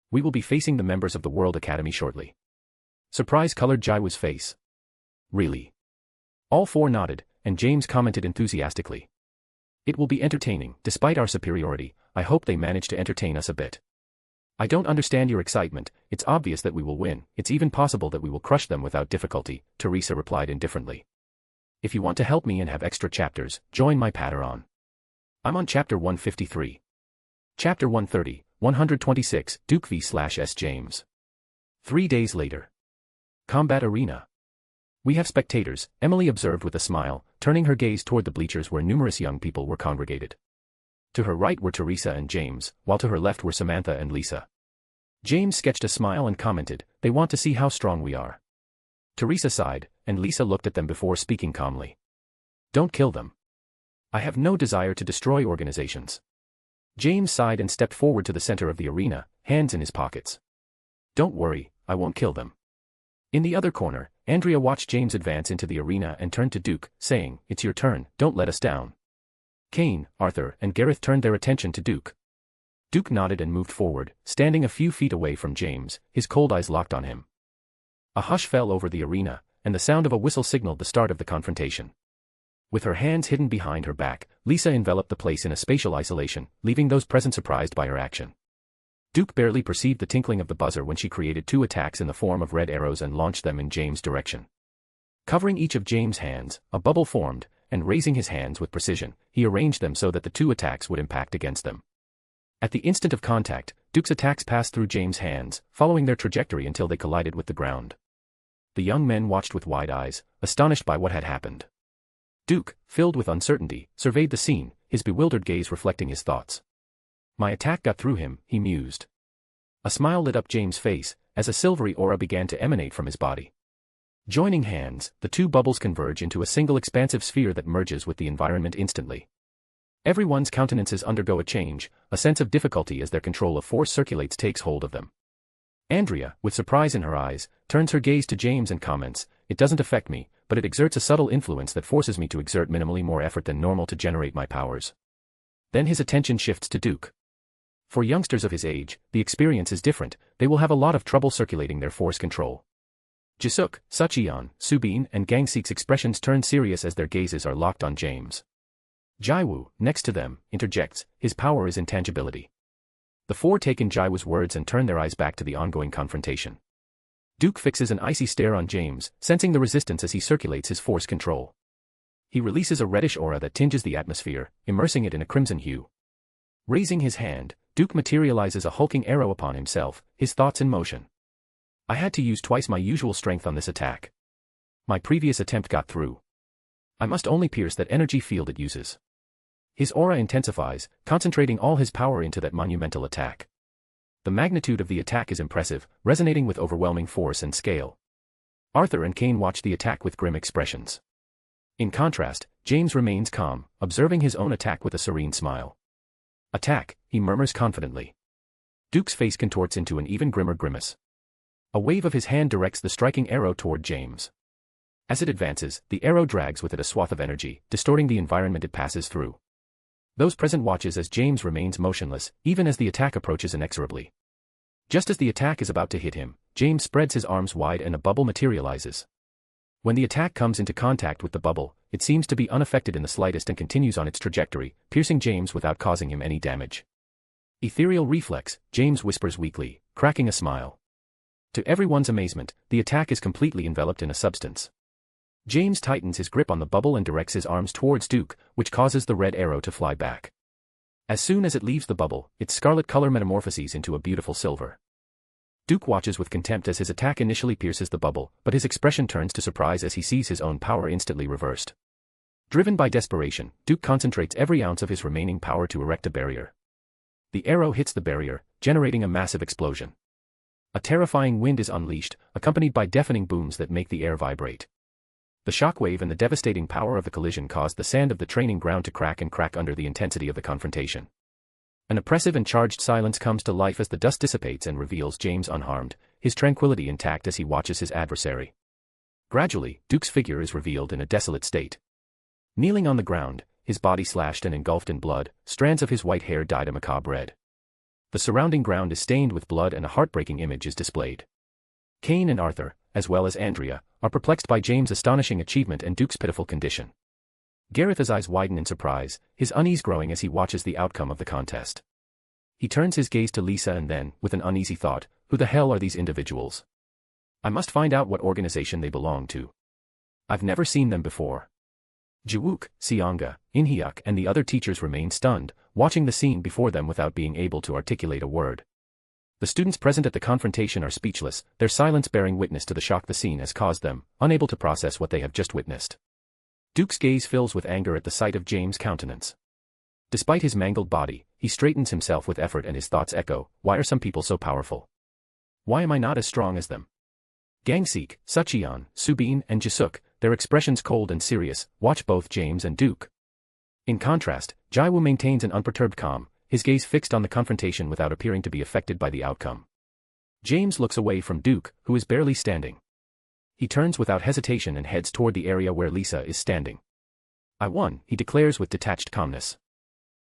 We will be facing the members of the World Academy shortly. Surprise colored Jiwoo's face. Really? All four nodded, and James commented enthusiastically. It will be entertaining, despite our superiority, I hope they manage to entertain us a bit. I don't understand your excitement, it's obvious that we will win, it's even possible that we will crush them without difficulty, Teresa replied indifferently. If you want to help me and have extra chapters, join my Patreon. I'm on chapter 153. Chapter 130, 126, Duke v/S James. 3 days later. Combat Arena. We have spectators, Emily observed with a smile, turning her gaze toward the bleachers where numerous young people were congregated. To her right were Teresa and James, while to her left were Samantha and Lisa. James sketched a smile and commented, they want to see how strong we are. Teresa sighed, and Lisa looked at them before speaking calmly. Don't kill them. I have no desire to destroy organizations. James sighed and stepped forward to the center of the arena, hands in his pockets. Don't worry, I won't kill them. In the other corner, Andrea watched James advance into the arena and turned to Duke, saying, it's your turn, don't let us down. Kane, Arthur, and Gareth turned their attention to Duke. Duke nodded and moved forward, standing a few feet away from James, his cold eyes locked on him. A hush fell over the arena, and the sound of a whistle signaled the start of the confrontation. With her hands hidden behind her back, Lisa enveloped the place in a spatial isolation, leaving those present surprised by her action. Duke barely perceived the tinkling of the buzzer when she created 2 attacks in the form of red arrows and launched them in James' direction. Covering each of James' hands, a bubble formed, and raising his hands with precision, he arranged them so that the 2 attacks would impact against them. At the instant of contact, Duke's attacks passed through James' hands, following their trajectory until they collided with the ground. The young men watched with wide eyes, astonished by what had happened. Duke, filled with uncertainty, surveyed the scene, his bewildered gaze reflecting his thoughts. My attack got through him, he mused. A smile lit up James' face, as a silvery aura began to emanate from his body. Joining hands, the 2 bubbles converge into a single expansive sphere that merges with the environment instantly. Everyone's countenances undergo a change, a sense of difficulty as their control of force circulates takes hold of them. Andrea, with surprise in her eyes, turns her gaze to James and comments, it doesn't affect me, but it exerts a subtle influence that forces me to exert minimally more effort than normal to generate my powers. Then his attention shifts to Duke. For youngsters of his age, the experience is different, they will have a lot of trouble circulating their force control. Jisuk, Sucheon, Subin, and Gangseek's expressions turn serious as their gazes are locked on James. Jiwoo, next to them, interjects, his power is intangibility. The 4 take in Jiwoo's words and turn their eyes back to the ongoing confrontation. Duke fixes an icy stare on James, sensing the resistance as he circulates his force control. He releases a reddish aura that tinges the atmosphere, immersing it in a crimson hue. Raising his hand, Duke materializes a hulking arrow upon himself, his thoughts in motion. I had to use twice my usual strength on this attack. My previous attempt got through. I must only pierce that energy field it uses. His aura intensifies, concentrating all his power into that monumental attack. The magnitude of the attack is impressive, resonating with overwhelming force and scale. Arthur and Kane watch the attack with grim expressions. In contrast, James remains calm, observing his own attack with a serene smile. Attack, he murmurs confidently. Duke's face contorts into an even grimmer grimace. A wave of his hand directs the striking arrow toward James. As it advances, the arrow drags with it a swath of energy, distorting the environment it passes through. Those present watches as James remains motionless, even as the attack approaches inexorably. Just as the attack is about to hit him, James spreads his arms wide and a bubble materializes. When the attack comes into contact with the bubble, it seems to be unaffected in the slightest and continues on its trajectory, piercing James without causing him any damage. Ethereal reflex, James whispers weakly, cracking a smile. To everyone's amazement, the attack is completely enveloped in a substance. James tightens his grip on the bubble and directs his arms towards Duke, which causes the red arrow to fly back. As soon as it leaves the bubble, its scarlet color metamorphoses into a beautiful silver. Duke watches with contempt as his attack initially pierces the bubble, but his expression turns to surprise as he sees his own power instantly reversed. Driven by desperation, Duke concentrates every ounce of his remaining power to erect a barrier. The arrow hits the barrier, generating a massive explosion. A terrifying wind is unleashed, accompanied by deafening booms that make the air vibrate. The shockwave and the devastating power of the collision caused the sand of the training ground to crack under the intensity of the confrontation. An oppressive and charged silence comes to life as the dust dissipates and reveals James unharmed, his tranquility intact as he watches his adversary. Gradually, Duke's figure is revealed in a desolate state. Kneeling on the ground, his body slashed and engulfed in blood, strands of his white hair dyed a macabre red. The surrounding ground is stained with blood and a heartbreaking image is displayed. Cain and Arthur, as well as Andrea, are perplexed by James' astonishing achievement and Duke's pitiful condition. Gareth's eyes widen in surprise, his unease growing as he watches the outcome of the contest. He turns his gaze to Lisa and then, with an uneasy thought, who the hell are these individuals? I must find out what organization they belong to. I've never seen them before. Jiwoo Seo, Inhyuk and the other teachers remain stunned, watching the scene before them without being able to articulate a word. The students present at the confrontation are speechless, their silence bearing witness to the shock the scene has caused them, unable to process what they have just witnessed. Duke's gaze fills with anger at the sight of James' countenance. Despite his mangled body, he straightens himself with effort and his thoughts echo, why are some people so powerful? Why am I not as strong as them? Gangsik, Sucheon, Subin and Jisuk, their expressions cold and serious, watch both James and Duke. In contrast, Jiwoo maintains an unperturbed calm, his gaze fixed on the confrontation without appearing to be affected by the outcome. James looks away from Duke, who is barely standing. He turns without hesitation and heads toward the area where Lisa is standing. I won, he declares with detached calmness.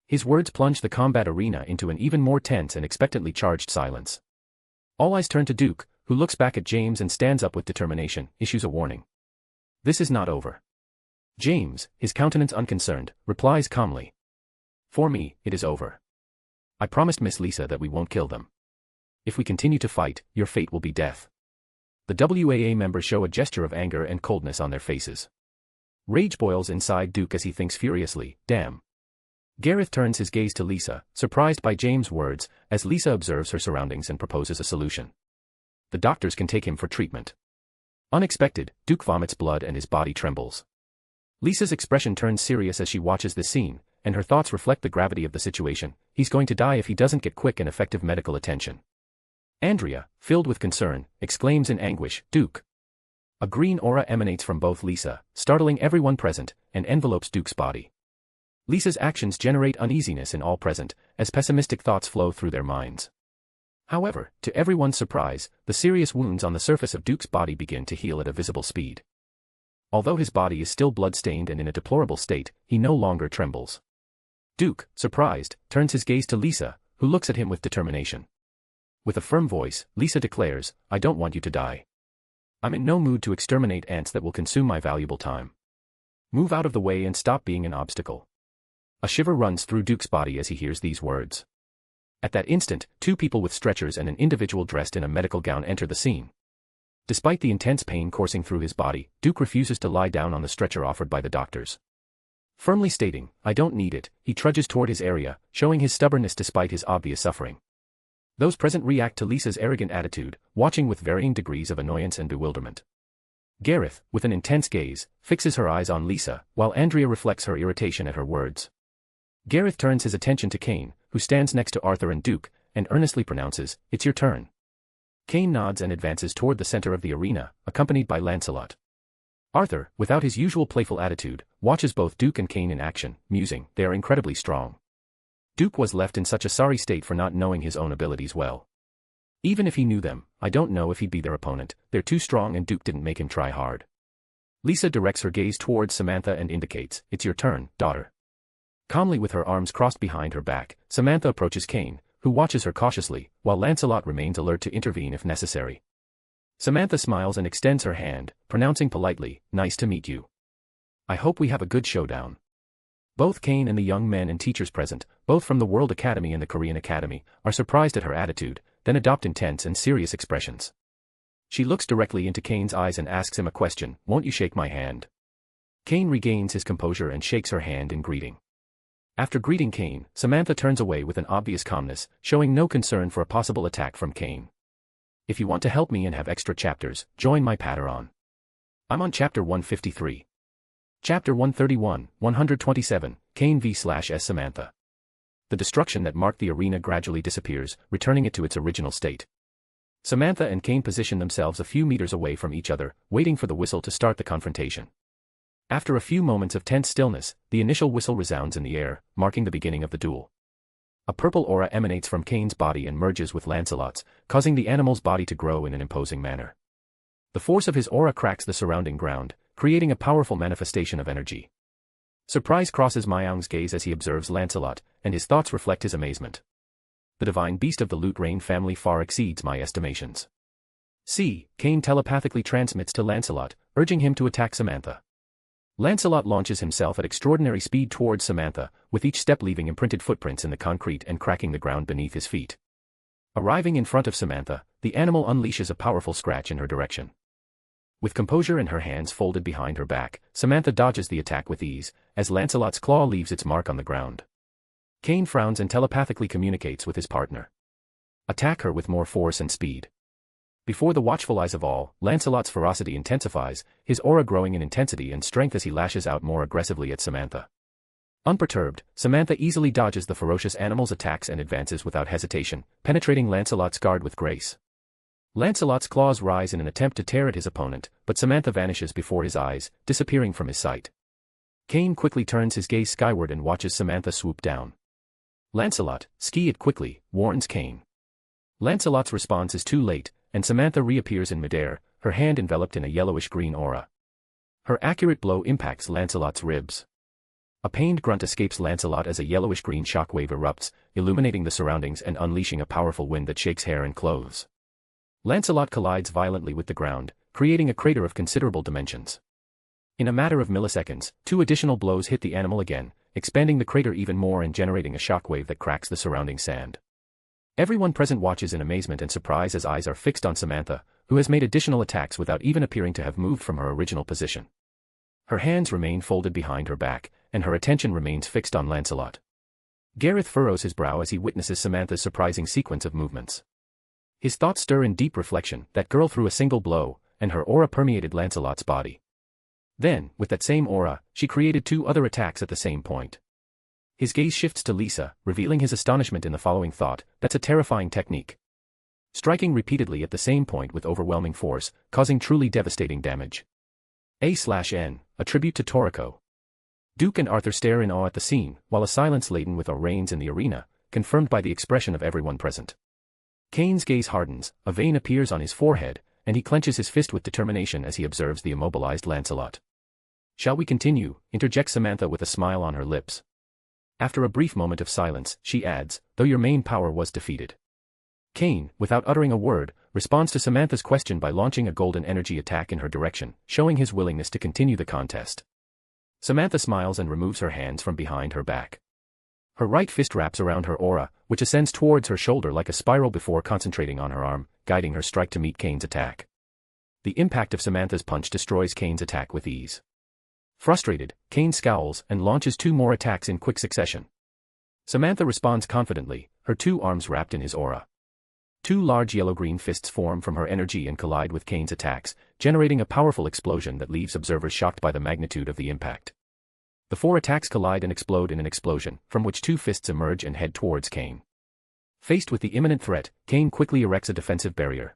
His words plunge the combat arena into an even more tense and expectantly charged silence. All eyes turn to Duke, who looks back at James and stands up with determination, issues a warning. This is not over. James, his countenance unconcerned, replies calmly. For me, it is over. I promised Miss Lisa that we won't kill them. If we continue to fight, your fate will be death. The WAA members show a gesture of anger and coldness on their faces. Rage boils inside Duke as he thinks furiously, damn. Gareth turns his gaze to Lisa, surprised by James' words, as Lisa observes her surroundings and proposes a solution. The doctors can take him for treatment. Unexpected, Duke vomits blood and his body trembles. Lisa's expression turns serious as she watches this scene, and her thoughts reflect the gravity of the situation. He's going to die if he doesn't get quick and effective medical attention. Andrea, filled with concern, exclaims in anguish, Duke. A green aura emanates from both Lisa, startling everyone present, and envelopes Duke's body. Lisa's actions generate uneasiness in all present, as pessimistic thoughts flow through their minds. However, to everyone's surprise, the serious wounds on the surface of Duke's body begin to heal at a visible speed. Although his body is still blood-stained and in a deplorable state, he no longer trembles. Duke, surprised, turns his gaze to Lisa, who looks at him with determination. With a firm voice, Lisa declares, I don't want you to die. I'm in no mood to exterminate ants that will consume my valuable time. Move out of the way and stop being an obstacle. A shiver runs through Duke's body as he hears these words. At that instant, two people with stretchers and an individual dressed in a medical gown enter the scene. Despite the intense pain coursing through his body, Duke refuses to lie down on the stretcher offered by the doctors. Firmly stating, I don't need it, he trudges toward his area, showing his stubbornness despite his obvious suffering. Those present react to Lisa's arrogant attitude, watching with varying degrees of annoyance and bewilderment. Gareth, with an intense gaze, fixes her eyes on Lisa, while Andrea reflects her irritation at her words. Gareth turns his attention to Cain, who stands next to Arthur and Duke, and earnestly pronounces, It's your turn. Cain nods and advances toward the center of the arena, accompanied by Lancelot. Arthur, without his usual playful attitude, watches both Duke and Cain in action, musing, they are incredibly strong. Duke was left in such a sorry state for not knowing his own abilities well. Even if he knew them, I don't know if he'd be their opponent, they're too strong and Duke didn't make him try hard. Lisa directs her gaze towards Samantha and indicates, It's your turn, daughter. Calmly with her arms crossed behind her back, Samantha approaches Cain, who watches her cautiously, while Lancelot remains alert to intervene if necessary. Samantha smiles and extends her hand, pronouncing politely, Nice to meet you. I hope we have a good showdown. Both Cain and the young men and teachers present, both from the World Academy and the Korean Academy, are surprised at her attitude, then adopt intense and serious expressions. She looks directly into Cain's eyes and asks him a question, Won't you shake my hand? Cain regains his composure and shakes her hand in greeting. After greeting Cain, Samantha turns away with an obvious calmness, showing no concern for a possible attack from Cain. If you want to help me and have extra chapters, join my Patreon. I'm on chapter 153. Chapter 131, 127, Cain v/S Samantha. The destruction that marked the arena gradually disappears, returning it to its original state. Samantha and Cain position themselves a few meters away from each other, waiting for the whistle to start the confrontation. After a few moments of tense stillness, the initial whistle resounds in the air, marking the beginning of the duel. A purple aura emanates from Cain's body and merges with Lancelot's, causing the animal's body to grow in an imposing manner. The force of his aura cracks the surrounding ground, creating a powerful manifestation of energy. Surprise crosses Myang's gaze as he observes Lancelot, and his thoughts reflect his amazement. The divine beast of the Lute Rain family far exceeds my estimations. Cain telepathically transmits to Lancelot, urging him to attack Samantha. Lancelot launches himself at extraordinary speed towards Samantha, with each step leaving imprinted footprints in the concrete and cracking the ground beneath his feet. Arriving in front of Samantha, the animal unleashes a powerful scratch in her direction. With composure and her hands folded behind her back, Samantha dodges the attack with ease, as Lancelot's claw leaves its mark on the ground. Cain frowns and telepathically communicates with his partner. Attack her with more force and speed. Before the watchful eyes of all, Lancelot's ferocity intensifies, his aura growing in intensity and strength as he lashes out more aggressively at Samantha. Unperturbed, Samantha easily dodges the ferocious animal's attacks and advances without hesitation, penetrating Lancelot's guard with grace. Lancelot's claws rise in an attempt to tear at his opponent, but Samantha vanishes before his eyes, disappearing from his sight. Cain quickly turns his gaze skyward and watches Samantha swoop down. Lancelot, ski it quickly, warns Cain. Lancelot's response is too late, and Samantha reappears in midair, her hand enveloped in a yellowish-green aura. Her accurate blow impacts Lancelot's ribs. A pained grunt escapes Lancelot as a yellowish-green shockwave erupts, illuminating the surroundings and unleashing a powerful wind that shakes hair and clothes. Lancelot collides violently with the ground, creating a crater of considerable dimensions. In a matter of milliseconds, 2 additional blows hit the animal again, expanding the crater even more and generating a shockwave that cracks the surrounding sand. Everyone present watches in amazement and surprise as eyes are fixed on Samantha, who has made additional attacks without even appearing to have moved from her original position. Her hands remain folded behind her back, and her attention remains fixed on Lancelot. Gareth furrows his brow as he witnesses Samantha's surprising sequence of movements. His thoughts stir in deep reflection. That girl threw a single blow, and her aura permeated Lancelot's body. Then, with that same aura, she created 2 other attacks at the same point. His gaze shifts to Lisa, revealing his astonishment in the following thought: that's a terrifying technique. Striking repeatedly at the same point with overwhelming force, causing truly devastating damage. A/N, a tribute to Toriko. Duke and Arthur stare in awe at the scene, while a silence laden with awe reigns in the arena, confirmed by the expression of everyone present. Cain's gaze hardens, a vein appears on his forehead, and he clenches his fist with determination as he observes the immobilized Lancelot. "Shall we continue?" interjects Samantha with a smile on her lips. After a brief moment of silence, she adds, "though your main power was defeated." Cain, without uttering a word, responds to Samantha's question by launching a golden energy attack in her direction, showing his willingness to continue the contest. Samantha smiles and removes her hands from behind her back. Her right fist wraps around her aura, which ascends towards her shoulder like a spiral before concentrating on her arm, guiding her strike to meet Cain's attack. The impact of Samantha's punch destroys Cain's attack with ease. Frustrated, Cain scowls and launches 2 more attacks in quick succession. Samantha responds confidently, her 2 arms wrapped in his aura. 2 large yellow-green fists form from her energy and collide with Cain's attacks, generating a powerful explosion that leaves observers shocked by the magnitude of the impact. The 4 attacks collide and explode in an explosion, from which 2 fists emerge and head towards Cain. Faced with the imminent threat, Cain quickly erects a defensive barrier.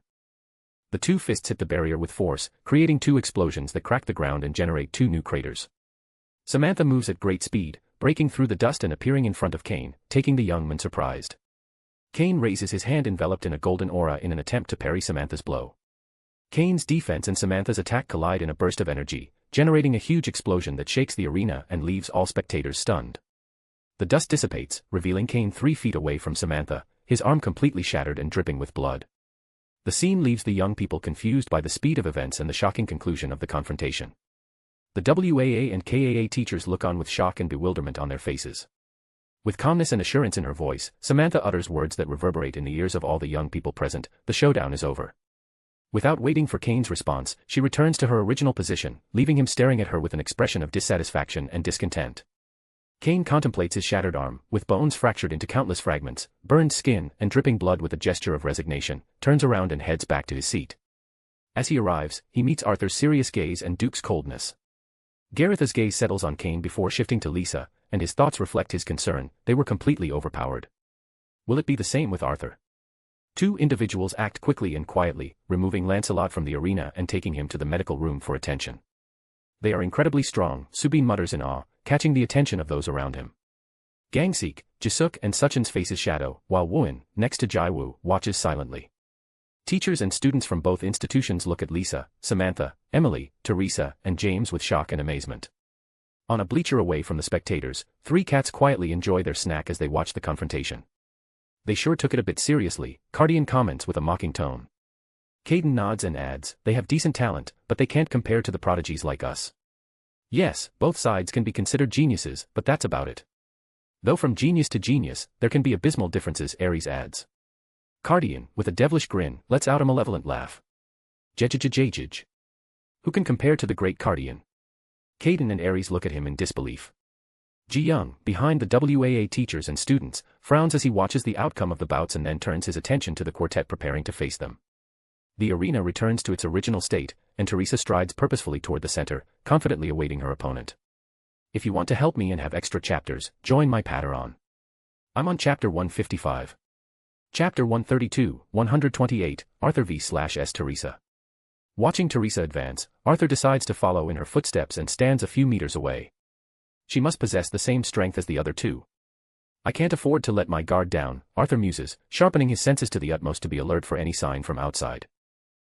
The 2 fists hit the barrier with force, creating 2 explosions that crack the ground and generate 2 new craters. Samantha moves at great speed, breaking through the dust and appearing in front of Cain, taking the young man surprised. Cain raises his hand enveloped in a golden aura in an attempt to parry Samantha's blow. Cain's defense and Samantha's attack collide in a burst of energy, generating a huge explosion that shakes the arena and leaves all spectators stunned. The dust dissipates, revealing Cain 3 feet away from Samantha, his arm completely shattered and dripping with blood. The scene leaves the young people confused by the speed of events and the shocking conclusion of the confrontation. The WAA and KAA teachers look on with shock and bewilderment on their faces. With calmness and assurance in her voice, Samantha utters words that reverberate in the ears of all the young people present: "The showdown is over." Without waiting for Cain's response, she returns to her original position, leaving him staring at her with an expression of dissatisfaction and discontent. Kane contemplates his shattered arm, with bones fractured into countless fragments, burned skin, and dripping blood. With a gesture of resignation, turns around and heads back to his seat. As he arrives, he meets Arthur's serious gaze and Duke's coldness. Gareth's gaze settles on Kane before shifting to Lisa, and his thoughts reflect his concern. They were completely overpowered. Will it be the same with Arthur? Two individuals act quickly and quietly, removing Lancelot from the arena and taking him to the medical room for attention. They are incredibly strong, Subin mutters in awe, catching the attention of those around him. Gangseok, Jisuk and Suchin's faces shadow, while Wooin, next to Jiwoo, watches silently. Teachers and students from both institutions look at Lisa, Samantha, Emily, Teresa, and James with shock and amazement. On a bleacher away from the spectators, three cats quietly enjoy their snack as they watch the confrontation. They sure took it a bit seriously, Cardian comments with a mocking tone. Caden nods and adds, they have decent talent, but they can't compare to the prodigies like us. Yes, both sides can be considered geniuses, but that's about it. Though from genius to genius, there can be abysmal differences, Ares adds. Cardian, with a devilish grin, lets out a malevolent laugh. Jejejejejej. Who can compare to the great Cardian? Caden and Ares look at him in disbelief. Ji-young, behind the WAA teachers and students, frowns as he watches the outcome of the bouts and then turns his attention to the quartet preparing to face them. The arena returns to its original state, and Teresa strides purposefully toward the center, confidently awaiting her opponent. If you want to help me and have extra chapters, join my Patreon. I'm on chapter 155. Chapter 132, 128, Arthur v/S Teresa. Watching Teresa advance, Arthur decides to follow in her footsteps and stands a few meters away. She must possess the same strength as the other two. I can't afford to let my guard down, Arthur muses, sharpening his senses to the utmost to be alert for any sign from outside.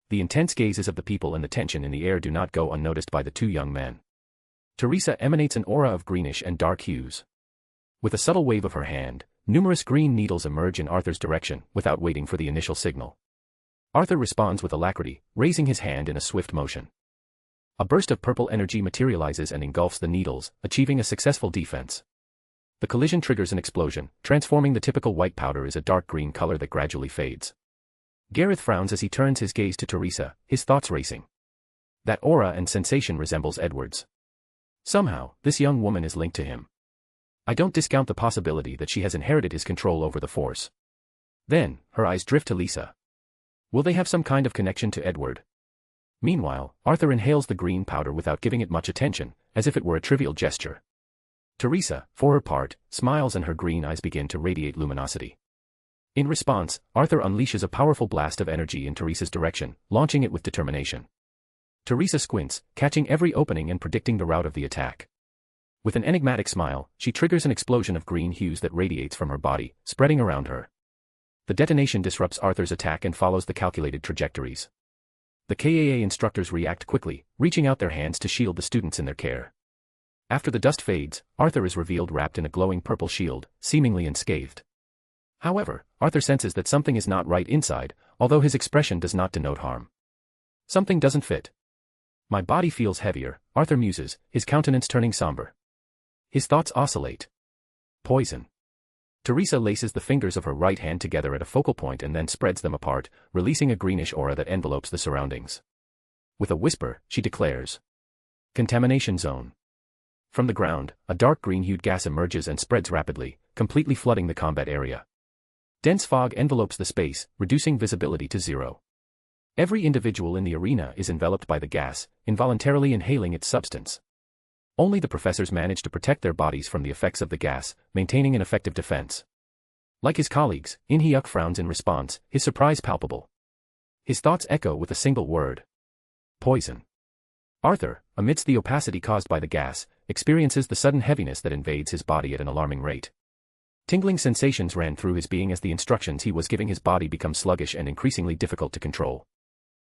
The intense gazes of the people and the tension in the air do not go unnoticed by the two young men. Teresa emanates an aura of greenish and dark hues. With a subtle wave of her hand, numerous green needles emerge in Arthur's direction, without waiting for the initial signal. Arthur responds with alacrity, raising his hand in a swift motion. A burst of purple energy materializes and engulfs the needles, achieving a successful defense. The collision triggers an explosion, transforming the typical white powder as a dark green color that gradually fades. Gareth frowns as he turns his gaze to Teresa, his thoughts racing. That aura and sensation resembles Edward's. Somehow, this young woman is linked to him. I don't discount the possibility that she has inherited his control over the Force. Then, her eyes drift to Lisa. Will they have some kind of connection to Edward? Meanwhile, Arthur inhales the green powder without giving it much attention, as if it were a trivial gesture. Teresa, for her part, smiles and her green eyes begin to radiate luminosity. In response, Arthur unleashes a powerful blast of energy in Teresa's direction, launching it with determination. Teresa squints, catching every opening and predicting the route of the attack. With an enigmatic smile, she triggers an explosion of green hues that radiates from her body, spreading around her. The detonation disrupts Arthur's attack and follows the calculated trajectories. The KAA instructors react quickly, reaching out their hands to shield the students in their care. After the dust fades, Arthur is revealed wrapped in a glowing purple shield, seemingly unscathed. However, Arthur senses that something is not right inside, although his expression does not denote harm. Something doesn't fit. My body feels heavier, Arthur muses, his countenance turning somber. His thoughts oscillate. Poison. Teresa laces the fingers of her right hand together at a focal point and then spreads them apart, releasing a greenish aura that envelopes the surroundings. With a whisper, she declares, "Contamination zone." From the ground, a dark green-hued gas emerges and spreads rapidly, completely flooding the combat area. Dense fog envelopes the space, reducing visibility to zero. Every individual in the arena is enveloped by the gas, involuntarily inhaling its substance. Only the professors manage to protect their bodies from the effects of the gas, maintaining an effective defense. Like his colleagues, In-hyuk frowns in response, his surprise palpable. His thoughts echo with a single word. Poison. Arthur, amidst the opacity caused by the gas, experiences the sudden heaviness that invades his body at an alarming rate. Tingling sensations ran through his being as the instructions he was giving his body become sluggish and increasingly difficult to control.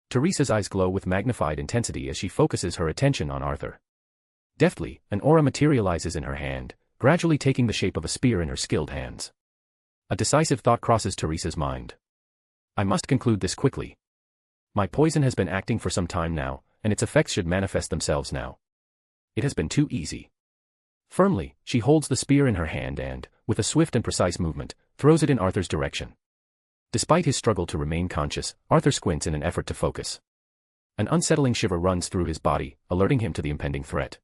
Teresa's eyes glow with magnified intensity as she focuses her attention on Arthur. Deftly, an aura materializes in her hand, gradually taking the shape of a spear in her skilled hands. A decisive thought crosses Teresa's mind. I must conclude this quickly. My poison has been acting for some time now, and its effects should manifest themselves now. It has been too easy. Firmly, she holds the spear in her hand and, with a swift and precise movement, throws it in Arthur's direction. Despite his struggle to remain conscious, Arthur squints in an effort to focus. An unsettling shiver runs through his body, alerting him to the impending threat.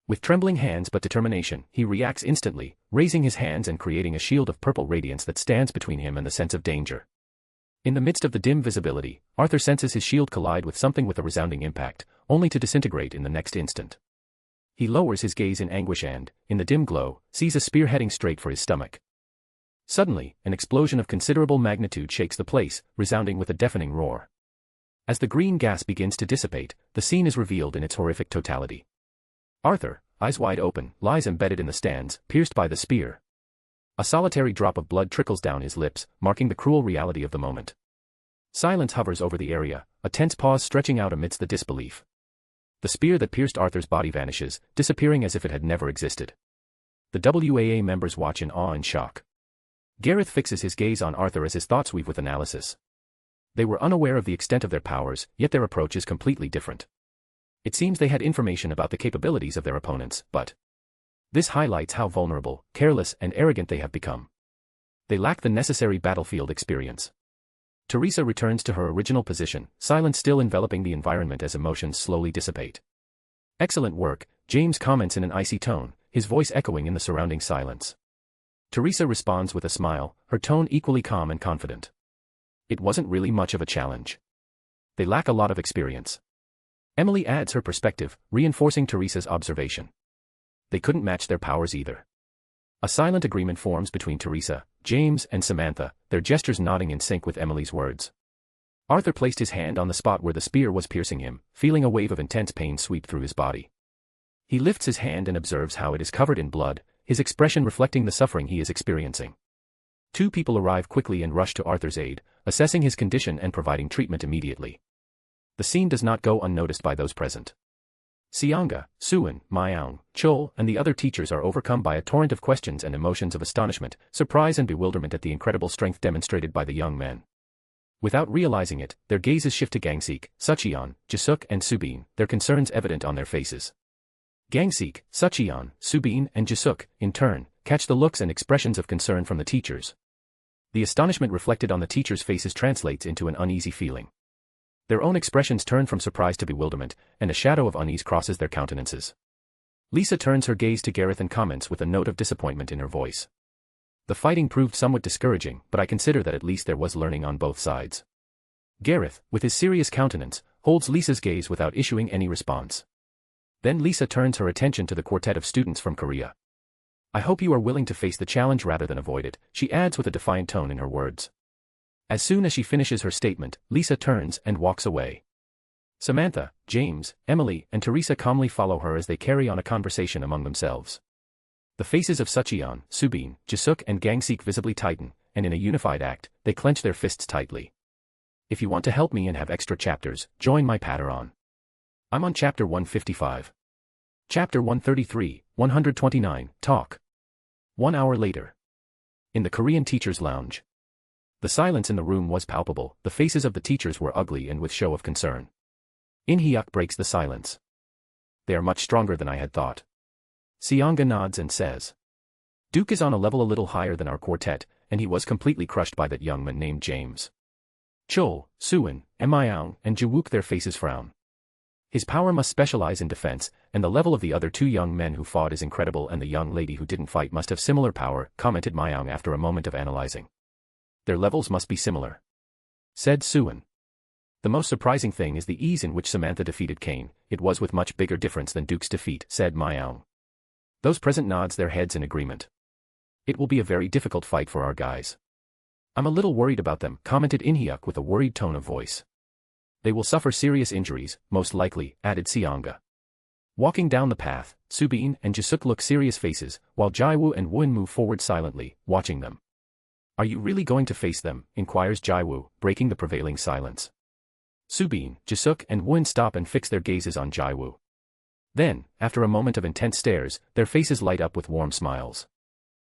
With trembling hands but determination, he reacts instantly, raising his hands and creating a shield of purple radiance that stands between him and the sense of danger. In the midst of the dim visibility, Arthur senses his shield collide with something with a resounding impact, only to disintegrate in the next instant. He lowers his gaze in anguish and, in the dim glow, sees a spear heading straight for his stomach. Suddenly, an explosion of considerable magnitude shakes the place, resounding with a deafening roar. As the green gas begins to dissipate, the scene is revealed in its horrific totality. Arthur, eyes wide open, lies embedded in the stands, pierced by the spear. A solitary drop of blood trickles down his lips, marking the cruel reality of the moment. Silence hovers over the area, a tense pause stretching out amidst the disbelief. The spear that pierced Arthur's body vanishes, disappearing as if it had never existed. The WAA members watch in awe and shock. Gareth fixes his gaze on Arthur as his thoughts weave with analysis. They were unaware of the extent of their powers, yet their approach is completely different. It seems they had information about the capabilities of their opponents, but this highlights how vulnerable, careless, and arrogant they have become. They lack the necessary battlefield experience. Teresa returns to her original position, silence still enveloping the environment as emotions slowly dissipate. Excellent work, James comments in an icy tone, his voice echoing in the surrounding silence. Teresa responds with a smile, her tone equally calm and confident. It wasn't really much of a challenge. They lack a lot of experience. Emily adds her perspective, reinforcing Teresa's observation. They couldn't match their powers either. A silent agreement forms between Teresa, James, and Samantha, their gestures nodding in sync with Emily's words. Arthur placed his hand on the spot where the spear was piercing him, feeling a wave of intense pain sweep through his body. He lifts his hand and observes how it is covered in blood, his expression reflecting the suffering he is experiencing. Two people arrive quickly and rush to Arthur's aid, assessing his condition and providing treatment immediately. The scene does not go unnoticed by those present. Seonga, Suwon, Myeong, Chol, and the other teachers are overcome by a torrent of questions and emotions of astonishment, surprise and bewilderment at the incredible strength demonstrated by the young men. Without realizing it, their gazes shift to Gangseok, Sucheon, Jisuk, and Subin, their concerns evident on their faces. Gangseok, Sucheon, Subin, and Jisuk, in turn, catch the looks and expressions of concern from the teachers. The astonishment reflected on the teachers' faces translates into an uneasy feeling. Their own expressions turn from surprise to bewilderment, and a shadow of unease crosses their countenances. Lisa turns her gaze to Gareth and comments with a note of disappointment in her voice. The fighting proved somewhat discouraging, but I consider that at least there was learning on both sides. Gareth, with his serious countenance, holds Lisa's gaze without issuing any response. Then Lisa turns her attention to the quartet of students from Korea. I hope you are willing to face the challenge rather than avoid it, she adds with a defiant tone in her words. As soon as she finishes her statement, Lisa turns and walks away. Samantha, James, Emily, and Teresa calmly follow her as they carry on a conversation among themselves. The faces of Sucheon, Subin, Jisuk, and Gangseok visibly tighten, and in a unified act, they clench their fists tightly. If you want to help me and have extra chapters, join my Patreon. I'm on chapter 155. Chapter 133, 129, Talk. 1 hour later. In the Korean teacher's lounge. The silence in the room was palpable, the faces of the teachers were ugly and with show of concern. In Hyuk breaks the silence. They are much stronger than I had thought. Seonga nods and says. Duke is on a level a little higher than our quartet, and he was completely crushed by that young man named James. Chol, Suwon, Myeong, and Jiwoo their faces frown. His power must specialize in defense, and the level of the other two young men who fought is incredible, and the young lady who didn't fight must have similar power, commented Myeong after a moment of analyzing. Their levels must be similar, said Suwon. The most surprising thing is the ease in which Samantha defeated Kane. It was with much bigger difference than Duke's defeat, said Myeong. Those present nods their heads in agreement. It will be a very difficult fight for our guys. I'm a little worried about them, commented Inhyuk with a worried tone of voice. They will suffer serious injuries, most likely, added Seonga. Walking down the path, Subin and Jisuk look serious faces, while Jiwoo and Won move forward silently, watching them. Are you really going to face them? Inquires Jiwoo, breaking the prevailing silence. Subin, Jisuk, and Won stop and fix their gazes on Jiwoo. Then, after a moment of intense stares, their faces light up with warm smiles.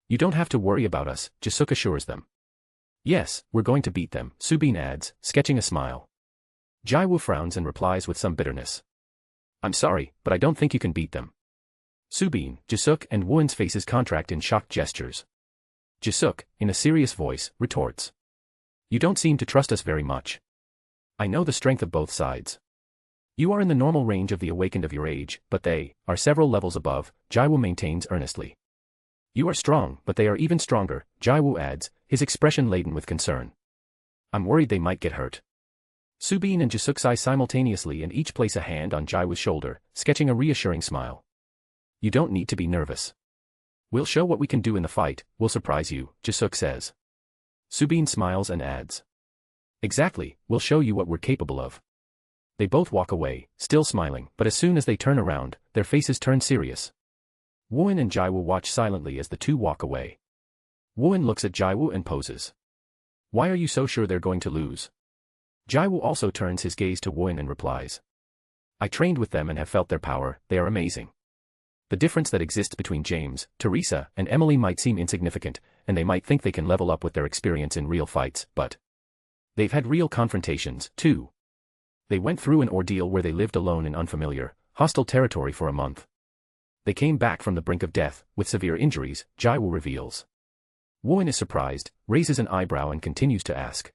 You don't have to worry about us, Jisuk assures them. Yes, we're going to beat them, Subin adds, sketching a smile. Jiwoo frowns and replies with some bitterness. I'm sorry, but I don't think you can beat them. Subin, Jisuk, and Won's faces contract in shocked gestures. Jisuk, in a serious voice, retorts. You don't seem to trust us very much. I know the strength of both sides. You are in the normal range of the awakened of your age, but they are several levels above, Jiwoo maintains earnestly. You are strong, but they are even stronger, Jiwoo adds, his expression laden with concern. I'm worried they might get hurt. Subin and Jisuk sigh simultaneously and each place a hand on Jiwoo's shoulder, sketching a reassuring smile. You don't need to be nervous. We'll show what we can do in the fight, we'll surprise you, Jisuk says. Subin smiles and adds. Exactly, we'll show you what we're capable of. They both walk away, still smiling, but as soon as they turn around, their faces turn serious. Wooin and Jiwoo watch silently as the two walk away. Wooin looks at Jiwoo and poses. Why are you so sure they're going to lose? Jiwoo also turns his gaze to Wooin and replies. I trained with them and have felt their power, they are amazing. The difference that exists between James, Teresa, and Emily might seem insignificant, and they might think they can level up with their experience in real fights, but they've had real confrontations, too. They went through an ordeal where they lived alone in unfamiliar, hostile territory for a month. They came back from the brink of death, with severe injuries, Jiwoo reveals. Wooin is surprised, raises an eyebrow and continues to ask.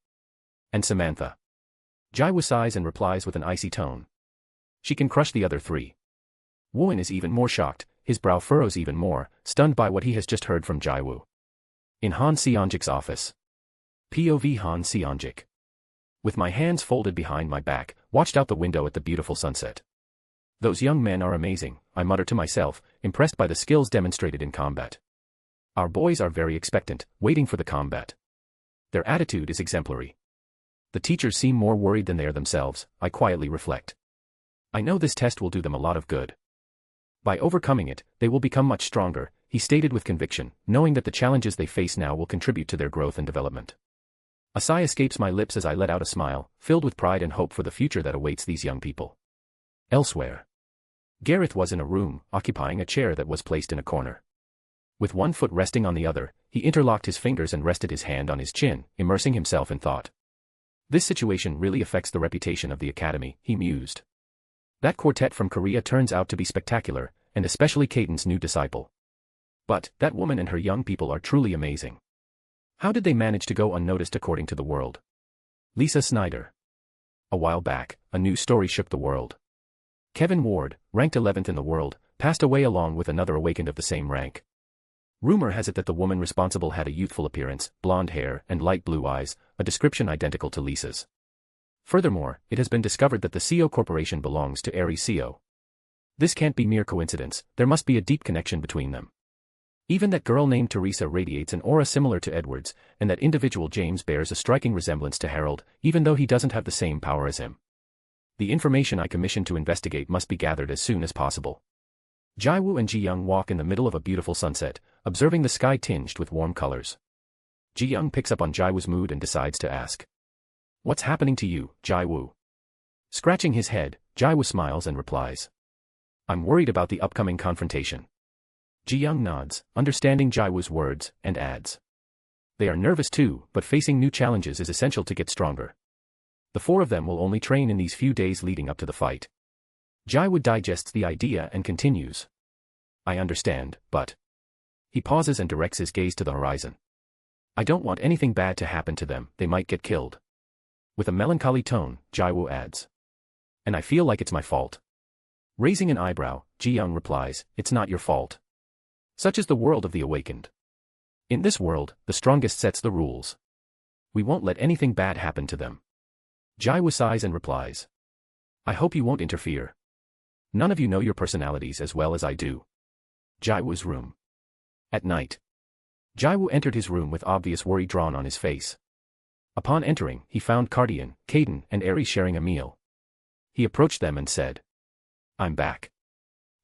And Samantha? Jiwoo sighs and replies with an icy tone. She can crush the other three. Wooin is even more shocked, his brow furrows even more, stunned by what he has just heard from Jiwoo. In Han Seonjik's office. POV Han Seonjik. With my hands folded behind my back, watched out the window at the beautiful sunset. Those young men are amazing, I mutter to myself, impressed by the skills demonstrated in combat. Our boys are very expectant, waiting for the combat. Their attitude is exemplary. The teachers seem more worried than they are themselves, I quietly reflect. I know this test will do them a lot of good. By overcoming it, they will become much stronger, he stated with conviction, knowing that the challenges they face now will contribute to their growth and development. A sigh escapes my lips as I let out a smile, filled with pride and hope for the future that awaits these young people. Elsewhere. Gareth was in a room, occupying a chair that was placed in a corner. With one foot resting on the other, he interlocked his fingers and rested his hand on his chin, immersing himself in thought. This situation really affects the reputation of the academy, he mused. That quartet from Korea turns out to be spectacular, and especially Caden's new disciple. But, that woman and her young people are truly amazing. How did they manage to go unnoticed according to the world? Lisa Snyder. A while back, a news story shook the world. Kevin Ward, ranked 11th in the world, passed away along with another awakened of the same rank. Rumor has it that the woman responsible had a youthful appearance, blonde hair, and light blue eyes, a description identical to Lisa's. Furthermore, it has been discovered that the Seo Corporation belongs to Eleceed Seo. This can't be mere coincidence, there must be a deep connection between them. Even that girl named Teresa radiates an aura similar to Edward's, and that individual James bears a striking resemblance to Harold, even though he doesn't have the same power as him. The information I commissioned to investigate must be gathered as soon as possible. Jiwoo and Ji-young walk in the middle of a beautiful sunset, observing the sky tinged with warm colors. Ji-young picks up on Jiwoo's mood and decides to ask. What's happening to you, Jiwoo? Scratching his head, Jiwoo smiles and replies. I'm worried about the upcoming confrontation. Ji-young nods, understanding Jiwoo's words, and adds. They are nervous too, but facing new challenges is essential to get stronger. The four of them will only train in these few days leading up to the fight. Jiwoo digests the idea and continues. I understand, but... He pauses and directs his gaze to the horizon. I don't want anything bad to happen to them, they might get killed. With a melancholy tone, Jiwoo adds. And I feel like it's my fault. Raising an eyebrow, Ji-young replies, it's not your fault. Such is the world of the awakened. In this world, the strongest sets the rules. We won't let anything bad happen to them. Jiwoo sighs and replies. I hope you won't interfere. None of you know your personalities as well as I do. Jiwoo's room. At night. Jiwoo entered his room with obvious worry drawn on his face. Upon entering, he found Cardian, Caden, and Aries sharing a meal. He approached them and said. I'm back.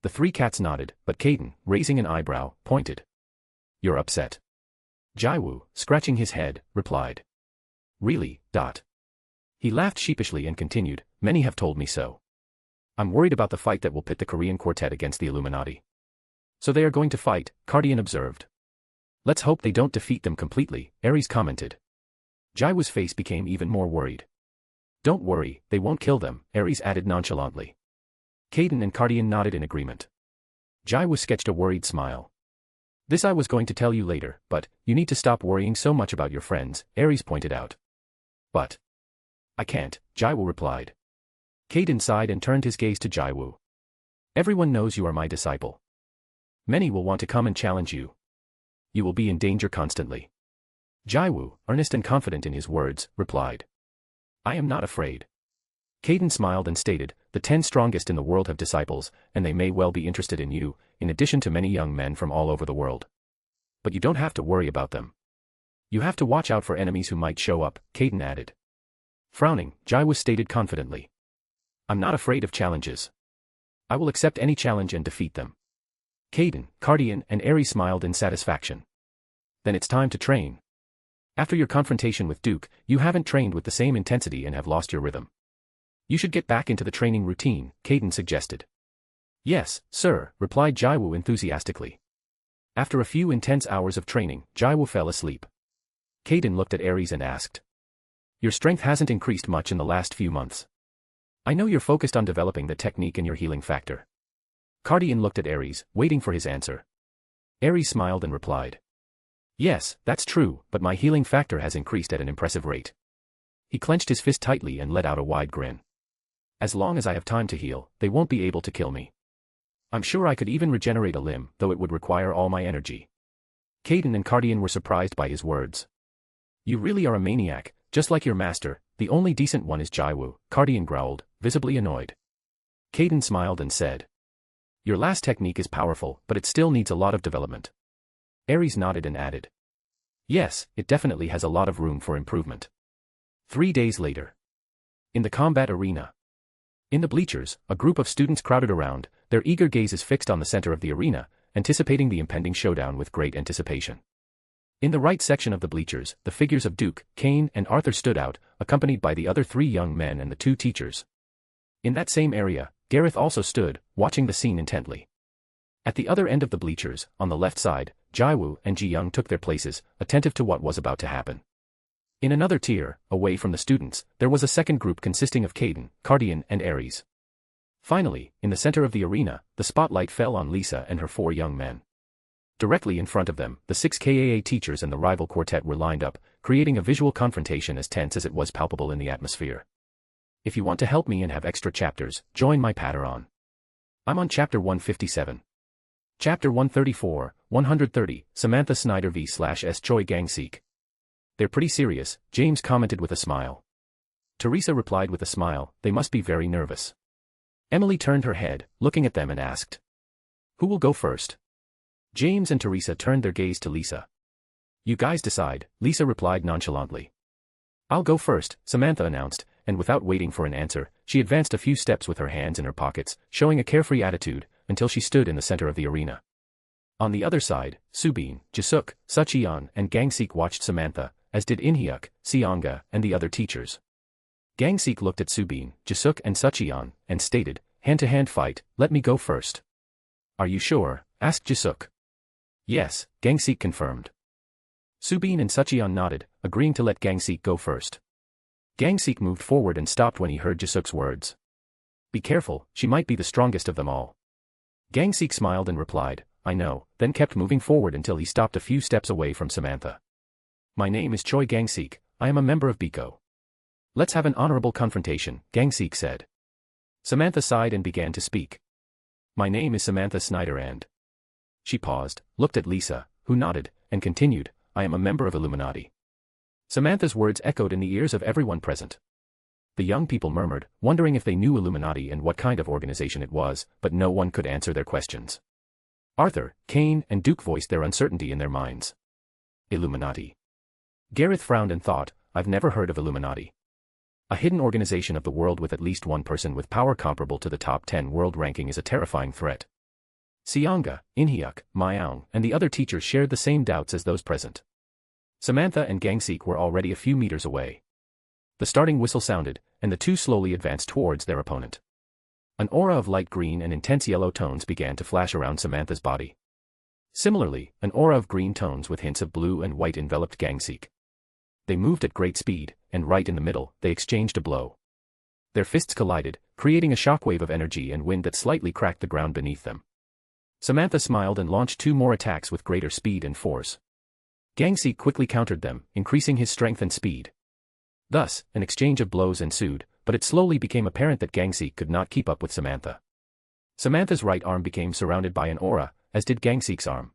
The three cats nodded, but Caden, raising an eyebrow, pointed. You're upset. Jiwoo, scratching his head, replied. Really, Dot. He laughed sheepishly and continued, many have told me so. I'm worried about the fight that will pit the Korean quartet against the Illuminati. So they are going to fight, Cardian observed. Let's hope they don't defeat them completely, Aries commented. Jiwoo's face became even more worried. Don't worry, they won't kill them, Aries added nonchalantly. Caden and Cardian nodded in agreement. Jiwoo sketched a worried smile. This I was going to tell you later, but, you need to stop worrying so much about your friends, Aries pointed out. But. I can't, Jiwoo replied. Caden sighed and turned his gaze to Jiwoo. Everyone knows you are my disciple. Many will want to come and challenge you. You will be in danger constantly. Jiwoo, earnest and confident in his words, replied. I am not afraid. Caden smiled and stated, the 10 strongest in the world have disciples, and they may well be interested in you, in addition to many young men from all over the world. But you don't have to worry about them. You have to watch out for enemies who might show up, Caden added. Frowning, Jiwoo stated confidently. I'm not afraid of challenges. I will accept any challenge and defeat them. Caden, Cardian, and Aries smiled in satisfaction. Then it's time to train. After your confrontation with Duke, you haven't trained with the same intensity and have lost your rhythm. You should get back into the training routine, Caden suggested. Yes, sir, replied Jiwoo enthusiastically. After a few intense hours of training, Jiwoo fell asleep. Caden looked at Aries and asked. Your strength hasn't increased much in the last few months. I know you're focused on developing the technique and your healing factor. Cardian looked at Aries, waiting for his answer. Aries smiled and replied. Yes, that's true, but my healing factor has increased at an impressive rate. He clenched his fist tightly and let out a wide grin. As long as I have time to heal, they won't be able to kill me. I'm sure I could even regenerate a limb, though it would require all my energy. Caden and Cardian were surprised by his words. You really are a maniac, just like your master. The only decent one is Jiwoo, Cardian growled, visibly annoyed. Caden smiled and said. Your last technique is powerful, but it still needs a lot of development. Aries nodded and added. Yes, it definitely has a lot of room for improvement. 3 days later. In the combat arena. In the bleachers, a group of students crowded around, their eager gazes fixed on the center of the arena, anticipating the impending showdown with great anticipation. In the right section of the bleachers, the figures of Duke, Kane, and Arthur stood out, accompanied by the other 3 young men and the 2 teachers. In that same area, Gareth also stood, watching the scene intently. At the other end of the bleachers, on the left side, Jiwoo and Ji-young took their places, attentive to what was about to happen. In another tier, away from the students, there was a second group consisting of Caden, Cardian, and Aries. Finally, in the center of the arena, the spotlight fell on Lisa and her 4 young men. Directly in front of them, the 6 KAA teachers and the rival quartet were lined up, creating a visual confrontation as tense as it was palpable in the atmosphere. If you want to help me and have extra chapters, join my Patreon. I'm on chapter 157. Chapter 134, 130, Samantha Snyder v/S Choi Gang-sik. They're pretty serious, James commented with a smile. Teresa replied with a smile, they must be very nervous. Emily turned her head, looking at them and asked. Who will go first? James and Teresa turned their gaze to Lisa. You guys decide, Lisa replied nonchalantly. I'll go first, Samantha announced, and without waiting for an answer, she advanced a few steps with her hands in her pockets, showing a carefree attitude, until she stood in the center of the arena. On the other side, Subin, Jisuk, Sucheon, and Gang-sik watched Samantha, as did Inhyuk, Seonga, and the other teachers. Gang-sik looked at Subin, Jisuk, and Sucheon, and stated, hand-to-hand fight, let me go first. Are you sure? Asked Jisuk. Yes, Gang-sik confirmed. Subin and Sucheon nodded, agreeing to let Gang-sik go first. Gang-sik moved forward and stopped when he heard Jisuk's words. Be careful, she might be the strongest of them all. Gang-sik smiled and replied, I know, then kept moving forward until he stopped a few steps away from Samantha. My name is Choi Gang-sik, I am a member of Biko. Let's have an honorable confrontation, Gang-sik said. Samantha sighed and began to speak. My name is Samantha Snyder and... She paused, looked at Lisa, who nodded, and continued, I am a member of Illuminati. Samantha's words echoed in the ears of everyone present. The young people murmured, wondering if they knew Illuminati and what kind of organization it was, but no one could answer their questions. Arthur, Kane, and Duke voiced their uncertainty in their minds. Illuminati. Gareth frowned and thought, I've never heard of Illuminati. A hidden organization of the world with at least one person with power comparable to the top 10 world ranking is a terrifying threat. Seonga, Inhyuk, Myeong, and the other teachers shared the same doubts as those present. Samantha and Gang-sik were already a few meters away. The starting whistle sounded, and the 2 slowly advanced towards their opponent. An aura of light green and intense yellow tones began to flash around Samantha's body. Similarly, an aura of green tones with hints of blue and white enveloped Gang-sik. They moved at great speed, and right in the middle, they exchanged a blow. Their fists collided, creating a shockwave of energy and wind that slightly cracked the ground beneath them. Samantha smiled and launched 2 more attacks with greater speed and force. Gang-sik quickly countered them, increasing his strength and speed. Thus, an exchange of blows ensued, but it slowly became apparent that Gangseek could not keep up with Samantha. Samantha's right arm became surrounded by an aura, as did Gangseek's arm.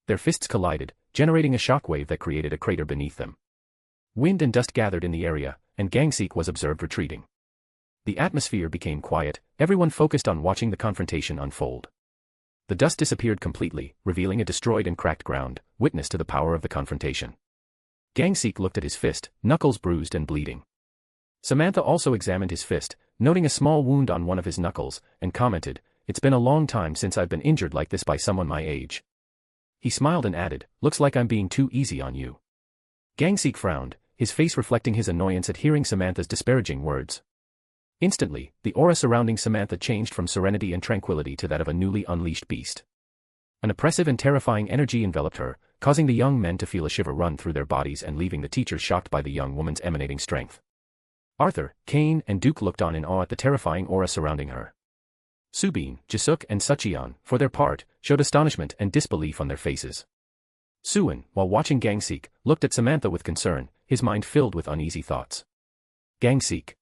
Their fists collided, generating a shockwave that created a crater beneath them. Wind and dust gathered in the area, and Gangseek was observed retreating. The atmosphere became quiet, everyone focused on watching the confrontation unfold. The dust disappeared completely, revealing a destroyed and cracked ground, witness to the power of the confrontation. Gangseek looked at his fist, knuckles bruised and bleeding. Samantha also examined his fist, noting a small wound on one of his knuckles, and commented, "It's been a long time since I've been injured like this by someone my age." He smiled and added, "Looks like I'm being too easy on you." Gangseek frowned, his face reflecting his annoyance at hearing Samantha's disparaging words. Instantly, the aura surrounding Samantha changed from serenity and tranquility to that of a newly unleashed beast. An oppressive and terrifying energy enveloped her, causing the young men to feel a shiver run through their bodies and leaving the teachers shocked by the young woman's emanating strength. Arthur, Kane, and Duke looked on in awe at the terrifying aura surrounding her. Subin, Jisuk, and Sucheon, for their part, showed astonishment and disbelief on their faces. Suwon, while watching Gangseek, looked at Samantha with concern, his mind filled with uneasy thoughts. Gangseek.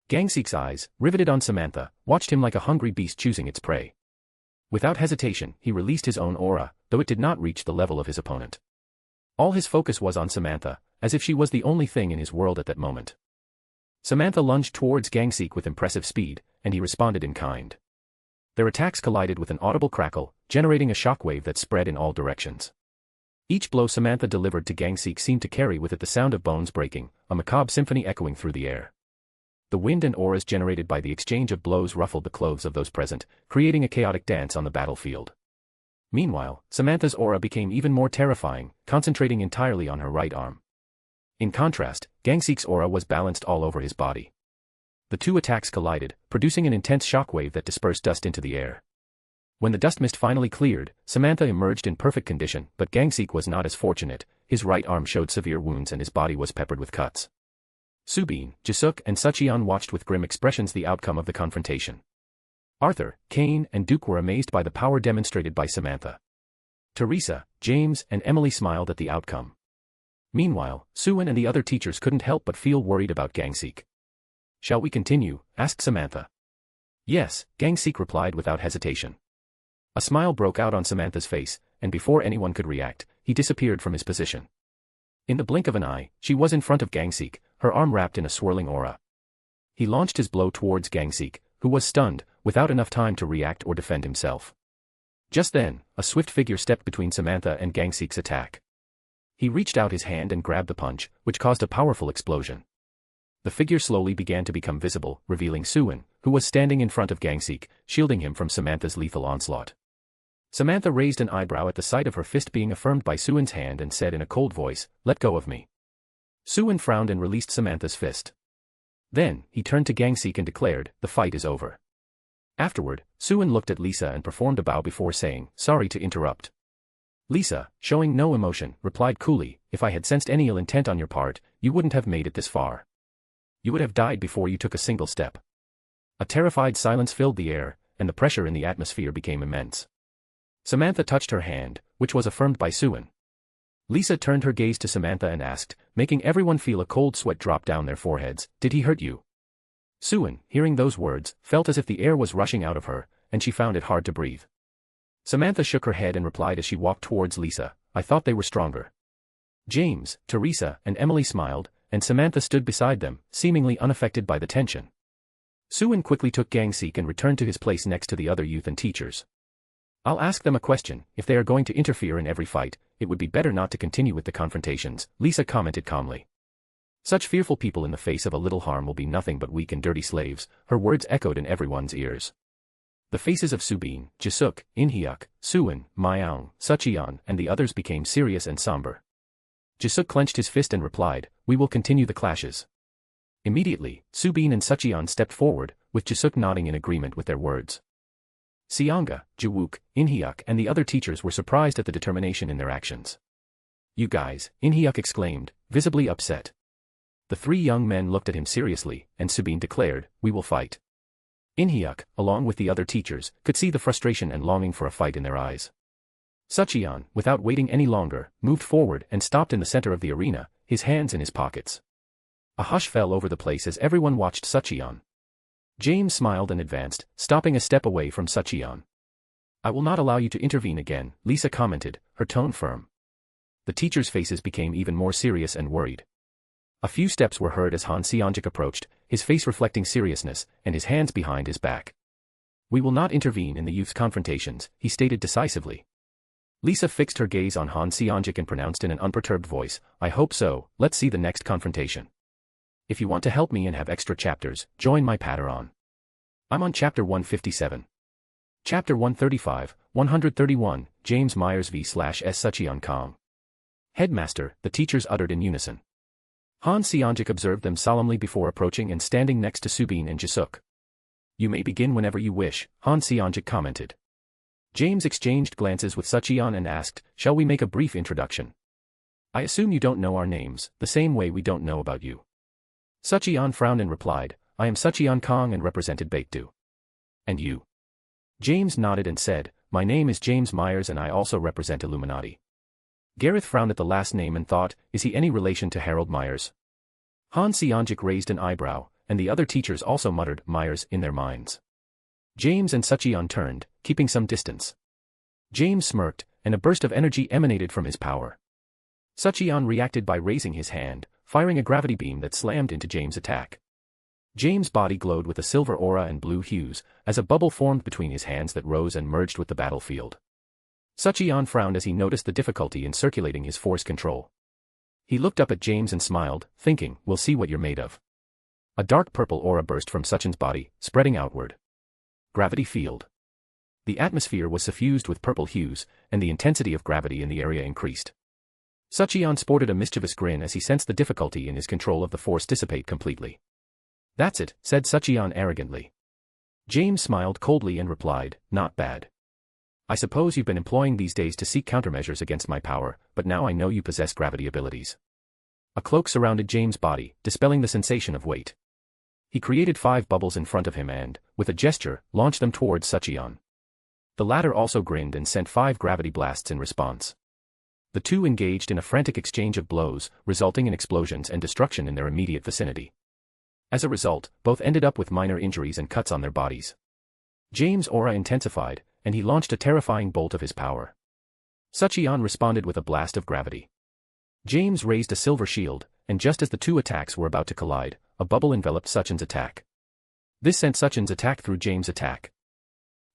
Gangseek's eyes, riveted on Samantha, watched him like a hungry beast choosing its prey. Without hesitation, he released his own aura, though it did not reach the level of his opponent. All his focus was on Samantha, as if she was the only thing in his world at that moment. Samantha lunged towards Gangseek with impressive speed, and he responded in kind. Their attacks collided with an audible crackle, generating a shockwave that spread in all directions. Each blow Samantha delivered to Gangseek seemed to carry with it the sound of bones breaking, a macabre symphony echoing through the air. The wind and auras generated by the exchange of blows ruffled the clothes of those present, creating a chaotic dance on the battlefield. Meanwhile, Samantha's aura became even more terrifying, concentrating entirely on her right arm. In contrast, Gangseek's aura was balanced all over his body. The two attacks collided, producing an intense shockwave that dispersed dust into the air. When the dust mist finally cleared, Samantha emerged in perfect condition, but Gangseek was not as fortunate. His right arm showed severe wounds and his body was peppered with cuts. Subin, Jisuk, and Sucheon watched with grim expressions the outcome of the confrontation. Arthur, Kane, and Duke were amazed by the power demonstrated by Samantha. Teresa, James, and Emily smiled at the outcome. Meanwhile, Suwon and the other teachers couldn't help but feel worried about Gangseek. "Shall we continue?" asked Samantha. "Yes," Gangseek replied without hesitation. A smile broke out on Samantha's face, and before anyone could react, he disappeared from his position. In the blink of an eye, she was in front of Gangseek, her arm wrapped in a swirling aura. He launched his blow towards Gangseek, who was stunned, without enough time to react or defend himself. Just then, a swift figure stepped between Samantha and Gangseek's attack. He reached out his hand and grabbed the punch, which caused a powerful explosion. The figure slowly began to become visible, revealing Suwon, who was standing in front of Gangseek, shielding him from Samantha's lethal onslaught. Samantha raised an eyebrow at the sight of her fist being affirmed by Suwon's hand and said in a cold voice, "Let go of me." Suwon frowned and released Samantha's fist. Then, he turned to Gangseek and declared, "The fight is over." Afterward, Suwon looked at Lisa and performed a bow before saying, "Sorry to interrupt." Lisa, showing no emotion, replied coolly, "If I had sensed any ill intent on your part, you wouldn't have made it this far. You would have died before you took a single step." A terrified silence filled the air, and the pressure in the atmosphere became immense. Samantha touched her hand, which was affirmed by Suwon. Lisa turned her gaze to Samantha and asked, making everyone feel a cold sweat drop down their foreheads, "Did he hurt you?" Suwon, hearing those words, felt as if the air was rushing out of her, and she found it hard to breathe. Samantha shook her head and replied as she walked towards Lisa, "I thought they were stronger." James, Teresa, and Emily smiled, and Samantha stood beside them, seemingly unaffected by the tension. Suwon quickly took Gangseek and returned to his place next to the other youth and teachers. "I'll ask them a question. If they are going to interfere in every fight, it would be better not to continue with the confrontations," Lisa commented calmly. "Such fearful people in the face of a little harm will be nothing but weak and dirty slaves," her words echoed in everyone's ears. The faces of Subin, Jisuk, Inhyuk, Suwon, Myeong, Sucheon, and the others became serious and somber. Jisuk clenched his fist and replied, "We will continue the clashes." Immediately, Subin and Sucheon stepped forward, with Jisuk nodding in agreement with their words. Seonga, Jiwook, Inhyuk and the other teachers were surprised at the determination in their actions. "You guys," Inhyuk exclaimed, visibly upset. The three young men looked at him seriously, and Subin declared, "We will fight." Inhyuk, along with the other teachers, could see the frustration and longing for a fight in their eyes. Sucheon, without waiting any longer, moved forward and stopped in the center of the arena, his hands in his pockets. A hush fell over the place as everyone watched Sucheon. James smiled and advanced, stopping a step away from Sucheon. "I will not allow you to intervene again," Lisa commented, her tone firm. The teachers' faces became even more serious and worried. A few steps were heard as Han Seongjik approached, his face reflecting seriousness, and his hands behind his back. "We will not intervene in the youth's confrontations," he stated decisively. Lisa fixed her gaze on Han Seongjik and pronounced in an unperturbed voice, "I hope so, let's see the next confrontation. If you want to help me and have extra chapters, join my Patreon. I'm on chapter 157. Chapter 135, 131, James Myers v/S Sucheon Kong." "Headmaster," the teachers uttered in unison. Han Seongjik observed them solemnly before approaching and standing next to Subin and Jisuk. "You may begin whenever you wish," Han Seongjik commented. James exchanged glances with Sucheon and asked, "Shall we make a brief introduction? I assume you don't know our names, the same way we don't know about you." Sucheon frowned and replied, "I am Sucheon Kong and represented Baekdu." "And you?" James nodded and said, "My name is James Myers and I also represent Illuminati." Gareth frowned at the last name and thought, is he any relation to Harold Myers? Han Seongjik raised an eyebrow, and the other teachers also muttered Myers in their minds. James and Sucheon turned, keeping some distance. James smirked, and a burst of energy emanated from his power. Sucheon reacted by raising his hand, firing a gravity beam that slammed into James' attack. James' body glowed with a silver aura and blue hues, as a bubble formed between his hands that rose and merged with the battlefield. Sucheon frowned as he noticed the difficulty in circulating his force control. He looked up at James and smiled, thinking, "We'll see what you're made of." A dark purple aura burst from Sucheon's body, spreading outward. Gravity field. The atmosphere was suffused with purple hues, and the intensity of gravity in the area increased. Sucheon sported a mischievous grin as he sensed the difficulty in his control of the force dissipate completely. "That's it," said Sucheon arrogantly. James smiled coldly and replied, "Not bad. I suppose you've been employing these days to seek countermeasures against my power, but now I know you possess gravity abilities." A cloak surrounded James' body, dispelling the sensation of weight. He created 5 bubbles in front of him and, with a gesture, launched them towards Sucheon. The latter also grinned and sent 5 gravity blasts in response. The two engaged in a frantic exchange of blows, resulting in explosions and destruction in their immediate vicinity. As a result, both ended up with minor injuries and cuts on their bodies. James' aura intensified, and he launched a terrifying bolt of his power. Sucheon responded with a blast of gravity. James raised a silver shield, and just as the two attacks were about to collide, a bubble enveloped Sucheon's attack. This sent Sucheon's attack through James' attack.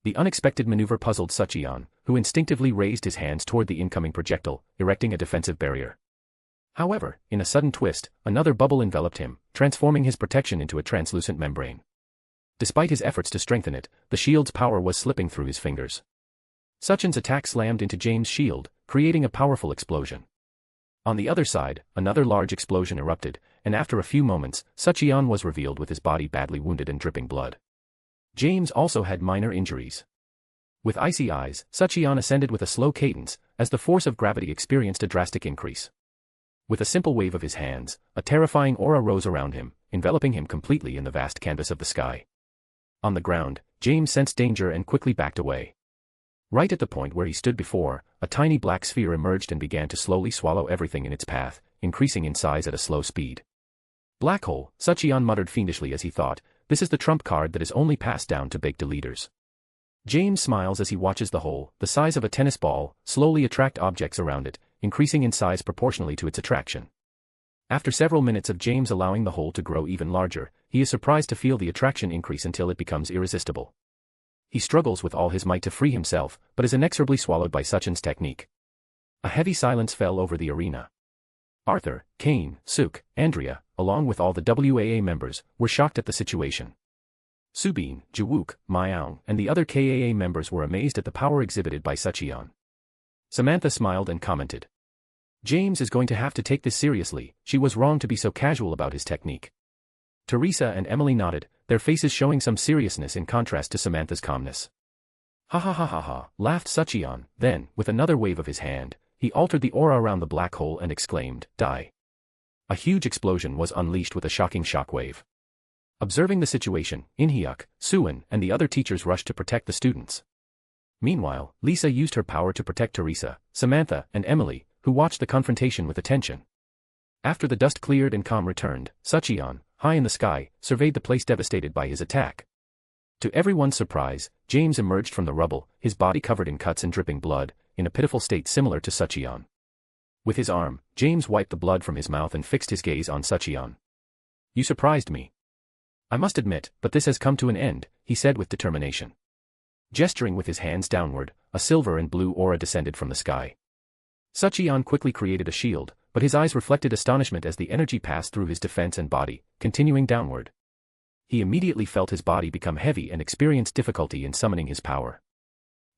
The unexpected maneuver puzzled Sucheon, who instinctively raised his hands toward the incoming projectile, erecting a defensive barrier. However, in a sudden twist, another bubble enveloped him, transforming his protection into a translucent membrane. Despite his efforts to strengthen it, the shield's power was slipping through his fingers. Sucheon's attack slammed into James' shield, creating a powerful explosion. On the other side, another large explosion erupted, and after a few moments, Sucheon was revealed with his body badly wounded and dripping blood. James also had minor injuries. With icy eyes, Sucheon ascended with a slow cadence, as the force of gravity experienced a drastic increase. With a simple wave of his hands, a terrifying aura rose around him, enveloping him completely in the vast canvas of the sky. On the ground, James sensed danger and quickly backed away. Right at the point where he stood before, a tiny black sphere emerged and began to slowly swallow everything in its path, increasing in size at a slow speed. "Black hole," Sucheon muttered fiendishly as he thought, "this is the trump card that is only passed down to Baekdu leaders." James smiles as he watches the hole, the size of a tennis ball, slowly attract objects around it, increasing in size proportionally to its attraction. After several minutes of James allowing the hole to grow even larger, he is surprised to feel the attraction increase until it becomes irresistible. He struggles with all his might to free himself, but is inexorably swallowed by Sucheon's technique. A heavy silence fell over the arena. Arthur, Kane, Suk, Andrea, along with all the WAA members, were shocked at the situation. Subin, Jiwook, Myeong, and the other KAA members were amazed at the power exhibited by Sucheon. Samantha smiled and commented, "James is going to have to take this seriously, she was wrong to be so casual about his technique." Teresa and Emily nodded, their faces showing some seriousness in contrast to Samantha's calmness. "Ha ha ha ha ha," laughed Sucheon, then, with another wave of his hand, he altered the aura around the black hole and exclaimed, "Die." A huge explosion was unleashed with a shocking shockwave. Observing the situation, In-hyuk, Suwon, and the other teachers rushed to protect the students. Meanwhile, Lisa used her power to protect Teresa, Samantha, and Emily, who watched the confrontation with attention. After the dust cleared and calm returned, Sucheon, high in the sky, surveyed the place devastated by his attack. To everyone's surprise, James emerged from the rubble, his body covered in cuts and dripping blood, in a pitiful state similar to Sucheon. With his arm, James wiped the blood from his mouth and fixed his gaze on Sucheon. "You surprised me. I must admit, but this has come to an end," he said with determination. Gesturing with his hands downward, a silver and blue aura descended from the sky. Sucheon quickly created a shield, but his eyes reflected astonishment as the energy passed through his defense and body, continuing downward. He immediately felt his body become heavy and experienced difficulty in summoning his power.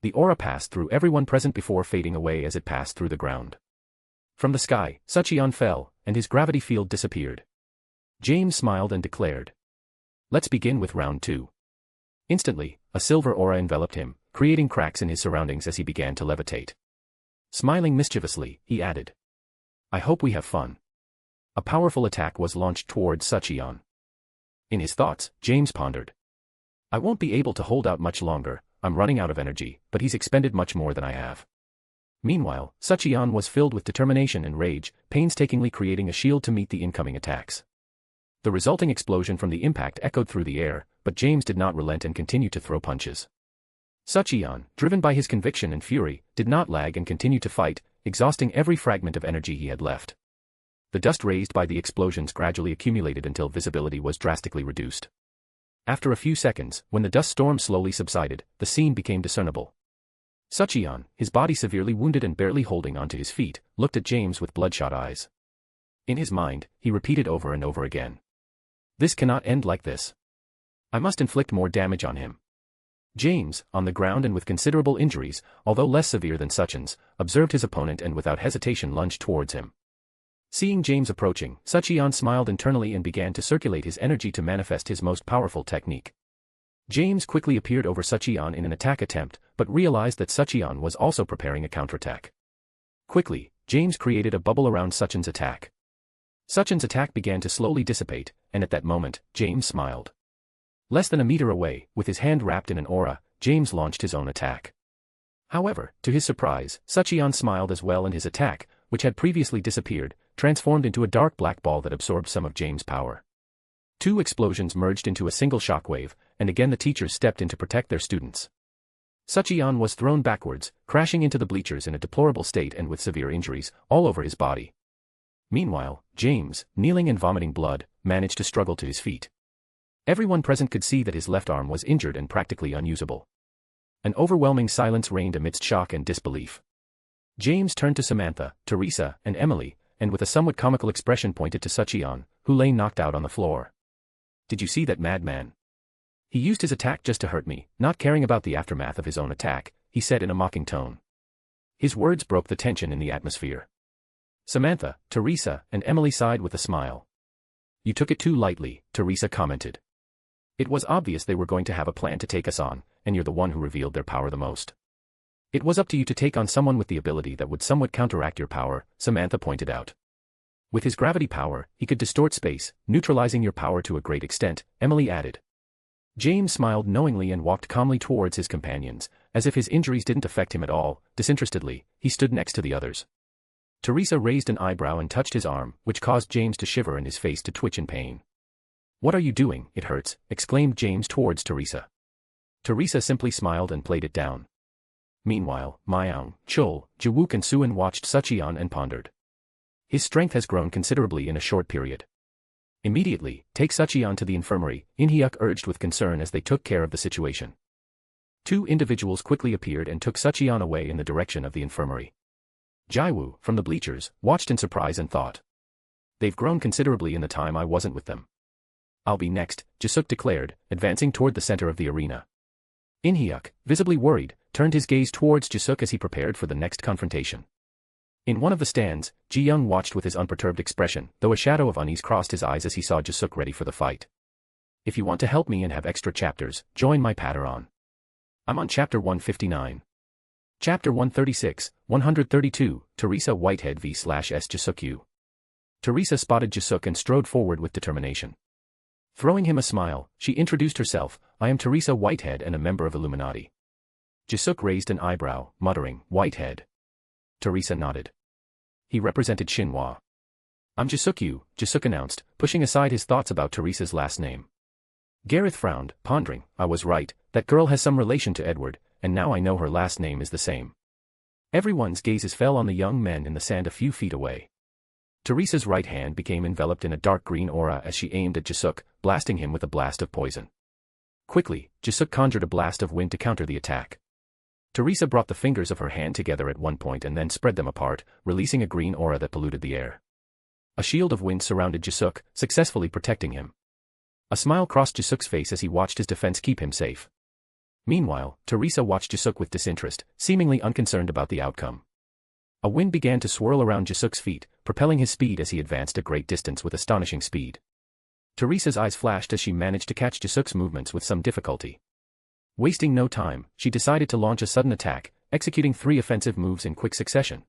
The aura passed through everyone present before fading away as it passed through the ground. From the sky, Sucheon fell, and his gravity field disappeared. James smiled and declared, "Let's begin with round 2. Instantly, a silver aura enveloped him, creating cracks in his surroundings as he began to levitate. Smiling mischievously, he added, "I hope we have fun." A powerful attack was launched towards Sucheon. In his thoughts, James pondered, "I won't be able to hold out much longer, I'm running out of energy, but he's expended much more than I have." Meanwhile, Sucheon was filled with determination and rage, painstakingly creating a shield to meet the incoming attacks. The resulting explosion from the impact echoed through the air, but James did not relent and continued to throw punches. Sucheon, driven by his conviction and fury, did not lag and continued to fight, exhausting every fragment of energy he had left. The dust raised by the explosions gradually accumulated until visibility was drastically reduced. After a few seconds, when the dust storm slowly subsided, the scene became discernible. Sucheon, his body severely wounded and barely holding onto his feet, looked at James with bloodshot eyes. In his mind, he repeated over and over again, "This cannot end like this. I must inflict more damage on him." James, on the ground and with considerable injuries, although less severe than Sucheon's, observed his opponent and without hesitation lunged towards him. Seeing James approaching, Sucheon smiled internally and began to circulate his energy to manifest his most powerful technique. James quickly appeared over Sucheon in an attack attempt, but realized that Sucheon was also preparing a counterattack. Quickly, James created a bubble around Sucheon's attack. Sucheon's attack began to slowly dissipate, and at that moment, James smiled. Less than a meter away, with his hand wrapped in an aura, James launched his own attack. However, to his surprise, Sucheon smiled as well, and his attack, which had previously disappeared, transformed into a dark black ball that absorbed some of James' power. 2 explosions merged into a single shockwave, and again the teachers stepped in to protect their students. Sucheon was thrown backwards, crashing into the bleachers in a deplorable state and with severe injuries all over his body. Meanwhile, James, kneeling and vomiting blood, managed to struggle to his feet. Everyone present could see that his left arm was injured and practically unusable. An overwhelming silence reigned amidst shock and disbelief. James turned to Samantha, Teresa, and Emily, and with a somewhat comical expression pointed to Sucheon, who lay knocked out on the floor. "Did you see that madman? He used his attack just to hurt me, not caring about the aftermath of his own attack," he said in a mocking tone. His words broke the tension in the atmosphere. Samantha, Teresa, and Emily sighed with a smile. "You took it too lightly," Teresa commented. "It was obvious they were going to have a plan to take us on, and you're the one who revealed their power the most. It was up to you to take on someone with the ability that would somewhat counteract your power," Samantha pointed out. "With his gravity power, he could distort space, neutralizing your power to a great extent," Emily added. James smiled knowingly and walked calmly towards his companions, as if his injuries didn't affect him at all. Disinterestedly, he stood next to the others. Teresa raised an eyebrow and touched his arm, which caused James to shiver and his face to twitch in pain. "What are you doing? It hurts," exclaimed James towards Teresa. Teresa simply smiled and played it down. Meanwhile, Myeong, Chul, Jiwoo and Suin watched Sucheon and pondered. His strength has grown considerably in a short period. Immediately, take Sucheon to the infirmary, In-hyuk urged with concern as they took care of the situation. 2 individuals quickly appeared and took Sucheon away in the direction of the infirmary. Jiwoo, from the bleachers, watched in surprise and thought, "They've grown considerably in the time I wasn't with them." "I'll be next," Jisuk declared, advancing toward the center of the arena. In-hyuk, visibly worried, turned his gaze towards Jisuk as he prepared for the next confrontation. In one of the stands, Ji-young watched with his unperturbed expression, though a shadow of unease crossed his eyes as he saw Jisuk ready for the fight. "If you want to help me and have extra chapters, join my Patreon. I'm on chapter 159. Chapter 136, 132, Teresa Whitehead v/S Jisuk. Teresa spotted Jisuk and strode forward with determination. Throwing him a smile, she introduced herself, "I am Teresa Whitehead and a member of Illuminati." Jisuk raised an eyebrow, muttering, "Whitehead." Teresa nodded. He represented Shinhwa. I'm Jisoo, announced, pushing aside his thoughts about Teresa's last name. Gareth frowned, pondering. I was right, that girl has some relation to Edward, and now I know her last name is the same. Everyone's gazes fell on the young men in the sand a few feet away. Teresa's right hand became enveloped in a dark green aura as she aimed at Jisoo, blasting him with a blast of poison. Quickly, Jisoo conjured a blast of wind to counter the attack. Teresa brought the fingers of her hand together at one point and then spread them apart, releasing a green aura that polluted the air. A shield of wind surrounded Jisoo, successfully protecting him. A smile crossed Jisoo's face as he watched his defense keep him safe. Meanwhile, Teresa watched Jisoo with disinterest, seemingly unconcerned about the outcome. A wind began to swirl around Jisoo's feet, propelling his speed as he advanced a great distance with astonishing speed. Teresa's eyes flashed as she managed to catch Jisoo's movements with some difficulty. Wasting no time, she decided to launch a sudden attack, executing 3 offensive moves in quick succession.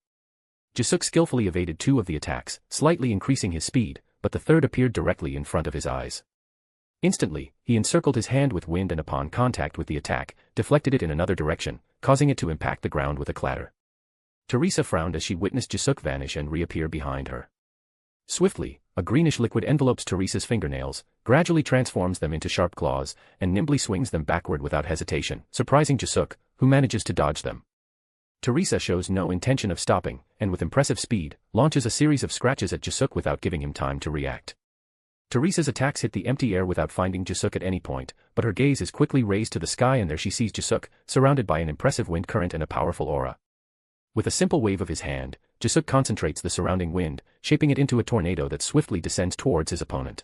Jisoo skillfully evaded 2 of the attacks, slightly increasing his speed, but the third appeared directly in front of his eyes. Instantly, he encircled his hand with wind and upon contact with the attack, deflected it in another direction, causing it to impact the ground with a clatter. Teresa frowned as she witnessed Jisoo vanish and reappear behind her. Swiftly, a greenish liquid envelopes Teresa's fingernails, gradually transforms them into sharp claws, and nimbly swings them backward without hesitation, surprising Jisoo, who manages to dodge them. Teresa shows no intention of stopping, and with impressive speed, launches a series of scratches at Jisoo without giving him time to react. Teresa's attacks hit the empty air without finding Jisoo at any point, but her gaze is quickly raised to the sky and there she sees Jisoo, surrounded by an impressive wind current and a powerful aura. With a simple wave of his hand, Jisoo concentrates the surrounding wind, shaping it into a tornado that swiftly descends towards his opponent.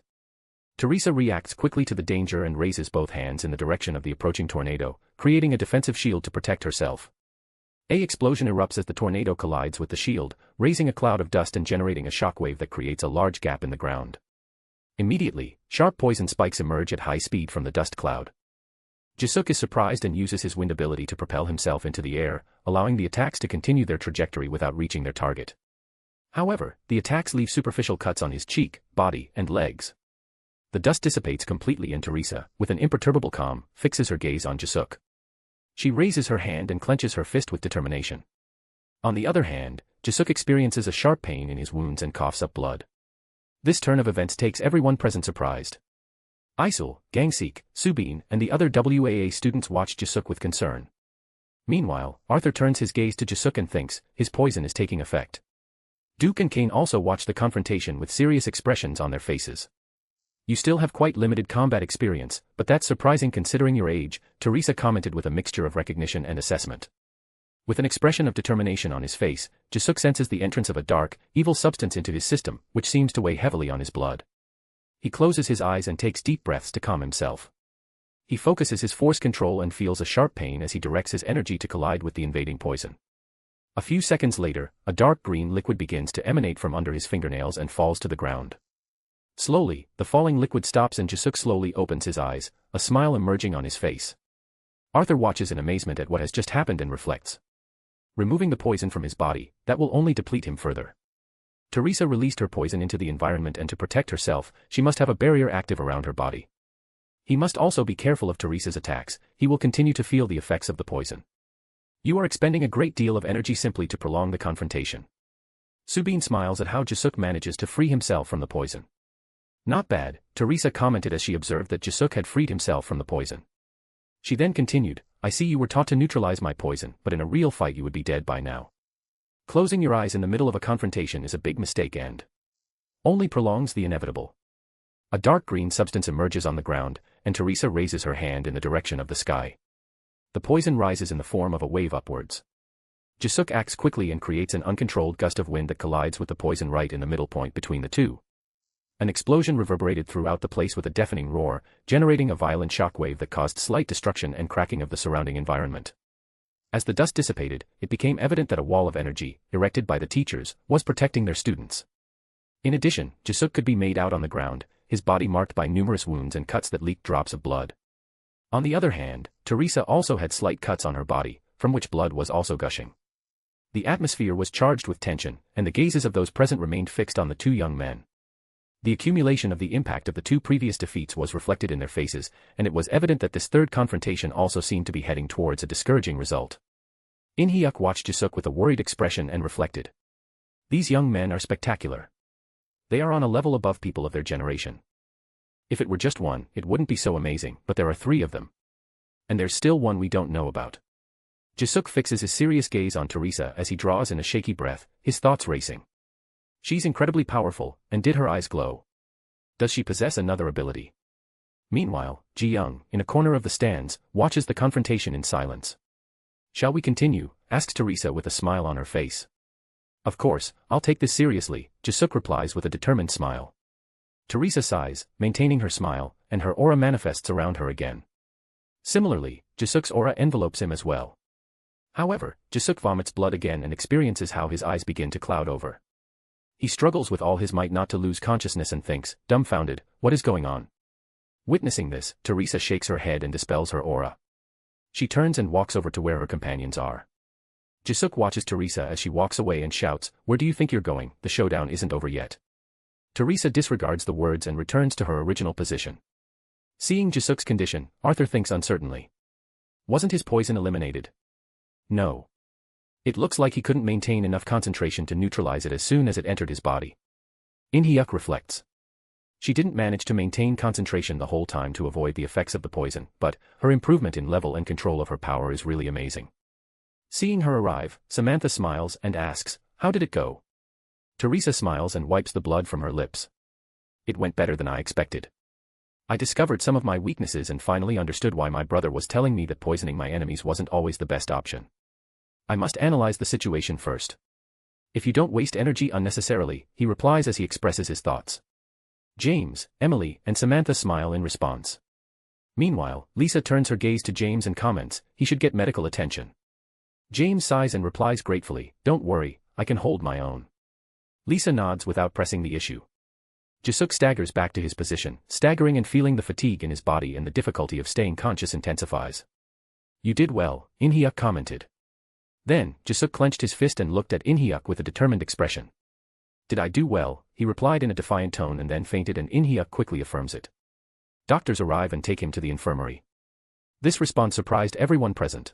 Teresa reacts quickly to the danger and raises both hands in the direction of the approaching tornado, creating a defensive shield to protect herself. An explosion erupts as the tornado collides with the shield, raising a cloud of dust and generating a shockwave that creates a large gap in the ground. Immediately, sharp poison spikes emerge at high speed from the dust cloud. Jisoo is surprised and uses his wind ability to propel himself into the air, allowing the attacks to continue their trajectory without reaching their target. However, the attacks leave superficial cuts on his cheek, body, and legs. The dust dissipates completely and Teresa, with an imperturbable calm, fixes her gaze on Jisoo. She raises her hand and clenches her fist with determination. On the other hand, Jisoo experiences a sharp pain in his wounds and coughs up blood. This turn of events takes everyone present surprised. Isul, Gangseek, Subin, and the other WAA students watch Jisoo with concern. Meanwhile, Arthur turns his gaze to Jisoo and thinks his poison is taking effect. Duke and Kane also watch the confrontation with serious expressions on their faces. You still have quite limited combat experience, but that's surprising considering your age, Teresa commented with a mixture of recognition and assessment. With an expression of determination on his face, Jisoo senses the entrance of a dark, evil substance into his system, which seems to weigh heavily on his blood. He closes his eyes and takes deep breaths to calm himself. He focuses his force control and feels a sharp pain as he directs his energy to collide with the invading poison. A few seconds later, a dark green liquid begins to emanate from under his fingernails and falls to the ground. Slowly, the falling liquid stops and Jisoo slowly opens his eyes, a smile emerging on his face. Arthur watches in amazement at what has just happened and reflects. Removing the poison from his body, that will only deplete him further. Teresa released her poison into the environment and to protect herself, she must have a barrier active around her body. He must also be careful of Teresa's attacks, he will continue to feel the effects of the poison. You are expending a great deal of energy simply to prolong the confrontation. Subin smiles at how Jisoo manages to free himself from the poison. Not bad, Teresa commented as she observed that Jisoo had freed himself from the poison. She then continued, I see you were taught to neutralize my poison, but in a real fight you would be dead by now. Closing your eyes in the middle of a confrontation is a big mistake and only prolongs the inevitable. A dark green substance emerges on the ground, and Teresa raises her hand in the direction of the sky. The poison rises in the form of a wave upwards. Jisoo acts quickly and creates an uncontrolled gust of wind that collides with the poison right in the middle point between the two. An explosion reverberated throughout the place with a deafening roar, generating a violent shockwave that caused slight destruction and cracking of the surrounding environment. As the dust dissipated, it became evident that a wall of energy, erected by the teachers, was protecting their students. In addition, Jisoo could be made out on the ground, his body marked by numerous wounds and cuts that leaked drops of blood. On the other hand, Teresa also had slight cuts on her body, from which blood was also gushing. The atmosphere was charged with tension, and the gazes of those present remained fixed on the two young men. The accumulation of the impact of the two previous defeats was reflected in their faces, and it was evident that this third confrontation also seemed to be heading towards a discouraging result. In-hyuk watched Jisoo with a worried expression and reflected. These young men are spectacular. They are on a level above people of their generation. If it were just one, it wouldn't be so amazing, but there are 3 of them. And there's still one we don't know about. Jisuk fixes his serious gaze on Teresa as he draws in a shaky breath, his thoughts racing. She's incredibly powerful, and did her eyes glow? Does she possess another ability? Meanwhile, Ji-young, in a corner of the stands, watches the confrontation in silence. Shall we continue? Asks Teresa with a smile on her face. Of course, I'll take this seriously, Jisuk replies with a determined smile. Teresa sighs, maintaining her smile, and her aura manifests around her again. Similarly, Jisuk's aura envelopes him as well. However, Jisuk vomits blood again and experiences how his eyes begin to cloud over. He struggles with all his might not to lose consciousness and thinks, dumbfounded, what is going on? Witnessing this, Teresa shakes her head and dispels her aura. She turns and walks over to where her companions are. Jisuk watches Teresa as she walks away and shouts, "Where do you think you're going? The showdown isn't over yet." Teresa disregards the words and returns to her original position. Seeing Jisuk's condition, Arthur thinks uncertainly. Wasn't his poison eliminated? No. It looks like he couldn't maintain enough concentration to neutralize it as soon as it entered his body. In-hyuk reflects. She didn't manage to maintain concentration the whole time to avoid the effects of the poison, but her improvement in level and control of her power is really amazing. Seeing her arrive, Samantha smiles and asks, "How did it go?" Teresa smiles and wipes the blood from her lips. "It went better than I expected. I discovered some of my weaknesses and finally understood why my brother was telling me that poisoning my enemies wasn't always the best option. I must analyze the situation first." "If you don't waste energy unnecessarily," he replies as he expresses his thoughts. James, Emily, and Samantha smile in response. Meanwhile, Lisa turns her gaze to James and comments, "He should get medical attention." James sighs and replies gratefully, "Don't worry, I can hold my own." Lisa nods without pressing the issue. Jisuk staggers back to his position, staggering and feeling the fatigue in his body and the difficulty of staying conscious intensifies. "You did well," In-hyuk commented. Then, Jisuk clenched his fist and looked at In-hyuk with a determined expression. "Did I do well?" he replied in a defiant tone and then fainted, and In-hyuk quickly affirms it. Doctors arrive and take him to the infirmary. This response surprised everyone present.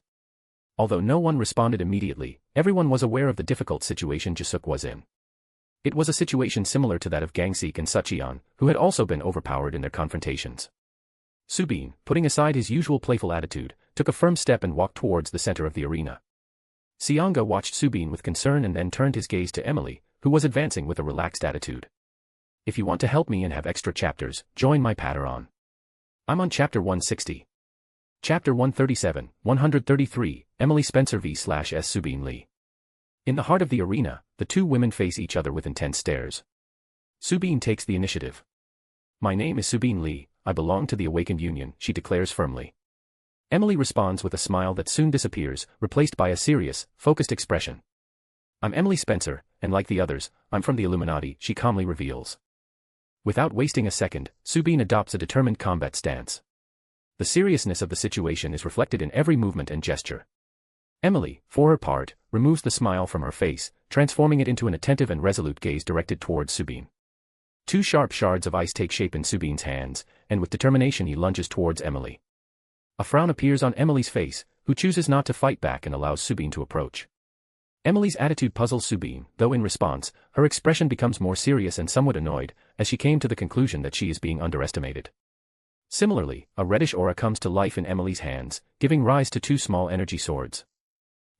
Although no one responded immediately, everyone was aware of the difficult situation Jisuk was in. It was a situation similar to that of Gangsik and Sucheon, who had also been overpowered in their confrontations. Subin, putting aside his usual playful attitude, took a firm step and walked towards the center of the arena. Seonga watched Subin with concern and then turned his gaze to Emily, who was advancing with a relaxed attitude. "If you want to help me and have extra chapters, join my Patreon. I'm on chapter 160. Chapter 137, 133, Emily Spencer v/S Subin Lee." In the heart of the arena, the two women face each other with intense stares. Subin takes the initiative. "My name is Subin Lee, I belong to the Awakened Union," she declares firmly. Emily responds with a smile that soon disappears, replaced by a serious, focused expression. "I'm Emily Spencer, and like the others, I'm from the Illuminati," she calmly reveals. Without wasting a second, Subin adopts a determined combat stance. The seriousness of the situation is reflected in every movement and gesture. Emily, for her part, removes the smile from her face, transforming it into an attentive and resolute gaze directed towards Subin. 2 sharp shards of ice take shape in Subin's hands, and with determination he lunges towards Emily. A frown appears on Emily's face, who chooses not to fight back and allows Subin to approach. Emily's attitude puzzles Subin, though in response, her expression becomes more serious and somewhat annoyed, as she came to the conclusion that she is being underestimated. Similarly, a reddish aura comes to life in Emily's hands, giving rise to 2 small energy swords.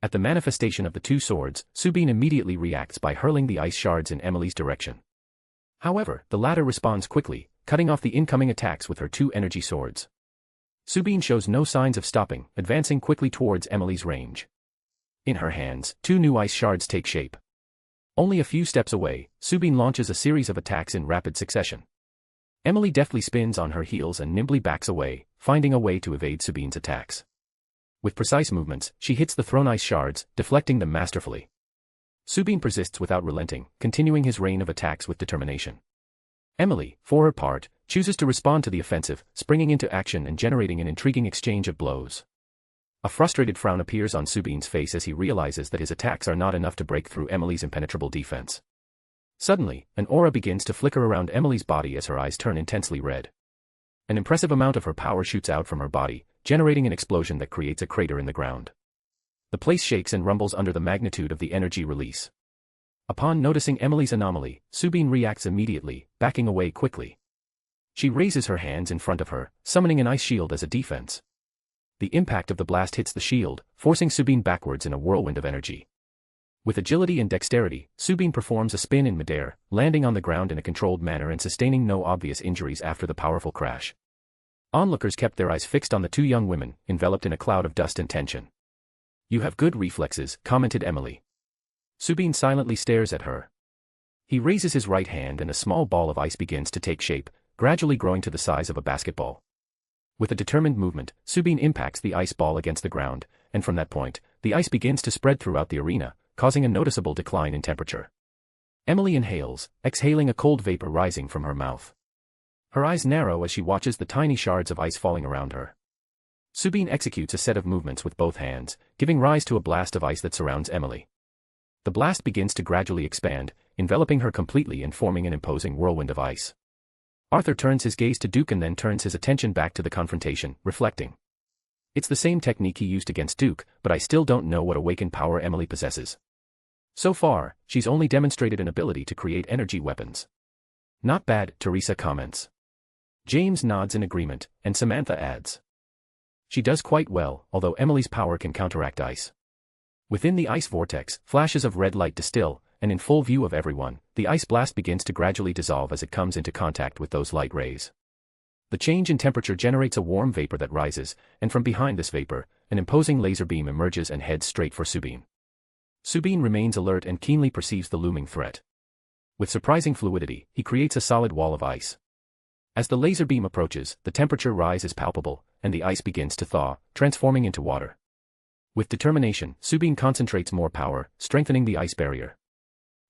At the manifestation of the 2 swords, Subin immediately reacts by hurling the ice shards in Emily's direction. However, the latter responds quickly, cutting off the incoming attacks with her 2 energy swords. Subin shows no signs of stopping, advancing quickly towards Emily's range. In her hands, 2 new ice shards take shape. Only a few steps away, Subin launches a series of attacks in rapid succession. Emily deftly spins on her heels and nimbly backs away, finding a way to evade Subin's attacks. With precise movements, she hits the thrown ice shards, deflecting them masterfully. Subin persists without relenting, continuing his reign of attacks with determination. Emily, for her part, chooses to respond to the offensive, springing into action and generating an intriguing exchange of blows. A frustrated frown appears on Subin's face as he realizes that his attacks are not enough to break through Emily's impenetrable defense. Suddenly, an aura begins to flicker around Emily's body as her eyes turn intensely red. An impressive amount of her power shoots out from her body, generating an explosion that creates a crater in the ground. The place shakes and rumbles under the magnitude of the energy release. Upon noticing Emily's anomaly, Subin reacts immediately, backing away quickly. She raises her hands in front of her, summoning an ice shield as a defense. The impact of the blast hits the shield, forcing Subin backwards in a whirlwind of energy. With agility and dexterity, Subin performs a spin in midair, landing on the ground in a controlled manner and sustaining no obvious injuries after the powerful crash. Onlookers kept their eyes fixed on the two young women, enveloped in a cloud of dust and tension. "You have good reflexes," commented Emily. Subin silently stares at her. He raises his right hand and a small ball of ice begins to take shape, gradually growing to the size of a basketball. With a determined movement, Subin impacts the ice ball against the ground, and from that point, the ice begins to spread throughout the arena, causing a noticeable decline in temperature. Emily inhales, exhaling a cold vapor rising from her mouth. Her eyes narrow as she watches the tiny shards of ice falling around her. Subin executes a set of movements with both hands, giving rise to a blast of ice that surrounds Emily. The blast begins to gradually expand, enveloping her completely and forming an imposing whirlwind of ice. Arthur turns his gaze to Duke and then turns his attention back to the confrontation, reflecting. "It's the same technique he used against Duke, but I still don't know what awakened power Emily possesses. So far, she's only demonstrated an ability to create energy weapons." "Not bad," Teresa comments. James nods in agreement, and Samantha adds. "She does quite well, although Emily's power can counteract ice." Within the ice vortex, flashes of red light distill, and in full view of everyone, the ice blast begins to gradually dissolve as it comes into contact with those light rays. The change in temperature generates a warm vapor that rises, and from behind this vapor, an imposing laser beam emerges and heads straight for Subin. Subin remains alert and keenly perceives the looming threat. With surprising fluidity, he creates a solid wall of ice. As the laser beam approaches, the temperature rise is palpable, and the ice begins to thaw, transforming into water. With determination, Subin concentrates more power, strengthening the ice barrier.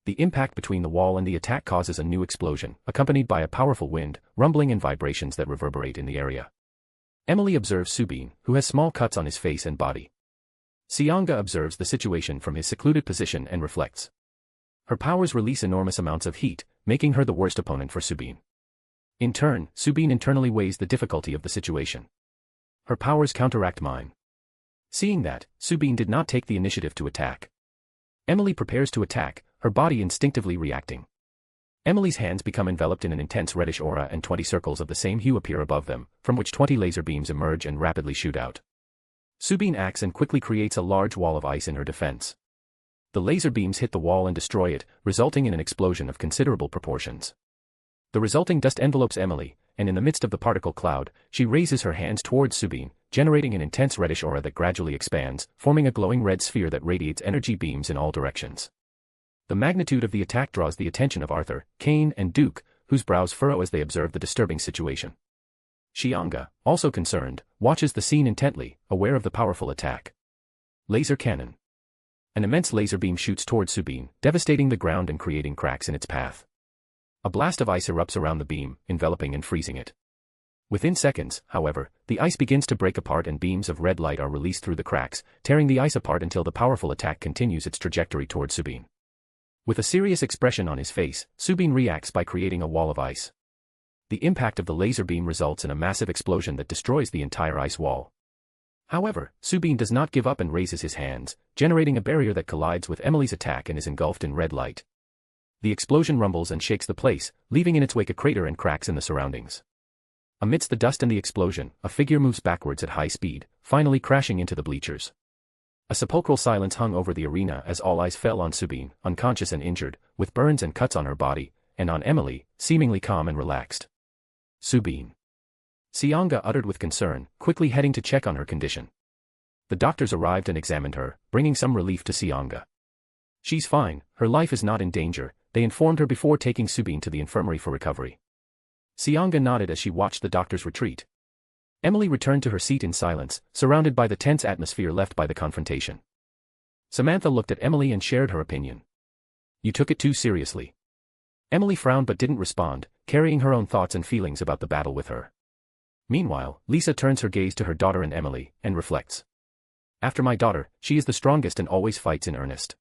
The impact between the wall and the attack causes a new explosion, accompanied by a powerful wind, rumbling and vibrations that reverberate in the area. Emily observes Subin, who has small cuts on his face and body. Seonga observes the situation from his secluded position and reflects. Her powers release enormous amounts of heat, making her the worst opponent for Subin. In turn, Subin internally weighs the difficulty of the situation. Her powers counteract mine. Seeing that, Subin did not take the initiative to attack. Emily prepares to attack, her body instinctively reacting. Emily's hands become enveloped in an intense reddish aura and 20 circles of the same hue appear above them, from which 20 laser beams emerge and rapidly shoot out. Subin acts and quickly creates a large wall of ice in her defense. The laser beams hit the wall and destroy it, resulting in an explosion of considerable proportions. The resulting dust envelopes Emily, and in the midst of the particle cloud, she raises her hands towards Subin, generating an intense reddish aura that gradually expands, forming a glowing red sphere that radiates energy beams in all directions. The magnitude of the attack draws the attention of Arthur, Kane, and Duke, whose brows furrow as they observe the disturbing situation. Seonga, also concerned, watches the scene intently, aware of the powerful attack. Laser cannon. An immense laser beam shoots towards Subin, devastating the ground and creating cracks in its path. A blast of ice erupts around the beam, enveloping and freezing it. Within seconds, however, the ice begins to break apart and beams of red light are released through the cracks, tearing the ice apart until the powerful attack continues its trajectory towards Subin. With a serious expression on his face, Subin reacts by creating a wall of ice. The impact of the laser beam results in a massive explosion that destroys the entire ice wall. However, Subin does not give up and raises his hands, generating a barrier that collides with Emily's attack and is engulfed in red light. The explosion rumbles and shakes the place, leaving in its wake a crater and cracks in the surroundings. Amidst the dust and the explosion, a figure moves backwards at high speed, finally crashing into the bleachers. A sepulchral silence hung over the arena as all eyes fell on Subin, unconscious and injured, with burns and cuts on her body, and on Emily, seemingly calm and relaxed. Subin. Seonga uttered with concern, quickly heading to check on her condition. The doctors arrived and examined her, bringing some relief to Seonga. "She's fine, her life is not in danger," they informed her before taking Subin to the infirmary for recovery. Seonga nodded as she watched the doctors retreat. Emily returned to her seat in silence, surrounded by the tense atmosphere left by the confrontation. Samantha looked at Emily and shared her opinion. "You took it too seriously." Emily frowned but didn't respond, carrying her own thoughts and feelings about the battle with her. Meanwhile, Lisa turns her gaze to her daughter and Emily, and reflects. "After my daughter, she is the strongest and always fights in earnest.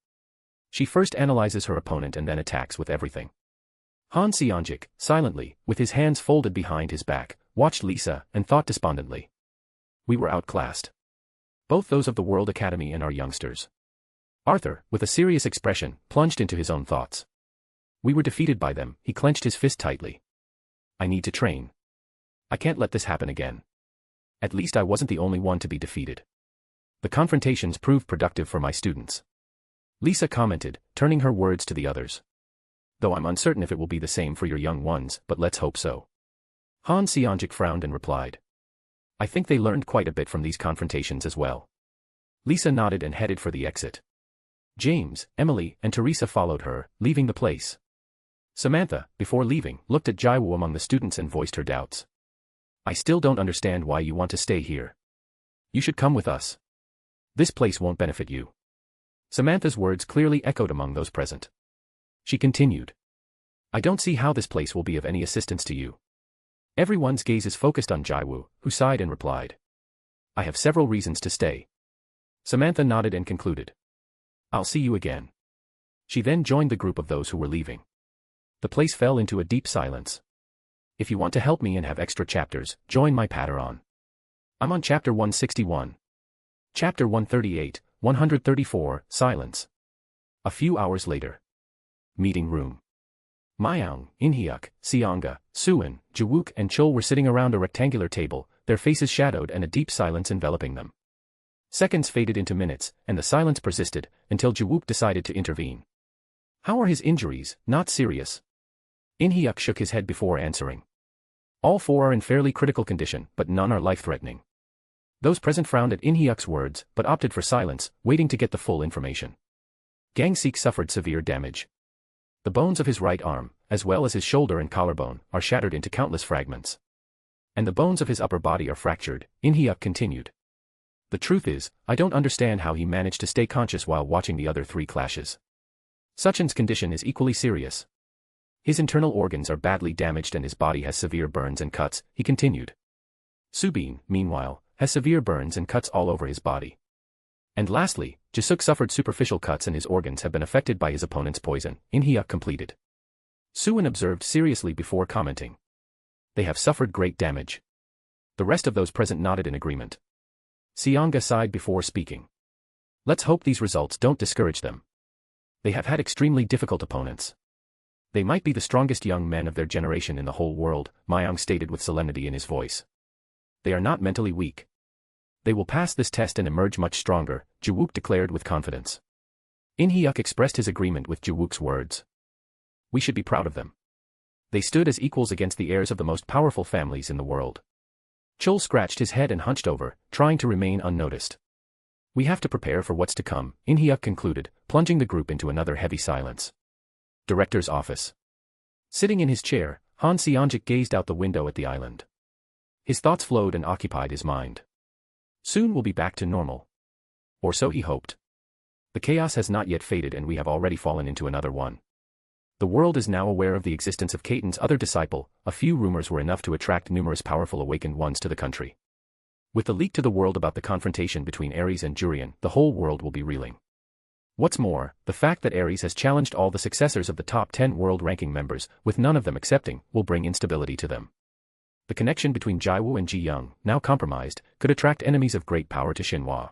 She first analyzes her opponent and then attacks with everything." Han Seonjik, silently, with his hands folded behind his back, watched Lisa and thought despondently. "We were outclassed. Both those of the World Academy and our youngsters. Arthur, with a serious expression, plunged into his own thoughts. We were defeated by them, he clenched his fist tightly. I need to train. I can't let this happen again. At least I wasn't the only one to be defeated. The confrontations proved productive for my students. Lisa commented, turning her words to the others. Though I'm uncertain if it will be the same for your young ones, but let's hope so. Han Seongjik frowned and replied. I think they learned quite a bit from these confrontations as well. Lisa nodded and headed for the exit. James, Emily, and Teresa followed her, leaving the place. Samantha, before leaving, looked at Jiwoo among the students and voiced her doubts. I still don't understand why you want to stay here. You should come with us. This place won't benefit you. Samantha's words clearly echoed among those present. She continued. I don't see how this place will be of any assistance to you. Everyone's gaze is focused on Jiwoo, who sighed and replied. I have several reasons to stay. Samantha nodded and concluded. I'll see you again. She then joined the group of those who were leaving. The place fell into a deep silence. If you want to help me and have extra chapters, join my Patreon. I'm on chapter 161. Chapter 138, 134, Silence. A few hours later. Meeting room. Myung, Inhyuk, Seonga, Suin, Jiwook and Chul were sitting around a rectangular table, their faces shadowed and a deep silence enveloping them. Seconds faded into minutes, and the silence persisted, until Jiwook decided to intervene. How are his injuries? Not serious. Inhyuk shook his head before answering. All four are in fairly critical condition, but none are life-threatening. Those present frowned at Inhyuk's words, but opted for silence, waiting to get the full information. Gangsik suffered severe damage. The bones of his right arm, as well as his shoulder and collarbone, are shattered into countless fragments. And the bones of his upper body are fractured, Inhyuk continued. The truth is, I don't understand how he managed to stay conscious while watching the other three clashes. Suchin's condition is equally serious. His internal organs are badly damaged and his body has severe burns and cuts, he continued. Subin, meanwhile, has severe burns and cuts all over his body. And lastly, Jisuk suffered superficial cuts and his organs have been affected by his opponent's poison, Inhyuk completed. Suin observed seriously before commenting. They have suffered great damage. The rest of those present nodded in agreement. Seonga sighed before speaking. Let's hope these results don't discourage them. They have had extremely difficult opponents. They might be the strongest young men of their generation in the whole world, Myung stated with solemnity in his voice. They are not mentally weak. They will pass this test and emerge much stronger, Jiwook declared with confidence. Inhyuk expressed his agreement with Jiwook's words. We should be proud of them. They stood as equals against the heirs of the most powerful families in the world. Chul scratched his head and hunched over, trying to remain unnoticed. We have to prepare for what's to come, Inhyuk concluded, plunging the group into another heavy silence. Director's office. Sitting in his chair, Han Seongjik gazed out the window at the island. His thoughts flowed and occupied his mind. Soon we'll be back to normal. Or so he hoped. The chaos has not yet faded and we have already fallen into another one. The world is now aware of the existence of Caton's other disciple. A few rumors were enough to attract numerous powerful awakened ones to the country. With the leak to the world about the confrontation between Ares and Jurian, the whole world will be reeling. What's more, the fact that Ares has challenged all the successors of the top 10 world ranking members, with none of them accepting, will bring instability to them. The connection between Jiwoo and Ji Young, now compromised, could attract enemies of great power to Shinhwa.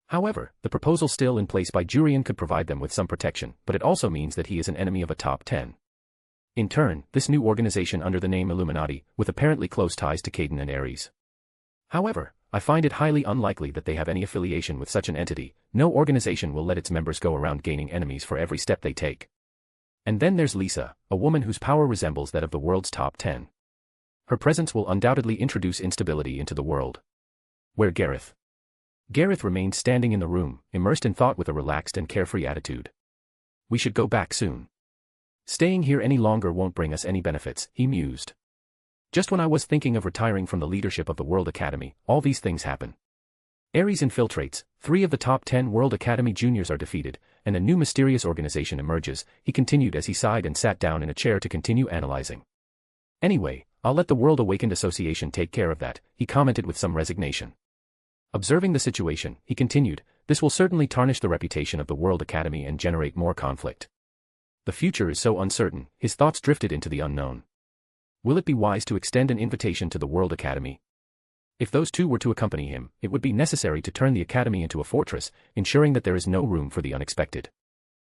However, the proposal still in place by Jurian could provide them with some protection, but it also means that he is an enemy of a top 10. In turn, this new organization under the name Illuminati, with apparently close ties to Caton and Ares. However, I find it highly unlikely that they have any affiliation with such an entity. No organization will let its members go around gaining enemies for every step they take. And then there's Lisa, a woman whose power resembles that of the world's top 10. Her presence will undoubtedly introduce instability into the world. Where Gareth? Gareth remained standing in the room, immersed in thought with a relaxed and carefree attitude. We should go back soon. Staying here any longer won't bring us any benefits, he mused. Just when I was thinking of retiring from the leadership of the World Academy, all these things happen. Ares infiltrates, 3 of the top 10 World Academy juniors are defeated, and a new mysterious organization emerges, he continued as he sighed and sat down in a chair to continue analyzing. Anyway, I'll let the World Awakened Association take care of that, he commented with some resignation. Observing the situation, he continued, this will certainly tarnish the reputation of the World Academy and generate more conflict. The future is so uncertain, his thoughts drifted into the unknown. Will it be wise to extend an invitation to the World Academy? If those two were to accompany him, it would be necessary to turn the academy into a fortress, ensuring that there is no room for the unexpected.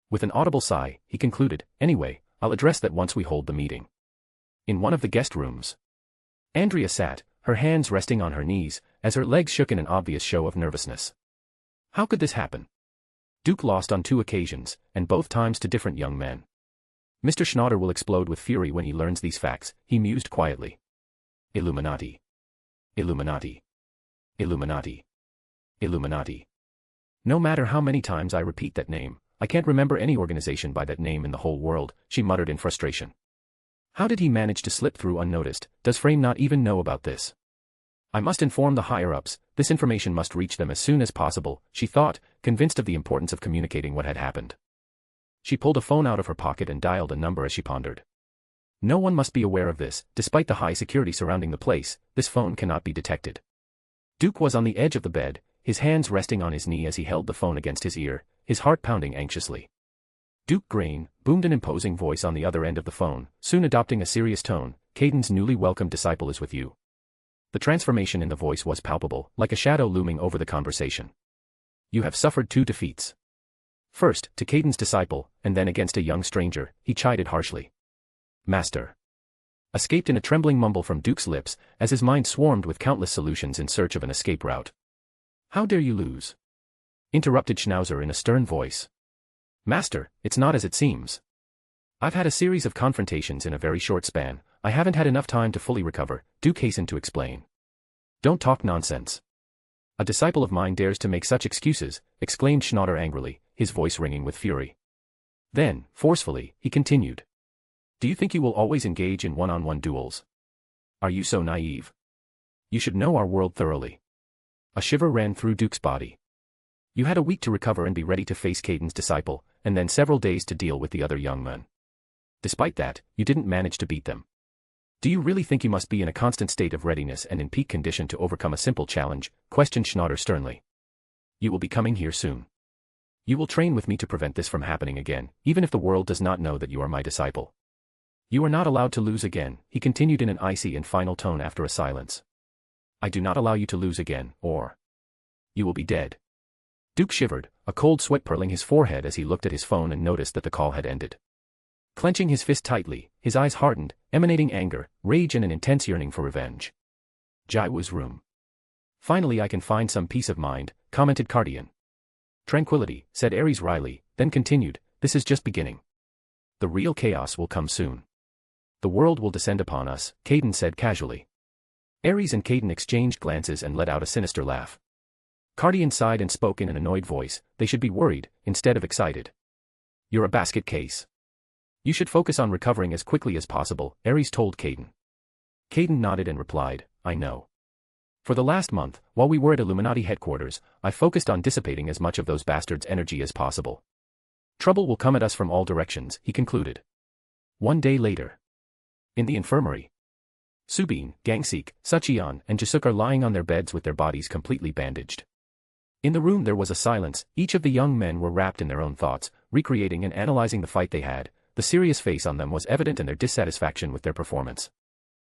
With an audible sigh, he concluded, "Anyway, I'll address that once we hold the meeting." In one of the guest rooms, Andrea sat, her hands resting on her knees, as her legs shook in an obvious show of nervousness. How could this happen? Duke lost on 2 occasions, and both times to different young men. Mr. Schneider will explode with fury when he learns these facts, he mused quietly. Illuminati. Illuminati. Illuminati. Illuminati. No matter how many times I repeat that name, I can't remember any organization by that name in the whole world, she muttered in frustration. How did he manage to slip through unnoticed? Does Frame not even know about this? I must inform the higher-ups, this information must reach them as soon as possible, she thought, convinced of the importance of communicating what had happened. She pulled a phone out of her pocket and dialed a number as she pondered. No one must be aware of this, despite the high security surrounding the place, this phone cannot be detected. Duke was on the edge of the bed, his hands resting on his knee as he held the phone against his ear, his heart pounding anxiously. Duke Grain, boomed an imposing voice on the other end of the phone, soon adopting a serious tone, "Caden's newly welcomed disciple is with you." The transformation in the voice was palpable, like a shadow looming over the conversation. "You have suffered 2 defeats. First, to Caden's disciple, and then against a young stranger," he chided harshly. "Master." Escaped in a trembling mumble from Duke's lips, as his mind swarmed with countless solutions in search of an escape route. "How dare you lose?" interrupted Schnauzer in a stern voice. "Master, it's not as it seems. I've had a series of confrontations in a very short span, I haven't had enough time to fully recover," Duke hastened to explain. "Don't talk nonsense. A disciple of mine dares to make such excuses," exclaimed Schnauzer angrily, his voice ringing with fury. Then, forcefully, he continued. "Do you think you will always engage in one-on-one duels? Are you so naive? You should know our world thoroughly." A shiver ran through Duke's body. "You had a week to recover and be ready to face Caden's disciple, and then several days to deal with the other young men. Despite that, you didn't manage to beat them. Do you really think you must be in a constant state of readiness and in peak condition to overcome a simple challenge?" questioned Schnauzer sternly. "You will be coming here soon. You will train with me to prevent this from happening again, even if the world does not know that you are my disciple. You are not allowed to lose again," he continued in an icy and final tone after a silence. "I do not allow you to lose again, or you will be dead." Duke shivered, a cold sweat purling his forehead as he looked at his phone and noticed that the call had ended. Clenching his fist tightly, his eyes hardened, emanating anger, rage and an intense yearning for revenge. Jiwoo's room. "Finally I can find some peace of mind," commented Cardian. "Tranquility," said Ares wryly, then continued, "this is just beginning. The real chaos will come soon. The world will descend upon us," Caden said casually. Ares and Caden exchanged glances and let out a sinister laugh. Cardian sighed and spoke in an annoyed voice, "They should be worried, instead of excited. You're a basket case. You should focus on recovering as quickly as possible," Ares told Caden. Caden nodded and replied, "I know. For the last month, while we were at Illuminati headquarters, I focused on dissipating as much of those bastards' energy as possible. Trouble will come at us from all directions," he concluded. 1 day later. In the infirmary. Subin, Gangsik, Sucheon, and Jisuk are lying on their beds with their bodies completely bandaged. In the room there was a silence, each of the young men were wrapped in their own thoughts, recreating and analyzing the fight they had. The serious face on them was evident in their dissatisfaction with their performance.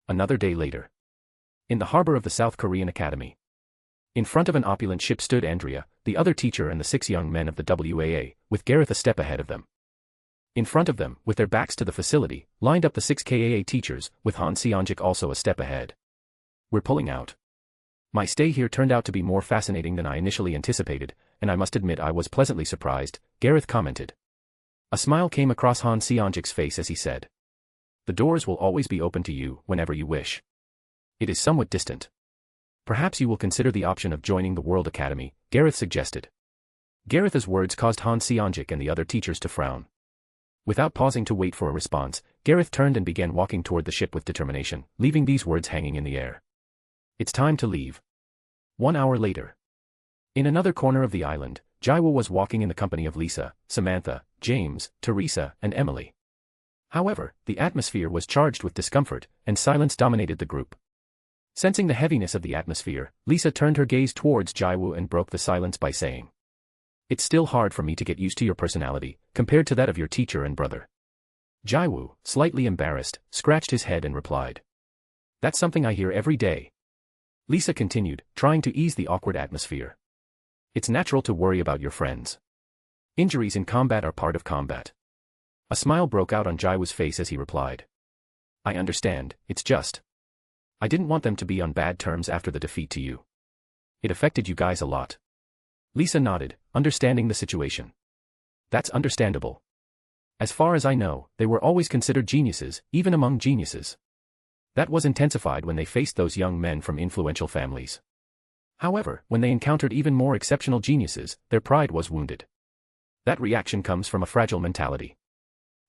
Another day later. In the harbor of the South Korean Academy. In front of an opulent ship stood Andrea, the other teacher and the 6 young men of the WAA, with Gareth a step ahead of them. In front of them, with their backs to the facility, lined up the 6 KAA teachers, with Han Seonjik also a step ahead. "We're pulling out. My stay here turned out to be more fascinating than I initially anticipated, and I must admit I was pleasantly surprised," Gareth commented. A smile came across Han Seonjik's face as he said. "The doors will always be open to you, whenever you wish. It is somewhat distant. Perhaps you will consider the option of joining the World Academy," Gareth suggested. Gareth's words caused Han Seonjik and the other teachers to frown. Without pausing to wait for a response, Gareth turned and began walking toward the ship with determination, leaving these words hanging in the air. "It's time to leave." 1 hour later. In another corner of the island, Jiwoo was walking in the company of Lisa, Samantha, James, Teresa, and Emily. However, the atmosphere was charged with discomfort, and silence dominated the group. Sensing the heaviness of the atmosphere, Lisa turned her gaze towards Jiwoo and broke the silence by saying, "It's still hard for me to get used to your personality, compared to that of your teacher and brother." Jiwoo, slightly embarrassed, scratched his head and replied, "That's something I hear every day." Lisa continued, trying to ease the awkward atmosphere. It's natural to worry about your friends. Injuries in combat are part of combat. A smile broke out on Jiwoo's face as he replied. I understand, it's just. I didn't want them to be on bad terms after the defeat to you. It affected you guys a lot. Lisa nodded, understanding the situation. That's understandable. As far as I know, they were always considered geniuses, even among geniuses. That was intensified when they faced those young men from influential families. However, when they encountered even more exceptional geniuses, their pride was wounded. That reaction comes from a fragile mentality.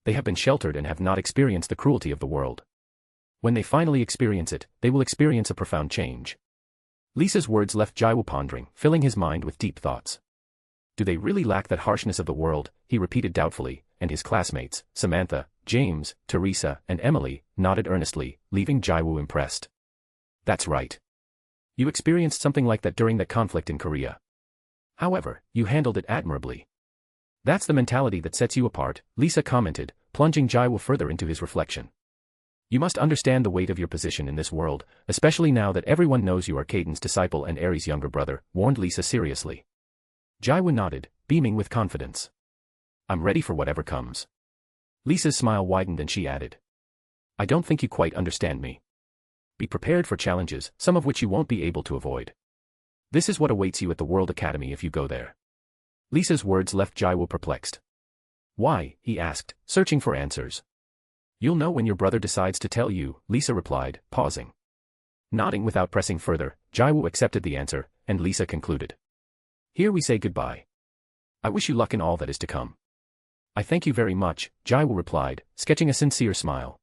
They have been sheltered and have not experienced the cruelty of the world. When they finally experience it, they will experience a profound change. Lisa's words left Jiwoo pondering, filling his mind with deep thoughts. Do they really lack that harshness of the world, he repeated doubtfully, and his classmates, Samantha, James, Teresa, and Emily, nodded earnestly, leaving Jiwoo impressed. That's right. You experienced something like that during that conflict in Korea. However, you handled it admirably. That's the mentality that sets you apart, Lisa commented, plunging Jiwoo further into his reflection. You must understand the weight of your position in this world, especially now that everyone knows you are Caden's disciple and Aries' younger brother, warned Lisa seriously. Jiwoo nodded, beaming with confidence. I'm ready for whatever comes. Lisa's smile widened and she added. I don't think you quite understand me. Be prepared for challenges, some of which you won't be able to avoid. This is what awaits you at the World Academy if you go there. Lisa's words left Jiwoo perplexed. Why? He asked, searching for answers. You'll know when your brother decides to tell you, Lisa replied, pausing. Nodding without pressing further, Jiwoo accepted the answer, and Lisa concluded. Here we say goodbye. I wish you luck in all that is to come. I thank you very much, Jiwoo replied, sketching a sincere smile.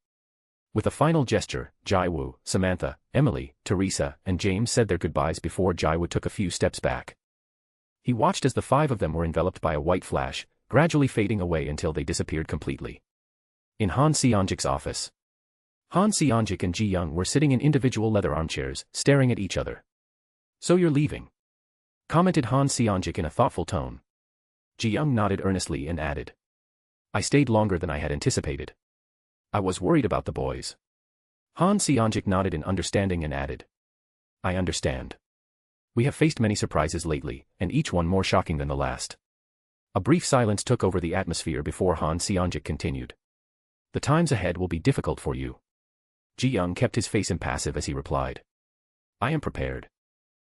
With a final gesture, Jiwoo, Samantha, Emily, Teresa, and James said their goodbyes before Jiwoo took a few steps back. He watched as the 5 of them were enveloped by a white flash, gradually fading away until they disappeared completely. In Han Seongjik's office. Han Seongjik and Ji Young were sitting in individual leather armchairs, staring at each other. So you're leaving? Commented Han Seongjik in a thoughtful tone. Ji Young nodded earnestly and added. I stayed longer than I had anticipated. I was worried about the boys. Han Seongjik nodded in understanding and added. I understand. We have faced many surprises lately, and each one more shocking than the last. A brief silence took over the atmosphere before Han Seongjik continued. The times ahead will be difficult for you. Ji Young kept his face impassive as he replied. I am prepared.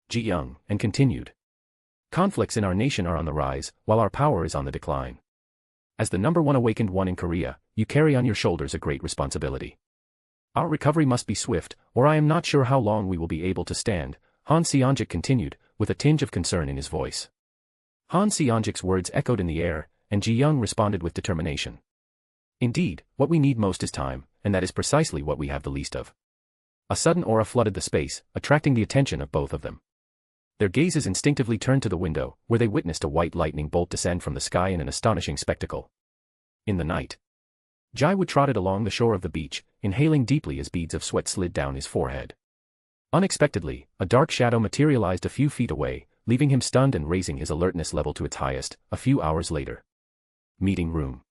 Ji Young, and continued. Conflicts in our nation are on the rise, while our power is on the decline. As the #1 awakened one in Korea, you carry on your shoulders a great responsibility. Our recovery must be swift, or I am not sure how long we will be able to stand, Han Seongjik continued, with a tinge of concern in his voice. Han Seongjik's words echoed in the air, and Ji Young responded with determination. Indeed, what we need most is time, and that is precisely what we have the least of. A sudden aura flooded the space, attracting the attention of both of them. Their gazes instinctively turned to the window, where they witnessed a white lightning bolt descend from the sky in an astonishing spectacle. In the night, Jiwoo trotted along the shore of the beach, inhaling deeply as beads of sweat slid down his forehead. Unexpectedly, a dark shadow materialized a few feet away, leaving him stunned and raising his alertness level to its highest, a few hours later. Meeting room.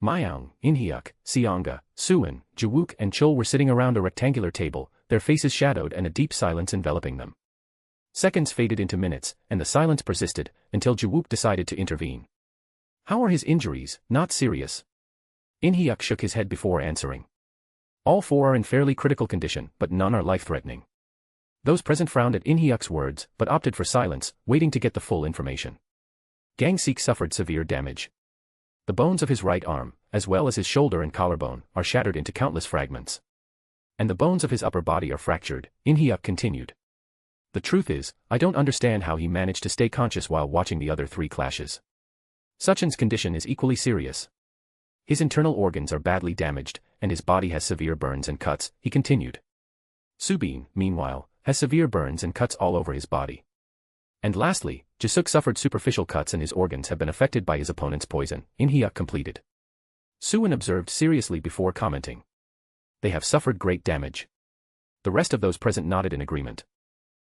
Myeong, Inhyuk, Seonga, Suwon, Jiwook and Chul were sitting around a rectangular table, their faces shadowed and a deep silence enveloping them. Seconds faded into minutes, and the silence persisted, until Jiwook decided to intervene. How are his injuries? Not serious. Inhyuk shook his head before answering. All 4 are in fairly critical condition, but none are life-threatening. Those present frowned at Inhyuk's words, but opted for silence, waiting to get the full information. Gangsik suffered severe damage. The bones of his right arm, as well as his shoulder and collarbone, are shattered into countless fragments. And the bones of his upper body are fractured, Inhyuk continued. The truth is, I don't understand how he managed to stay conscious while watching the other 3 clashes. Suchin's condition is equally serious. His internal organs are badly damaged, and his body has severe burns and cuts, he continued. Subin, meanwhile, has severe burns and cuts all over his body. And lastly, Jisuk suffered superficial cuts and his organs have been affected by his opponent's poison, Inhyuk completed. Suwon observed seriously before commenting. They have suffered great damage. The rest of those present nodded in agreement.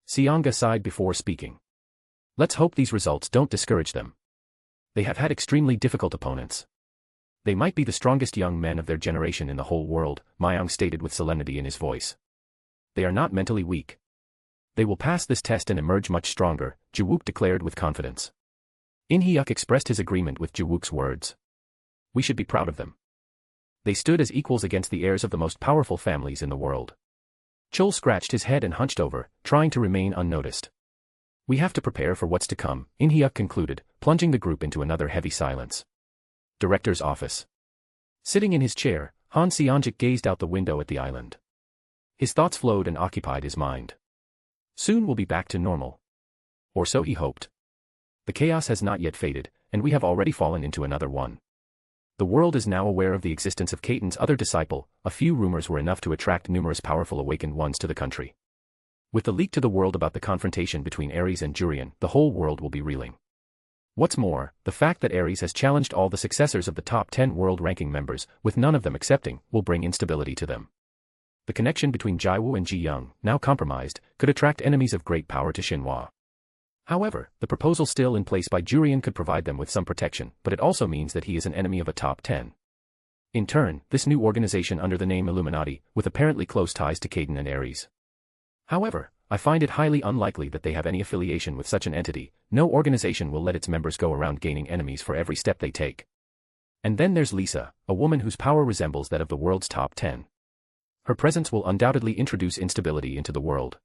Seonga sighed before speaking. Let's hope these results don't discourage them. They have had extremely difficult opponents. They might be the strongest young men of their generation in the whole world, Myeong stated with solemnity in his voice. They are not mentally weak. They will pass this test and emerge much stronger, Jiwoo declared with confidence. In Hyuk expressed his agreement with Jiwook's words. We should be proud of them. They stood as equals against the heirs of the most powerful families in the world. Chol scratched his head and hunched over, trying to remain unnoticed. We have to prepare for what's to come, In Hyuk concluded, plunging the group into another heavy silence. Director's office. Sitting in his chair, Han Seonjik gazed out the window at the island. His thoughts flowed and occupied his mind. Soon we'll be back to normal. Or so he hoped. The chaos has not yet faded, and we have already fallen into another one. The world is now aware of the existence of Caden's other disciple. A few rumors were enough to attract numerous powerful awakened ones to the country. With the leak to the world about the confrontation between Ares and Jurian, the whole world will be reeling. What's more, the fact that Ares has challenged all the successors of the top 10 world-ranking members, with none of them accepting, will bring instability to them. The connection between Jiwoo and Ji Young, now compromised, could attract enemies of great power to Shinhwa. However, the proposal still in place by Jurian could provide them with some protection, but it also means that he is an enemy of a top 10. In turn, this new organization under the name Illuminati, with apparently close ties to Caden and Ares. However, I find it highly unlikely that they have any affiliation with such an entity. No organization will let its members go around gaining enemies for every step they take. And then there's Lisa, a woman whose power resembles that of the world's top 10. Her presence will undoubtedly introduce instability into the world.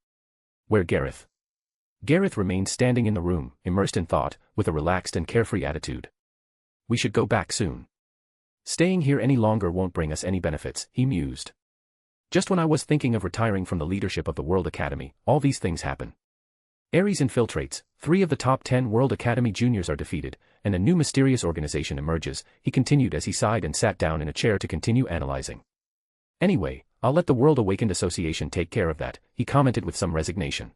Where Gareth? Gareth remained standing in the room, immersed in thought, with a relaxed and carefree attitude. We should go back soon. Staying here any longer won't bring us any benefits, he mused. Just when I was thinking of retiring from the leadership of the World Academy, all these things happen. Ares infiltrates, 3 of the top 10 World Academy juniors are defeated, and a new mysterious organization emerges, he continued as he sighed and sat down in a chair to continue analyzing. Anyway, I'll let the World Awakened Association take care of that, he commented with some resignation.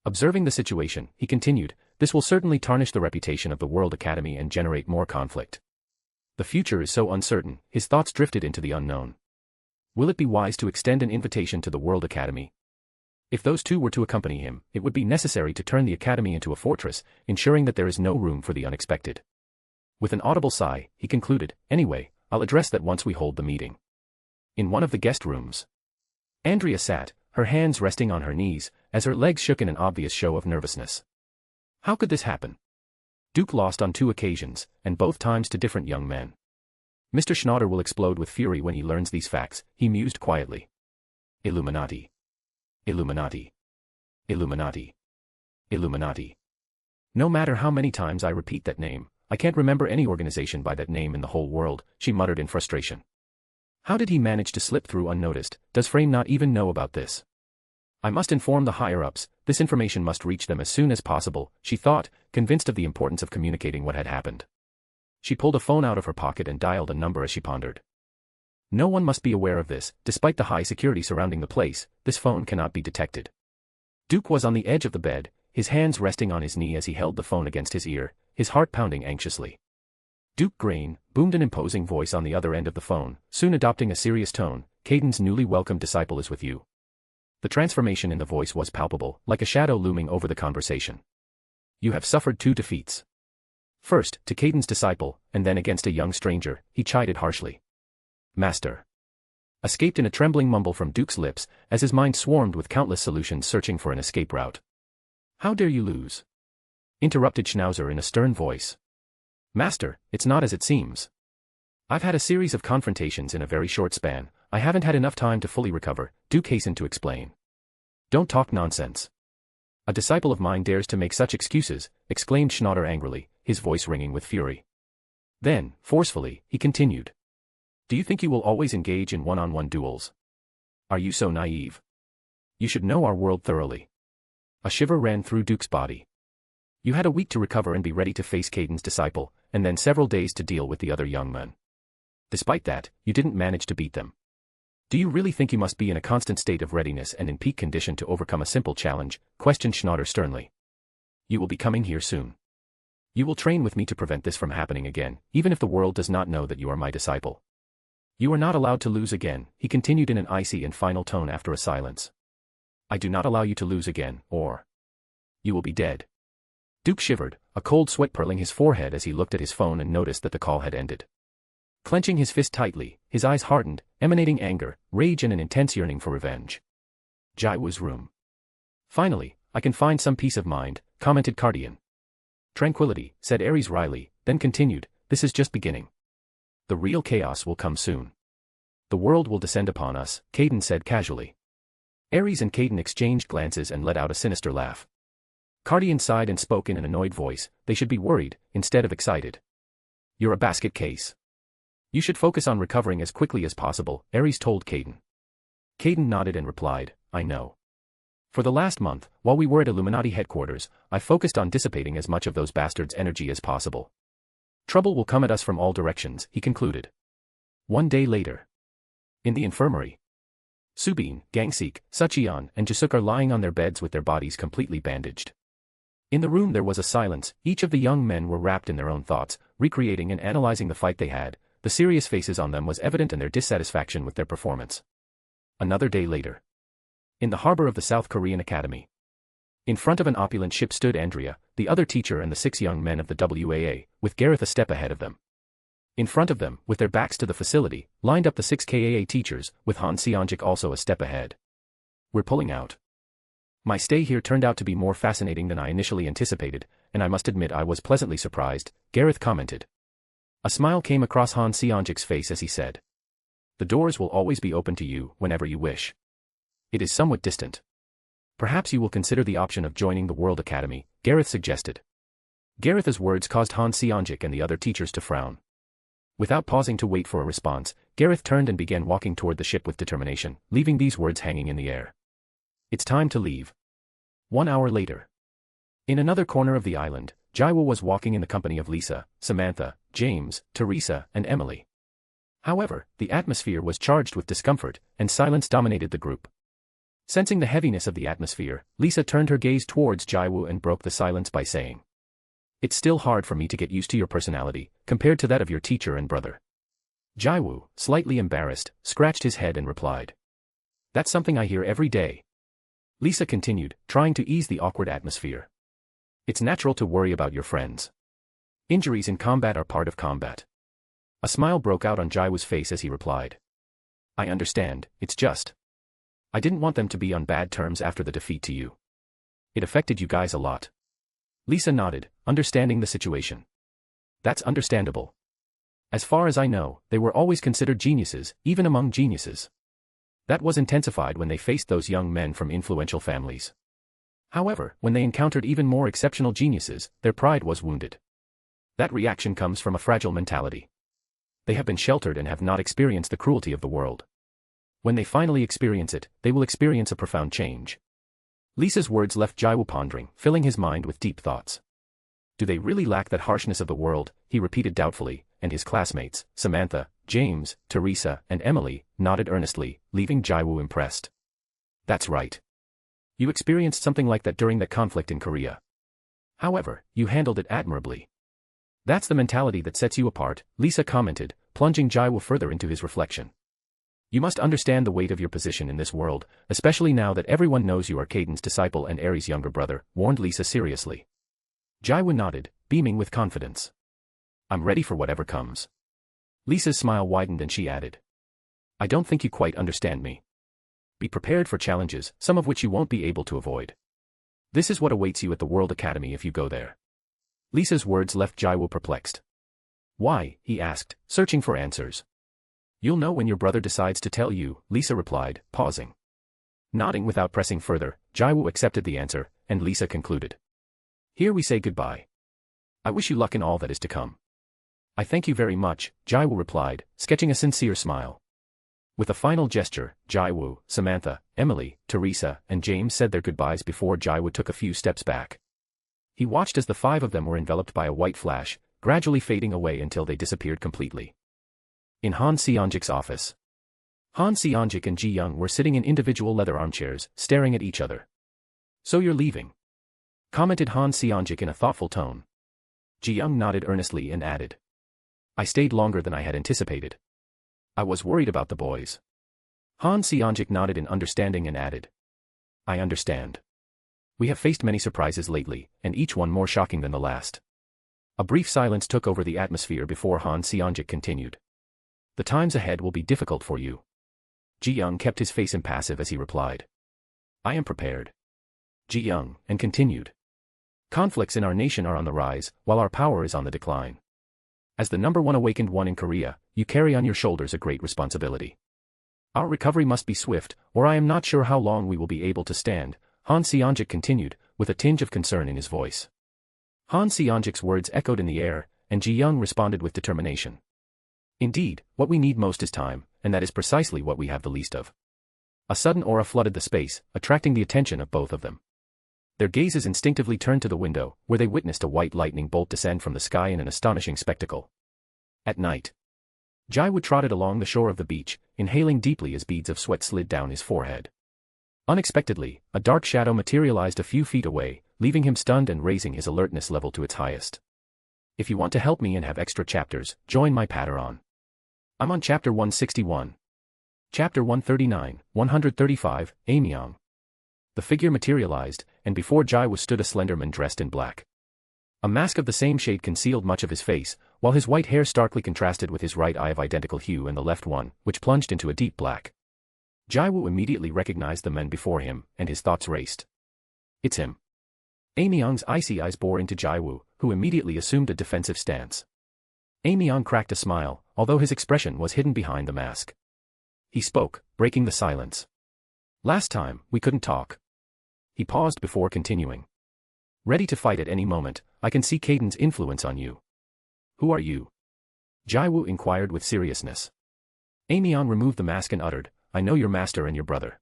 Observing the situation, he continued, this will certainly tarnish the reputation of the World Academy and generate more conflict. The future is so uncertain, his thoughts drifted into the unknown. Will it be wise to extend an invitation to the World Academy? If those 2 were to accompany him, it would be necessary to turn the Academy into a fortress, ensuring that there is no room for the unexpected. With an audible sigh, he concluded, anyway, I'll address that once we hold the meeting. In one of the guest rooms, Andrea sat, her hands resting on her knees, as her legs shook in an obvious show of nervousness. How could this happen? Duke lost on 2 occasions, and both times to different young men. Mr. Schneider will explode with fury when he learns these facts, he mused quietly. Illuminati. Illuminati. Illuminati. Illuminati. No matter how many times I repeat that name, I can't remember any organization by that name in the whole world, she muttered in frustration. How did he manage to slip through unnoticed? Does Frame not even know about this? I must inform the higher-ups, this information must reach them as soon as possible, she thought, convinced of the importance of communicating what had happened. She pulled a phone out of her pocket and dialed a number as she pondered. No one must be aware of this, despite the high security surrounding the place, this phone cannot be detected. Duke was on the edge of the bed, his hands resting on his knee as he held the phone against his ear, his heart pounding anxiously. Duke Grain, boomed an imposing voice on the other end of the phone, soon adopting a serious tone, Caden's newly welcomed disciple is with you. The transformation in the voice was palpable, like a shadow looming over the conversation. You have suffered 2 defeats. First, to Caden's disciple, and then against a young stranger, he chided harshly. Master. Escaped in a trembling mumble from Duke's lips, as his mind swarmed with countless solutions searching for an escape route. How dare you lose? Interrupted Schnauzer in a stern voice. Master, it's not as it seems. I've had a series of confrontations in a very short span, I haven't had enough time to fully recover, Duke hastened to explain. Don't talk nonsense. A disciple of mine dares to make such excuses, exclaimed Schnauzer angrily, his voice ringing with fury. Then, forcefully, he continued. Do you think you will always engage in one-on-one duels? Are you so naive? You should know our world thoroughly. A shiver ran through Duke's body. You had a week to recover and be ready to face Caden's disciple, and then several days to deal with the other young men. Despite that, you didn't manage to beat them. Do you really think you must be in a constant state of readiness and in peak condition to overcome a simple challenge? Questioned Schnauzer sternly. You will be coming here soon. You will train with me to prevent this from happening again, even if the world does not know that you are my disciple. You are not allowed to lose again, he continued in an icy and final tone after a silence. I do not allow you to lose again, or you will be dead. Duke shivered, a cold sweat purling his forehead as he looked at his phone and noticed that the call had ended. Clenching his fist tightly, his eyes hardened, emanating anger, rage and an intense yearning for revenge. Jiwoo's room. Finally, I can find some peace of mind, commented Cardian. Tranquility, said Ares wryly, then continued, this is just beginning. The real chaos will come soon. The world will descend upon us, Caden said casually. Ares and Caden exchanged glances and let out a sinister laugh. Cardian sighed and spoke in an annoyed voice, they should be worried, instead of excited. You're a basket case. You should focus on recovering as quickly as possible, Ares told Caden. Caden nodded and replied, I know. For the last month, while we were at Illuminati headquarters, I focused on dissipating as much of those bastards' energy as possible. Trouble will come at us from all directions, he concluded. One day later. In the infirmary. Subin, Gangseek, Sucheon, and Jisuk are lying on their beds with their bodies completely bandaged. In the room there was a silence, each of the young men were wrapped in their own thoughts, recreating and analyzing the fight they had, the serious faces on them was evident and their dissatisfaction with their performance. Another day later. In the harbor of the South Korean Academy. In front of an opulent ship stood Andrea, the other teacher and the 6 young men of the WAA, with Gareth a step ahead of them. In front of them, with their backs to the facility, lined up the 6 KAA teachers, with Han Seonjik also a step ahead. We're pulling out. My stay here turned out to be more fascinating than I initially anticipated, and I must admit I was pleasantly surprised, Gareth commented. A smile came across Han Seonjik's face as he said. The doors will always be open to you, whenever you wish. It is somewhat distant. Perhaps you will consider the option of joining the World Academy, Gareth suggested. Gareth's words caused Han Seonjik and the other teachers to frown. Without pausing to wait for a response, Gareth turned and began walking toward the ship with determination, leaving these words hanging in the air. It's time to leave. 1 hour later. In another corner of the island, Jiwoo was walking in the company of Lisa, Samantha, James, Teresa, and Emily. However, the atmosphere was charged with discomfort, and silence dominated the group. Sensing the heaviness of the atmosphere, Lisa turned her gaze towards Jiwoo and broke the silence by saying, It's still hard for me to get used to your personality, compared to that of your teacher and brother. Jiwoo, slightly embarrassed, scratched his head and replied. That's something I hear every day. Lisa continued, trying to ease the awkward atmosphere. It's natural to worry about your friends. Injuries in combat are part of combat. A smile broke out on Jiwoo's face as he replied. I understand, it's just. I didn't want them to be on bad terms after the defeat to you. It affected you guys a lot. Lisa nodded, understanding the situation. That's understandable. As far as I know, they were always considered geniuses, even among geniuses. That was intensified when they faced those young men from influential families. However, when they encountered even more exceptional geniuses, their pride was wounded. That reaction comes from a fragile mentality. They have been sheltered and have not experienced the cruelty of the world. When they finally experience it, they will experience a profound change. Lisa's words left Jiwoo pondering, filling his mind with deep thoughts. Do they really lack that harshness of the world, he repeated doubtfully, and his classmates, Samantha, James, Teresa, and Emily, nodded earnestly, leaving Jiwoo impressed. That's right. You experienced something like that during that conflict in Korea. However, you handled it admirably. That's the mentality that sets you apart, Lisa commented, plunging Jiwoo further into his reflection. You must understand the weight of your position in this world, especially now that everyone knows you are Caden's disciple and Aries' younger brother, warned Lisa seriously. Jiwoo nodded, beaming with confidence. I'm ready for whatever comes. Lisa's smile widened and she added. I don't think you quite understand me. Be prepared for challenges, some of which you won't be able to avoid. This is what awaits you at the World Academy if you go there. Lisa's words left Jiwoo perplexed. Why? He asked, searching for answers. You'll know when your brother decides to tell you, Lisa replied, pausing. Nodding without pressing further, Jiwoo accepted the answer, and Lisa concluded. Here we say goodbye. I wish you luck in all that is to come. I thank you very much, Jiwoo replied, sketching a sincere smile. With a final gesture, Jiwoo, Samantha, Emily, Teresa, and James said their goodbyes before Jiwoo took a few steps back. He watched as the 5 of them were enveloped by a white flash, gradually fading away until they disappeared completely. In Han Seonjik's office. Han Seonjik and Ji Young were sitting in individual leather armchairs, staring at each other. So you're leaving? Commented Han Seonjik in a thoughtful tone. Ji Young nodded earnestly and added. I stayed longer than I had anticipated. I was worried about the boys. Han Seonjik nodded in understanding and added. I understand. We have faced many surprises lately, and each one more shocking than the last. A brief silence took over the atmosphere before Han Seonjik continued. The times ahead will be difficult for you. Ji Young kept his face impassive as he replied. I am prepared. Ji-young, and continued. Conflicts in our nation are on the rise, while our power is on the decline. As the #1 awakened one in Korea, you carry on your shoulders a great responsibility. Our recovery must be swift, or I am not sure how long we will be able to stand, Han Seonjik continued, with a tinge of concern in his voice. Han Seonjik's words echoed in the air, and Ji-young responded with determination. Indeed, what we need most is time, and that is precisely what we have the least of. A sudden aura flooded the space, attracting the attention of both of them. Their gazes instinctively turned to the window, where they witnessed a white lightning bolt descend from the sky in an astonishing spectacle. At night, Jiwoo trotted along the shore of the beach, inhaling deeply as beads of sweat slid down his forehead. Unexpectedly, a dark shadow materialized a few feet away, leaving him stunned and raising his alertness level to its highest. If you want to help me and have extra chapters, join my Patreon. I'm on chapter 161. Chapter 139, 135, Aemyong. The figure materialized, and before Jiwoo stood a slender man dressed in black. A mask of the same shade concealed much of his face, while his white hair starkly contrasted with his right eye of identical hue and the left one, which plunged into a deep black. Jiwoo immediately recognized the man before him, and his thoughts raced. It's him. Aemyong's icy eyes bore into Jiwoo, who immediately assumed a defensive stance. Aemyong cracked a smile, although his expression was hidden behind the mask. He spoke, breaking the silence. Last time, we couldn't talk. He paused before continuing. Ready to fight at any moment, I can see Kaiden's influence on you. Who are you? Jiwoo inquired with seriousness. Aemyong removed the mask and uttered, I know your master and your brother.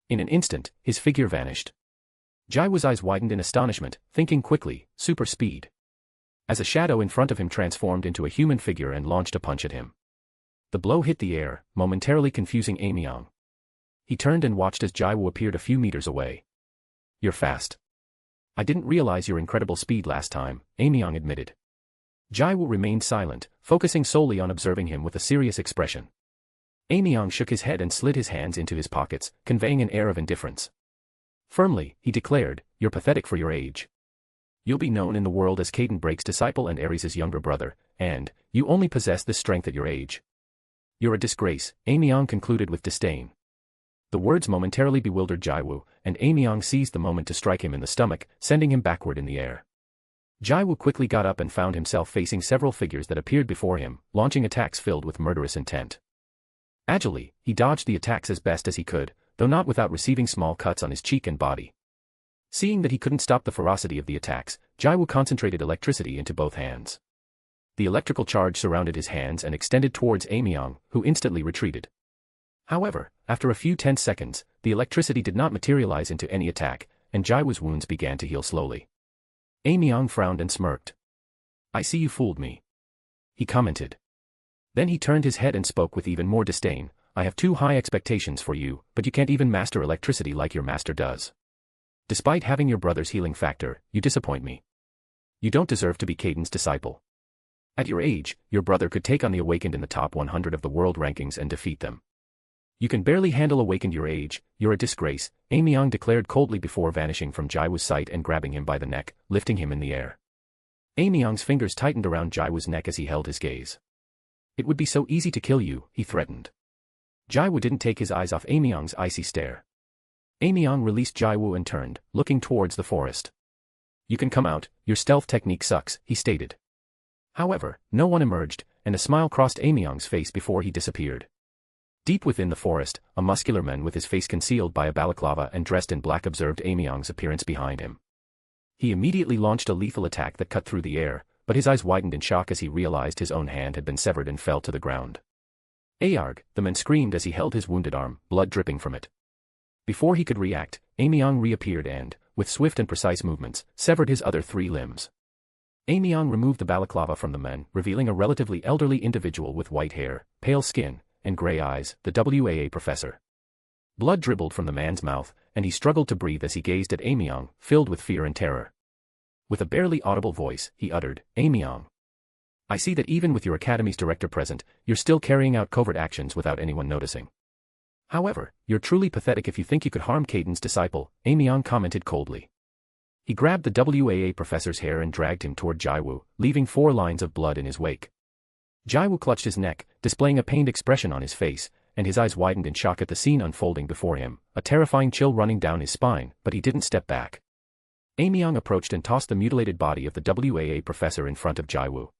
In an instant, his figure vanished. Jiwoo's eyes widened in astonishment, thinking quickly, super speed. As a shadow in front of him transformed into a human figure and launched a punch at him. The blow hit the air, momentarily confusing Aemyong. He turned and watched as Jiwoo appeared a few meters away. You're fast. I didn't realize your incredible speed last time, Aemyong admitted. Jiwoo remained silent, focusing solely on observing him with a serious expression. Aemyong shook his head and slid his hands into his pockets, conveying an air of indifference. Firmly, he declared, you're pathetic for your age. You'll be known in the world as Kaiden Break's disciple and Ares' younger brother, and you only possess this strength at your age. You're a disgrace, Aemyong concluded with disdain. The words momentarily bewildered Jiwoo, and Aemyong seized the moment to strike him in the stomach, sending him backward in the air. Jiwoo quickly got up and found himself facing several figures that appeared before him, launching attacks filled with murderous intent. Agilely, he dodged the attacks as best as he could, though not without receiving small cuts on his cheek and body. Seeing that he couldn't stop the ferocity of the attacks, Jiwoo concentrated electricity into both hands. The electrical charge surrounded his hands and extended towards Aemyong, who instantly retreated. However, after a few tense seconds, the electricity did not materialize into any attack, and Jiwoo's wounds began to heal slowly. Aemyong frowned and smirked. I see you fooled me. He commented. Then he turned his head and spoke with even more disdain, I have too high expectations for you, but you can't even master electricity like your master does. Despite having your brother's healing factor, you disappoint me. You don't deserve to be Kaiden's disciple. At your age, your brother could take on the Awakened in the top 100 of the world rankings and defeat them. You can barely handle Awakened your age, you're a disgrace, Aemyong declared coldly before vanishing from Jiwoo's sight and grabbing him by the neck, lifting him in the air. Aemyong's fingers tightened around Jiwoo's neck as he held his gaze. It would be so easy to kill you, he threatened. Jiwoo didn't take his eyes off Aemyong's icy stare. Aemyong released Jiwoo and turned, looking towards the forest. You can come out, your stealth technique sucks, he stated. However, no one emerged, and a smile crossed Aemyong's face before he disappeared. Deep within the forest, a muscular man with his face concealed by a balaclava and dressed in black observed Aemyong's appearance behind him. He immediately launched a lethal attack that cut through the air, but his eyes widened in shock as he realized his own hand had been severed and fell to the ground. Ayarg, the man screamed as he held his wounded arm, blood dripping from it. Before he could react, Aemyong reappeared and, with swift and precise movements, severed his other 3 limbs. Aemyong removed the balaclava from the man, revealing a relatively elderly individual with white hair, pale skin, and gray eyes, the WAA professor. Blood dribbled from the man's mouth, and he struggled to breathe as he gazed at Aemyong, filled with fear and terror. With a barely audible voice, he uttered, Aemyong. I see that even with your academy's director present, you're still carrying out covert actions without anyone noticing. However, you're truly pathetic if you think you could harm Kaiden's disciple, Aemyong commented coldly. He grabbed the WAA professor's hair and dragged him toward Jiwoo, leaving 4 lines of blood in his wake. Jiwoo clutched his neck, displaying a pained expression on his face, and his eyes widened in shock at the scene unfolding before him, a terrifying chill running down his spine, but he didn't step back. Aemyong approached and tossed the mutilated body of the WAA professor in front of Jiwoo.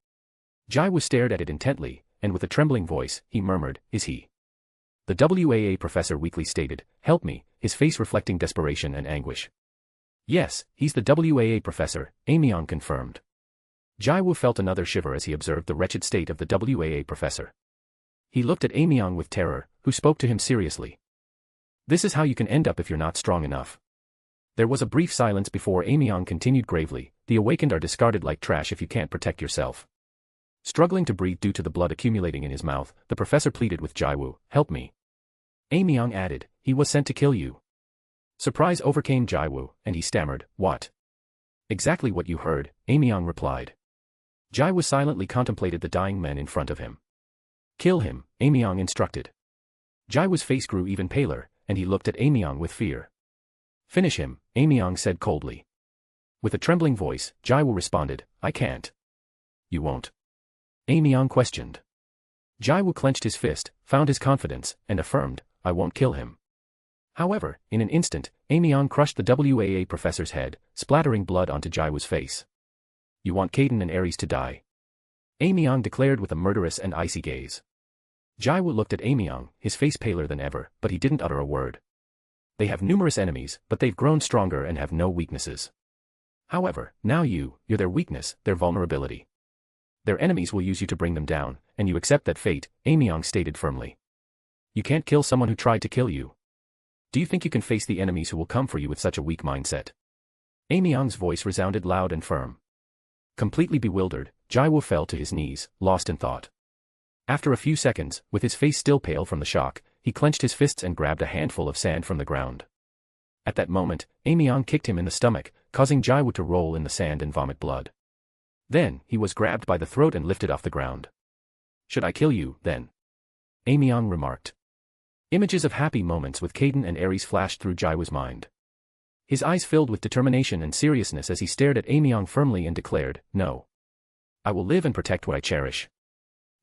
Jiwoo stared at it intently, and with a trembling voice, he murmured, "Is he?" The WAA professor weakly stated, "Help me," his face reflecting desperation and anguish. "Yes, he's the WAA professor," Aemyong confirmed. Jiwoo felt another shiver as he observed the wretched state of the WAA professor. He looked at Aemyong with terror, who spoke to him seriously. "This is how you can end up if you're not strong enough." There was a brief silence before Aemyong continued gravely, "The awakened are discarded like trash if you can't protect yourself." Struggling to breathe due to the blood accumulating in his mouth, the professor pleaded with Jiwoo, "Help me." Aemyong added, "He was sent to kill you." Surprise overcame Jiwoo, and he stammered, "What?" "Exactly what you heard," Aemyong replied. Jiwoo silently contemplated the dying men in front of him. "Kill him," Aemyong instructed. Jiwoo's face grew even paler, and he looked at Aemyong with fear. "Finish him," Aemyong said coldly. With a trembling voice, Jiwoo responded, "I can't." "You won't?" Aemyong questioned. Jiwoo clenched his fist, found his confidence, and affirmed, "I won't kill him." However, in an instant, Aemyong crushed the WAA professor's head, splattering blood onto Jiwoo's face. "You want Caden and Ares to die?" Aemyong declared with a murderous and icy gaze. Jiwoo looked at Aemyong, his face paler than ever, but he didn't utter a word. "They have numerous enemies, but they've grown stronger and have no weaknesses. However, now you're their weakness, their vulnerability. Their enemies will use you to bring them down, and you accept that fate," Aemyong stated firmly. "You can't kill someone who tried to kill you. Do you think you can face the enemies who will come for you with such a weak mindset?" Aemyong's voice resounded loud and firm. Completely bewildered, Jiwoo fell to his knees, lost in thought. After a few seconds, with his face still pale from the shock, he clenched his fists and grabbed a handful of sand from the ground. At that moment, Aemyong kicked him in the stomach, causing Jiwoo to roll in the sand and vomit blood. Then, he was grabbed by the throat and lifted off the ground. "Should I kill you, then?" Aemyong remarked. Images of happy moments with Caden and Ares flashed through Jiwoo's mind. His eyes filled with determination and seriousness as he stared at Aemyong firmly and declared, "No. I will live and protect what I cherish."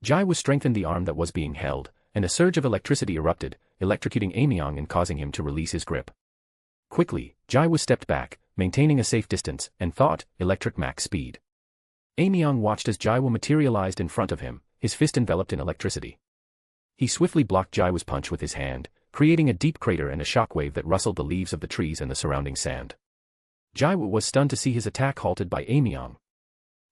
Jiwoo strengthened the arm that was being held, and a surge of electricity erupted, electrocuting Aemyong and causing him to release his grip. Quickly, Jiwoo stepped back, maintaining a safe distance, and thought, electric max speed. Aemyong watched as Jiwoo materialized in front of him, his fist enveloped in electricity. He swiftly blocked Jiwoo's punch with his hand, creating a deep crater and a shockwave that rustled the leaves of the trees and the surrounding sand. Jiwoo was stunned to see his attack halted by Aemyong.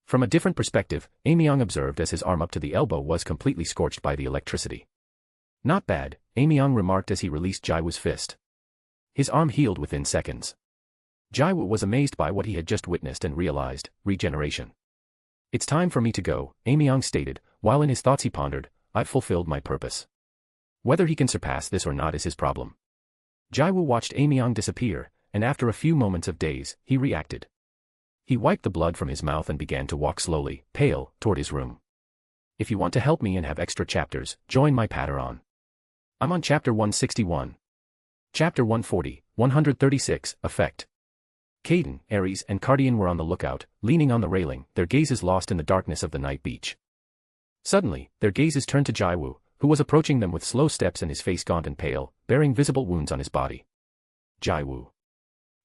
From a different perspective, Aemyong observed as his arm up to the elbow was completely scorched by the electricity. "Not bad," Aemyong remarked as he released Jiwoo's fist. His arm healed within seconds. Jiwoo was amazed by what he had just witnessed and realized, regeneration. "It's time for me to go," Aemyong stated, while in his thoughts he pondered, "I've fulfilled my purpose. Whether he can surpass this or not is his problem." Jiwoo watched Aemyong disappear, and after a few moments of daze, he reacted. He wiped the blood from his mouth and began to walk slowly, pale, toward his room. "If you want to help me and have extra chapters, join my Patreon. I'm on chapter 161. Chapter 140, 136, Effect." Caden, Ares, and Cardian were on the lookout, leaning on the railing, their gazes lost in the darkness of the night beach. Suddenly, their gazes turned to Jiwoo, who was approaching them with slow steps and his face gaunt and pale, bearing visible wounds on his body. "Jiwoo."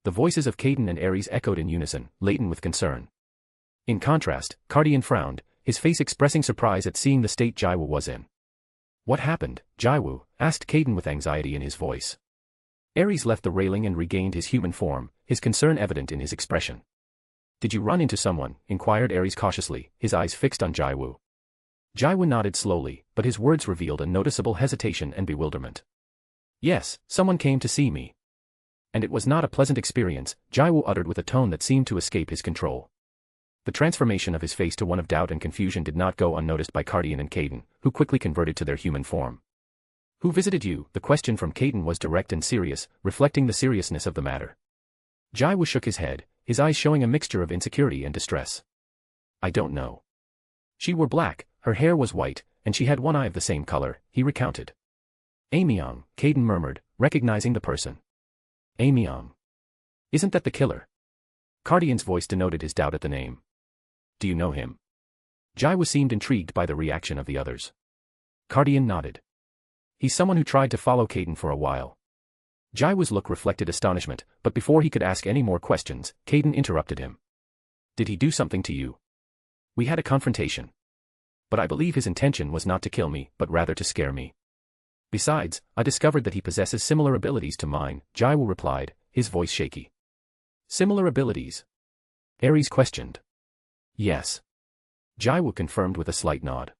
The voices of Caden and Ares echoed in unison, laden with concern. In contrast, Cardian frowned, his face expressing surprise at seeing the state Jiwoo was in. "What happened, Jiwoo?" asked Caden with anxiety in his voice. Ares left the railing and regained his human form, his concern evident in his expression. "Did you run into someone?" inquired Ares cautiously, his eyes fixed on Jiwoo. Jiwoo nodded slowly, but his words revealed a noticeable hesitation and bewilderment. "Yes, someone came to see me. And it was not a pleasant experience," Jiwoo uttered with a tone that seemed to escape his control. The transformation of his face to one of doubt and confusion did not go unnoticed by Cardian and Caden, who quickly converted to their human form. "Who visited you?" The question from Caden was direct and serious, reflecting the seriousness of the matter. Jiwoo shook his head, his eyes showing a mixture of insecurity and distress. "I don't know. She wore black, her hair was white, and she had one eye of the same color," he recounted. "Aemyong," Caden murmured, recognizing the person. "Aemyong. Isn't that the killer?" Cardian's voice denoted his doubt at the name. "Do you know him?" Jiwoo seemed intrigued by the reaction of the others. Cardian nodded. He's someone who tried to follow Caden for a while. Jiwoo's look reflected astonishment, but before he could ask any more questions, Caden interrupted him. Did he do something to you? We had a confrontation. But I believe his intention was not to kill me, but rather to scare me. Besides, I discovered that he possesses similar abilities to mine, Jiwoo replied, his voice shaky. Similar abilities? Ares questioned. Yes. Jiwoo confirmed with a slight nod.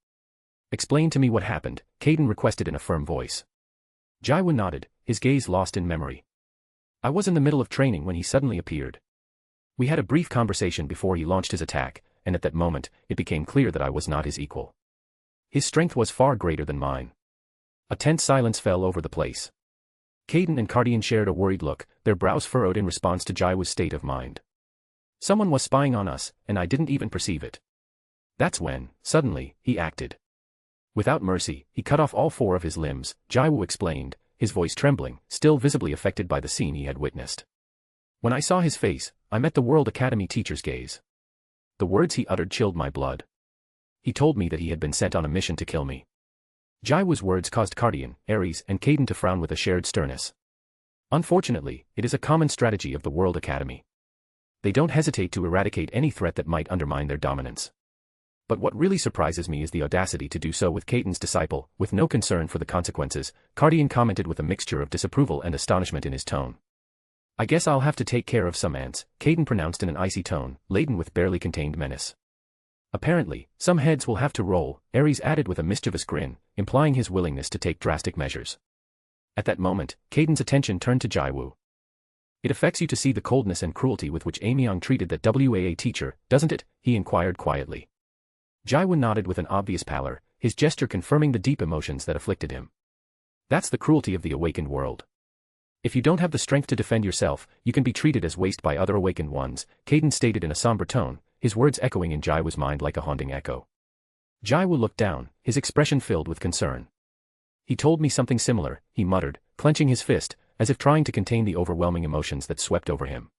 Explain to me what happened, Caden requested in a firm voice. Jiwoo nodded, his gaze lost in memory. I was in the middle of training when he suddenly appeared. We had a brief conversation before he launched his attack, and at that moment, it became clear that I was not his equal. His strength was far greater than mine. A tense silence fell over the place. Caden and Cardian shared a worried look, their brows furrowed in response to Jiwoo's state of mind. Someone was spying on us, and I didn't even perceive it. That's when, suddenly, he acted. Without mercy, he cut off all 4 of his limbs, Jiwoo explained, his voice trembling, still visibly affected by the scene he had witnessed. When I saw his face, I met the World Academy teacher's gaze. The words he uttered chilled my blood. He told me that he had been sent on a mission to kill me. Jiwoo's words caused Cardian, Ares, and Caden to frown with a shared sternness. Unfortunately, it is a common strategy of the World Academy. They don't hesitate to eradicate any threat that might undermine their dominance. But what really surprises me is the audacity to do so with Caden's disciple, with no concern for the consequences, Cardian commented with a mixture of disapproval and astonishment in his tone. I guess I'll have to take care of some ants, Caden pronounced in an icy tone, laden with barely contained menace. Apparently, some heads will have to roll, Ares added with a mischievous grin, implying his willingness to take drastic measures. At that moment, Caden's attention turned to Jiwoo. It affects you to see the coldness and cruelty with which Amyong treated that WAA teacher, doesn't it? He inquired quietly. Jiwoo nodded with an obvious pallor, his gesture confirming the deep emotions that afflicted him. That's the cruelty of the awakened world. If you don't have the strength to defend yourself, you can be treated as waste by other awakened ones, Caden stated in a somber tone, his words echoing in Jiwoo's mind like a haunting echo. Jiwoo looked down, his expression filled with concern. He told me something similar, he muttered, clenching his fist, as if trying to contain the overwhelming emotions that swept over him.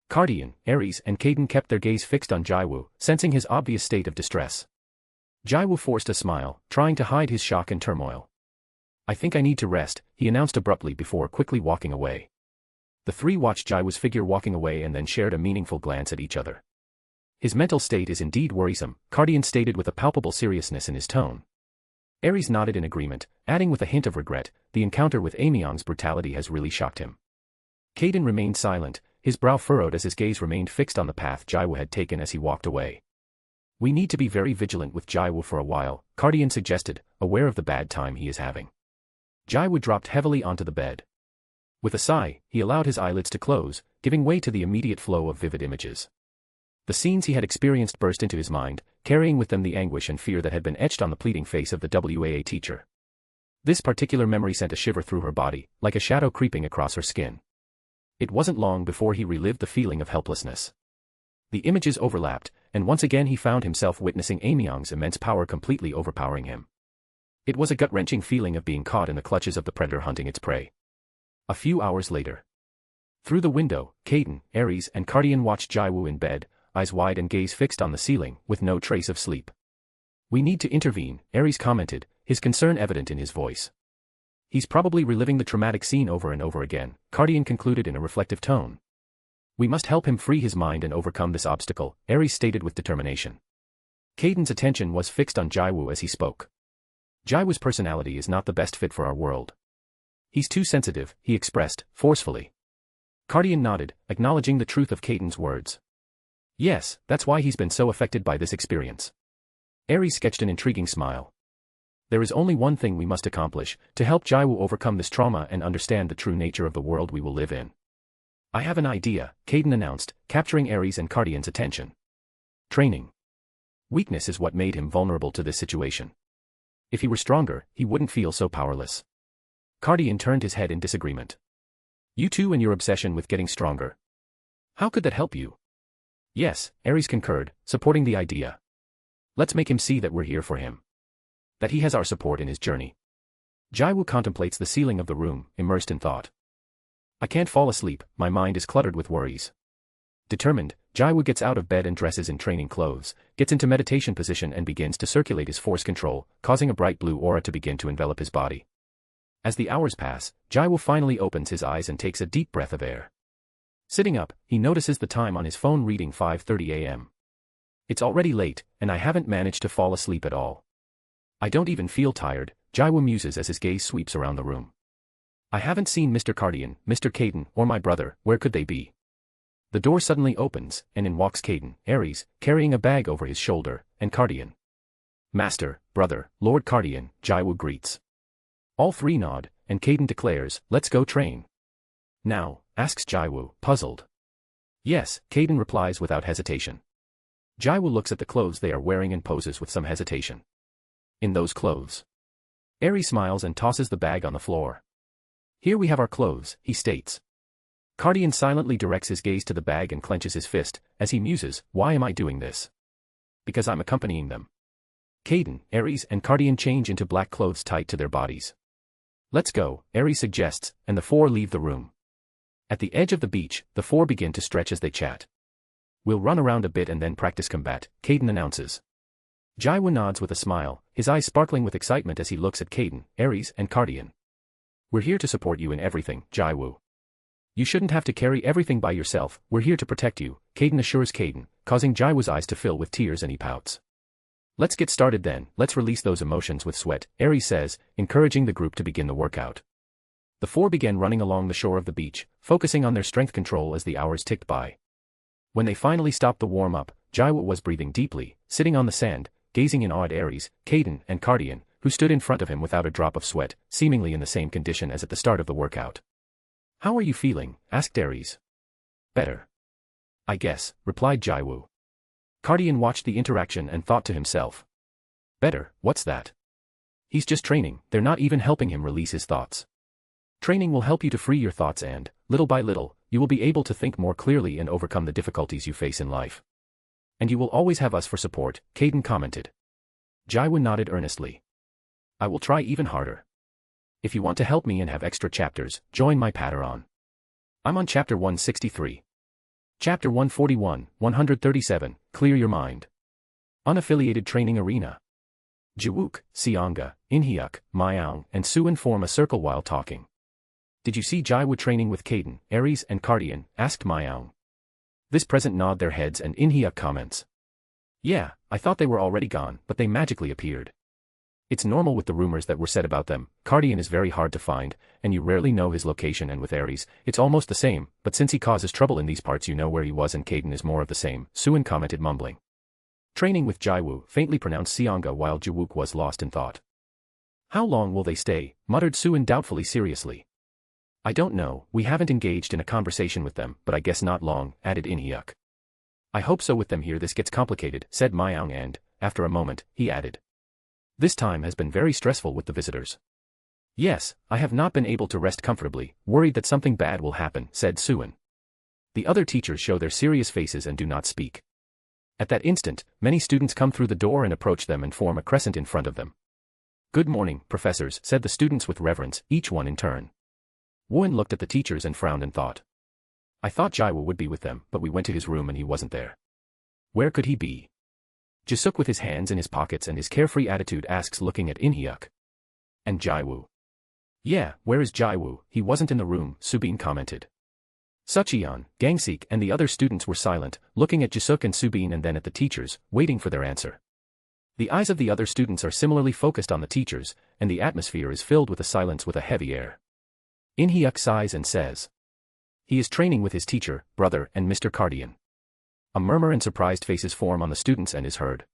Cardian, Ares, and Caden kept their gaze fixed on Jiwoo, sensing his obvious state of distress. Jiwoo forced a smile, trying to hide his shock and turmoil. I think I need to rest, he announced abruptly before quickly walking away. The 3 watched Jiwoo's figure walking away and then shared a meaningful glance at each other. His mental state is indeed worrisome, Cardian stated with a palpable seriousness in his tone. Ares nodded in agreement, adding with a hint of regret, the encounter with Amyong's brutality has really shocked him. Caden remained silent, his brow furrowed as his gaze remained fixed on the path Jiwoo had taken as he walked away. We need to be very vigilant with Jiwoo for a while, Cardian suggested, aware of the bad time he is having. Jiwoo dropped heavily onto the bed. With a sigh, he allowed his eyelids to close, giving way to the immediate flow of vivid images. The scenes he had experienced burst into his mind, carrying with them the anguish and fear that had been etched on the pleading face of the WAA teacher. This particular memory sent a shiver through her body, like a shadow creeping across her skin. It wasn't long before he relived the feeling of helplessness. The images overlapped, and once again he found himself witnessing Amyong's immense power completely overpowering him. It was a gut-wrenching feeling of being caught in the clutches of the predator hunting its prey. A few hours later. Through the window, Caden, Ares, and Cardian watched Jiwoo in bed, eyes wide and gaze fixed on the ceiling, with no trace of sleep. We need to intervene, Ares commented, his concern evident in his voice. He's probably reliving the traumatic scene over and over again, Cardian concluded in a reflective tone. We must help him free his mind and overcome this obstacle, Ares stated with determination. Caden's attention was fixed on Jiwoo as he spoke. Jiwoo's personality is not the best fit for our world. He's too sensitive, he expressed, forcefully. Cardian nodded, acknowledging the truth of Caden's words. Yes, that's why he's been so affected by this experience. Ares sketched an intriguing smile. There is only one thing we must accomplish, to help Jiwoo overcome this trauma and understand the true nature of the world we will live in. I have an idea, Caden announced, capturing Ares and Cardian's attention. Training. Weakness is what made him vulnerable to this situation. If he were stronger, he wouldn't feel so powerless. Cardian turned his head in disagreement. You too and your obsession with getting stronger. How could that help you? Yes, Ares concurred, supporting the idea. Let's make him see that we're here for him. That he has our support in his journey. Jiwoo contemplates the ceiling of the room, immersed in thought. I can't fall asleep, my mind is cluttered with worries. Determined, Jiwoo gets out of bed and dresses in training clothes, gets into meditation position and begins to circulate his force control, causing a bright blue aura to begin to envelop his body. As the hours pass, Jiwoo finally opens his eyes and takes a deep breath of air. Sitting up, he notices the time on his phone reading 5:30 a.m. It's already late, and I haven't managed to fall asleep at all. I don't even feel tired, Jiwoo muses as his gaze sweeps around the room. I haven't seen Mr. Cardian, Mr. Caden, or my brother, where could they be? The door suddenly opens, and in walks Caden, Aries, carrying a bag over his shoulder, and Cardian. Master, brother, Lord Cardian, Jiwoo greets. All three nod, and Caden declares, let's go train. Now, asks Jiwoo, puzzled. Yes, Caden replies without hesitation. Jiwoo looks at the clothes they are wearing and poses with some hesitation. In those clothes. Aries smiles and tosses the bag on the floor. Here we have our clothes, he states. Cardian silently directs his gaze to the bag and clenches his fist, as he muses, why am I doing this? Because I'm accompanying them. Caden, Aries and Cardian change into black clothes tight to their bodies. Let's go, Aries suggests, and the four leave the room. At the edge of the beach, the four begin to stretch as they chat. We'll run around a bit and then practice combat, Caden announces. Jiwoo nods with a smile, his eyes sparkling with excitement as he looks at Caden, Aries and Cardian. We're here to support you in everything, Jiwoo. You shouldn't have to carry everything by yourself, we're here to protect you, Caden assures Caden, causing Jiwoo's eyes to fill with tears and he pouts. Let's get started then, let's release those emotions with sweat, Aries says, encouraging the group to begin the workout. The four began running along the shore of the beach, focusing on their strength control as the hours ticked by. When they finally stopped the warm-up, Jiwoo was breathing deeply, sitting on the sand, gazing in awe at Aries, Caden, and Cardian, who stood in front of him without a drop of sweat, seemingly in the same condition as at the start of the workout. How are you feeling? Asked Aries. Better. I guess, replied Jiwoo. Cardian watched the interaction and thought to himself. Better, what's that? He's just training, they're not even helping him release his thoughts. Training will help you to free your thoughts and, little by little, you will be able to think more clearly and overcome the difficulties you face in life. And you will always have us for support, Caden commented. Jiwoo nodded earnestly. I will try even harder. If you want to help me and have extra chapters, join my Patreon. I'm on chapter 163. Chapter 141, 137, Clear Your Mind. Unaffiliated Training Arena. Jiwook, Seonga, Inhyuk, Myeong, and Suwon form a circle while talking. Did you see Jiwoo training with Caden, Aries and Cardian? Asked Myeong. This present nod their heads and Inhyuk comments. Yeah, I thought they were already gone, but they magically appeared. It's normal with the rumors that were said about them, Cardian is very hard to find, and you rarely know his location, and with Aries, it's almost the same, but since he causes trouble in these parts you know where he was, and Caden is more of the same, Suwon commented mumbling. Training with Jiwoo, faintly pronounced Seonga while Jiwook was lost in thought. How long will they stay? Muttered Suwon doubtfully seriously. I don't know, we haven't engaged in a conversation with them, but I guess not long, added Inhyuk. I hope so with them here this gets complicated, said Myeong and, after a moment, he added. This time has been very stressful with the visitors. Yes, I have not been able to rest comfortably, worried that something bad will happen, said Suwon. The other teachers show their serious faces and do not speak. At that instant, many students come through the door and approach them and form a crescent in front of them. Good morning, professors, said the students with reverence, each one in turn. Wooin looked at the teachers and frowned and thought. I thought Jiwoo would be with them, but we went to his room and he wasn't there. Where could he be? Jisuk with his hands in his pockets and his carefree attitude asks looking at Inhyuk. And Jiwoo? Yeah, where is Jiwoo? He wasn't in the room, Subin commented. Sucheon, Gangsik and the other students were silent, looking at Jisuk and Subin and then at the teachers, waiting for their answer. The eyes of the other students are similarly focused on the teachers, and the atmosphere is filled with a silence with a heavy air. Inhyuk sighs and says. He is training with his teacher, brother, and Mr. Cardian. A murmur and surprised faces form on the students and is heard.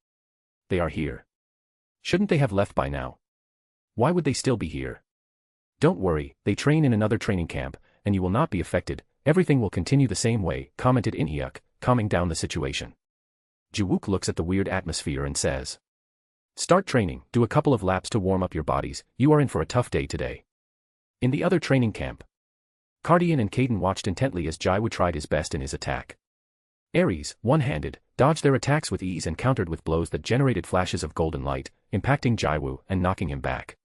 They are here. Shouldn't they have left by now? Why would they still be here? Don't worry, they train in another training camp, and you will not be affected, everything will continue the same way, commented Inhyuk, calming down the situation. Jiwook looks at the weird atmosphere and says. Start training, do a couple of laps to warm up your bodies, you are in for a tough day today. In the other training camp. Cardian and Caden watched intently as Jiwoo tried his best in his attack. Aries, one-handed, dodged their attacks with ease and countered with blows that generated flashes of golden light, impacting Jiwoo and knocking him back.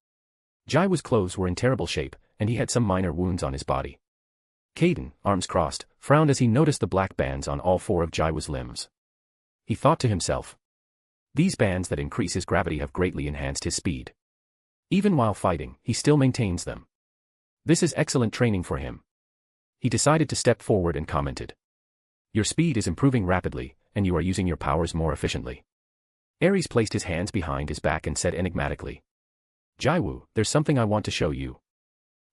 Jiwoo's clothes were in terrible shape, and he had some minor wounds on his body. Caden, arms crossed, frowned as he noticed the black bands on all four of Jiwoo's limbs. He thought to himself. These bands that increase his gravity have greatly enhanced his speed. Even while fighting, he still maintains them. This is excellent training for him. He decided to step forward and commented. Your speed is improving rapidly, and you are using your powers more efficiently. Ares placed his hands behind his back and said enigmatically. Jiwoo, there's something I want to show you.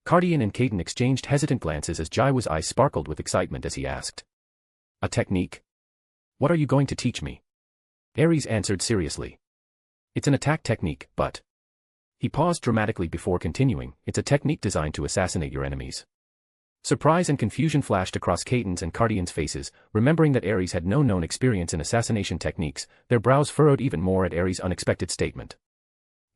Cardian and Caden exchanged hesitant glances as Jiwoo's eyes sparkled with excitement as he asked. A technique? What are you going to teach me? Ares answered seriously. It's an attack technique, but... He paused dramatically before continuing, it's a technique designed to assassinate your enemies. Surprise and confusion flashed across Caden's and Cardian's faces, remembering that Ares had no known experience in assassination techniques, their brows furrowed even more at Ares' unexpected statement.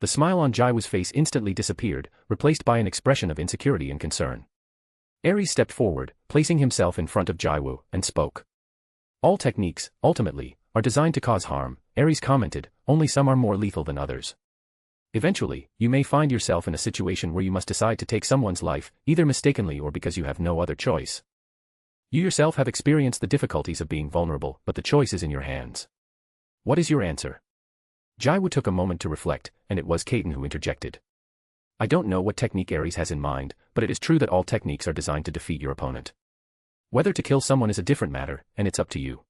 The smile on Jiwoo's face instantly disappeared, replaced by an expression of insecurity and concern. Ares stepped forward, placing himself in front of Jiwoo, and spoke. All techniques, ultimately, are designed to cause harm, Ares commented, only some are more lethal than others. Eventually, you may find yourself in a situation where you must decide to take someone's life, either mistakenly or because you have no other choice. You yourself have experienced the difficulties of being vulnerable, but the choice is in your hands. What is your answer? Jiwoo took a moment to reflect, and it was Caden who interjected. I don't know what technique Ares has in mind, but it is true that all techniques are designed to defeat your opponent. Whether to kill someone is a different matter, and it's up to you.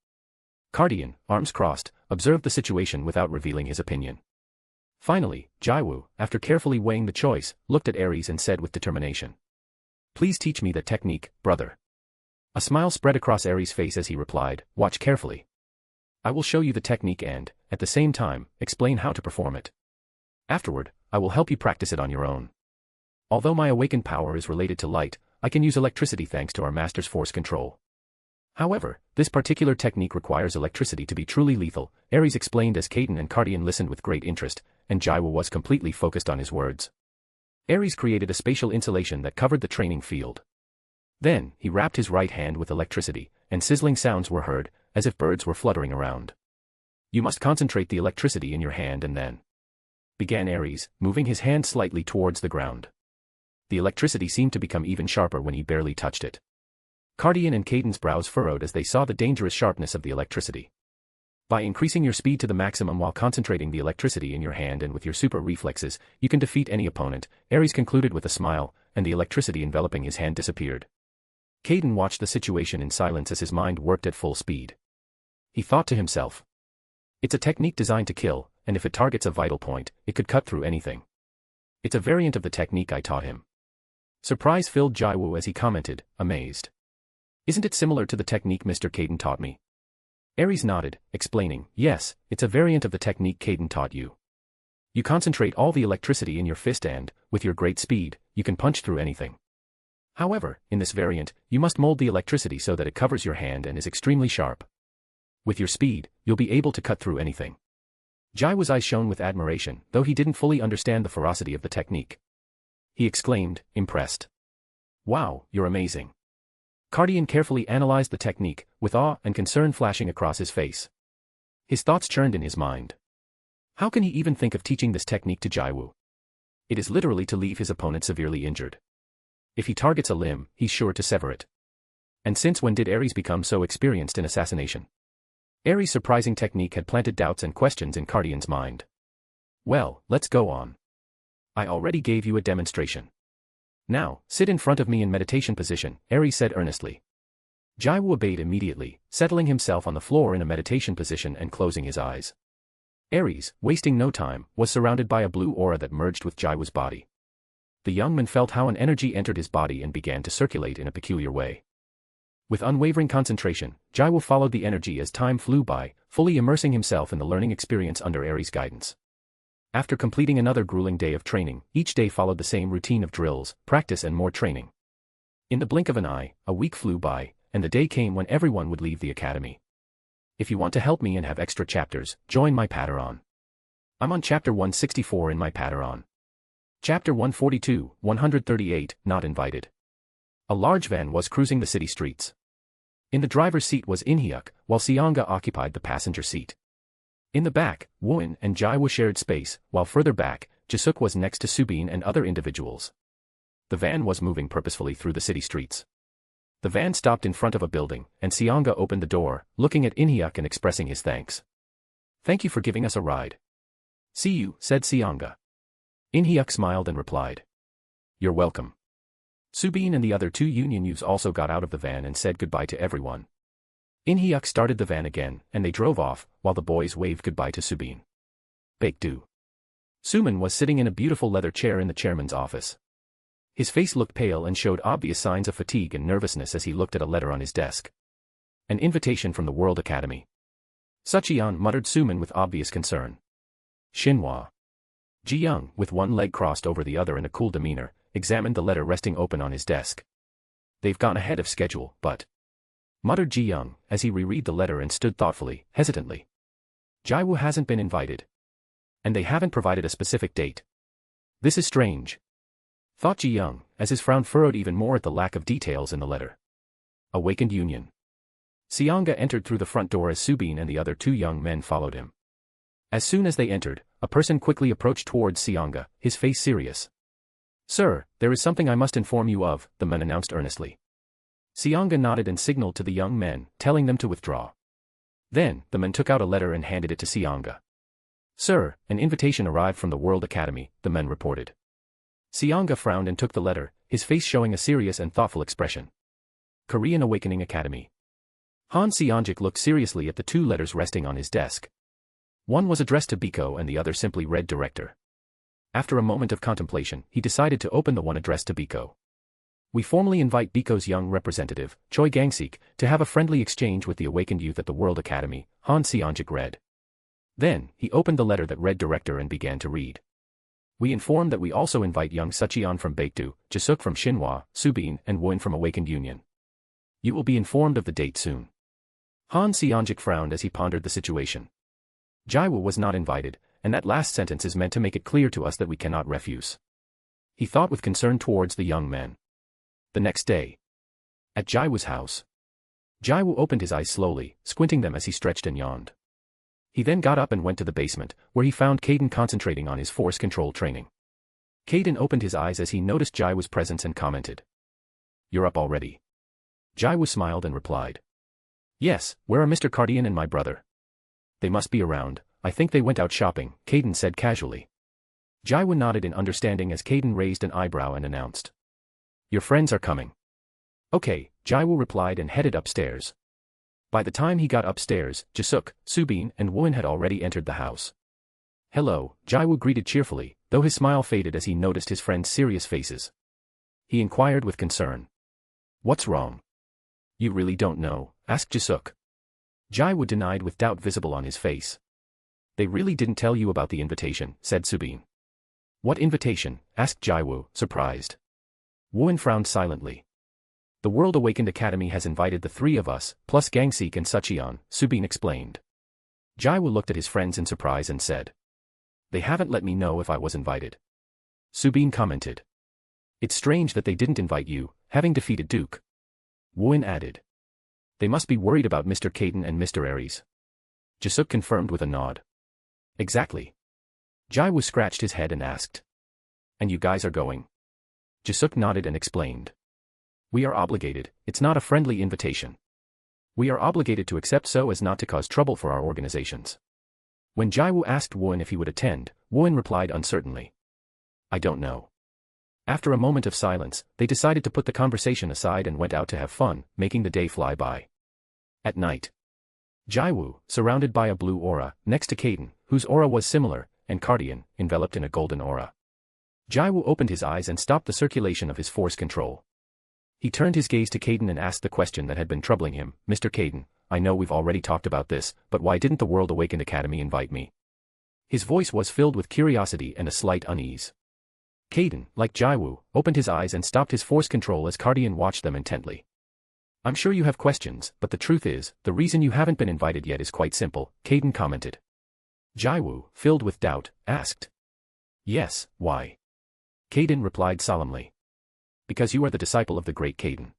Cardian, arms crossed, observed the situation without revealing his opinion. Finally, Jiwoo, after carefully weighing the choice, looked at Ares and said with determination. Please teach me that technique, brother. A smile spread across Ares' face as he replied, watch carefully. I will show you the technique and, at the same time, explain how to perform it. Afterward, I will help you practice it on your own. Although my awakened power is related to light, I can use electricity thanks to our master's force control. However, this particular technique requires electricity to be truly lethal, Ares explained as Caden and Cardian listened with great interest, and Jiwoo was completely focused on his words. Ares created a spatial insulation that covered the training field. Then, he wrapped his right hand with electricity, and sizzling sounds were heard, as if birds were fluttering around. You must concentrate the electricity in your hand and then... began Ares, moving his hand slightly towards the ground. The electricity seemed to become even sharper when he barely touched it. Cardian and Caden's brows furrowed as they saw the dangerous sharpness of the electricity. By increasing your speed to the maximum while concentrating the electricity in your hand and with your super reflexes, you can defeat any opponent, Ares concluded with a smile, and the electricity enveloping his hand disappeared. Caden watched the situation in silence as his mind worked at full speed. He thought to himself. It's a technique designed to kill, and if it targets a vital point, it could cut through anything. It's a variant of the technique I taught him. Surprise filled Jiwoo as he commented, amazed. Isn't it similar to the technique Mr. Caden taught me? Ares nodded, explaining, yes, it's a variant of the technique Caden taught you. You concentrate all the electricity in your fist and, with your great speed, you can punch through anything. However, in this variant, you must mold the electricity so that it covers your hand and is extremely sharp. With your speed, you'll be able to cut through anything. Jiwoo's eyes shone with admiration, though he didn't fully understand the ferocity of the technique. He exclaimed, impressed. Wow, you're amazing. Cardian carefully analyzed the technique, with awe and concern flashing across his face. His thoughts churned in his mind. How can he even think of teaching this technique to Jiwoo? It is literally to leave his opponent severely injured. If he targets a limb, he's sure to sever it. And since when did Ares become so experienced in assassination? Ares' surprising technique had planted doubts and questions in Cardian's mind. Well, let's go on. I already gave you a demonstration. Now, sit in front of me in meditation position, Ares said earnestly. Jiwoo obeyed immediately, settling himself on the floor in a meditation position and closing his eyes. Ares, wasting no time, was surrounded by a blue aura that merged with Jiwoo's body. The young man felt how an energy entered his body and began to circulate in a peculiar way. With unwavering concentration, Jiwoo followed the energy as time flew by, fully immersing himself in the learning experience under Ares' guidance. After completing another grueling day of training, each day followed the same routine of drills, practice and more training. In the blink of an eye, a week flew by, and the day came when everyone would leave the academy. If you want to help me and have extra chapters, join my Patreon. I'm on chapter 164 in my Patreon. Chapter 142, 138, not invited. A large van was cruising the city streets. In the driver's seat was Inhyuk, while Seonga occupied the passenger seat. In the back, Wooin and Jiwoo shared space, while further back, Jisuk was next to Subin and other individuals. The van was moving purposefully through the city streets. The van stopped in front of a building, and Seonga opened the door, looking at Inhyuk and expressing his thanks. Thank you for giving us a ride. See you, said Seonga. Inhyuk smiled and replied. You're welcome. Subin and the other two union youths also got out of the van and said goodbye to everyone. In Hyuk started the van again, and they drove off, while the boys waved goodbye to Subin. Baekdu. Suman was sitting in a beautiful leather chair in the chairman's office. His face looked pale and showed obvious signs of fatigue and nervousness as he looked at a letter on his desk. An invitation from the World Academy. Sucheon, muttered Suman with obvious concern. Shinhwa. Ji-young, with one leg crossed over the other in a cool demeanor, examined the letter resting open on his desk. They've gone ahead of schedule, but... muttered Ji-young, as he reread the letter and stood thoughtfully, hesitantly. Jiwoo hasn't been invited. And they haven't provided a specific date. This is strange. Thought Ji-young, as his frown furrowed even more at the lack of details in the letter. Awakened Union. Seonga entered through the front door as Subin and the other two young men followed him. As soon as they entered, a person quickly approached towards Seonga, his face serious. Sir, there is something I must inform you of, the man announced earnestly. Seonga nodded and signaled to the young men, telling them to withdraw. Then, the man took out a letter and handed it to Seonga. Sir, an invitation arrived from the World Academy, the man reported. Seonga frowned and took the letter, his face showing a serious and thoughtful expression. Korean Awakening Academy. Han Seonjik looked seriously at the two letters resting on his desk. One was addressed to Biko and the other simply read Director. After a moment of contemplation, he decided to open the one addressed to Biko. We formally invite Biko's young representative, Choi Gangsik, to have a friendly exchange with the awakened youth at the World Academy, Han Seonjik read. Then, he opened the letter that read Director and began to read. We inform that we also invite young Sucheon from Baekdu, Jisuk from Shinhwa, Subin and Woon from Awakened Union. You will be informed of the date soon. Han Seonjik frowned as he pondered the situation. Jiwoo was not invited, and that last sentence is meant to make it clear to us that we cannot refuse. He thought with concern towards the young men. The next day. At Jiwoo's house. Jiwoo opened his eyes slowly, squinting them as he stretched and yawned. He then got up and went to the basement, where he found Kaden concentrating on his force control training. Kaden opened his eyes as he noticed Jiwoo's presence and commented. You're up already. Jiwoo smiled and replied. Yes, where are Mr. Cardian and my brother? They must be around, I think they went out shopping, Kaden said casually. Jiwoo nodded in understanding as Kaden raised an eyebrow and announced. Your friends are coming. Okay, Jiwoo replied and headed upstairs. By the time he got upstairs, Jisuk, Subin and Woon had already entered the house. Hello, Jiwoo greeted cheerfully, though his smile faded as he noticed his friends' serious faces. He inquired with concern. What's wrong? You really don't know, asked Jisuk. Jiwoo denied with doubt visible on his face. They really didn't tell you about the invitation, said Subin. What invitation? Asked Jiwoo, surprised. Woon frowned silently. The World Awakened Academy has invited the three of us, plus Gangsik and Sucheon, Subin explained. Jiwoo looked at his friends in surprise and said. They haven't let me know if I was invited. Subin commented. It's strange that they didn't invite you, having defeated Duke. Woon added. They must be worried about Mr. Kaden and Mr. Aries. Jisuk confirmed with a nod. Exactly. Jiwoo scratched his head and asked. And you guys are going? Jisuk nodded and explained. We are obligated, it's not a friendly invitation. We are obligated to accept so as not to cause trouble for our organizations. When Jiwoo asked Woon if he would attend, Woon replied uncertainly. I don't know. After a moment of silence, they decided to put the conversation aside and went out to have fun, making the day fly by. At night. Jiwoo, surrounded by a blue aura, next to Kaden, whose aura was similar, and Cardian, enveloped in a golden aura. Jiwoo opened his eyes and stopped the circulation of his force control. He turned his gaze to Kaden and asked the question that had been troubling him, Mr. Kaden, I know we've already talked about this, but why didn't the World Awakened Academy invite me? His voice was filled with curiosity and a slight unease. Kaden, like Jiwoo, opened his eyes and stopped his force control as Cardian watched them intently. I'm sure you have questions, but the truth is, the reason you haven't been invited yet is quite simple, Kaden commented. Jiwoo, filled with doubt, asked. Yes, why? Kaden replied solemnly. Because you are the disciple of the great Kaden.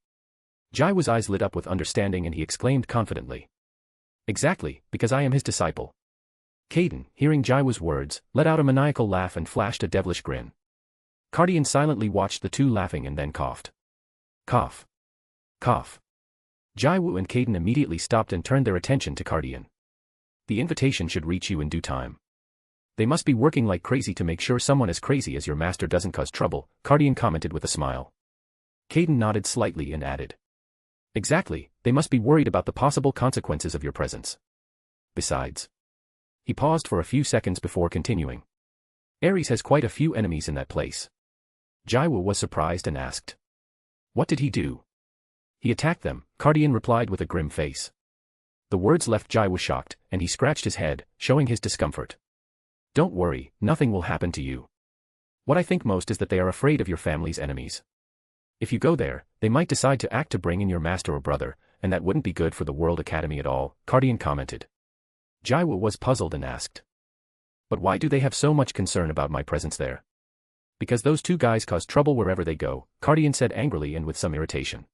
Jiwoo's eyes lit up with understanding and he exclaimed confidently. Exactly, because I am his disciple. Kaden, hearing Jiwoo's words, let out a maniacal laugh and flashed a devilish grin. Cardian silently watched the two laughing and then coughed. Cough. Cough. Jiwoo and Kaden immediately stopped and turned their attention to Cardian. The invitation should reach you in due time. They must be working like crazy to make sure someone as crazy as your master doesn't cause trouble, Cardian commented with a smile. Caden nodded slightly and added. Exactly, they must be worried about the possible consequences of your presence. Besides. He paused for a few seconds before continuing. Ares has quite a few enemies in that place. Jiwoo was surprised and asked. What did he do? He attacked them, Cardian replied with a grim face. The words left Jiwoo shocked, and he scratched his head, showing his discomfort. Don't worry, nothing will happen to you. What I think most is that they are afraid of your family's enemies. If you go there, they might decide to act to bring in your master or brother, and that wouldn't be good for the World Academy at all, Cardian commented. Jiwoo was puzzled and asked. But why do they have so much concern about my presence there? Because those two guys cause trouble wherever they go, Cardian said angrily and with some irritation.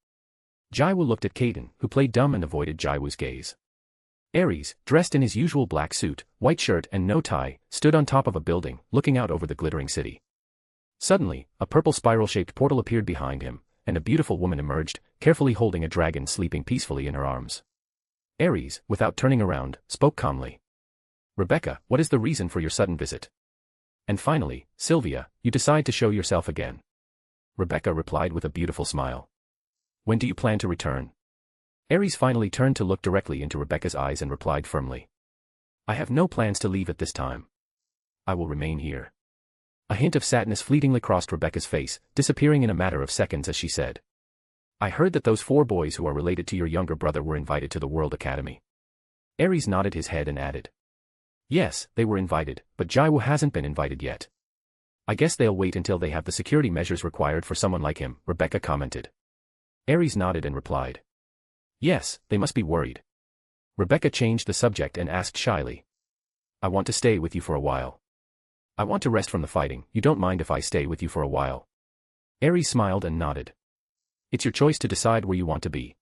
Jiwoo looked at Caden, who played dumb and avoided Jiwoo's gaze. Ares, dressed in his usual black suit, white shirt and no tie, stood on top of a building, looking out over the glittering city. Suddenly, a purple spiral-shaped portal appeared behind him, and a beautiful woman emerged, carefully holding a dragon sleeping peacefully in her arms. Ares, without turning around, spoke calmly. Rebecca, what is the reason for your sudden visit? And finally, Sylvia, you decide to show yourself again. Rebecca replied with a beautiful smile. When do you plan to return? Ares finally turned to look directly into Rebecca's eyes and replied firmly. I have no plans to leave at this time. I will remain here. A hint of sadness fleetingly crossed Rebecca's face, disappearing in a matter of seconds as she said. I heard that those 4 boys who are related to your younger brother were invited to the World Academy. Ares nodded his head and added. Yes, they were invited, but Jiwoo hasn't been invited yet. I guess they'll wait until they have the security measures required for someone like him, Rebecca commented. Ares nodded and replied. Yes, they must be worried. Rebecca changed the subject and asked shyly. I want to stay with you for a while. I want to rest from the fighting, you don't mind if I stay with you for a while? Ares smiled and nodded. It's your choice to decide where you want to be.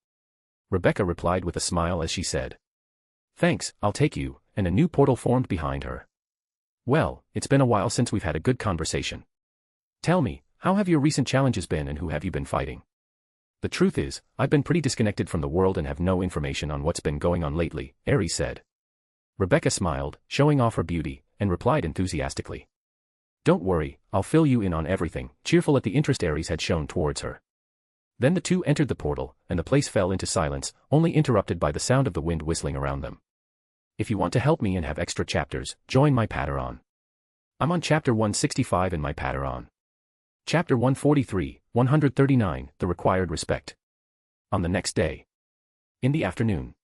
Rebecca replied with a smile as she said. Thanks, I'll take you, and a new portal formed behind her. Well, it's been a while since we've had a good conversation. Tell me, how have your recent challenges been and who have you been fighting? The truth is, I've been pretty disconnected from the world and have no information on what's been going on lately, Ares said. Rebecca smiled, showing off her beauty, and replied enthusiastically. Don't worry, I'll fill you in on everything, cheerful at the interest Ares had shown towards her. Then the two entered the portal, and the place fell into silence, only interrupted by the sound of the wind whistling around them. If you want to help me and have extra chapters, join my Patreon. I'm on chapter 165 in my Patreon. Chapter 143, 139, The Required Respect. On the next day. In the afternoon.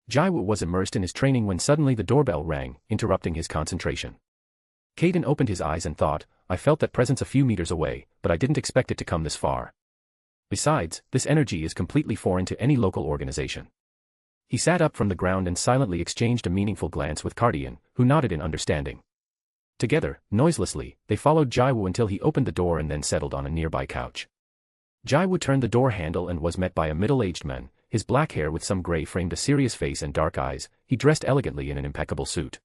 Jiwoo was immersed in his training when suddenly the doorbell rang, interrupting his concentration. Caden opened his eyes and thought, I felt that presence a few meters away, but I didn't expect it to come this far. Besides, this energy is completely foreign to any local organization. He sat up from the ground and silently exchanged a meaningful glance with Cardian, who nodded in understanding. Together, noiselessly, they followed Jiwoo until he opened the door and then settled on a nearby couch. Jiwoo turned the door handle and was met by a middle-aged man. His black hair with some gray framed a serious face and dark eyes. He dressed elegantly in an impeccable suit.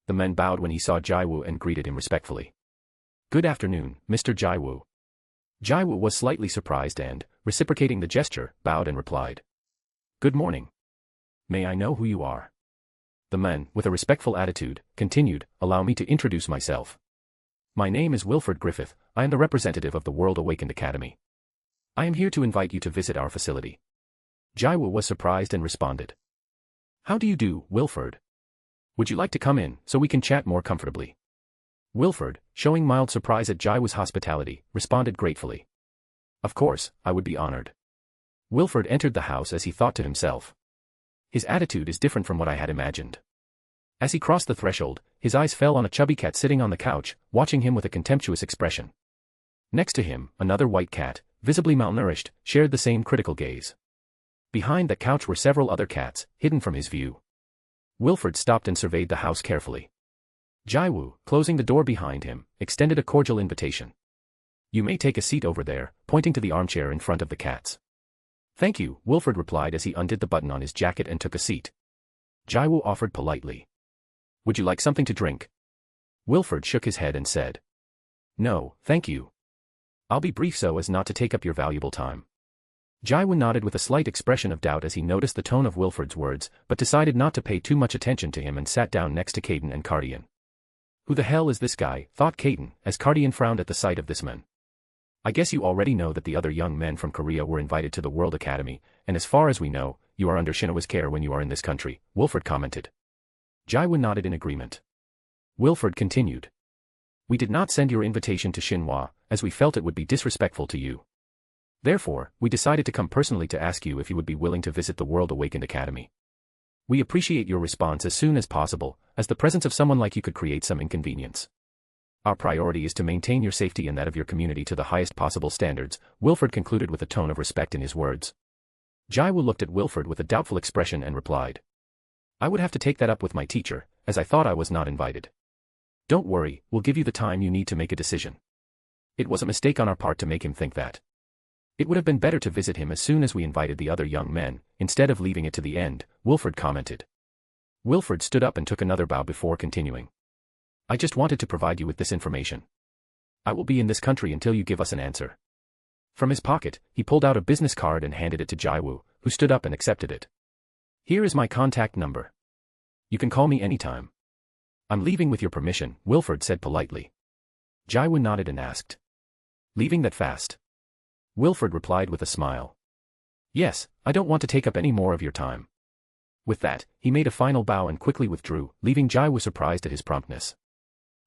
The man bowed when he saw Jiwoo and greeted him respectfully. Good afternoon, Mr. Jiwoo. Jiwoo was slightly surprised and, reciprocating the gesture, bowed and replied. Good morning. May I know who you are? The man, with a respectful attitude, continued, allow me to introduce myself. My name is Wilford Griffith, I am the representative of the World Awakened Academy. I am here to invite you to visit our facility. Jiwoo was surprised and responded. How do you do, Wilford? Would you like to come in, so we can chat more comfortably? Wilford, showing mild surprise at Jiwoo's hospitality, responded gratefully. Of course, I would be honored. Wilford entered the house as he thought to himself. His attitude is different from what I had imagined. As he crossed the threshold, his eyes fell on a chubby cat sitting on the couch, watching him with a contemptuous expression. Next to him, another white cat, visibly malnourished, shared the same critical gaze. Behind the couch were several other cats, hidden from his view. Wilford stopped and surveyed the house carefully. Jiwoo, closing the door behind him, extended a cordial invitation. You may take a seat over there, pointing to the armchair in front of the cats. Thank you, Wilford replied as he undid the button on his jacket and took a seat. Jiwoo offered politely. Would you like something to drink? Wilford shook his head and said. No, thank you. I'll be brief so as not to take up your valuable time. Jiwoo nodded with a slight expression of doubt as he noticed the tone of Wilford's words, but decided not to pay too much attention to him and sat down next to Caden and Cardian. Who the hell is this guy, thought Caden, as Cardian frowned at the sight of this man. I guess you already know that the other young men from Korea were invited to the World Academy, and as far as we know, you are under Shinhwa's care when you are in this country, Wilfred commented. Jiwoo nodded in agreement. Wilfred continued. We did not send your invitation to Shinhwa, as we felt it would be disrespectful to you. Therefore, we decided to come personally to ask you if you would be willing to visit the World Awakened Academy. We appreciate your response as soon as possible, as the presence of someone like you could create some inconvenience. Our priority is to maintain your safety and that of your community to the highest possible standards, Wilfred concluded with a tone of respect in his words. Jiwoo looked at Wilfred with a doubtful expression and replied. I would have to take that up with my teacher, as I thought I was not invited. Don't worry, we'll give you the time you need to make a decision. It was a mistake on our part to make him think that. It would have been better to visit him as soon as we invited the other young men, instead of leaving it to the end, Wilfred commented. Wilfred stood up and took another bow before continuing. I just wanted to provide you with this information. I will be in this country until you give us an answer. From his pocket, he pulled out a business card and handed it to Jiwoo, who stood up and accepted it. Here is my contact number. You can call me anytime. I'm leaving with your permission, Wilfred said politely. Jiwoo nodded and asked. Leaving that fast? Wilfred replied with a smile. Yes, I don't want to take up any more of your time. With that, he made a final bow and quickly withdrew, leaving Jiwoo surprised at his promptness.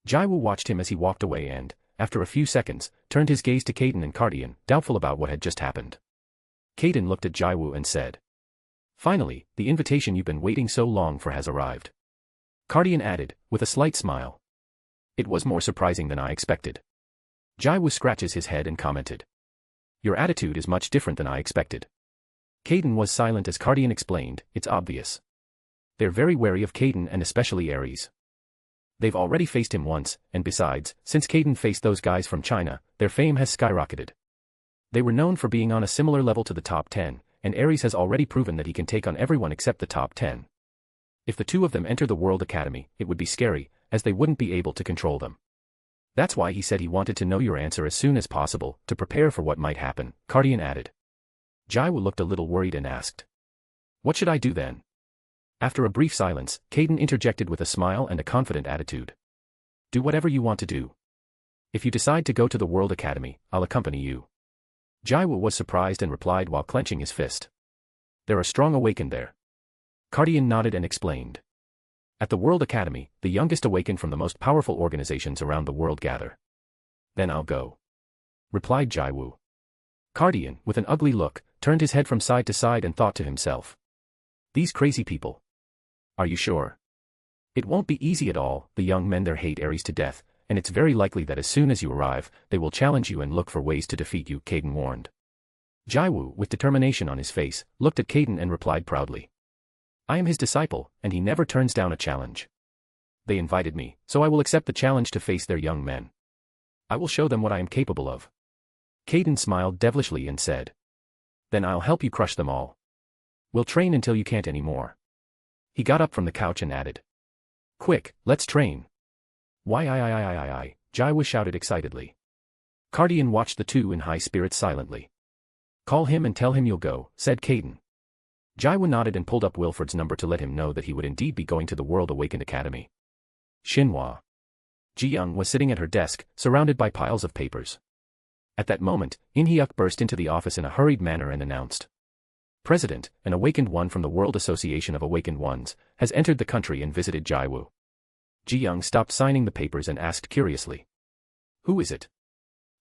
Jiwoo watched him as he walked away and, after a few seconds, turned his gaze to Kaden and Cardian, doubtful about what had just happened. Kaden looked at Jiwoo and said. Finally, the invitation you've been waiting so long for has arrived. Cardian added, with a slight smile. It was more surprising than I expected. Jiwoo scratches his head and commented. Your attitude is much different than I expected. Kaden was silent as Cardian explained, it's obvious. They're very wary of Kaden and especially Ares. They've already faced him once, and besides, since Kaden faced those guys from China, their fame has skyrocketed. They were known for being on a similar level to the top 10, and Ares has already proven that he can take on everyone except the top 10. If the two of them enter the World Academy, it would be scary, as they wouldn't be able to control them. That's why he said he wanted to know your answer as soon as possible, to prepare for what might happen, Cardian added. Jiwoo looked a little worried and asked. What should I do then? After a brief silence, Kaden interjected with a smile and a confident attitude. Do whatever you want to do. If you decide to go to the World Academy, I'll accompany you. Jiwoo was surprised and replied while clenching his fist. There are strong awakened there. Cardian nodded and explained. At the World Academy, the youngest awakened from the most powerful organizations around the world gather. Then I'll go. Replied Jiwoo. Cardian, with an ugly look, turned his head from side to side and thought to himself. These crazy people. Are you sure? It won't be easy at all, the young men there hate Ares to death, and it's very likely that as soon as you arrive, they will challenge you and look for ways to defeat you, Kaden warned. Jiwoo, with determination on his face, looked at Kaden and replied proudly. I am his disciple, and he never turns down a challenge. They invited me, so I will accept the challenge to face their young men. I will show them what I am capable of. Kaden smiled devilishly and said. Then I'll help you crush them all. We'll train until you can't anymore. He got up from the couch and added. Quick, let's train. Why, Jiwoo shouted excitedly. Cardian watched the two in high spirits silently. Call him and tell him you'll go, said Kaden. Jiwoo nodded and pulled up Wilfred's number to let him know that he would indeed be going to the World Awakened Academy. Shinhwa. Ji-young was sitting at her desk, surrounded by piles of papers. At that moment, In-hyuk burst into the office in a hurried manner and announced. President, an awakened one from the World Association of Awakened Ones, has entered the country and visited Jiwoo. Ji-young stopped signing the papers and asked curiously. Who is it?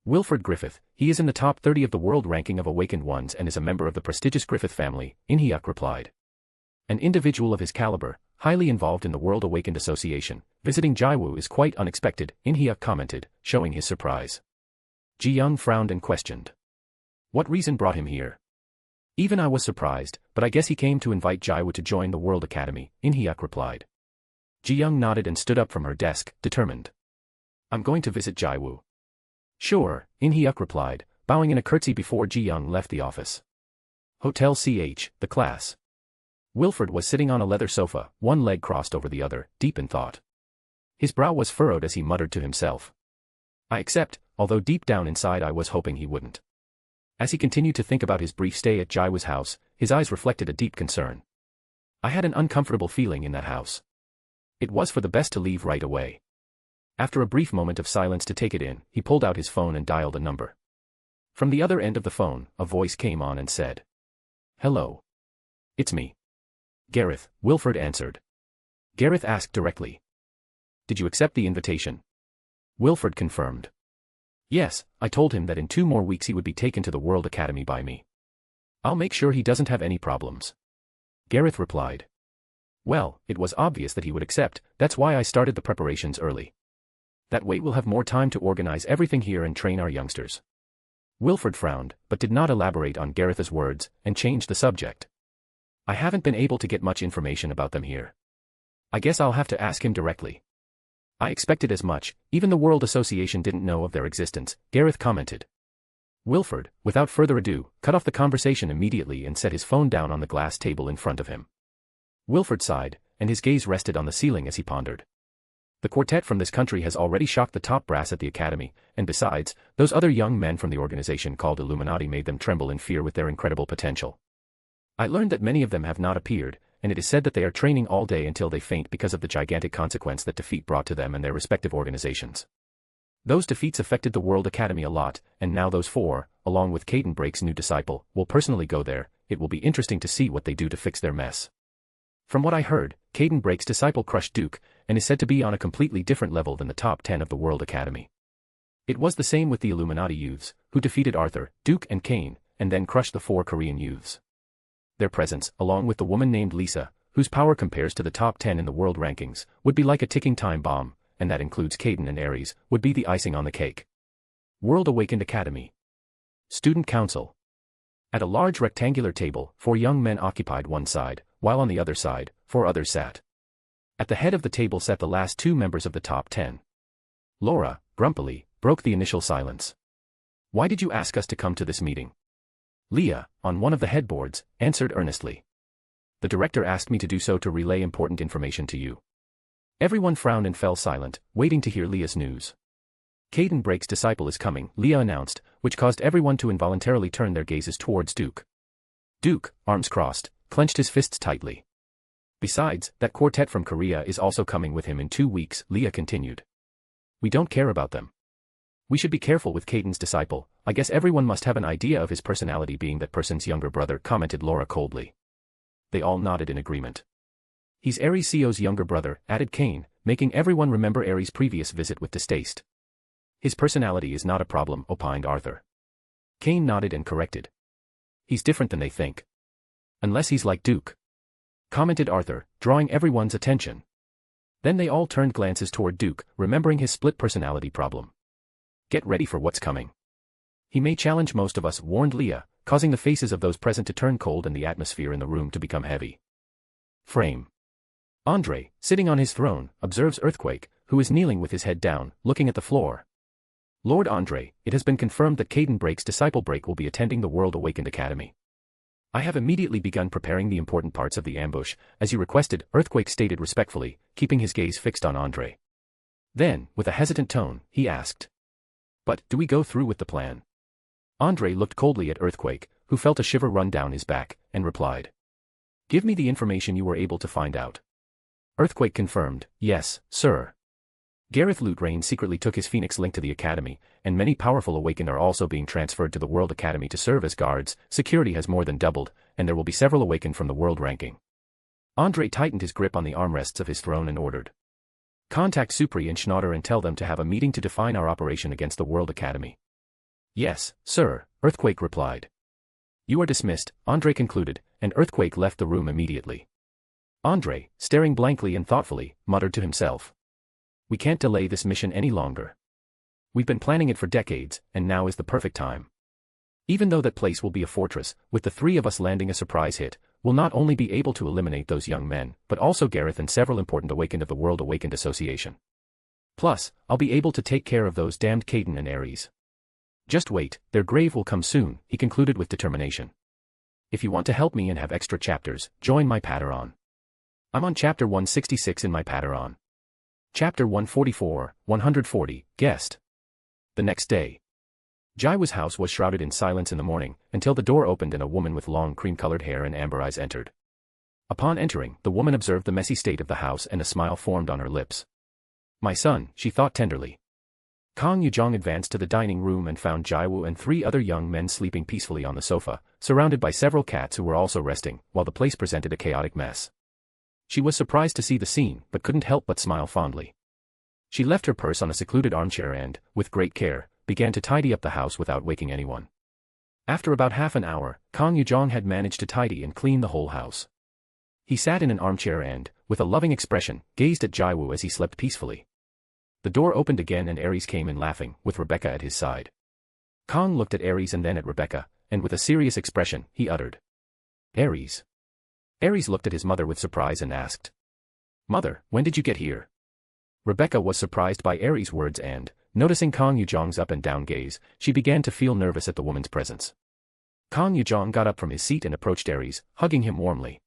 Wilfred Griffith, he is in the top 30 of the world ranking of Awakened Ones and is a member of the prestigious Griffith family, In-hyuk replied. An individual of his caliber, highly involved in the World Awakened Association, visiting Jiwoo is quite unexpected, In-hyuk commented, showing his surprise. Ji-young frowned and questioned. What reason brought him here? Even I was surprised, but I guess he came to invite Jiwoo to join the World Academy, In-hyuk replied. Ji-young nodded and stood up from her desk, determined. I'm going to visit Jiwoo. Sure, In-hyuk replied, bowing in a curtsy before Ji-young left the office. Hotel CH, the class. Wilfred was sitting on a leather sofa, one leg crossed over the other, deep in thought. His brow was furrowed as he muttered to himself. I accept, although deep down inside I was hoping he wouldn't. As he continued to think about his brief stay at Jiwoo's house, his eyes reflected a deep concern. I had an uncomfortable feeling in that house. It was for the best to leave right away. After a brief moment of silence to take it in, he pulled out his phone and dialed a number. From the other end of the phone, a voice came on and said, "Hello. It's me. Gareth," Wilford answered. Gareth asked directly, "Did you accept the invitation?" Wilford confirmed. "Yes, I told him that in 2 more weeks he would be taken to the World Academy by me. I'll make sure he doesn't have any problems." Gareth replied. "Well, it was obvious that he would accept, that's why I started the preparations early. That way we'll have more time to organize everything here and train our youngsters." Wilford frowned, but did not elaborate on Gareth's words, and changed the subject. "I haven't been able to get much information about them here. I guess I'll have to ask him directly." "I expected as much, even the World Association didn't know of their existence," Gareth commented. Wilford, without further ado, cut off the conversation immediately and set his phone down on the glass table in front of him. Wilford sighed, and his gaze rested on the ceiling as he pondered. The quartet from this country has already shocked the top brass at the academy, and besides, those other young men from the organization called Illuminati made them tremble in fear with their incredible potential. I learned that many of them have not appeared, and it is said that they are training all day until they faint because of the gigantic consequence that defeat brought to them and their respective organizations. Those defeats affected the World Academy a lot, and now those 4, along with Caden Brake's new disciple, will personally go there. It will be interesting to see what they do to fix their mess. From what I heard, Caden Brake's disciple crushed Duke, and is said to be on a completely different level than the top 10 of the World Academy. It was the same with the Illuminati youths, who defeated Arthur, Duke and Kane, and then crushed the 4 Korean youths. Their presence, along with the woman named Lisa, whose power compares to the top 10 in the world rankings, would be like a ticking time bomb, and that includes Caden and Ares, would be the icing on the cake. World Awakened Academy. Student Council. At a large rectangular table, 4 young men occupied one side, while on the other side, 4 others sat. At the head of the table sat the last 2 members of the top 10. Laura, grumpily, broke the initial silence. "Why did you ask us to come to this meeting?" Leah, on one of the headboards, answered earnestly. "The director asked me to do so to relay important information to you." Everyone frowned and fell silent, waiting to hear Leah's news. "Caden Brake's disciple is coming," Leah announced, which caused everyone to involuntarily turn their gazes towards Duke. Duke, arms crossed, clenched his fists tightly. "Besides, that quartet from Korea is also coming with him in 2 weeks," Leah continued. "We don't care about them. We should be careful with Caden's disciple. I guess everyone must have an idea of his personality being that person's younger brother," commented Laura coldly. They all nodded in agreement. "He's Eleceed's younger brother," added Kane, making everyone remember Ares' previous visit with distaste. "His personality is not a problem," opined Arthur. Kane nodded and corrected. "He's different than they think. Unless he's like Duke," commented Arthur, drawing everyone's attention. Then they all turned glances toward Duke, remembering his split personality problem. "Get ready for what's coming. He may challenge most of us," warned Leah, causing the faces of those present to turn cold and the atmosphere in the room to become heavy. Frame. Andre, sitting on his throne, observes Earthquake, who is kneeling with his head down, looking at the floor. "Lord Andre, it has been confirmed that Caden Brake's disciple Brake will be attending the World Awakened Academy. I have immediately begun preparing the important parts of the ambush, as you requested," Earthquake stated respectfully, keeping his gaze fixed on Andre. Then, with a hesitant tone, he asked, "But, do we go through with the plan?" Andre looked coldly at Earthquake, who felt a shiver run down his back, and replied, "Give me the information you were able to find out." Earthquake confirmed, "Yes, sir." Gareth Lootrain secretly took his Phoenix link to the Academy, and many powerful Awakened are also being transferred to the World Academy to serve as guards. Security has more than doubled, and there will be several Awakened from the world ranking. Andre tightened his grip on the armrests of his throne and ordered, "Contact Supri and Schnauder and tell them to have a meeting to define our operation against the World Academy." "Yes, sir," Earthquake replied. "You are dismissed," Andre concluded, and Earthquake left the room immediately. Andre, staring blankly and thoughtfully, muttered to himself, "We can't delay this mission any longer. We've been planning it for decades, and now is the perfect time. Even though that place will be a fortress, with the 3 of us landing a surprise hit, we'll not only be able to eliminate those young men, but also Gareth and several important Awakened of the World Awakened Association. Plus, I'll be able to take care of those damned Caden and Ares. Just wait, their grave will come soon," he concluded with determination. "If you want to help me and have extra chapters, join my Patreon. I'm on chapter 166 in my Patreon. Chapter 144, 140, Guest." The next day, Jiwoo's house was shrouded in silence in the morning, until the door opened and a woman with long cream-colored hair and amber eyes entered. Upon entering, the woman observed the messy state of the house and a smile formed on her lips. "My son," she thought tenderly. Kang Yujong advanced to the dining room and found Jiwoo and 3 other young men sleeping peacefully on the sofa, surrounded by several cats who were also resting, while the place presented a chaotic mess. She was surprised to see the scene, but couldn't help but smile fondly. She left her purse on a secluded armchair and, with great care, began to tidy up the house without waking anyone. After about half an hour, Kang Yujong had managed to tidy and clean the whole house. He sat in an armchair and, with a loving expression, gazed at Jiwoo as he slept peacefully. The door opened again and Aries came in laughing, with Rebecca at his side. Kang looked at Aries and then at Rebecca, and with a serious expression, he uttered, "Aries." Aries looked at his mother with surprise and asked, "Mother, when did you get here?" Rebecca was surprised by Aries' words and, noticing Kang Yujong's up and down gaze, she began to feel nervous at the woman's presence. Kang Yujong got up from his seat and approached Aries, hugging him warmly.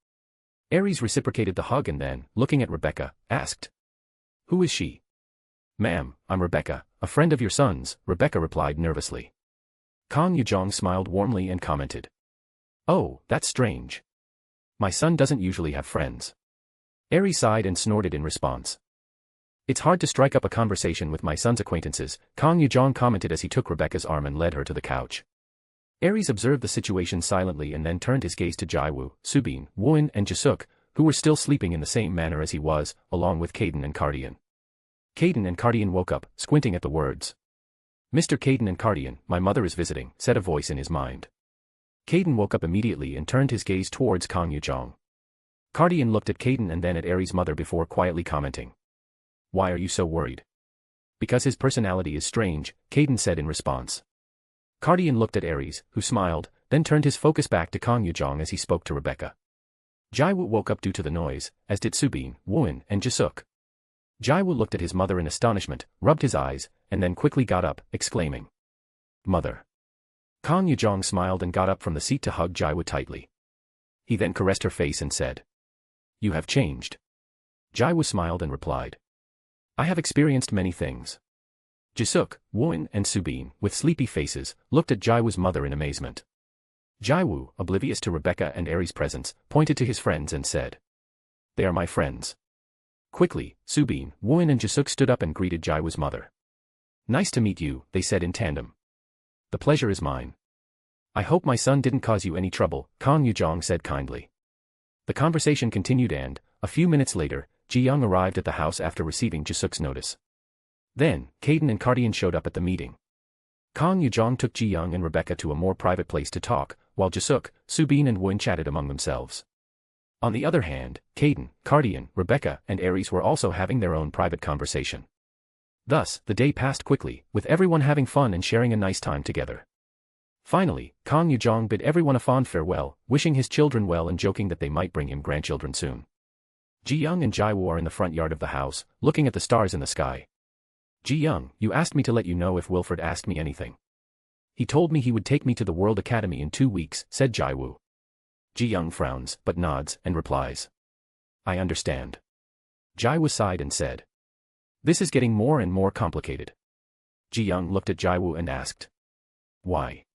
Aries reciprocated the hug and then, looking at Rebecca, asked, "Who is she?" "Ma'am, I'm Rebecca, a friend of your son's," Rebecca replied nervously. Kang Yujong smiled warmly and commented, "Oh, that's strange. My son doesn't usually have friends." Aries sighed and snorted in response. "It's hard to strike up a conversation with my son's acquaintances," Kang Yujong commented as he took Rebecca's arm and led her to the couch. Aries observed the situation silently and then turned his gaze to Jiwoo, Subin, Wooin and Jisuk, who were still sleeping in the same manner as he was, along with Caden and Cardian. Caden and Cardian woke up, squinting at the words. "Mr. Caden and Cardian, my mother is visiting," said a voice in his mind. Caden woke up immediately and turned his gaze towards Kang Yujong. Cardian looked at Caden and then at Aries' mother before quietly commenting, "Why are you so worried?" "Because his personality is strange," Caden said in response. Cardian looked at Aries, who smiled, then turned his focus back to Kang Yujong as he spoke to Rebecca. Jiwoo woke up due to the noise, as did Subin, Wooin and Jisuk. Jiwoo looked at his mother in astonishment, rubbed his eyes, and then quickly got up, exclaiming, "Mother." Kang Yujong smiled and got up from the seat to hug Jiwoo tightly. He then caressed her face and said, "You have changed." Jiwoo smiled and replied, "I have experienced many things." Jisuk, Wooin and Subin, with sleepy faces, looked at Jiwoo's mother in amazement. Jiwoo, oblivious to Rebecca and Aries' presence, pointed to his friends and said, "They are my friends." Quickly, Subin, Wooin and Jisuk stood up and greeted Jiwoo's mother. "Nice to meet you," they said in tandem. "The pleasure is mine." "I hope my son didn't cause you any trouble," Kang Yujong said kindly. The conversation continued and, a few minutes later, Ji-young arrived at the house after receiving Jisuk's notice. Then, Caden and Cardian showed up at the meeting. Kang Yujong took Ji-young and Rebecca to a more private place to talk, while Jisuk, Subin and Wooin chatted among themselves. On the other hand, Caden, Cardian, Rebecca and Aries were also having their own private conversation. Thus, the day passed quickly, with everyone having fun and sharing a nice time together. Finally, Kang Yujong bid everyone a fond farewell, wishing his children well and joking that they might bring him grandchildren soon. Ji-young and Jiwoo are in the front yard of the house, looking at the stars in the sky. "Ji-young, you asked me to let you know if Wilfred asked me anything. He told me he would take me to the World Academy in 2 weeks," said Jiwoo. Ji-young frowns, but nods, and replies, "I understand." Jiwoo sighed and said, "This is getting more and more complicated." Ji-young looked at Jiwoo and asked, "Why?"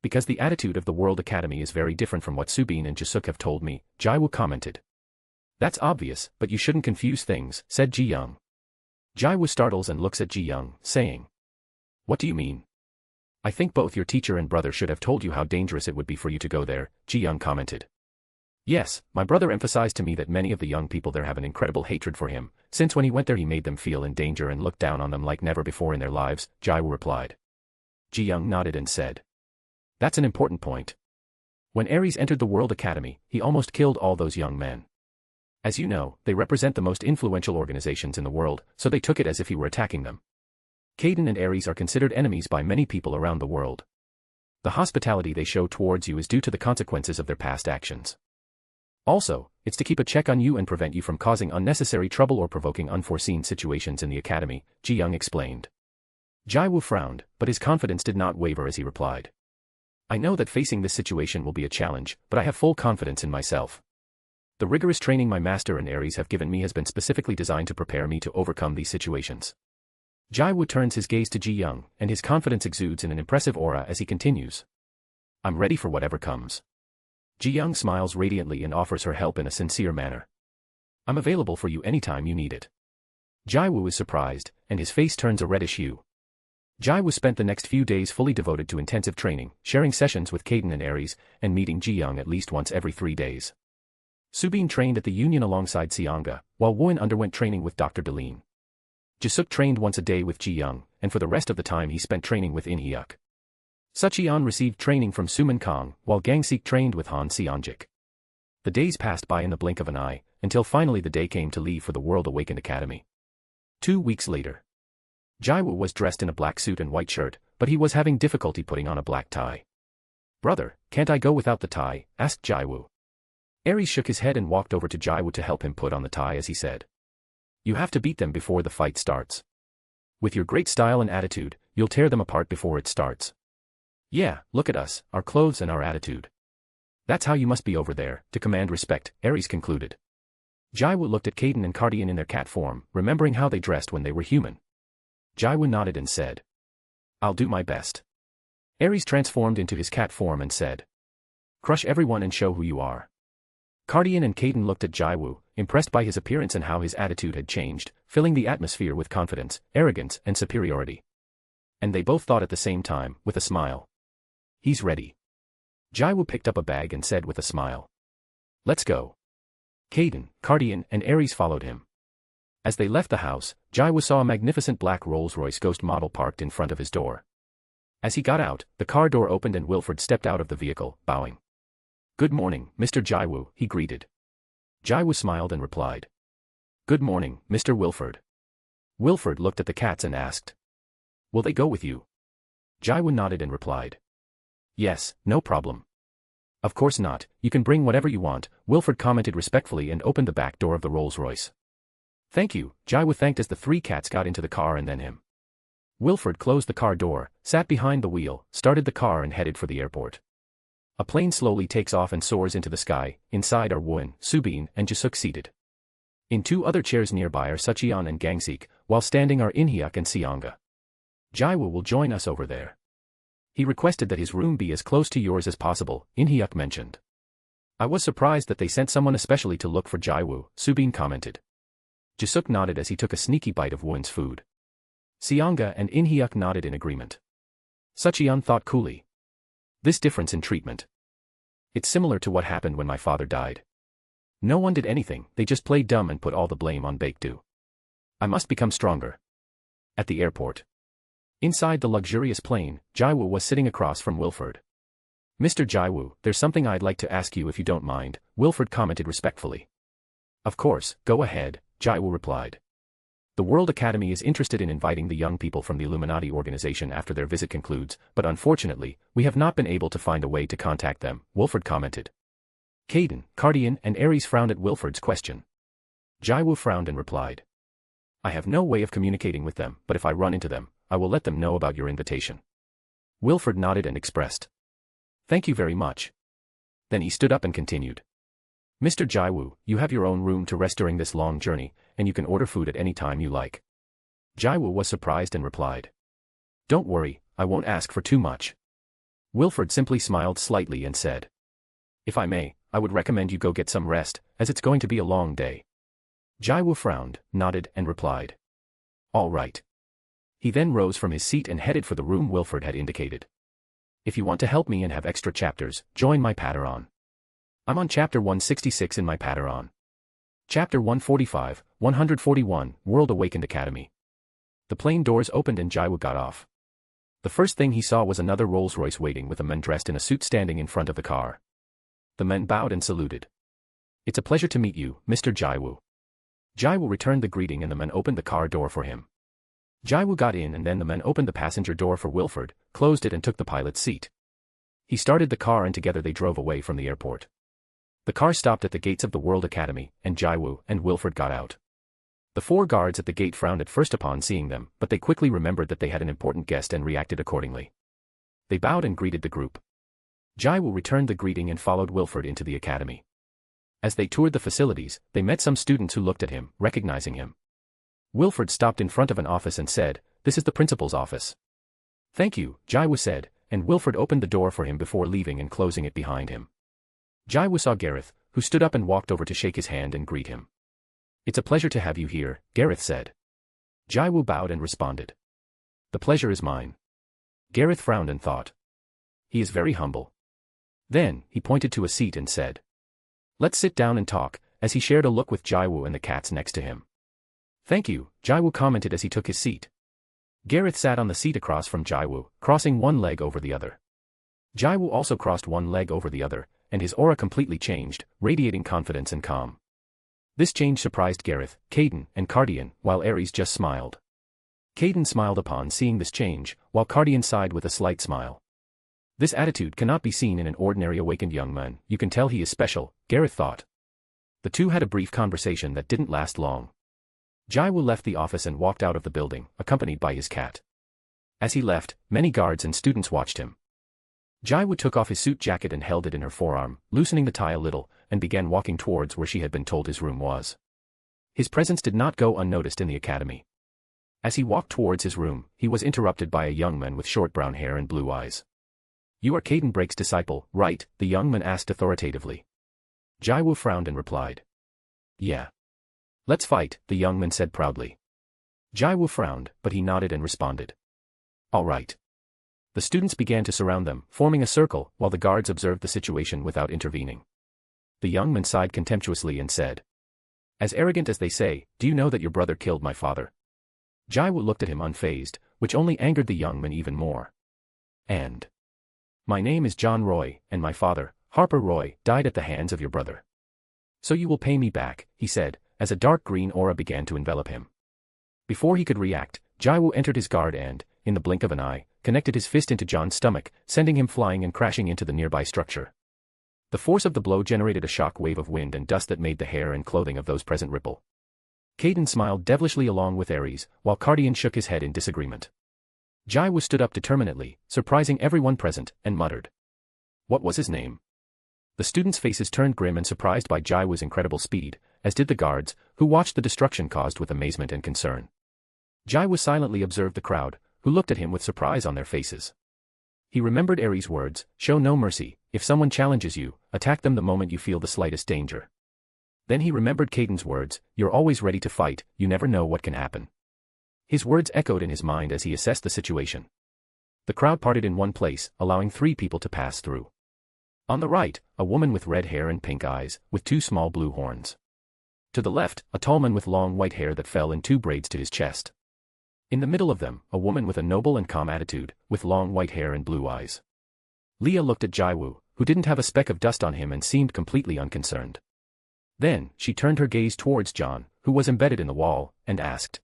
"Because the attitude of the World Academy is very different from what Subin and Jisuk have told me," Jiwoo commented. "That's obvious, but you shouldn't confuse things," said Ji-young. Jiwoo startles and looks at Ji-young, saying, "What do you mean?" "I think both your teacher and brother should have told you how dangerous it would be for you to go there," Ji-young commented. "Yes, my brother emphasized to me that many of the young people there have an incredible hatred for him, since when he went there he made them feel in danger and looked down on them like never before in their lives," Jiwoo replied. Ji-young nodded and said, "That's an important point. When Aries entered the World Academy, he almost killed all those young men. As you know, they represent the most influential organizations in the world, so they took it as if he were attacking them. Caden and Aries are considered enemies by many people around the world. The hospitality they show towards you is due to the consequences of their past actions. Also, it's to keep a check on you and prevent you from causing unnecessary trouble or provoking unforeseen situations in the academy," Ji-young explained. Jiwoo frowned, but his confidence did not waver as he replied, "I know that facing this situation will be a challenge, but I have full confidence in myself. The rigorous training my master and Aries have given me has been specifically designed to prepare me to overcome these situations." Jiwoo turns his gaze to Ji-young, and his confidence exudes in an impressive aura as he continues, "I'm ready for whatever comes." Ji-young smiles radiantly and offers her help in a sincere manner. "I'm available for you anytime you need it." Jiwoo is surprised, and his face turns a reddish hue. Jiwoo spent the next few days fully devoted to intensive training, sharing sessions with Caden and Aries, and meeting Jiyoung at least once every 3 days. Subin trained at the Union alongside Seonga, while Wooin underwent training with Dr. Deline. Jisuk trained once a day with Jiyoung, and for the rest of the time he spent training with In-hyuk. Sucheon received training from Suman Kong, while Gangsik trained with Han Seonjik. The days passed by in the blink of an eye, until finally the day came to leave for the World Awakened Academy. 2 weeks later. Jiwoo was dressed in a black suit and white shirt, but he was having difficulty putting on a black tie. "Brother, can't I go without the tie?" asked Jiwoo. Aries shook his head and walked over to Jiwoo to help him put on the tie as he said. "You have to beat them before the fight starts. With your great style and attitude, you'll tear them apart before it starts. Yeah, look at us, our clothes and our attitude. That's how you must be over there, to command respect," Aries concluded. Jiwoo looked at Caden and Cardian in their cat form, remembering how they dressed when they were human. Jiwoo nodded and said, "I'll do my best." Aries transformed into his cat form and said, "Crush everyone and show who you are." Cardian and Caden looked at Jiwoo, impressed by his appearance and how his attitude had changed, filling the atmosphere with confidence, arrogance, and superiority. And they both thought at the same time, with a smile. "He's ready." Jiwoo picked up a bag and said with a smile, "Let's go." Caden, Cardian, and Aries followed him. As they left the house, Jiwoo saw a magnificent black Rolls-Royce Ghost model parked in front of his door. As he got out, the car door opened and Wilford stepped out of the vehicle, bowing. "Good morning, Mr. Jiwoo," he greeted. Jiwoo smiled and replied, "Good morning, Mr. Wilford." Wilford looked at the cats and asked, "Will they go with you?" Jiwoo nodded and replied, "Yes, no problem." "Of course not, you can bring whatever you want," Wilford commented respectfully and opened the back door of the Rolls-Royce. "Thank you," Jiwoo thanked as the 3 cats got into the car and then him. Wilford closed the car door, sat behind the wheel, started the car and headed for the airport. A plane slowly takes off and soars into the sky. Inside are Wooin, Subin, and Jisuk seated. In 2 other chairs nearby are Sucheon and Gangsik, while standing are In-hyuk and Seonga. "Jiwoo will join us over there. He requested that his room be as close to yours as possible," In-hyuk mentioned. "I was surprised that they sent someone especially to look for Jiwoo," Subin commented. Jisuk nodded as he took a sneaky bite of Wooin's food. Seonga and In-hyuk nodded in agreement. Sucheon thought coolly. "This difference in treatment. It's similar to what happened when my father died. No one did anything, they just played dumb and put all the blame on Baekdu. I must become stronger." At the airport. Inside the luxurious plane, Jiwoo was sitting across from Wilford. "Mr. Jiwoo, there's something I'd like to ask you if you don't mind," Wilford commented respectfully. "Of course, go ahead," Jiwoo replied. "The World Academy is interested in inviting the young people from the Illuminati organization after their visit concludes, but unfortunately, we have not been able to find a way to contact them," Wilford commented. Caden, Cardian, and Aries frowned at Wilford's question. Jiwoo frowned and replied, "I have no way of communicating with them, but if I run into them, I will let them know about your invitation." Wilford nodded and expressed, "Thank you very much." Then he stood up and continued. "Mr. Jiwoo, you have your own room to rest during this long journey, and you can order food at any time you like." Jiwoo was surprised and replied, "Don't worry, I won't ask for too much." Wilford simply smiled slightly and said, "If I may, I would recommend you go get some rest, as it's going to be a long day." Jiwoo frowned, nodded, and replied, "All right." He then rose from his seat and headed for the room Wilford had indicated. "If you want to help me and have extra chapters, join my Patreon. I'm on chapter 166 in my Patreon. Chapter 145, 141, World Awakened Academy." The plane doors opened and Jiwoo got off. The first thing he saw was another Rolls-Royce waiting with a man dressed in a suit standing in front of the car. The man bowed and saluted. "It's a pleasure to meet you, Mr. Jiwoo." Jiwoo returned the greeting and the man opened the car door for him. Jiwoo got in and then the man opened the passenger door for Wilford, closed it and took the pilot's seat. He started the car and together they drove away from the airport. The car stopped at the gates of the World Academy, and Jiwoo and Wilford got out. The 4 guards at the gate frowned at first upon seeing them, but they quickly remembered that they had an important guest and reacted accordingly. They bowed and greeted the group. Jiwoo returned the greeting and followed Wilford into the academy. As they toured the facilities, they met some students who looked at him, recognizing him. Wilford stopped in front of an office and said, "This is the principal's office." "Thank you," Jiwoo said, and Wilford opened the door for him before leaving and closing it behind him. Jiwoo saw Gareth, who stood up and walked over to shake his hand and greet him. "It's a pleasure to have you here," Gareth said. Jiwoo bowed and responded, The pleasure is mine. Gareth frowned and thought. He is very humble. Then, he pointed to a seat and said. Let's sit down and talk, as he shared a look with Jiwoo and the cats next to him. Thank you, Jiwoo commented as he took his seat. Gareth sat on the seat across from Jiwoo, crossing one leg over the other. Jiwoo also crossed one leg over the other, and his aura completely changed, radiating confidence and calm. This change surprised Gareth, Caden, and Cardian, while Ares just smiled. Caden smiled upon seeing this change, while Cardian sighed with a slight smile. This attitude cannot be seen in an ordinary awakened young man, you can tell he is special, Gareth thought. The two had a brief conversation that didn't last long. Jiwoo left the office and walked out of the building, accompanied by his cat. As he left, many guards and students watched him. Jiwoo took off his suit jacket and held it in her forearm, loosening the tie a little, and began walking towards where she had been told his room was. His presence did not go unnoticed in the academy. As he walked towards his room, he was interrupted by a young man with short brown hair and blue eyes. You are Caden Brake's disciple, right? The young man asked authoritatively. Jiwoo frowned and replied. Yeah. Let's fight, the young man said proudly. Jiwoo frowned, but he nodded and responded. All right. The students began to surround them, forming a circle, while the guards observed the situation without intervening. The young man sighed contemptuously and said. As arrogant as they say, do you know that your brother killed my father? Jiwoo looked at him unfazed, which only angered the young man even more. And. My name is John Roy, and my father, Harper Roy, died at the hands of your brother. So you will pay me back, he said, as a dark green aura began to envelop him. Before he could react, Jiwoo entered his guard and, in the blink of an eye, connected his fist into John's stomach, sending him flying and crashing into the nearby structure. The force of the blow generated a shock wave of wind and dust that made the hair and clothing of those present ripple. Caden smiled devilishly along with Ares, while Cardian shook his head in disagreement. Jiwoo stood up determinedly, surprising everyone present, and muttered. What was his name? The students' faces turned grim and surprised by Jiwoo's incredible speed, as did the guards, who watched the destruction caused with amazement and concern. Jiwoo silently observed the crowd, who looked at him with surprise on their faces. He remembered Ares' words, show no mercy, if someone challenges you, attack them the moment you feel the slightest danger. Then he remembered Caden's words, you're always ready to fight, you never know what can happen. His words echoed in his mind as he assessed the situation. The crowd parted in one place, allowing 3 people to pass through. On the right, a woman with red hair and pink eyes, with 2 small blue horns. To the left, a tall man with long white hair that fell in 2 braids to his chest. In the middle of them, a woman with a noble and calm attitude, with long white hair and blue eyes. Leah looked at Jiwoo, who didn't have a speck of dust on him and seemed completely unconcerned. Then, she turned her gaze towards John, who was embedded in the wall, and asked.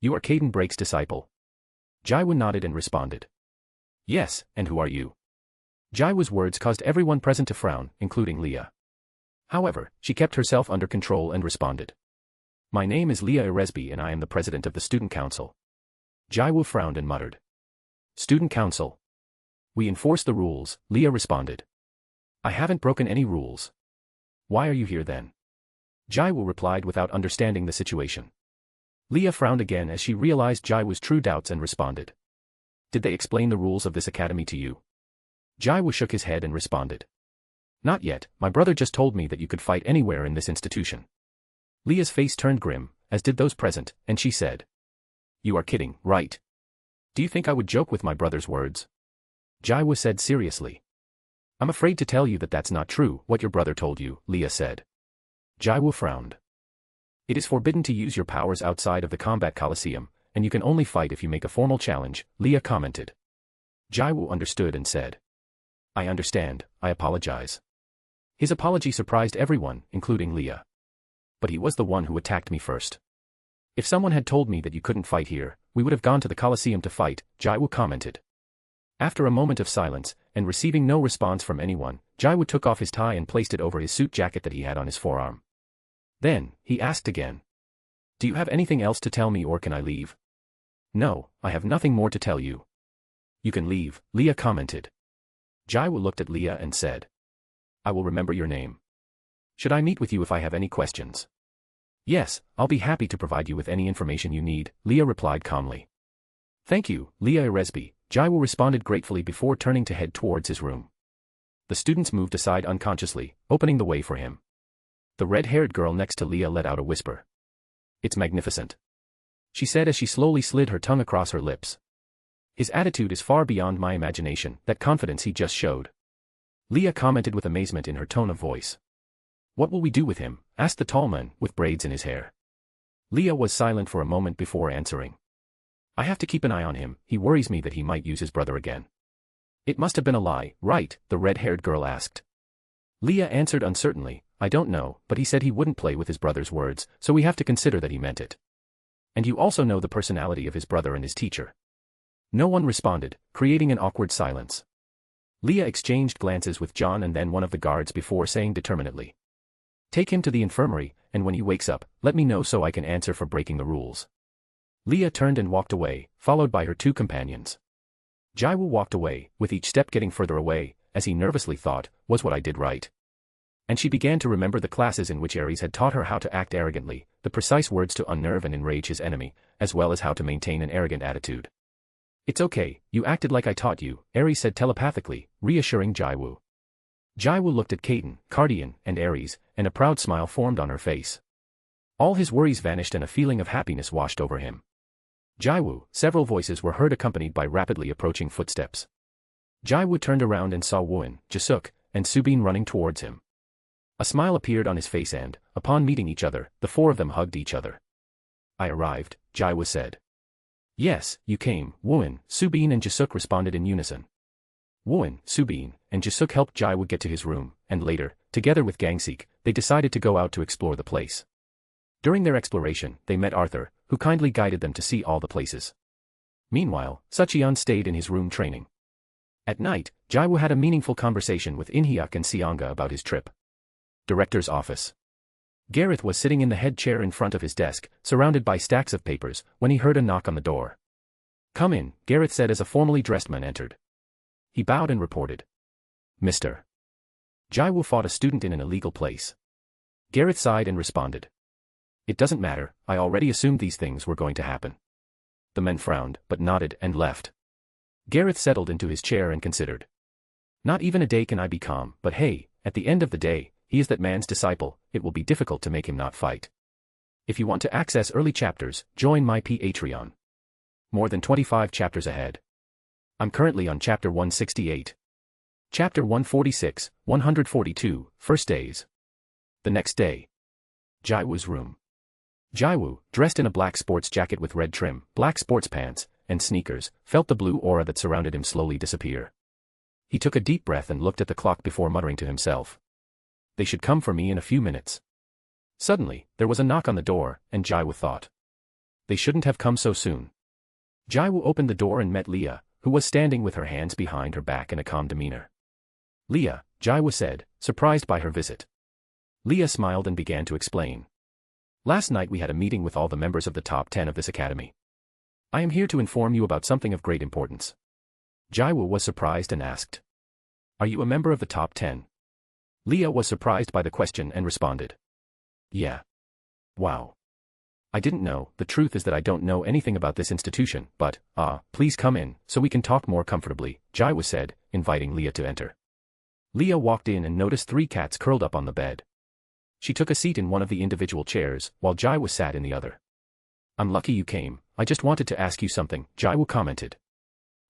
You are Caden Brake's disciple? Jiwoo nodded and responded. Yes, and who are you? Jiwoo's words caused everyone present to frown, including Leah. However, she kept herself under control and responded. My name is Leah Eresby and I am the president of the student council. Jiwoo frowned and muttered. Student council. We enforce the rules, Leah responded. I haven't broken any rules. Why are you here then? Jiwoo replied without understanding the situation. Leah frowned again as she realized Jiwoo's true doubts and responded. Did they explain the rules of this academy to you? Jiwoo shook his head and responded. Not yet, my brother just told me that you could fight anywhere in this institution. Leah's face turned grim, as did those present, and she said. You are kidding, right? Do you think I would joke with my brother's words? Jiwoo said seriously. I'm afraid to tell you that that's not true, what your brother told you, Leah said. Jiwoo frowned. It is forbidden to use your powers outside of the combat coliseum, and you can only fight if you make a formal challenge, Leah commented. Jiwoo understood and said. I understand, I apologize. His apology surprised everyone, including Leah. But he was the one who attacked me first. If someone had told me that you couldn't fight here, we would have gone to the Coliseum to fight, Jiwoo commented. After a moment of silence, and receiving no response from anyone, Jiwoo took off his tie and placed it over his suit jacket that he had on his forearm. Then, he asked again. Do you have anything else to tell me or can I leave? No, I have nothing more to tell you. You can leave, Leah commented. Jiwoo looked at Leah and said. I will remember your name. Should I meet with you if I have any questions? Yes, I'll be happy to provide you with any information you need, Leah replied calmly. Thank you, Leah Eresby, Jiwoo responded gratefully before turning to head towards his room. The students moved aside unconsciously, opening the way for him. The red-haired girl next to Leah let out a whisper. It's magnificent. She said as she slowly slid her tongue across her lips. His attitude is far beyond my imagination, that confidence he just showed. Leah commented with amazement in her tone of voice. What will we do with him? Asked the tall man, with braids in his hair. Leah was silent for a moment before answering. I have to keep an eye on him, he worries me that he might use his brother again. It must have been a lie, right? The red-haired girl asked. Leah answered uncertainly, I don't know, but he said he wouldn't play with his brother's words, so we have to consider that he meant it. And you also know the personality of his brother and his teacher. No one responded, creating an awkward silence. Leah exchanged glances with John and then one of the guards before saying determinedly. Take him to the infirmary, and when he wakes up, let me know so I can answer for breaking the rules. Leah turned and walked away, followed by her two companions. Jiwoo walked away, with each step getting further away, as he nervously thought, was what I did right? And she began to remember the classes in which Ares had taught her how to act arrogantly, the precise words to unnerve and enrage his enemy, as well as how to maintain an arrogant attitude. It's okay, you acted like I taught you, Ares said telepathically, reassuring Jiwoo. Jiwoo looked at Kaiten, Cardian, and Ares, and a proud smile formed on her face. All his worries vanished and a feeling of happiness washed over him. Jiwoo, several voices were heard accompanied by rapidly approaching footsteps. Jiwoo turned around and saw Wooin, Jisuk, and Subin running towards him. A smile appeared on his face and, upon meeting each other, the four of them hugged each other. I arrived, Jiwoo said. Yes, you came, Wooin, Subin and Jisuk responded in unison. Wooin, Subin, and Jisuk helped Jiwoo get to his room, and later, together with Gangseek, they decided to go out to explore the place. During their exploration, they met Arthur, who kindly guided them to see all the places. Meanwhile, Sucheon stayed in his room training. At night, Jiwoo had a meaningful conversation with Inhyuk and Seonga about his trip. Director's office. Gareth was sitting in the head chair in front of his desk, surrounded by stacks of papers, when he heard a knock on the door. Come in, Gareth said as a formally dressed man entered. He bowed and reported. Mr. Jiwoo fought a student in an illegal place. Gareth sighed and responded. It doesn't matter, I already assumed these things were going to happen. The men frowned, but nodded and left. Gareth settled into his chair and considered. Not even a day can I be calm, but hey, at the end of the day, he is that man's disciple, it will be difficult to make him not fight. If you want to access early chapters, join my Patreon. More than 25 chapters ahead. I'm currently on chapter 168. Chapter 146, 142, First Days. The next day. Jiwoo's room. Jiwoo, dressed in a black sports jacket with red trim, black sports pants, and sneakers, felt the blue aura that surrounded him slowly disappear. He took a deep breath and looked at the clock before muttering to himself. They should come for me in a few minutes. Suddenly, there was a knock on the door, and Jiwoo thought. They shouldn't have come so soon. Jiwoo opened the door and met Leah, who was standing with her hands behind her back in a calm demeanor. Leah, Jiwoo said, surprised by her visit. Leah smiled and began to explain. Last night we had a meeting with all the members of the top 10 of this academy. I am here to inform you about something of great importance. Jiwoo was surprised and asked. Are you a member of the top 10? Leah was surprised by the question and responded. Yeah. Wow. I didn't know, the truth is that I don't know anything about this institution, but, please come in, so we can talk more comfortably, Jiwoo said, inviting Leah to enter. Leah walked in and noticed 3 cats curled up on the bed. She took a seat in one of the individual chairs, while Jiwoo sat in the other. I'm lucky you came, I just wanted to ask you something, Jiwoo commented.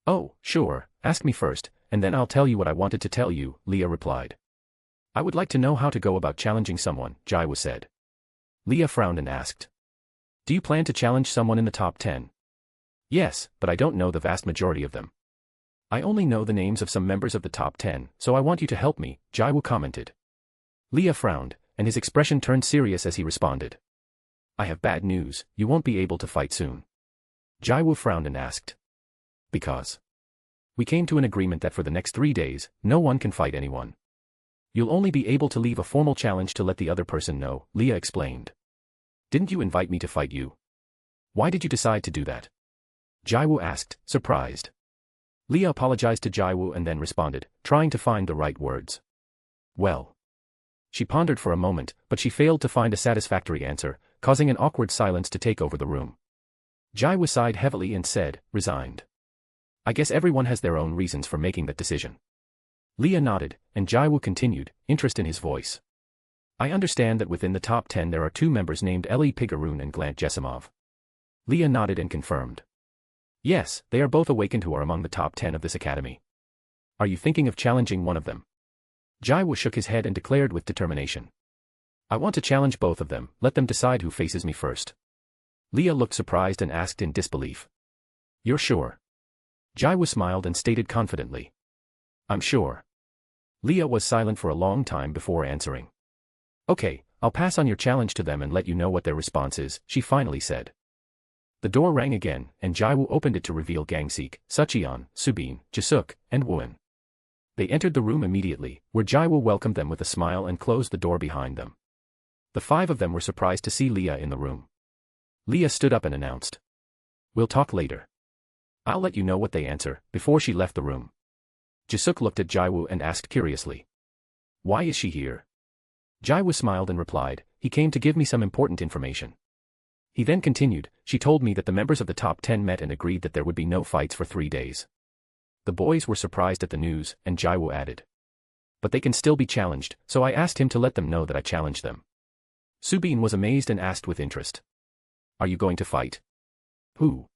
Oh, sure, ask me first, and then I'll tell you what I wanted to tell you, Leah replied. I would like to know how to go about challenging someone, Jiwoo said. Leah frowned and asked. Do you plan to challenge someone in the top 10? Yes, but I don't know the vast majority of them. I only know the names of some members of the top 10, so I want you to help me, Jiwoo commented. Leah frowned, and his expression turned serious as he responded. I have bad news, you won't be able to fight soon. Jiwoo frowned and asked. Because? We came to an agreement that for the next 3 days, no one can fight anyone. You'll only be able to leave a formal challenge to let the other person know, Leah explained. Didn't you invite me to fight you? Why did you decide to do that? Jiwoo asked, surprised. Leah apologized to Jiwoo and then responded, trying to find the right words. Well. She pondered for a moment, but she failed to find a satisfactory answer, causing an awkward silence to take over the room. Jiwoo sighed heavily and said, resigned. I guess everyone has their own reasons for making that decision. Leah nodded, and Jiwoo continued, interest in his voice. I understand that within the top 10 there are 2 members named Ellie Pigaroon and Glant Jesimov. Leah nodded and confirmed. Yes, they are both awakened who are among the top 10 of this academy. Are you thinking of challenging one of them? Jiwoo shook his head and declared with determination. I want to challenge both of them, let them decide who faces me first. Leah looked surprised and asked in disbelief. You're sure? Jiwoo smiled and stated confidently. I'm sure. Leah was silent for a long time before answering. Okay, I'll pass on your challenge to them and let you know what their response is, she finally said. The door rang again, and Jiwoo opened it to reveal Gangseok, Sucheon, Subin, Jisuk, and Wooin. They entered the room immediately, where Jiwoo welcomed them with a smile and closed the door behind them. The 5 of them were surprised to see Leah in the room. Leah stood up and announced. We'll talk later. I'll let you know what they answer, before she left the room. Jisuk looked at Jiwoo and asked curiously. Why is she here? Jiwoo smiled and replied, he came to give me some important information. He then continued, she told me that the members of the top 10 met and agreed that there would be no fights for 3 days. The boys were surprised at the news, and Jiwoo added. But they can still be challenged, so I asked him to let them know that I challenged them. Subin was amazed and asked with interest. Are you going to fight? Who?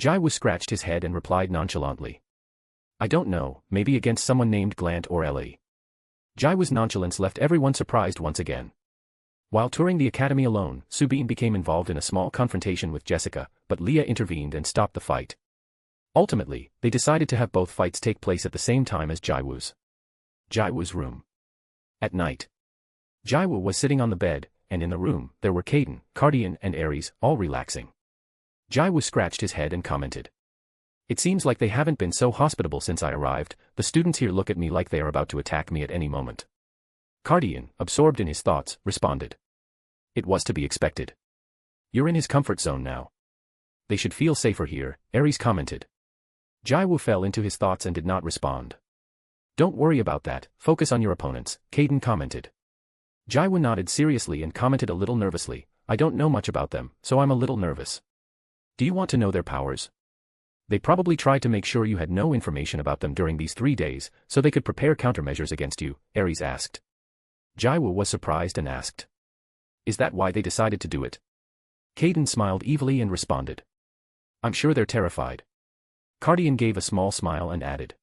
Jiwoo scratched his head and replied nonchalantly. I don't know, maybe against someone named Glant or Ellie. Jiwoo's nonchalance left everyone surprised once again. While touring the academy alone, Subin became involved in a small confrontation with Jessica, but Leah intervened and stopped the fight. Ultimately, they decided to have both fights take place at the same time as Jiwoo's. Jiwoo's room. At night. Jiwoo was sitting on the bed, and in the room, there were Kaden, Cardian, and Aries, all relaxing. Jiwoo scratched his head and commented. It seems like they haven't been so hospitable since I arrived, the students here look at me like they are about to attack me at any moment. Cardian, absorbed in his thoughts, responded. It was to be expected. You're in his comfort zone now. They should feel safer here, Aries commented. Jiwoo fell into his thoughts and did not respond. Don't worry about that, focus on your opponents, Kaden commented. Jiwoo nodded seriously and commented a little nervously, I don't know much about them, so I'm a little nervous. Do you want to know their powers? They probably tried to make sure you had no information about them during these 3 days, so they could prepare countermeasures against you, Aries asked. Jiwoo was surprised and asked. Is that why they decided to do it? Kaden smiled evilly and responded. I'm sure they're terrified. Cardian gave a small smile and added.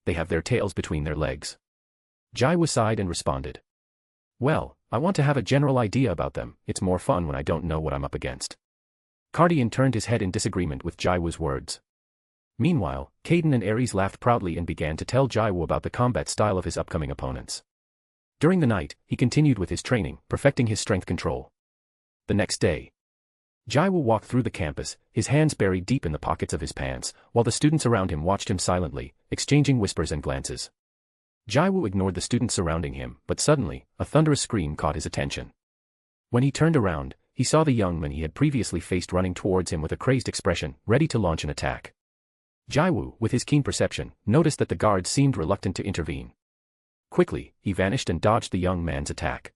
They have their tails between their legs. Jiwoo sighed and responded. Well, I want to have a general idea about them, it's more fun when I don't know what I'm up against. Cardian turned his head in disagreement with Jiwoo's words. Meanwhile, Kaden and Aries laughed proudly and began to tell Jiwoo about the combat style of his upcoming opponents. During the night, he continued with his training, perfecting his strength control. The next day, Jiwoo walked through the campus, his hands buried deep in the pockets of his pants, while the students around him watched him silently, exchanging whispers and glances. Jiwoo ignored the students surrounding him, but suddenly, a thunderous scream caught his attention. When he turned around, he saw the young man he had previously faced running towards him with a crazed expression, ready to launch an attack. Jiwoo, with his keen perception, noticed that the guards seemed reluctant to intervene. Quickly, he vanished and dodged the young man's attack.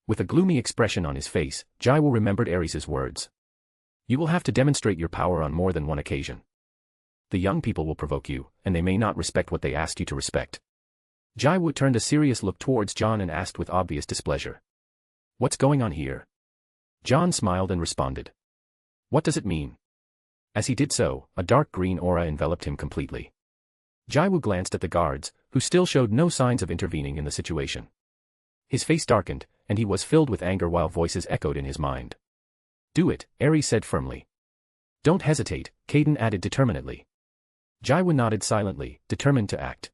With a gloomy expression on his face, Jiwoo remembered Aries' words. You will have to demonstrate your power on more than one occasion. The young people will provoke you, and they may not respect what they asked you to respect. Jiwoo turned a serious look towards John and asked with obvious displeasure. What's going on here? John smiled and responded. What does it mean? As he did so, a dark green aura enveloped him completely. Jiwoo glanced at the guards, who still showed no signs of intervening in the situation. His face darkened, and he was filled with anger while voices echoed in his mind. Do it, Aries said firmly. Don't hesitate, Kaden added determinedly. Jiwoo nodded silently, determined to act.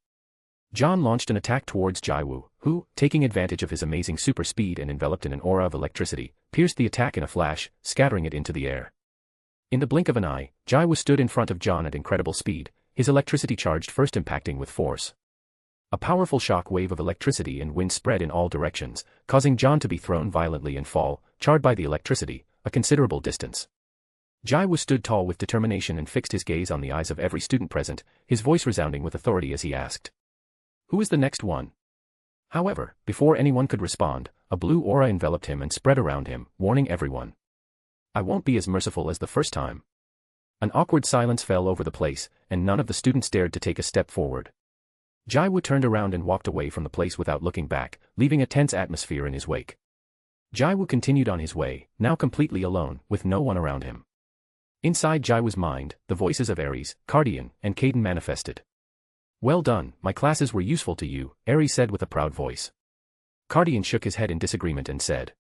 John launched an attack towards Jiwoo, who, taking advantage of his amazing super speed and enveloped in an aura of electricity, pierced the attack in a flash, scattering it into the air. In the blink of an eye, Jiwoo stood in front of John at incredible speed, his electricity charged first impacting with force. A powerful shock wave of electricity and wind spread in all directions, causing John to be thrown violently and fall, charred by the electricity, a considerable distance. Jiwoo stood tall with determination and fixed his gaze on the eyes of every student present, his voice resounding with authority as he asked. Who is the next one? However, before anyone could respond, a blue aura enveloped him and spread around him, warning everyone. I won't be as merciful as the first time. An awkward silence fell over the place, and none of the students dared to take a step forward. Jiwoo turned around and walked away from the place without looking back, leaving a tense atmosphere in his wake. Jiwoo continued on his way, now completely alone, with no one around him. Inside Jiwoo's mind, the voices of Aries, Cardian, and Caden manifested. Well done, my classes were useful to you, Aries said with a proud voice. Cardian shook his head in disagreement and said.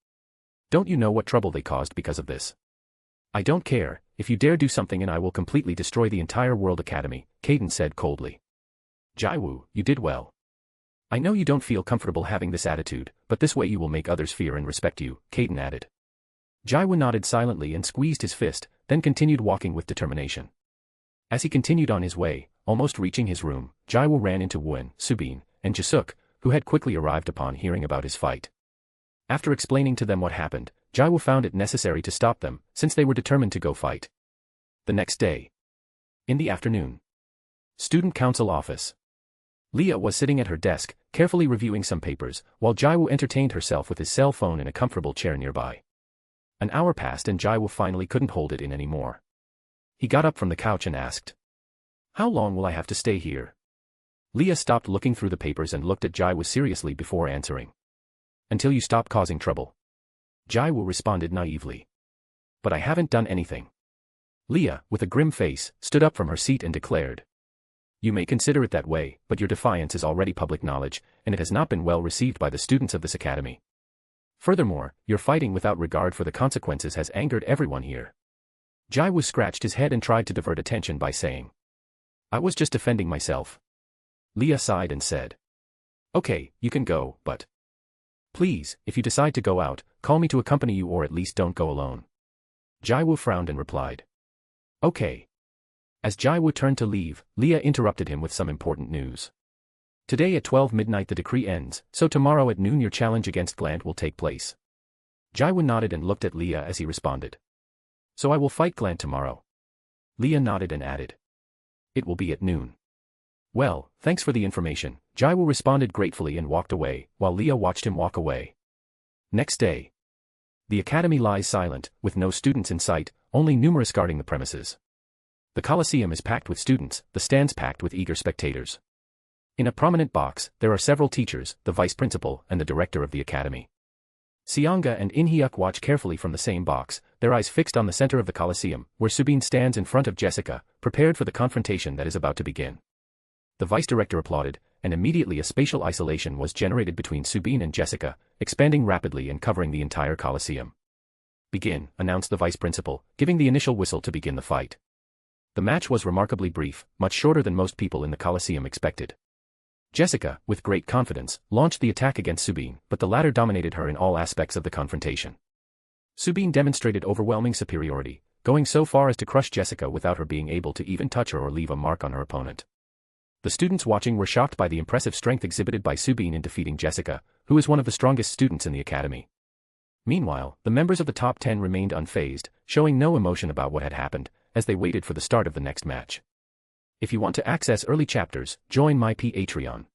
Don't you know what trouble they caused because of this? I don't care, if you dare do something and I will completely destroy the entire World Academy, Caden said coldly. Jiwoo, you did well. I know you don't feel comfortable having this attitude, but this way you will make others fear and respect you, Caden added. Jiwoo nodded silently and squeezed his fist, then continued walking with determination. As he continued on his way, almost reaching his room, Jiwoo ran into Won, Subin, and Jisuk, who had quickly arrived upon hearing about his fight. After explaining to them what happened, Jiwoo found it necessary to stop them, since they were determined to go fight. The next day. In the afternoon. Student Council Office. Leah was sitting at her desk, carefully reviewing some papers, while Jiwoo entertained herself with his cell phone in a comfortable chair nearby. An hour passed and Jiwoo finally couldn't hold it in anymore. He got up from the couch and asked. How long will I have to stay here? Leah stopped looking through the papers and looked at Jiwoo seriously before answering. Until you stop causing trouble. Jiwoo responded naively. But I haven't done anything. Leah, with a grim face, stood up from her seat and declared. You may consider it that way, but your defiance is already public knowledge, and it has not been well received by the students of this academy. Furthermore, your fighting without regard for the consequences has angered everyone here. Jiwoo scratched his head and tried to divert attention by saying. I was just defending myself. Leah sighed and said. Okay, you can go, but. Please, if you decide to go out, call me to accompany you or at least don't go alone. Jiwoo frowned and replied. Okay. As Jiwoo turned to leave, Leah interrupted him with some important news. Today at 12 midnight the decree ends, so tomorrow at noon your challenge against Glant will take place. Jiwoo nodded and looked at Leah as he responded. So I will fight Glant tomorrow. Leah nodded and added. It will be at noon. Well, thanks for the information, Jiwoo responded gratefully and walked away, while Leah watched him walk away. Next day. The academy lies silent, with no students in sight, only numerous guarding the premises. The Colosseum is packed with students, the stands packed with eager spectators. In a prominent box, there are several teachers, the vice principal, and the director of the academy. Seonga and In-hyuk watch carefully from the same box, their eyes fixed on the center of the Colosseum, where Subin stands in front of Jessica, prepared for the confrontation that is about to begin. The vice director applauded, and immediately a spatial isolation was generated between Subin and Jessica, expanding rapidly and covering the entire Colosseum. Begin, announced the vice principal, giving the initial whistle to begin the fight. The match was remarkably brief, much shorter than most people in the Colosseum expected. Jessica, with great confidence, launched the attack against Subin, but the latter dominated her in all aspects of the confrontation. Subin demonstrated overwhelming superiority, going so far as to crush Jessica without her being able to even touch her or leave a mark on her opponent. The students watching were shocked by the impressive strength exhibited by Subin in defeating Jessica, who is one of the strongest students in the academy. Meanwhile, the members of the top 10 remained unfazed, showing no emotion about what had happened, as they waited for the start of the next match. If you want to access early chapters, join my Patreon.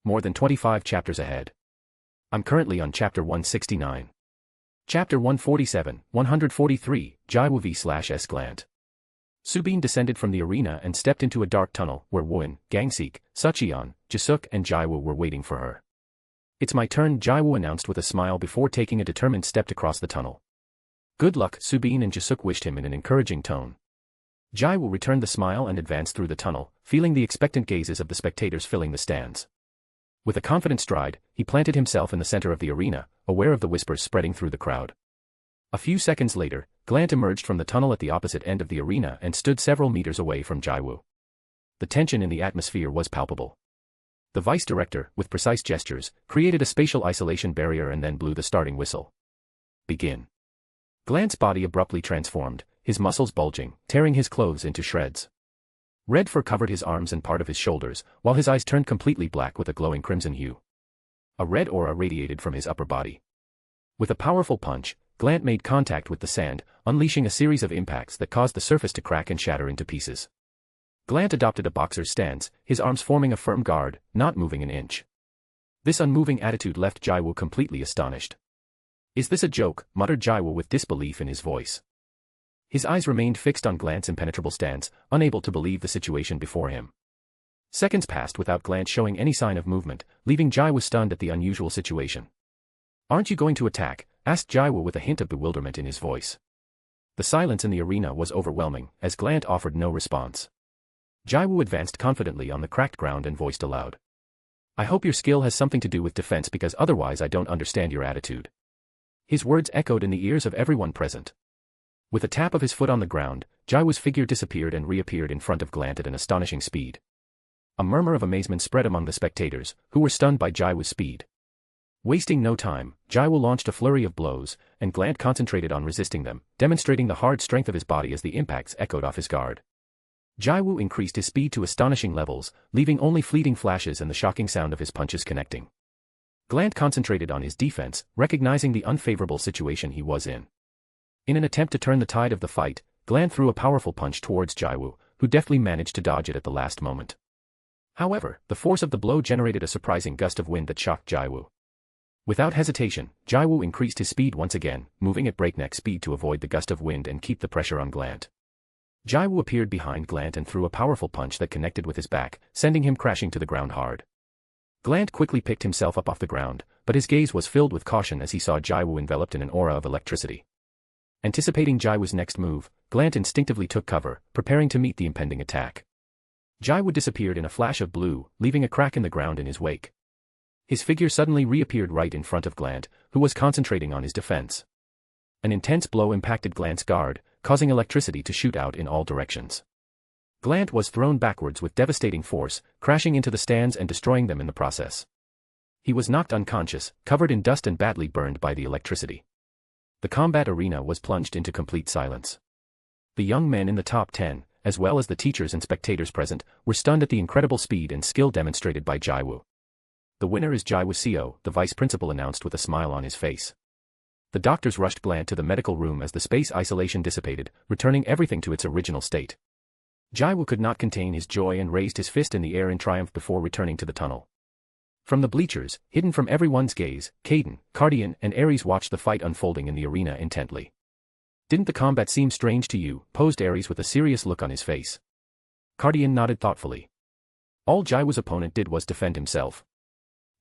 More than 25 chapters ahead. I'm currently on chapter 169. Chapter 147, 143, Jiwoo v/S Glant. Subin descended from the arena and stepped into a dark tunnel where Won, Gangsik, Sucheon, Jisuk and Jiwoo were waiting for her. It's my turn, Jiwoo announced with a smile before taking a determined step to cross the tunnel. Good luck, Subin and Jisuk wished him in an encouraging tone. Jiwoo returned the smile and advanced through the tunnel, feeling the expectant gazes of the spectators filling the stands. With a confident stride, he planted himself in the center of the arena, aware of the whispers spreading through the crowd. A few seconds later, Glant emerged from the tunnel at the opposite end of the arena and stood several meters away from Jiwoo. The tension in the atmosphere was palpable. The vice director, with precise gestures, created a spatial isolation barrier and then blew the starting whistle. Begin. Glant's body abruptly transformed, his muscles bulging, tearing his clothes into shreds. Red fur covered his arms and part of his shoulders, while his eyes turned completely black with a glowing crimson hue. A red aura radiated from his upper body. With a powerful punch, Glant made contact with the sand, unleashing a series of impacts that caused the surface to crack and shatter into pieces. Glant adopted a boxer's stance, his arms forming a firm guard, not moving an inch. This unmoving attitude left Jiwoo completely astonished. Is this a joke? Muttered Jiwoo with disbelief in his voice. His eyes remained fixed on Glant's impenetrable stance, unable to believe the situation before him. Seconds passed without Glant showing any sign of movement, leaving Jiwoo stunned at the unusual situation. Aren't you going to attack? Asked Jiwoo with a hint of bewilderment in his voice. The silence in the arena was overwhelming, as Glant offered no response. Jiwoo advanced confidently on the cracked ground and voiced aloud. I hope your skill has something to do with defense, because otherwise I don't understand your attitude. His words echoed in the ears of everyone present. With a tap of his foot on the ground, Jiwoo's figure disappeared and reappeared in front of Glant at an astonishing speed. A murmur of amazement spread among the spectators, who were stunned by Jiwoo's speed. Wasting no time, Jiwoo launched a flurry of blows, and Glant concentrated on resisting them, demonstrating the hard strength of his body as the impacts echoed off his guard. Jiwoo increased his speed to astonishing levels, leaving only fleeting flashes and the shocking sound of his punches connecting. Glant concentrated on his defense, recognizing the unfavorable situation he was in. In an attempt to turn the tide of the fight, Glant threw a powerful punch towards Jiwoo, who deftly managed to dodge it at the last moment. However, the force of the blow generated a surprising gust of wind that shocked Jiwoo. Without hesitation, Jiwoo increased his speed once again, moving at breakneck speed to avoid the gust of wind and keep the pressure on Glant. Jiwoo appeared behind Glant and threw a powerful punch that connected with his back, sending him crashing to the ground hard. Glant quickly picked himself up off the ground, but his gaze was filled with caution as he saw Jiwoo enveloped in an aura of electricity. Anticipating Jiwoo's next move, Glant instinctively took cover, preparing to meet the impending attack. Jiwoo disappeared in a flash of blue, leaving a crack in the ground in his wake. His figure suddenly reappeared right in front of Glant, who was concentrating on his defense. An intense blow impacted Glant's guard, causing electricity to shoot out in all directions. Glant was thrown backwards with devastating force, crashing into the stands and destroying them in the process. He was knocked unconscious, covered in dust and badly burned by the electricity. The combat arena was plunged into complete silence. The young men in the top 10, as well as the teachers and spectators present, were stunned at the incredible speed and skill demonstrated by Jiwoo. The winner is Jiwoo Seo, the vice principal announced with a smile on his face. The doctors rushed Glant to the medical room as the space isolation dissipated, returning everything to its original state. Jiwoo could not contain his joy and raised his fist in the air in triumph before returning to the tunnel. From the bleachers, hidden from everyone's gaze, Caden, Cardian, and Ares watched the fight unfolding in the arena intently. Didn't the combat seem strange to you? Posed Ares with a serious look on his face. Cardian nodded thoughtfully. All Jiwoo's opponent did was defend himself.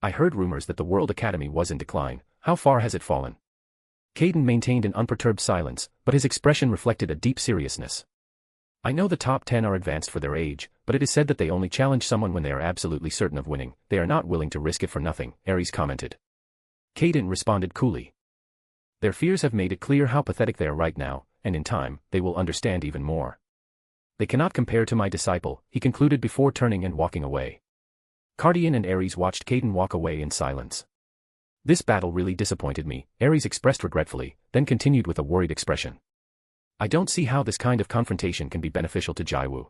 I heard rumors that the World Academy was in decline. How far has it fallen? Caden maintained an unperturbed silence, but his expression reflected a deep seriousness. I know the top 10 are advanced for their age, but it is said that they only challenge someone when they are absolutely certain of winning. They are not willing to risk it for nothing, Ares commented. Caden responded coolly. Their fears have made it clear how pathetic they are right now, and in time, they will understand even more. They cannot compare to my disciple, he concluded before turning and walking away. Cardian and Ares watched Caden walk away in silence. This battle really disappointed me, Ares expressed regretfully, then continued with a worried expression. I don't see how this kind of confrontation can be beneficial to Jiwoo.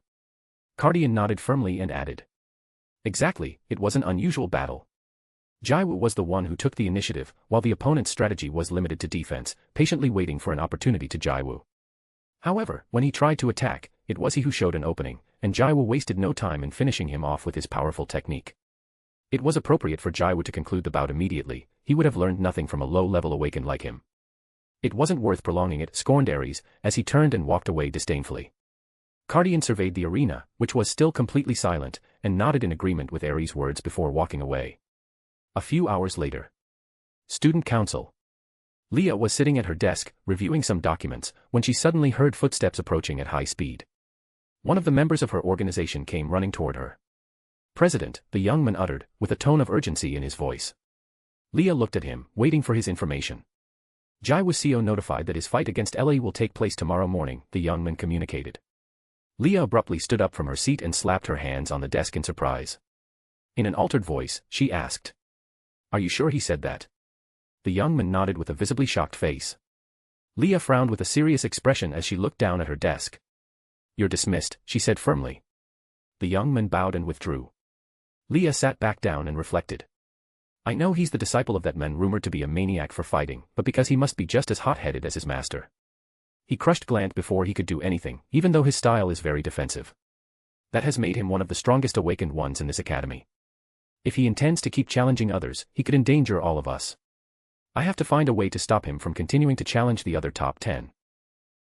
Cardian nodded firmly and added. Exactly, it was an unusual battle. Jiwoo was the one who took the initiative, while the opponent's strategy was limited to defense, patiently waiting for an opportunity to Jiwoo. However, when he tried to attack, it was he who showed an opening, and Jiwoo wasted no time in finishing him off with his powerful technique. It was appropriate for Jiwoo to conclude the bout immediately. He would have learned nothing from a low-level awakened like him. It wasn't worth prolonging it, scorned Ares, as he turned and walked away disdainfully. Cardian surveyed the arena, which was still completely silent, and nodded in agreement with Ares' words before walking away. A few hours later. Student Council. Leah was sitting at her desk, reviewing some documents, when she suddenly heard footsteps approaching at high speed. One of the members of her organization came running toward her. President, the young man uttered, with a tone of urgency in his voice. Leah looked at him, waiting for his information. Jiwoo Seo notified that his fight against Eleceed will take place tomorrow morning, the young man communicated. Leah abruptly stood up from her seat and slapped her hands on the desk in surprise. In an altered voice, she asked. Are you sure he said that? The young man nodded with a visibly shocked face. Leah frowned with a serious expression as she looked down at her desk. You're dismissed, she said firmly. The young man bowed and withdrew. Leah sat back down and reflected. I know he's the disciple of that man rumored to be a maniac for fighting, but because he must be just as hot-headed as his master. He crushed Glant before he could do anything, even though his style is very defensive. That has made him one of the strongest awakened ones in this academy. If he intends to keep challenging others, he could endanger all of us. I have to find a way to stop him from continuing to challenge the other top 10.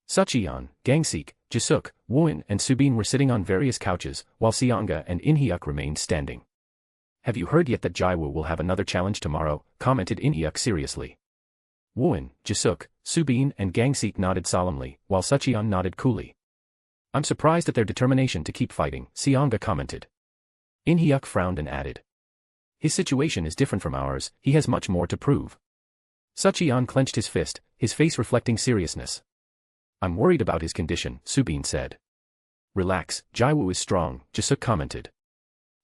Sucheon, Gangsik, Jisuk, Wooin and Subin were sitting on various couches, while Seonga and Inhyuk remained standing. Have you heard yet that Jiwoo will have another challenge tomorrow? Commented Inhyuk seriously. Wooin, Jisuk, Subin and Gangseek nodded solemnly, while Sucheon nodded coolly. I'm surprised at their determination to keep fighting, Seonga commented. In-hyuk frowned and added. His situation is different from ours, he has much more to prove. Sucheon clenched his fist, his face reflecting seriousness. I'm worried about his condition, Subin said. Relax, Jiwoo is strong, Jisuk commented.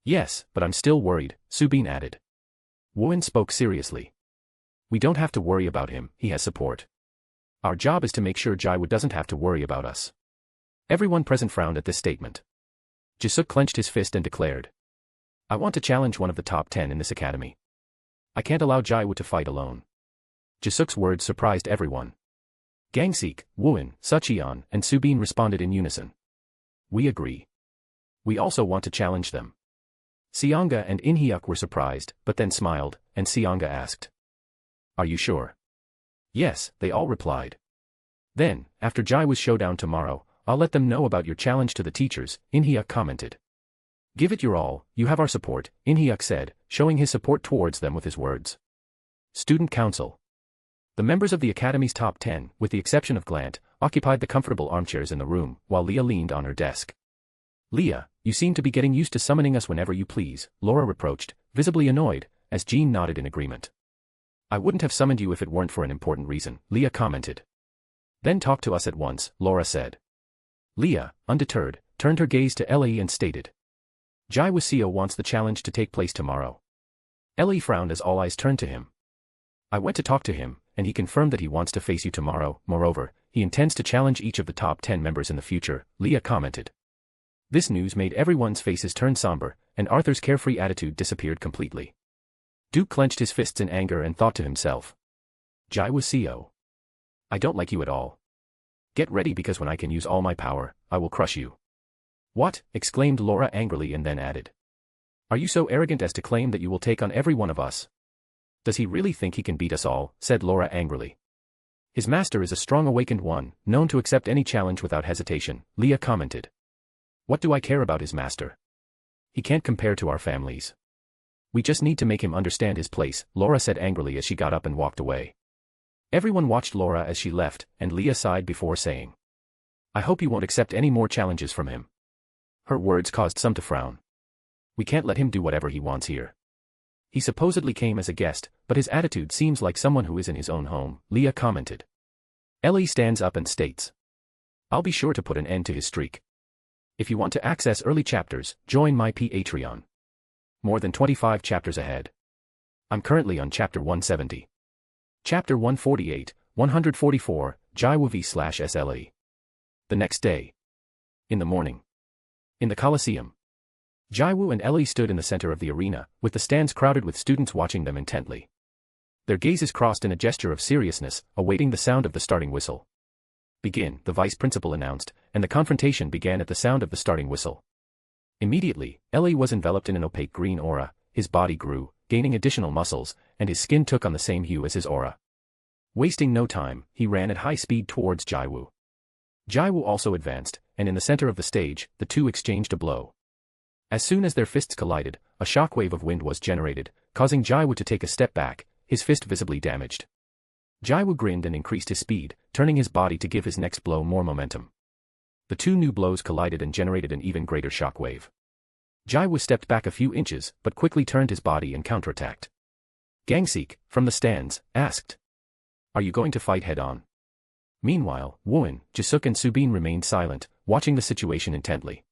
Yes, but I'm still worried, Subin added. Wooin spoke seriously. We don't have to worry about him, he has support. Our job is to make sure Jiwoo doesn't have to worry about us. Everyone present frowned at this statement. Jisuk clenched his fist and declared. I want to challenge one of the top 10 in this academy. I can't allow Jiwoo to fight alone. Jisuk's words surprised everyone. Gangseek, Wooin, Sucheon, and Subin responded in unison. We agree. We also want to challenge them. Seonga and In-hyuk were surprised, but then smiled, and Seonga asked. Are you sure? Yes, they all replied. Then, after Jiwoo's showdown tomorrow, I'll let them know about your challenge to the teachers, In-hyuk commented. Give it your all, you have our support, In-hyuk said, showing his support towards them with his words. Student Council. The members of the Academy's top 10, with the exception of Glant, occupied the comfortable armchairs in the room, while Leah leaned on her desk. Leah, you seem to be getting used to summoning us whenever you please, Laura reproached, visibly annoyed, as Jean nodded in agreement. I wouldn't have summoned you if it weren't for an important reason, Leah commented. Then talk to us at once, Laura said. Leah, undeterred, turned her gaze to Ellie and stated. Jiwoo Seo wants the challenge to take place tomorrow. Ellie frowned as all eyes turned to him. I went to talk to him, and he confirmed that he wants to face you tomorrow. Moreover, he intends to challenge each of the top 10 members in the future, Leah commented. This news made everyone's faces turn somber, and Arthur's carefree attitude disappeared completely. Duke clenched his fists in anger and thought to himself. Jiwoo Seo. I don't like you at all. Get ready because when I can use all my power, I will crush you. What? Exclaimed Laura angrily and then added. Are you so arrogant as to claim that you will take on every one of us? Does he really think he can beat us all? Said Laura angrily. His master is a strong awakened one, known to accept any challenge without hesitation, Leah commented. What do I care about his master? He can't compare to our families. We just need to make him understand his place, Laura said angrily as she got up and walked away. Everyone watched Laura as she left, and Leah sighed before saying. I hope you won't accept any more challenges from him. Her words caused some to frown. We can't let him do whatever he wants here. He supposedly came as a guest, but his attitude seems like someone who is in his own home, Leah commented. Ellie stands up and states. I'll be sure to put an end to his streak. If you want to access early chapters, join my Patreon. More than 25 chapters ahead. I'm currently on chapter 170. Chapter 148, 144, Jiwoo v/SLE. The next day. In the morning. In the Coliseum. Jiwoo and Ellie stood in the center of the arena, with the stands crowded with students watching them intently. Their gazes crossed in a gesture of seriousness, awaiting the sound of the starting whistle. Begin, the vice principal announced, and the confrontation began at the sound of the starting whistle. Immediately, Ellie was enveloped in an opaque green aura, his body grew, gaining additional muscles, and his skin took on the same hue as his aura. Wasting no time, he ran at high speed towards Jiwoo. Jiwoo also advanced, and in the center of the stage, the two exchanged a blow. As soon as their fists collided, a shockwave of wind was generated, causing Jiwoo to take a step back, his fist visibly damaged. Jiwoo grinned and increased his speed, turning his body to give his next blow more momentum. The two new blows collided and generated an even greater shockwave. Jiwoo stepped back a few inches, but quickly turned his body and counterattacked. Gangseek, from the stands, asked. Are you going to fight head-on? Meanwhile, Wooin, Jisuk and Subin remained silent, watching the situation intently.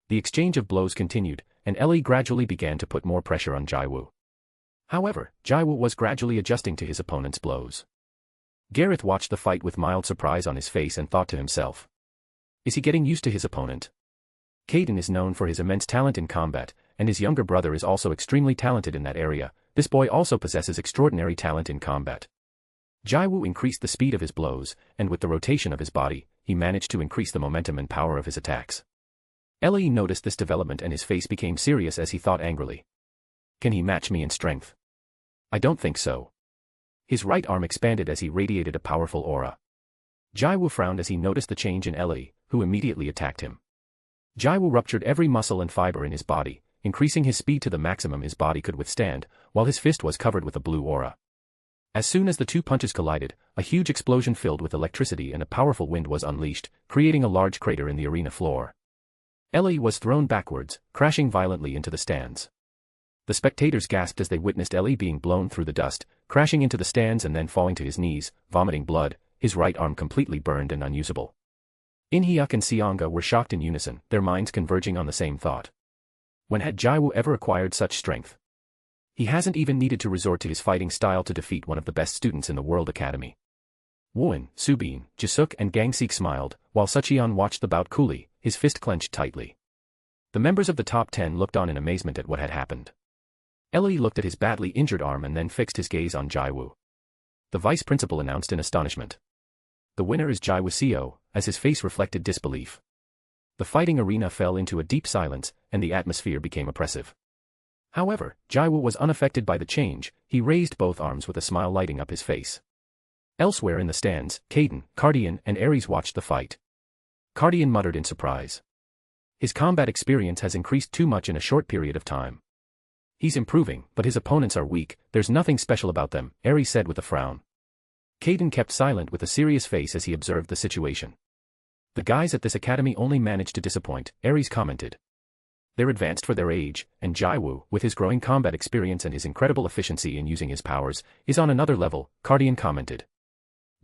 The exchange of blows continued, and Ellie gradually began to put more pressure on Jiwoo. However, Jiwoo was gradually adjusting to his opponent's blows. Gareth watched the fight with mild surprise on his face and thought to himself. Is he getting used to his opponent? Caden is known for his immense talent in combat, and his younger brother is also extremely talented in that area. This boy also possesses extraordinary talent in combat. Jiwoo increased the speed of his blows, and with the rotation of his body, he managed to increase the momentum and power of his attacks. Ellie noticed this development and his face became serious as he thought angrily. Can he match me in strength? I don't think so. His right arm expanded as he radiated a powerful aura. Jiwoo frowned as he noticed the change in Ellie, who immediately attacked him. Jiwoo ruptured every muscle and fiber in his body, increasing his speed to the maximum his body could withstand, while his fist was covered with a blue aura. As soon as the two punches collided, a huge explosion filled with electricity and a powerful wind was unleashed, creating a large crater in the arena floor. Ellie was thrown backwards, crashing violently into the stands. The spectators gasped as they witnessed Ellie being blown through the dust, crashing into the stands and then falling to his knees, vomiting blood, his right arm completely burned and unusable. In-hyuk and Seonga were shocked in unison, their minds converging on the same thought. When had Jiwoo ever acquired such strength? He hasn't even needed to resort to his fighting style to defeat one of the best students in the World Academy. Wooin, Subin, Jisuk and Gangsik smiled, while Sucheon watched the bout coolly, his fist clenched tightly. The members of the top 10 looked on in amazement at what had happened. Ellie looked at his badly injured arm and then fixed his gaze on Jiwoo. The vice principal announced in astonishment. The winner is Jiwoo Seo, as his face reflected disbelief. The fighting arena fell into a deep silence, and the atmosphere became oppressive. However, Jiwoo was unaffected by the change, he raised both arms with a smile lighting up his face. Elsewhere in the stands, Caden, Cardian and Ares watched the fight. Cardian muttered in surprise. His combat experience has increased too much in a short period of time. He's improving, but his opponents are weak, there's nothing special about them, Ares said with a frown. Caden kept silent with a serious face as he observed the situation. The guys at this academy only managed to disappoint, Ares commented. They're advanced for their age, and Jiwoo, with his growing combat experience and his incredible efficiency in using his powers, is on another level, Cardian commented.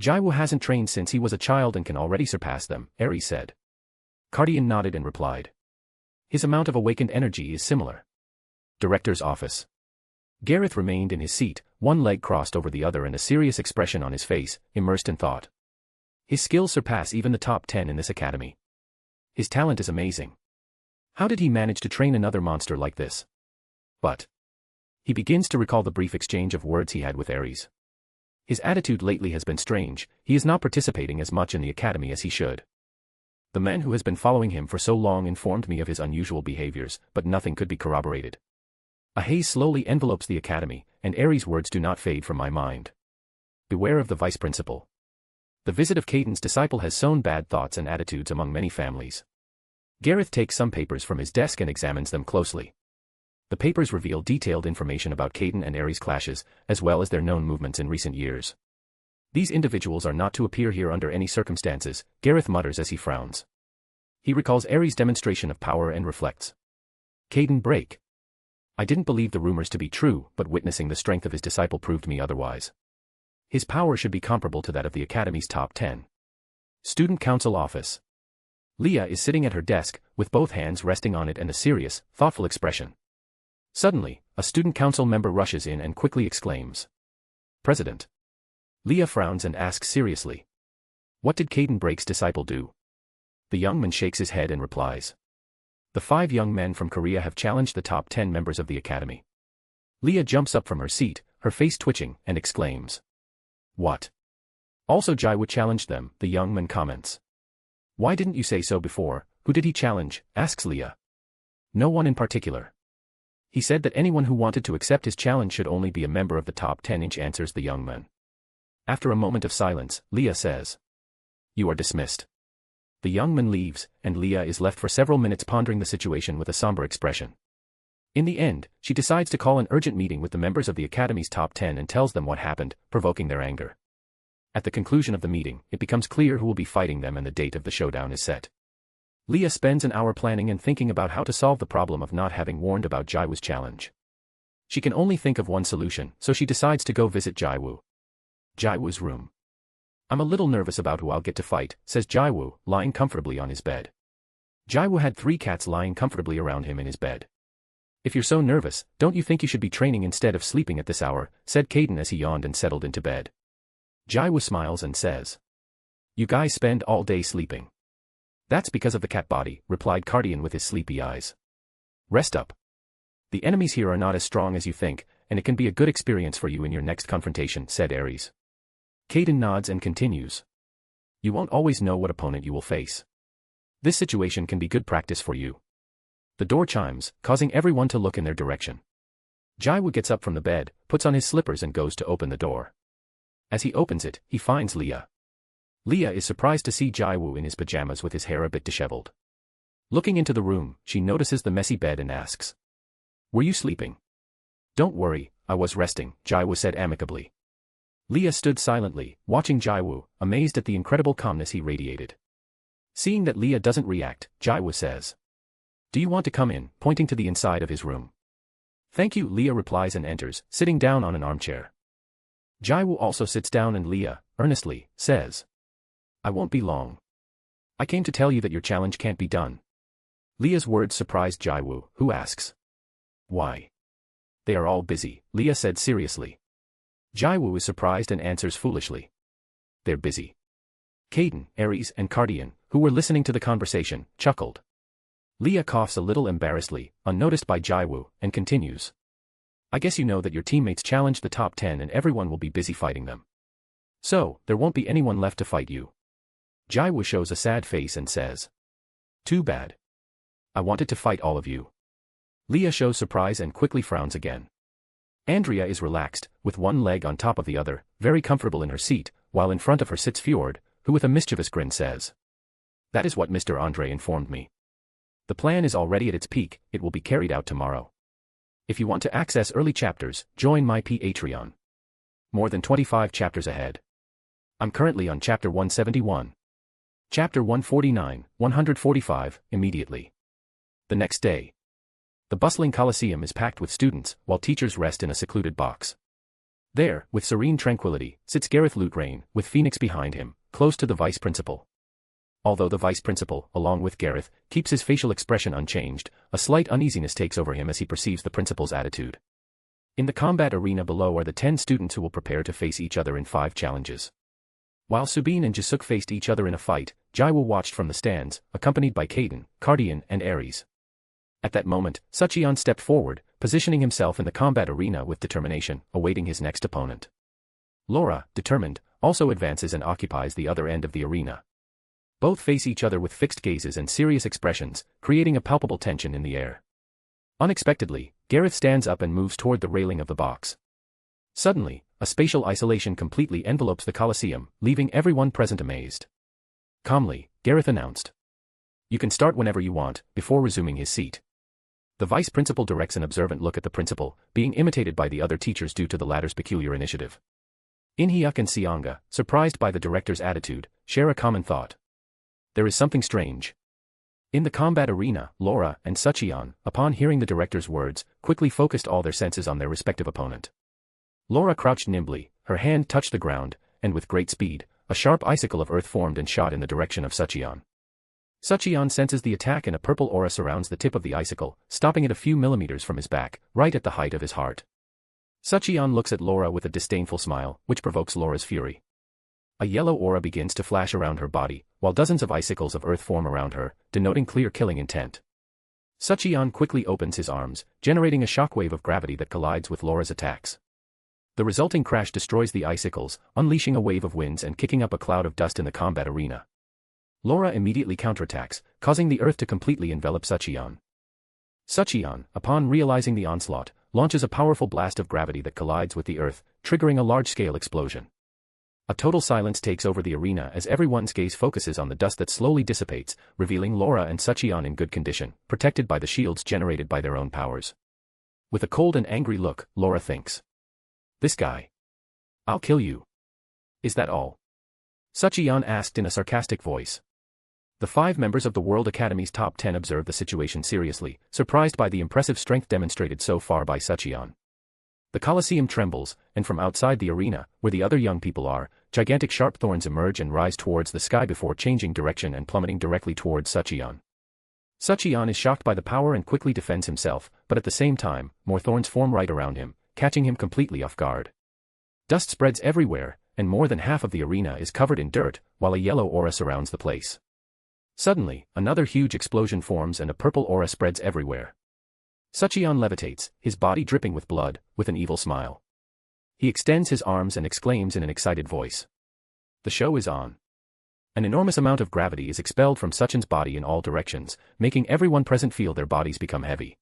Jiwoo hasn't trained since he was a child and can already surpass them, Ares said. Cardian nodded and replied. His amount of awakened energy is similar. Director's office. Gareth remained in his seat, one leg crossed over the other and a serious expression on his face, immersed in thought. His skills surpass even the top 10 in this academy. His talent is amazing. How did he manage to train another monster like this? But he begins to recall the brief exchange of words he had with Ares. His attitude lately has been strange, he is not participating as much in the academy as he should. The man who has been following him for so long informed me of his unusual behaviors, but nothing could be corroborated. A haze slowly envelopes the academy, and Ares' words do not fade from my mind. Beware of the vice principal. The visit of Caden's disciple has sown bad thoughts and attitudes among many families. Gareth takes some papers from his desk and examines them closely. The papers reveal detailed information about Caden and Ares' clashes, as well as their known movements in recent years. These individuals are not to appear here under any circumstances, Gareth mutters as he frowns. He recalls Ares' demonstration of power and reflects. Caden break. I didn't believe the rumors to be true, but witnessing the strength of his disciple proved me otherwise. His power should be comparable to that of the Academy's top 10. Student Council Office. Leah is sitting at her desk, with both hands resting on it and a serious, thoughtful expression. Suddenly, a student council member rushes in and quickly exclaims. President. Leah frowns and asks seriously. What did Caden Break's disciple do? The young man shakes his head and replies. The 5 young men from Korea have challenged the top 10 members of the academy. Leah jumps up from her seat, her face twitching, and exclaims. What? Also Jiwoo challenged them, the young man comments. Why didn't you say so before? Who did he challenge? Asks Leah. No one in particular. He said that anyone who wanted to accept his challenge should only be a member of the top 10, answers the young man. After a moment of silence, Leah says. You are dismissed. The young man leaves, and Leah is left for several minutes pondering the situation with a somber expression. In the end, she decides to call an urgent meeting with the members of the Academy's top 10 and tells them what happened, provoking their anger. At the conclusion of the meeting, it becomes clear who will be fighting them and the date of the showdown is set. Leah spends an hour planning and thinking about how to solve the problem of not having warned about Jiwoo's challenge. She can only think of one solution, so she decides to go visit Jiwoo. Jiwoo's room. I'm a little nervous about who I'll get to fight, says Jiwoo, lying comfortably on his bed. Jiwoo had 3 cats lying comfortably around him in his bed. If you're so nervous, don't you think you should be training instead of sleeping at this hour, said Caden as he yawned and settled into bed. Jiwoo smiles and says. You guys spend all day sleeping. That's because of the cat body, replied Cardian with his sleepy eyes. Rest up. The enemies here are not as strong as you think, and it can be a good experience for you in your next confrontation, said Ares. Caden nods and continues. You won't always know what opponent you will face. This situation can be good practice for you. The door chimes, causing everyone to look in their direction. Jiwoo gets up from the bed, puts on his slippers and goes to open the door. As he opens it, he finds Leah. Leah is surprised to see Jiwoo in his pajamas with his hair a bit disheveled. Looking into the room, she notices the messy bed and asks. Were you sleeping? Don't worry, I was resting, Jiwoo said amicably. Leah stood silently, watching Jiwoo, amazed at the incredible calmness he radiated. Seeing that Leah doesn't react, Jiwoo says, "Do you want to come in?" pointing to the inside of his room. "Thank you," Leah replies and enters, sitting down on an armchair. Jiwoo also sits down and Leah, earnestly, says, "I won't be long. I came to tell you that your challenge can't be done." Leah's words surprised Jiwoo, who asks, "Why?" "They are all busy," Leah said seriously. Jiwoo is surprised and answers foolishly, "They're busy." Caden, Aries and Cardian, who were listening to the conversation, chuckled. Leah coughs a little embarrassedly, unnoticed by Jiwoo, and continues, "I guess you know that your teammates challenged the top 10 and everyone will be busy fighting them. So, there won't be anyone left to fight you." Jiwoo shows a sad face and says, "Too bad. I wanted to fight all of you." Leah shows surprise and quickly frowns again. Andrea is relaxed, with one leg on top of the other, very comfortable in her seat, while in front of her sits Fjord, who with a mischievous grin says, "That is what Mr. Andre informed me. The plan is already at its peak, it will be carried out tomorrow. If you want to access early chapters, join my Patreon. More than 25 chapters ahead. I'm currently on chapter 171. Chapter 149, 145, immediately." The next day. The bustling Colosseum is packed with students, while teachers rest in a secluded box. There, with serene tranquility, sits Gareth Lutrain, with Phoenix behind him, close to the vice principal. Although the vice principal, along with Gareth, keeps his facial expression unchanged, a slight uneasiness takes over him as he perceives the principal's attitude. In the combat arena below are the 10 students who will prepare to face each other in 5 challenges. While Subin and Jisuk faced each other in a fight, Jiwoo watched from the stands, accompanied by Caden, Cardian and Aries. At that moment, Sucheon stepped forward, positioning himself in the combat arena with determination, awaiting his next opponent. Laura, determined, also advances and occupies the other end of the arena. Both face each other with fixed gazes and serious expressions, creating a palpable tension in the air. Unexpectedly, Gareth stands up and moves toward the railing of the box. Suddenly, a spatial isolation completely envelopes the Colosseum, leaving everyone present amazed. Calmly, Gareth announced, "You can start whenever you want," before resuming his seat. The vice principal directs an observant look at the principal, being imitated by the other teachers due to the latter's peculiar initiative. In-hyuk and Seonga, surprised by the director's attitude, share a common thought. There is something strange. In the combat arena, Laura and Sucheon, upon hearing the director's words, quickly focused all their senses on their respective opponent. Laura crouched nimbly, her hand touched the ground, and with great speed, a sharp icicle of earth formed and shot in the direction of Sucheon. Sucheon senses the attack and a purple aura surrounds the tip of the icicle, stopping it a few millimeters from his back, right at the height of his heart. Sucheon looks at Laura with a disdainful smile, which provokes Laura's fury. A yellow aura begins to flash around her body, while dozens of icicles of earth form around her, denoting clear killing intent. Sucheon quickly opens his arms, generating a shockwave of gravity that collides with Laura's attacks. The resulting crash destroys the icicles, unleashing a wave of winds and kicking up a cloud of dust in the combat arena. Laura immediately counterattacks, causing the earth to completely envelop Sucheon. Sucheon, upon realizing the onslaught, launches a powerful blast of gravity that collides with the earth, triggering a large-scale explosion. A total silence takes over the arena as everyone's gaze focuses on the dust that slowly dissipates, revealing Laura and Sucheon in good condition, protected by the shields generated by their own powers. With a cold and angry look, Laura thinks, "This guy. I'll kill you." "Is that all?" Sucheon asked in a sarcastic voice. The 5 members of the World Academy's top 10 observe the situation seriously, surprised by the impressive strength demonstrated so far by Sucheon. The Colosseum trembles, and from outside the arena, where the other young people are, gigantic sharp thorns emerge and rise towards the sky before changing direction and plummeting directly towards Sucheon. Sucheon is shocked by the power and quickly defends himself, but at the same time, more thorns form right around him, catching him completely off guard. Dust spreads everywhere, and more than half of the arena is covered in dirt, while a yellow aura surrounds the place. Suddenly, another huge explosion forms and a purple aura spreads everywhere. Sucheon levitates, his body dripping with blood, with an evil smile. He extends his arms and exclaims in an excited voice. The show is on. An enormous amount of gravity is expelled from Sucheon's body in all directions, making everyone present feel their bodies become heavy.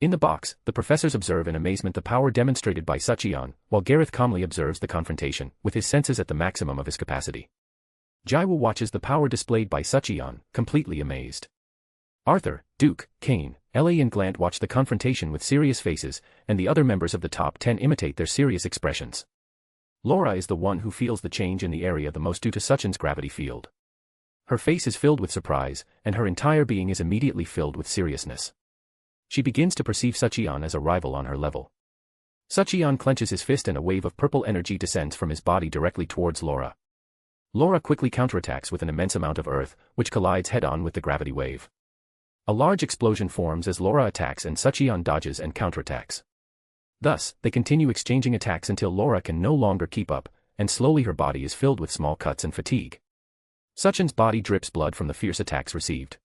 In the box, the professors observe in amazement the power demonstrated by Sucheon, while Gareth calmly observes the confrontation, with his senses at the maximum of his capacity. Jiwoo watches the power displayed by Sucheon, completely amazed. Arthur, Duke, Kane, Ellie and Glant watch the confrontation with serious faces, and the other members of the top 10 imitate their serious expressions. Laura is the one who feels the change in the area the most due to Suchin's gravity field. Her face is filled with surprise, and her entire being is immediately filled with seriousness. She begins to perceive Suchion as a rival on her level. Suchion clenches his fist and a wave of purple energy descends from his body directly towards Laura. Laura quickly counterattacks with an immense amount of earth, which collides head-on with the gravity wave. A large explosion forms as Laura attacks and Suchion dodges and counterattacks. Thus, they continue exchanging attacks until Laura can no longer keep up, and slowly her body is filled with small cuts and fatigue. Suchin's body drips blood from the fierce attacks received.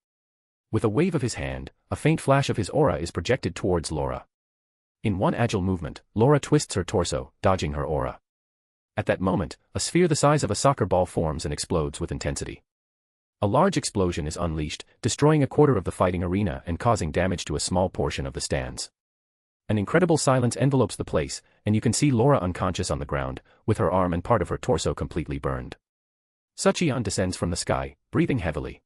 With a wave of his hand, a faint flash of his aura is projected towards Laura. In one agile movement, Laura twists her torso, dodging her aura. At that moment, a sphere the size of a soccer ball forms and explodes with intensity. A large explosion is unleashed, destroying a quarter of the fighting arena and causing damage to a small portion of the stands. An incredible silence envelopes the place, and you can see Laura unconscious on the ground, with her arm and part of her torso completely burned. Suchion descends from the sky, breathing heavily.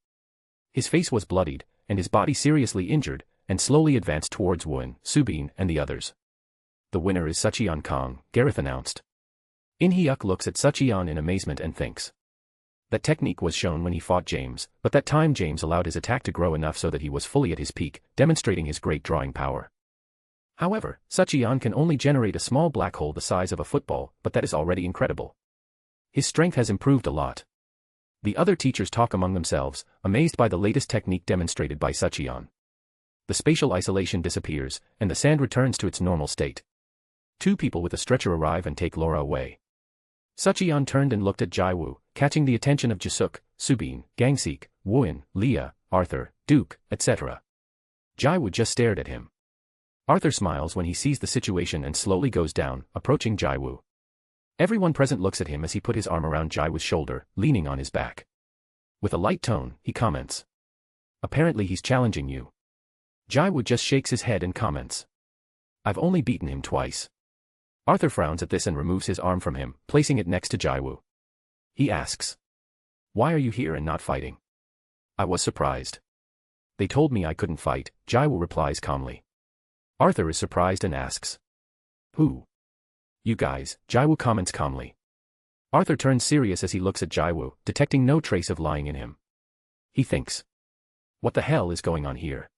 His face was bloodied, and his body seriously injured, and slowly advanced towards Woon, Subin, and the others. The winner is Suchion Kong, Gareth announced. In-hyuk looks at Suchion in amazement and thinks. That technique was shown when he fought James, but that time James allowed his attack to grow enough so that he was fully at his peak, demonstrating his great drawing power. However, Suchion can only generate a small black hole the size of a football, but that is already incredible. His strength has improved a lot. The other teachers talk among themselves, amazed by the latest technique demonstrated by Suchion. The spatial isolation disappears, and the sand returns to its normal state. Two people with a stretcher arrive and take Laura away. Suchion turned and looked at Jiwoo, catching the attention of Jisuk, Subin, Gangsik, Woon, Leah, Arthur, Duke, etc. Jiwoo just stared at him. Arthur smiles when he sees the situation and slowly goes down, approaching Jiwoo. Everyone present looks at him as he put his arm around Jiwoo's shoulder, leaning on his back. With a light tone, he comments. Apparently he's challenging you. Jiwoo just shakes his head and comments. I've only beaten him twice. Arthur frowns at this and removes his arm from him, placing it next to Jiwoo. He asks. Why are you here and not fighting? I was surprised. They told me I couldn't fight, Jiwoo replies calmly. Arthur is surprised and asks. Who? You guys, Jiwoo comments calmly. Arthur turns serious as he looks at Jiwoo, detecting no trace of lying in him. He thinks. What the hell is going on here?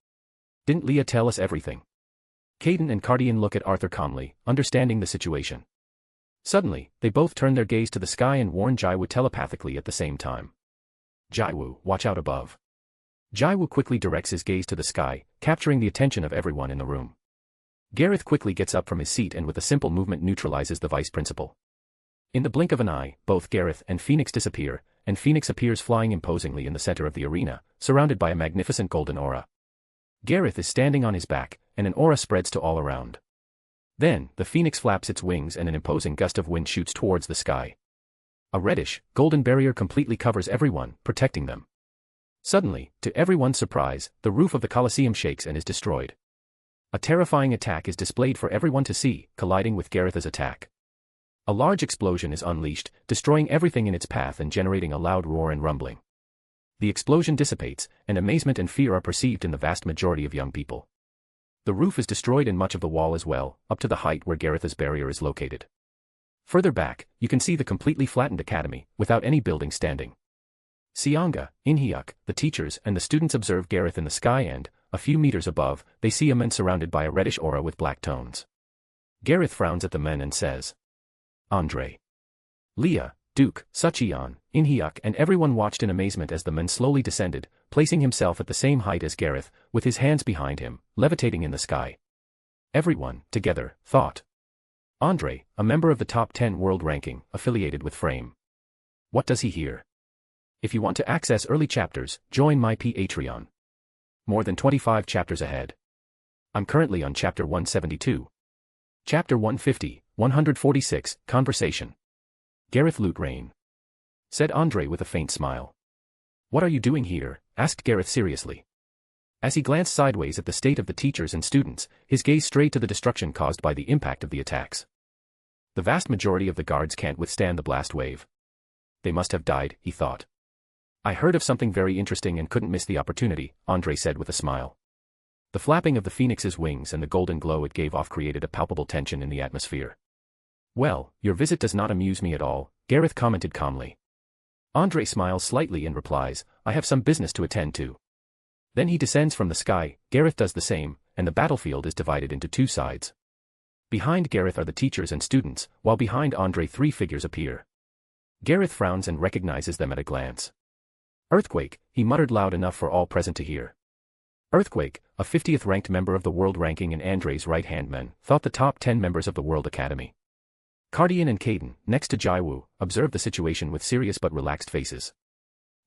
Didn't Leah tell us everything? Caden and Cardian look at Arthur calmly, understanding the situation. Suddenly, they both turn their gaze to the sky and warn Jiwoo telepathically at the same time. Jiwoo, watch out above. Jiwoo quickly directs his gaze to the sky, capturing the attention of everyone in the room. Gareth quickly gets up from his seat and with a simple movement neutralizes the vice principal. In the blink of an eye, both Gareth and Phoenix disappear, and Phoenix appears flying imposingly in the center of the arena, surrounded by a magnificent golden aura. Gareth is standing on his back, and an aura spreads to all around. Then, the Phoenix flaps its wings and an imposing gust of wind shoots towards the sky. A reddish, golden barrier completely covers everyone, protecting them. Suddenly, to everyone's surprise, the roof of the Colosseum shakes and is destroyed. A terrifying attack is displayed for everyone to see, colliding with Gareth's attack. A large explosion is unleashed, destroying everything in its path and generating a loud roar and rumbling. The explosion dissipates, and amazement and fear are perceived in the vast majority of young people. The roof is destroyed and much of the wall as well, up to the height where Gareth's barrier is located. Further back, you can see the completely flattened academy, without any building standing. Seonga, In-hyuk, the teachers and the students observe Gareth in the sky and, a few meters above, they see a man surrounded by a reddish aura with black tones. Gareth frowns at the men and says. Andre. Leah, Duke, Suchion, In-hyuk and everyone watched in amazement as the man slowly descended, placing himself at the same height as Gareth, with his hands behind him, levitating in the sky. Everyone, together, thought. Andre, a member of the top 10 world ranking, affiliated with Frame. What does he here? If you want to access early chapters, join my Patreon. More than 25 chapters ahead. I'm currently on chapter 172. Chapter 150, 146, Conversation. Gareth Loot Rain. Said Andre with a faint smile. What are you doing here? Asked Gareth seriously. As he glanced sideways at the state of the teachers and students, his gaze strayed to the destruction caused by the impact of the attacks. The vast majority of the guards can't withstand the blast wave. They must have died, he thought. I heard of something very interesting and couldn't miss the opportunity, Andre said with a smile. The flapping of the phoenix's wings and the golden glow it gave off created a palpable tension in the atmosphere. Well, your visit does not amuse me at all, Gareth commented calmly. Andre smiles slightly and replies, I have some business to attend to. Then he descends from the sky, Gareth does the same, and the battlefield is divided into two sides. Behind Gareth are the teachers and students, while behind Andre 3 figures appear. Gareth frowns and recognizes them at a glance. Earthquake, he muttered loud enough for all present to hear. Earthquake, a 50th ranked member of the world ranking and Andre's right-hand man, thought the top 10 members of the World Academy. Cardian and Caden, next to Jiwoo, observe the situation with serious but relaxed faces.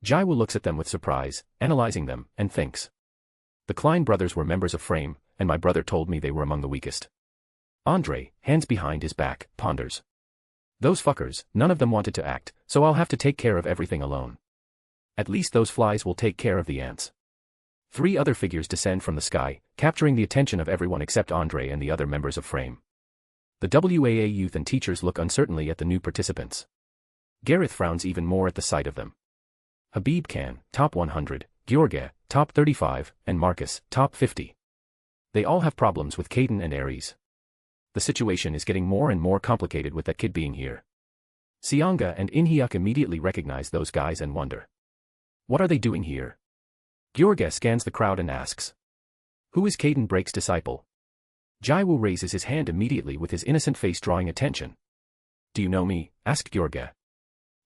Jiwoo looks at them with surprise, analyzing them, and thinks. The Klein brothers were members of Frame, and my brother told me they were among the weakest. Andre, hands behind his back, ponders. Those fuckers, none of them wanted to act, so I'll have to take care of everything alone. At least those flies will take care of the ants. 3 other figures descend from the sky, capturing the attention of everyone except Andre and the other members of Frame. The WAA youth and teachers look uncertainly at the new participants. Gareth frowns even more at the sight of them. Habib Khan, top 100, Georgia, top 35, and Marcus, top 50. They all have problems with Caden and Ares. The situation is getting more and more complicated with that kid being here. Seonga and Inhyuk immediately recognize those guys and wonder. What are they doing here? Georgia scans the crowd and asks. Who is Caden Brake's disciple? Jiwoo raises his hand immediately with his innocent face drawing attention. Do you know me? Asked Georgia.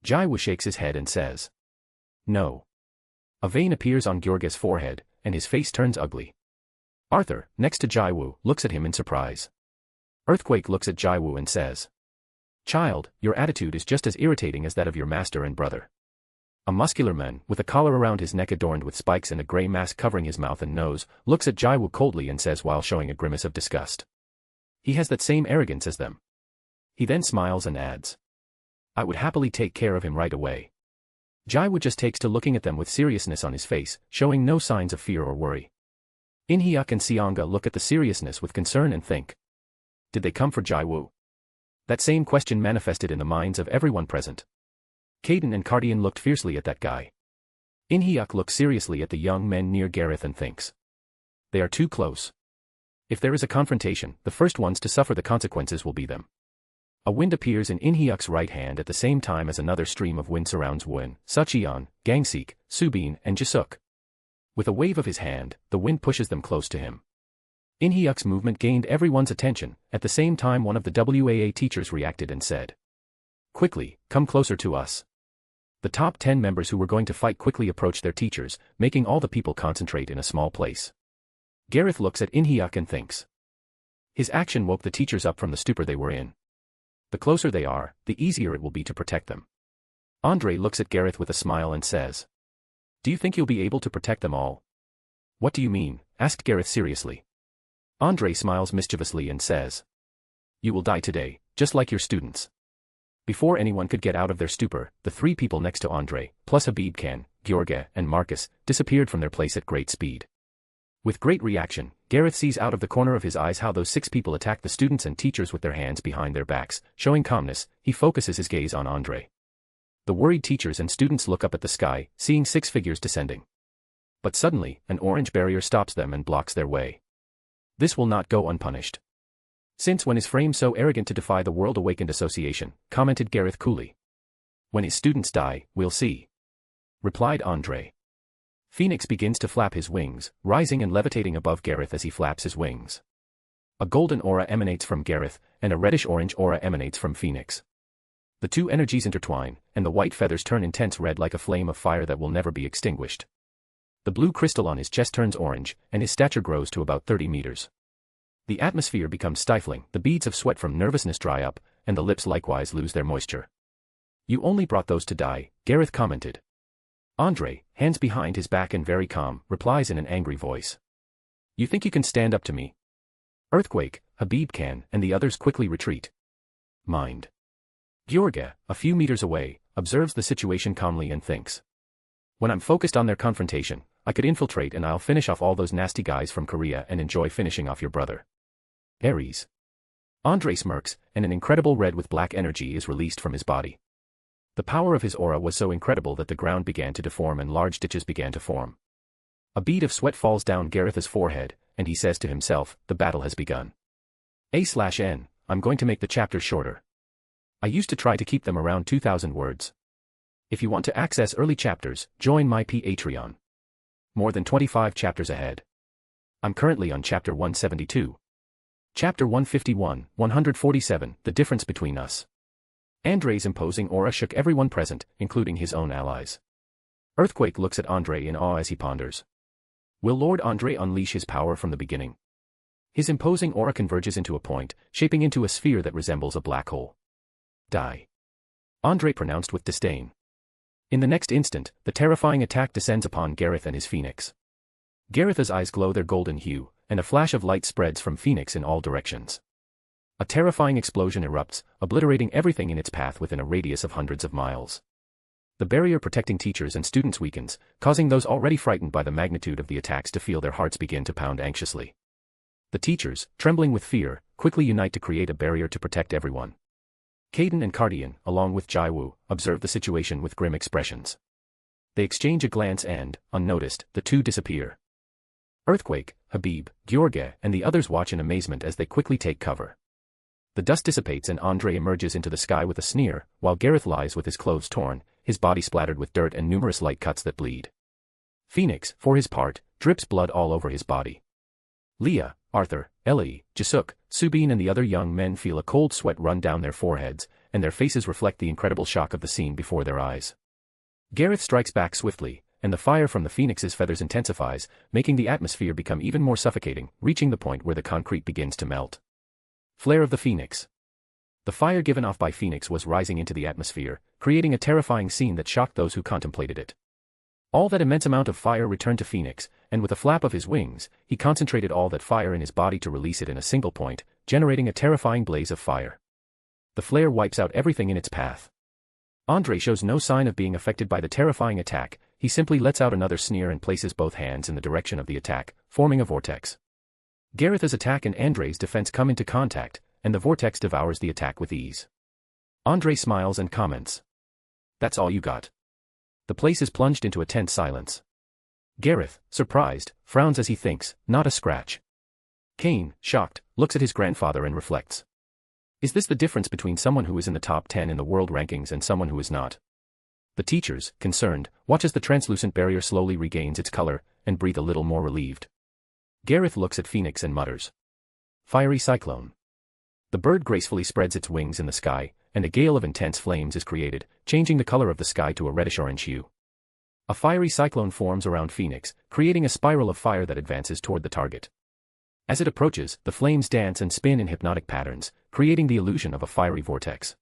Jiwoo shakes his head and says. No. A vein appears on Georgia's forehead, and his face turns ugly. Arthur, next to Jiwoo, looks at him in surprise. Earthquake looks at Jiwoo and says. Child, your attitude is just as irritating as that of your master and brother. A muscular man, with a collar around his neck adorned with spikes and a grey mask covering his mouth and nose, looks at Jiwoo coldly and says while showing a grimace of disgust. He has that same arrogance as them. He then smiles and adds. I would happily take care of him right away. Jiwoo just takes to looking at them with seriousness on his face, showing no signs of fear or worry. Inhyuk and Seonga look at the seriousness with concern and think. Did they come for Jiwoo? That same question manifested in the minds of everyone present. Caden and Cardian looked fiercely at that guy. Inhyuk looks seriously at the young men near Gareth and thinks. They are too close. If there is a confrontation, the first ones to suffer the consequences will be them. A wind appears in Inhyuk's right hand at the same time as another stream of wind surrounds Won, Sucheon, Gangsik, Subin, and Jisuk. With a wave of his hand, the wind pushes them close to him. Inhyuk's movement gained everyone's attention, at the same time one of the WAA teachers reacted and said. Quickly, come closer to us. The top 10 members who were going to fight quickly approached their teachers, making all the people concentrate in a small place. Gareth looks at Inhyuk and thinks. His action woke the teachers up from the stupor they were in. The closer they are, the easier it will be to protect them. Andre looks at Gareth with a smile and says. Do you think you'll be able to protect them all? What do you mean? Asked Gareth seriously. Andre smiles mischievously and says. You will die today, just like your students. Before anyone could get out of their stupor, the 3 people next to Andre, plus Habib Khan, Georgia, and Marcus, disappeared from their place at great speed. With great reaction, Gareth sees out of the corner of his eyes how those 6 people attack the students and teachers with their hands behind their backs. Showing calmness, he focuses his gaze on Andre. The worried teachers and students look up at the sky, seeing 6 figures descending. But suddenly, an orange barrier stops them and blocks their way. This will not go unpunished. Since when is Frame so arrogant to defy the World Awakened Association, commented Gareth coolly. When his students die, we'll see. Replied Andre. Phoenix begins to flap his wings, rising and levitating above Gareth as he flaps his wings. A golden aura emanates from Gareth, and a reddish-orange aura emanates from Phoenix. The 2 energies intertwine, and the white feathers turn intense red like a flame of fire that will never be extinguished. The blue crystal on his chest turns orange, and his stature grows to about 30 meters. The atmosphere becomes stifling, the beads of sweat from nervousness dry up, and the lips likewise lose their moisture. You only brought those to die, Gareth commented. Andre, hands behind his back and very calm, replies in an angry voice. You think you can stand up to me? Earthquake, Habib Khan, and the others quickly retreat. Mind. Georgia, a few meters away, observes the situation calmly and thinks. When I'm focused on their confrontation, I could infiltrate and I'll finish off all those nasty guys from Korea and enjoy finishing off your brother. Ares. Andre smirks, and an incredible red with black energy is released from his body. The power of his aura was so incredible that the ground began to deform and large ditches began to form. A bead of sweat falls down Gareth's forehead, and he says to himself, the battle has begun. A/N, I'm going to make the chapter shorter. I used to try to keep them around 2,000 words. If you want to access early chapters, join my Patreon. More than 25 chapters ahead. I'm currently on chapter 172. Chapter 151, 147, The Difference Between Us. Andre's imposing aura shook everyone present, including his own allies. Earthquake looks at Andre in awe as he ponders. Will Lord Andre unleash his power from the beginning? His imposing aura converges into a point, shaping into a sphere that resembles a black hole. Die. Andre pronounced with disdain. In the next instant, the terrifying attack descends upon Gareth and his phoenix. Gareth's eyes glow their golden hue, and a flash of light spreads from Phoenix in all directions. A terrifying explosion erupts, obliterating everything in its path within a radius of hundreds of miles. The barrier protecting teachers and students weakens, causing those already frightened by the magnitude of the attacks to feel their hearts begin to pound anxiously. The teachers, trembling with fear, quickly unite to create a barrier to protect everyone. Caden and Cardian, along with Jiwoo, observe the situation with grim expressions. They exchange a glance and, unnoticed, the two disappear. Earthquake, Habib, Gyorge, and the others watch in amazement as they quickly take cover. The dust dissipates and Andre emerges into the sky with a sneer, while Gareth lies with his clothes torn, his body splattered with dirt and numerous light cuts that bleed. Phoenix, for his part, drips blood all over his body. Leah, Arthur, Ellie, Jisuk, Subin and the other young men feel a cold sweat run down their foreheads, and their faces reflect the incredible shock of the scene before their eyes. Gareth strikes back swiftly, and the fire from the phoenix's feathers intensifies, making the atmosphere become even more suffocating, reaching the point where the concrete begins to melt. Flare of the Phoenix. The fire given off by Phoenix was rising into the atmosphere, creating a terrifying scene that shocked those who contemplated it. All that immense amount of fire returned to Phoenix, and with a flap of his wings, he concentrated all that fire in his body to release it in a single point, generating a terrifying blaze of fire. The flare wipes out everything in its path. Andre shows no sign of being affected by the terrifying attack, he simply lets out another sneer and places both hands in the direction of the attack, forming a vortex. Gareth's attack and Andre's defense come into contact, and the vortex devours the attack with ease. Andre smiles and comments. That's all you got. The place is plunged into a tense silence. Gareth, surprised, frowns as he thinks, not a scratch. Cain, shocked, looks at his grandfather and reflects. Is this the difference between someone who is in the top 10 in the world rankings and someone who is not? The teachers, concerned, watch as the translucent barrier slowly regains its color, and breathe a little more relieved. Gareth looks at Phoenix and mutters. Fiery cyclone. The bird gracefully spreads its wings in the sky, and a gale of intense flames is created, changing the color of the sky to a reddish-orange hue. A fiery cyclone forms around Phoenix, creating a spiral of fire that advances toward the target. As it approaches, the flames dance and spin in hypnotic patterns, creating the illusion of a fiery vortex.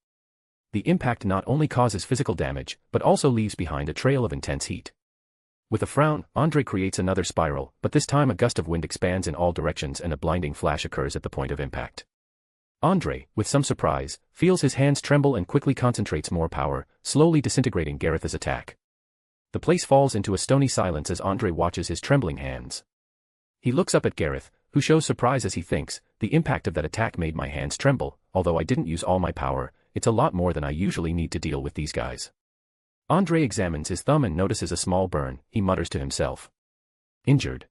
The impact not only causes physical damage, but also leaves behind a trail of intense heat. With a frown, Andre creates another spiral, but this time a gust of wind expands in all directions and a blinding flash occurs at the point of impact. Andre, with some surprise, feels his hands tremble and quickly concentrates more power, slowly disintegrating Gareth's attack. The place falls into a stony silence as Andre watches his trembling hands. He looks up at Gareth, who shows surprise as he thinks, the impact of that attack made my hands tremble, although I didn't use all my power, it's a lot more than I usually need to deal with these guys. Andre examines his thumb and notices a small burn, he mutters to himself. Injured.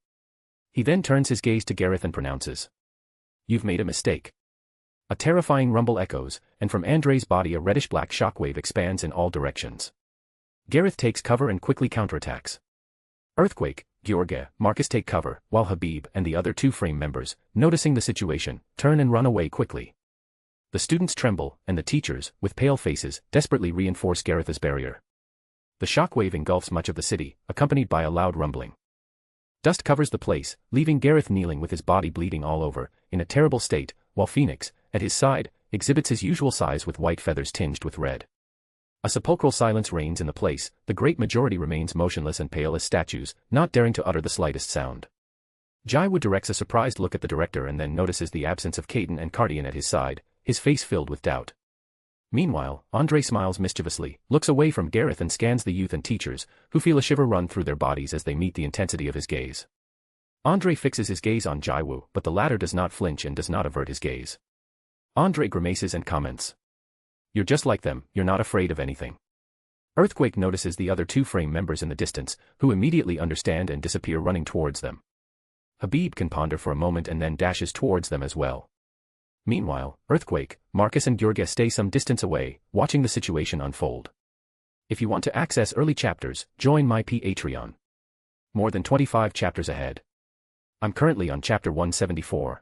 He then turns his gaze to Gareth and pronounces. You've made a mistake. A terrifying rumble echoes, and from Andre's body a reddish-black shockwave expands in all directions. Gareth takes cover and quickly counterattacks. Earthquake, Gyorge, Marcus take cover, while Habib and the other two frame members, noticing the situation, turn and run away quickly. The students tremble, and the teachers, with pale faces, desperately reinforce Gareth's barrier. The shockwave engulfs much of the city, accompanied by a loud rumbling. Dust covers the place, leaving Gareth kneeling with his body bleeding all over, in a terrible state, while Phoenix, at his side, exhibits his usual size with white feathers tinged with red. A sepulchral silence reigns in the place, the great majority remains motionless and pale as statues, not daring to utter the slightest sound. Jiwoo directs a surprised look at the director and then notices the absence of Caden and Cardian at his side, his face filled with doubt. Meanwhile, Andre smiles mischievously, looks away from Gareth and scans the youth and teachers, who feel a shiver run through their bodies as they meet the intensity of his gaze. Andre fixes his gaze on Jiwoo, but the latter does not flinch and does not avert his gaze. Andre grimaces and comments. You're just like them, you're not afraid of anything. Earthquake notices the other two frame members in the distance, who immediately understand and disappear running towards them. Habib can ponder for a moment and then dashes towards them as well. Meanwhile, Earthquake, Marcus and Georgia stay some distance away, watching the situation unfold. If you want to access early chapters, join my Patreon. More than 25 chapters ahead. I'm currently on chapter 174.